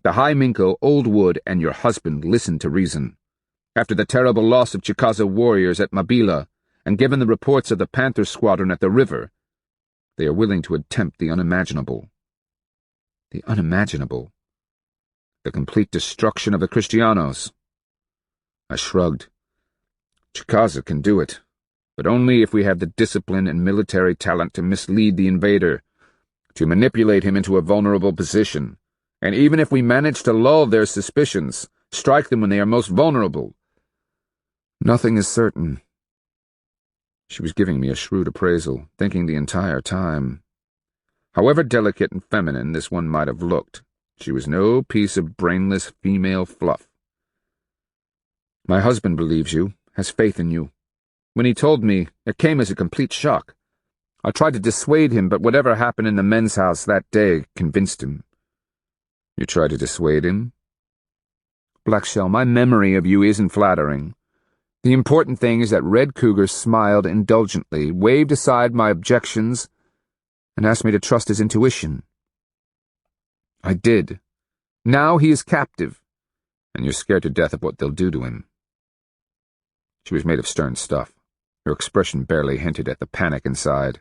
The High Minko, Old Wood, and your husband listen to reason. After the terrible loss of Chicaza warriors at Mabila, and given the reports of the Panther Squadron at the river, they are willing to attempt the unimaginable. The unimaginable. The complete destruction of the Kristianos. I shrugged. Chicaza can do it, but only if we have the discipline and military talent to mislead the invader, to manipulate him into a vulnerable position, and even if we manage to lull their suspicions, strike them when they are most vulnerable. Nothing is certain. She was giving me a shrewd appraisal, thinking the entire time. However delicate and feminine this one might have looked, she was no piece of brainless female fluff. My husband believes you, has faith in you. When he told me, it came as a complete shock. I tried to dissuade him, but whatever happened in the men's house that day convinced him. You tried to dissuade him? Blackshell, my memory of you isn't flattering. The important thing is that Red Cougar smiled indulgently, waved aside my objections, and asked me to trust his intuition. I did. Now he is captive, and you're scared to death of what they'll do to him. She was made of stern stuff. Her expression barely hinted at the panic inside.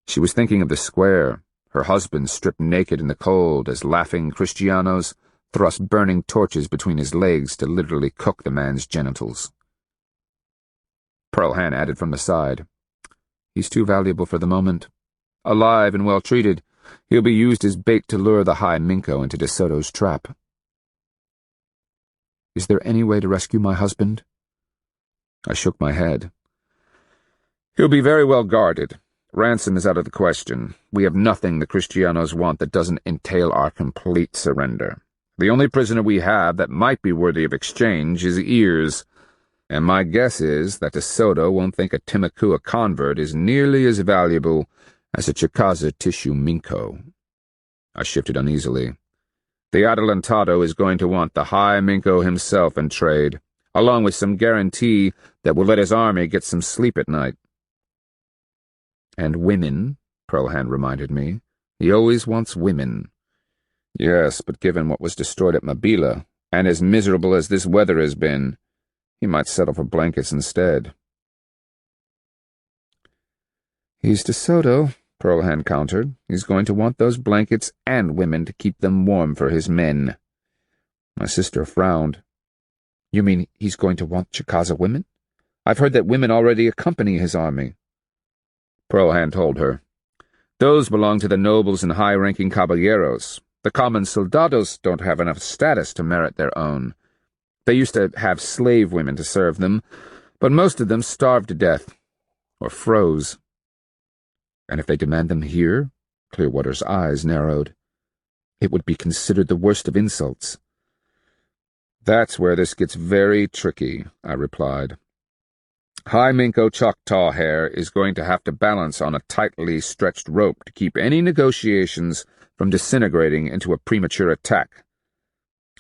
She was thinking of the square, her husband stripped naked in the cold as laughing Kristianos thrust burning torches between his legs to literally cook the man's genitals. Pearl Hand added from the side, He's too valuable for the moment. Alive and well treated, he'll be used as bait to lure the High Minko into De Soto's trap. Is there any way to rescue my husband? I shook my head. He'll be very well guarded. Ransom is out of the question. We have nothing the Kristianos want that doesn't entail our complete surrender. The only prisoner we have that might be worthy of exchange is Ears, and my guess is that De Soto won't think a Timakua convert is nearly as valuable as a Chicaza tissue Minko. I shifted uneasily. The Adelantado is going to want the High Minko himself in trade, along with some guarantee that will let his army get some sleep at night. And women, Pearl Hand reminded me. He always wants women. Yes, but given what was destroyed at Mabila, and as miserable as this weather has been, he might settle for blankets instead. He's De Soto, Pearl Hand countered. He's going to want those blankets and women to keep them warm for his men. My sister frowned. You mean he's going to want Chicaza women? I've heard that women already accompany his army. Pearl Hand told her. Those belong to the nobles and high-ranking caballeros. The common soldados don't have enough status to merit their own. They used to have slave women to serve them, but most of them starved to death, or froze. And if they demand them here? Clearwater's eyes narrowed. It would be considered the worst of insults. That's where this gets very tricky, I replied. High Minko Choctaw Hair is going to have to balance on a tightly stretched rope to keep any negotiations from disintegrating into a premature attack.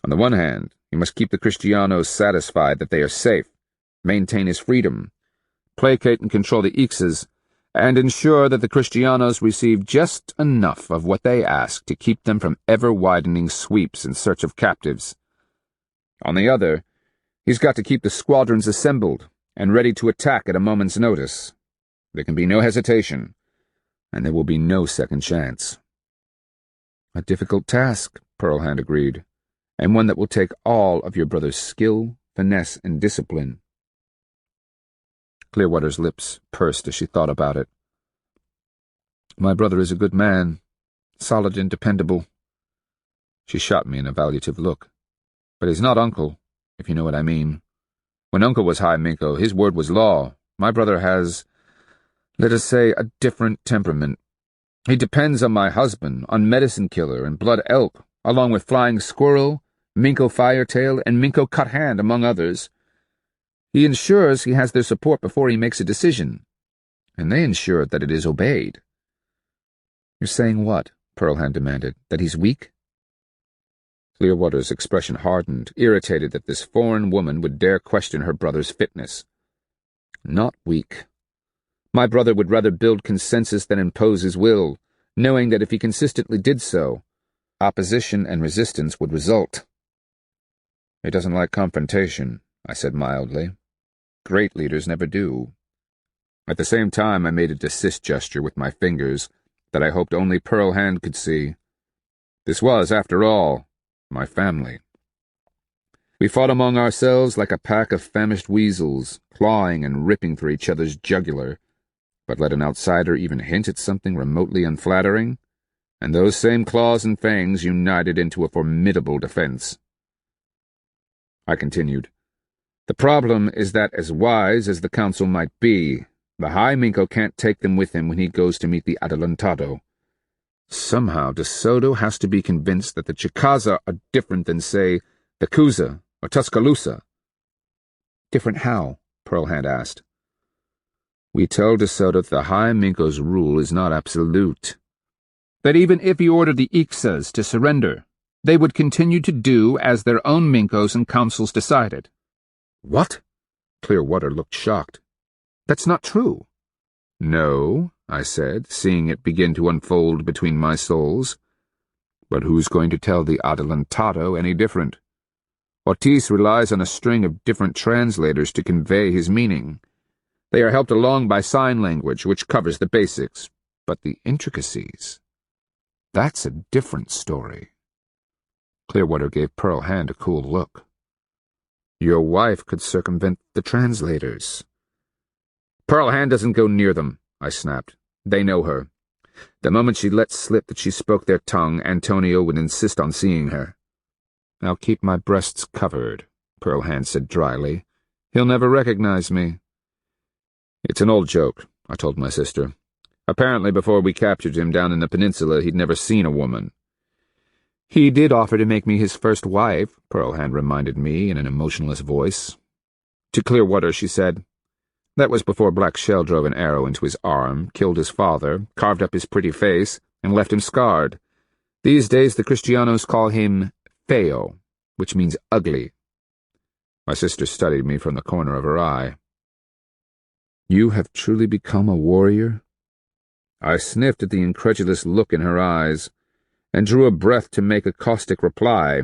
On the one hand, he must keep the Kristianos satisfied that they are safe, maintain his freedom, placate and control the Ixes, and ensure that the Kristianos receive just enough of what they ask to keep them from ever-widening sweeps in search of captives. On the other, he's got to keep the squadrons assembled and ready to attack at a moment's notice. There can be no hesitation, and there will be no second chance. A difficult task, Pearl Hand agreed, and one that will take all of your brother's skill, finesse, and discipline. Clearwater's lips pursed as she thought about it. My brother is a good man, solid and dependable. She shot me an evaluative look. But he's not Uncle, if you know what I mean. When Uncle was High Minko, his word was law. My brother has Let us say a different temperament. He depends on my husband, on medicine killer and blood elk, along with flying squirrel, minko firetail, and minko cut hand, among others. He ensures he has their support before he makes a decision, and they ensure that it is obeyed. You're saying what? Pearlhand demanded. That he's weak? Clearwater's expression hardened, irritated that this foreign woman would dare question her brother's fitness. Not weak. My brother would rather build consensus than impose his will, knowing that if he consistently did so, opposition and resistance would result. He doesn't like confrontation, I said mildly. Great leaders never do. At the same time, I made a desist gesture with my fingers that I hoped only Pearlhand could see. This was, after all, my family. We fought among ourselves like a pack of famished weasels, clawing and ripping through each other's jugular, but let an outsider even hint at something remotely unflattering, and those same claws and fangs united into a formidable defense. I continued. The problem is that, as wise as the council might be, the High Minko can't take them with him when he goes to meet the Adelantado. Somehow De Soto has to be convinced that the Chicaza are different than, say, the Cuza or Tuscaloosa. Different how? Pearlhand asked. We tell De Soto that the High Minko's rule is not absolute. That even if he ordered the Ixas to surrender, they would continue to do as their own Minkos and councils decided. What? Clearwater looked shocked. That's not true. No, I said, seeing it begin to unfold between my souls. But who's going to tell the Adelantado any different? Ortiz relies on a string of different translators to convey his meaning. They are helped along by sign language, which covers the basics, but the intricacies, that's a different story. Clearwater gave Pearlhand a cool look. Your wife could circumvent the translators. Pearlhand doesn't go near them, I snapped. They know her. The moment she let slip that she spoke their tongue, Antonio would insist on seeing her. I'll keep my breasts covered, Pearlhand said dryly. He'll never recognize me. It's an old joke, I told my sister. Apparently before we captured him down in the peninsula, he'd never seen a woman. He did offer to make me his first wife, Pearlhand reminded me in an emotionless voice. To Clearwater, she said. That was before Black Shell drove an arrow into his arm, killed his father, carved up his pretty face, and left him scarred. These days the Kristianos call him feo, which means ugly. My sister studied me from the corner of her eye. You have truly become a warrior? I sniffed at the incredulous look in her eyes, and drew a breath to make a caustic reply.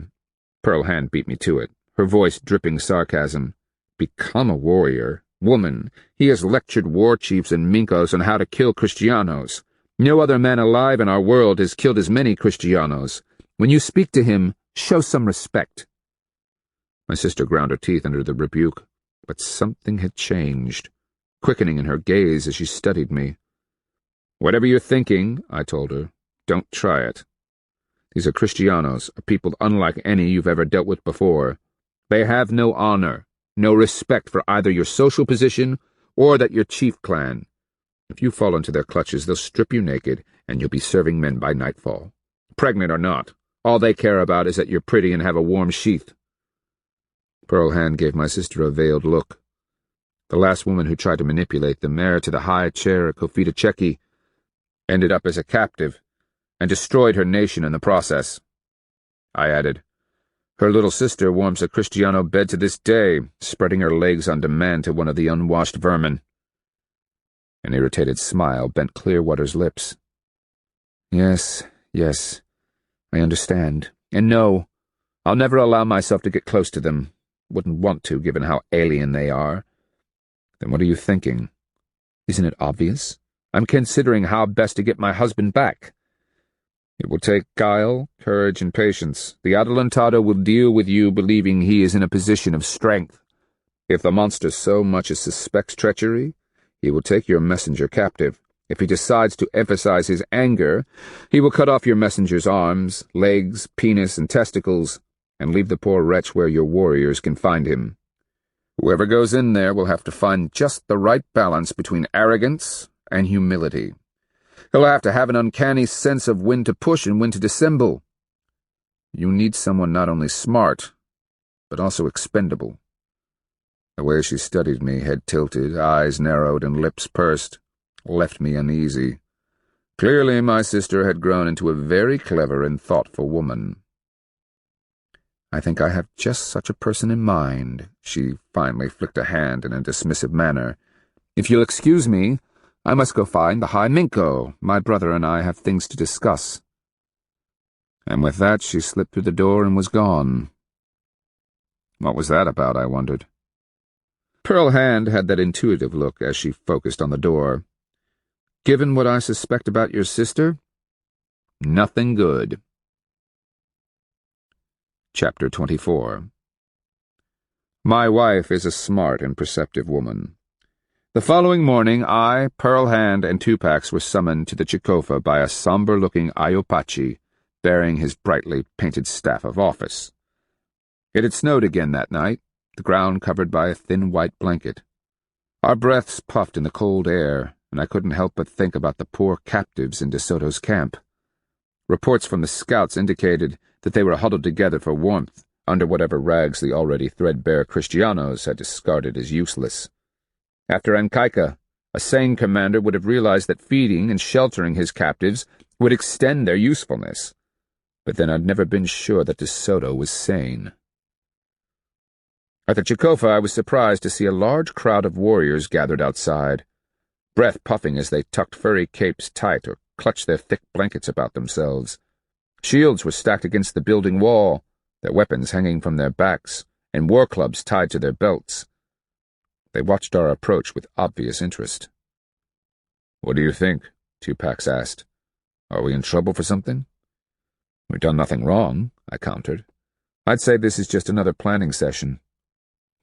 Pearlhand beat me to it, her voice dripping sarcasm. Become a warrior? Woman, he has lectured war chiefs and Minkos on how to kill Kristianos. No other man alive in our world has killed as many Kristianos. When you speak to him, show some respect. My sister ground her teeth under the rebuke, but something had changed, quickening in her gaze as she studied me. Whatever you're thinking, I told her, don't try it. These are Kristianos, a people unlike any you've ever dealt with before. They have no honor, no respect for either your social position or that your chief clan. If you fall into their clutches, they'll strip you naked, and you'll be serving men by nightfall. Pregnant or not, all they care about is that you're pretty and have a warm sheath. Pearlhand gave my sister a veiled look. The last woman who tried to manipulate them, heir to the high chair at Kofita Cheki, ended up as a captive, and destroyed her nation in the process. I added, her little sister warms a Kristiano bed to this day, spreading her legs on demand to one of the unwashed vermin. An irritated smile bent Clearwater's lips. Yes, I understand. And no, I'll never allow myself to get close to them. Wouldn't want to, given how alien they are. Then what are you thinking? Isn't it obvious? I'm considering how best to get my husband back. It will take guile, courage, and patience. The Adelantado will deal with you believing he is in a position of strength. If the monster so much as suspects treachery, he will take your messenger captive. If he decides to emphasize his anger, he will cut off your messenger's arms, legs, penis, and testicles, and leave the poor wretch where your warriors can find him. Whoever goes in there will have to find just the right balance between arrogance and humility. He'll have to have an uncanny sense of when to push and when to dissemble. You need someone not only smart, but also expendable. The way she studied me, head tilted, eyes narrowed, and lips pursed, left me uneasy. Clearly, my sister had grown into a very clever and thoughtful woman. I think I have just such a person in mind. She finally flicked a hand in a dismissive manner. If you'll excuse me, I must go find the High Minko. My brother and I have things to discuss. And with that, she slipped through the door and was gone. What was that about, I wondered. Pearl Hand had that intuitive look as she focused on the door. Given what I suspect about your sister, nothing good. Chapter 24. My wife is a smart and perceptive woman. The following morning, I, Pearl Hand, and Tupac were summoned to the Chicaza by a somber-looking Ayopachi bearing his brightly painted staff of office. It had snowed again that night, the ground covered by a thin white blanket. Our breaths puffed in the cold air, and I couldn't help but think about the poor captives in De Soto's camp. Reports from the scouts indicated that they were huddled together for warmth under whatever rags the already threadbare Kristianos had discarded as useless. After Ankaika, a sane commander would have realized that feeding and sheltering his captives would extend their usefulness. But then I'd never been sure that De Soto was sane. At the Chicaza, I was surprised to see a large crowd of warriors gathered outside, breath puffing as they tucked furry capes tight or clutched their thick blankets about themselves. Shields were stacked against the building wall, their weapons hanging from their backs, and war clubs tied to their belts. They watched our approach with obvious interest. "What do you think?" Tupac asked. "Are we in trouble for something?" "We've done nothing wrong," I countered. "I'd say this is just another planning session."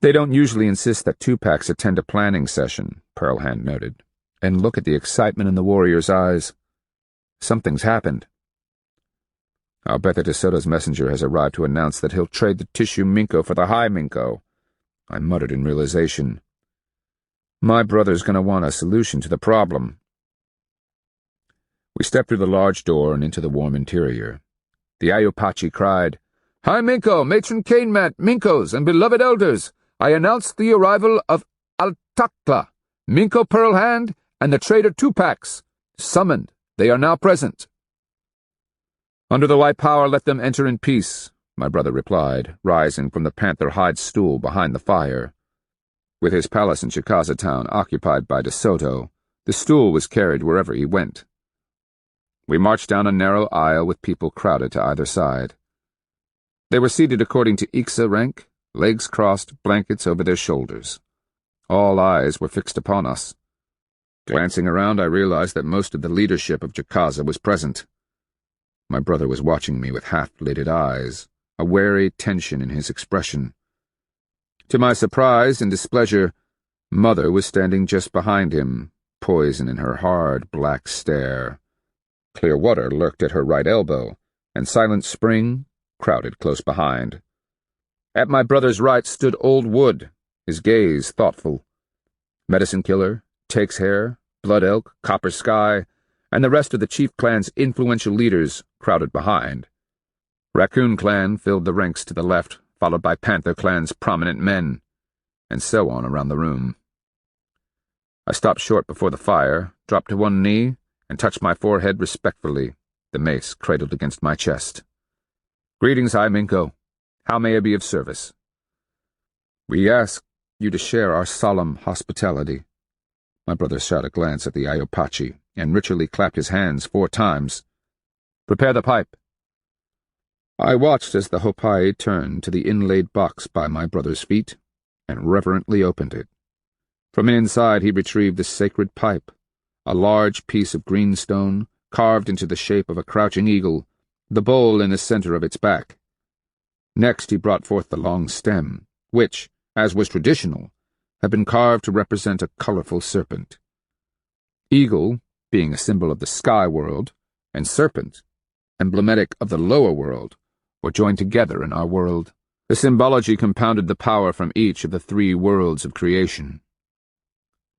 "They don't usually insist that Tupacs attend a planning session," Pearl Hand noted. "And look at the excitement in the warriors' eyes. Something's happened." "I'll bet that De Soto's messenger has arrived to announce that he'll trade the tissue Minko for the High Minko," I muttered in realization. "My brother's going to want a solution to the problem." We stepped through the large door and into the warm interior. The Ayopachi cried, "High Minko, matron Canemat, Minkos, and beloved elders, I announce the arrival of Altakla, Minko Pearl Hand, and the trader Tupac. Summoned, they are now present." "Under the white power, let them enter in peace," my brother replied, rising from the panther hide stool behind the fire. With his palace in Chicaza town occupied by De Soto, the stool was carried wherever he went. We marched down a narrow aisle with people crowded to either side. They were seated according to Ixa rank, legs crossed, blankets over their shoulders. All eyes were fixed upon us. Glancing around, I realized that most of the leadership of Chicaza was present. My brother was watching me with half-lidded eyes, a wary tension in his expression. To my surprise and displeasure, Mother was standing just behind him, poison in her hard, black stare. Clearwater lurked at her right elbow, and Silent Spring crowded close behind. At my brother's right stood Old Wood, his gaze thoughtful. Medicine Killer, Takes Hair, Blood Elk, Copper Sky, and the rest of the Chief Clan's influential leaders crowded behind. Raccoon Clan filled the ranks to the left, followed by Panther Clan's prominent men, and so on around the room. I stopped short before the fire, dropped to one knee, and touched my forehead respectfully, the mace cradled against my chest. "Greetings, High Minko. How may I be of service?" "We ask you to share our solemn hospitality." My brother shot a glance at the Ayopachi and ritually clapped his hands 4 times. "Prepare the pipe." I watched as the Hopai turned to the inlaid box by my brother's feet and reverently opened it. From inside he retrieved the sacred pipe, a large piece of green stone carved into the shape of a crouching eagle, the bowl in the center of its back. Next he brought forth the long stem, which, as was traditional, had been carved to represent a colorful serpent. Eagle, being a symbol of the sky world, and serpent, emblematic of the lower world, were joined together in our world. The symbology compounded the power from each of the 3 worlds of creation.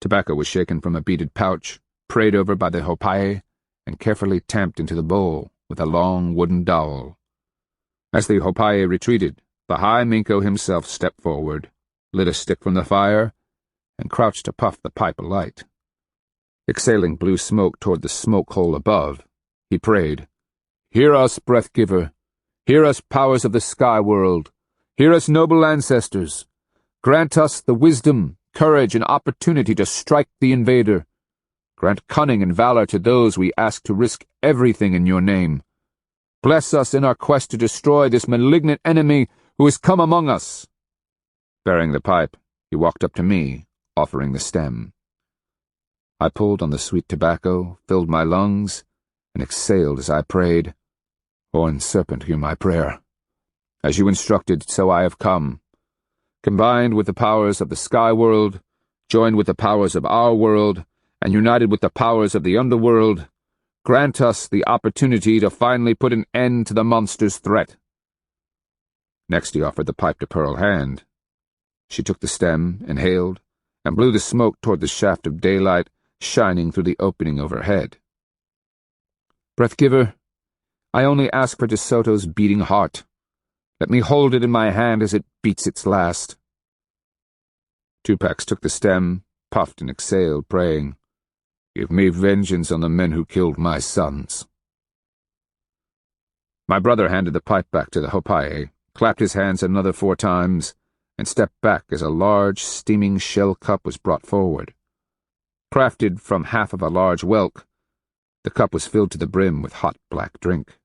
Tobacco was shaken from a beaded pouch, prayed over by the Hopae, and carefully tamped into the bowl with a long wooden dowel. As the Hopae retreated, the High Minko himself stepped forward, lit a stick from the fire, and crouched to puff the pipe alight. Exhaling blue smoke toward the smoke hole above, he prayed, "Hear us, Breath-Giver. Hear us, powers of the sky world. Hear us, noble ancestors. Grant us the wisdom, courage, and opportunity to strike the invader. Grant cunning and valor to those we ask to risk everything in your name. Bless us in our quest to destroy this malignant enemy who has come among us." Bearing the pipe, he walked up to me, offering the stem. I pulled on the sweet tobacco, filled my lungs, and exhaled as I prayed, "Horned serpent, hear my prayer. As you instructed, so I have come. Combined with the powers of the sky world, joined with the powers of our world, and united with the powers of the underworld, grant us the opportunity to finally put an end to the monster's threat." Next he offered the pipe to Pearl Hand. She took the stem, inhaled, and blew the smoke toward the shaft of daylight shining through the opening overhead. "Breath-Giver, I only ask for De Soto's beating heart. Let me hold it in my hand as it beats its last." Tupac took the stem, puffed and exhaled, praying, "Give me vengeance on the men who killed my sons." My brother handed the pipe back to the Hopae, clapped his hands another 4 times, and stepped back as a large, steaming shell cup was brought forward. Crafted from half of a large whelk, the cup was filled to the brim with hot black drink.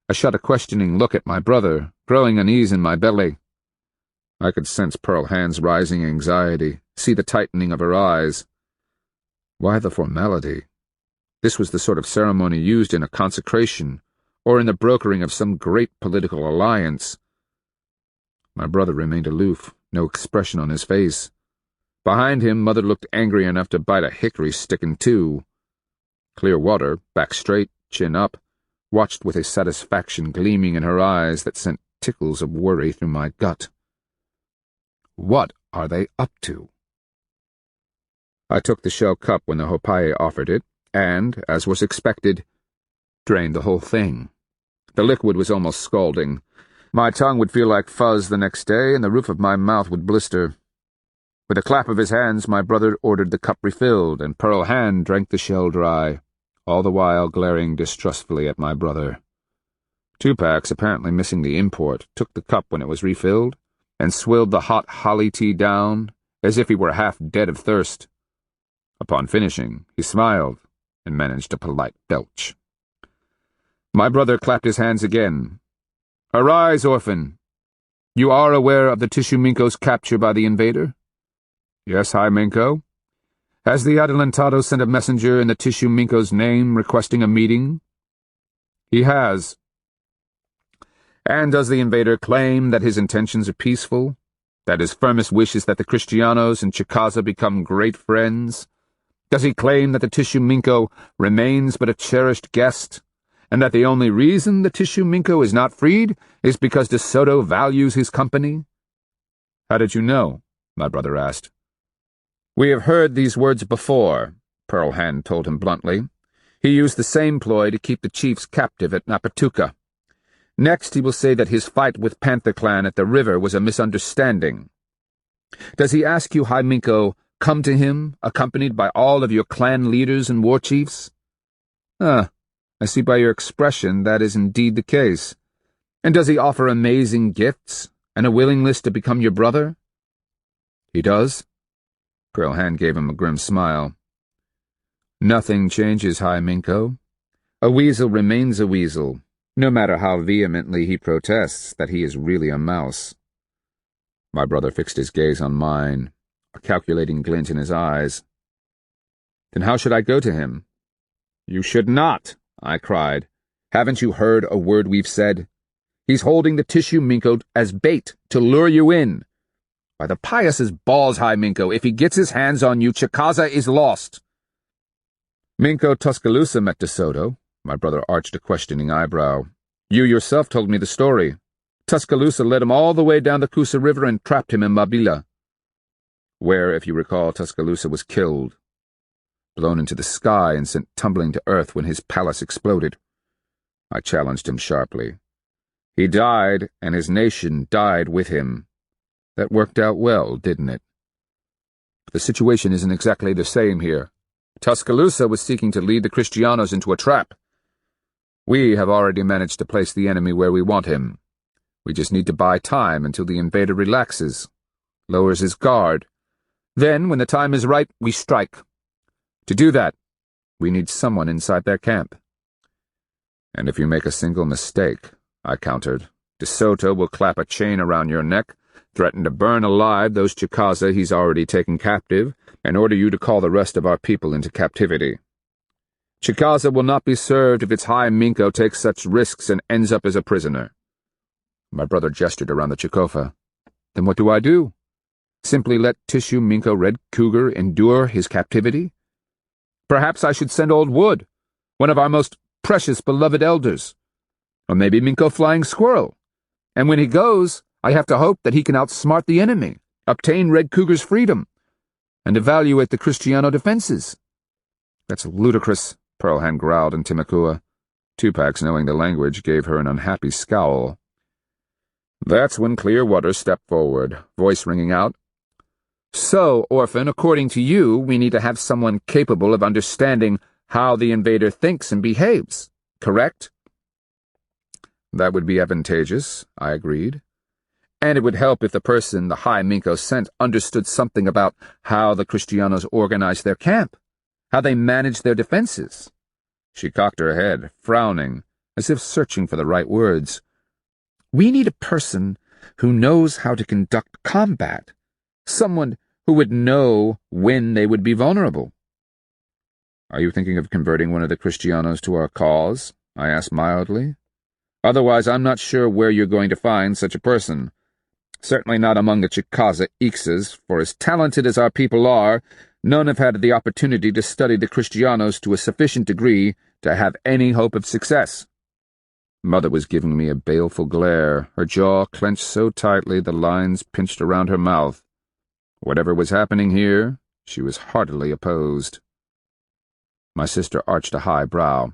I shot a questioning look at my brother, growing unease in my belly. I could sense Pearl Hand's rising anxiety, see the tightening of her eyes. Why the formality? This was the sort of ceremony used in a consecration, or in the brokering of some great political alliance. My brother remained aloof, no expression on his face. Behind him, Mother looked angry enough to bite a hickory stick in 2. Clearwater, back straight, chin up, watched with a satisfaction gleaming in her eyes that sent tickles of worry through my gut. What are they up to? I took the shell cup when the Hopae offered it, and, as was expected, drained the whole thing. The liquid was almost scalding. My tongue would feel like fuzz the next day, and the roof of my mouth would blister. With a clap of his hands, my brother ordered the cup refilled, and Pearl Hand drank the shell dry, all the while glaring distrustfully at my brother. Tupac, apparently missing the import, took the cup when it was refilled, and swilled the hot holly tea down, as if he were half dead of thirst. Upon finishing, he smiled, and managed a polite belch. My brother clapped his hands again. "Arise, orphan. You are aware of the Tissue Minko's capture by the invader?" "Yes, High Minko." "Has the Adelantado sent a messenger in the Tissue Minko's name requesting a meeting?" "He has." "And does the invader claim that his intentions are peaceful? That his firmest wish is that the Kristianos and Chicaza become great friends? Does he claim that the Tissue Minko remains but a cherished guest, and that the only reason the Tissue Minko is not freed is because De Soto values his company?" "How did you know?" my brother asked. "We have heard these words before," Pearl Hand told him bluntly. "He used the same ploy to keep the chiefs captive at Napatuka. Next he will say that his fight with Panther Clan at the river was a misunderstanding. Does he ask you, High Minko, come to him, accompanied by all of your clan leaders and war chiefs?" "I see by your expression that is indeed the case. And does he offer amazing gifts, and a willingness to become your brother?" "He does." Pearl Hand gave him a grim smile. "Nothing changes, High Minko. A weasel remains a weasel, no matter how vehemently he protests that he is really a mouse." My brother fixed his gaze on mine, a calculating glint in his eyes. "Then how should I go to him?" "You should not," I cried. "Haven't you heard a word we've said? He's holding the Tissue Minko as bait to lure you in. By the pious balls, High Minko, if he gets his hands on you, Chicaza is lost." "Minko Tuscaloosa met De Soto." My brother arched a questioning eyebrow. "You yourself told me the story. Tuscaloosa led him all the way down the Coosa River and trapped him in Mabila, where, if you recall, Tuscaloosa was killed. blown into the sky and sent tumbling to earth when his palace exploded. I challenged him sharply. He died, and his nation died with him. That worked out well, didn't it? But the situation isn't exactly the same here. Tuscaloosa was seeking to lead the Kristianos into a trap. We have already managed to place the enemy where we want him. We just need to buy time until the invader relaxes, lowers his guard. Then, when the time is right, we strike. To do that, we need someone inside their camp. And if you make a single mistake, I countered, De Soto will clap a chain around your neck, threaten to burn alive those Chicaza he's already taken captive, and order you to call the rest of our people into captivity. Chicaza will not be served if its high Minko takes such risks and ends up as a prisoner. My brother gestured around the Chikofa. Then what do? Simply let Tissue Minko Red Cougar endure his captivity? Perhaps I should send Old Wood, one of our most precious beloved elders. Or maybe Minko Flying Squirrel. And when he goes, I have to hope that he can outsmart the enemy, obtain Red Cougar's freedom, and evaluate the Kristiano defenses. That's ludicrous, Pearlhand growled in Timakua. Tupac, knowing the language, gave her an unhappy scowl. That's when Clearwater stepped forward, voice ringing out. So, Orphan, according to you, we need to have someone capable of understanding how the invader thinks and behaves, correct? That would be advantageous, I agreed. And it would help if the person the High Minko sent understood something about how the Kristianos organize their camp, how they manage their defenses. She cocked her head, frowning, as if searching for the right words. We need a person who knows how to conduct combat, someone who would know when they would be vulnerable. Are you thinking of converting one of the Kristianos to our cause? I asked mildly. Otherwise, I'm not sure where you're going to find such a person. Certainly not among the Chicaza Ixes, for as talented as our people are, none have had the opportunity to study the Kristianos to a sufficient degree to have any hope of success. Mother was giving me a baleful glare, her jaw clenched so tightly the lines pinched around her mouth. Whatever was happening here, she was heartily opposed. My sister arched a high brow.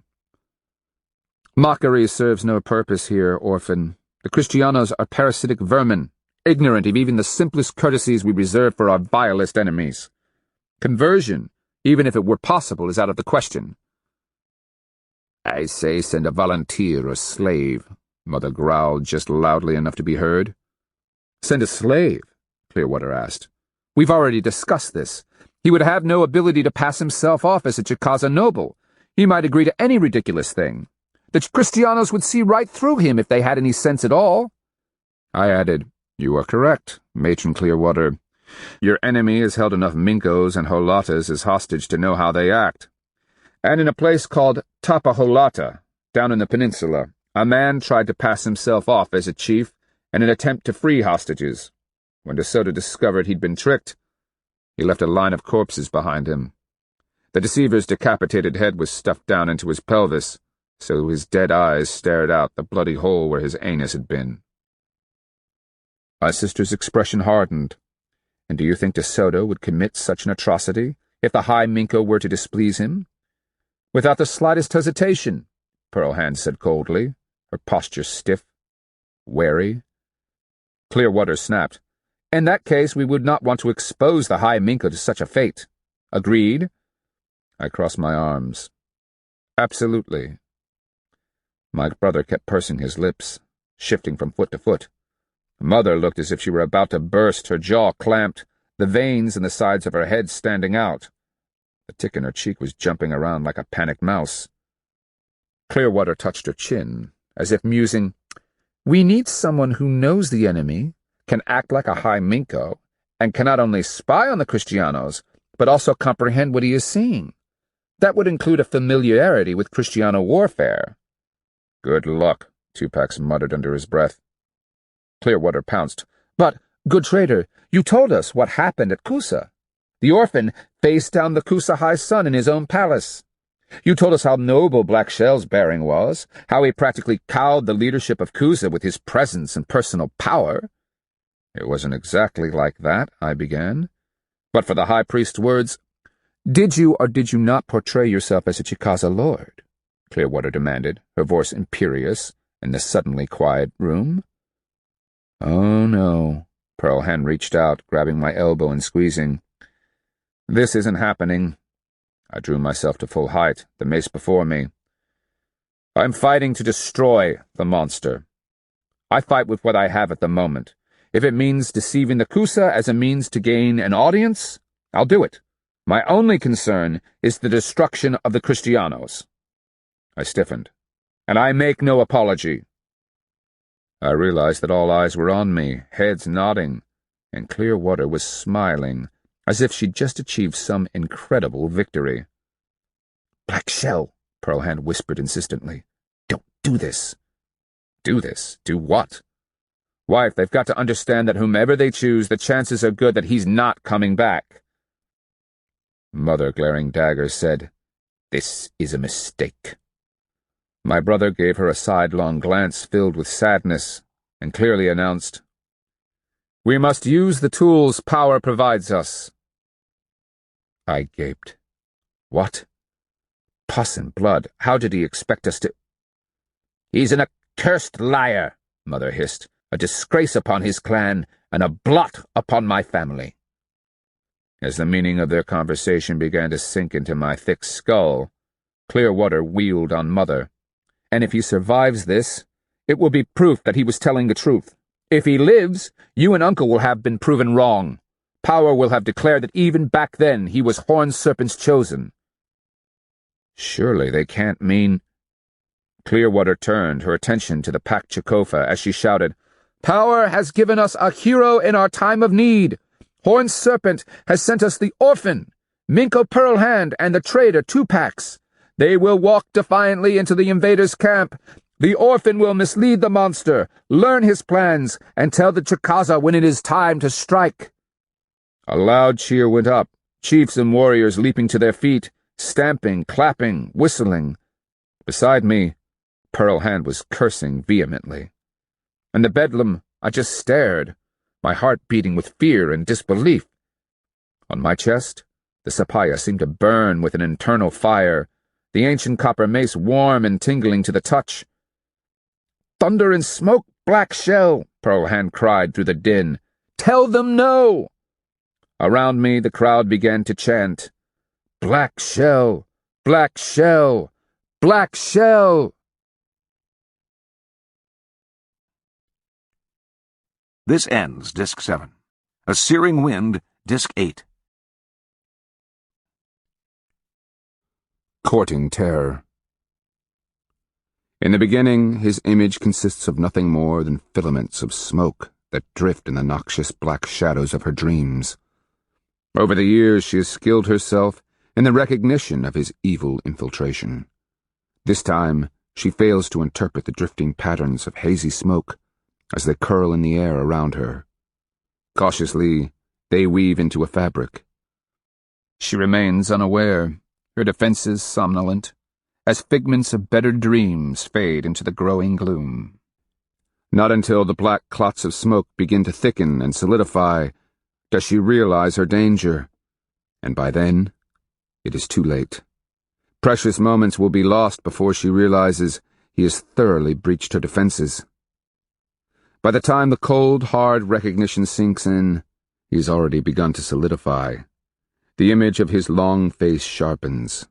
Mockery serves no purpose here, Orphan. The Kristianos are parasitic vermin, ignorant of even the simplest courtesies we reserve for our vilest enemies. Conversion, even if it were possible, is out of the question. I say send a volunteer or slave, Mother growled just loudly enough to be heard. Send a slave? Clearwater asked. We've already discussed this. He would have no ability to pass himself off as a Chicaza noble. He might agree to any ridiculous thing. The Kristianos would see right through him if they had any sense at all. I added, You are correct, Matron Clearwater. Your enemy has held enough Minkos and Holatas as hostage to know how they act. And in a place called Tapaholata, down in the peninsula, a man tried to pass himself off as a chief in an attempt to free hostages. When De Soto discovered he'd been tricked, he left a line of corpses behind him. The deceiver's decapitated head was stuffed down into his pelvis, so his dead eyes stared out the bloody hole where his anus had been. My sister's expression hardened. And do you think De Soto would commit such an atrocity if the High Minko were to displease him? Without the slightest hesitation, Pearlhand said coldly, her posture stiff, wary. Clearwater snapped. In that case, we would not want to expose the High Minko to such a fate. Agreed? I crossed my arms. Absolutely. My brother kept pursing his lips, shifting from foot to foot. Mother looked as if she were about to burst, her jaw clamped, the veins in the sides of her head standing out. The tick in her cheek was jumping around like a panicked mouse. Clearwater touched her chin, as if musing, We need someone who knows the enemy, can act like a High Minko, and can not only spy on the Kristianos, but also comprehend what he is seeing. That would include a familiarity with Kristiano warfare. Good luck, Tupac muttered under his breath. Clearwater pounced. But, good trader, you told us what happened at Kusa. The orphan faced down the Kusa High Sun in his own palace. You told us how noble Black Shell's bearing was, how he practically cowed the leadership of Kusa with his presence and personal power. It wasn't exactly like that, I began. But for the High Priest's words, Did you or did you not portray yourself as a Chicaza lord? Clearwater demanded, her voice imperious, in the suddenly quiet room. Oh, no. Pearlhand reached out, grabbing my elbow and squeezing. This isn't happening. I drew myself to full height, the mace before me. I'm fighting to destroy the monster. I fight with what I have at the moment. If it means deceiving the Kusa as a means to gain an audience, I'll do it. My only concern is the destruction of the Kristianos. I stiffened. And I make no apology. I realized that all eyes were on me, heads nodding, and Clearwater was smiling, as if she'd just achieved some incredible victory. Black Shell, Pearlhand whispered insistently. Don't do this. Do this? Do what? Wife, they've got to understand that whomever they choose, the chances are good that he's not coming back. Mother, glaring daggers, said, This is a mistake. My brother gave her a sidelong glance filled with sadness, and clearly announced, We must use the tools power provides us. I gaped. What? Pus and blood, how did he expect us to— He's an accursed liar, Mother hissed, a disgrace upon his clan, and a blot upon my family. As the meaning of their conversation began to sink into my thick skull, Clearwater wheeled on Mother. And if he survives this, it will be proof that he was telling the truth. If he lives, you and Uncle will have been proven wrong. Power will have declared that even back then he was Horned Serpent's chosen. Surely they can't mean— Clearwater turned her attention to the packed Chicofa as she shouted, Power has given us a hero in our time of need. Horned Serpent has sent us the orphan, Minko Pearlhand, and the trader Tupax. They will walk defiantly into the invaders' camp. The orphan will mislead the monster, learn his plans, and tell the Chicaza when it is time to strike. A loud cheer went up, chiefs and warriors leaping to their feet, stamping, clapping, whistling. Beside me, Pearlhand was cursing vehemently. And the bedlam, I just stared, my heart beating with fear and disbelief. On my chest, the sapaya seemed to burn with an internal fire, the ancient copper mace warm and tingling to the touch. Thunder and smoke, Black Shell, Pearlhand cried through the din. Tell them no! Around me, the crowd began to chant, Black Shell, Black Shell, Black Shell! This ends Disc 7. A Searing Wind, Disc 8. Courting Terror. In the beginning, his image consists of nothing more than filaments of smoke that drift in the noxious black shadows of her dreams. Over the years, she has skilled herself in the recognition of his evil infiltration. This time, she fails to interpret the drifting patterns of hazy smoke as they curl in the air around her. Cautiously, they weave into a fabric. She remains unaware, her defenses somnolent, as figments of better dreams fade into the growing gloom. Not until the black clots of smoke begin to thicken and solidify does she realize her danger, and by then, it is too late. Precious moments will be lost before she realizes he has thoroughly breached her defenses. By the time the cold, hard recognition sinks in, he has already begun to solidify. The image of his long face sharpens.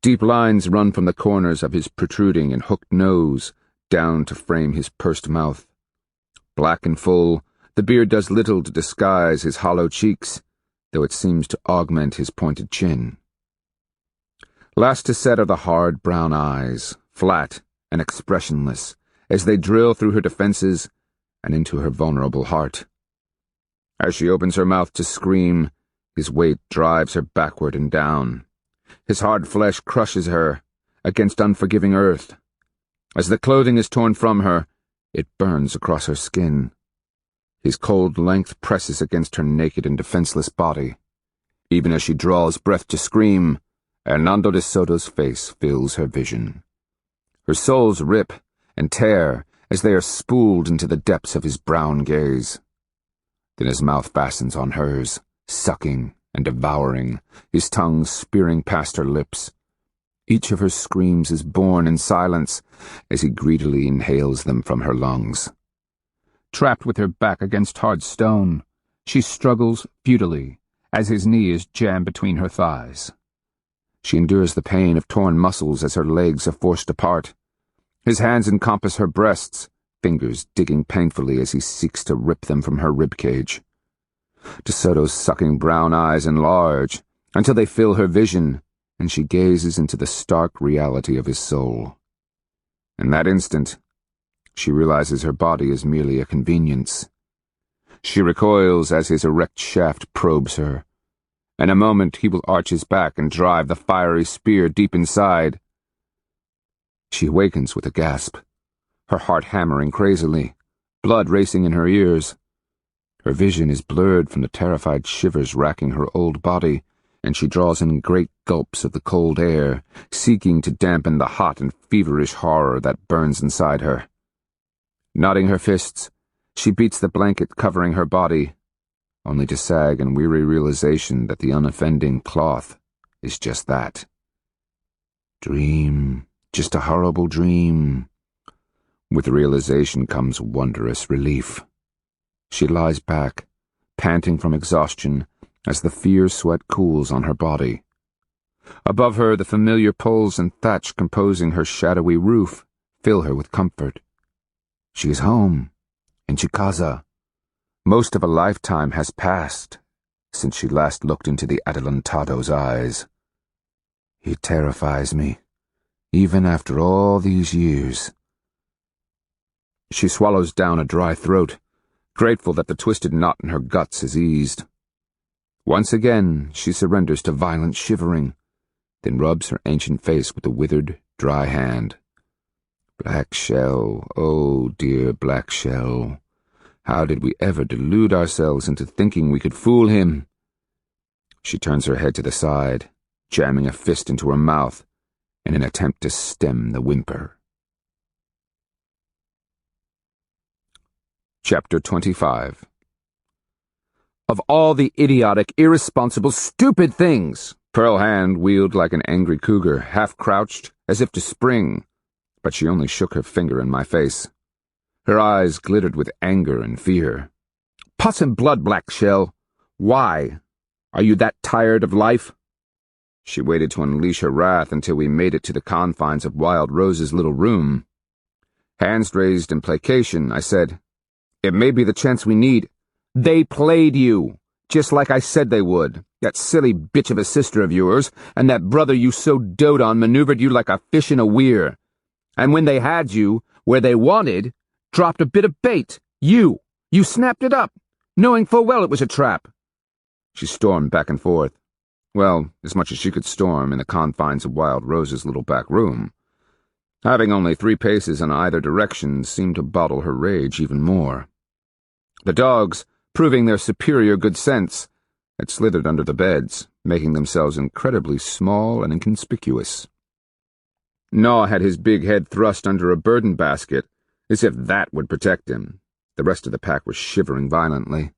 Deep lines run from the corners of his protruding and hooked nose down to frame his pursed mouth. Black and full, the beard does little to disguise his hollow cheeks, though it seems to augment his pointed chin. Last to set are the hard brown eyes, flat and expressionless, as they drill through her defenses and into her vulnerable heart. As she opens her mouth to scream, his weight drives her backward and down. His hard flesh crushes her against unforgiving earth. As the clothing is torn from her, it burns across her skin. His cold length presses against her naked and defenseless body. Even as she draws breath to scream, Hernando de Soto's face fills her vision. Her soles rip and tear as they are spooled into the depths of his brown gaze. Then his mouth fastens on hers, sucking and devouring, his tongue spearing past her lips. Each of her screams is born in silence as he greedily inhales them from her lungs. Trapped with her back against hard stone, she struggles futilely as his knee is jammed between her thighs. She endures the pain of torn muscles as her legs are forced apart. His hands encompass her breasts, fingers digging painfully as he seeks to rip them from her ribcage. De Soto's sucking brown eyes enlarge until they fill her vision, and she gazes into the stark reality of his soul. In that instant, she realizes her body is merely a convenience. She recoils as his erect shaft probes her. In a moment, he will arch his back and drive the fiery spear deep inside. She awakens with a gasp, her heart hammering crazily, blood racing in her ears. Her vision is blurred from the terrified shivers racking her old body, and she draws in great gulps of the cold air, seeking to dampen the hot and feverish horror that burns inside her. Knotting her fists, she beats the blanket covering her body, only to sag in weary realization that the unoffending cloth is just that. Dream, just a horrible dream. With realization comes wondrous relief. She lies back, panting from exhaustion, as the fierce sweat cools on her body. Above her, the familiar poles and thatch composing her shadowy roof fill her with comfort. She is home, in Chicaza. Most of a lifetime has passed since she last looked into the Adelantado's eyes. He terrifies me, even after all these years. She swallows down a dry throat, grateful that the twisted knot in her guts has eased. Once again, she surrenders to violent shivering, then rubs her ancient face with a withered, dry hand. Black shell, oh dear black shell. How did we ever delude ourselves into thinking we could fool him? She turns her head to the side, jamming a fist into her mouth in an attempt to stem the whimper. Chapter 25. Of all the idiotic, irresponsible, stupid things! Pearl Hand wheeled like an angry cougar, half-crouched, as if to spring, but she only shook her finger in my face. Her eyes glittered with anger and fear. Pus and blood, Black Shell! Why? Are you that tired of life? She waited to unleash her wrath until we made it to the confines of Wild Rose's little room. Hands raised in placation, I said, "It may be the chance we need." "They played you, just like I said they would. That silly bitch of a sister of yours, and that brother you so dote on maneuvered you like a fish in a weir. And when they had you, where they wanted, dropped a bit of bait. You snapped it up, knowing full well it was a trap." She stormed back and forth. Well, as much as she could storm in the confines of Wild Rose's little back room. Having only 3 paces in either direction seemed to bottle her rage even more. The dogs, proving their superior good sense, had slithered under the beds, making themselves incredibly small and inconspicuous. Gnaw had his big head thrust under a burden basket, as if that would protect him. The rest of the pack was shivering violently.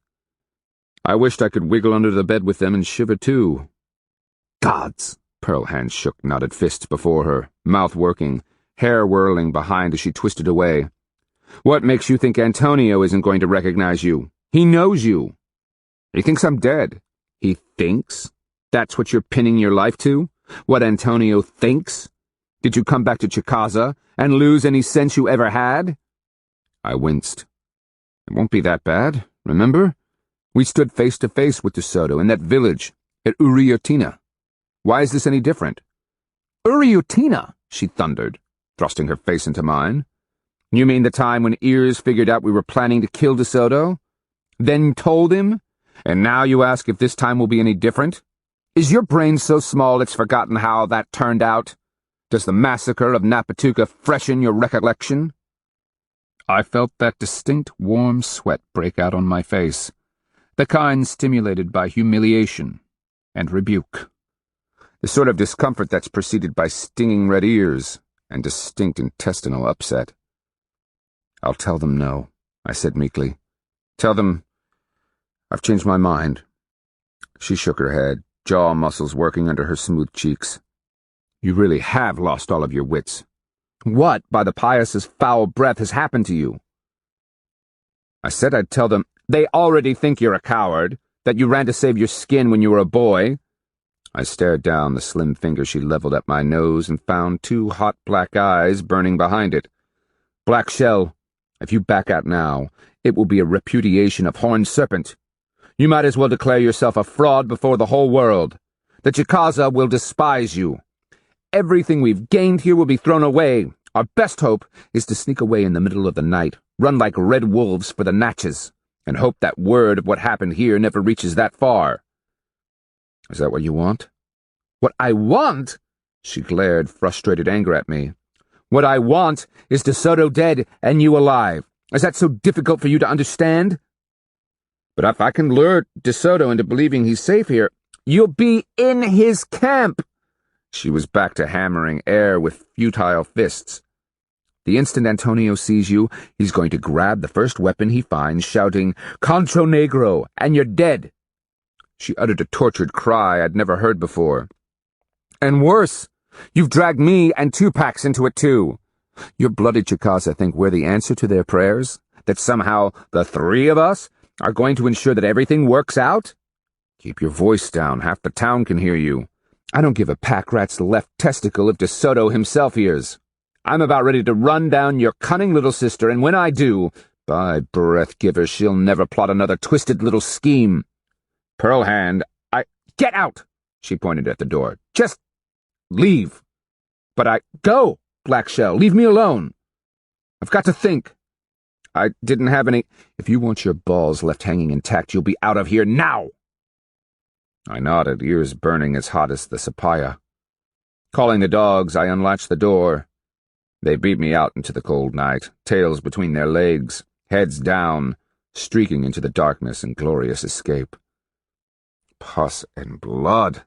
I wished I could wiggle under the bed with them and shiver too. Gods! Pearl Hand shook knotted fists before her, mouth working, hair whirling behind as she twisted away. "What makes you think Antonio isn't going to recognize you? He knows you. He thinks I'm dead." "He thinks? That's what you're pinning your life to? What Antonio thinks? Did you come back to Chicaza and lose any sense you ever had?" I winced. "It won't be that bad, remember? We stood face to face with De Soto in that village at Uriotina. Why is this any different?" "Uriotina?" she thundered, thrusting her face into mine. "You mean the time when Ears figured out we were planning to kill De Soto? Then told him? And now you ask if this time will be any different? Is your brain so small it's forgotten how that turned out? Does the massacre of Napatuka freshen your recollection?" I felt that distinct warm sweat break out on my face, the kind stimulated by humiliation and rebuke. The sort of discomfort that's preceded by stinging red ears and distinct intestinal upset. "I'll tell them no," I said meekly. "Tell them I've changed my mind. She shook her head, jaw muscles working under her smooth cheeks. You really have lost all of your wits. What, by the pious' foul breath, has happened to you? I said I'd tell them. They already think you're a coward, that you ran to save your skin when you were a boy. I stared down the slim finger she leveled at my nose and found 2 hot black eyes burning behind it. Black Shell, if you back out now, it will be a repudiation of Horned Serpent. You might as well declare yourself a fraud before the whole world. The Chicaza will despise you. Everything we've gained here will be thrown away. Our best hope is to sneak away in the middle of the night, run like red wolves for the Natchez, and hope that word of what happened here never reaches that far. Is that what you want? What I want? She glared frustrated anger at me. What I want is De Soto dead and you alive. Is that so difficult for you to understand? But if I can lure De Soto into believing he's safe here, you'll be in his camp. She was back to hammering air with futile fists. The instant Antonio sees you, he's going to grab the first weapon he finds, shouting, "Contra Negro," and you're dead. She uttered a tortured cry I'd never heard before. And worse, you've dragged me and Tupac into it too. Your bloody Chicaza think we're the answer to their prayers? That somehow the 3 of us are going to ensure that everything works out? Keep your voice down, half the town can hear you. I don't give a pack rat's left testicle if De Soto himself hears. I'm about ready to run down your cunning little sister, and when I do, by breath giver, she'll never plot another twisted little scheme. Pearl Hand, Get out! She pointed at the door. Just leave. But Go, Black Shell, leave me alone. I've got to think. I didn't have any. If you want your balls left hanging intact, you'll be out of here now. I nodded, ears burning as hot as the sapaya. Calling the dogs, I unlatched the door. They beat me out into the cold night, tails between their legs, heads down, streaking into the darkness in glorious escape. Pus and blood.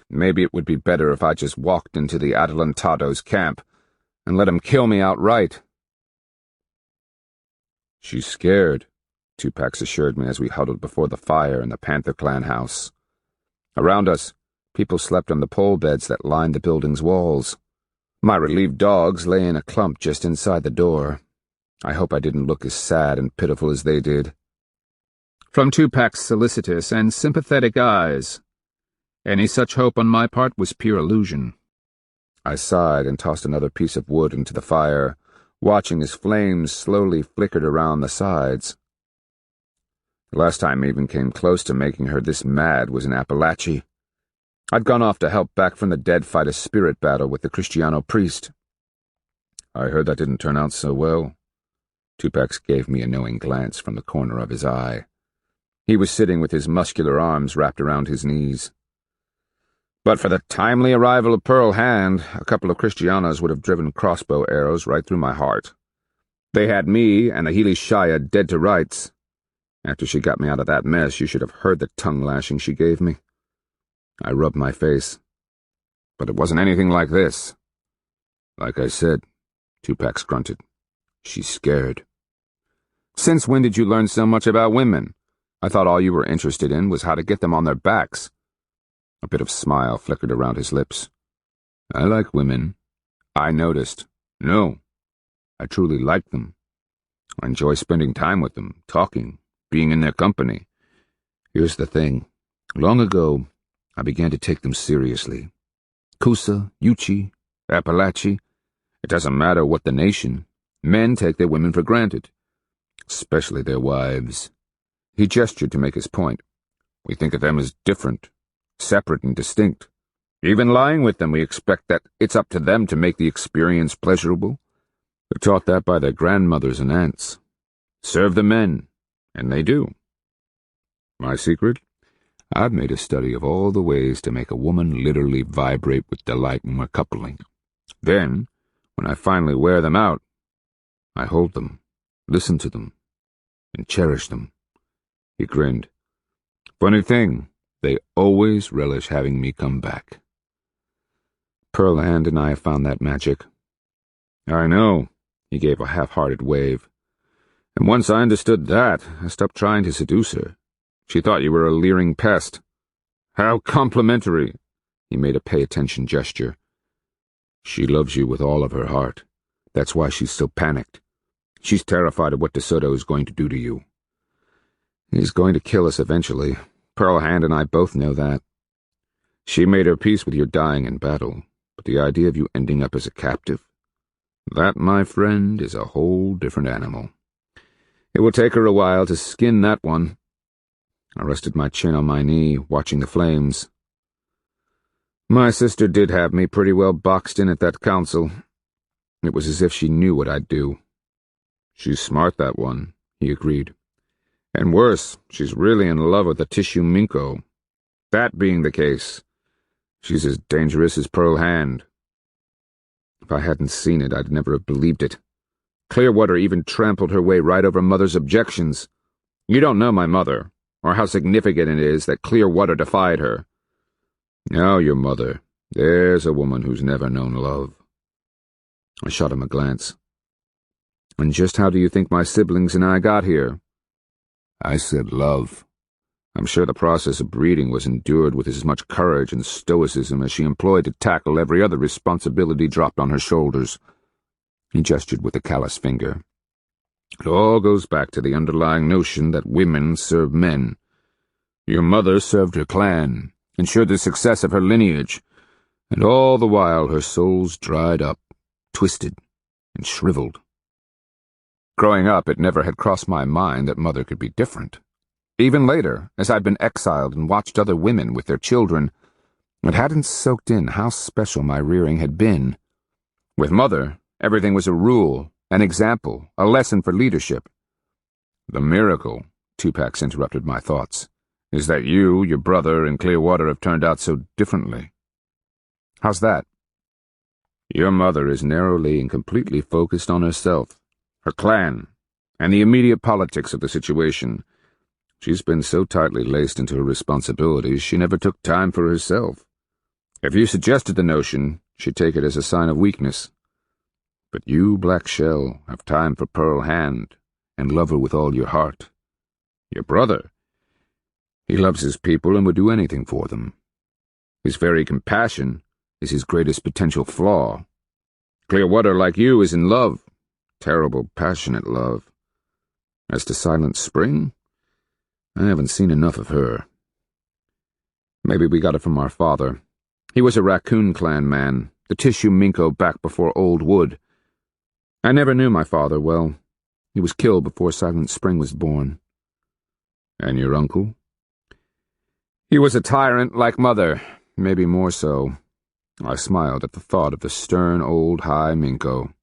Maybe it would be better if I just walked into the Adelantados' camp and let him kill me outright. She's scared, Tupac assured me as we huddled before the fire in the Panther Clan house. Around us, people slept on the pole beds that lined the building's walls. My relieved dogs lay in a clump just inside the door. I hope I didn't look as sad and pitiful as they did. From Tupac's solicitous and sympathetic eyes, any such hope on my part was pure illusion. I sighed and tossed another piece of wood into the fire, watching as flames slowly flickered around the sides. The last time I even came close to making her this mad was in Appalachia. I'd gone off to help back from the dead fight a spirit battle with the Kristiano priest. I heard that didn't turn out so well. Tupac gave me a knowing glance from the corner of his eye. He was sitting with his muscular arms wrapped around his knees. But for the timely arrival of Pearl Hand, a couple of Kristianos would have driven crossbow arrows right through my heart. They had me and the Healy Shia dead to rights. After she got me out of that mess, you should have heard the tongue-lashing she gave me. I rubbed my face. But it wasn't anything like this. Like I said, Tupac grunted. She's scared. Since when did you learn so much about women? I thought all you were interested in was how to get them on their backs. A bit of smile flickered around his lips. I like women. I noticed. No, I truly like them. I enjoy spending time with them, talking, being in their company. Here's the thing. Long ago, I began to take them seriously. Coosa, Yuchi, Appalachia. It doesn't matter what the nation. Men take their women for granted. Especially their wives. He gestured to make his point. We think of them as different, separate and distinct. Even lying with them, we expect that it's up to them to make the experience pleasurable. They're taught that by their grandmothers and aunts. Serve the men, and they do. My secret? I've made a study of all the ways to make a woman literally vibrate with delight when we're coupling. Then, when I finally wear them out, I hold them, listen to them, and cherish them. He grinned. Funny thing, they always relish having me come back. Pearl Hand and I have found that magic. I know, he gave a half-hearted wave. And once I understood that, I stopped trying to seduce her. She thought you were a leering pest. How complimentary. He made a pay-attention gesture. She loves you with all of her heart. That's why she's so panicked. She's terrified of what De Soto is going to do to you. He's going to kill us eventually. Pearl Hand and I both know that. She made her peace with your dying in battle, but the idea of you ending up as a captive? That, my friend, is a whole different animal. It will take her a while to skin that one. I rested my chin on my knee, watching the flames. My sister did have me pretty well boxed in at that council. It was as if she knew what I'd do. She's smart, that one, he agreed. And worse, she's really in love with the tissue minko. That being the case, she's as dangerous as Pearl Hand. If I hadn't seen it, I'd never have believed it. Clearwater even trampled her way right over Mother's objections. You don't know my mother, or how significant it is that Clearwater defied her. Now your mother, there's a woman who's never known love. I shot him a glance. And just how do you think my siblings and I got here? I said love. I'm sure the process of breeding was endured with as much courage and stoicism as she employed to tackle every other responsibility dropped on her shoulders. He gestured with a callous finger. It all goes back to the underlying notion that women serve men. Your mother served her clan, ensured the success of her lineage, and all the while her soul's dried up, twisted, and shriveled. Growing up, it never had crossed my mind that Mother could be different. Even later, as I'd been exiled and watched other women with their children, it hadn't soaked in how special my rearing had been. With Mother, everything was a rule, an example, a lesson for leadership. The miracle, Tupac interrupted my thoughts, is that you, your brother, and Clearwater have turned out so differently. How's that? Your mother is narrowly and completely focused on herself, her clan, and the immediate politics of the situation. She's been so tightly laced into her responsibilities, she never took time for herself. If you suggested the notion, she'd take it as a sign of weakness. But you, Black Shell, have time for Pearl Hand, and love her with all your heart. Your brother, he loves his people and would do anything for them. His very compassion is his greatest potential flaw. Clearwater, like you, is in love. Terrible, passionate love. As to Silent Spring, I haven't seen enough of her. Maybe we got it from our father. He was a Raccoon Clan man, the tissue minko back before Old Wood. I never knew my father well. He was killed before Silent Spring was born. And your uncle? He was a tyrant like Mother, maybe more so. I smiled at the thought of the stern old high minko.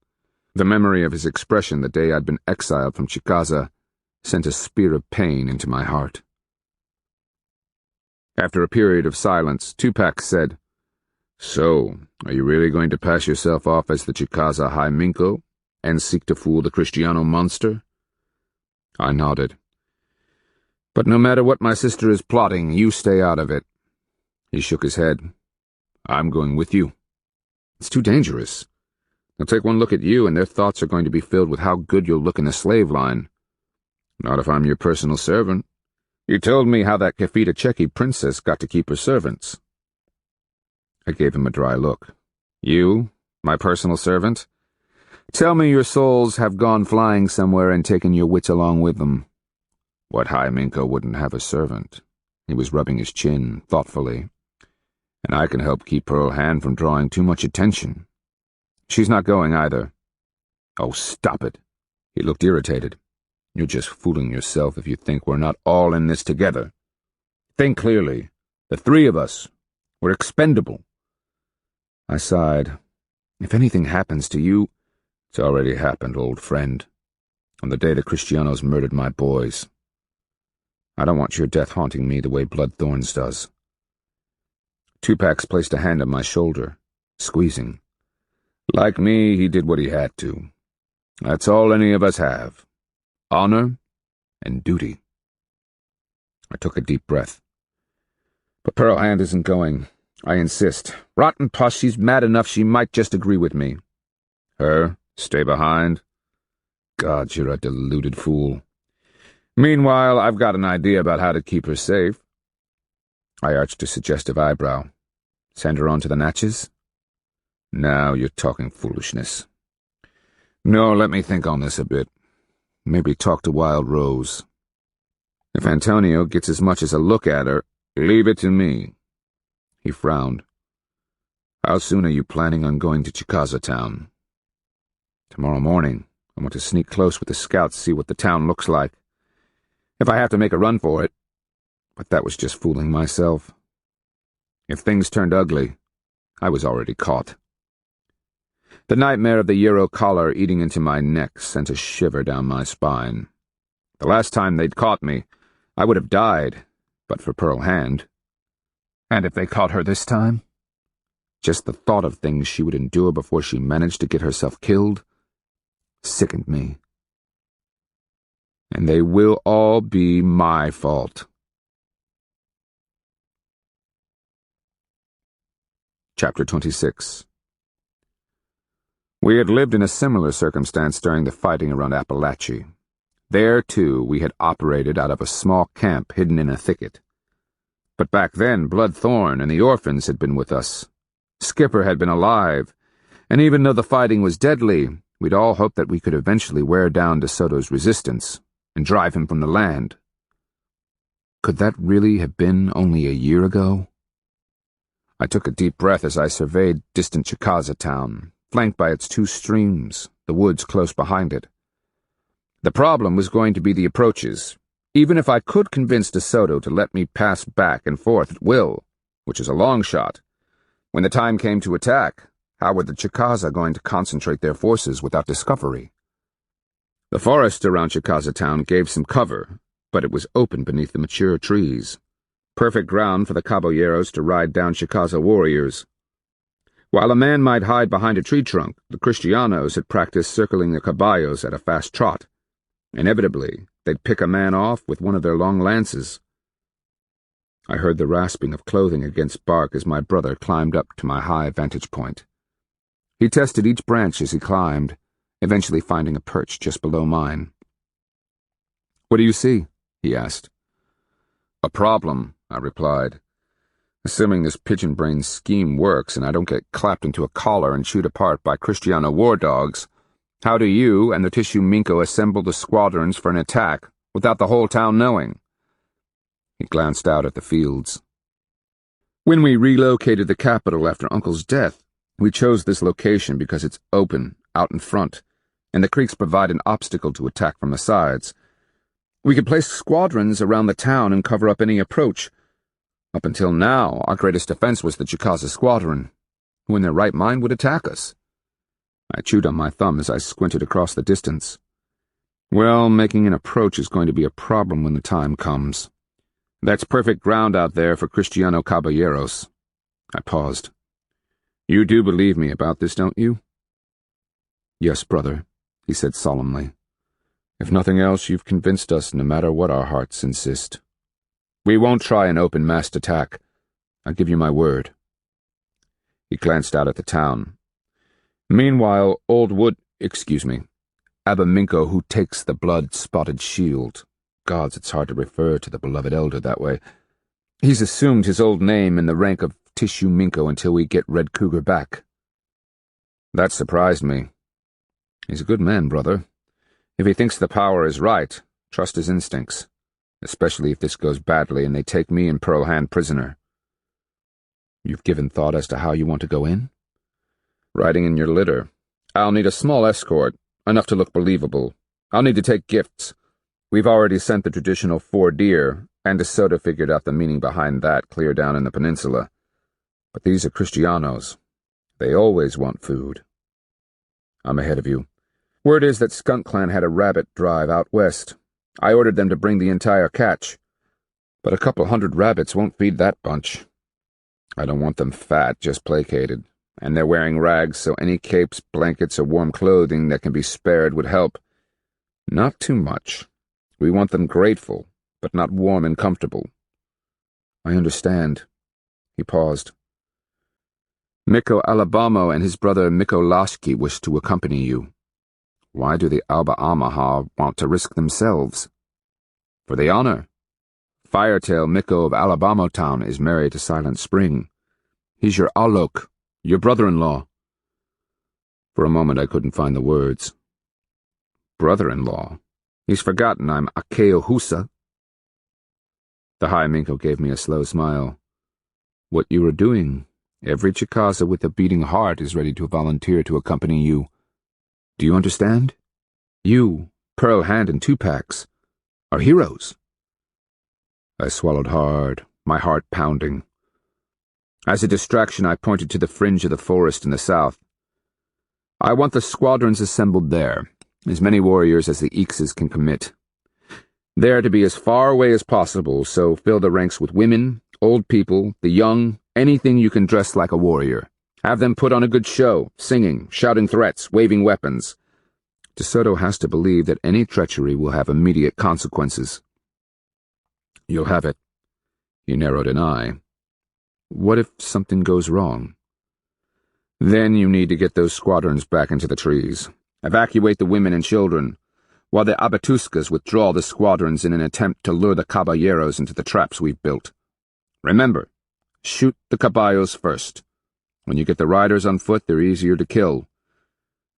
The memory of his expression the day I'd been exiled from Chicaza sent a spear of pain into my heart. After a period of silence, Tupac said, So, are you really going to pass yourself off as the Chicaza High Minko and seek to fool the Kristiano monster? I nodded. But no matter what my sister is plotting, you stay out of it. He shook his head. I'm going with you. It's too dangerous. They'll take one look at you and their thoughts are going to be filled with how good you'll look in the slave line. Not if I'm your personal servant. You told me how that Kefita Cheki princess got to keep her servants. I gave him a dry look. You, my personal servant? Tell me your souls have gone flying somewhere and taken your wits along with them. What high minko wouldn't have a servant? He was rubbing his chin, thoughtfully. And I can help keep Pearl Hand from drawing too much attention. She's not going either. Oh, stop it. He looked irritated. You're just fooling yourself if you think we're not all in this together. Think clearly. The three of us. We're expendable. I sighed. If anything happens to you, it's already happened, old friend. On the day the Kristianos murdered my boys. I don't want your death haunting me the way Bloodthorns does. Tupac placed a hand on my shoulder, squeezing. Like me, he did what he had to. That's all any of us have. Honor and duty. I took a deep breath. But Pearl Hand isn't going. I insist. Rotten puss, she's mad enough she might just agree with me. Her? Stay behind? God, you're a deluded fool. Meanwhile, I've got an idea about how to keep her safe. I arched a suggestive eyebrow. Send her on to the Natchez? Now you're talking foolishness. No, let me think on this a bit. Maybe talk to Wild Rose. If Antonio gets as much as a look at her, leave it to me. He frowned. How soon are you planning on going to Chicaza town? Tomorrow morning. I want to sneak close with the scouts, see what the town looks like. If I have to make a run for it. But that was just fooling myself. If things turned ugly, I was already caught. The nightmare of the Euro collar eating into my neck sent a shiver down my spine. The last time they'd caught me, I would have died, but for Pearl Hand. And if they caught her this time? Just the thought of things she would endure before she managed to get herself killed sickened me. And they will all be my fault. Chapter 26. We had lived in a similar circumstance during the fighting around Appalachia. There, too, we had operated out of a small camp hidden in a thicket. But back then, Bloodthorn and the orphans had been with us. Skipper had been alive, and even though the fighting was deadly, we'd all hoped that we could eventually wear down De Soto's resistance and drive him from the land. Could that really have been only a year ago? I took a deep breath as I surveyed distant Chicaza town, flanked by its two streams, the woods close behind it. The problem was going to be the approaches. Even if I could convince De Soto to let me pass back and forth at will, which is a long shot, when the time came to attack, how were the Chicaza going to concentrate their forces without discovery? The forest around Chicaza town gave some cover, but it was open beneath the mature trees. Perfect ground for the caballeros to ride down Chicaza warriors. While a man might hide behind a tree trunk, the Kristianos had practiced circling their caballos at a fast trot. Inevitably, they'd pick a man off with one of their long lances. I heard the rasping of clothing against bark as my brother climbed up to my high vantage point. He tested each branch as he climbed, eventually finding a perch just below mine. "What do you see?" he asked. "A problem," I replied. "Assuming this pigeon-brained scheme works and I don't get clapped into a collar and chewed apart by Kristiano war dogs, how do you and the Tissue Minko assemble the squadrons for an attack without the whole town knowing?" He glanced out at the fields. "When we relocated the capital after Uncle's death, we chose this location because it's open, out in front, and the creeks provide an obstacle to attack from the sides. We could place squadrons around the town and cover up any approach. Up until now, our greatest defense was the Chicaza squadron, who in their right mind would attack us." I chewed on my thumb as I squinted across the distance. "Well, making an approach is going to be a problem when the time comes. That's perfect ground out there for Kristiano caballeros." I paused. "You do believe me about this, don't you?" "Yes, brother," he said solemnly. "If nothing else, you've convinced us no matter what our hearts insist. We won't try an open massed attack. I give you my word." He glanced out at the town. "Meanwhile, Abba Minko, who takes the blood-spotted shield. Gods, it's hard to refer to the beloved elder that way. He's assumed his old name in the rank of Tissue Minko until we get Red Cougar back." That surprised me. "He's a good man, brother. If he thinks the power is right, trust his instincts, especially if this goes badly and they take me and Pearl Hand prisoner." "You've given thought as to how you want to go in?" "Riding in your litter. I'll need a small escort, enough to look believable. I'll need to take gifts. We've already sent the traditional 4 deer, and De Soto figured out the meaning behind that clear down in the peninsula. But these are Kristianos. They always want food." "I'm ahead of you. Word is that Skunk Clan had a rabbit drive out west. I ordered them to bring the entire catch. But a couple hundred rabbits won't feed that bunch. I don't want them fat, just placated. And they're wearing rags, so any capes, blankets, or warm clothing that can be spared would help. Not too much. We want them grateful, but not warm and comfortable." "I understand." He paused. "Miko Alabamo and his brother Miko Lashki wish to accompany you. Why do the Alba Amaha want to risk themselves?" "For the honor." Firetail Miko of Alabama Town is married to Silent Spring. He's your Alok, your brother-in-law. For a moment I couldn't find the words. Brother-in-law? He's forgotten I'm Akeo Husa. The High Minko gave me a slow smile. What you are doing, every Chicaza with a beating heart is ready to volunteer to accompany you. Do you understand? You, Pearl Hand and Tupacs, are heroes. I swallowed hard, my heart pounding. As a distraction, I pointed to the fringe of the forest in the south. I want the squadrons assembled there, as many warriors as the Ixes can commit. They are to be as far away as possible, so fill the ranks with women, old people, the young, anything you can dress like a warrior. Have them put on a good show, singing, shouting threats, waving weapons. De Soto has to believe that any treachery will have immediate consequences. You'll have it. He narrowed an eye. What if something goes wrong? Then you need to get those squadrons back into the trees. Evacuate the women and children, while the Abatuscas withdraw the squadrons in an attempt to lure the caballeros into the traps we've built. Remember, shoot the caballos first. When you get the riders on foot, they're easier to kill.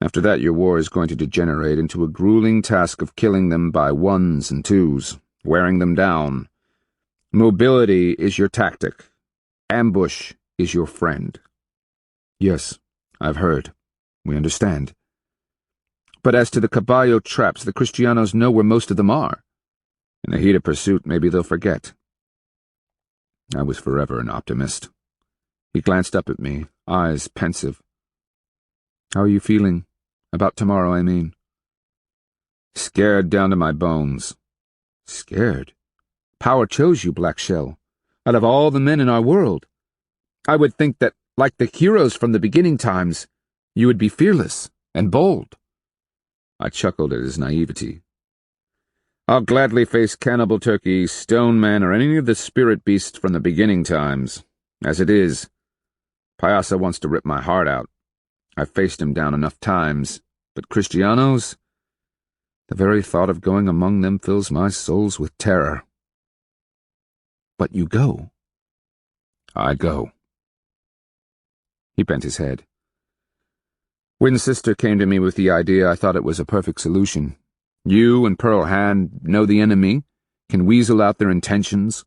After that, your war is going to degenerate into a grueling task of killing them by ones and twos, wearing them down. Mobility is your tactic. Ambush is your friend. Yes, I've heard. We understand. But as to the caballo traps, the Kristianos know where most of them are. In the heat of pursuit, maybe they'll forget. I was forever an optimist. He glanced up at me, eyes pensive. How are you feeling? About tomorrow, I mean. Scared down to my bones. Scared? Power chose you, Black Shell, out of all the men in our world. I would think that, like the heroes from the beginning times, you would be fearless and bold. I chuckled at his naivety. I'll gladly face Cannibal Turkey, Stone Man, or any of the spirit beasts from the beginning times. As it is, Payasa wants to rip my heart out. I've faced him down enough times, but Kristianos, the very thought of going among them fills my souls with terror. But you go. I go. He bent his head. When Sister came to me with the idea, I thought it was a perfect solution. You and Pearl Hand know the enemy, can weasel out their intentions.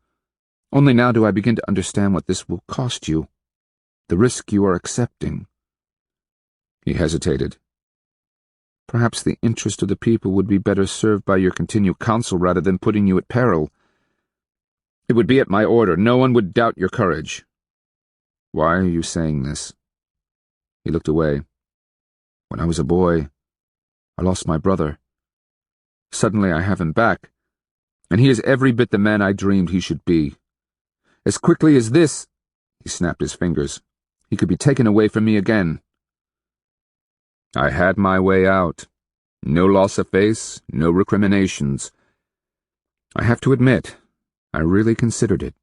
Only now do I begin to understand what this will cost you, the risk you are accepting. He hesitated. Perhaps the interest of the people would be better served by your continued counsel rather than putting you at peril. It would be at my order. No one would doubt your courage. Why are you saying this? He looked away. When I was a boy, I lost my brother. Suddenly I have him back, and he is every bit the man I dreamed he should be. As quickly as this, he snapped his fingers, he could be taken away from me again. I had my way out. No loss of face, no recriminations. I have to admit, I really considered it.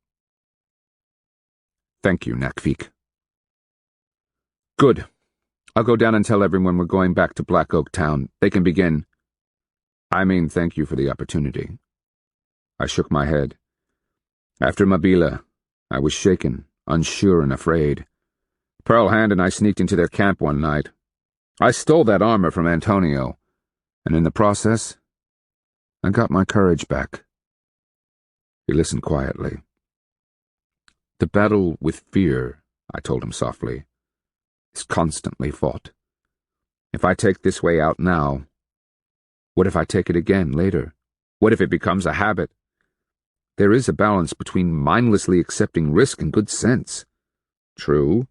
Thank you, Nakvik. Good. I'll go down and tell everyone we're going back to Black Oak Town. They can begin. I mean, thank you for the opportunity. I shook my head. After Mabila, I was shaken, unsure and afraid. Pearl Hand and I sneaked into their camp one night. I stole that armor from Antonio, and in the process, I got my courage back. He listened quietly. The battle with fear, I told him softly, is constantly fought. If I take this way out now, what if I take it again later? What if it becomes a habit? There is a balance between mindlessly accepting risk and good sense. True.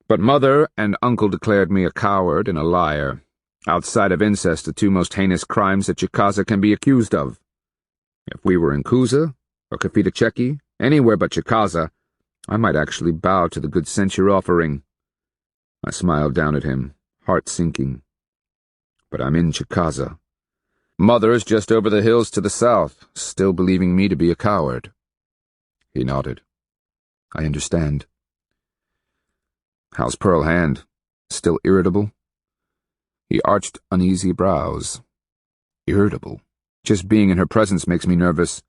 But Mother and Uncle declared me a coward and a liar. Outside of incest, the two most heinous crimes that Chicaza can be accused of. If we were in Kuza, or Kafita-Cheki, anywhere but Chicaza, I might actually bow to the good sense you're offering. I smiled down at him, heart sinking. But I'm in Chicaza. Mother's just over the hills to the south, still believing me to be a coward. He nodded. I understand. How's Pearl Hand? Still irritable? He arched uneasy brows. Irritable? Just being in her presence makes me nervous.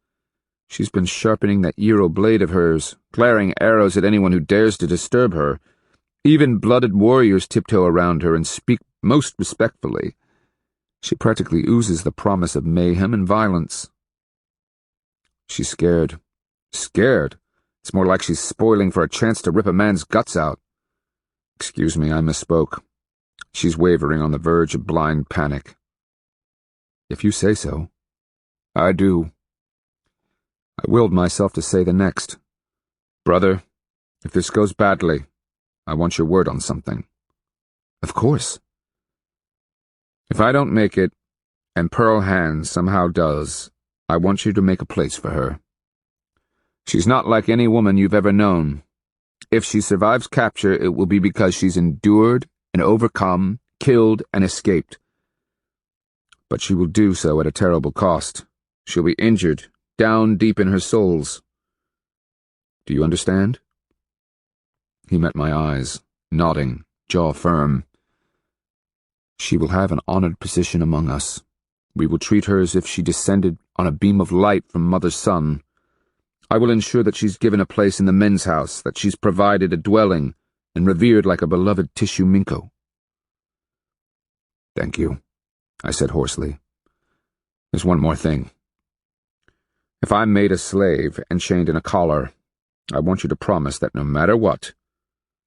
She's been sharpening that Eero blade of hers, glaring arrows at anyone who dares to disturb her. Even blooded warriors tiptoe around her and speak most respectfully. She practically oozes the promise of mayhem and violence. She's scared. Scared? It's more like she's spoiling for a chance to rip a man's guts out. Excuse me, I misspoke. She's wavering on the verge of blind panic. If you say so. I do. I willed myself to say the next. Brother, if this goes badly, I want your word on something. Of course. If I don't make it, and Pearl Hand somehow does, I want you to make a place for her. She's not like any woman you've ever known. If she survives capture, it will be because she's endured and overcome, killed and escaped. But she will do so at a terrible cost. She'll be injured, down deep in her souls. Do you understand? He met my eyes, nodding, jaw firm. She will have an honored position among us. We will treat her as if she descended on a beam of light from Mother's Sun. I will ensure that she's given a place in the men's house, that she's provided a dwelling, and revered like a beloved tissue minko. Thank you, I said hoarsely. There's one more thing. If I'm made a slave and chained in a collar, I want you to promise that no matter what,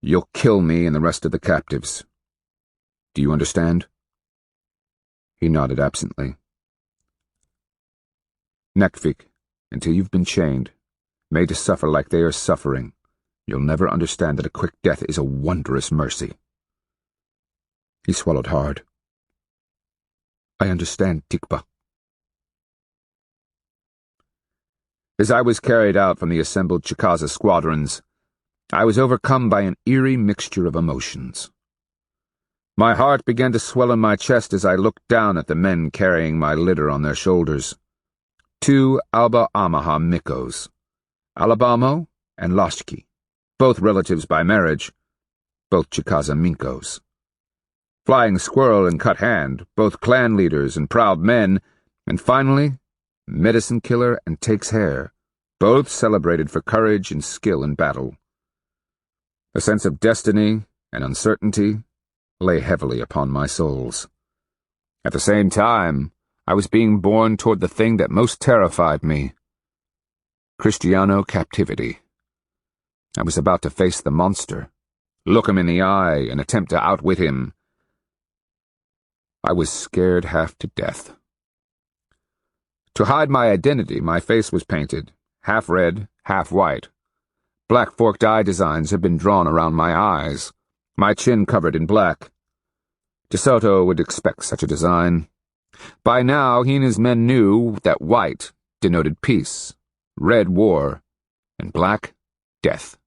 you'll kill me and the rest of the captives. Do you understand? He nodded absently. Nekvik, until you've been chained, made to suffer like they are suffering, you'll never understand that a quick death is a wondrous mercy. He swallowed hard. I understand, Tikba. As I was carried out from the assembled Chicaza squadrons, I was overcome by an eerie mixture of emotions. My heart began to swell in my chest as I looked down at the men carrying my litter on their shoulders. 2 Alba Amaha Mikos, Alabamo and Lashki, both relatives by marriage, both Chicaza Minkos. Flying Squirrel and Cut Hand, both clan leaders and proud men, and finally, Medicine Killer and Takes Hair, both celebrated for courage and skill in battle. A sense of destiny and uncertainty lay heavily upon my souls. At the same time, I was being borne toward the thing that most terrified me. Kristiano captivity. I was about to face the monster, look him in the eye and attempt to outwit him. I was scared half to death. To hide my identity, my face was painted, half red, half white. Black forked eye designs had been drawn around my eyes, my chin covered in black. De Soto would expect such a design. By now, he and his men knew that white denoted peace, red war, and black death.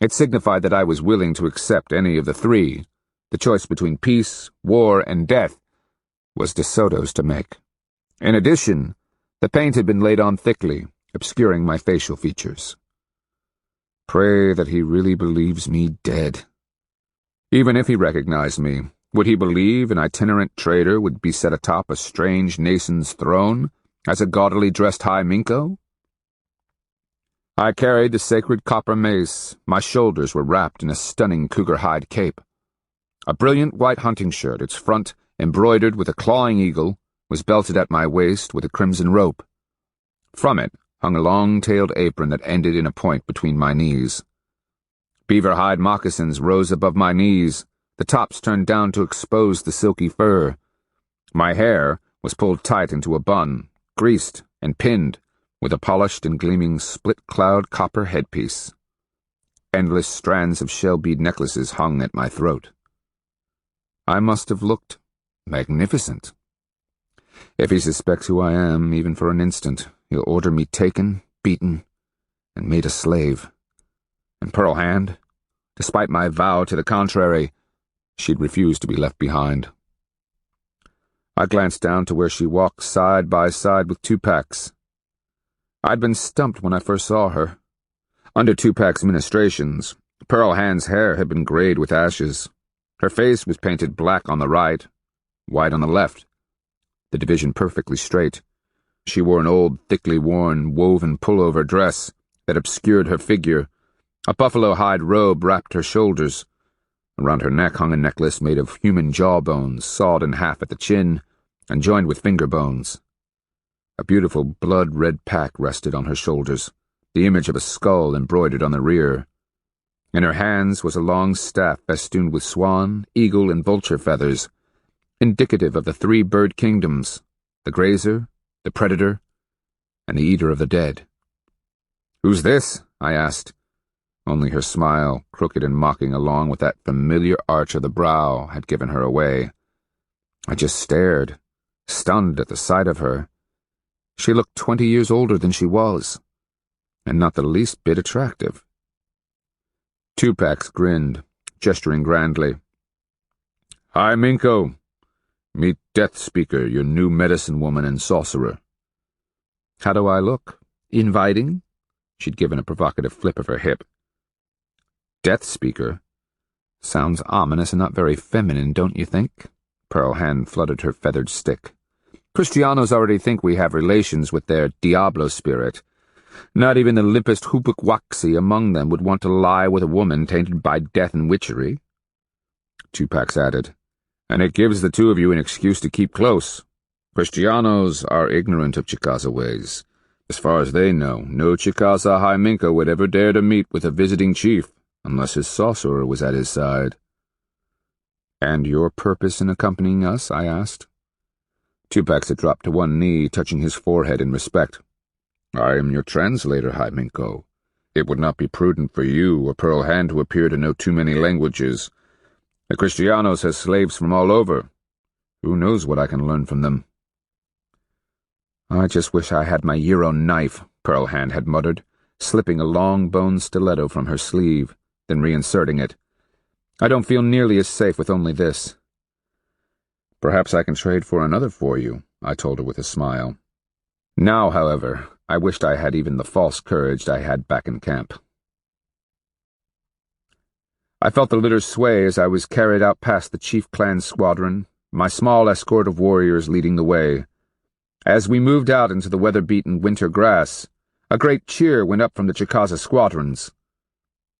It signified that I was willing to accept any of the three. The choice between peace, war, and death was De Soto's to make. In addition, the paint had been laid on thickly, obscuring my facial features. Pray that he really believes me dead. Even if he recognized me, would he believe an itinerant trader would be set atop a strange nation's throne as a gaudily dressed high minko? I carried the sacred copper mace. My shoulders were wrapped in a stunning cougar hide cape. A brilliant white hunting shirt, its front embroidered with a clawing eagle, was belted at my waist with a crimson rope. From it hung a long-tailed apron that ended in a point between my knees. Beaver hide moccasins rose above my knees, the tops turned down to expose the silky fur. My hair was pulled tight into a bun, greased and pinned, with a polished and gleaming split-cloud copper headpiece. Endless strands of shell-bead necklaces hung at my throat. I must have looked magnificent. If he suspects who I am, even for an instant, he'll order me taken, beaten, and made a slave. And Pearl Hand, despite my vow to the contrary, she'd refuse to be left behind. I glanced down to where she walked side by side with Tupac's. I'd been stumped when I first saw her. Under Tupac's ministrations, Pearl Hand's hair had been grayed with ashes. Her face was painted black on the right, white on the left, the division perfectly straight. She wore an old, thickly worn, woven pullover dress that obscured her figure. A buffalo hide robe wrapped her shoulders. Around her neck hung a necklace made of human jawbones, sawed in half at the chin and joined with finger bones. A beautiful blood-red pack rested on her shoulders, the image of a skull embroidered on the rear. In her hands was a long staff festooned with swan, eagle, and vulture feathers, indicative of the three bird kingdoms, the grazer, the predator, and the eater of the dead. "Who's this?" I asked. Only her smile, crooked and mocking along with that familiar arch of the brow, had given her away. I just stared, stunned at the sight of her. She looked 20 years older than she was, and not the least bit attractive. Tupac grinned, gesturing grandly. "Hi, Minko. Meet Death Speaker, your new medicine woman and sorcerer." "How do I look? Inviting?" She'd given a provocative flip of her hip. "Death Speaker? Sounds ominous and not very feminine, don't you think?" Pearl Hand fluttered her feathered stick. "Kristianos already think we have relations with their Diablo spirit. Not even the limpest hoopukwaxi among them would want to lie with a woman tainted by death and witchery." Tupac added, "And it gives the two of you an excuse to keep close. Kristianos are ignorant of Chicaza ways. As far as they know, no Chicaza High Minka would ever dare to meet with a visiting chief, unless his sorcerer was at his side." "And your purpose in accompanying us?" I asked. Tupac had dropped to one knee, touching his forehead in respect. "I am your translator, High Minko. It would not be prudent for you, a Pearl Hand, to appear to know too many languages. The Kristianos has slaves from all over. Who knows what I can learn from them?" "I just wish I had my Euro knife," Pearl Hand had muttered, slipping a long bone stiletto from her sleeve, then reinserting it. "I don't feel nearly as safe with only this." "Perhaps I can trade for another for you," I told her with a smile. Now, however, I wished I had even the false courage I had back in camp. I felt the litter sway as I was carried out past the chief clan squadron, my small escort of warriors leading the way. As we moved out into the weather-beaten winter grass, a great cheer went up from the Chicaza squadrons.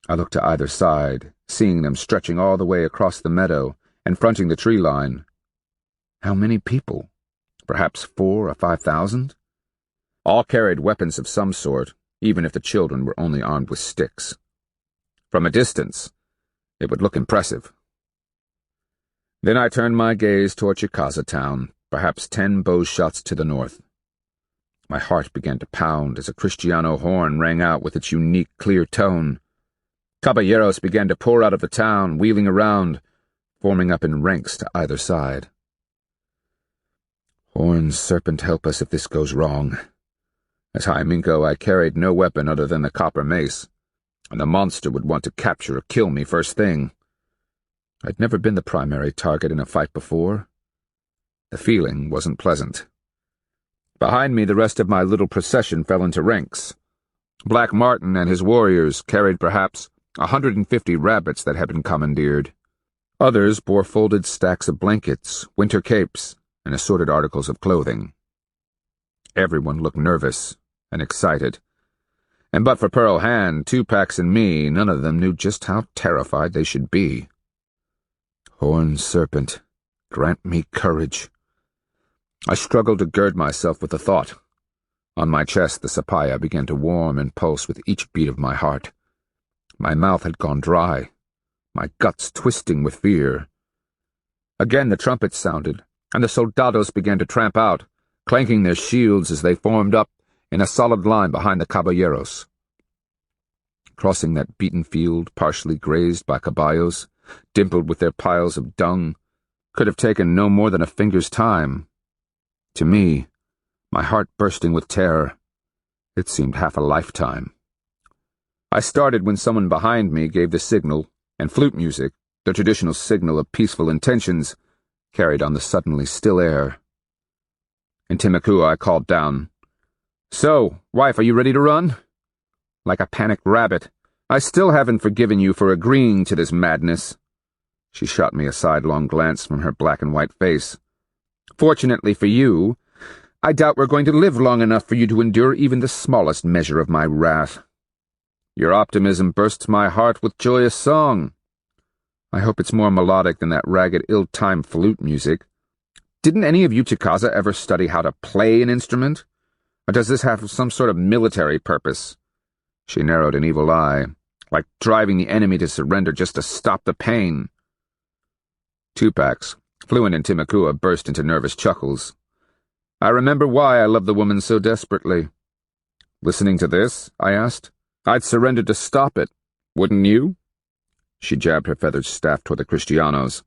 I looked to either side, seeing them stretching all the way across the meadow and fronting the tree line. How many people? Perhaps 4,000 or 5,000? All carried weapons of some sort, even if the children were only armed with sticks. From a distance, it would look impressive. Then I turned my gaze toward Chicaza town, perhaps 10 bow shots to the north. My heart began to pound as a Kristiano horn rang out with its unique, clear tone. Caballeros began to pour out of the town, wheeling around, forming up in ranks to either side. Horned serpent help us if this goes wrong. As High Minko, I carried no weapon other than the copper mace, and the monster would want to capture or kill me first thing. I'd never been the primary target in a fight before. The feeling wasn't pleasant. Behind me, the rest of my little procession fell into ranks. Black Martin and his warriors carried perhaps 150 rabbits that had been commandeered. Others bore folded stacks of blankets, winter capes, and assorted articles of clothing. Everyone looked nervous and excited, and but for Pearl Hand, Tupac, and me, none of them knew just how terrified they should be. Horned serpent, grant me courage. I struggled to gird myself with the thought. On my chest, the sapaya began to warm and pulse with each beat of my heart. My mouth had gone dry, my guts twisting with fear. Again the trumpets sounded, and the soldados began to tramp out, clanking their shields as they formed up in a solid line behind the caballeros. Crossing that beaten field, partially grazed by caballos, dimpled with their piles of dung, could have taken no more than a finger's time. To me, my heart bursting with terror, it seemed half a lifetime. I started when someone behind me gave the signal, and flute music, the traditional signal of peaceful intentions, carried on the suddenly still air. In Timaku, I called down, "So, wife, are you ready to run?" Like a panicked rabbit, "I still haven't forgiven you for agreeing to this madness." She shot me a sidelong glance from her black and white face. "Fortunately for you, I doubt we're going to live long enough for you to endure even the smallest measure of my wrath. Your optimism bursts my heart with joyous song. I hope it's more melodic than that ragged, ill-timed flute music. Didn't any of you Chicaza ever study how to play an instrument? Or does this have some sort of military purpose? She narrowed an evil eye, like driving the enemy to surrender just to stop the pain. Tupacs, fluent in Timakua, burst into nervous chuckles. I remember why I loved the woman so desperately. Listening to this, I asked, I'd surrender to stop it. Wouldn't you? She jabbed her feathered staff toward the Kristianos.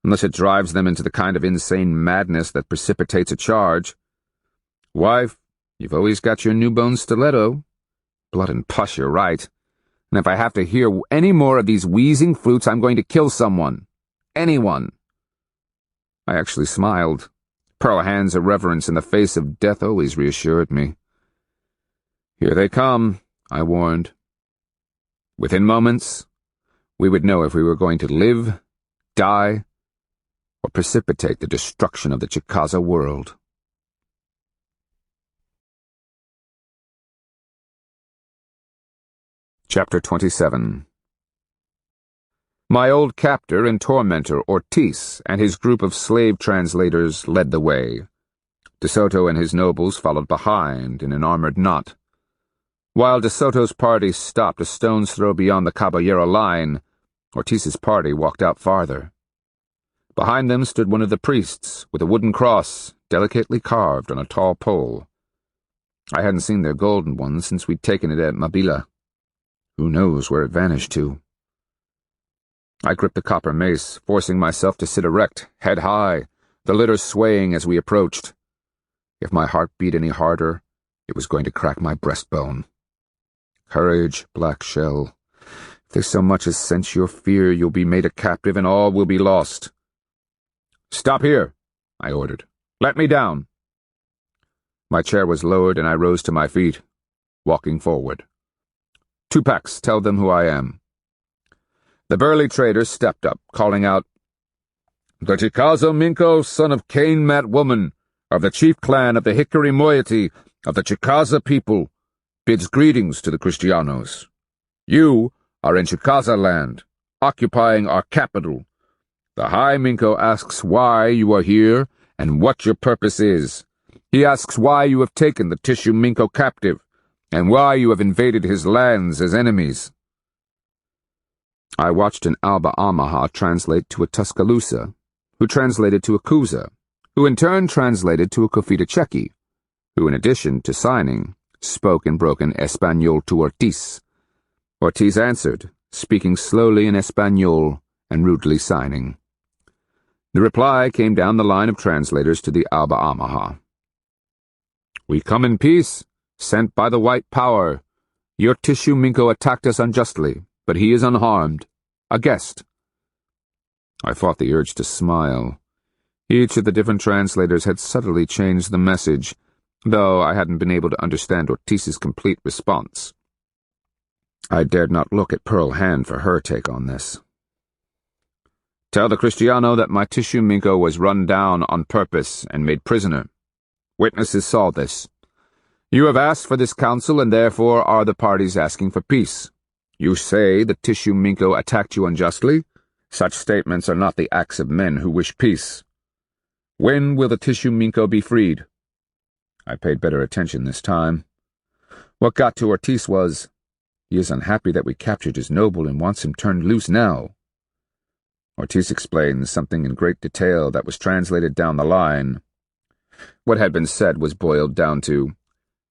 Unless it drives them into the kind of insane madness that precipitates a charge. Wife, you've always got your new-bone stiletto. Blood and pus, you're right. And if I have to hear any more of these wheezing flutes, I'm going to kill someone. Anyone. I actually smiled. Pearl Hand's irreverence in the face of death always reassured me. Here they come, I warned. Within moments, we would know if we were going to live, die, or precipitate the destruction of the Chicaza world. Chapter 27. My old captor and tormentor Ortiz and his group of slave translators led the way. De Soto and his nobles followed behind in an armored knot. While De Soto's party stopped a stone's throw beyond the Caballero line, Ortiz's party walked out farther. Behind them stood one of the priests, with a wooden cross delicately carved on a tall pole. I hadn't seen their golden one since we'd taken it at Mabila. Who knows where it vanished to? I gripped the copper mace, forcing myself to sit erect, head high, the litter swaying as we approached. If my heart beat any harder, it was going to crack my breastbone. Courage, black shell. If they so much as sense your fear, you'll be made a captive and all will be lost. Stop here, I ordered. Let me down. My chair was lowered and I rose to my feet, walking forward. Tupacs, tell them who I am. The burly trader stepped up, calling out, The Chicaza Minko, son of Cane Mat Woman, of the chief clan of the Hickory Moiety of the Chicaza people, bids greetings to the Kristianos. You are in Chicaza land, occupying our capital. The High Minko asks why you are here and what your purpose is. He asks why you have taken the Tissue Minko captive, and why you have invaded his lands as enemies. I watched an Alba Amaha translate to a Tuscaloosa, who translated to a Kuza, who in turn translated to a Kofita Cheki, who in addition to signing, spoke in broken Espanol to Ortiz. Ortiz answered, speaking slowly in Espanol and rudely signing. The reply came down the line of translators to the Alba Amaha. We come in peace, sent by the white power. Your Tissue Minko attacked us unjustly, but he is unharmed. A guest. I fought the urge to smile. Each of the different translators had subtly changed the message, though I hadn't been able to understand Ortiz's complete response. I dared not look at Pearl Hand for her take on this. Tell the Kristiano that my Tissue Minko was run down on purpose and made prisoner. Witnesses saw this. You have asked for this council and therefore are the parties asking for peace. You say the Tissue Minko attacked you unjustly? Such statements are not the acts of men who wish peace. When will the Tissue Minko be freed? I paid better attention this time. What got to Ortiz was, he is unhappy that we captured his noble and wants him turned loose now. Ortiz explained something in great detail that was translated down the line. What had been said was boiled down to,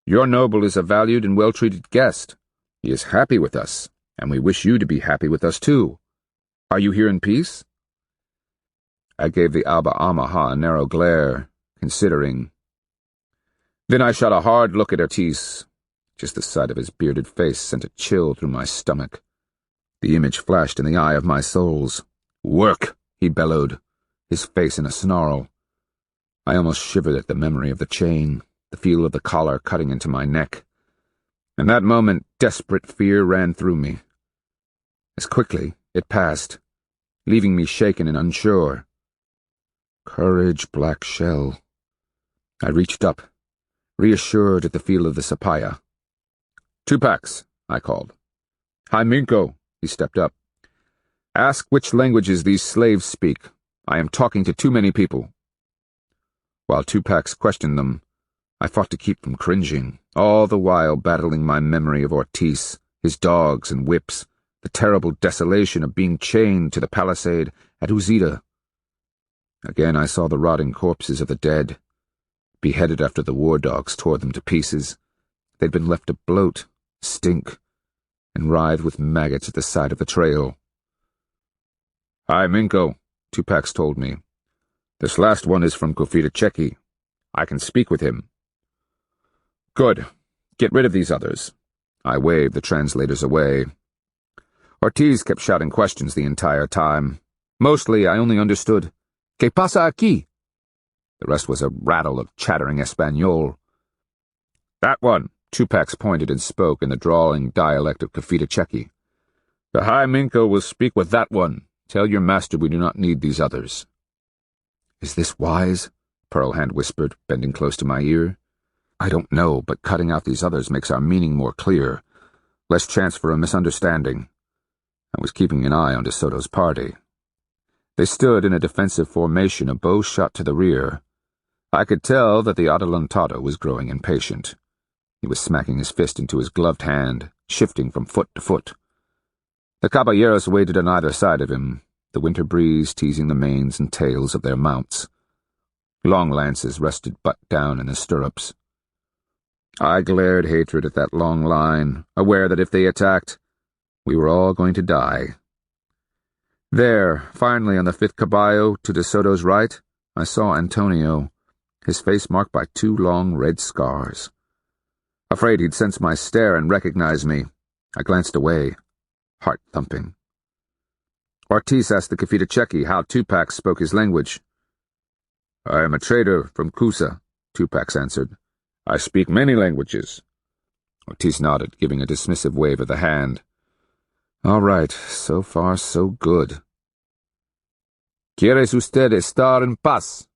Your noble is a valued and well-treated guest. He is happy with us, and we wish you to be happy with us too. Are you here in peace? I gave the Alba Amaha a narrow glare, considering. Then I shot a hard look at Ortiz. Just the sight of his bearded face sent a chill through my stomach. The image flashed in the eye of my souls. Work, he bellowed, his face in a snarl. I almost shivered at the memory of the chain, the feel of the collar cutting into my neck. In that moment, desperate fear ran through me. As quickly, it passed, leaving me shaken and unsure. Courage, black shell. I reached up reassured at the feel of the sapaya. "Tupacs," I called. "Hi, Minko," he stepped up. "Ask which languages these slaves speak. I am talking to too many people." While Tupacs questioned them, I fought to keep from cringing, all the while battling my memory of Ortiz, his dogs and whips, the terrible desolation of being chained to the palisade at Uzida. Again I saw the rotting corpses of the dead, beheaded after the war dogs tore them to pieces. They'd been left to bloat, stink, and writhe with maggots at the side of the trail. "Hi, Minko," Tupacs told me. "This last one is from Kofita. I can speak with him." "Good. Get rid of these others." I waved the translators away. Ortiz kept shouting questions the entire time. Mostly I only understood, "¿Qué pasa aquí?" The rest was a rattle of chattering Espanol. "That one," Tupacs pointed and spoke in the drawling dialect of Kofita. "The High Minko will speak with that one. Tell your master we do not need these others." "Is this wise?" Pearlhand whispered, bending close to my ear. "I don't know, but cutting out these others makes our meaning more clear. Less chance for a misunderstanding." I was keeping an eye on De Soto's party. They stood in a defensive formation, a bow shot to the rear. I could tell that the adelantado was growing impatient. He was smacking his fist into his gloved hand, shifting from foot to foot. The caballeros waited on either side of him, the winter breeze teasing the manes and tails of their mounts. Long lances rested butt down in the stirrups. I glared hatred at that long line, aware that if they attacked, we were all going to die. There, finally on the fifth caballo to De Soto's right, I saw Antonio, his face marked by 2 long red scars. Afraid he'd sense my stare and recognize me, I glanced away, heart thumping. Ortiz asked the Kofita how Tupacs spoke his language. "I am a trader from Cusa," Tupacs answered. "I speak many languages." Ortiz nodded, giving a dismissive wave of the hand. "All right, so far so good." "¿Quieres usted estar en paz?"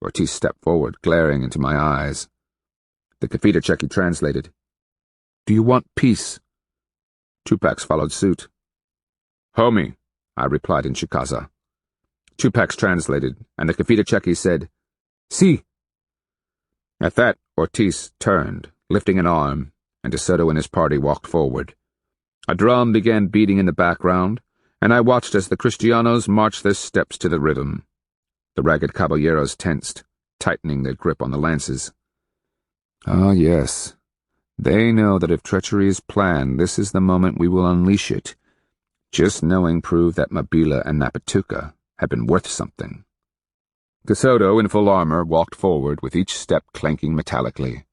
Ortiz stepped forward, glaring into my eyes. The Kofita translated. "Do you want peace?" Tupacs followed suit. "Homie," I replied in Chicaza. Tupacs translated, and the Kofita said, "Si." At that, Ortiz turned, lifting an arm, and De Soto and his party walked forward. A drum began beating in the background, and I watched as the Kristianos marched their steps to the rhythm. The ragged caballeros tensed, tightening their grip on the lances. Ah, yes. They know that if treachery is planned, this is the moment we will unleash it. Just knowing proved that Mabila and Napatuca had been worth something. De Soto, in full armor, walked forward, with each step clanking metallically.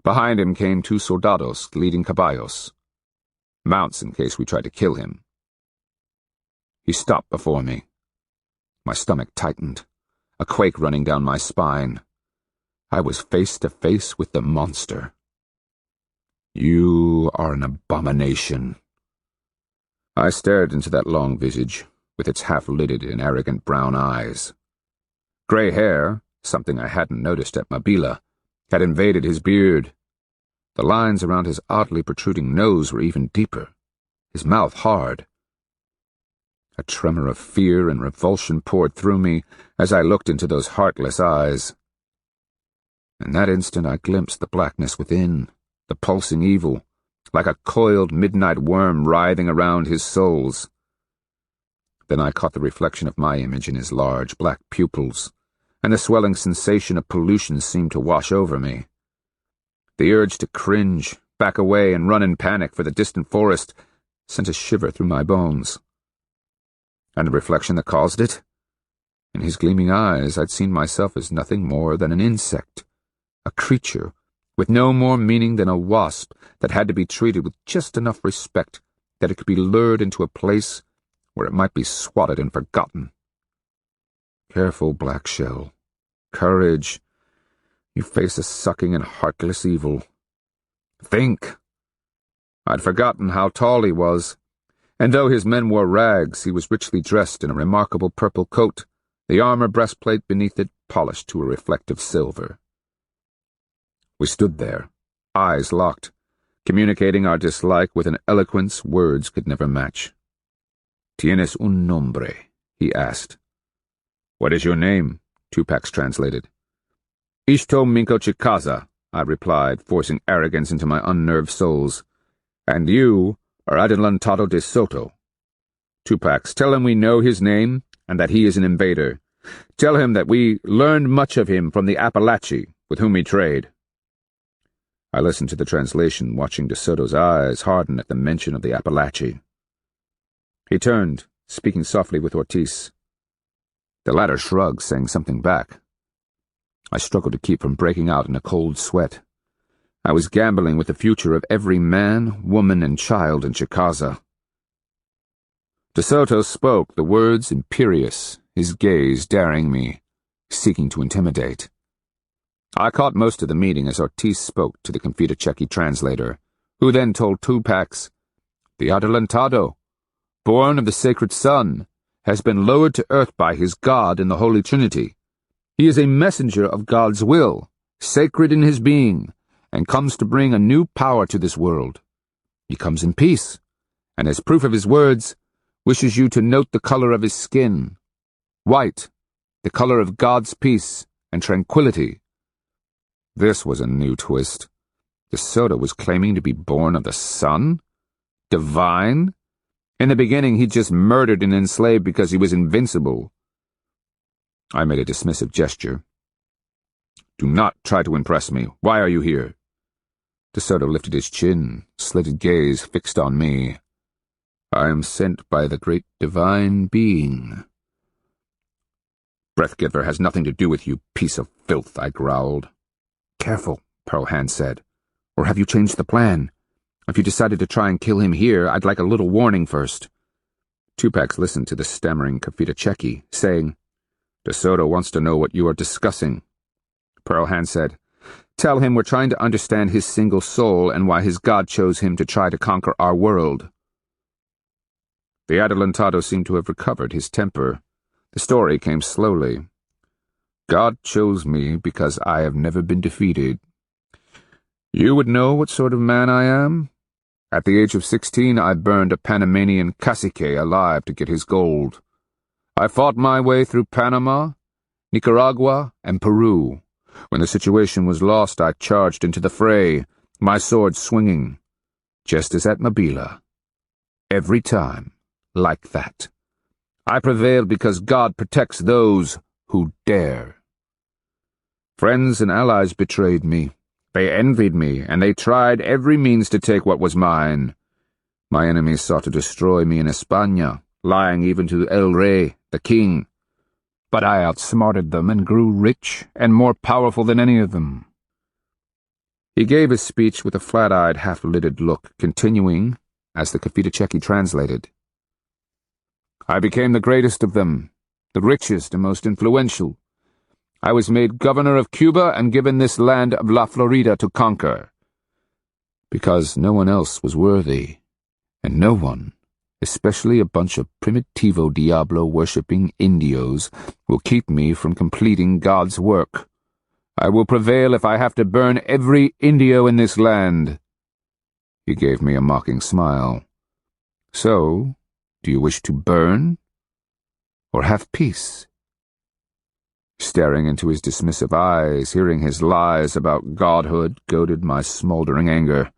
Behind him came 2 soldados leading caballos, mounts in case we tried to kill him. He stopped before me. My stomach tightened, a quake running down my spine. I was face to face with the monster. "You are an abomination." I stared into that long visage, with its half-lidded and arrogant brown eyes. Gray hair, something I hadn't noticed at Mabila, had invaded his beard. The lines around his oddly protruding nose were even deeper, his mouth hard. A tremor of fear and revulsion poured through me as I looked into those heartless eyes. In that instant I glimpsed the blackness within, the pulsing evil, like a coiled midnight worm writhing around his soles. Then I caught the reflection of my image in his large black pupils, and the swelling sensation of pollution seemed to wash over me. The urge to cringe, back away, and run in panic for the distant forest sent a shiver through my bones. And the reflection that caused it? In his gleaming eyes I'd seen myself as nothing more than an insect, a creature with no more meaning than a wasp that had to be treated with just enough respect that it could be lured into a place where it might be swatted and forgotten. Careful, Black Shell. Courage. You face a sucking and heartless evil. Think. I'd forgotten how tall he was, and though his men wore rags, he was richly dressed in a remarkable purple coat, the armor breastplate beneath it polished to a reflective silver. We stood there, eyes locked, communicating our dislike with an eloquence words could never match. "Tienes un nombre?" he asked. "What is your name?" Tupac translated. "Ishto Minko Chicaza," I replied, forcing arrogance into my unnerved souls. "And you are Hernando de Soto." "Tupac, tell him we know his name and that he is an invader. Tell him that we learned much of him from the Appalachi, with whom we trade." I listened to the translation, watching De Soto's eyes harden at the mention of the Appalachi. He turned, speaking softly with Ortiz. The latter shrugged, saying something back. I struggled to keep from breaking out in a cold sweat. I was gambling with the future of every man, woman, and child in Chicaza. De Soto spoke, the words imperious, his gaze daring me, seeking to intimidate. I caught most of the meeting as Ortiz spoke to the Confitechequi translator, who then told Tupac, "The Adelantado, born of the sacred sun, has been lowered to earth by his God in the Holy Trinity. He is a messenger of God's will, sacred in his being, and comes to bring a new power to this world. He comes in peace, and as proof of his words, wishes you to note the color of his skin. White, the color of God's peace and tranquility." This was a new twist. De Soto was claiming to be born of the sun? Divine? In the beginning, he just murdered and enslaved because he was invincible. I made a dismissive gesture. "Do not try to impress me. Why are you here?" De Soto lifted his chin, slitted gaze fixed on me. "I am sent by the great divine being." "Breathgiver has nothing to do with you, piece of filth," I growled. "Careful," Pearlhand said. "Or have you changed the plan? If you decided to try and kill him here, I'd like a little warning first." Tupac listened to the stammering Confitechequi, saying, "De Soto wants to know what you are discussing." Pearlhand said, "Tell him we're trying to understand his single soul and why his God chose him to try to conquer our world." The Adelantado seemed to have recovered his temper. The story came slowly. "God chose me because I have never been defeated. You would know what sort of man I am? At the age of 16, I burned a Panamanian cacique alive to get his gold. I fought my way through Panama, Nicaragua, and Peru. When the situation was lost, I charged into the fray, my sword swinging, just as at Mabila. Every time, like that. I prevailed because God protects those who dare. Friends and allies betrayed me. They envied me, and they tried every means to take what was mine. My enemies sought to destroy me in España, lying even to El Rey, the king. But I outsmarted them and grew rich and more powerful than any of them." He gave his speech with a flat-eyed, half-lidded look, continuing, as the Confitechequi translated. "I became the greatest of them, the richest and most influential. I was made governor of Cuba and given this land of La Florida to conquer. Because no one else was worthy, and no one, especially a bunch of Primitivo Diablo-worshipping Indios, will keep me from completing God's work. I will prevail if I have to burn every Indio in this land." He gave me a mocking smile. "So, do you wish to burn, or have peace?" Staring into his dismissive eyes, hearing his lies about godhood, goaded my smoldering anger.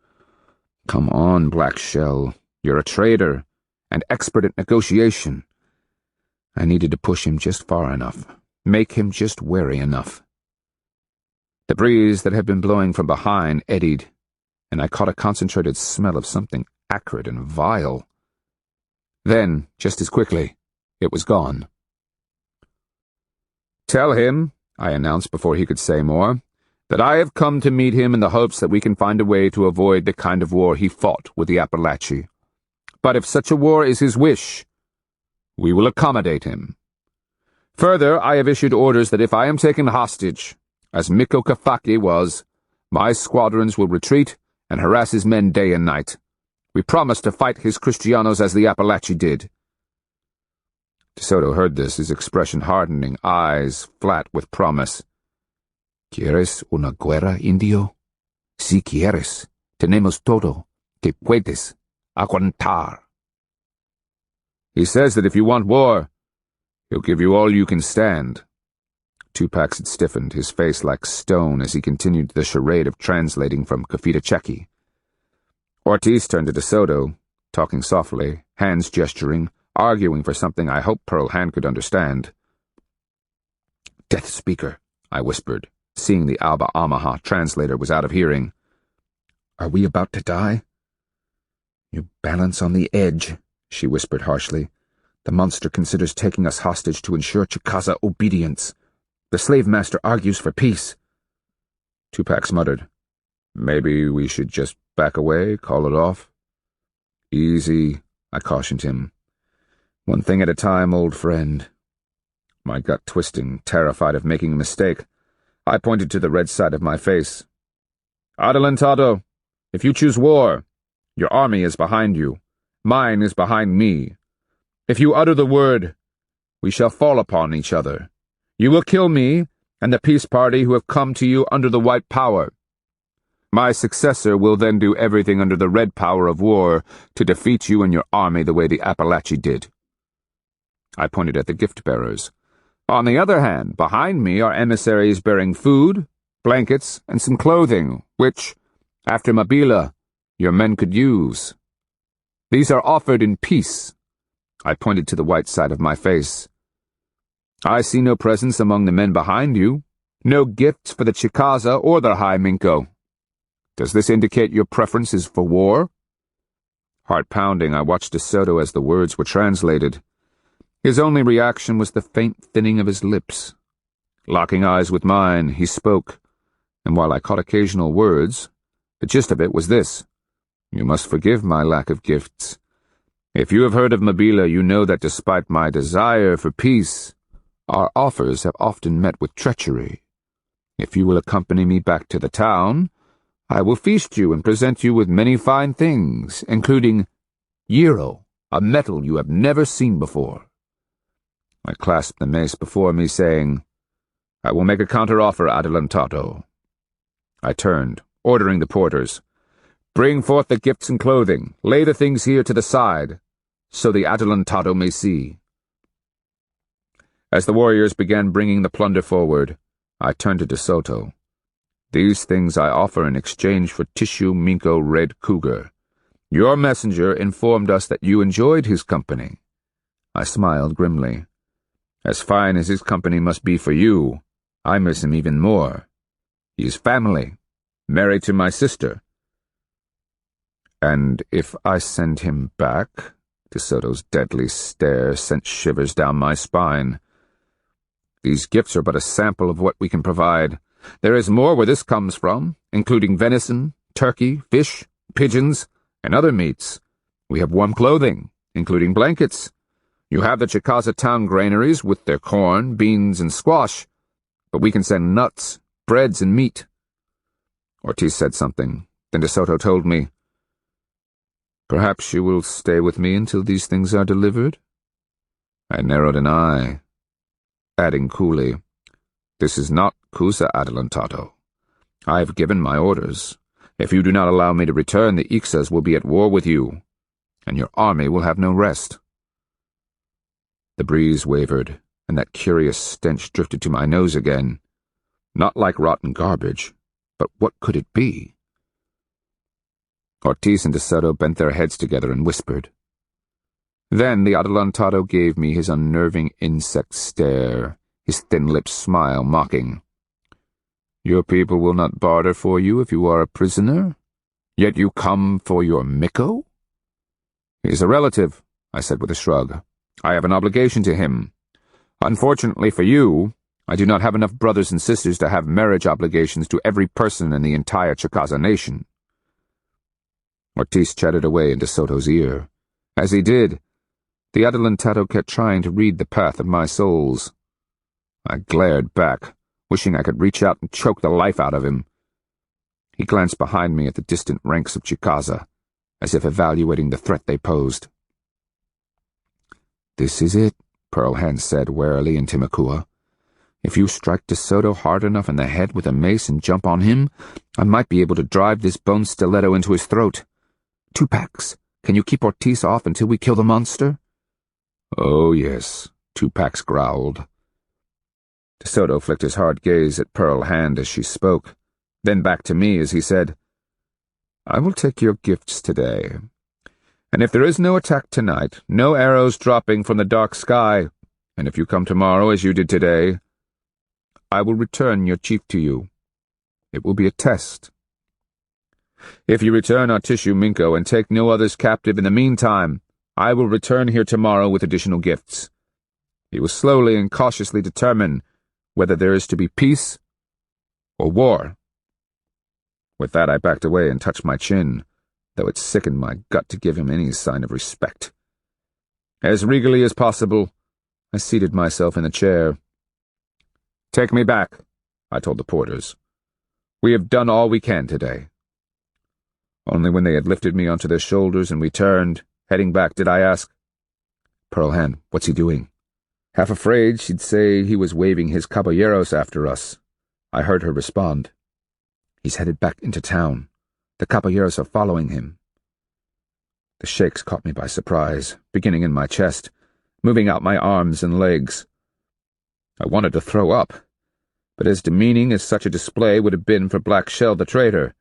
"Come on, Black Shell. You're a traitor, and expert at negotiation." I needed to push him just far enough, make him just wary enough. The breeze that had been blowing from behind eddied, and I caught a concentrated smell of something acrid and vile. Then, just as quickly, it was gone. "Tell him," I announced before he could say more, "that I have come to meet him in the hopes that we can find a way to avoid the kind of war he fought with the Appalachi. But if such a war is his wish, we will accommodate him. Further, I have issued orders that if I am taken hostage, as Miko Kafaki was, my squadrons will retreat and harass his men day and night. We promise to fight his Kristianos as the Appalachi did." De Soto heard this, his expression hardening, eyes flat with promise. "Quieres una guerra, indio?" Si quieres, tenemos todo que puedes aguantar. He says that if you want war, he'll give you all you can stand. Tupac had stiffened, his face like stone as he continued the charade of translating from Kafita Cheki. Ortiz turned to De Soto, talking softly, hands gesturing, arguing for something I hoped Pearl Hand could understand. Death Speaker, I whispered, seeing the Alba Omaha translator was out of hearing. Are we about to die? You balance on the edge, she whispered harshly. The monster considers taking us hostage to ensure Chicaza obedience. The slave master argues for peace. Tupac muttered. Maybe we should just back away, call it off? Easy, I cautioned him. One thing at a time, old friend. My gut twisting, terrified of making a mistake, I pointed to the red side of my face. Adelantado, if you choose war, your army is behind you. Mine is behind me. If you utter the word, we shall fall upon each other. You will kill me and the peace party who have come to you under the white power. My successor will then do everything under the red power of war to defeat you and your army the way the Appalachi did. I pointed at the gift-bearers. On the other hand, behind me are emissaries bearing food, blankets, and some clothing, which, after Mabila, your men could use. These are offered in peace. I pointed to the white side of my face. I see no presence among the men behind you, no gifts for the Chicaza or the High Minko. Does this indicate your preference is for war? Heart-pounding, I watched De Soto as the words were translated. His only reaction was the faint thinning of his lips. Locking eyes with mine, he spoke, and while I caught occasional words, the gist of it was this. You must forgive my lack of gifts. If you have heard of Mabila, you know that despite my desire for peace, our offers have often met with treachery. If you will accompany me back to the town, I will feast you and present you with many fine things, including Gyro, a metal you have never seen before. I clasped the mace before me, saying, I will make a counter-offer, Adelantado. I turned, ordering the porters. Bring forth the gifts and clothing. Lay the things here to the side, so the Adelantado may see. As the warriors began bringing the plunder forward, I turned to De Soto. These things I offer in exchange for tissue Minko Red Cougar. Your messenger informed us that you enjoyed his company. I smiled grimly. As fine as his company must be for you, I miss him even more. He is family, married to my sister. And if I send him back? De Soto's deadly stare sent shivers down my spine. These gifts are but a sample of what we can provide. There is more where this comes from, including venison, turkey, fish, pigeons, and other meats. We have warm clothing, including blankets. You have the Chicaza town granaries with their corn, beans, and squash, but we can send nuts, breads, and meat. Ortiz said something. Then De Soto told me, Perhaps you will stay with me until these things are delivered? I narrowed an eye, adding coolly, This is not Cusa Adelantado. I have given my orders. If you do not allow me to return, the Ixas will be at war with you, and your army will have no rest. The breeze wavered, and that curious stench drifted to my nose again. Not like rotten garbage, but what could it be? Ortiz and De Soto bent their heads together and whispered. Then the Adelantado gave me his unnerving insect stare, his thin-lipped smile mocking. Your people will not barter for you if you are a prisoner? Yet you come for your Miko? He is a relative, I said with a shrug. I have an obligation to him. Unfortunately for you, I do not have enough brothers and sisters to have marriage obligations to every person in the entire Chicaza nation. Ortiz chatted away in De Soto's ear. As he did, the Adelantado kept trying to read the path of my souls. I glared back, wishing I could reach out and choke the life out of him. He glanced behind me at the distant ranks of Chicaza, as if evaluating the threat they posed. This is it, Pearl Hand said warily in Timakua. If you strike De Soto hard enough in the head with a mace and jump on him, I might be able to drive this bone stiletto into his throat. 2 packs. Can you keep Ortiz off until we kill the monster?" "Oh, yes," 2 packs growled. De Soto flicked his hard gaze at Pearl Hand as she spoke, then back to me as he said, "I will take your gifts today. And if there is no attack tonight, no arrows dropping from the dark sky, and if you come tomorrow as you did today, I will return your chief to you. It will be a test. If you return our tissue Minko and take no others captive in the meantime, I will return here tomorrow with additional gifts. He will slowly and cautiously determine whether there is to be peace or war." With that I backed away and touched my chin, though it sickened my gut to give him any sign of respect. As regally as possible, I seated myself in the chair. "Take me back," I told the porters. "We have done all we can today." Only when they had lifted me onto their shoulders and we turned, heading back, did I ask, "Pearl Hand, what's he doing?" Half afraid she'd say he was waving his caballeros after us, I heard her respond, "He's headed back into town. The caballeros are following him." The shakes caught me by surprise, beginning in my chest, moving out my arms and legs. I wanted to throw up, but as demeaning as such a display would have been for Black Shell the traitor,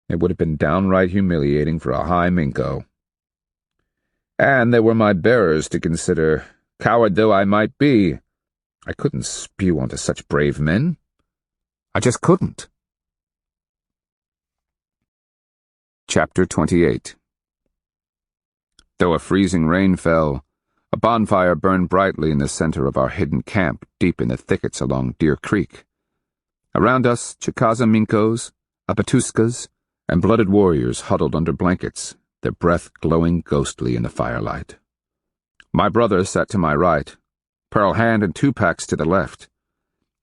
it would have been downright humiliating for a high Minko. And there were my bearers to consider. Coward though I might be, I couldn't spew onto such brave men. I just couldn't. Chapter 28. Though a freezing rain fell, a bonfire burned brightly in the center of our hidden camp deep in the thickets along Deer Creek. Around us, Chicaza Minkos, Apatuskas, and blooded warriors huddled under blankets, their breath glowing ghostly in the firelight. My brother sat to my right, Pearl Hand and 2 packs to the left.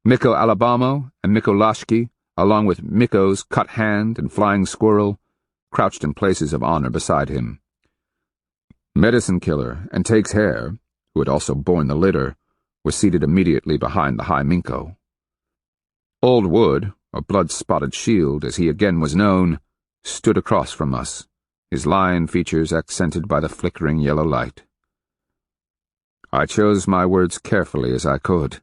Miko Alabamo and Miko Lashki, along with Miko's Cut Hand and Flying Squirrel, crouched in places of honor beside him. Medicine Killer and Take's Hair, who had also borne the litter, were seated immediately behind the high Minko. Old Wood, or Blood-Spotted Shield as he again was known, stood across from us, his lion features accented by the flickering yellow light. I chose my words carefully as I could.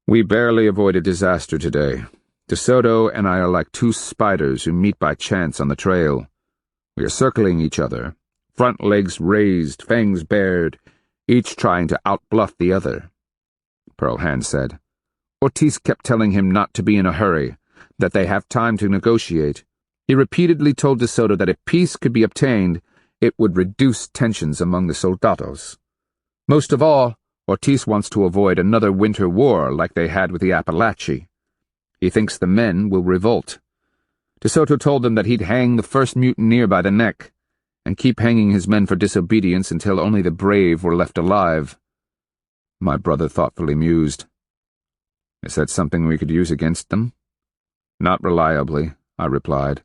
We barely avoided disaster today. De Soto and I are like 2 spiders who meet by chance on the trail. We are circling each other, front legs raised, fangs bared, each trying to outbluff the other. Pearl Hand said. Ortiz kept telling him not to be in a hurry, that they have time to negotiate. He repeatedly told De Soto that if peace could be obtained, it would reduce tensions among the soldados. Most of all, Ortiz wants to avoid another winter war like they had with the Appalachee. He thinks the men will revolt. De Soto told them that he'd hang the first mutineer by the neck, and keep hanging his men for disobedience until only the brave were left alive. My brother thoughtfully mused. Is that something we could use against them? Not reliably, I replied.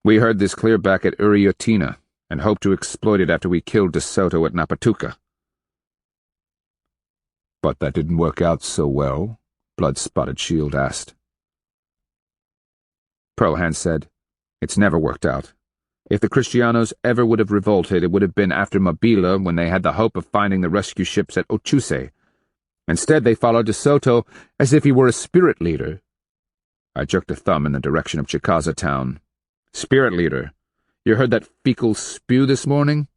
We heard this clear back at Uriotina, and hoped to exploit it after we killed De Soto at Napatuca. But that didn't work out so well, Blood-Spotted Shield asked. Pearl Hand said, It's never worked out. If the Kristianos ever would have revolted, it would have been after Mabila when they had the hope of finding the rescue ships at Ochuse. Instead, they followed De Soto as if he were a spirit leader. I jerked a thumb in the direction of Chicaza town. Spirit leader. You heard that fecal spew this morning?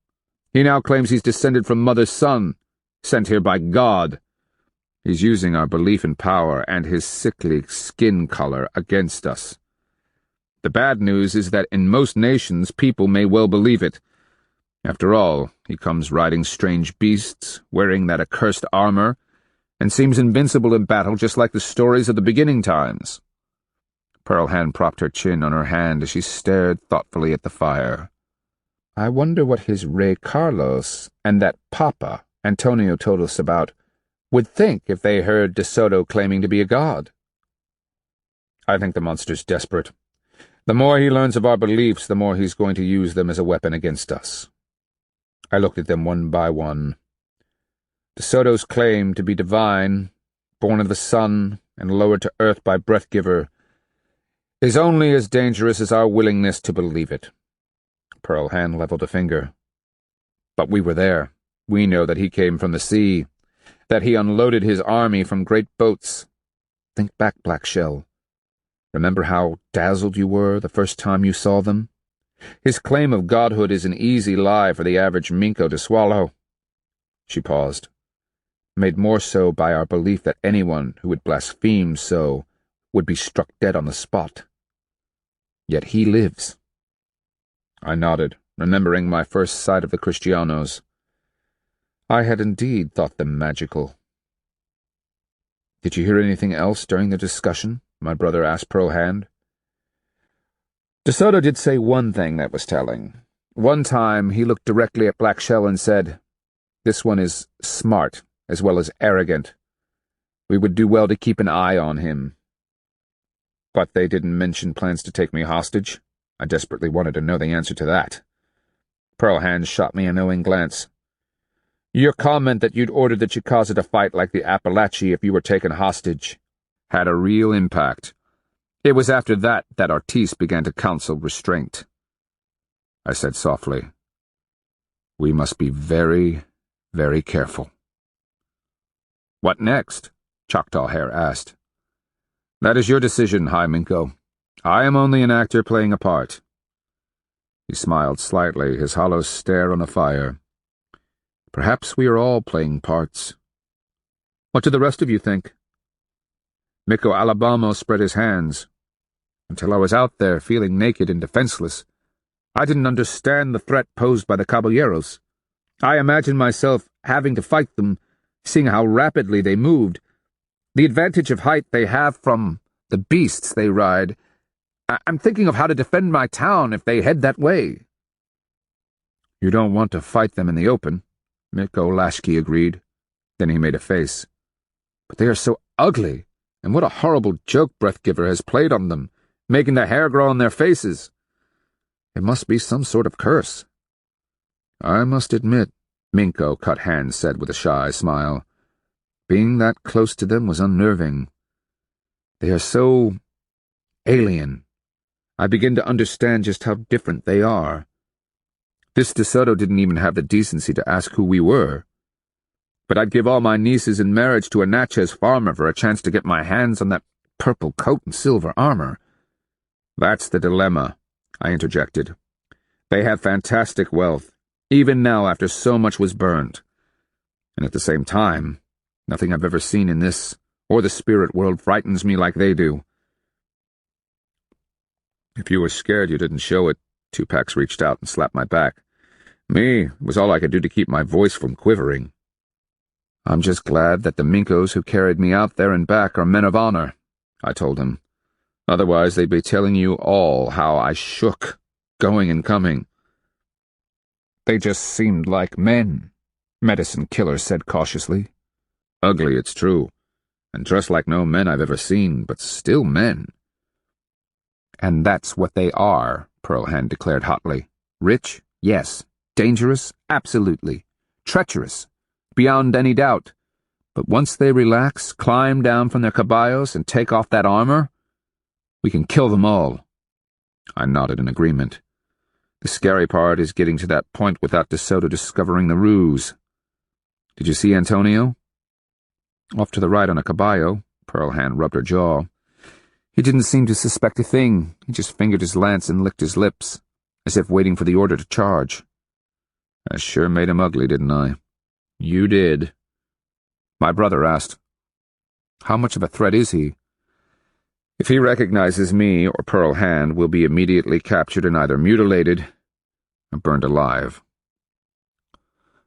He now claims he's descended from Mother's son, sent here by God. He's using our belief in power and his sickly skin color against us. The bad news is that in most nations people may well believe it. After all, he comes riding strange beasts, wearing that accursed armor, and seems invincible in battle just like the stories of the beginning times. Pearl Hand propped her chin on her hand as she stared thoughtfully at the fire. I wonder what his Rey Carlos and that Papa Antonio told us about would think if they heard De Soto claiming to be a god. I think the monster's desperate. The more he learns of our beliefs, the more he's going to use them as a weapon against us. I looked at them one by one. De Soto's claim to be divine, born of the sun and lowered to earth by Breathgiver, is only as dangerous as our willingness to believe it. Pearl Hand leveled a finger. But we were there. We know that he came from the sea, that he unloaded his army from great boats. Think back, Black Shell. Remember how dazzled you were the first time you saw them? His claim of godhood is an easy lie for the average Minko to swallow. She paused, made more so by our belief that anyone who would blaspheme so would be struck dead on the spot. Yet he lives. I nodded, remembering my first sight of the Kristianos. I had indeed thought them magical. Did you hear anything else during the discussion? My brother asked Pearl Hand. De Soto did say one thing that was telling. One time he looked directly at Black Shell and said, "This one is smart as well as arrogant. We would do well to keep an eye on him." But they didn't mention plans to take me hostage. I desperately wanted to know the answer to that. Pearl Hand shot me a knowing glance. Your comment that you'd ordered the Chicaza to fight like the Appalachee if you were taken hostage had a real impact. It was after that that Artis began to counsel restraint. I said softly, "We must be very, very careful." "What next?" Choctaw Hair asked. "That is your decision, High Minko. I am only an actor playing a part." He smiled slightly, his hollow stare on the fire. "Perhaps we are all playing parts. What do the rest of you think?" Miko Alabamo spread his hands. Until I was out there feeling naked and defenseless, I didn't understand the threat posed by the caballeros. I imagined myself having to fight them, seeing how rapidly they moved, the advantage of height they have from the beasts they ride. I'm thinking of how to defend my town if they head that way. You don't want to fight them in the open, Miko Lashki agreed. Then he made a face. But they are so ugly, and what a horrible joke Breathgiver has played on them, making the hair grow on their faces. It must be some sort of curse. I must admit, Minko Cut Hand said with a shy smile, being that close to them was unnerving. They are so alien. I begin to understand just how different they are. This De Soto didn't even have the decency to ask who we were. But I'd give all my nieces in marriage to a Natchez farmer for a chance to get my hands on that purple coat and silver armor. That's the dilemma, I interjected. They have fantastic wealth, even now after so much was burned. And at the same time, nothing I've ever seen in this or the spirit world frightens me like they do. If you were scared you didn't show it, Tupac reached out and slapped my back. Me, it was all I could do to keep my voice from quivering. I'm just glad that the Minkos who carried me out there and back are men of honor, I told him. Otherwise they'd be telling you all how I shook, going and coming. They just seemed like men, Medicine Killer said cautiously. Ugly, it's true, and dressed like no men I've ever seen, but still men. And that's what they are, Pearl Hand declared hotly. Rich, yes. Dangerous, absolutely. Treacherous, beyond any doubt. But once they relax, climb down from their caballos, and take off that armor, we can kill them all. I nodded in agreement. The scary part is getting to that point without De Soto discovering the ruse. Did you see Antonio? Off to the right on a caballo, Pearl Hand rubbed her jaw. He didn't seem to suspect a thing. He just fingered his lance and licked his lips, as if waiting for the order to charge. I sure made him ugly, didn't I? You did. My brother asked, How much of a threat is he? If he recognizes me or Pearl Hand, we'll be immediately captured and either mutilated or burned alive.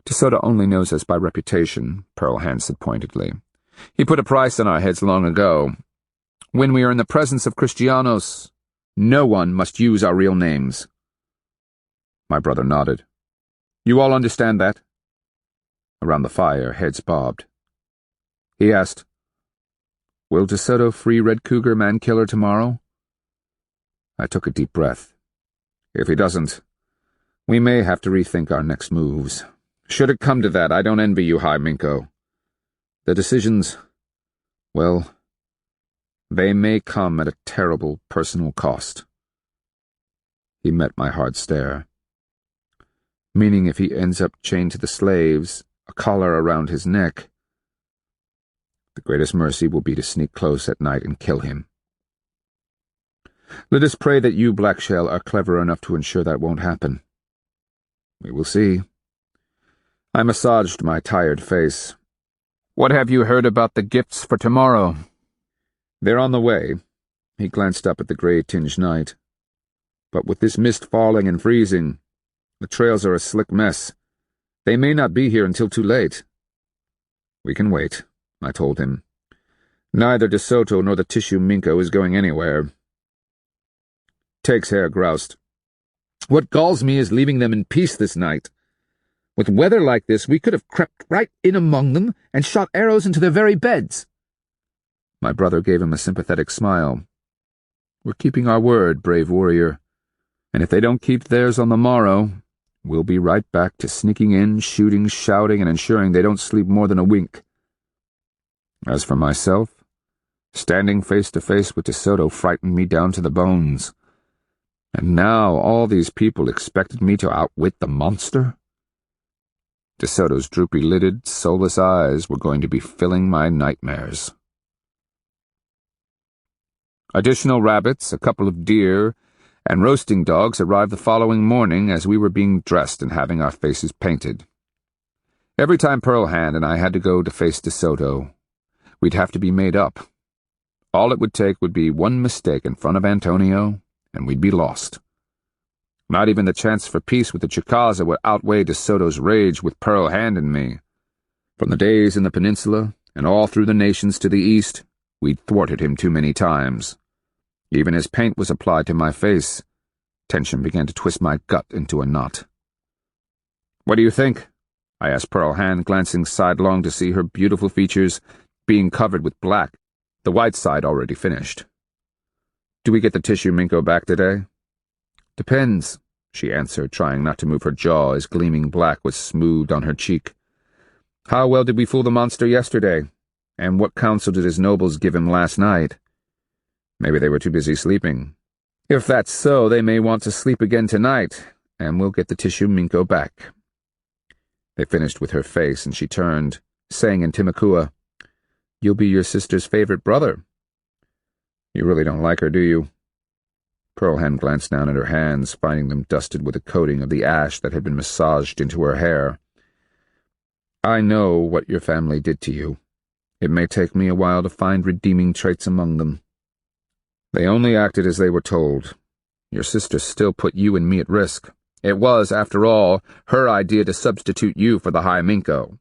De Soto only knows us by reputation, Pearl Hand said pointedly. He put a price on our heads long ago. When we are in the presence of Kristianos, no one must use our real names. My brother nodded. You all understand that? Around the fire, heads bobbed. He asked, Will De Soto free Red Cougar Man-Killer tomorrow? I took a deep breath. If he doesn't, we may have to rethink our next moves. Should it come to that, I don't envy you, High Minko. The decisions, well, they may come at a terrible personal cost. He met my hard stare. Meaning if he ends up chained to the slaves, a collar around his neck, the greatest mercy will be to sneak close at night and kill him. Let us pray that you, Blackshell, are clever enough to ensure that won't happen. We will see. I massaged my tired face. What have you heard about the gifts for tomorrow? They're on the way. He glanced up at the gray-tinged night. But with this mist falling and freezing, the trails are a slick mess. They may not be here until too late. We can wait, I told him. Neither De Soto nor the tissue minko is going anywhere. Take's hair groused. What galls me is leaving them in peace this night. With weather like this, we could have crept right in among them and shot arrows into their very beds. My brother gave him a sympathetic smile. We're keeping our word, brave warrior. And if they don't keep theirs on the morrow, we'll be right back to sneaking in, shooting, shouting, and ensuring they don't sleep more than a wink. As for myself, standing face to face with De Soto frightened me down to the bones. And now all these people expected me to outwit the monster? De Soto's droopy-lidded, soulless eyes were going to be filling my nightmares. Additional rabbits, a couple of deer, and roasting dogs arrived the following morning as we were being dressed and having our faces painted. Every time Pearl Hand and I had to go to face De Soto, we'd have to be made up. All it would take would be one mistake in front of Antonio, and we'd be lost. Not even the chance for peace with the Chicaza would outweigh De Soto's rage with Pearl Hand and me. From the days in the peninsula, and all through the nations to the east, we'd thwarted him too many times. Even as paint was applied to my face, tension began to twist my gut into a knot. "What do you think?" I asked Pearl Hand, glancing sidelong to see her beautiful features being covered with black, the white side already finished. "Do we get the tissue minko back today?" "Depends," she answered, trying not to move her jaw as gleaming black was smoothed on her cheek. "How well did we fool the monster yesterday? And what counsel did his nobles give him last night? Maybe they were too busy sleeping. If that's so, they may want to sleep again tonight, and we'll get the tissue minko back." They finished with her face, and she turned, saying in Timakua, "You'll be your sister's favorite brother." "You really don't like her, do you?" Pearl Hand glanced down at her hands, finding them dusted with a coating of the ash that had been massaged into her hair. "I know what your family did to you. It may take me a while to find redeeming traits among them. They only acted as they were told. Your sister still put you and me at risk. It was, after all, her idea to substitute you for the High Minko."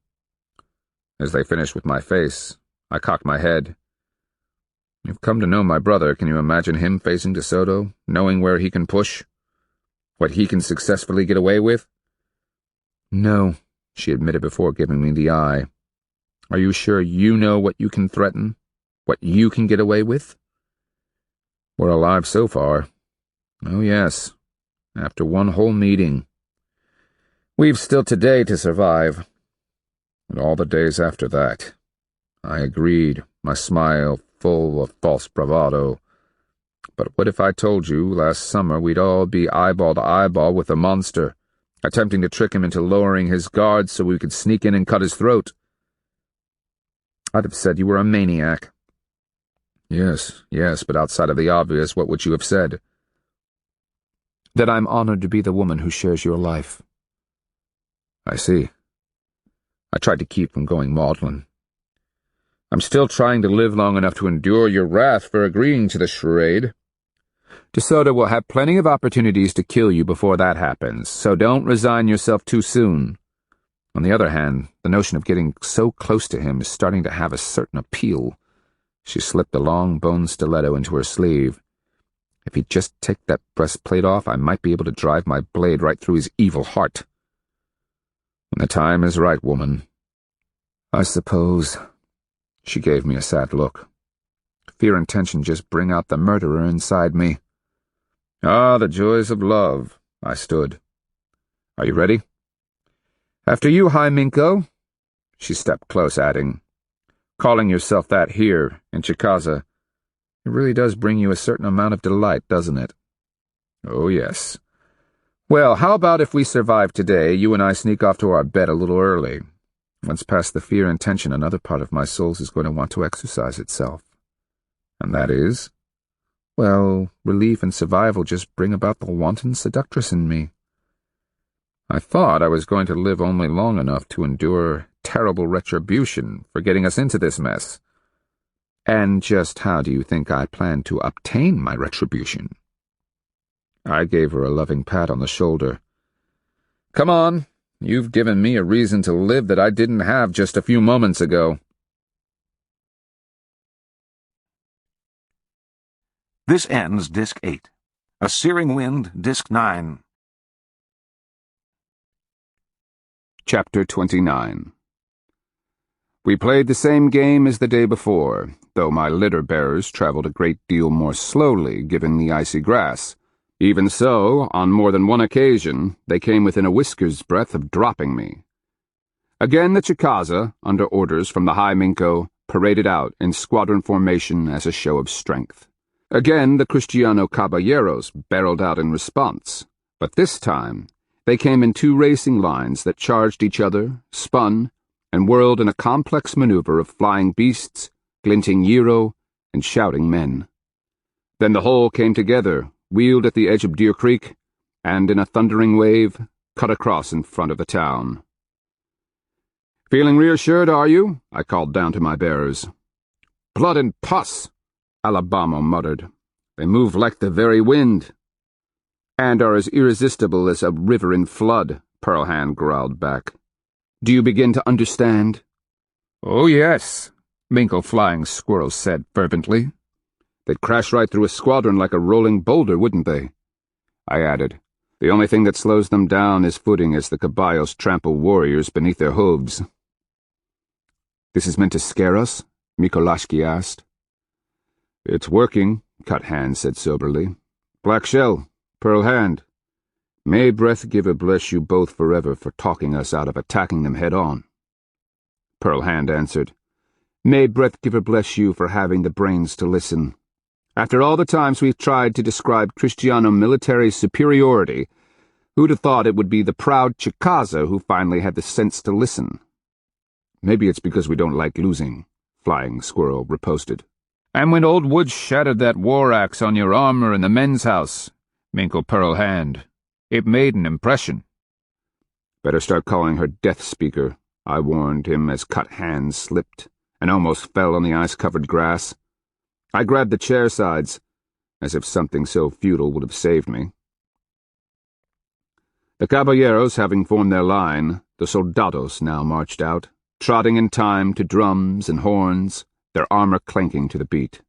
As they finished with my face, I cocked my head. "You've come to know my brother. Can you imagine him facing De Soto, knowing where he can push? What he can successfully get away with?" "No," she admitted before giving me the eye. "Are you sure you know what you can threaten? What you can get away with?" "We're alive so far." "Oh, yes. After one whole meeting. We've still today to survive. And all the days after that." I agreed, my smile full of false bravado. "But what if I told you last summer we'd all be eyeball to eyeball with the monster, attempting to trick him into lowering his guard so we could sneak in and cut his throat?" "I'd have said you were a maniac." Yes, but outside of the obvious, what would you have said?" "That I'm honored to be the woman who shares your life." "I see." I tried to keep from going maudlin. "I'm still trying to live long enough to endure your wrath for agreeing to the charade." "De Soto will have plenty of opportunities to kill you before that happens, so don't resign yourself too soon. On the other hand, the notion of getting so close to him is starting to have a certain appeal." She slipped a long bone stiletto into her sleeve. "If he'd just take that breastplate off, I might be able to drive my blade right through his evil heart." "When the time is right, woman." "I suppose." She gave me a sad look. Fear and tension just bring out the murderer inside me. "Ah, the joys of love." I stood. "Are you ready?" "After you, High Minko." She stepped close, adding, Calling yourself that here, in Chicaza, it really does bring you a certain amount of delight, doesn't it? Oh, yes. Well, how about if we survive today, you and I sneak off to our bed a little early? Once past the fear and tension, another part of my soul is going to want to exercise itself. And that is? Well, relief and survival just bring about the wanton seductress in me. I thought I was going to live only long enough to endure terrible retribution for getting us into this mess. And just how do you think I plan to obtain my retribution? I gave her a loving pat on the shoulder. Come on, you've given me a reason to live that I didn't have just a few moments ago. This ends Disc 8. A Searing Wind, Disc 9. Chapter 29. We played the same game as the day before, though my litter-bearers traveled a great deal more slowly given the icy grass. Even so, on more than one occasion, they came within a whisker's breadth of dropping me. Again the Chicaza, under orders from the High Minko, paraded out in squadron formation as a show of strength. Again the Kristiano caballeros barreled out in response, but this time they came in two racing lines that charged each other, spun, and whirled in a complex maneuver of flying beasts, glinting gyro, and shouting men. Then the whole came together, wheeled at the edge of Deer Creek, and in a thundering wave, cut across in front of the town. "Feeling reassured, are you?" I called down to my bearers. "Blood and pus," Alabama muttered. "They move like the very wind." "And are as irresistible as a river in flood," Pearlhand growled back. "Do you begin to understand?" "Oh, yes," Minko Flying Squirrel said fervently. "They'd crash right through a squadron like a rolling boulder, wouldn't they?" I added. "The only thing that slows them down is footing as the caballos trample warriors beneath their hooves." "This is meant to scare us?" Mikolashki asked. "It's working," Cut Hand said soberly. "Black Shell, Pearl Hand. May Breath Giver bless you both forever for talking us out of attacking them head-on." Pearl Hand answered, "May Breath Giver bless you for having the brains to listen. After all the times we've tried to describe Kristiano military superiority, who'd have thought it would be the proud Chicaza who finally had the sense to listen?" "Maybe it's because we don't like losing," Flying Squirrel riposted. "And when old Woods shattered that war axe on your armor in the men's house, Minko Pearl Hand, it made an impression." "Better start calling her Death Speaker," I warned him as Cut Hand slipped and almost fell on the ice-covered grass. I grabbed the chair sides, as if something so futile would have saved me. The caballeros having formed their line, the soldados now marched out, trotting in time to drums and horns, their armor clanking to the beat.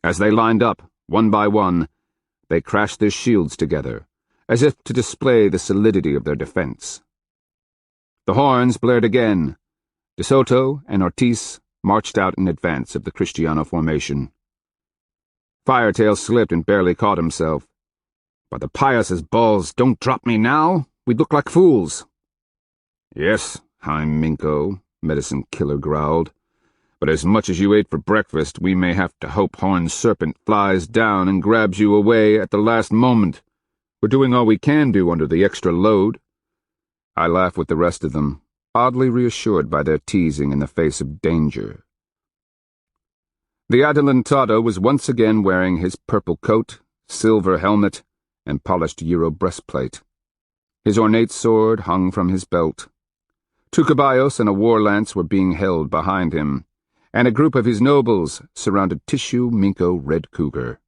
As they lined up, one by one, they crashed their shields together, as if to display the solidity of their defense. The horns blared again. De Soto and Ortiz marched out in advance of the Kristiano formation. Firetail slipped and barely caught himself. "By the pious balls, don't drop me now! We'd look like fools." "Yes, I'm Minko," Medicine Killer growled. "But as much as you ate for breakfast, we may have to hope Horned Serpent flies down and grabs you away at the last moment. We're doing all we can do under the extra load." I laughed with the rest of them, oddly reassured by their teasing in the face of danger. The Adelantado was once again wearing his purple coat, silver helmet, and polished Euro breastplate. His ornate sword hung from his belt. Two caballos and a war lance were being held behind him, and a group of his nobles surrounded Tissue Minko Red Cougar.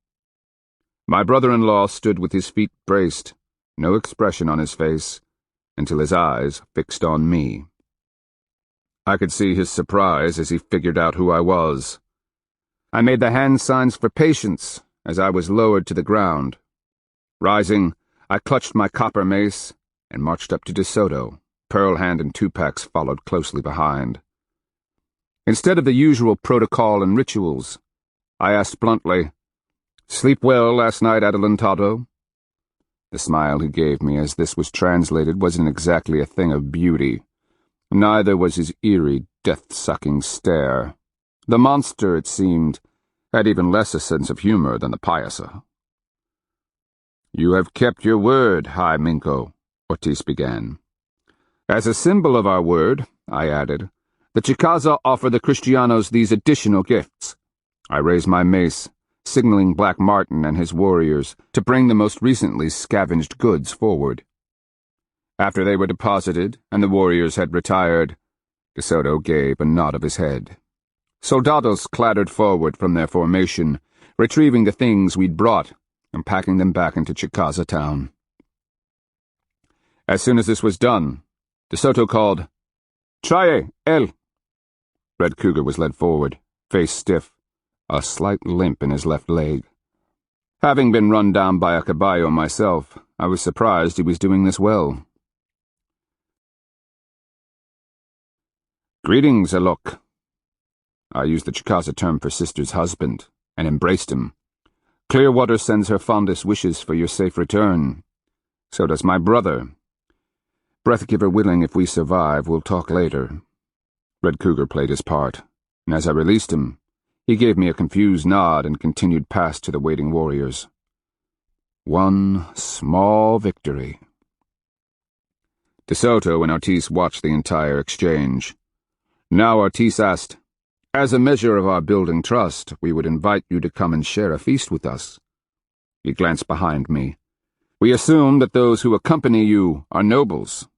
My brother-in-law stood with his feet braced, no expression on his face, until his eyes fixed on me. I could see his surprise as he figured out who I was. I made the hand signs for patience as I was lowered to the ground. Rising, I clutched my copper mace and marched up to De Soto. Pearl Hand and Tupacs followed closely behind. Instead of the usual protocol and rituals, I asked bluntly, "Sleep well last night, Adelantado?" The smile he gave me as this was translated wasn't exactly a thing of beauty. Neither was his eerie, death-sucking stare. The monster, it seemed, had even less a sense of humor than the Payasa. "You have kept your word, High Minko," Ortiz began. "As a symbol of our word," I added, "the Chicaza offer the Kristianos these additional gifts." I raised my mace, signaling Black Martin and his warriors to bring the most recently scavenged goods forward. After they were deposited and the warriors had retired, De Soto gave a nod of his head. Soldados clattered forward from their formation, retrieving the things we'd brought and packing them back into Chicaza town. As soon as this was done, De Soto called, "Trae, el!" Red Cougar was led forward, face stiff, a slight limp in his left leg. Having been run down by a caballo myself, I was surprised he was doing this well. "Greetings, Alok." I used the Chicaza term for sister's husband, and embraced him. "Clearwater sends her fondest wishes for your safe return. So does my brother. Breathgiver willing, if we survive, we'll talk later." Red Cougar played his part, and as I released him, he gave me a confused nod and continued past to the waiting warriors. One small victory. De Soto and Ortiz watched the entire exchange. Now Ortiz asked, "As a measure of our building trust, we would invite you to come and share a feast with us." He glanced behind me. "We assume that those who accompany you are nobles."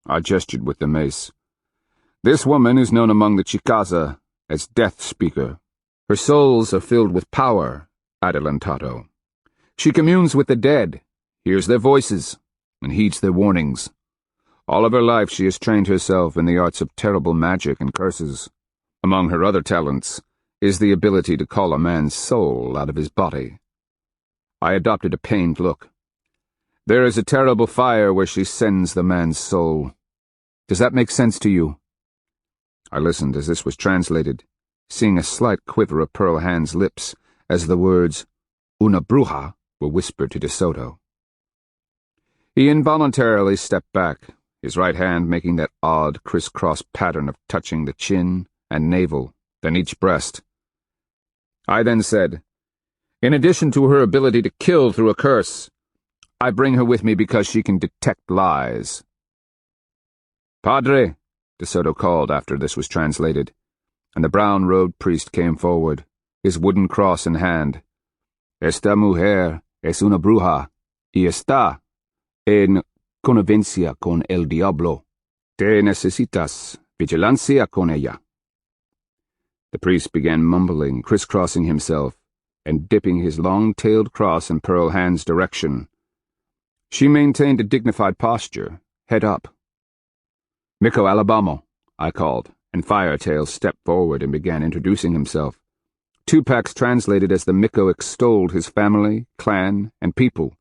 I gestured with the mace. "This woman is known among the Chicaza as Death Speaker. Her souls are filled with power, Adelantado. She communes with the dead, hears their voices, and heeds their warnings. All of her life she has trained herself in the arts of terrible magic and curses. Among her other talents is the ability to call a man's soul out of his body." I adopted a pained look. "There is a terrible fire where she sends the man's soul. Does that make sense to you?" I listened as this was translated, seeing a slight quiver of Pearl Hand's lips as the words, "una bruja," were whispered to De Soto. He involuntarily stepped back, his right hand making that odd crisscross pattern of touching the chin and navel, then each breast. I then said, "In addition to her ability to kill through a curse, I bring her with me because she can detect lies." "Padre," De Soto called after this was translated, and the brown-robed priest came forward, his wooden cross in hand. "Esta mujer es una bruja y está en connivencia con el diablo. Te necesitas vigilancia con ella." The priest began mumbling, crisscrossing himself, and dipping his long-tailed cross in Pearl Hand's direction. She maintained a dignified posture, head up. "Miko Alabamo," I called, and Firetail stepped forward and began introducing himself. Tupax translated as the Miko extolled his family, clan, and people.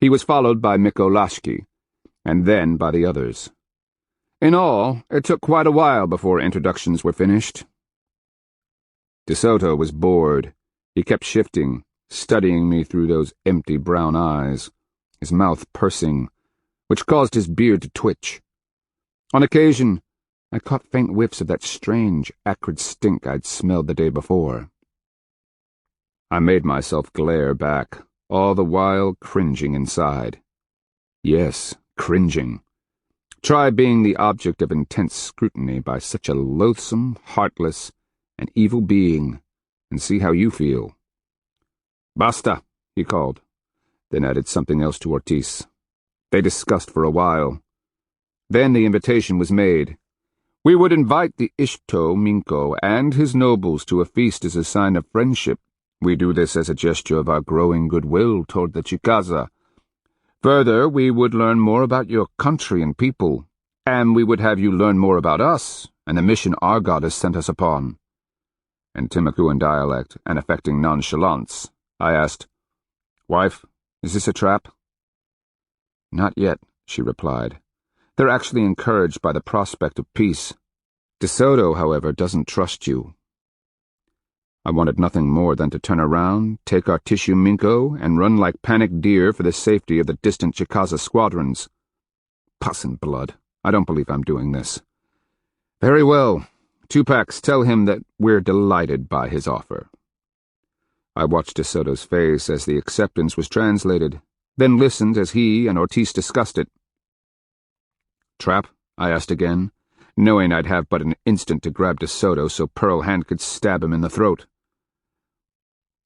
He was followed by Miko Lashki, and then by the others. In all, it took quite a while before introductions were finished. De Soto was bored. He kept shifting, studying me through those empty brown eyes, his mouth pursing, which caused his beard to twitch. On occasion, I caught faint whiffs of that strange, acrid stink I'd smelled the day before. I made myself glare back, all the while cringing inside. Yes, cringing. Try being the object of intense scrutiny by such a loathsome, heartless, and evil being, and see how you feel. "Basta," he called, then added something else to Ortiz. They discussed for a while. Then the invitation was made. We would invite the Ishto Minko and his nobles to a feast as a sign of friendship. We do this as a gesture of our growing goodwill toward the Chicaza. Further, we would learn more about your country and people, and we would have you learn more about us and the mission our God has sent us upon. In Timacuan dialect and affecting nonchalance, I asked, "Wife, is this a trap?" "Not yet," she replied. "They're actually encouraged by the prospect of peace. De Soto, however, doesn't trust you." I wanted nothing more than to turn around, take our tissue minko, and run like panicked deer for the safety of the distant Chicaza squadrons. Pus and blood. I don't believe I'm doing this. Very well. Tupac, tell him that we're delighted by his offer." I watched De Soto's face as the acceptance was translated, then listened as he and Ortiz discussed it. "Trap?" I asked again, knowing I'd have but an instant to grab De Soto so Pearl Hand could stab him in the throat.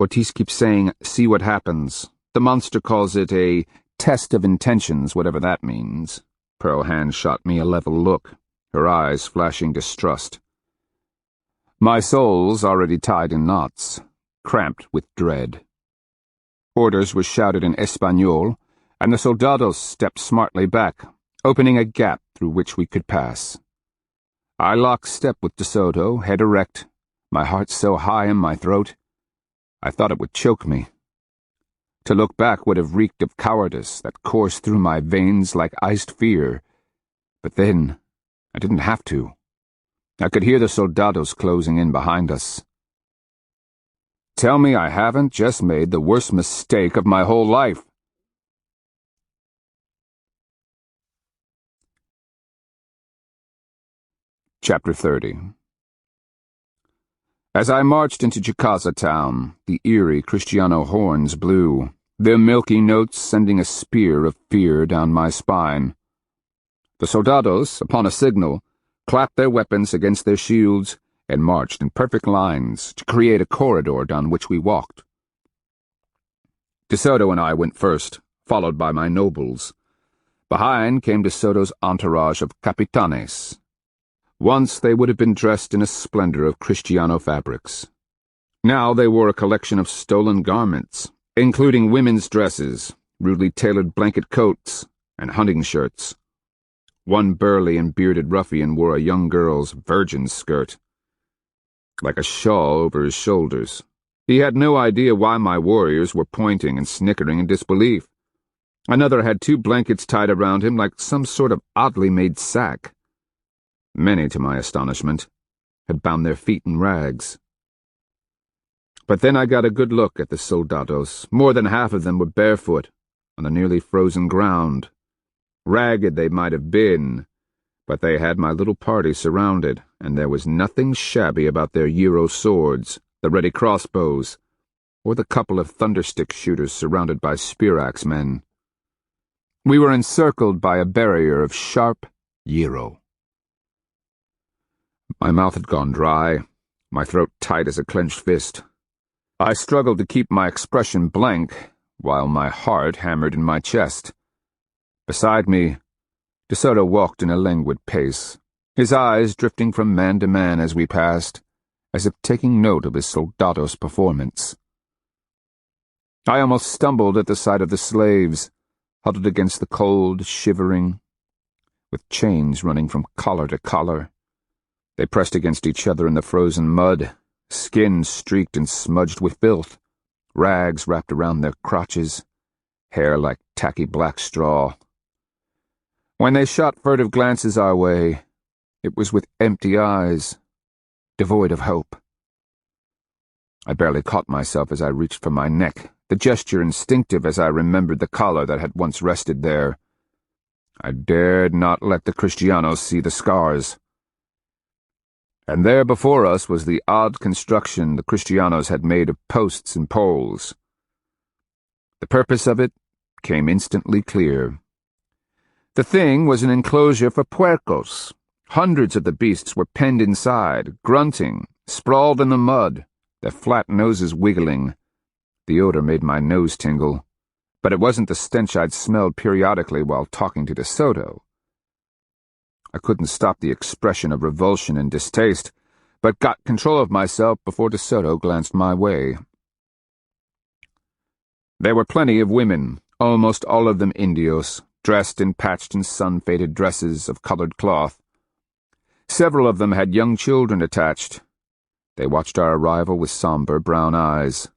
"Ortiz keeps saying, 'See what happens.' The monster calls it a test of intentions, whatever that means." Pearl Hand shot me a level look, her eyes flashing distrust. My soul's already tied in knots, cramped with dread. Orders were shouted in Espanol, and the soldados stepped smartly back, opening a gap through which we could pass. I locked step with De Soto, head erect, my heart so high in my throat, I thought it would choke me. To look back would have reeked of cowardice that coursed through my veins like iced fear, but then I didn't have to. I could hear the soldados closing in behind us. Tell me I haven't just made the worst mistake of my whole life. Chapter 30. As I marched into Chicaza town, the eerie Kristiano horns blew, their milky notes sending a spear of fear down my spine. The soldados, upon a signal, clapped their weapons against their shields and marched in perfect lines to create a corridor down which we walked. De Soto and I went first, followed by my nobles. Behind came De Soto's entourage of capitanes. Once they would have been dressed in a splendor of Kristiano fabrics. Now they wore a collection of stolen garments, including women's dresses, rudely tailored blanket coats, and hunting shirts. One burly and bearded ruffian wore a young girl's virgin skirt, like a shawl over his shoulders. He had no idea why my warriors were pointing and snickering in disbelief. Another had 2 blankets tied around him like some sort of oddly made sack. Many, to my astonishment, had bound their feet in rags. But then I got a good look at the soldados. More than half of them were barefoot, on the nearly frozen ground. Ragged they might have been, but they had my little party surrounded, and there was nothing shabby about their Euro swords, the ready crossbows, or the couple of thunderstick shooters surrounded by spear-axe men. We were encircled by a barrier of sharp Euro. My mouth had gone dry, my throat tight as a clenched fist. I struggled to keep my expression blank, while my heart hammered in my chest. Beside me, De Soto walked in a languid pace, his eyes drifting from man to man as we passed, as if taking note of his soldados' performance. I almost stumbled at the sight of the slaves, huddled against the cold, shivering, with chains running from collar to collar. They pressed against each other in the frozen mud, skin streaked and smudged with filth, rags wrapped around their crotches, hair like tacky black straw. When they shot furtive glances our way, it was with empty eyes, devoid of hope. I barely caught myself as I reached for my neck, the gesture instinctive as I remembered the collar that had once rested there. I dared not let the Kristianos see the scars. And there before us was the odd construction the Kristianos had made of posts and poles. The purpose of it came instantly clear. The thing was an enclosure for puercos. Hundreds of the beasts were penned inside, grunting, sprawled in the mud, their flat noses wiggling. The odor made my nose tingle, but it wasn't the stench I'd smelled periodically while talking to De Soto. I couldn't stop the expression of revulsion and distaste, but got control of myself before De Soto glanced my way. There were plenty of women, almost all of them Indios, dressed in patched and sun-faded dresses of colored cloth. Several of them had young children attached. They watched our arrival with somber brown eyes.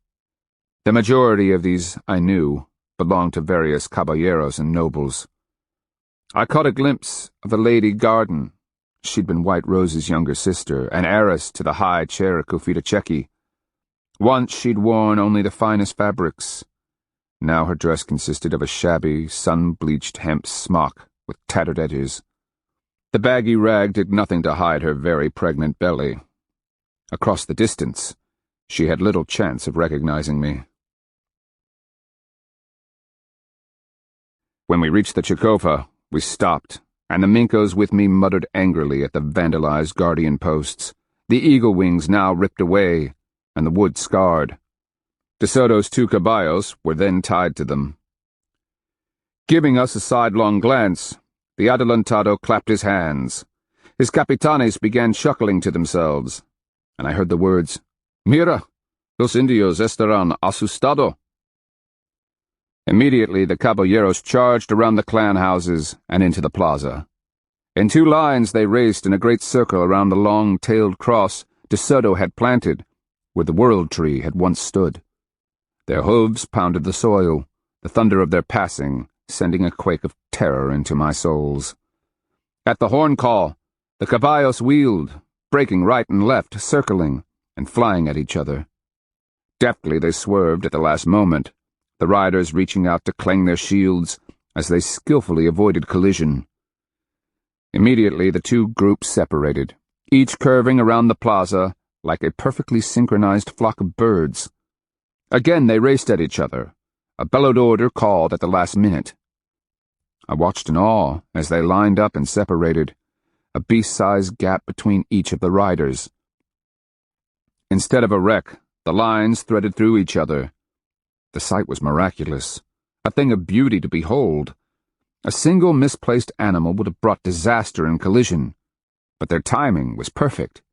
The majority of these, I knew, belonged to various caballeros and nobles. I caught a glimpse of the Lady Garden. She'd been White Rose's younger sister, an heiress to the high chair of Cecchi. Once she'd worn only the finest fabrics. Now her dress consisted of a shabby, sun-bleached hemp smock with tattered edges. The baggy rag did nothing to hide her very pregnant belly. Across the distance, she had little chance of recognizing me. When we reached the Chicaza, we stopped, and the Minkos with me muttered angrily at the vandalized guardian posts, the eagle wings now ripped away, and the wood scarred. De Soto's 2 caballos were then tied to them. Giving us a sidelong glance, the adelantado clapped his hands. His capitanes began chuckling to themselves, and I heard the words, "Mira, los indios estarán asustado." Immediately the caballeros charged around the clan houses and into the plaza. In 2 lines they raced in a great circle around the long-tailed cross De Soto had planted, where the world tree had once stood. Their hooves pounded the soil, the thunder of their passing sending a quake of terror into my soles. At the horn call, the caballos wheeled, breaking right and left, circling, and flying at each other. Deftly they swerved at the last moment, the riders reaching out to clang their shields as they skillfully avoided collision. Immediately the 2 groups separated, each curving around the plaza like a perfectly synchronized flock of birds. Again they raced at each other, a bellowed order called at the last minute. I watched in awe as they lined up and separated, a beast-sized gap between each of the riders. Instead of a wreck, the lines threaded through each other. The sight was miraculous, a thing of beauty to behold. A single misplaced animal would have brought disaster and collision, but their timing was perfect.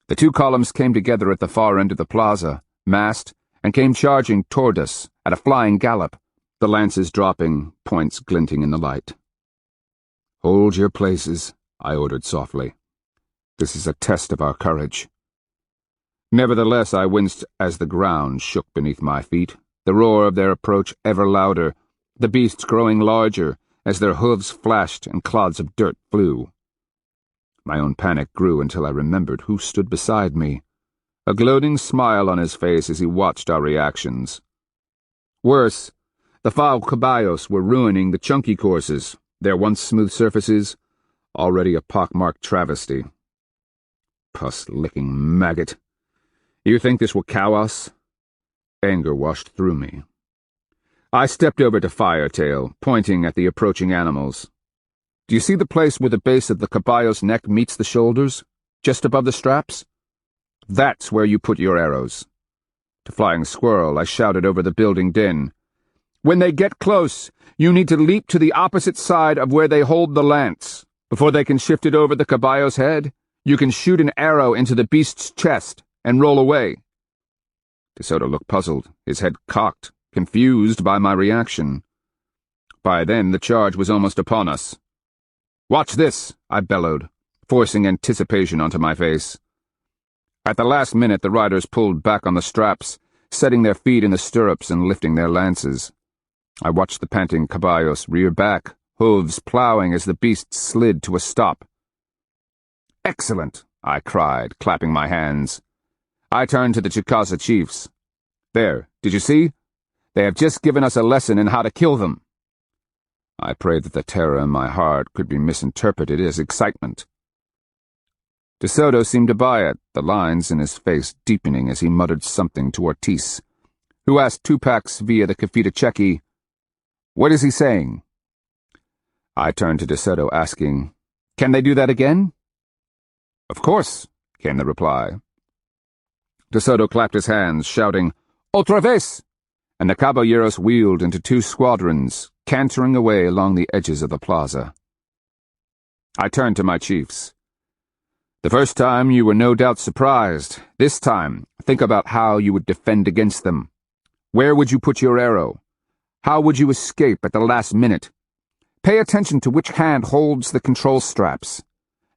The 2 columns came together at the far end of the plaza, massed, and came charging toward us at a flying gallop, the lances dropping, points glinting in the light. "Hold your places," I ordered softly. "This is a test of our courage." Nevertheless, I winced as the ground shook beneath my feet, the roar of their approach ever louder, the beasts growing larger as their hooves flashed and clods of dirt flew. My own panic grew until I remembered who stood beside me, a gloating smile on his face as he watched our reactions. Worse, the foul caballos were ruining the chunky courses, their once smooth surfaces, already a pockmarked travesty. Pus-licking maggot. You think this will cow us? Anger washed through me. I stepped over to Firetail, pointing at the approaching animals. "Do you see the place where the base of the caballo's neck meets the shoulders, just above the straps? That's where you put your arrows." To Flying Squirrel, I shouted over the building din, "When they get close, you need to leap to the opposite side of where they hold the lance. Before they can shift it over the caballo's head, you can shoot an arrow into the beast's chest and roll away." De Soto looked puzzled, his head cocked, confused by my reaction. By then the charge was almost upon us. "Watch this," I bellowed, forcing anticipation onto my face. At the last minute the riders pulled back on the straps, setting their feet in the stirrups and lifting their lances. I watched the panting caballos rear back, hooves plowing as the beasts slid to a stop. "Excellent!" I cried, clapping my hands. I turned to the Chicaza chiefs. "There, did you see? They have just given us a lesson in how to kill them." I prayed that the terror in my heart could be misinterpreted as excitement. De Soto seemed to buy it, the lines in his face deepening as he muttered something to Ortiz, who asked Tupacs via the Kafita Checky, "What is he saying?" I turned to De Soto asking, "Can they do that again?" "Of course," came the reply. De Soto clapped his hands, shouting, "Otra vez!" and the caballeros wheeled into 2 squadrons, cantering away along the edges of the plaza. I turned to my chiefs. "The first time you were no doubt surprised. This time, think about how you would defend against them. Where would you put your arrow? How would you escape at the last minute? Pay attention to which hand holds the control straps.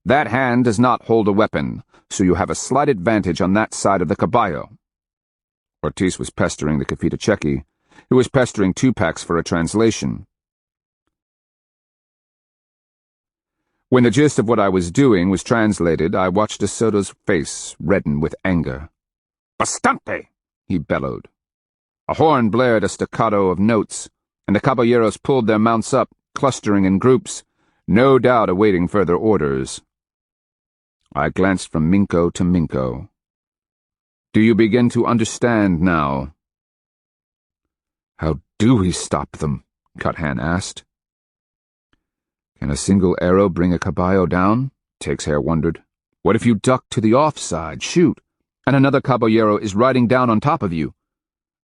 That hand does not hold a weapon, so you have a slight advantage on that side of the caballo." Ortiz was pestering the Kafita Checky, who was pestering Tupacs for a translation. When the gist of what I was doing was translated, I watched De Soto's face redden with anger. "Bastante!" he bellowed. A horn blared a staccato of notes, and the caballeros pulled their mounts up, clustering in groups, no doubt awaiting further orders. I glanced from Minko to Minko. Do you begin to understand now? How do we stop them? Cuthan asked. Can a single arrow bring a caballo down? Takes Hair wondered. What if you duck to the offside, shoot, and another caballero is riding down on top of you?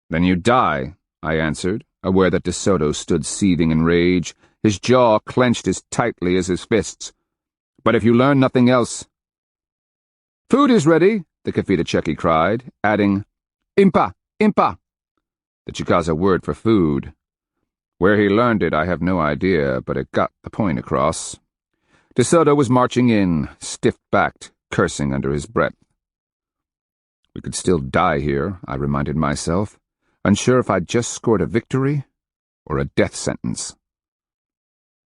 Then you die, I answered, aware that De Soto stood seething in rage, his jaw clenched as tightly as his fists. But if you learn nothing else— Food is ready, the Cefita cried, adding, Impa, impa, the Chicaza word for food. Where he learned it I have no idea, but it got the point across. De Soto was marching in, stiff-backed, cursing under his breath. We could still die here, I reminded myself, unsure if I'd just scored a victory or a death sentence.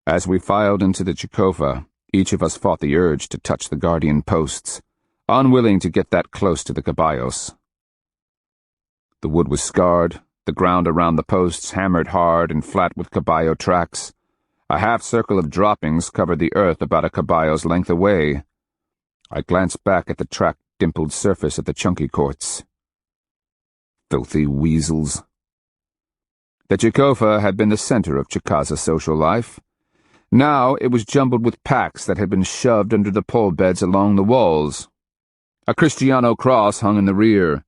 As we filed into the Chicofa, each of us fought the urge to touch the guardian posts, unwilling to get that close to the caballos. The wood was scarred, the ground around the posts hammered hard and flat with caballo tracks. A half-circle of droppings covered the earth about a caballo's length away. I glanced back at the track-dimpled surface of the chunky courts. Filthy weasels. The Chicofa had been the center of Chicaza social life. Now it was jumbled with packs that had been shoved under the pole beds along the walls. A Kristiano cross hung in the rear,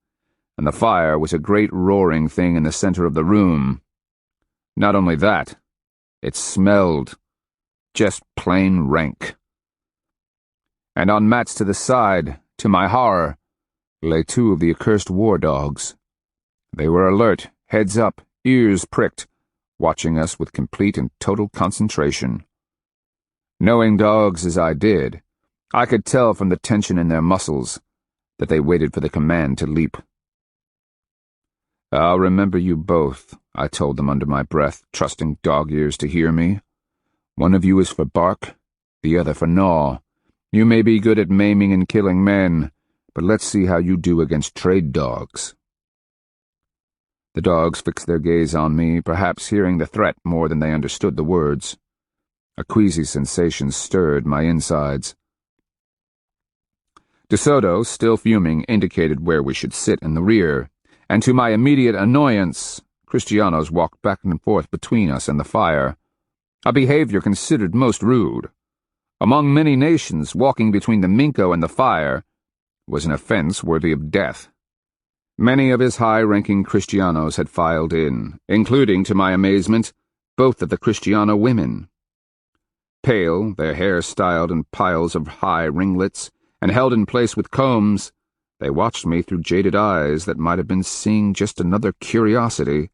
and the fire was a great roaring thing in the center of the room. Not only that, it smelled just plain rank. And on mats to the side, to my horror, lay two of the accursed war dogs. They were alert, heads up, ears pricked, watching us with complete and total concentration. Knowing dogs as I did, I could tell from the tension in their muscles that they waited for the command to leap. I'll remember you both, I told them under my breath, trusting dog ears to hear me. One of you is for bark, the other for gnaw. You may be good at maiming and killing men, but let's see how you do against trade dogs. The dogs fixed their gaze on me, perhaps hearing the threat more than they understood the words. A queasy sensation stirred my insides. De Soto, still fuming, indicated where we should sit in the rear, and to my immediate annoyance, Kristianos walked back and forth between us and the fire, a behavior considered most rude. Among many nations, walking between the Minko and the fire was an offense worthy of death. Many of his high-ranking Kristianos had filed in, including, to my amazement, both of the Kristiano women. Pale, their hair styled in piles of high ringlets, and held in place with combs, they watched me through jaded eyes that might have been seeing just another curiosity.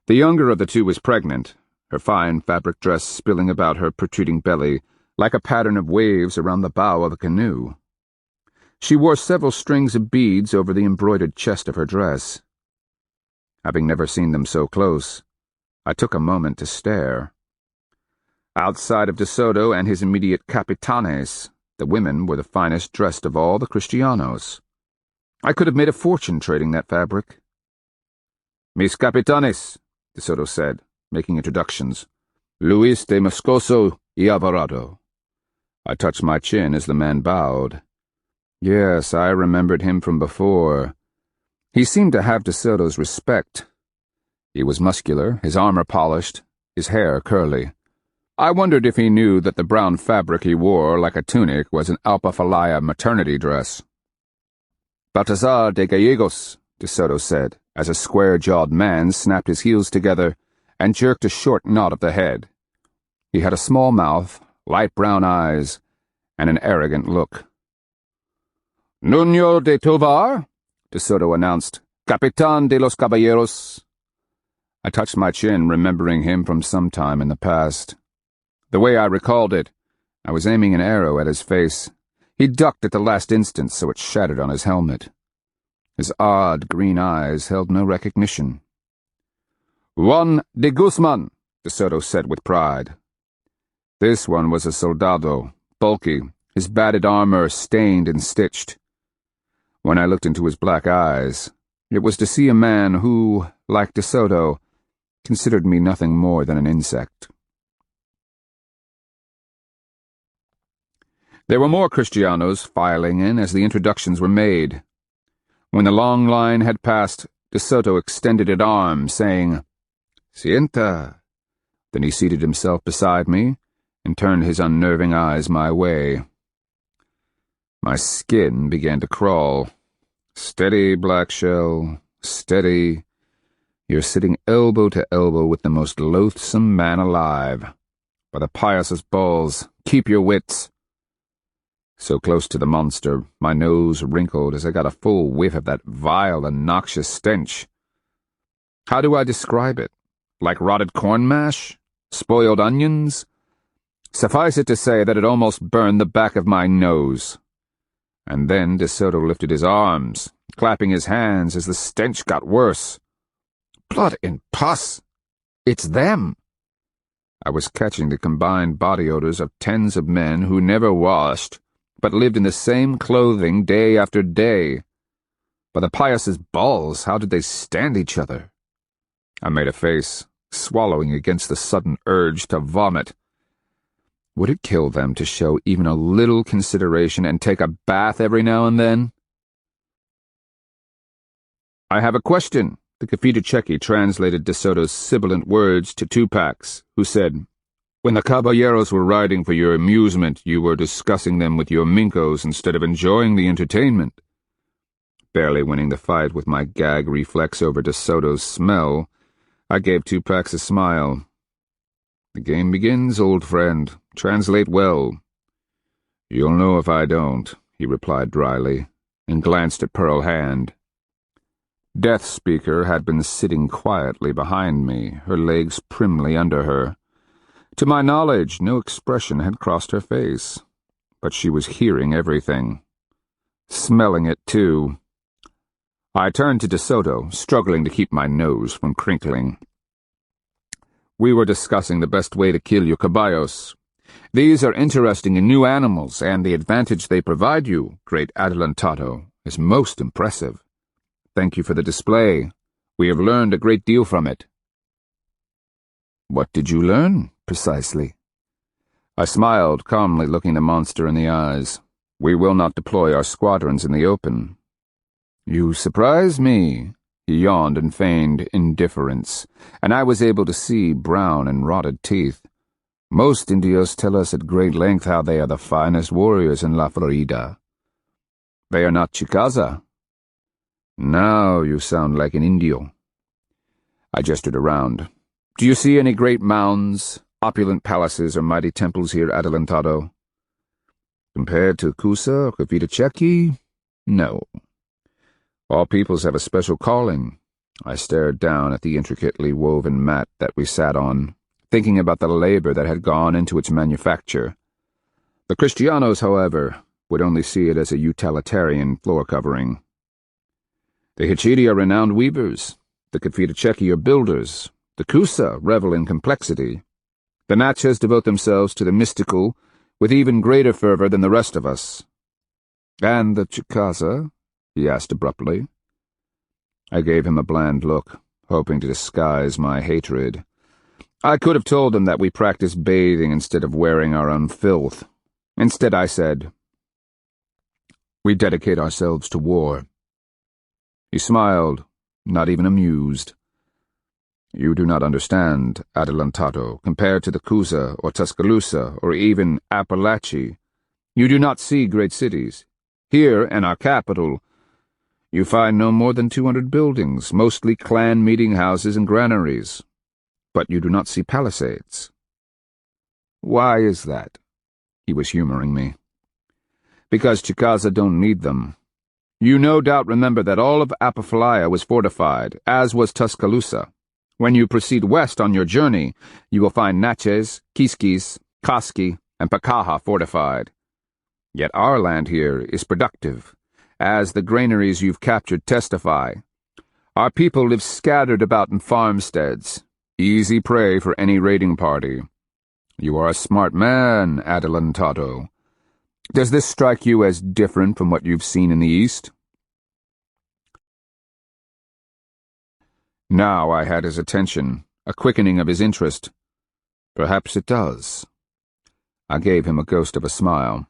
The younger of the two was pregnant, her fine fabric dress spilling about her protruding belly like a pattern of waves around the bow of a canoe. She wore several strings of beads over the embroidered chest of her dress. Having never seen them so close, I took a moment to stare. Outside of De Soto and his immediate capitanes, the women were the finest dressed of all the Kristianos. I could have made a fortune trading that fabric. Mis capitanes, De Soto said, making introductions. Luis de Moscoso y Alvarado. I touched my chin as the man bowed. Yes, I remembered him from before. He seemed to have De Soto's respect. He was muscular, his armor polished, his hair curly. I wondered if he knew that the brown fabric he wore like a tunic was an Alpafalaya maternity dress. Baltazar de Gallegos, De Soto said, as a square-jawed man snapped his heels together and jerked a short nod of the head. He had a small mouth, light brown eyes, and an arrogant look. Nuño de Tovar, De Soto announced, Capitán de los Caballeros. I touched my chin, remembering him from some time in the past. The way I recalled it, I was aiming an arrow at his face. He ducked at the last instant, so it shattered on his helmet. His odd green eyes held no recognition. Juan de Guzman, De Soto said with pride. This one was a soldado, bulky, his battered armor stained and stitched. When I looked into his black eyes, it was to see a man who, like De Soto, considered me nothing more than an insect. There were more Kristianos filing in as the introductions were made. When the long line had passed, De Soto extended an arm, saying, "Sienta." Then he seated himself beside me and turned his unnerving eyes my way. My skin began to crawl. "Steady, Black Shell, steady. You're sitting elbow to elbow with the most loathsome man alive. By the pious balls, keep your wits." So close to the monster, my nose wrinkled as I got a full whiff of that vile and noxious stench. How do I describe it? Like rotted corn mash? Spoiled onions? Suffice it to say that it almost burned the back of my nose. And then De Soto lifted his arms, clapping his hands as the stench got worse. "Blood and pus! It's them!" I was catching the combined body odors of tens of men who never washed, but lived in the same clothing day after day. By the pious balls, how did they stand each other? I made a face, swallowing against the sudden urge to vomit. Would it kill them to show even a little consideration and take a bath every now and then? "I have a question." The Cafetacheki translated De Soto's sibilant words to Tupacs, who said, "When the caballeros were riding for your amusement, you were discussing them with your minkos instead of enjoying the entertainment." Barely winning the fight with my gag reflex over De Soto's smell, I gave Tupacs a smile. "The game begins, old friend. Translate well." "You'll know if I don't," he replied dryly, and glanced at Pearl Hand. Death Speaker had been sitting quietly behind me, her legs primly under her. To my knowledge, no expression had crossed her face, but she was hearing everything. Smelling it, too. I turned to De Soto, struggling to keep my nose from crinkling. "We were discussing the best way to kill your caballos. These are interesting and new animals, and the advantage they provide you, great Adelantado, is most impressive. Thank you for the display. We have learned a great deal from it." "What did you learn, precisely?" I smiled, calmly looking the monster in the eyes. "We will not deploy our squadrons in the open." "You surprise me." He yawned and feigned indifference, and I was able to see brown and rotted teeth. "Most Indios tell us at great length how they are the finest warriors in La Florida." "They are not Chicaza." "Now you sound like an Indio." I gestured around. "Do you see any great mounds, opulent palaces, or mighty temples here, Adelantado?" "Compared to Cusa or Cafetacheki, no. All peoples have a special calling." I stared down at the intricately woven mat that we sat on, thinking about the labor that had gone into its manufacture. The Kristianos, however, would only see it as a utilitarian floor covering. "The Hichidi are renowned weavers. The Cafetacheki are builders. The Cusa revel in complexity. The Natchez devote themselves to the mystical with even greater fervor than the rest of us." "And the Chicaza?" he asked abruptly. I gave him a bland look, hoping to disguise my hatred. I could have told him that we practice bathing instead of wearing our own filth. Instead I said, "We dedicate ourselves to war." He smiled, not even amused. "You do not understand, Adelantado. Compared to the Cusa or Tuscaloosa or even Appalachia, you do not see great cities. Here, in our capital, you find no more than 200 buildings, mostly clan meeting houses and granaries. But you do not see palisades." "Why is that?" He was humoring me. "Because Chicaza don't need them. You no doubt remember that all of Apafalaya was fortified, as was Tuscaloosa. When you proceed west on your journey, you will find Natchez, Quisquis, Casqui, and Pacaja fortified. Yet our land here is productive, as the granaries you've captured testify. Our people live scattered about in farmsteads, easy prey for any raiding party. You are a smart man, Adelantado. Does this strike you as different from what you've seen in the East?" Now I had his attention, a quickening of his interest. "Perhaps it does." I gave him a ghost of a smile.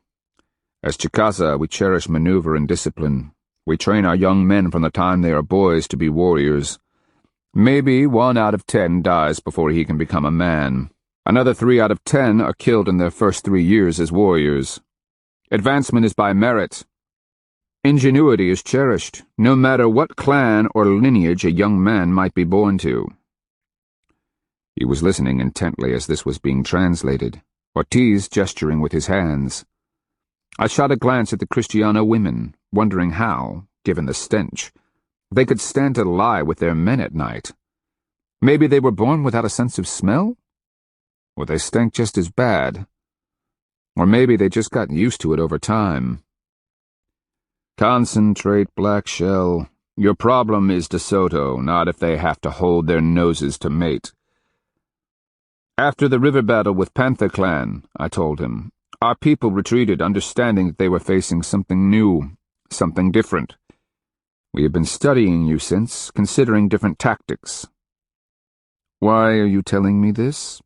As Chicaza, we cherish maneuver and discipline. We train our young men from the time they are boys to be warriors. Maybe 1 out of 10 dies before he can become a man. Another 3 out of 10 are killed in their first 3 years as warriors. Advancement is by merit. Ingenuity is cherished, no matter what clan or lineage a young man might be born to. He was listening intently as this was being translated, Ortiz gesturing with his hands. I shot a glance at the Kristiano women, wondering how, given the stench, they could stand to lie with their men at night. Maybe they were born without a sense of smell? Or they stank just as bad. Or maybe they just got used to it over time. Concentrate, Black Shell. Your problem is De Soto, not if they have to hold their noses to mate. After the river battle with Panther Clan, I told him, our people retreated, understanding that they were facing something new, something different. We have been studying you since, considering different tactics. Why are you telling me this?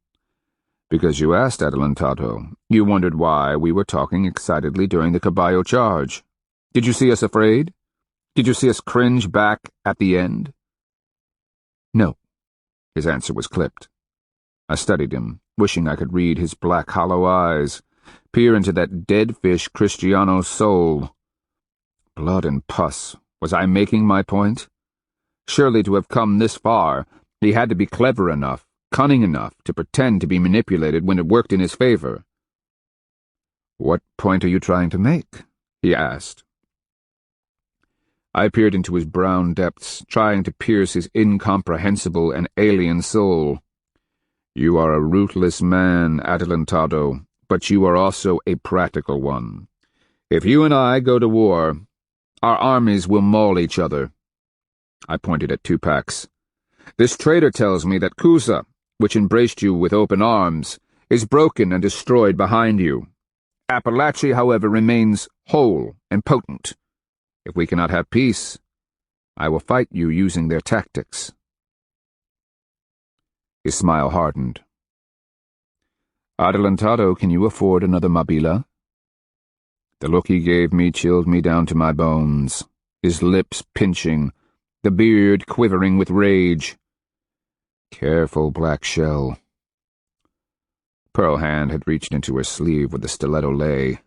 Because you asked, Adelantado. You wondered why we were talking excitedly during the Caballo charge. Did you see us afraid? Did you see us cringe back at the end? No. His answer was clipped. I studied him, wishing I could read his black hollow eyes, peer into that dead fish Kristiano's soul. Blood and pus. Was I making my point? Surely to have come this far, he had to be clever enough, cunning enough to pretend to be manipulated when it worked in his favor. What point are you trying to make? He asked. I peered into his brown depths, trying to pierce his incomprehensible and alien soul. You are a ruthless man, Adelantado, but you are also a practical one. If you and I go to war, our armies will maul each other. I pointed at Tupacs. This traitor tells me that Cuza, which embraced you with open arms, is broken and destroyed behind you. Appalachia, however, remains whole and potent. If we cannot have peace, I will fight you using their tactics. His smile hardened. Adelantado, can you afford another Mabila? The look he gave me chilled me down to my bones, his lips pinching, the beard quivering with rage. Careful, Black Shell. Pearl Hand had reached into her sleeve where the stiletto lay.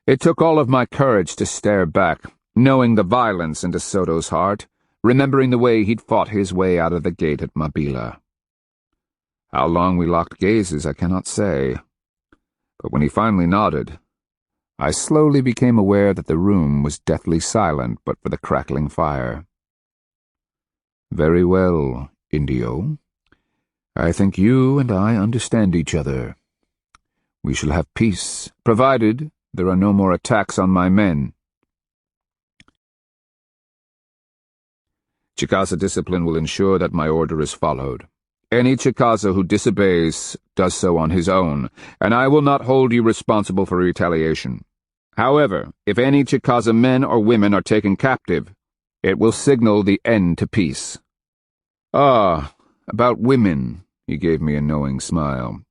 It took all of my courage to stare back, knowing the violence in De Soto's heart, remembering the way he'd fought his way out of the gate at Mabila. How long we locked gazes I cannot say, but when he finally nodded, I slowly became aware that the room was deathly silent but for the crackling fire. Very well, Indio. I think you and I understand each other. We shall have peace, provided there are no more attacks on my men. Chicaza discipline will ensure that my order is followed. Any Chicaza who disobeys does so on his own, and I will not hold you responsible for retaliation. However, if any Chicaza men or women are taken captive, it will signal the end to peace. Ah, about women, he gave me a knowing smile.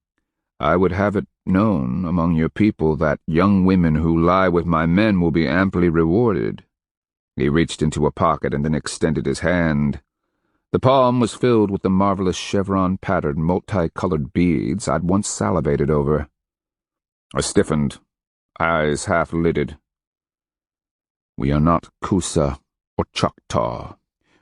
I would have it known among your people that young women who lie with my men will be amply rewarded. He reached into a pocket and then extended his hand. The palm was filled with the marvelous chevron-patterned, multicolored beads I'd once salivated over. I stiffened, eyes half-lidded. We are not Coosa or Choctaw.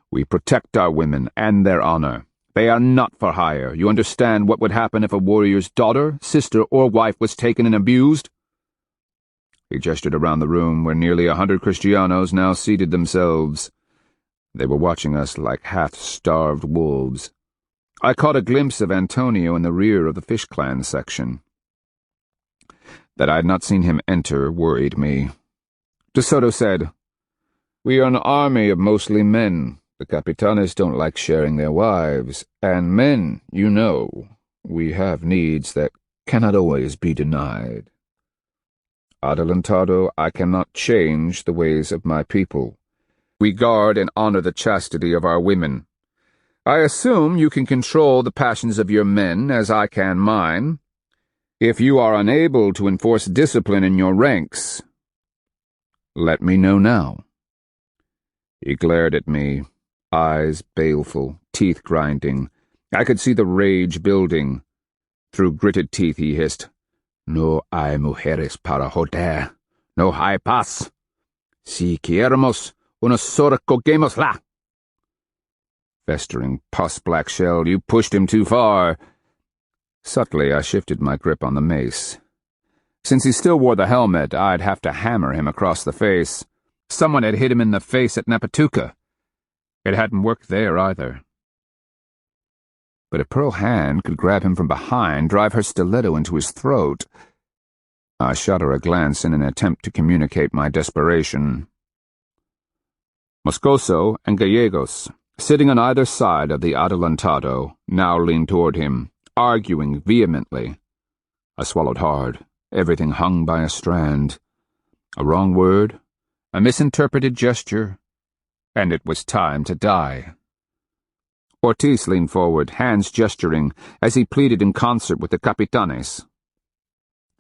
We protect our women and their honor. They are not for hire. You understand what would happen if a warrior's daughter, sister, or wife was taken and abused? He gestured around the room where nearly 100 Kristianos now seated themselves. They were watching us like half-starved wolves. I caught a glimpse of Antonio in the rear of the Fish Clan section. That I had not seen him enter worried me. De Soto said, We are an army of mostly men. The capitanes don't like sharing their wives, and men, you know, we have needs that cannot always be denied. Adelantado, I cannot change the ways of my people. We guard and honor the chastity of our women. I assume you can control the passions of your men as I can mine. If you are unable to enforce discipline in your ranks, let me know now." He glared at me, eyes baleful, teeth grinding. I could see the rage building. Through gritted teeth he hissed, "No hay mujeres para joder. No hay paz. Si queremos una sola coguémosla." Festering pus-black shell, you pushed him too far. Subtly, I shifted my grip on the mace. Since he still wore the helmet, I'd have to hammer him across the face. Someone had hit him in the face at Napatuka. It hadn't worked there either. But a pearl hand could grab him from behind, drive her stiletto into his throat. I shot her a glance in an attempt to communicate my desperation. Moscoso and Gallegos, sitting on either side of the adelantado, now leaned toward him, arguing vehemently. I swallowed hard. Everything hung by a strand. A wrong word, a misinterpreted gesture, and it was time to die. Ortiz leaned forward, hands gesturing, as he pleaded in concert with the capitanes.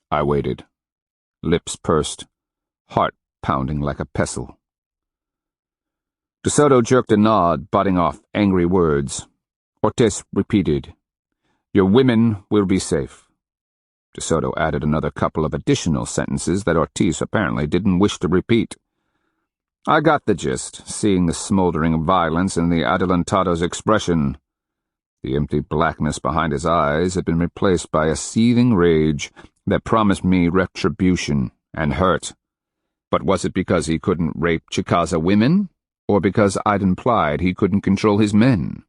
I waited, lips pursed, heart pounding like a pestle. De Soto jerked a nod, butting off angry words. Ortiz repeated, "Your women will be safe." De Soto added another couple of additional sentences that Ortiz apparently didn't wish to repeat. I got the gist, seeing the smoldering violence in the adelantado's expression. The empty blackness behind his eyes had been replaced by a seething rage that promised me retribution and hurt. But was it because he couldn't rape Chicaza women, or because I'd implied he couldn't control his men?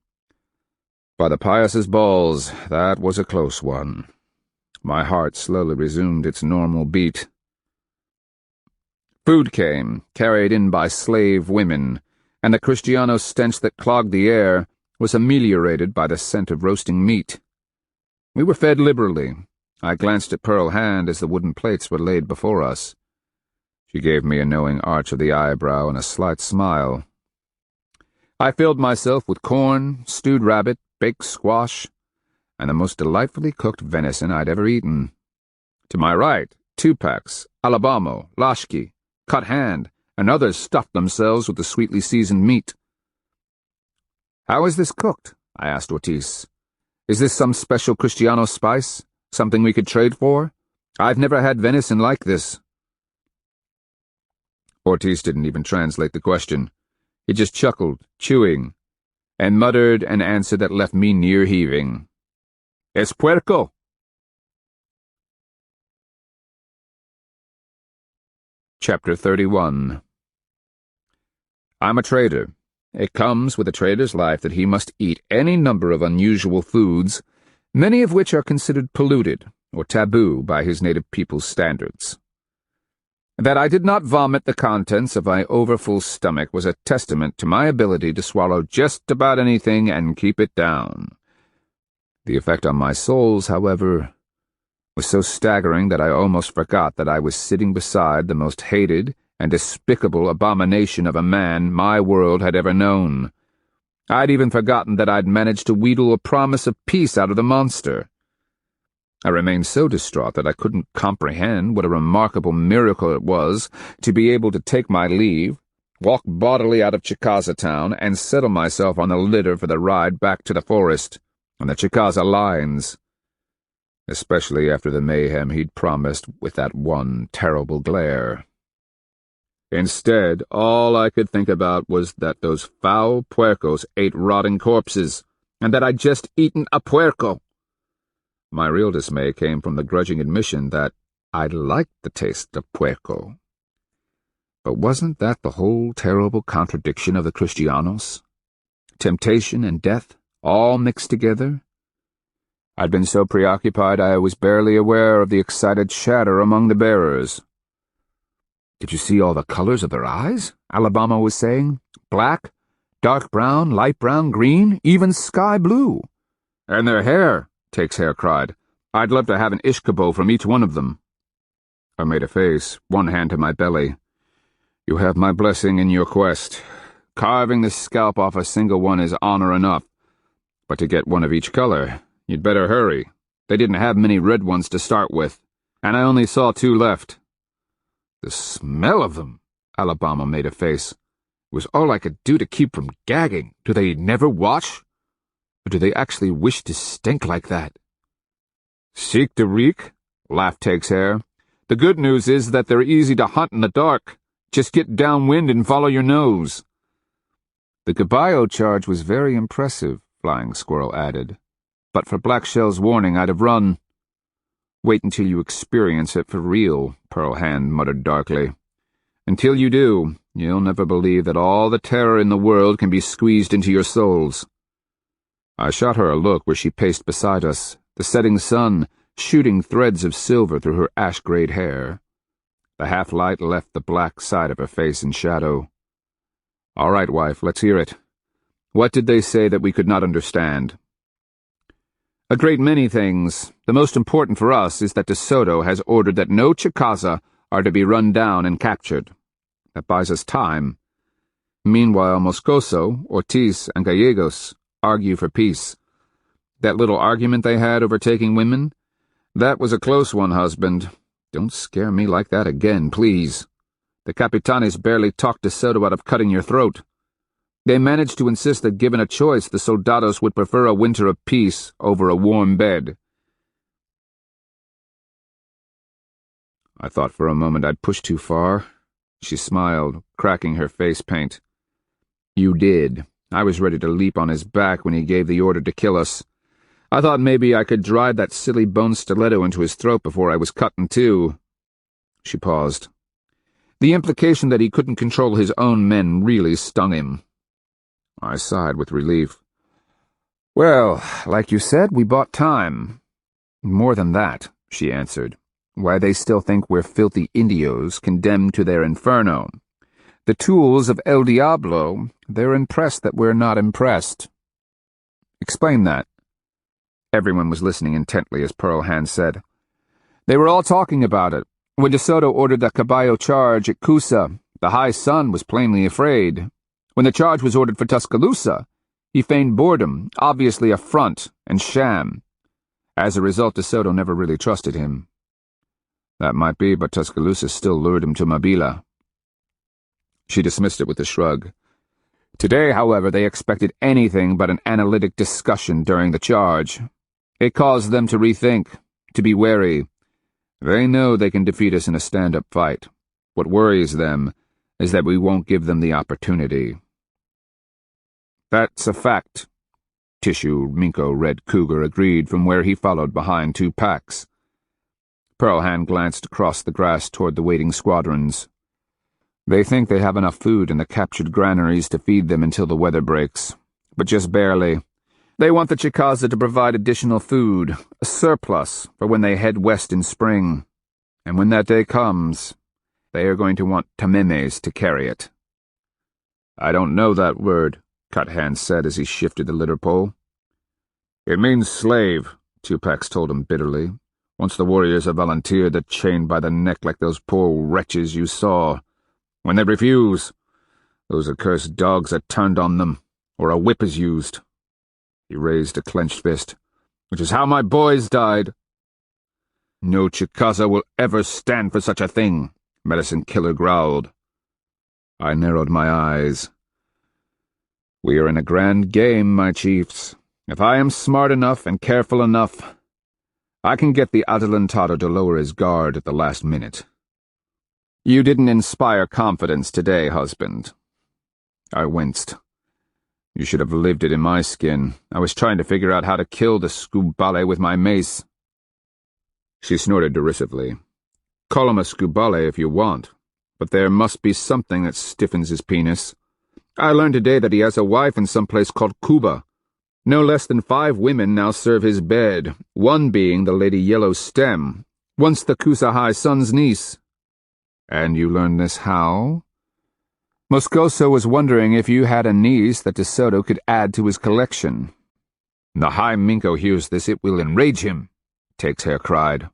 By the pious balls, that was a close one. My heart slowly resumed its normal beat. Food came, carried in by slave women, and the Kristiano stench that clogged the air was ameliorated by the scent of roasting meat. We were fed liberally. I glanced at Pearl Hand as the wooden plates were laid before us. She gave me a knowing arch of the eyebrow and a slight smile. I filled myself with corn, stewed rabbit, baked squash, and the most delightfully cooked venison I'd ever eaten. To my right, Tupacs, Alabamo, lashki, cut hand, and others stuffed themselves with the sweetly seasoned meat. "How is this cooked?" I asked Ortiz. "Is this some special Kristiano spice? Something we could trade for? I've never had venison like this." Ortiz didn't even translate the question. He just chuckled, chewing, and muttered an answer that left me near heaving. "Es puerco." Chapter 31. I'm a trader. It comes with a trader's life that he must eat any number of unusual foods, many of which are considered polluted or taboo by his native people's standards. That I did not vomit the contents of my overfull stomach was a testament to my ability to swallow just about anything and keep it down. The effect on my soles, however, was so staggering that I almost forgot that I was sitting beside the most hated and despicable abomination of a man my world had ever known. I'd even forgotten that I'd managed to wheedle a promise of peace out of the monster. I remained so distraught that I couldn't comprehend what a remarkable miracle it was to be able to take my leave, walk bodily out of Chicaza town, and settle myself on the litter for the ride back to the forest and the Chicaza lines, especially after the mayhem he'd promised with that one terrible glare. Instead, all I could think about was that those foul puercos ate rotting corpses, and that I'd just eaten a puerco. My real dismay came from the grudging admission that I liked the taste of puerco. But wasn't that the whole terrible contradiction of the Kristianos? Temptation and death, all mixed together? I'd been so preoccupied I was barely aware of the excited chatter among the bearers. "Did you see all the colors of their eyes?" Alabama was saying. "Black, dark brown, light brown, green, even sky blue." "And their hair," Take's hair cried. "I'd love to have an ishkabo from each one of them." I made a face, one hand to my belly. "You have my blessing in your quest. Carving the scalp off a single one is honor enough. But to get one of each color, you'd better hurry. They didn't have many red ones to start with, and I only saw 2 left. The smell of them, Alabama made a face, was all I could do to keep from gagging. Do they never watch? Or do they actually wish to stink like that? Seek de reek, laughed Takes Hair. The good news is that they're easy to hunt in the dark. Just get downwind and follow your nose. The caballo charge was very impressive, Flying Squirrel added. But for Black Shell's warning, I'd have run. Wait until you experience it for real, Pearl Hand muttered darkly. Until you do, you'll never believe that all the terror in the world can be squeezed into your souls. I shot her a look where she paced beside us, the setting sun shooting threads of silver through her ash-grayed hair. The half-light left the black side of her face in shadow. All right, wife, let's hear it. What did they say that we could not understand? A great many things. The most important for us is that De Soto has ordered that no Chicaza are to be run down and captured. That buys us time. Meanwhile, Moscoso, Ortiz, and Gallegos argue for peace. That little argument they had over taking women? That was a close one, husband. Don't scare me like that again, please. The Capitanes barely talked De Soto out of cutting your throat. They managed to insist that given a choice, the soldados would prefer a winter of peace over a warm bed. I thought for a moment I'd pushed too far. She smiled, cracking her face paint. You did. I was ready to leap on his back when he gave the order to kill us. I thought maybe I could drive that silly bone stiletto into his throat before I was cut in two. She paused. The implication that he couldn't control his own men really stung him. I sighed with relief. Well, like you said, we bought time. More than that, she answered. Why, they still think we're filthy Indios condemned to their inferno. The tools of El Diablo, they're impressed that we're not impressed. Explain that. Everyone was listening intently as Pearl Hand said. They were all talking about it. When De Soto ordered the caballo charge at Cusa, the High Sun was plainly afraid. When the charge was ordered for Tuscaloosa, he feigned boredom, obviously a front and sham. As a result, De Soto never really trusted him. That might be, but Tuscaloosa still lured him to Mabila. She dismissed it with a shrug. Today, however, they expected anything but an analytic discussion during the charge. It caused them to rethink, to be wary. They know they can defeat us in a stand-up fight. What worries them is that we won't give them the opportunity. That's a fact, Tissue Minko Red Cougar agreed from where he followed behind 2 packs. Pearl Hand glanced across the grass toward the waiting squadrons. They think they have enough food in the captured granaries to feed them until the weather breaks, but just barely. They want the Chicaza to provide additional food, a surplus, for when they head west in spring. And when that day comes, they are going to want tamemes to carry it. I don't know that word, Cut Hand said as he shifted the litter pole. It means slave, Tupac told him bitterly. Once the warriors have volunteered, they're chained by the neck like those poor wretches you saw. When they refuse, those accursed dogs are turned on them, or a whip is used. He raised a clenched fist. Which is how my boys died. No Chicaza will ever stand for such a thing, Medicine Killer growled. I narrowed my eyes. We are in a grand game, my chiefs. If I am smart enough and careful enough, I can get the Adelantado to lower his guard at the last minute. You didn't inspire confidence today, husband. I winced. You should have lived it in my skin. I was trying to figure out how to kill the Scubale with my mace. She snorted derisively. Call him a Scubale if you want, but there must be something that stiffens his penis. I learned today that he has a wife in some place called Cuba. No less than 5 women now serve his bed, one being the Lady Yellow Stem, once the Cusa High Sun's niece. And you learned this how? Moscoso was wondering if you had a niece that De Soto could add to his collection. The High Minko hears this, it will enrage him, Takes Hair cried.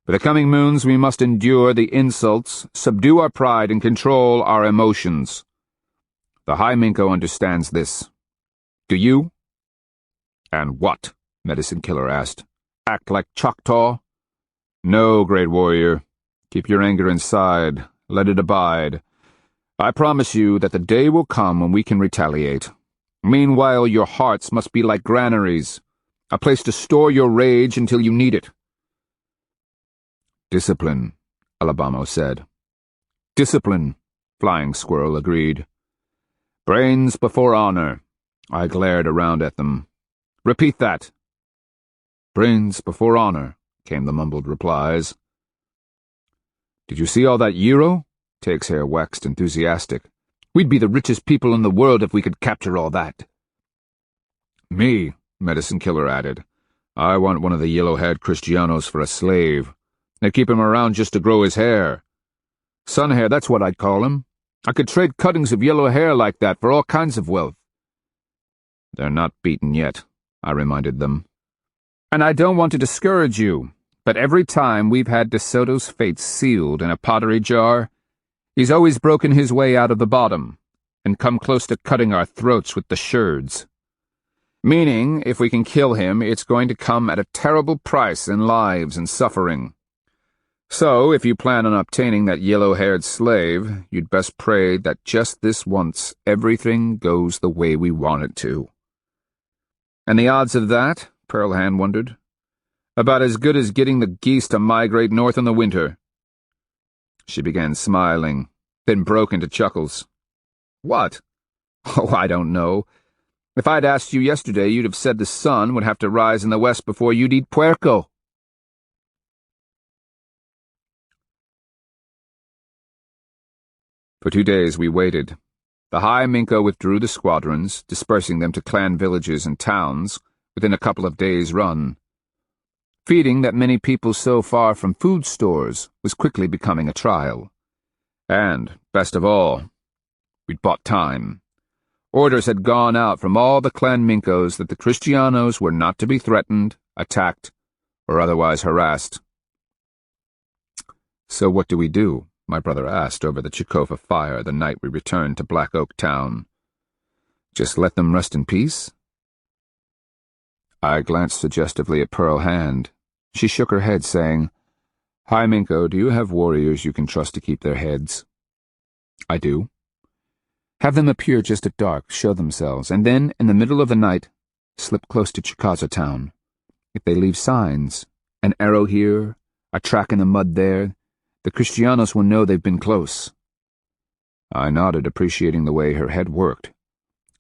For the coming moons we must endure the insults, subdue our pride, and control our emotions. The High Minko understands this. Do you? And what? Medicine Killer asked. Act like Choctaw? No, great warrior. Keep your anger inside. Let it abide. I promise you that the day will come when we can retaliate. Meanwhile, your hearts must be like granaries, a place to store your rage until you need it. Discipline, Alabamo said. Discipline, Flying Squirrel agreed. Brains before honor. I glared around at them. Repeat that. Brains before honor, came the mumbled replies. Did you see all that euro? Take's hair waxed enthusiastic. We'd be the richest people in the world if we could capture all that. Me, Medicine Killer added. I want one of the yellow-haired Kristianos for a slave. They'd keep him around just to grow his hair. Sun hair, that's what I'd call him. I could trade cuttings of yellow hair like that for all kinds of wealth. They're not beaten yet, I reminded them. And I don't want to discourage you, but every time we've had De Soto's fate sealed in a pottery jar, he's always broken his way out of the bottom and come close to cutting our throats with the sherds. Meaning, if we can kill him, it's going to come at a terrible price in lives and suffering. So, if you plan on obtaining that yellow-haired slave, you'd best pray that just this once everything goes the way we want it to. And the odds of that, Pearlhand wondered. About as good as getting the geese to migrate north in the winter. She began smiling, then broke into chuckles. What? Oh, I don't know. If I'd asked you yesterday, you'd have said the sun would have to rise in the west before you'd eat puerco. For 2 days we waited. The High Minko withdrew the squadrons, dispersing them to clan villages and towns within a couple of days' run. Feeding that many people so far from food stores was quickly becoming a trial. And, best of all, we'd bought time. Orders had gone out from all the clan Minkos that the Kristianos were not to be threatened, attacked, or otherwise harassed. So what do we do? My brother asked over the Chicaza fire the night we returned to Black Oak Town. Just let them rest in peace? I glanced suggestively at Pearl Hand. She shook her head, saying, Hi, Minko, do you have warriors you can trust to keep their heads? I do. Have them appear just at dark, show themselves, and then, in the middle of the night, slip close to Chicaza town. If they leave signs, an arrow here, a track in the mud there, the Kristianos will know they've been close. I nodded, appreciating the way her head worked.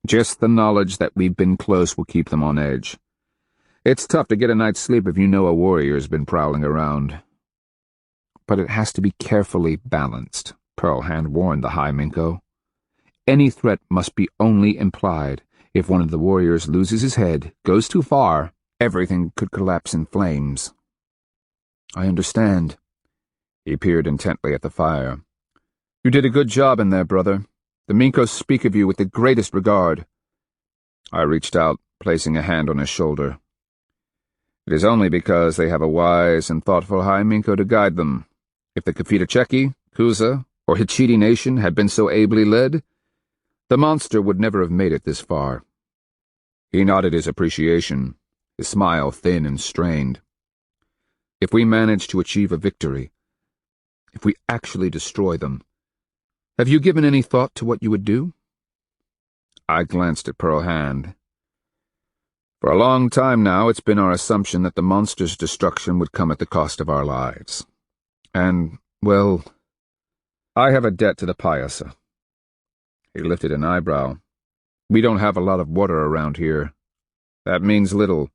Just the knowledge that we've been close will keep them on edge. It's tough to get a night's sleep if you know a warrior's been prowling around. But it has to be carefully balanced, Pearl Hand warned the High Minko. Any threat must be only implied. If one of the warriors loses his head, goes too far, everything could collapse in flames. I understand. He peered intently at the fire. You did a good job in there, brother. The Minkos speak of you with the greatest regard. I reached out, placing a hand on his shoulder. It is only because they have a wise and thoughtful High Minko to guide them. If the Kafita-Cheki, Kuza, or Hichiti nation had been so ably led, the monster would never have made it this far. He nodded his appreciation, his smile thin and strained. If we manage to achieve a victory, if we actually destroy them, have you given any thought to what you would do? I glanced at Pearl Hand. For a long time now, it's been our assumption that the monster's destruction would come at the cost of our lives. And, well, I have a debt to the Payasa. He lifted an eyebrow. We don't have a lot of water around here. That means little.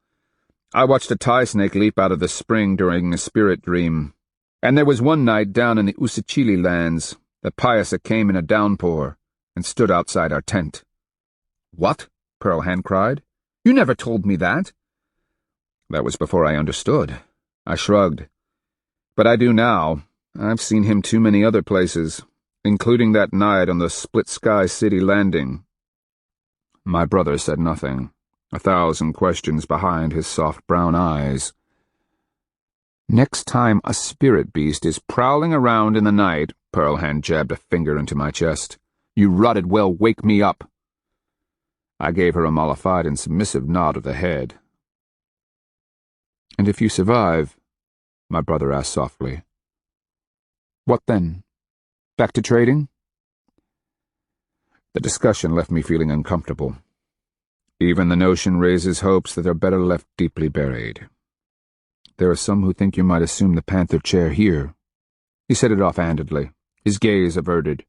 I watched a tie snake leap out of the spring during a spirit dream. And there was one night down in the Usachili lands, the Payasa came in a downpour and stood outside our tent. What? Pearl Hand cried. You never told me that. That was before I understood. I shrugged. But I do now. I've seen him too many other places, including that night on the Split Sky City landing. My brother said nothing, 1,000 questions behind his soft brown eyes. Next time a spirit beast is prowling around in the night, Pearl Hand jabbed a finger into my chest, you rotted well wake me up. I gave her a mollified and submissive nod of the head. And if you survive, my brother asked softly, what then? Back to trading? The discussion left me feeling uncomfortable. Even the notion raises hopes that are better left deeply buried. There are some who think you might assume the panther chair here. He said it offhandedly, his gaze averted.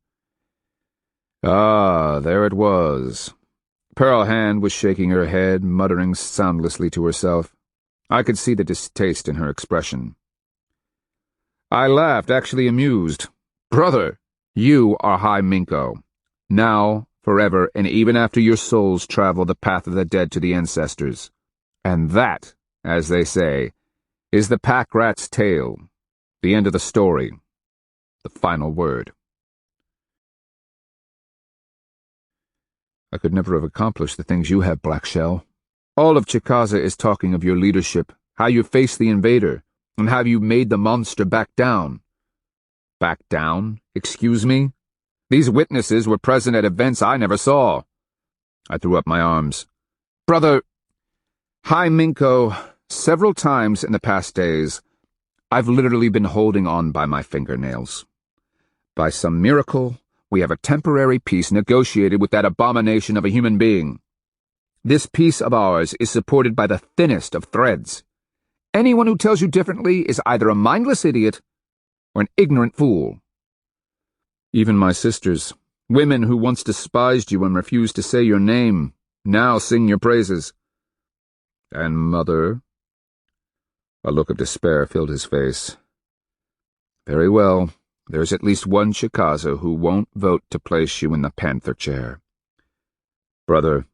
Ah, there it was. Pearl Hand was shaking her head, muttering soundlessly to herself. I could see the distaste in her expression. I laughed, actually amused. Brother, you are High Minko. Now, forever, and even after your souls travel the path of the dead to the ancestors. And that, as they say, is the pack rat's tale, the end of the story, the final word. I could never have accomplished the things you have, Black Shell. All of Chicaza is talking of your leadership, how you faced the invader, and how you made the monster back down. Back down? Excuse me? These witnesses were present at events I never saw. I threw up my arms. Brother, High Minko, several times in the past days, I've literally been holding on by my fingernails. By some miracle, we have a temporary peace negotiated with that abomination of a human being. This peace of ours is supported by the thinnest of threads. Anyone who tells you differently is either a mindless idiot or an ignorant fool. Even my sisters, women who once despised you and refused to say your name, now sing your praises. And Mother? A look of despair filled his face. Very well. There's at least one Chicaza who won't vote to place you in the panther chair. Brother,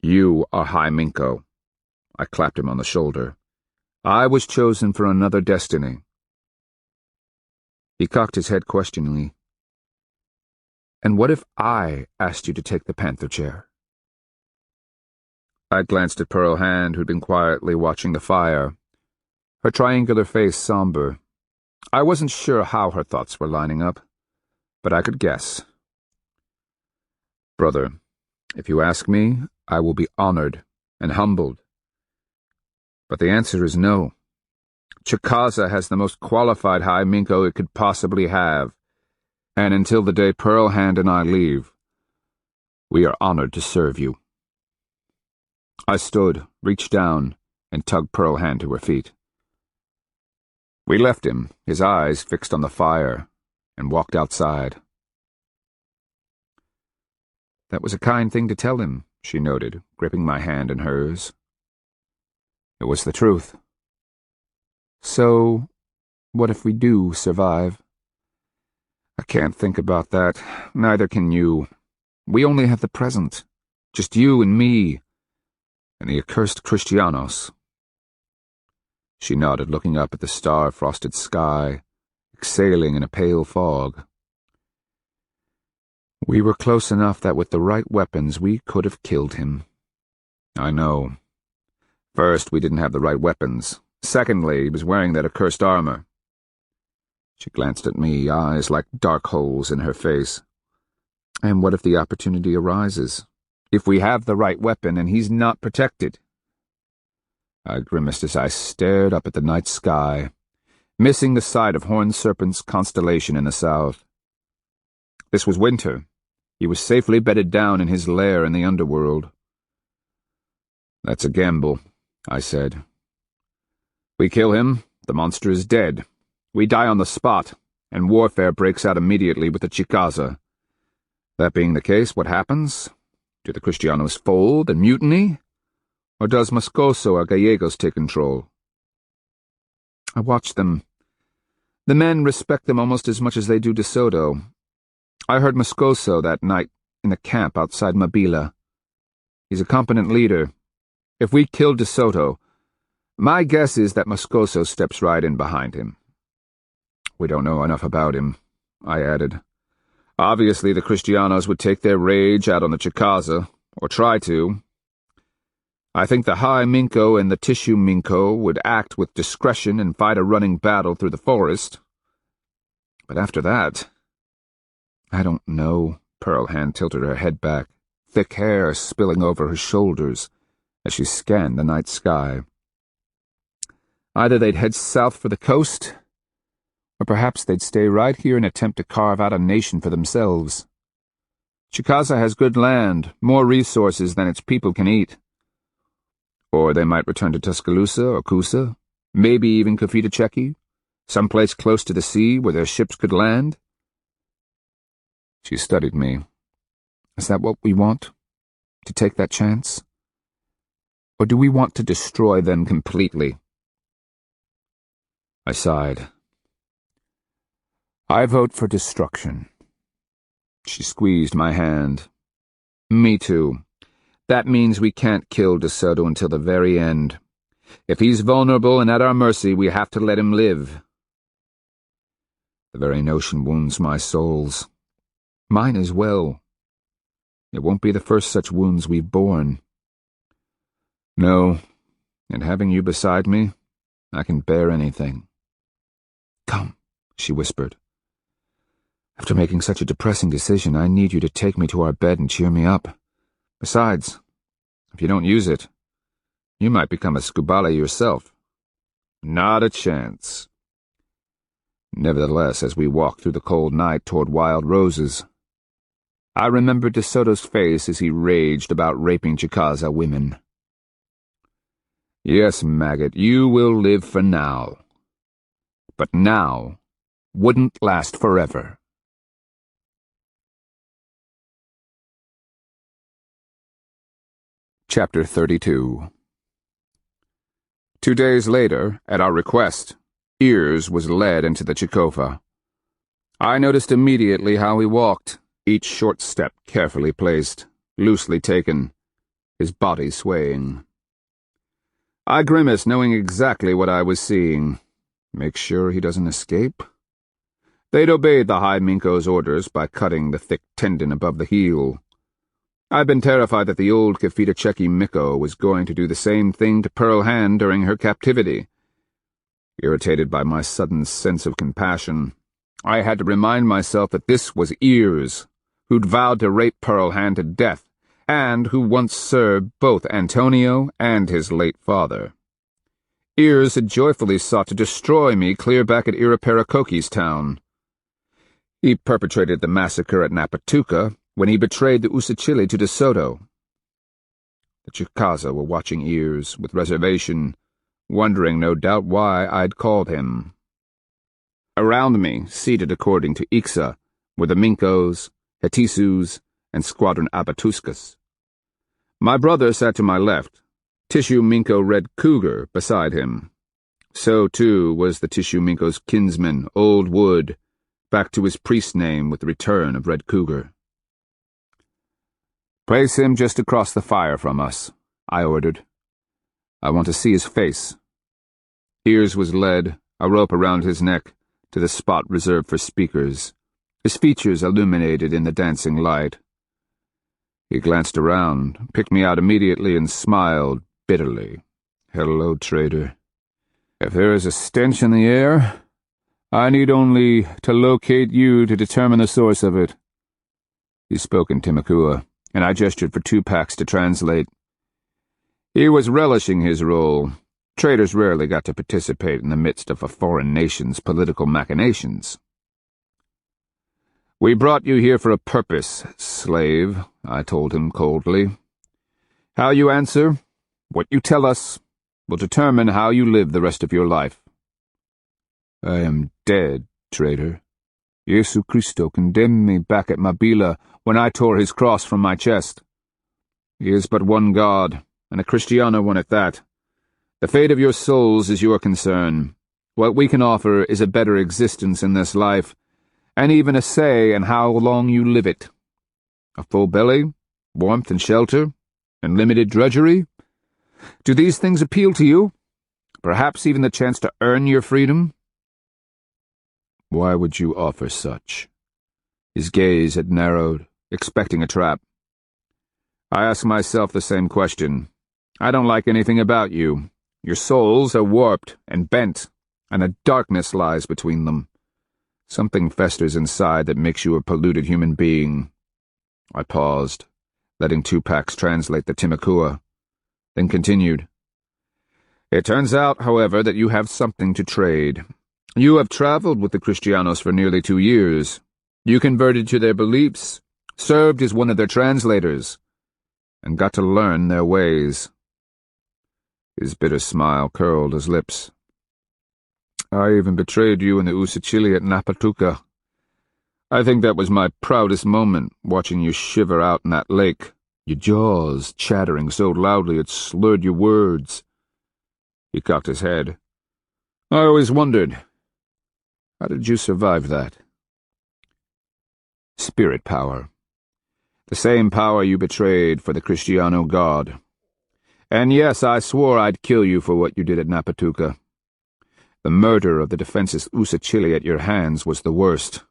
you are High Minko. I clapped him on the shoulder. I was chosen for another destiny. He cocked his head questioningly. And what if I asked you to take the panther chair? I glanced at Pearl Hand, who'd been quietly watching the fire, her triangular face somber. I wasn't sure how her thoughts were lining up, but I could guess. Brother, if you ask me, I will be honored and humbled. But the answer is no. Chicaza has the most qualified High Minko it could possibly have, and until the day Pearl Hand and I leave, we are honored to serve you. I stood, reached down, and tugged Pearl Hand to her feet. We left him, his eyes fixed on the fire, and walked outside. That was a kind thing to tell him, she noted, gripping my hand in hers. It was the truth. So, what if we do survive? I can't think about that. Neither can you. We only have the present. Just you and me, and the accursed Kristianos. She nodded, looking up at the star-frosted sky, exhaling in a pale fog. We were close enough that with the right weapons we could have killed him. I know. First, we didn't have the right weapons. Secondly, he was wearing that accursed armor. She glanced at me, eyes like dark holes in her face. And what if the opportunity arises? If we have the right weapon and he's not protected? I grimaced as I stared up at the night sky, missing the sight of Horned Serpent's constellation in the south. This was winter. He was safely bedded down in his lair in the underworld. That's a gamble, I said. We kill him, the monster is dead. We die on the spot, and warfare breaks out immediately with the Chicaza. That being the case, what happens? Do the Kristianos fold and mutiny? Or does Moscoso or Gallegos take control? I watched them. The men respect them almost as much as they do De Soto. I heard Moscoso that night in the camp outside Mabila. He's a competent leader. If we kill De Soto, my guess is that Moscoso steps right in behind him. We don't know enough about him, I added. Obviously, the Kristianos would take their rage out on the Chicaza, or try to. I think the High Minko and the Tissue Minko would act with discretion and fight a running battle through the forest. But after that, I don't know. Pearl Hand tilted her head back, thick hair spilling over her shoulders as she scanned the night sky. Either they'd head south for the coast, or perhaps they'd stay right here and attempt to carve out a nation for themselves. Chicaza has good land, more resources than its people can eat. Or they might return to Tuscaloosa or Coosa, maybe even Cofita-Cheki, someplace close to the sea where their ships could land. She studied me. Is that what we want? To take that chance? Or do we want to destroy them completely? I sighed. I vote for destruction. She squeezed my hand. Me too. That means we can't kill De Soto until the very end. If he's vulnerable and at our mercy, we have to let him live. The very notion wounds my souls. Mine as well. It won't be the first such wounds we've borne. No, and having you beside me, I can bear anything. Come, she whispered. After making such a depressing decision, I need you to take me to our bed and cheer me up. Besides, if you don't use it, you might become a skubale yourself. Not a chance. Nevertheless, as we walked through the cold night toward Wild Roses, I remembered De Soto's face as he raged about raping Chicaza women. Yes, maggot, you will live for now. But now wouldn't last forever. Chapter 32. 2 days later, at our request, Ears was led into the Chicofa. I noticed immediately how he walked, each short step carefully placed, loosely taken, his body swaying. I grimaced, knowing exactly what I was seeing. Make sure he doesn't escape? They'd obeyed the High Minko's orders by cutting the thick tendon above the heel. I'd been terrified that the old Cofita-Cheki Miko was going to do the same thing to Pearl Hand during her captivity. Irritated by my sudden sense of compassion, I had to remind myself that this was Ears, who'd vowed to rape Pearl Hand to death, and who once served both Antonio and his late father. Ears had joyfully sought to destroy me clear back at Iraparakoki's town. He perpetrated the massacre at Napatuka when he betrayed the Usachili to De Soto. The Chicaza were watching Ears with reservation, wondering no doubt why I'd called him. Around me, seated according to Ixa, were the Minkos, Hetisus, and Squadron Abatuskas. My brother sat to my left, Tissue Minko Red Cougar beside him. So, too, was the Tissue Minko's kinsman, Old Wood, back to his priest name with the return of Red Cougar. Place him just across the fire from us, I ordered. I want to see his face. Ears was led, a rope around his neck, to the spot reserved for speakers, his features illuminated in the dancing light. He glanced around, picked me out immediately, and smiled bitterly. Hello, traitor. If there is a stench in the air, I need only to locate you to determine the source of it. He spoke in Timakua, and I gestured for Tupacs to translate. He was relishing his role. Traitors rarely got to participate in the midst of a foreign nation's political machinations. We brought you here for a purpose, slave, I told him coldly. How you answer, what you tell us, will determine how you live the rest of your life. I am dead, traitor. Jesu Christo condemned me back at Mabila when I tore his cross from my chest. He is but one God, and a Kristiano one at that. The fate of your souls is your concern. What we can offer is a better existence in this life, and even a say in how long you live it. A full belly, warmth and shelter, and limited drudgery? Do these things appeal to you? Perhaps even the chance to earn your freedom? Why would you offer such? His gaze had narrowed, expecting a trap. I ask myself the same question. I don't like anything about you. Your souls are warped and bent, and a darkness lies between them. Something festers inside that makes you a polluted human being. I paused, letting Tupacs translate the Timakua, then continued. It turns out, however, that you have something to trade. You have traveled with the Kristianos for nearly 2 years. You converted to their beliefs, served as one of their translators, and got to learn their ways. His bitter smile curled his lips. I even betrayed you in the Usachili at Napatuka. I think that was my proudest moment, watching you shiver out in that lake, your jaws chattering so loudly it slurred your words. He cocked his head. I always wondered, how did you survive that? Spirit power. The same power you betrayed for the Kristiano god. And yes, I swore I'd kill you for what you did at Napatuka. The murder of the defenseless Usachili at your hands was the worst.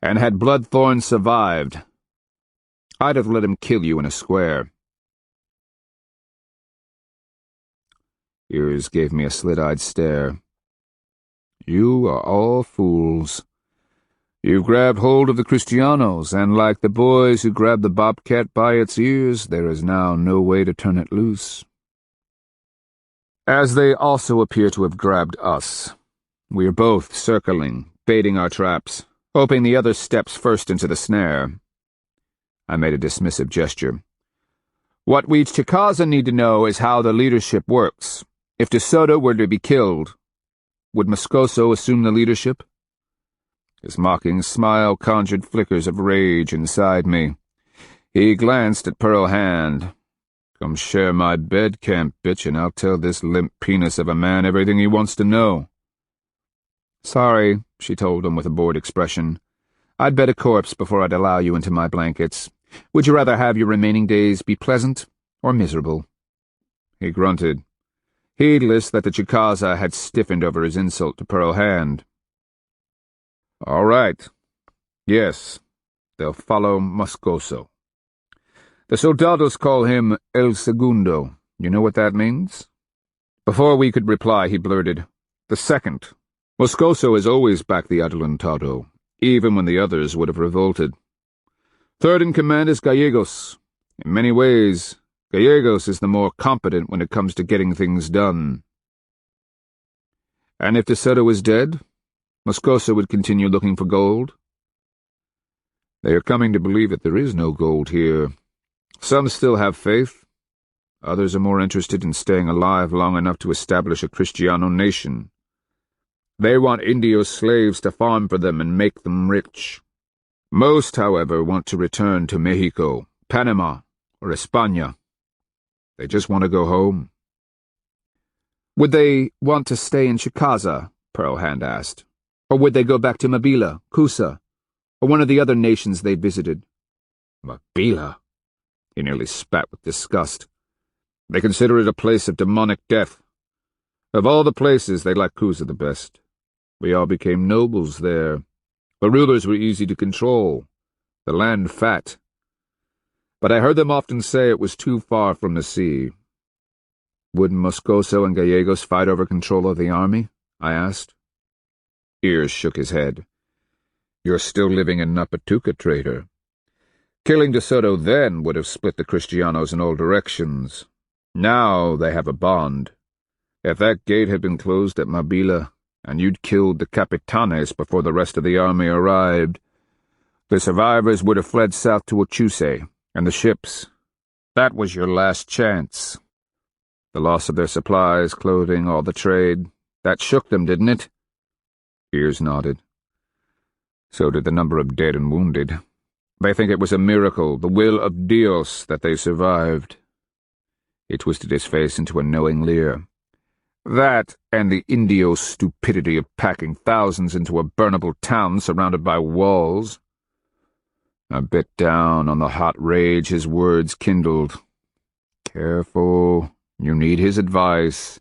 And had Bloodthorn survived, I'd have let him kill you in a square. Ears gave me a slit-eyed stare. You are all fools. You've grabbed hold of the Kristianos, and like the boys who grabbed the bobcat by its ears, there is now no way to turn it loose. As they also appear to have grabbed us. We are both circling, baiting our traps, hoping the other steps first into the snare. I made a dismissive gesture. What we Chicaza need to know is how the leadership works. If De Soto were to be killed, would Moscoso assume the leadership? His mocking smile conjured flickers of rage inside me. He glanced at Pearl Hand. Come share my bed camp, bitch, and I'll tell this limp penis of a man everything he wants to know. Sorry, she told him with a bored expression. I'd bet a corpse before I'd allow you into my blankets. Would you rather have your remaining days be pleasant or miserable? He grunted, heedless that the Chicaza had stiffened over his insult to Pearl Hand. All right. Yes, they'll follow Moscoso. The soldados call him El Segundo. You know what that means? Before we could reply, he blurted, The second. Moscoso has always backed the Adelantado, even when the others would have revolted. Third in command is Gallegos. In many ways, Gallegos is the more competent when it comes to getting things done. And if De Soto is dead, Moscoso would continue looking for gold? They are coming to believe that there is no gold here. Some still have faith. Others are more interested in staying alive long enough to establish a Kristiano nation. They want Indio slaves to farm for them and make them rich. Most, however, want to return to Mexico, Panama, or España. They just want to go home. Would they want to stay in Chicaza? Pearl Hand asked. Or would they go back to Mabila, Kusa, or one of the other nations they visited? Mabila? He nearly spat with disgust. They consider it a place of demonic death. Of all the places, they like Kusa the best. We all became nobles there. The rulers were easy to control, the land fat. But I heard them often say it was too far from the sea. Would Moscoso and Gallegos fight over control of the army? I asked. Ears shook his head. You're still living in Napatuka, traitor. Killing De Soto then would have split the Kristianos in all directions. Now they have a bond. If that gate had been closed at Mabila, and you'd killed the capitanes before the rest of the army arrived, the survivors would have fled south to Ochuse and the ships. That was your last chance. The loss of their supplies, clothing, all the trade, that shook them, didn't it? Ears nodded. So did the number of dead and wounded. They think it was a miracle, the will of Dios, that they survived. He twisted his face into a knowing leer. That, and the Indio stupidity of packing thousands into a burnable town surrounded by walls. A bit down on the hot rage his words kindled. Careful, you need his advice,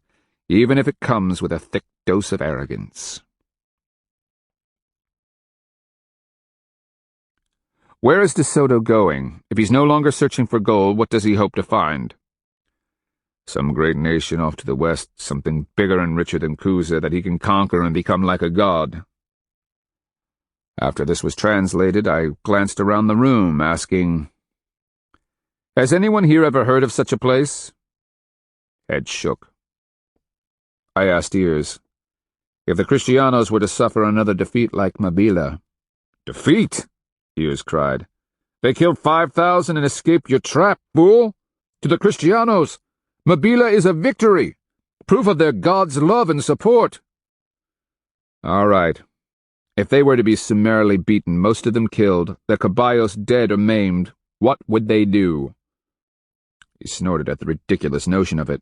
even if it comes with a thick dose of arrogance. Where is De Soto going? If he's no longer searching for gold, what does he hope to find? Some great nation off to the west, something bigger and richer than Kusa that he can conquer and become like a god. After this was translated, I glanced around the room, asking, Has anyone here ever heard of such a place? Head shook. I asked Ears. If the Kristianos were to suffer another defeat like Mabila. Defeat? Ears cried. They killed 5,000 and escaped your trap, fool! To the Kristianos, Mabila is a victory, proof of their god's love and support. All right. If they were to be summarily beaten, most of them killed, their caballos dead or maimed, what would they do? He snorted at the ridiculous notion of it.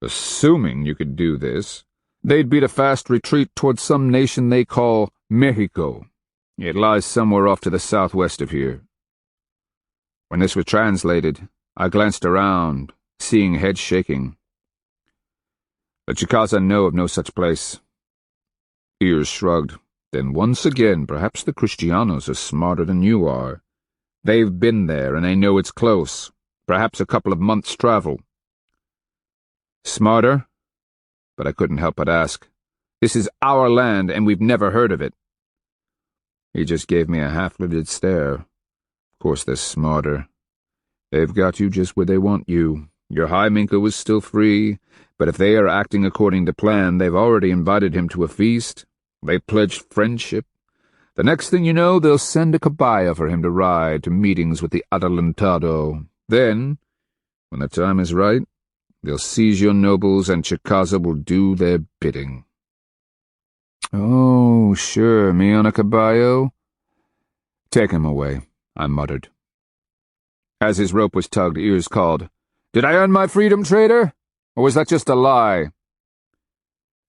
Assuming you could do this, they'd beat a fast retreat towards some nation they call Mexico. It lies somewhere off to the southwest of here. When this was translated, I glanced around, seeing heads shaking. The Chicaza know of no such place. Ears shrugged. Then once again, perhaps the Kristianos are smarter than you are. They've been there, and they know it's close. Perhaps a couple of months' travel. Smarter? But I couldn't help but ask. This is our land, and we've never heard of it. He just gave me a half-lidded stare. Of course they're smarter. They've got you just where they want you. Your High Minko is still free, but if they are acting according to plan, they've already invited him to a feast. They've pledged friendship. The next thing you know, they'll send a caballo for him to ride to meetings with the adelantado. Then, when the time is right, they'll seize your nobles and Chicaza will do their bidding. Oh, sure, me on a caballo? Take him away, I muttered. As his rope was tugged, Ears called, Did I earn my freedom, trader? Or was that just a lie?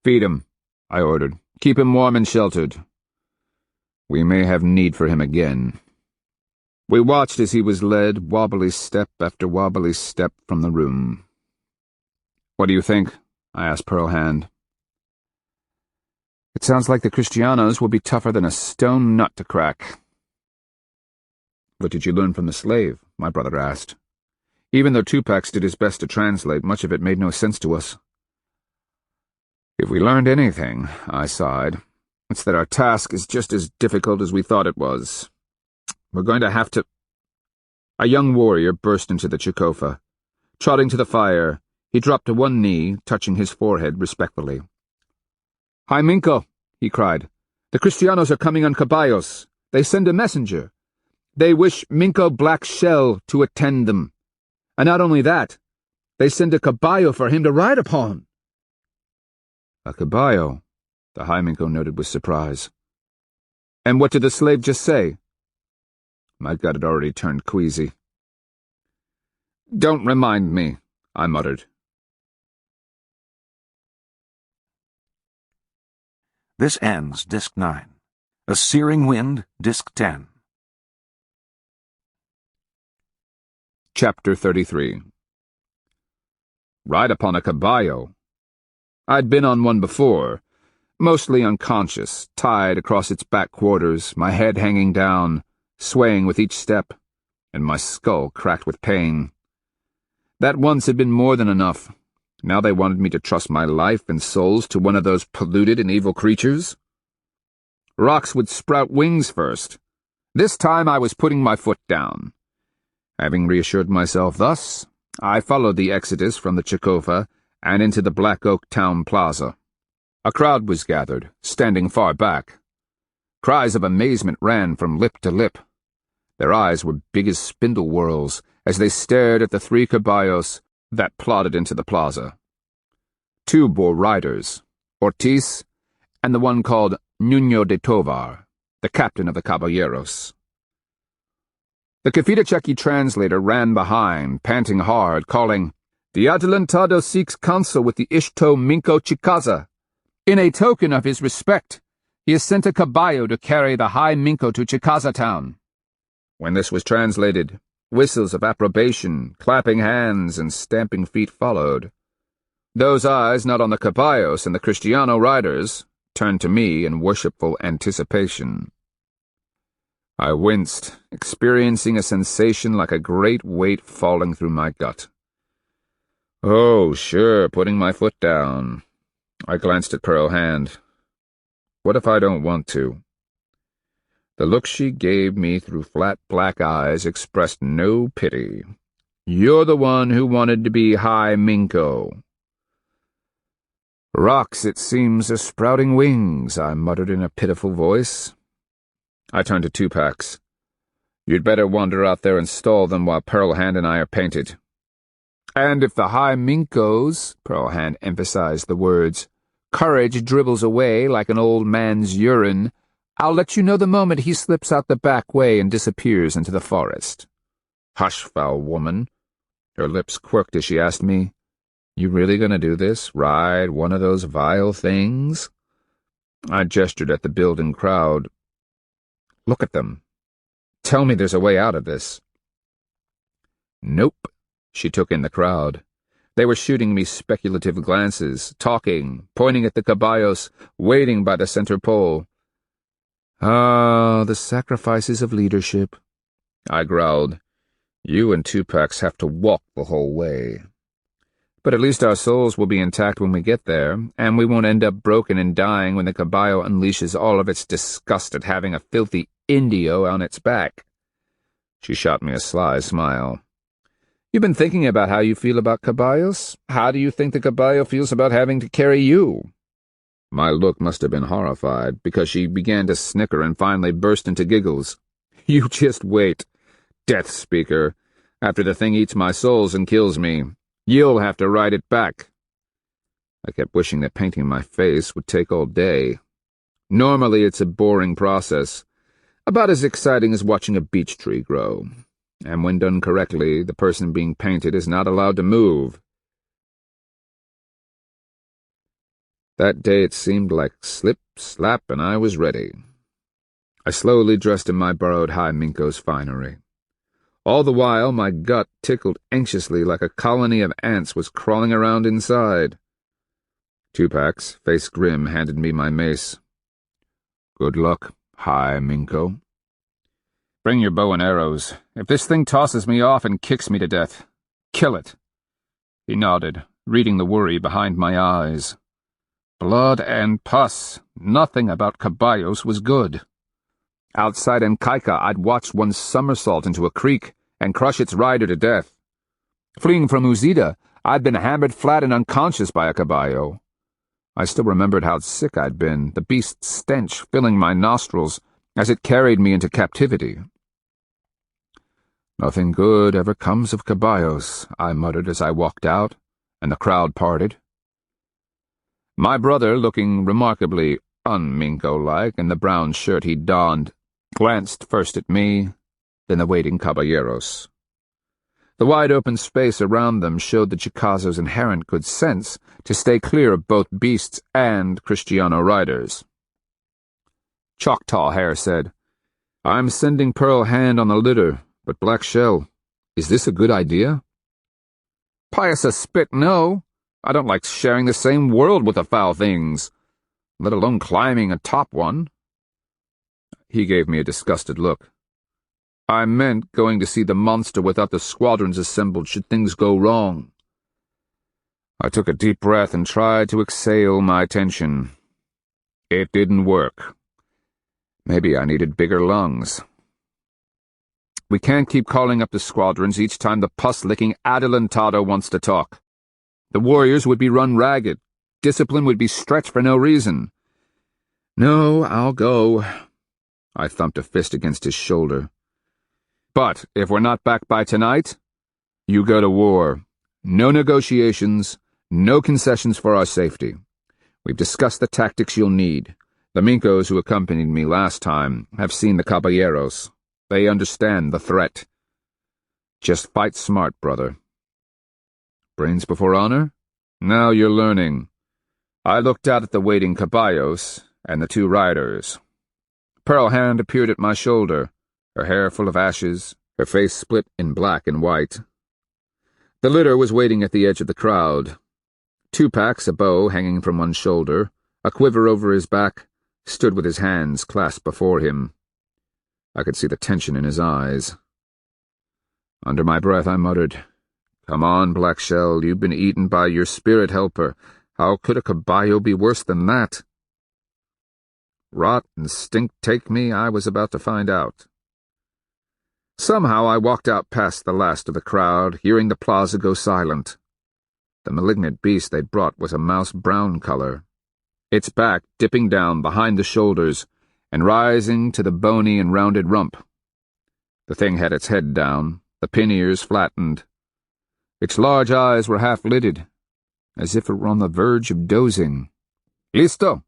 Feed him, I ordered. Keep him warm and sheltered. We may have need for him again. We watched as he was led, wobbly step after wobbly step, from the room. What do you think? I asked Pearl Hand. It sounds like the Kristianos will be tougher than a stone nut to crack. What did you learn from the slave? My brother asked. Even though Tupac did his best to translate, much of it made no sense to us. If we learned anything, I sighed, it's that our task is just as difficult as we thought it was. We're going to have to— A young warrior burst into the Chicofa. Trotting to the fire, he dropped to one knee, touching his forehead respectfully. High Minko, he cried. The Kristianos are coming on caballos. They send a messenger. They wish Minko Black Shell to attend them. And not only that, they send a caballo for him to ride upon. A caballo, the High Minko noted with surprise. And what did the slave just say? My gut had already turned queasy. Don't remind me, I muttered. This ends Disc 9. A Searing Wind, Disc 10. Chapter 33. Ride upon a caballo. I'd been on one before, mostly unconscious, tied across its back quarters, my head hanging down, swaying with each step, and my skull cracked with pain. That once had been more than enough. Now they wanted me to trust my life and souls to one of those polluted and evil creatures. Rocks would sprout wings first. This time I was putting my foot down. Having reassured myself thus, I followed the exodus from the Chicofa and into the Black Oak Town Plaza. A crowd was gathered, standing far back. Cries of amazement ran from lip to lip. Their eyes were big as spindle whorls as they stared at the 3 caballos that plodded into the plaza. 2 bore riders, Ortiz and the one called Nuño de Tovar, the captain of the caballeros. The Cafita translator ran behind, panting hard, calling, The Adelantado seeks counsel with the Ishto Minko Chicaza. In a token of his respect, he has sent a caballo to carry the High Minko to Chicaza town. When this was translated, whistles of approbation, clapping hands, and stamping feet followed. Those eyes not on the caballos and the Kristiano riders turned to me in worshipful anticipation. I winced, experiencing a sensation like a great weight falling through my gut. Oh, sure, putting my foot down. I glanced at Pearl Hand. What if I don't want to? The look she gave me through flat black eyes expressed no pity. You're the one who wanted to be High Minko. Rocks, it seems, are sprouting wings, I muttered in a pitiful voice. I turned to Tupacs. You'd better wander out there and stall them while Pearlhand and I are painted. And if the high Minkos, Pearlhand emphasized the words, courage dribbles away like an old man's urine, I'll let you know the moment he slips out the back way and disappears into the forest. Hush, foul woman. Her lips quirked as she asked me, You really gonna do this? Ride one of those vile things? I gestured at the building crowd. Look at them. Tell me there's a way out of this. Nope, she took in the crowd. They were shooting me speculative glances, talking, pointing at the caballos, waiting by the center pole. Ah, the sacrifices of leadership. I growled. You and Tupacs have to walk the whole way. But at least our souls will be intact when we get there, and we won't end up broken and dying when the caballo unleashes all of its disgust at having a filthy indio on its back. She shot me a sly smile. You've been thinking about how you feel about caballos? How do you think the caballo feels about having to carry you? My look must have been horrified, because she began to snicker and finally burst into giggles. You just wait, death speaker. After the thing eats my souls and kills me, you'll have to ride it back. I kept wishing that painting my face would take all day. Normally it's a boring process, about as exciting as watching a beech tree grow. And when done correctly, the person being painted is not allowed to move. That day it seemed like slip, slap, and I was ready. I slowly dressed in my borrowed high Minko's finery. All the while, my gut tickled anxiously like a colony of ants was crawling around inside. Tupacs, face grim, handed me my mace. Good luck, high Minko. Bring your bow and arrows. If this thing tosses me off and kicks me to death, kill it. He nodded, reading the worry behind my eyes. Blood and pus. Nothing about caballos was good. Outside Encaika, I'd watched one somersault into a creek and crush its rider to death. Fleeing from Uzida, I'd been hammered flat and unconscious by a caballo. I still remembered how sick I'd been, the beast's stench filling my nostrils as it carried me into captivity. Nothing good ever comes of caballos, I muttered as I walked out, and the crowd parted. My brother, looking remarkably un-Minko-like in the brown shirt he'd donned, glanced first at me, then the waiting caballeros. The wide-open space around them showed the Chicaza's inherent good sense to stay clear of both beasts and Kristiano riders. Choctaw Hair said, I'm sending Pearl Hand on the litter, but Black Shell, is this a good idea? Pious as spit, no. I don't like sharing the same world with the foul things, let alone climbing atop one. He gave me a disgusted look. I meant going to see the monster without the squadrons assembled should things go wrong. I took a deep breath and tried to exhale my tension. It didn't work. Maybe I needed bigger lungs. We can't keep calling up the squadrons each time the pus-licking Adelantado wants to talk. The warriors would be run ragged. Discipline would be stretched for no reason. No, I'll go. I thumped a fist against his shoulder. But if we're not back by tonight, you go to war. No negotiations, no concessions for our safety. We've discussed the tactics you'll need. The Minkos who accompanied me last time have seen the caballeros. They understand the threat. Just fight smart, brother. Brains before honor? Now you're learning. I looked out at the waiting caballos and the two riders. Pearl Hand appeared at my shoulder, her hair full of ashes, her face split in black and white. The litter was waiting at the edge of the crowd. Tupacs, a bow hanging from one shoulder, a quiver over his back, stood with his hands clasped before him. I could see the tension in his eyes. Under my breath I muttered, Come on, Black Shell, you've been eaten by your spirit helper. How could a caballo be worse than that? Rot and stink take me, I was about to find out. Somehow I walked out past the last of the crowd, hearing the plaza go silent. The malignant beast they'd brought was a mouse-brown color, its back dipping down behind the shoulders and rising to the bony and rounded rump. The thing had its head down, the pin ears flattened. Its large eyes were half-lidded, as if it were on the verge of dozing. "Listo?"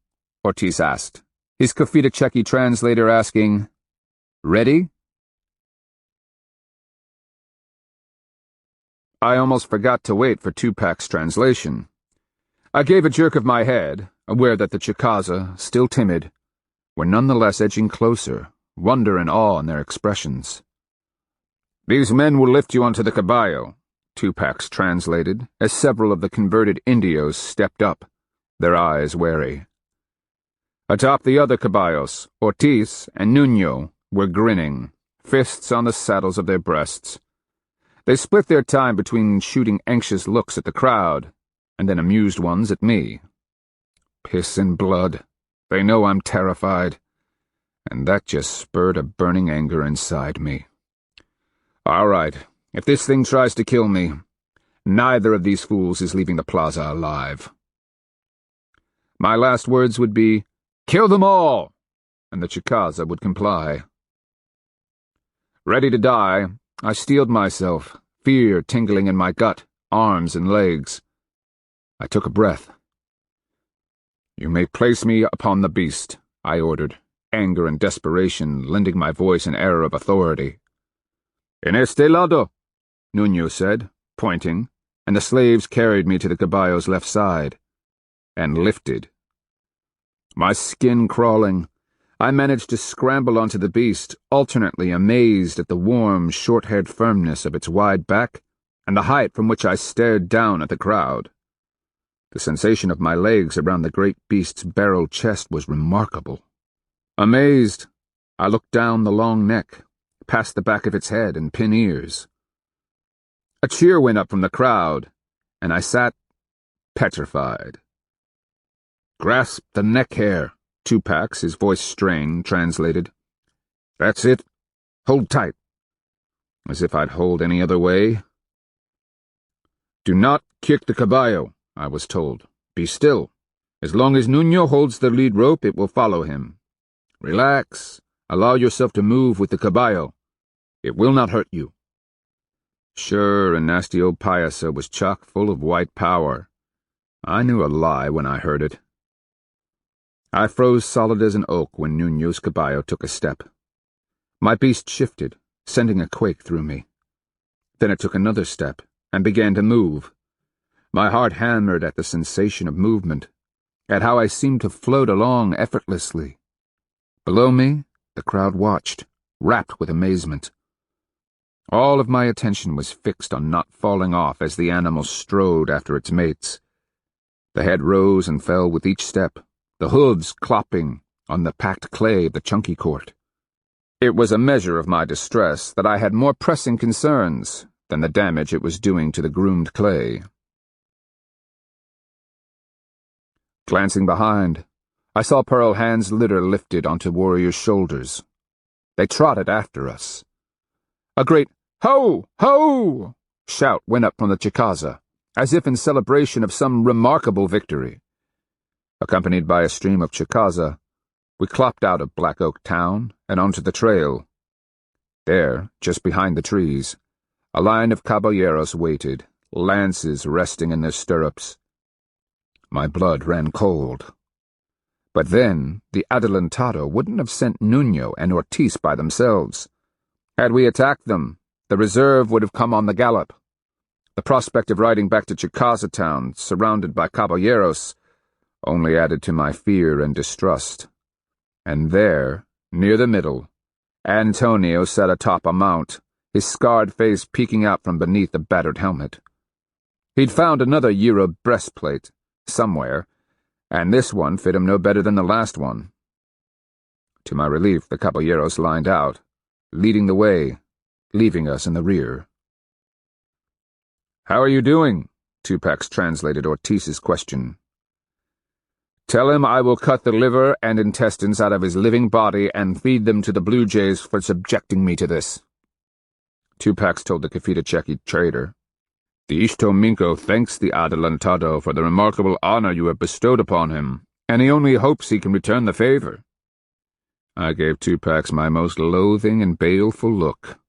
Ortiz asked, his Kofita translator asking, "Ready?" I almost forgot to wait for Tupac's translation. I gave a jerk of my head, aware that the Chicaza, still timid, were nonetheless edging closer, wonder and awe in their expressions. "These men will lift you onto the caballo," Tupac's translated, as several of the converted Indios stepped up, their eyes wary. Atop the other caballos, Ortiz and Nuño were grinning, fists on the saddles of their breasts. They split their time between shooting anxious looks at the crowd and then amused ones at me. Piss and blood. They know I'm terrified, and that just spurred a burning anger inside me. All right, if this thing tries to kill me, neither of these fools is leaving the plaza alive. My last words would be, "Kill them all!" and the Chicaza would comply. Ready to die, I steeled myself, fear tingling in my gut, arms and legs. I took a breath. "You may place me upon the beast," I ordered, anger and desperation lending my voice an air of authority. "En este lado," Nuño said, pointing, and the slaves carried me to the caballo's left side, and lifted. My skin crawling, I managed to scramble onto the beast, alternately amazed at the warm, short-haired firmness of its wide back and the height from which I stared down at the crowd. The sensation of my legs around the great beast's barrel chest was remarkable. Amazed, I looked down the long neck, past the back of its head and pin ears. A cheer went up from the crowd, and I sat petrified. "Grasp the neck hair," Tupac's, his voice strained, translated. "That's it. Hold tight." As if I'd hold any other way. "Do not kick the caballo," I was told. "Be still. As long as Nuño holds the lead rope, it will follow him. Relax. Allow yourself to move with the caballo. It will not hurt you." Sure, and nasty old Payasa was chock full of white power. I knew a lie when I heard it. I froze solid as an oak when Nuño's caballo took a step. My beast shifted, sending a quake through me. Then it took another step and began to move. My heart hammered at the sensation of movement, at how I seemed to float along effortlessly. Below me, the crowd watched, rapt with amazement. All of my attention was fixed on not falling off as the animal strode after its mates. The head rose and fell with each step, the hooves clopping on the packed clay of the chunky court. It was a measure of my distress that I had more pressing concerns than the damage it was doing to the groomed clay. Glancing behind, I saw Pearl Hand's litter lifted onto warriors' shoulders. They trotted after us. A great "Ho! Ho!" shout went up from the Chicaza, as if in celebration of some remarkable victory. Accompanied by a stream of Chicaza, we clopped out of Black Oak Town and onto the trail. There, just behind the trees, a line of caballeros waited, lances resting in their stirrups. My blood ran cold. But then the Adelantado wouldn't have sent Nuño and Ortiz by themselves. Had we attacked them, the reserve would have come on the gallop. The prospect of riding back to Chicaza town, surrounded by caballeros, only added to my fear and distrust. And there, near the middle, Antonio sat atop a mount, his scarred face peeking out from beneath a battered helmet. He'd found another Euro breastplate, somewhere, and this one fit him no better than the last one. To my relief, the caballeros lined out, leading the way, leaving us in the rear. "How are you doing?" Tupac's translated Ortiz's question. "Tell him I will cut the liver and intestines out of his living body and feed them to the Blue Jays for subjecting me to this," Tupac's told the Kofita trader. The Ishto Minko thanks the Adelantado for the remarkable honor you have bestowed upon him, and he only hopes he can return the favor. I gave Tupac my most loathing and baleful look.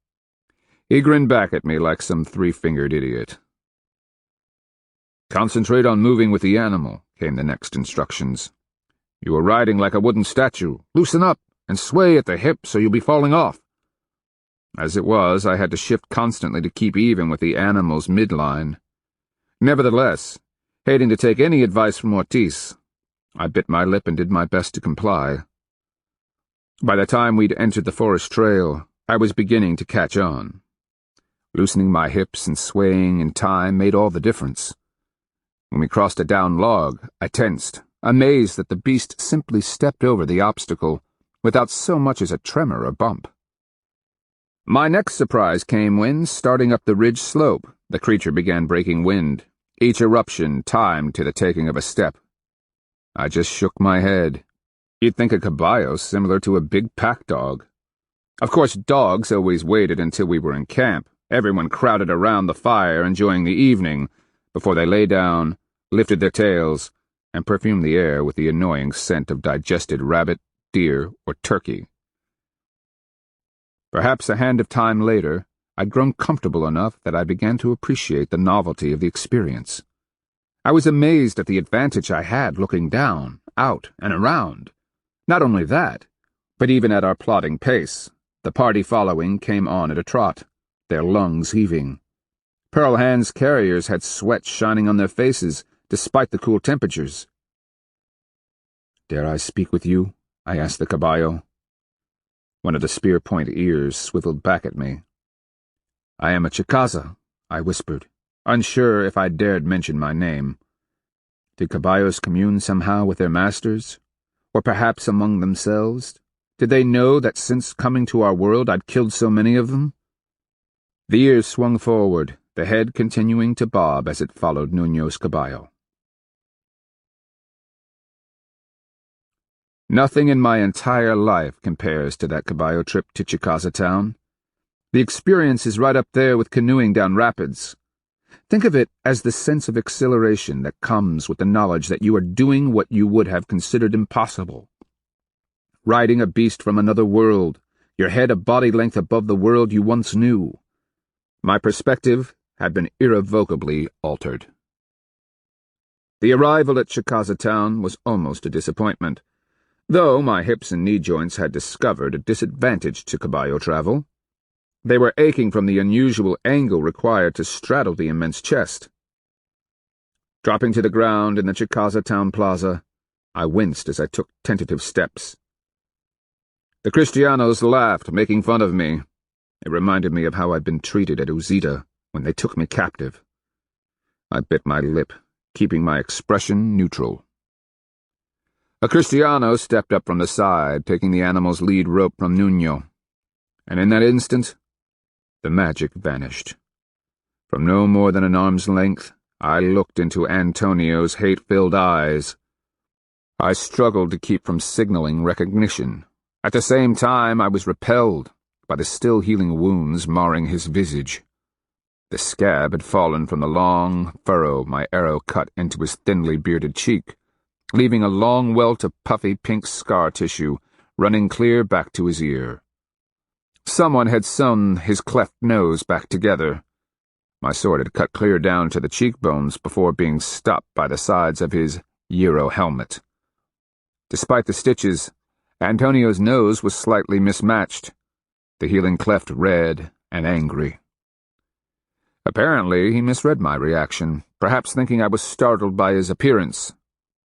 He grinned back at me like some three-fingered idiot. Concentrate on moving with the animal, came the next instructions. You are riding like a wooden statue. Loosen up and sway at the hip so you'll be falling off. As it was, I had to shift constantly to keep even with the animal's midline. Nevertheless, hating to take any advice from Ortiz, I bit my lip and did my best to comply. By the time we'd entered the forest trail, I was beginning to catch on. Loosening my hips and swaying in time made all the difference. When we crossed a down log, I tensed, amazed that the beast simply stepped over the obstacle without so much as a tremor or bump. My next surprise came when, starting up the ridge slope, the creature began breaking wind, each eruption timed to the taking of a step. I just shook my head. You'd think a caballo similar to a big pack dog. Of course, dogs always waited until we were in camp, everyone crowded around the fire enjoying the evening, before they lay down, lifted their tails, and perfumed the air with the annoying scent of digested rabbit, deer, or turkey. Perhaps a hand of time later, I'd grown comfortable enough that I began to appreciate the novelty of the experience. I was amazed at the advantage I had looking down, out, and around. Not only that, but even at our plodding pace, the party following came on at a trot, their lungs heaving. Pearl Hand's carriers had sweat shining on their faces, despite the cool temperatures. "Dare I speak with you?" I asked the caballo. One of the spear-point ears swiveled back at me. "I am a Chicaza," I whispered, unsure if I dared mention my name. Did caballos commune somehow with their masters? Or perhaps among themselves? Did they know that since coming to our world I'd killed so many of them? The ears swung forward, the head continuing to bob as it followed Nuño's caballo. Nothing in my entire life compares to that caballo trip to Chicaza town. The experience is right up there with canoeing down rapids. Think of it as the sense of exhilaration that comes with the knowledge that you are doing what you would have considered impossible. Riding a beast from another world, your head a body length above the world you once knew. My perspective had been irrevocably altered. The arrival at Chicaza town was almost a disappointment, though my hips and knee joints had discovered a disadvantage to caballo travel. They were aching from the unusual angle required to straddle the immense chest. Dropping to the ground in the Chicaza town plaza, I winced as I took tentative steps. The Kristianos laughed, making fun of me. It reminded me of how I'd been treated at Uzita when they took me captive. I bit my lip, keeping my expression neutral. A Kristiano stepped up from the side, taking the animal's lead rope from Nuño, and in that instant, the magic vanished. From no more than an arm's length, I looked into Antonio's hate-filled eyes. I struggled to keep from signaling recognition. At the same time, I was repelled by the still-healing wounds marring his visage. The scab had fallen from the long furrow my arrow cut into his thinly bearded cheek, leaving a long welt of puffy pink scar tissue running clear back to his ear. Someone had sewn his cleft nose back together. My sword had cut clear down to the cheekbones before being stopped by the sides of his Euro helmet. Despite the stitches, Antonio's nose was slightly mismatched, the healing cleft red and angry. Apparently, he misread my reaction, perhaps thinking I was startled by his appearance,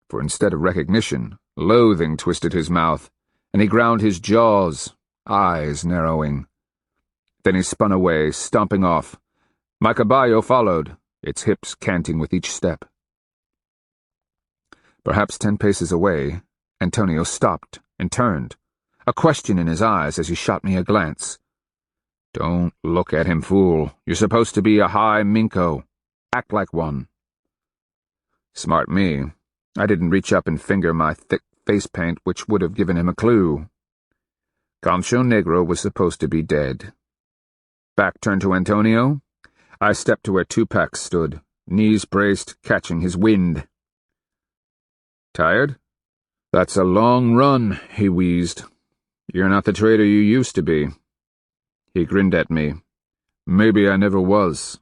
for instead of recognition, loathing twisted his mouth, and he ground his jaws, eyes narrowing. Then he spun away, stomping off. My caballo followed, its hips canting with each step. Perhaps 10 paces away, Antonio stopped and turned, a question in his eyes as he shot me a glance. "Don't look at him, fool. You're supposed to be a high Minko. Act like one." Smart me. I didn't reach up and finger my thick face paint, which would have given him a clue. Concho Negro was supposed to be dead. Back turned to Antonio. I stepped to where Tupac stood, knees braced, catching his wind. Tired? That's a long run, he wheezed. You're not the trader you used to be. He grinned at me. Maybe I never was.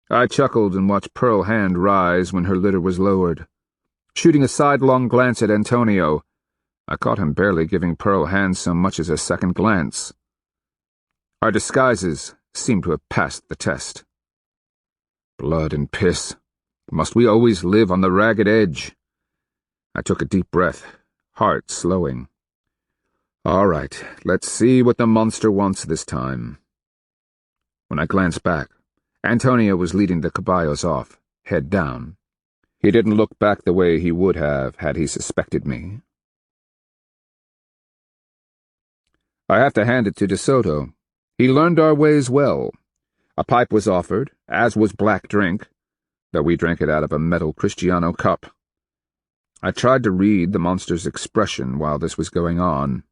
I chuckled and watched Pearl Hand rise when her litter was lowered. Shooting a sidelong glance at Antonio, I caught him barely giving Pearl Hand so much as a second glance. Our disguises seemed to have passed the test. Blood and piss. Must we always live on the ragged edge? I took a deep breath, heart slowing. All right, let's see what the monster wants this time. When I glanced back, Antonio was leading the caballos off, head down. He didn't look back the way he would have had he suspected me. I have to hand it to De Soto. He learned our ways well. A pipe was offered, as was black drink, though we drank it out of a metal Kristiano cup. I tried to read the monster's expression while this was going on.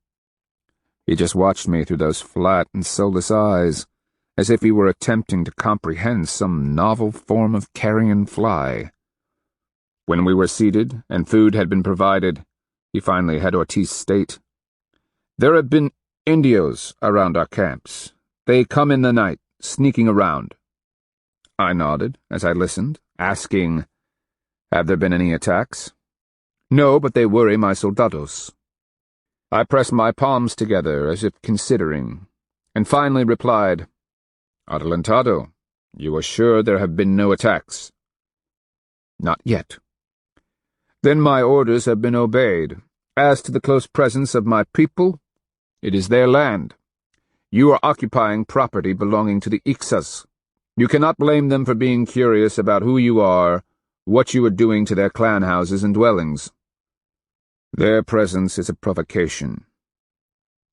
He just watched me through those flat and soulless eyes, as if he were attempting to comprehend some novel form of carrion fly. When we were seated and food had been provided, he finally had Ortiz state, "There have been Indios around our camps. They come in the night, sneaking around." I nodded as I listened, asking, "Have there been any attacks?" "No, but they worry my soldados." I pressed my palms together as if considering, and finally replied, "Adelantado, you are sure there have been no attacks?" "Not yet." "Then my orders have been obeyed. As to the close presence of my people, it is their land. You are occupying property belonging to the Ixas. You cannot blame them for being curious about who you are, what you are doing to their clan houses and dwellings. Their presence is a provocation."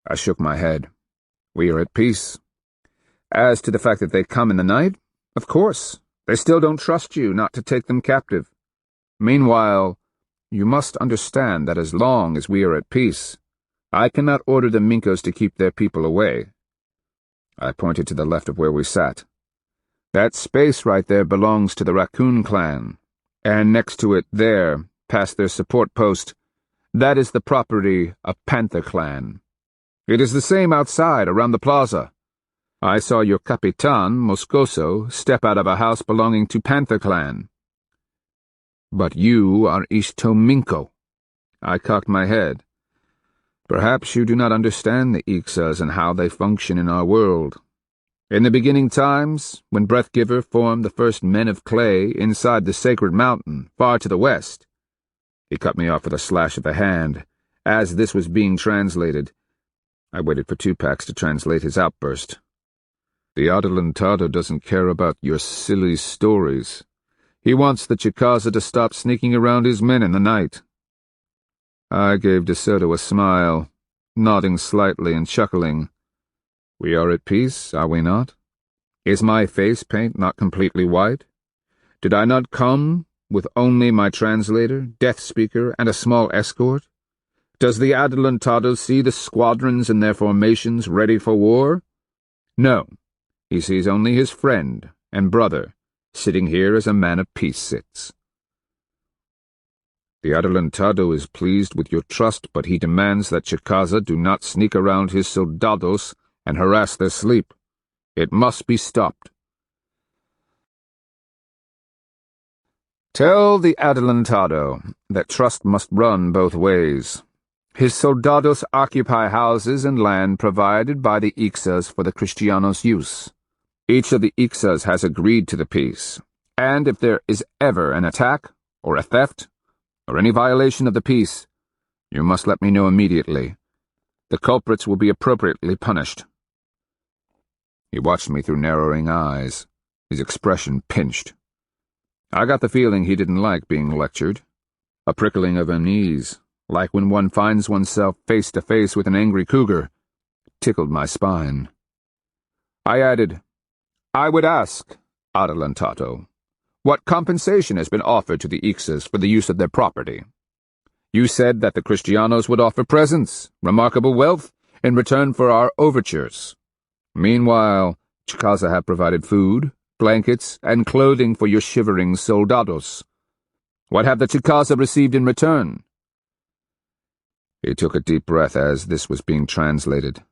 I shook my head. We are at peace. As to the fact that they come in the night, of course, they still don't trust you not to take them captive. Meanwhile, you must understand that as long as we are at peace, I cannot order the Minkos to keep their people away. I pointed to the left of where we sat. That space right there belongs to the Raccoon clan, and next to it there, past their support post, that is the property of Panther clan. It is the same outside, around the plaza. I saw your Capitan, Moscoso, step out of a house belonging to Panther clan. But you are Ishtominko. I cocked my head. Perhaps you do not understand the Ixas and how they function in our world. In the beginning times, when Breathgiver formed the first men of clay inside the sacred mountain, far to the west. He cut me off with a slash of the hand, as this was being translated. I waited for Tupac to translate his outburst. The Adelantado doesn't care about your silly stories. He wants the Chicaza to stop sneaking around his men in the night. I gave De Soto a smile, nodding slightly and chuckling. We are at peace, are we not? Is my face paint not completely white? Did I not come with only my translator, death speaker, and a small escort? Does the Adelantado see the squadrons in their formations ready for war? No, he sees only his friend and brother, sitting here as a man of peace sits. The Adelantado is pleased with your trust, but he demands that Chicaza do not sneak around his soldados and harass their sleep. It must be stopped. Tell the Adelantado that trust must run both ways. His soldados occupy houses and land provided by the Ixas for the Kristianos' use. Each of the Ixas has agreed to the peace, and if there is ever an attack, or a theft, or any violation of the peace, you must let me know immediately. The culprits will be appropriately punished. He watched me through narrowing eyes, his expression pinched. I got the feeling he didn't like being lectured. A prickling of unease, like when one finds oneself face to face with an angry cougar, tickled my spine. I added, I would ask, Adelantado, what compensation has been offered to the Ixas for the use of their property? You said that the Kristianos would offer presents, remarkable wealth, in return for our overtures. Meanwhile, Chicaza have provided food, blankets, and clothing for your shivering soldados. What have the Chicaza received in return?" He took a deep breath as this was being translated,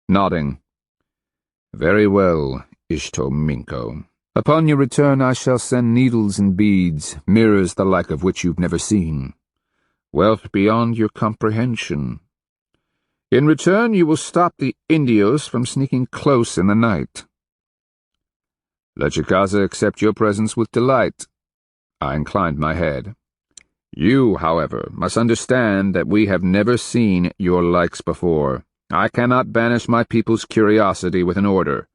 nodding. "Very well, Ishto Minko. Upon your return I shall send needles and beads, mirrors the like of which you've never seen. Wealth beyond your comprehension. In return you will stop the Indios from sneaking close in the night." "The Chicaza accept your presence with delight." I inclined my head. "You, however, must understand that we have never seen your likes before. I cannot banish my people's curiosity with an order."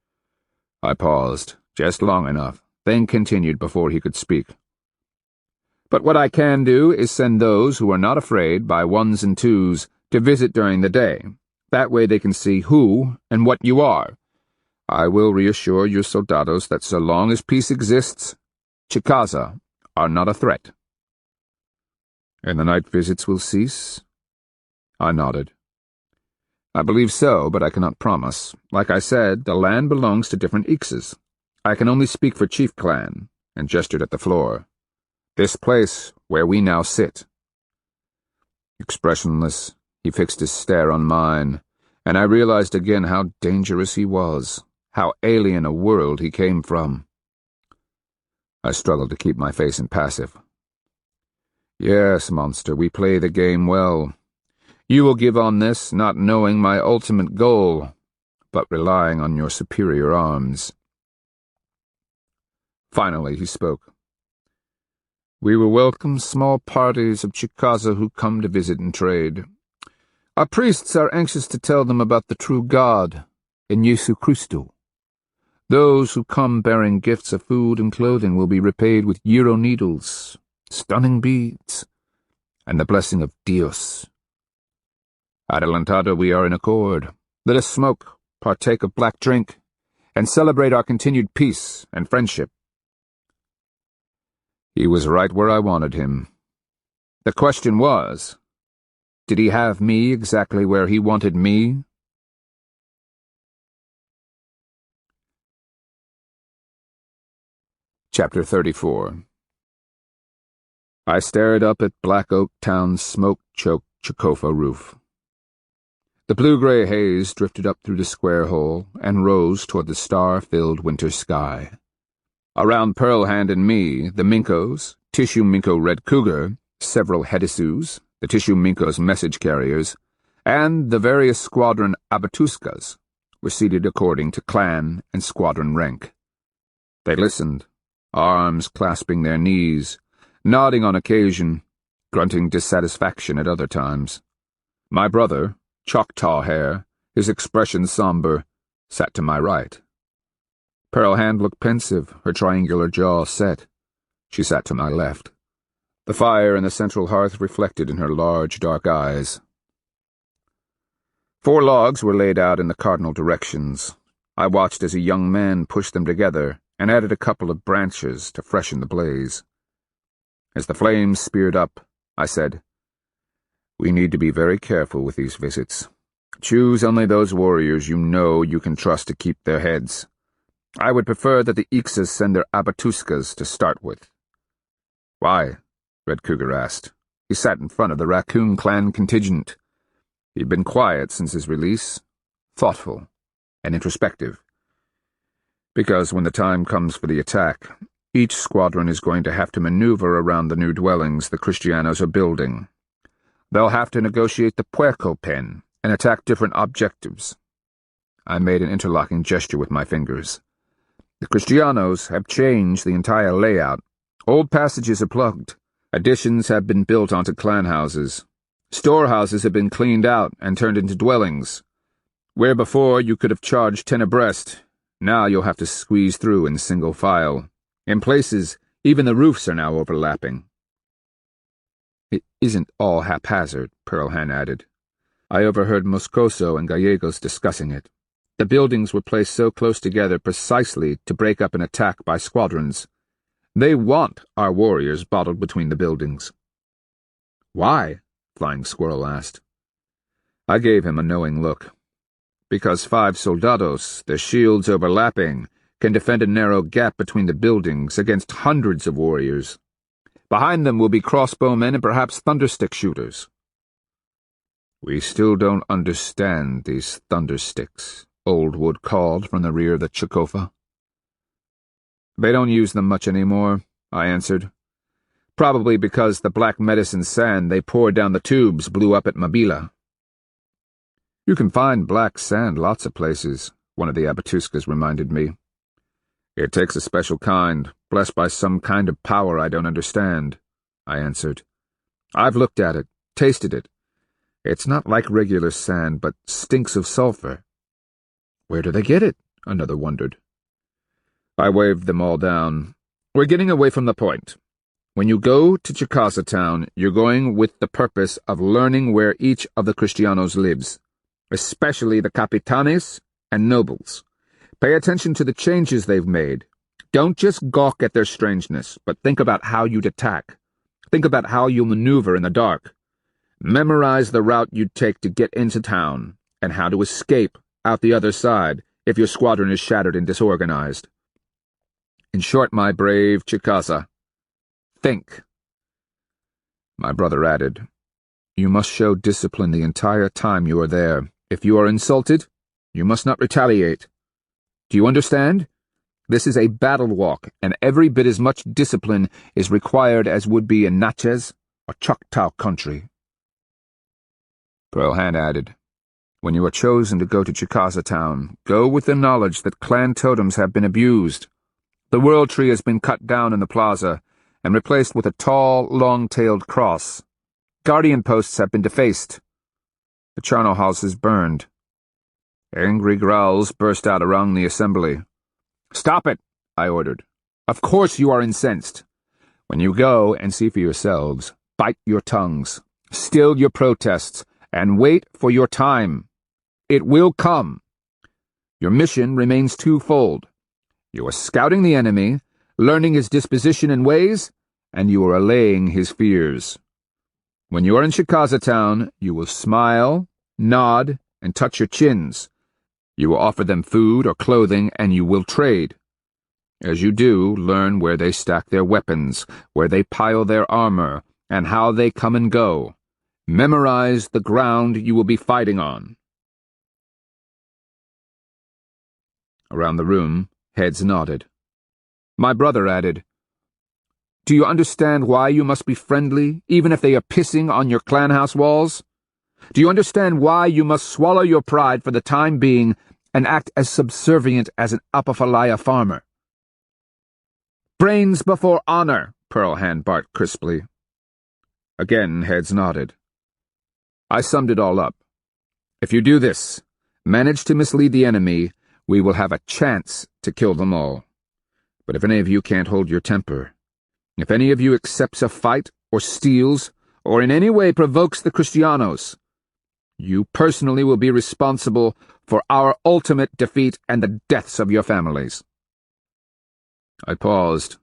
I paused, just long enough, then continued before he could speak. "But what I can do is send those who are not afraid by ones and twos to visit during the day. That way they can see who and what you are. I will reassure your soldados that so long as peace exists, Chicaza are not a threat." "And the night visits will cease?" I nodded. "I believe so, but I cannot promise. Like I said, the land belongs to different Ixes. I can only speak for Chief Clan," and gestured at the floor. "This place where we now sit." Expressionless, he fixed his stare on mine, and I realized again how dangerous he was, how alien a world he came from. I struggled to keep my face impassive. "Yes, monster, we play the game well. You will give on this, not knowing my ultimate goal, but relying on your superior arms." Finally he spoke. "We will welcome small parties of Chicaza who come to visit and trade. Our priests are anxious to tell them about the true God, in Jesu Christo. Those who come bearing gifts of food and clothing will be repaid with euro needles, stunning beads, and the blessing of Dios. Adelantado, we are in accord. Let us smoke, partake of black drink, and celebrate our continued peace and friendship." He was right where I wanted him. The question was, did he have me exactly where he wanted me? Chapter 34. I stared up at Black Oak Town's smoke-choked Chikofa roof. The blue-gray haze drifted up through the square hole and rose toward the star-filled winter sky. Around Pearl Hand and me, the Minkos, Tissue Minko Red Cougar, several Hedisus, the Tissue Minko's message carriers, and the various squadron Abatuskas were seated according to clan and squadron rank. They listened, arms clasping their knees, nodding on occasion, grunting dissatisfaction at other times. My brother, Choctaw hair, his expression somber, sat to my right. Pearl Hand looked pensive, her triangular jaw set. She sat to my left. The fire in the central hearth reflected in her large, dark eyes. 4 logs were laid out in the cardinal directions. I watched as a young man pushed them together and added a couple of branches to freshen the blaze. As the flames speared up, I said, "We need to be very careful with these visits. Choose only those warriors you know you can trust to keep their heads. I would prefer that the Ixas send their Abatuskas to start with." "Why?" Red Cougar asked. He sat in front of the Raccoon Clan contingent. He'd been quiet since his release, thoughtful and introspective. "Because when the time comes for the attack, each squadron is going to have to maneuver around the new dwellings the Kristianos are building. They'll have to negotiate the Puerco pen and attack different objectives." I made an interlocking gesture with my fingers. "The Kristianos have changed the entire layout. Old passages are plugged. Additions have been built onto clan houses. Storehouses have been cleaned out and turned into dwellings. Where before you could have charged 10 abreast, now you'll have to squeeze through in single file. In places, even the roofs are now overlapping." "It isn't all haphazard," Pearl Hand added. "I overheard Moscoso and Gallegos discussing it. The buildings were placed so close together precisely to break up an attack by squadrons. They want our warriors bottled between the buildings." "Why?" Flying Squirrel asked. I gave him a knowing look. "Because 5 soldados, their shields overlapping, can defend a narrow gap between the buildings against hundreds of warriors. Behind them will be crossbowmen and perhaps thunderstick shooters. We still don't understand these thundersticks, Oldwood called from the rear of the Chicofa. They don't use them much anymore, I answered. Probably because the black medicine sand they poured down the tubes blew up at Mabila. You can find black sand lots of places, one of the Abatuskas reminded me. It takes a special kind, blessed by some kind of power I don't understand, I answered. I've looked at it, tasted it. It's not like regular sand, but stinks of sulfur. Where do they get it? Another wondered. I waved them all down. We're getting away from the point. When you go to Chicaza town, you're going with the purpose of learning where each of the Kristianos lives, especially the capitanes and nobles. Pay attention to the changes they've made. Don't just gawk at their strangeness, but think about how you'd attack. Think about how you'll maneuver in the dark. Memorize the route you'd take to get into town, and how to escape out the other side if your squadron is shattered and disorganized. In short, my brave Chicaza, think. My brother added, You must show discipline the entire time you are there. If you are insulted, you must not retaliate. Do you understand? This is a battle walk, and every bit as much discipline is required as would be in Natchez or Choctaw country. Pearl Hand added, When you are chosen to go to Chicaza town, go with the knowledge that clan totems have been abused. The world tree has been cut down in the plaza and replaced with a tall, long-tailed cross. Guardian posts have been defaced. The charnel house is burned. Angry growls burst out around the assembly. Stop it, I ordered. Of course you are incensed. When you go and see for yourselves, bite your tongues, still your protests, and wait for your time. It will come. Your mission remains twofold. You are scouting the enemy, learning his disposition and ways, and you are allaying his fears. When you are in Chicaza town, you will smile, nod, and touch your chins. You will offer them food or clothing, and you will trade. As you do, learn where they stack their weapons, where they pile their armor, and how they come and go. Memorize the ground you will be fighting on. Around the room, heads nodded. My brother added, Do you understand why you must be friendly, even if they are pissing on your clan house walls? Do you understand why you must swallow your pride for the time being and act as subservient as an Apophalaya farmer? Brains before honor, Pearl Hand barked crisply. Again, heads nodded. I summed it all up. If you do this, manage to mislead the enemy, we will have a chance to kill them all. But if any of you can't hold your temper, if any of you accepts a fight or steals or in any way provokes the Kristianos, you personally will be responsible for our ultimate defeat and the deaths of your families. I paused,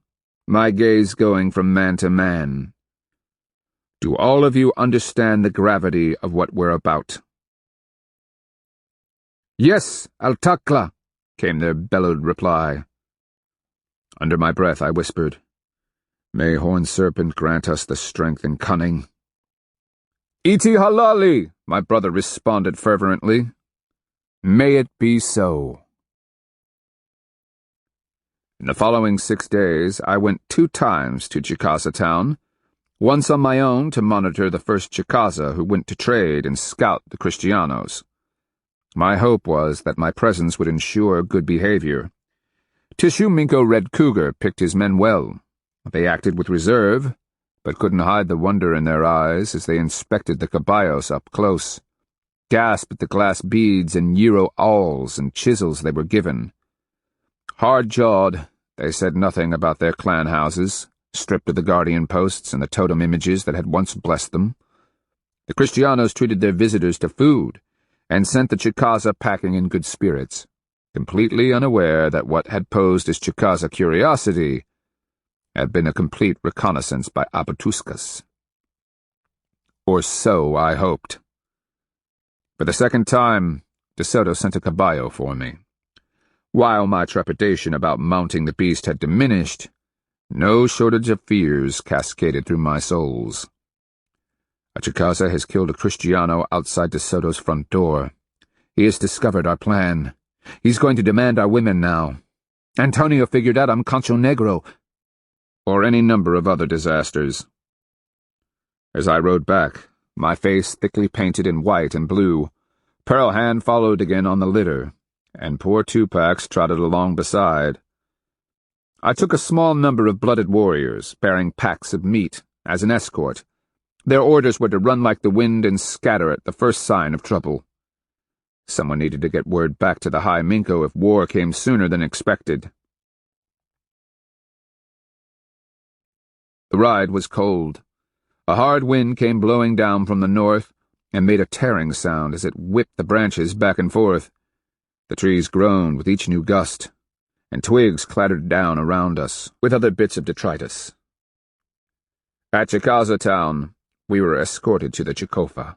my gaze going from man to man. Do all of you understand the gravity of what we're about? Yes, Al-Takla, came their bellowed reply. Under my breath I whispered, May Horned Serpent grant us the strength and cunning. Iti Halali, my brother responded fervently. May it be so. In the following 6 days, I went 2 times to Chicaza town, once on my own to monitor the first Chicaza who went to trade and scout the Kristianos. My hope was that my presence would ensure good behavior. Tishu Minko Red Cougar picked his men well. They acted with reserve, but couldn't hide the wonder in their eyes as they inspected the caballos up close, gasped at the glass beads and gyro awls and chisels they were given. Hard-jawed, they said nothing about their clan houses, stripped of the guardian posts and the totem images that had once blessed them. The Kristianos treated their visitors to food, and sent the Chicaza packing in good spirits, completely unaware that what had posed as Chicaza curiosity had been a complete reconnaissance by Abatuskas. Or so I hoped. For the second time, De Soto sent a caballo for me. While my trepidation about mounting the beast had diminished, no shortage of fears cascaded through my souls. A Chicaza has killed a Kristiano outside De Soto's front door. He has discovered our plan. He's going to demand our women now. Antonio figured out I'm Concho Negro, or any number of other disasters. As I rode back, my face thickly painted in white and blue, Pearl Hand followed again on the litter, and poor Tupac trotted along beside. I took a small number of blooded warriors, bearing packs of meat, as an escort. Their orders were to run like the wind and scatter at the first sign of trouble. Someone needed to get word back to the High Minko if war came sooner than expected. The ride was cold. A hard wind came blowing down from the north and made a tearing sound as it whipped the branches back and forth. The trees groaned with each new gust, and twigs clattered down around us with other bits of detritus. At Chicaza town, we were escorted to the Chicofa.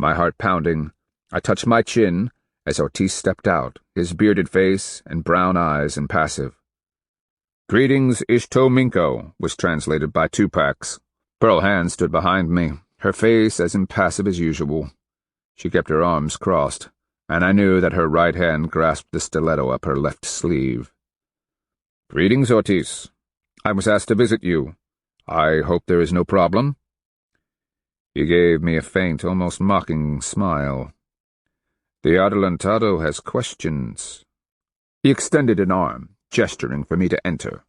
My heart pounding, I touched my chin as Ortiz stepped out, his bearded face and brown eyes impassive. "Greetings, Ishto Minko," was translated by Tupac. Pearl Hand stood behind me, her face as impassive as usual. She kept her arms crossed, and I knew that her right hand grasped the stiletto up her left sleeve. "Greetings, Ortiz. I was asked to visit you. I hope there is no problem." He gave me a faint, almost mocking smile. "The Adelantado has questions." He extended an arm, gesturing for me to enter.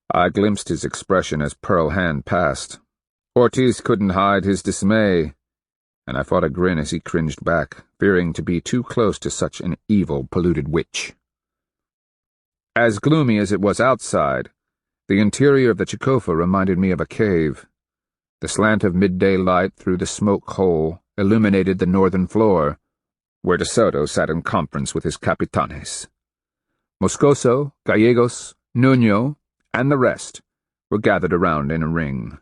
I glimpsed his expression as Pearl Hand passed. Ortiz couldn't hide his dismay, and I fought a grin as he cringed back, fearing to be too close to such an evil, polluted witch. As gloomy as it was outside, the interior of the Chicofa reminded me of a cave. The slant of midday light through the smoke hole illuminated the northern floor, where De Soto sat in conference with his capitanes. Moscoso, Gallegos, Nuño, and the rest were gathered around in a ring.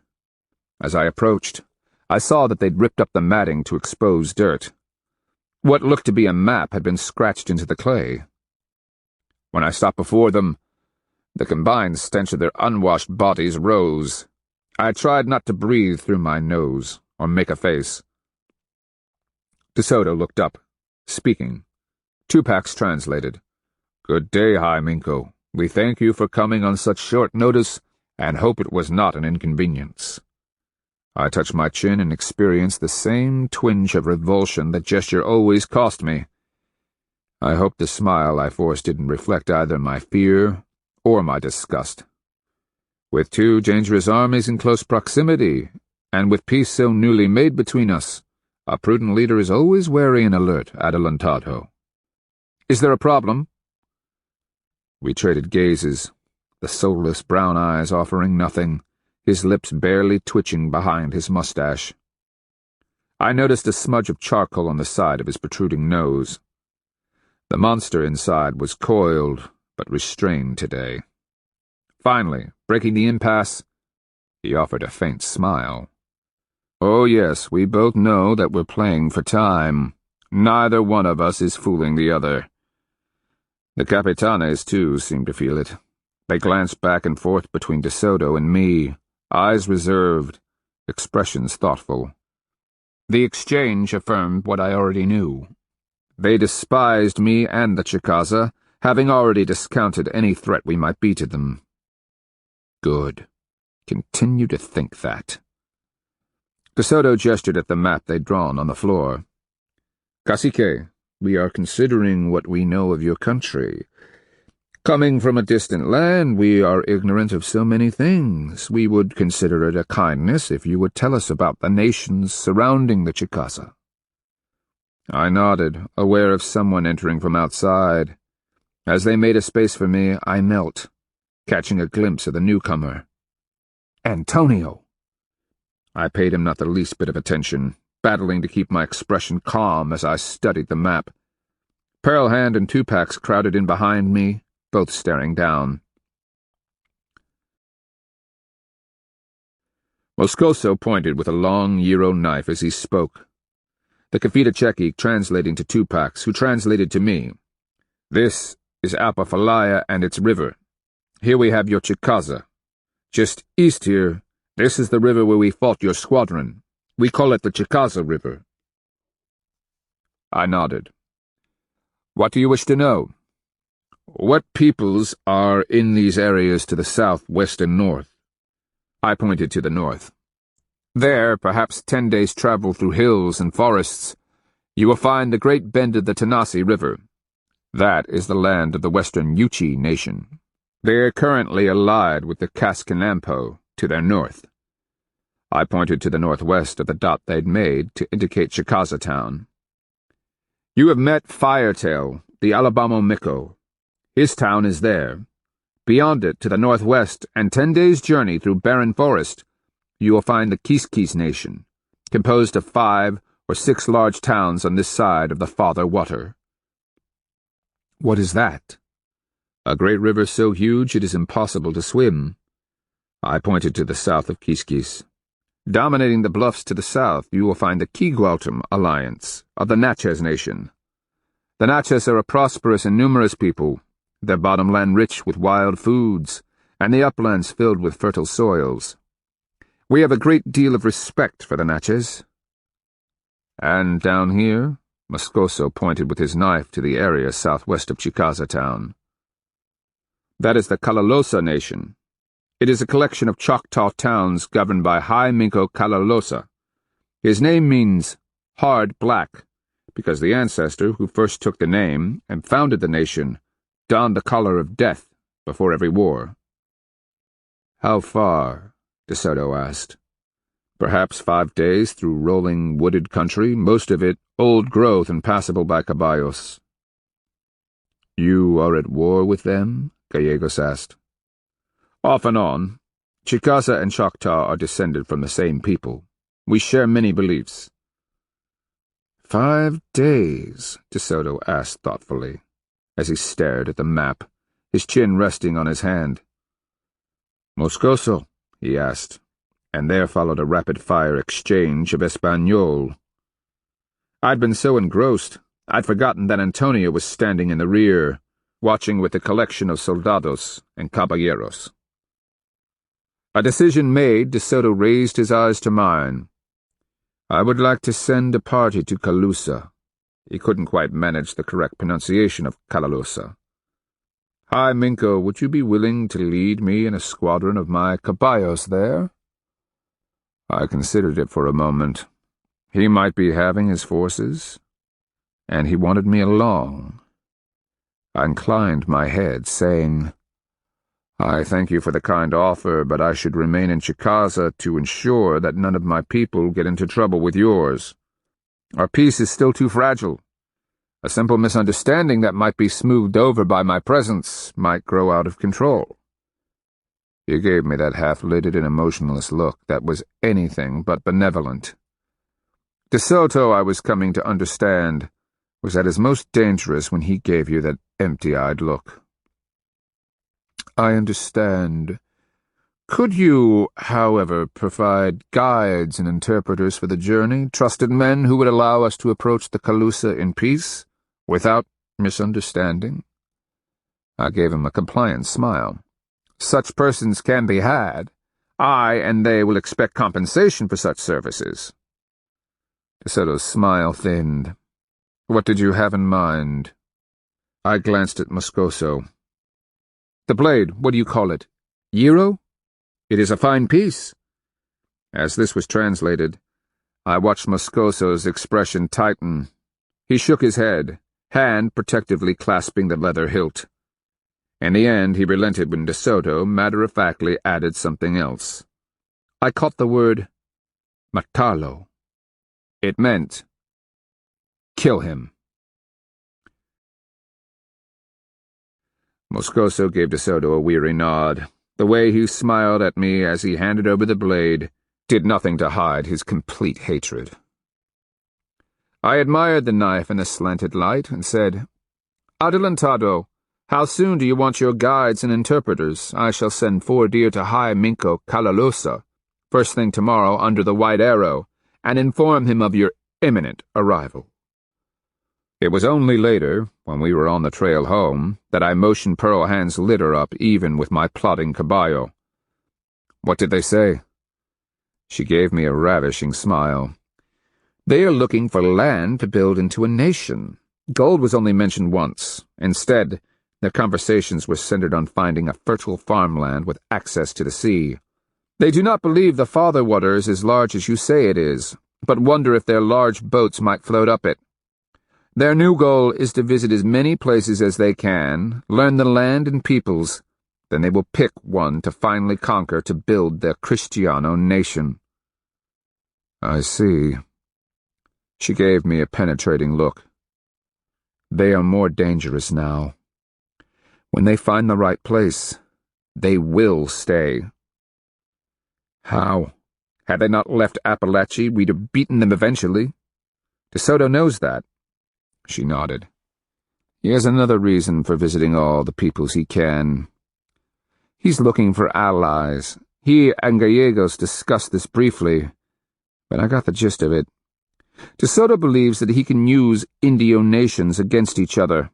As I approached, I saw that they'd ripped up the matting to expose dirt. What looked to be a map had been scratched into the clay. When I stopped before them, the combined stench of their unwashed bodies rose. I tried not to breathe through my nose or make a face. De Soto looked up, speaking. Tupac translated. "Good day, High Minko. We thank you for coming on such short notice and hope it was not an inconvenience." I touched my chin and experienced the same twinge of revulsion that gesture always cost me. I hoped the smile I forced didn't reflect either my fear or my disgust. With two dangerous armies in close proximity, and with peace so newly made between us, a prudent leader is always wary and alert, Adelantado. "Is there a problem?" We traded gazes, the soulless brown eyes offering nothing, his lips barely twitching behind his mustache. I noticed a smudge of charcoal on the side of his protruding nose. The monster inside was coiled, but restrained today. Finally, breaking the impasse, he offered a faint smile. "Oh yes, we both know that we're playing for time. Neither one of us is fooling the other." The capitanes, too, seemed to feel it. They glanced back and forth between De Soto and me, eyes reserved, expressions thoughtful. The exchange affirmed what I already knew. They despised me and the Chicaza, having already discounted any threat we might be to them. Good. Continue to think that. De Soto gestured at the map they'd drawn on the floor. "Cacique, we are considering what we know of your country. Coming from a distant land, we are ignorant of so many things. We would consider it a kindness if you would tell us about the nations surrounding the Chicaza." I nodded, aware of someone entering from outside. As they made a space for me, I knelt, catching a glimpse of the newcomer. Antonio! I paid him not the least bit of attention, battling to keep my expression calm as I studied the map. Pearl Hand and Tupac crowded in behind me, both staring down. Moscoso pointed with a long gyro knife as he spoke. The Kafita Cheki translating to Tupac, who translated to me. "This is Apophylia and its river. Here we have your Chicaza. Just east here, this is the river where we fought your squadron. We call it the Chicaza River." I nodded. "What do you wish to know?" "What peoples are in these areas to the south, west, and north?" I pointed to the north. "There, perhaps 10 days' travel through hills and forests, you will find the great bend of the Tanasi River. That is the land of the western Yuchi nation. They are currently allied with the Kaskinampo to their north." I pointed to the northwest of the dot they'd made to indicate Chicaza town. "You have met Firetail, the Alabama Miko. His town is there. Beyond it, to the northwest, and 10 days' journey through barren forest, you will find the Kiskis nation, composed of 5 or 6 large towns on this side of the farther water." "What is that?" "A great river so huge it is impossible to swim." I pointed to the south of Kiskis. "Dominating the bluffs to the south, you will find the Kiguautum alliance of the Natchez nation. The Natchez are a prosperous and numerous people, their bottomland rich with wild foods, and the uplands filled with fertile soils. We have a great deal of respect for the Natchez." "And down here?" Moscoso pointed with his knife to the area southwest of Chicaza town. "That is the Kalalosa nation. It is a collection of Choctaw towns governed by High Minko Kalalosa. His name means hard black, because the ancestor who first took the name and founded the nation donned the collar of death before every war." "How far?" De Soto asked. "Perhaps 5 days through rolling wooded country, most of it old growth and passable by caballos." "You are at war with them?" Gallegos asked. "Off and on. Chicaza and Choctaw are descended from the same people. We share many beliefs." 5 days, De Soto asked thoughtfully, as he stared at the map, his chin resting on his hand. "Moscoso?" he asked, and there followed a rapid-fire exchange of Espanol. I'd been so engrossed, I'd forgotten that Antonio was standing in the rear, watching with a collection of soldados and caballeros. A decision made, De Soto raised his eyes to mine. "I would like to send a party to Calusa." He couldn't quite manage the correct pronunciation of Kalalosa. "Hi, Minko, would you be willing to lead me and a squadron of my caballos there?" I considered it for a moment. He might be having his forces, and he wanted me along. I inclined my head, saying, "I thank you for the kind offer, but I should remain in Chicaza to ensure that none of my people get into trouble with yours. Our peace is still too fragile. A simple misunderstanding that might be smoothed over by my presence might grow out of control." He gave me that half-lidded and emotionless look that was anything but benevolent. De Soto, I was coming to understand, was at his most dangerous when he gave you that empty-eyed look. "I understand. Could you, however, provide guides and interpreters for the journey, trusted men who would allow us to approach the Calusa in peace, without misunderstanding?" I gave him a compliant smile. "Such persons can be had. I and they will expect compensation for such services." De Soto's smile thinned. "What did you have in mind?" I glanced at Moscoso. "The blade, what do you call it? Gyro? It is a fine piece." As this was translated, I watched Moscoso's expression tighten. He shook his head, hand protectively clasping the leather hilt. In the end, he relented when De Soto matter-of-factly added something else. I caught the word matarlo. It meant kill him. Moscoso gave De Soto a weary nod. The way he smiled at me as he handed over the blade did nothing to hide his complete hatred. I admired the knife in the slanted light and said, "Adelantado, how soon do you want your guides and interpreters? I shall send 4 deer to High Minko Kalalosa, first thing tomorrow under the White Arrow, and inform him of your imminent arrival." It was only later, when we were on the trail home, that I motioned Pearl Hand's litter up even with my plodding caballo. What did they say? She gave me a ravishing smile. They are looking for land to build into a nation. Gold was only mentioned once. Instead, their conversations were centered on finding a fertile farmland with access to the sea. They do not believe the Father Water is as large as you say it is, but wonder if their large boats might float up it. Their new goal is to visit as many places as they can, learn the land and peoples, then they will pick one to finally conquer to build their Kristiano nation. I see. She gave me a penetrating look. They are more dangerous now. When they find the right place, they will stay. How? Had they not left Appalachia, we'd have beaten them eventually. De Soto knows that. She nodded. He has another reason for visiting all the peoples he can. He's looking for allies. He and Gallegos discussed this briefly, but I got the gist of it. De Soto believes that he can use Indio nations against each other.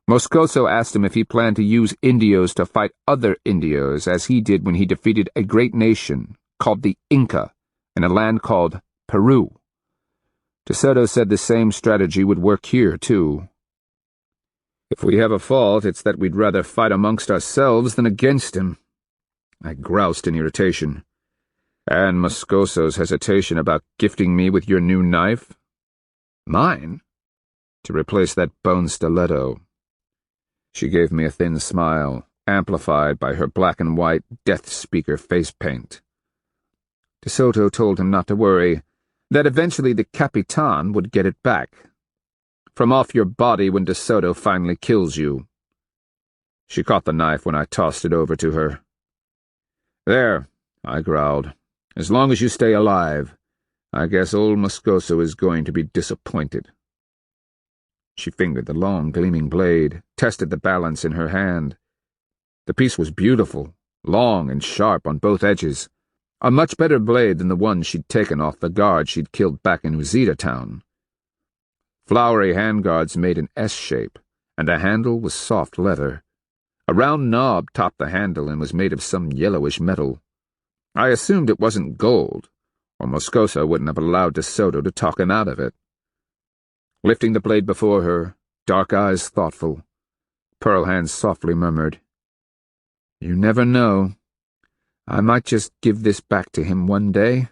Moscoso asked him if he planned to use Indios to fight other Indios, as he did when he defeated a great nation called the Inca in a land called Peru. De Soto said the same strategy would work here, too. If we have a fault, it's that we'd rather fight amongst ourselves than against him. I groused in irritation. And Moscoso's hesitation about gifting me with your new knife? Mine? To replace that bone stiletto. She gave me a thin smile, amplified by her black and white death speaker face paint. De Soto told him not to worry, that eventually the Capitan would get it back. From off your body when De Soto finally kills you. She caught the knife when I tossed it over to her. There, I growled. As long as you stay alive, I guess old Moscoso is going to be disappointed. She fingered the long, gleaming blade, tested the balance in her hand. The piece was beautiful, long and sharp on both edges. A much better blade than the one she'd taken off the guard she'd killed back in Uzita town. Flowery handguards made an S shape, and the handle was soft leather. A round knob topped the handle and was made of some yellowish metal. I assumed it wasn't gold, or Moscoso wouldn't have allowed De Soto to talk him out of it. Lifting the blade before her, dark eyes thoughtful, Pearl Hand softly murmured, You never know. I might just give this back to him one day,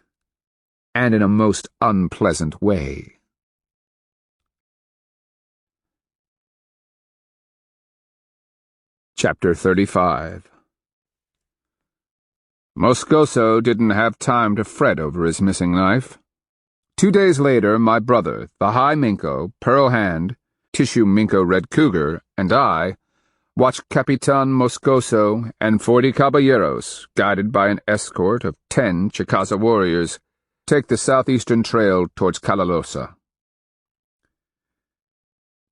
and in a most unpleasant way. Chapter 35. Moscoso didn't have time to fret over his missing knife. 2 days later, my brother, the High Minko, Pearl Hand, Tissue Minko Red Cougar, and I watched Capitan Moscoso and 40 caballeros, guided by an escort of 10 Chicaza warriors, take the southeastern trail towards Calalosa.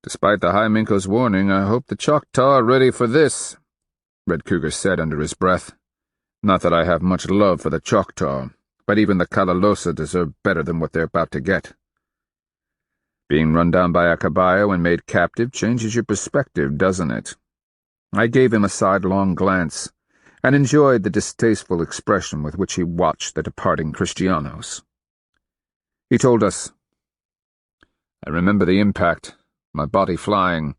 Despite the High Minko's warning, I hope the Choctaw are ready for this, Red Cougar said under his breath. Not that I have much love for the Choctaw, but even the Calalosa deserve better than what they're about to get. Being run down by a caballo and made captive changes your perspective, doesn't it? I gave him a sidelong glance, and enjoyed the distasteful expression with which he watched the departing Kristianos. He told us, I remember the impact, my body flying.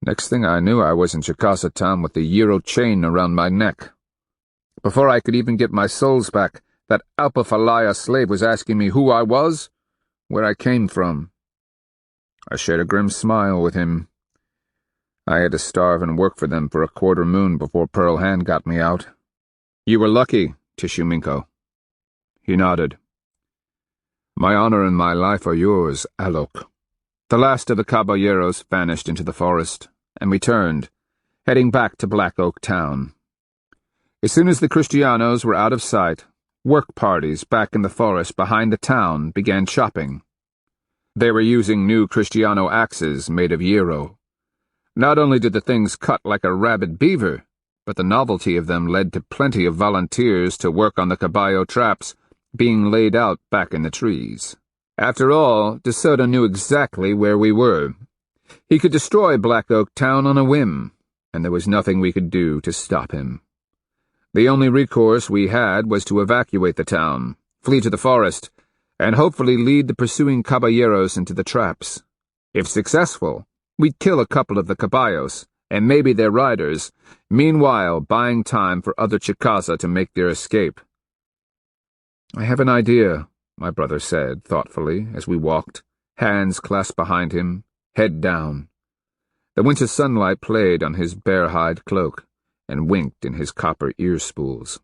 Next thing I knew, I was in Chicaza town with the Euro chain around my neck. Before I could even get my souls back, that Alpafalaya slave was asking me who I was, where I came from. I shared a grim smile with him. I had to starve and work for them for a quarter moon before Pearl Hand got me out. You were lucky, Tissue Minko. He nodded. My honor and my life are yours, Alok. The last of the caballeros vanished into the forest, and we turned, heading back to Black Oak Town. As soon as the Kristianos were out of sight, work parties back in the forest behind the town began chopping. They were using new Kristiano axes made of Euro. Not only did the things cut like a rabid beaver, but the novelty of them led to plenty of volunteers to work on the caballo traps being laid out back in the trees. After all, De Soto knew exactly where we were. He could destroy Black Oak Town on a whim, and there was nothing we could do to stop him. The only recourse we had was to evacuate the town, flee to the forest, and hopefully lead the pursuing caballeros into the traps. If successful, we'd kill a couple of the caballos, and maybe their riders, meanwhile buying time for other Chicaza to make their escape. "I have an idea," my brother said thoughtfully as we walked, hands clasped behind him, head down. The winter sunlight played on his bear hide cloak and winked in his copper ear spools.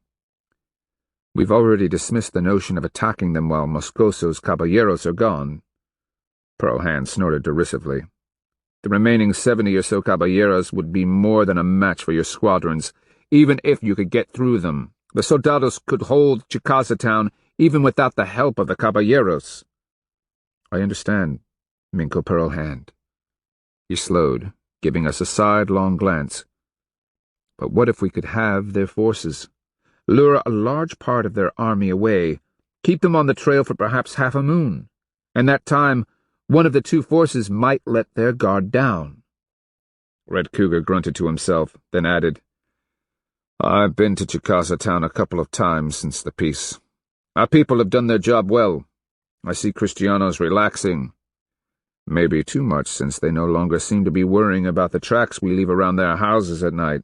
"We've already dismissed the notion of attacking them while Moscoso's caballeros are gone." Pearl Hand snorted derisively. "The remaining 70 or so caballeros would be more than a match for your squadrons, even if you could get through them. The soldados could hold Chicaza town even without the help of the caballeros." "I understand, Minko Pearl Hand." He slowed, giving us a sidelong glance. "But what if we could have their forces? Lure a large part of their army away, keep them on the trail for perhaps half a moon, and that time one of the two forces might let their guard down." Red Cougar grunted to himself, then added, "I've been to Chicaza town a couple of times since the peace. Our people have done their job well. I see Kristiano's relaxing. Maybe too much, since they no longer seem to be worrying about the tracks we leave around their houses at night."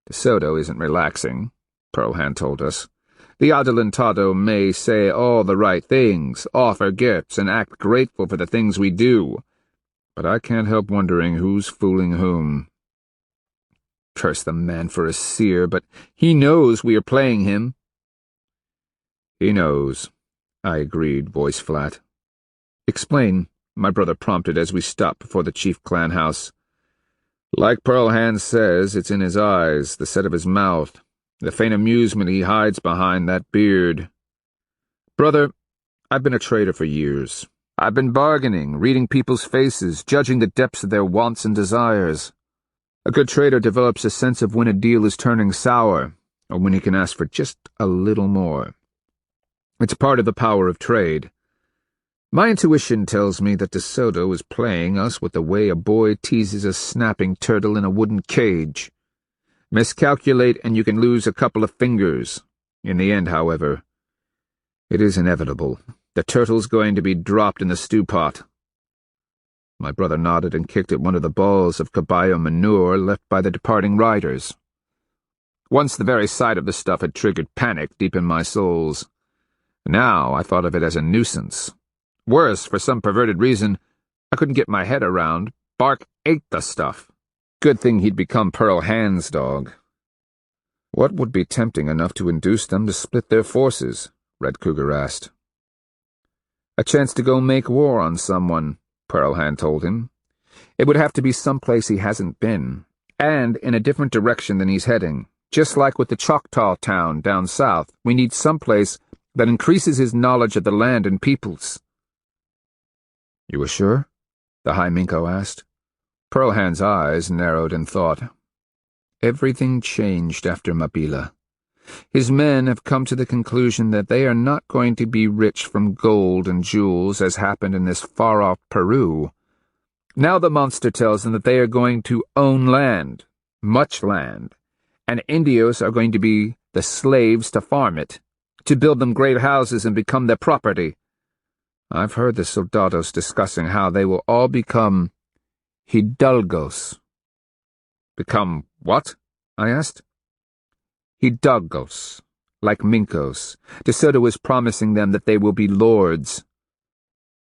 "De Soto isn't relaxing," Pearl Hand told us. "The Adelantado may say all the right things, offer gifts, and act grateful for the things we do, but I can't help wondering who's fooling whom. Curse the man for a seer, but he knows we are playing him." "He knows," I agreed, voice flat. "Explain," my brother prompted as we stopped before the chief clan house. "Like Pearl Hand says, it's in his eyes, the set of his mouth, the faint amusement he hides behind that beard. Brother, I've been a trader for years. I've been bargaining, reading people's faces, judging the depths of their wants and desires. A good trader develops a sense of when a deal is turning sour, or when he can ask for just a little more. It's part of the power of trade. My intuition tells me that De Soto is playing us with the way a boy teases a snapping turtle in a wooden cage. Miscalculate and you can lose a couple of fingers. In the end, however, it is inevitable. The turtle's going to be dropped in the stew pot." My brother nodded and kicked at one of the balls of caballo manure left by the departing riders. Once the very sight of the stuff had triggered panic deep in my soles. Now I thought of it as a nuisance. Worse, for some perverted reason I couldn't get my head around, Bark ate the stuff. Good thing he'd become Pearl Hand's dog. "What would be tempting enough to induce them to split their forces?" Red Cougar asked. "A chance to go make war on someone," Pearl Hand told him. "It would have to be someplace he hasn't been, and in a different direction than he's heading. Just like with the Choctaw town down south, we need someplace that increases his knowledge of the land and peoples." "You are sure?" the High Minko asked. Pearl Hand's eyes narrowed in thought. "Everything changed after Mabila. His men have come to the conclusion that they are not going to be rich from gold and jewels as happened in this far-off Peru. Now the monster tells them that they are going to own land, much land, and Indios are going to be the slaves to farm it, to build them great houses and become their property. I've heard the soldados discussing how they will all become hidalgos." "Become what?" I asked. "Hidalgos, like Minkos. De Soto is promising them that they will be lords."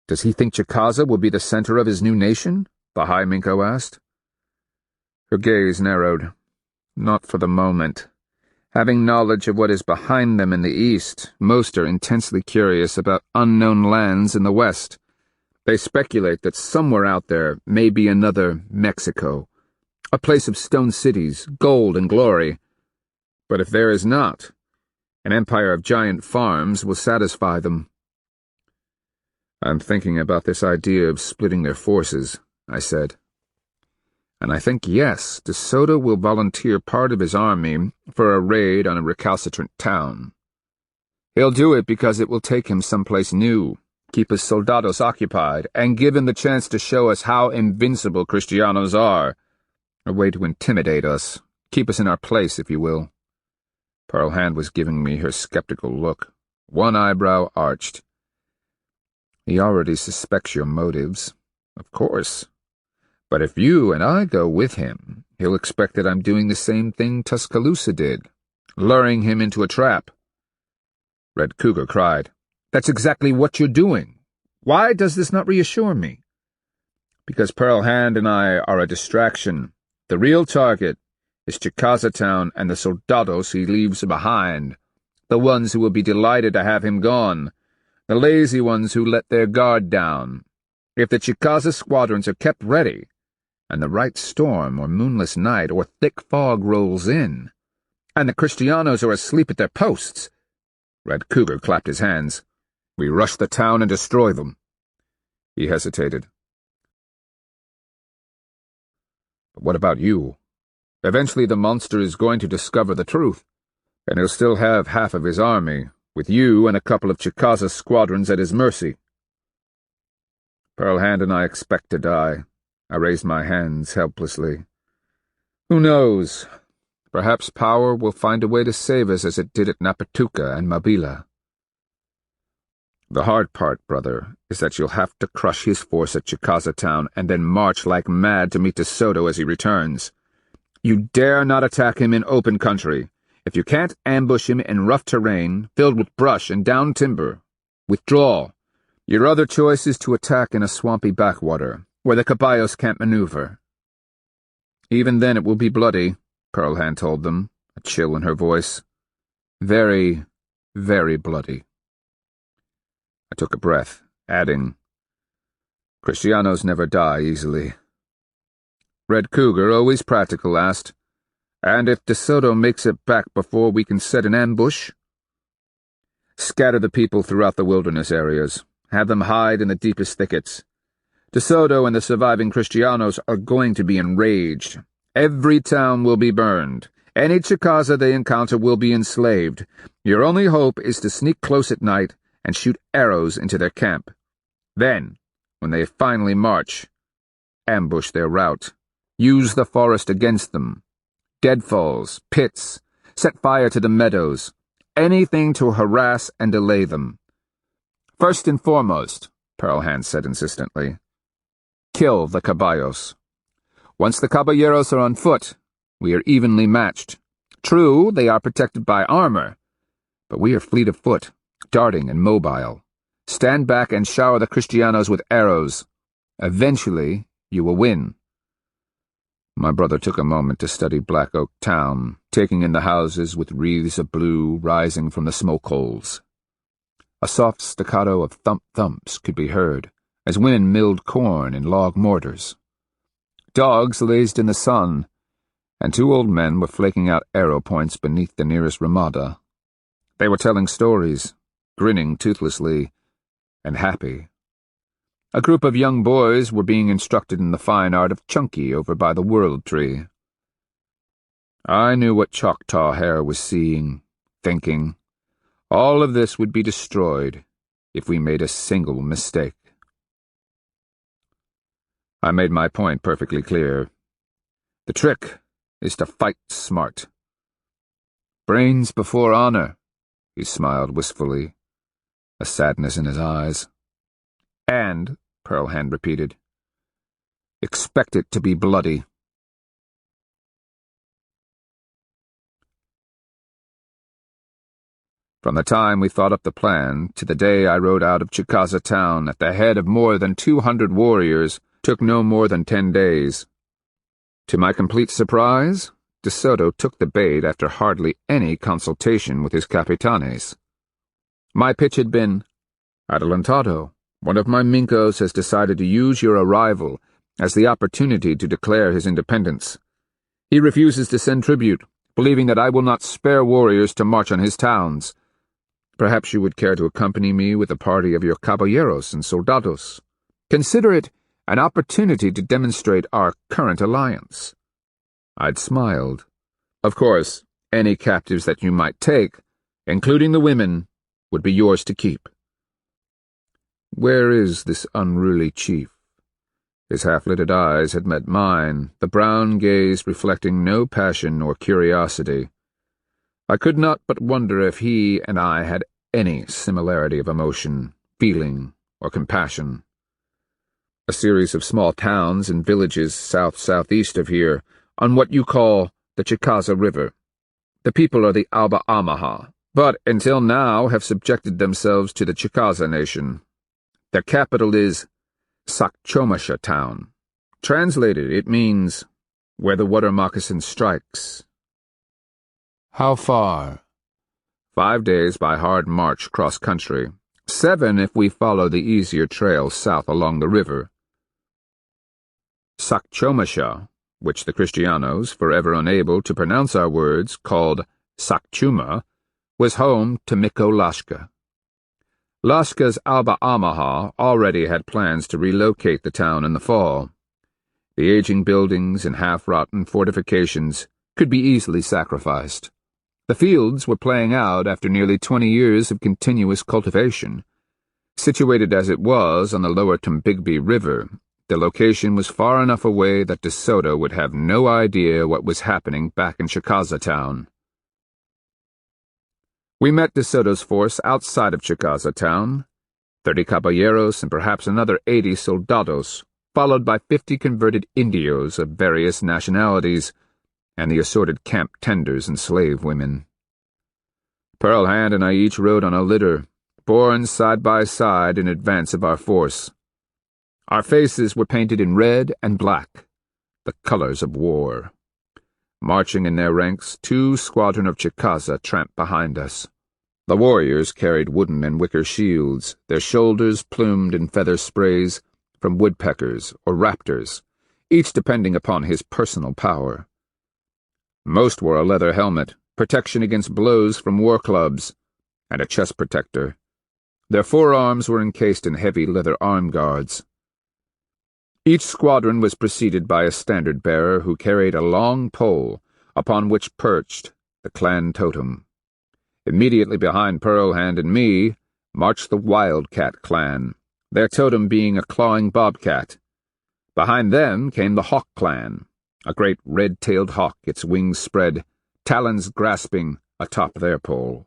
"Does he think Chicaza will be the center of his new nation?" the High Minko asked. Her gaze narrowed. "Not for the moment. Having knowledge of what is behind them in the east, most are intensely curious about unknown lands in the west. They speculate that somewhere out there may be another Mexico, a place of stone cities, gold and glory. But if there is not, an empire of giant farms will satisfy them." "I'm thinking about this idea of splitting their forces," I said. "And I think, yes, De Soto will volunteer part of his army for a raid on a recalcitrant town. He'll do it because it will take him someplace new, keep his soldados occupied, and give him the chance to show us how invincible Cristianos are. A way to intimidate us, keep us in our place, if you will. Pearl Hand was giving me her skeptical look, one eyebrow arched. He already suspects your motives, of course. But if you and I go with him, he'll expect that I'm doing the same thing Tuscaloosa did, luring him into a trap. Red Cougar cried, "That's exactly what you're doing. Why does this not reassure me?" Because Pearl Hand and I are a distraction. The real target is Chicaza town and the soldados he leaves behind, the ones who will be delighted to have him gone, the lazy ones who let their guard down. If the Chicaza squadrons are kept ready, and the right storm or moonless night or thick fog rolls in, and the Cristianos are asleep at their posts, Red Cougar clapped his hands. We rush the town and destroy them. He hesitated. But what about you? Eventually the monster is going to discover the truth, and he'll still have half of his army, with you and a couple of Chicaza squadrons at his mercy. Pearl Hand and I expect to die. I raised my hands helplessly. Who knows? Perhaps power will find a way to save us as it did at Napatuca and Mabila. The hard part, brother, is that you'll have to crush his force at Chicaza town and then march like mad to meet De Soto as he returns. You dare not attack him in open country. If you can't ambush him in rough terrain, filled with brush and down timber, withdraw. Your other choice is to attack in a swampy backwater, where the caballos can't maneuver. Even then it will be bloody, Pearl Hand told them, a chill in her voice. Very, very bloody. I took a breath, adding, Cristianos never die easily. Red Cougar, always practical, asked, And if De Soto makes it back before we can set an ambush? Scatter the people throughout the wilderness areas. Have them hide in the deepest thickets. De Soto and the surviving Cristianos are going to be enraged. Every town will be burned. Any Chicaza they encounter will be enslaved. Your only hope is to sneak close at night and shoot arrows into their camp. Then, when they finally march, ambush their route. Use the forest against them. Deadfalls, pits, set fire to the meadows, anything to harass and delay them. First and foremost, Pearl Hand said insistently, kill the caballos. Once the caballeros are on foot, we are evenly matched. True, they are protected by armor, but we are fleet of foot, darting and mobile. Stand back and shower the Cristianos with arrows. Eventually, you will win. My brother took a moment to study Black Oak Town, taking in the houses with wreaths of blue rising from the smoke holes. A soft staccato of thump-thumps could be heard as women milled corn in log mortars. Dogs lazed in the sun, and two old men were flaking out arrow points beneath the nearest ramada. They were telling stories, grinning toothlessly, and happy. A group of young boys were being instructed in the fine art of chunky over by the World Tree. I knew what Choctaw Hare was seeing, thinking. All of this would be destroyed if we made a single mistake. I made my point perfectly clear. The trick is to fight smart. Brains before honor, he smiled wistfully, a sadness in his eyes. And, Pearl Hand repeated, expect it to be bloody. From the time we thought up the plan to the day I rode out of Chicaza town at the head of more than 200 warriors took no more than 10 days. To my complete surprise, De Soto took the bait after hardly any consultation with his capitanes. My pitch had been, Adelantado, one of my Mincos has decided to use your arrival as the opportunity to declare his independence. He refuses to send tribute, believing that I will not spare warriors to march on his towns. Perhaps you would care to accompany me with a party of your caballeros and soldados. Consider it an opportunity to demonstrate our current alliance. I'd smiled. Of course, any captives that you might take, including the women, would be yours to keep. Where is this unruly chief? His half-lidded eyes had met mine, the brown gaze reflecting no passion or curiosity. I could not but wonder if he and I had any similarity of emotion, feeling, or compassion. A series of small towns and villages south-southeast of here, on what you call the Chicaza River. The people are the Alba Amaha, but until now have subjected themselves to the Chicaza nation. Their capital is Sakchomasha town. Translated, it means, where the water moccasin strikes. How far? 5 days by hard march cross-country. 7 if we follow the easier trail south along the river. Sakchomasha, which the Kristianos, forever unable to pronounce our words, called Sakchuma, was home to Miko Lashka. Lashka's Alba Amaha already had plans to relocate the town in the fall. The aging buildings and half-rotten fortifications could be easily sacrificed. The fields were playing out after nearly 20 years of continuous cultivation. Situated as it was on the lower Tombigbee River, the location was far enough away that De Soto would have no idea what was happening back in Chicaza town. We met De Soto's force outside of Chicaza town, 30 caballeros and perhaps another 80 soldados, followed by 50 converted indios of various nationalities, and the assorted camp tenders and slave women. Pearl Hand and I each rode on a litter, borne side by side in advance of our force. Our faces were painted in red and black, the colors of war. Marching in their ranks, 2 squadron of Chicaza tramped behind us. The warriors carried wooden and wicker shields, their shoulders plumed in feather sprays from woodpeckers or raptors, each depending upon his personal power. Most wore a leather helmet, protection against blows from war clubs, and a chest protector. Their forearms were encased in heavy leather arm guards. Each squadron was preceded by a standard-bearer who carried a long pole, upon which perched the clan totem. Immediately behind Pearl Hand and me marched the Wildcat clan, their totem being a clawing bobcat. Behind them came the Hawk clan, a great red-tailed hawk, its wings spread, talons grasping atop their pole.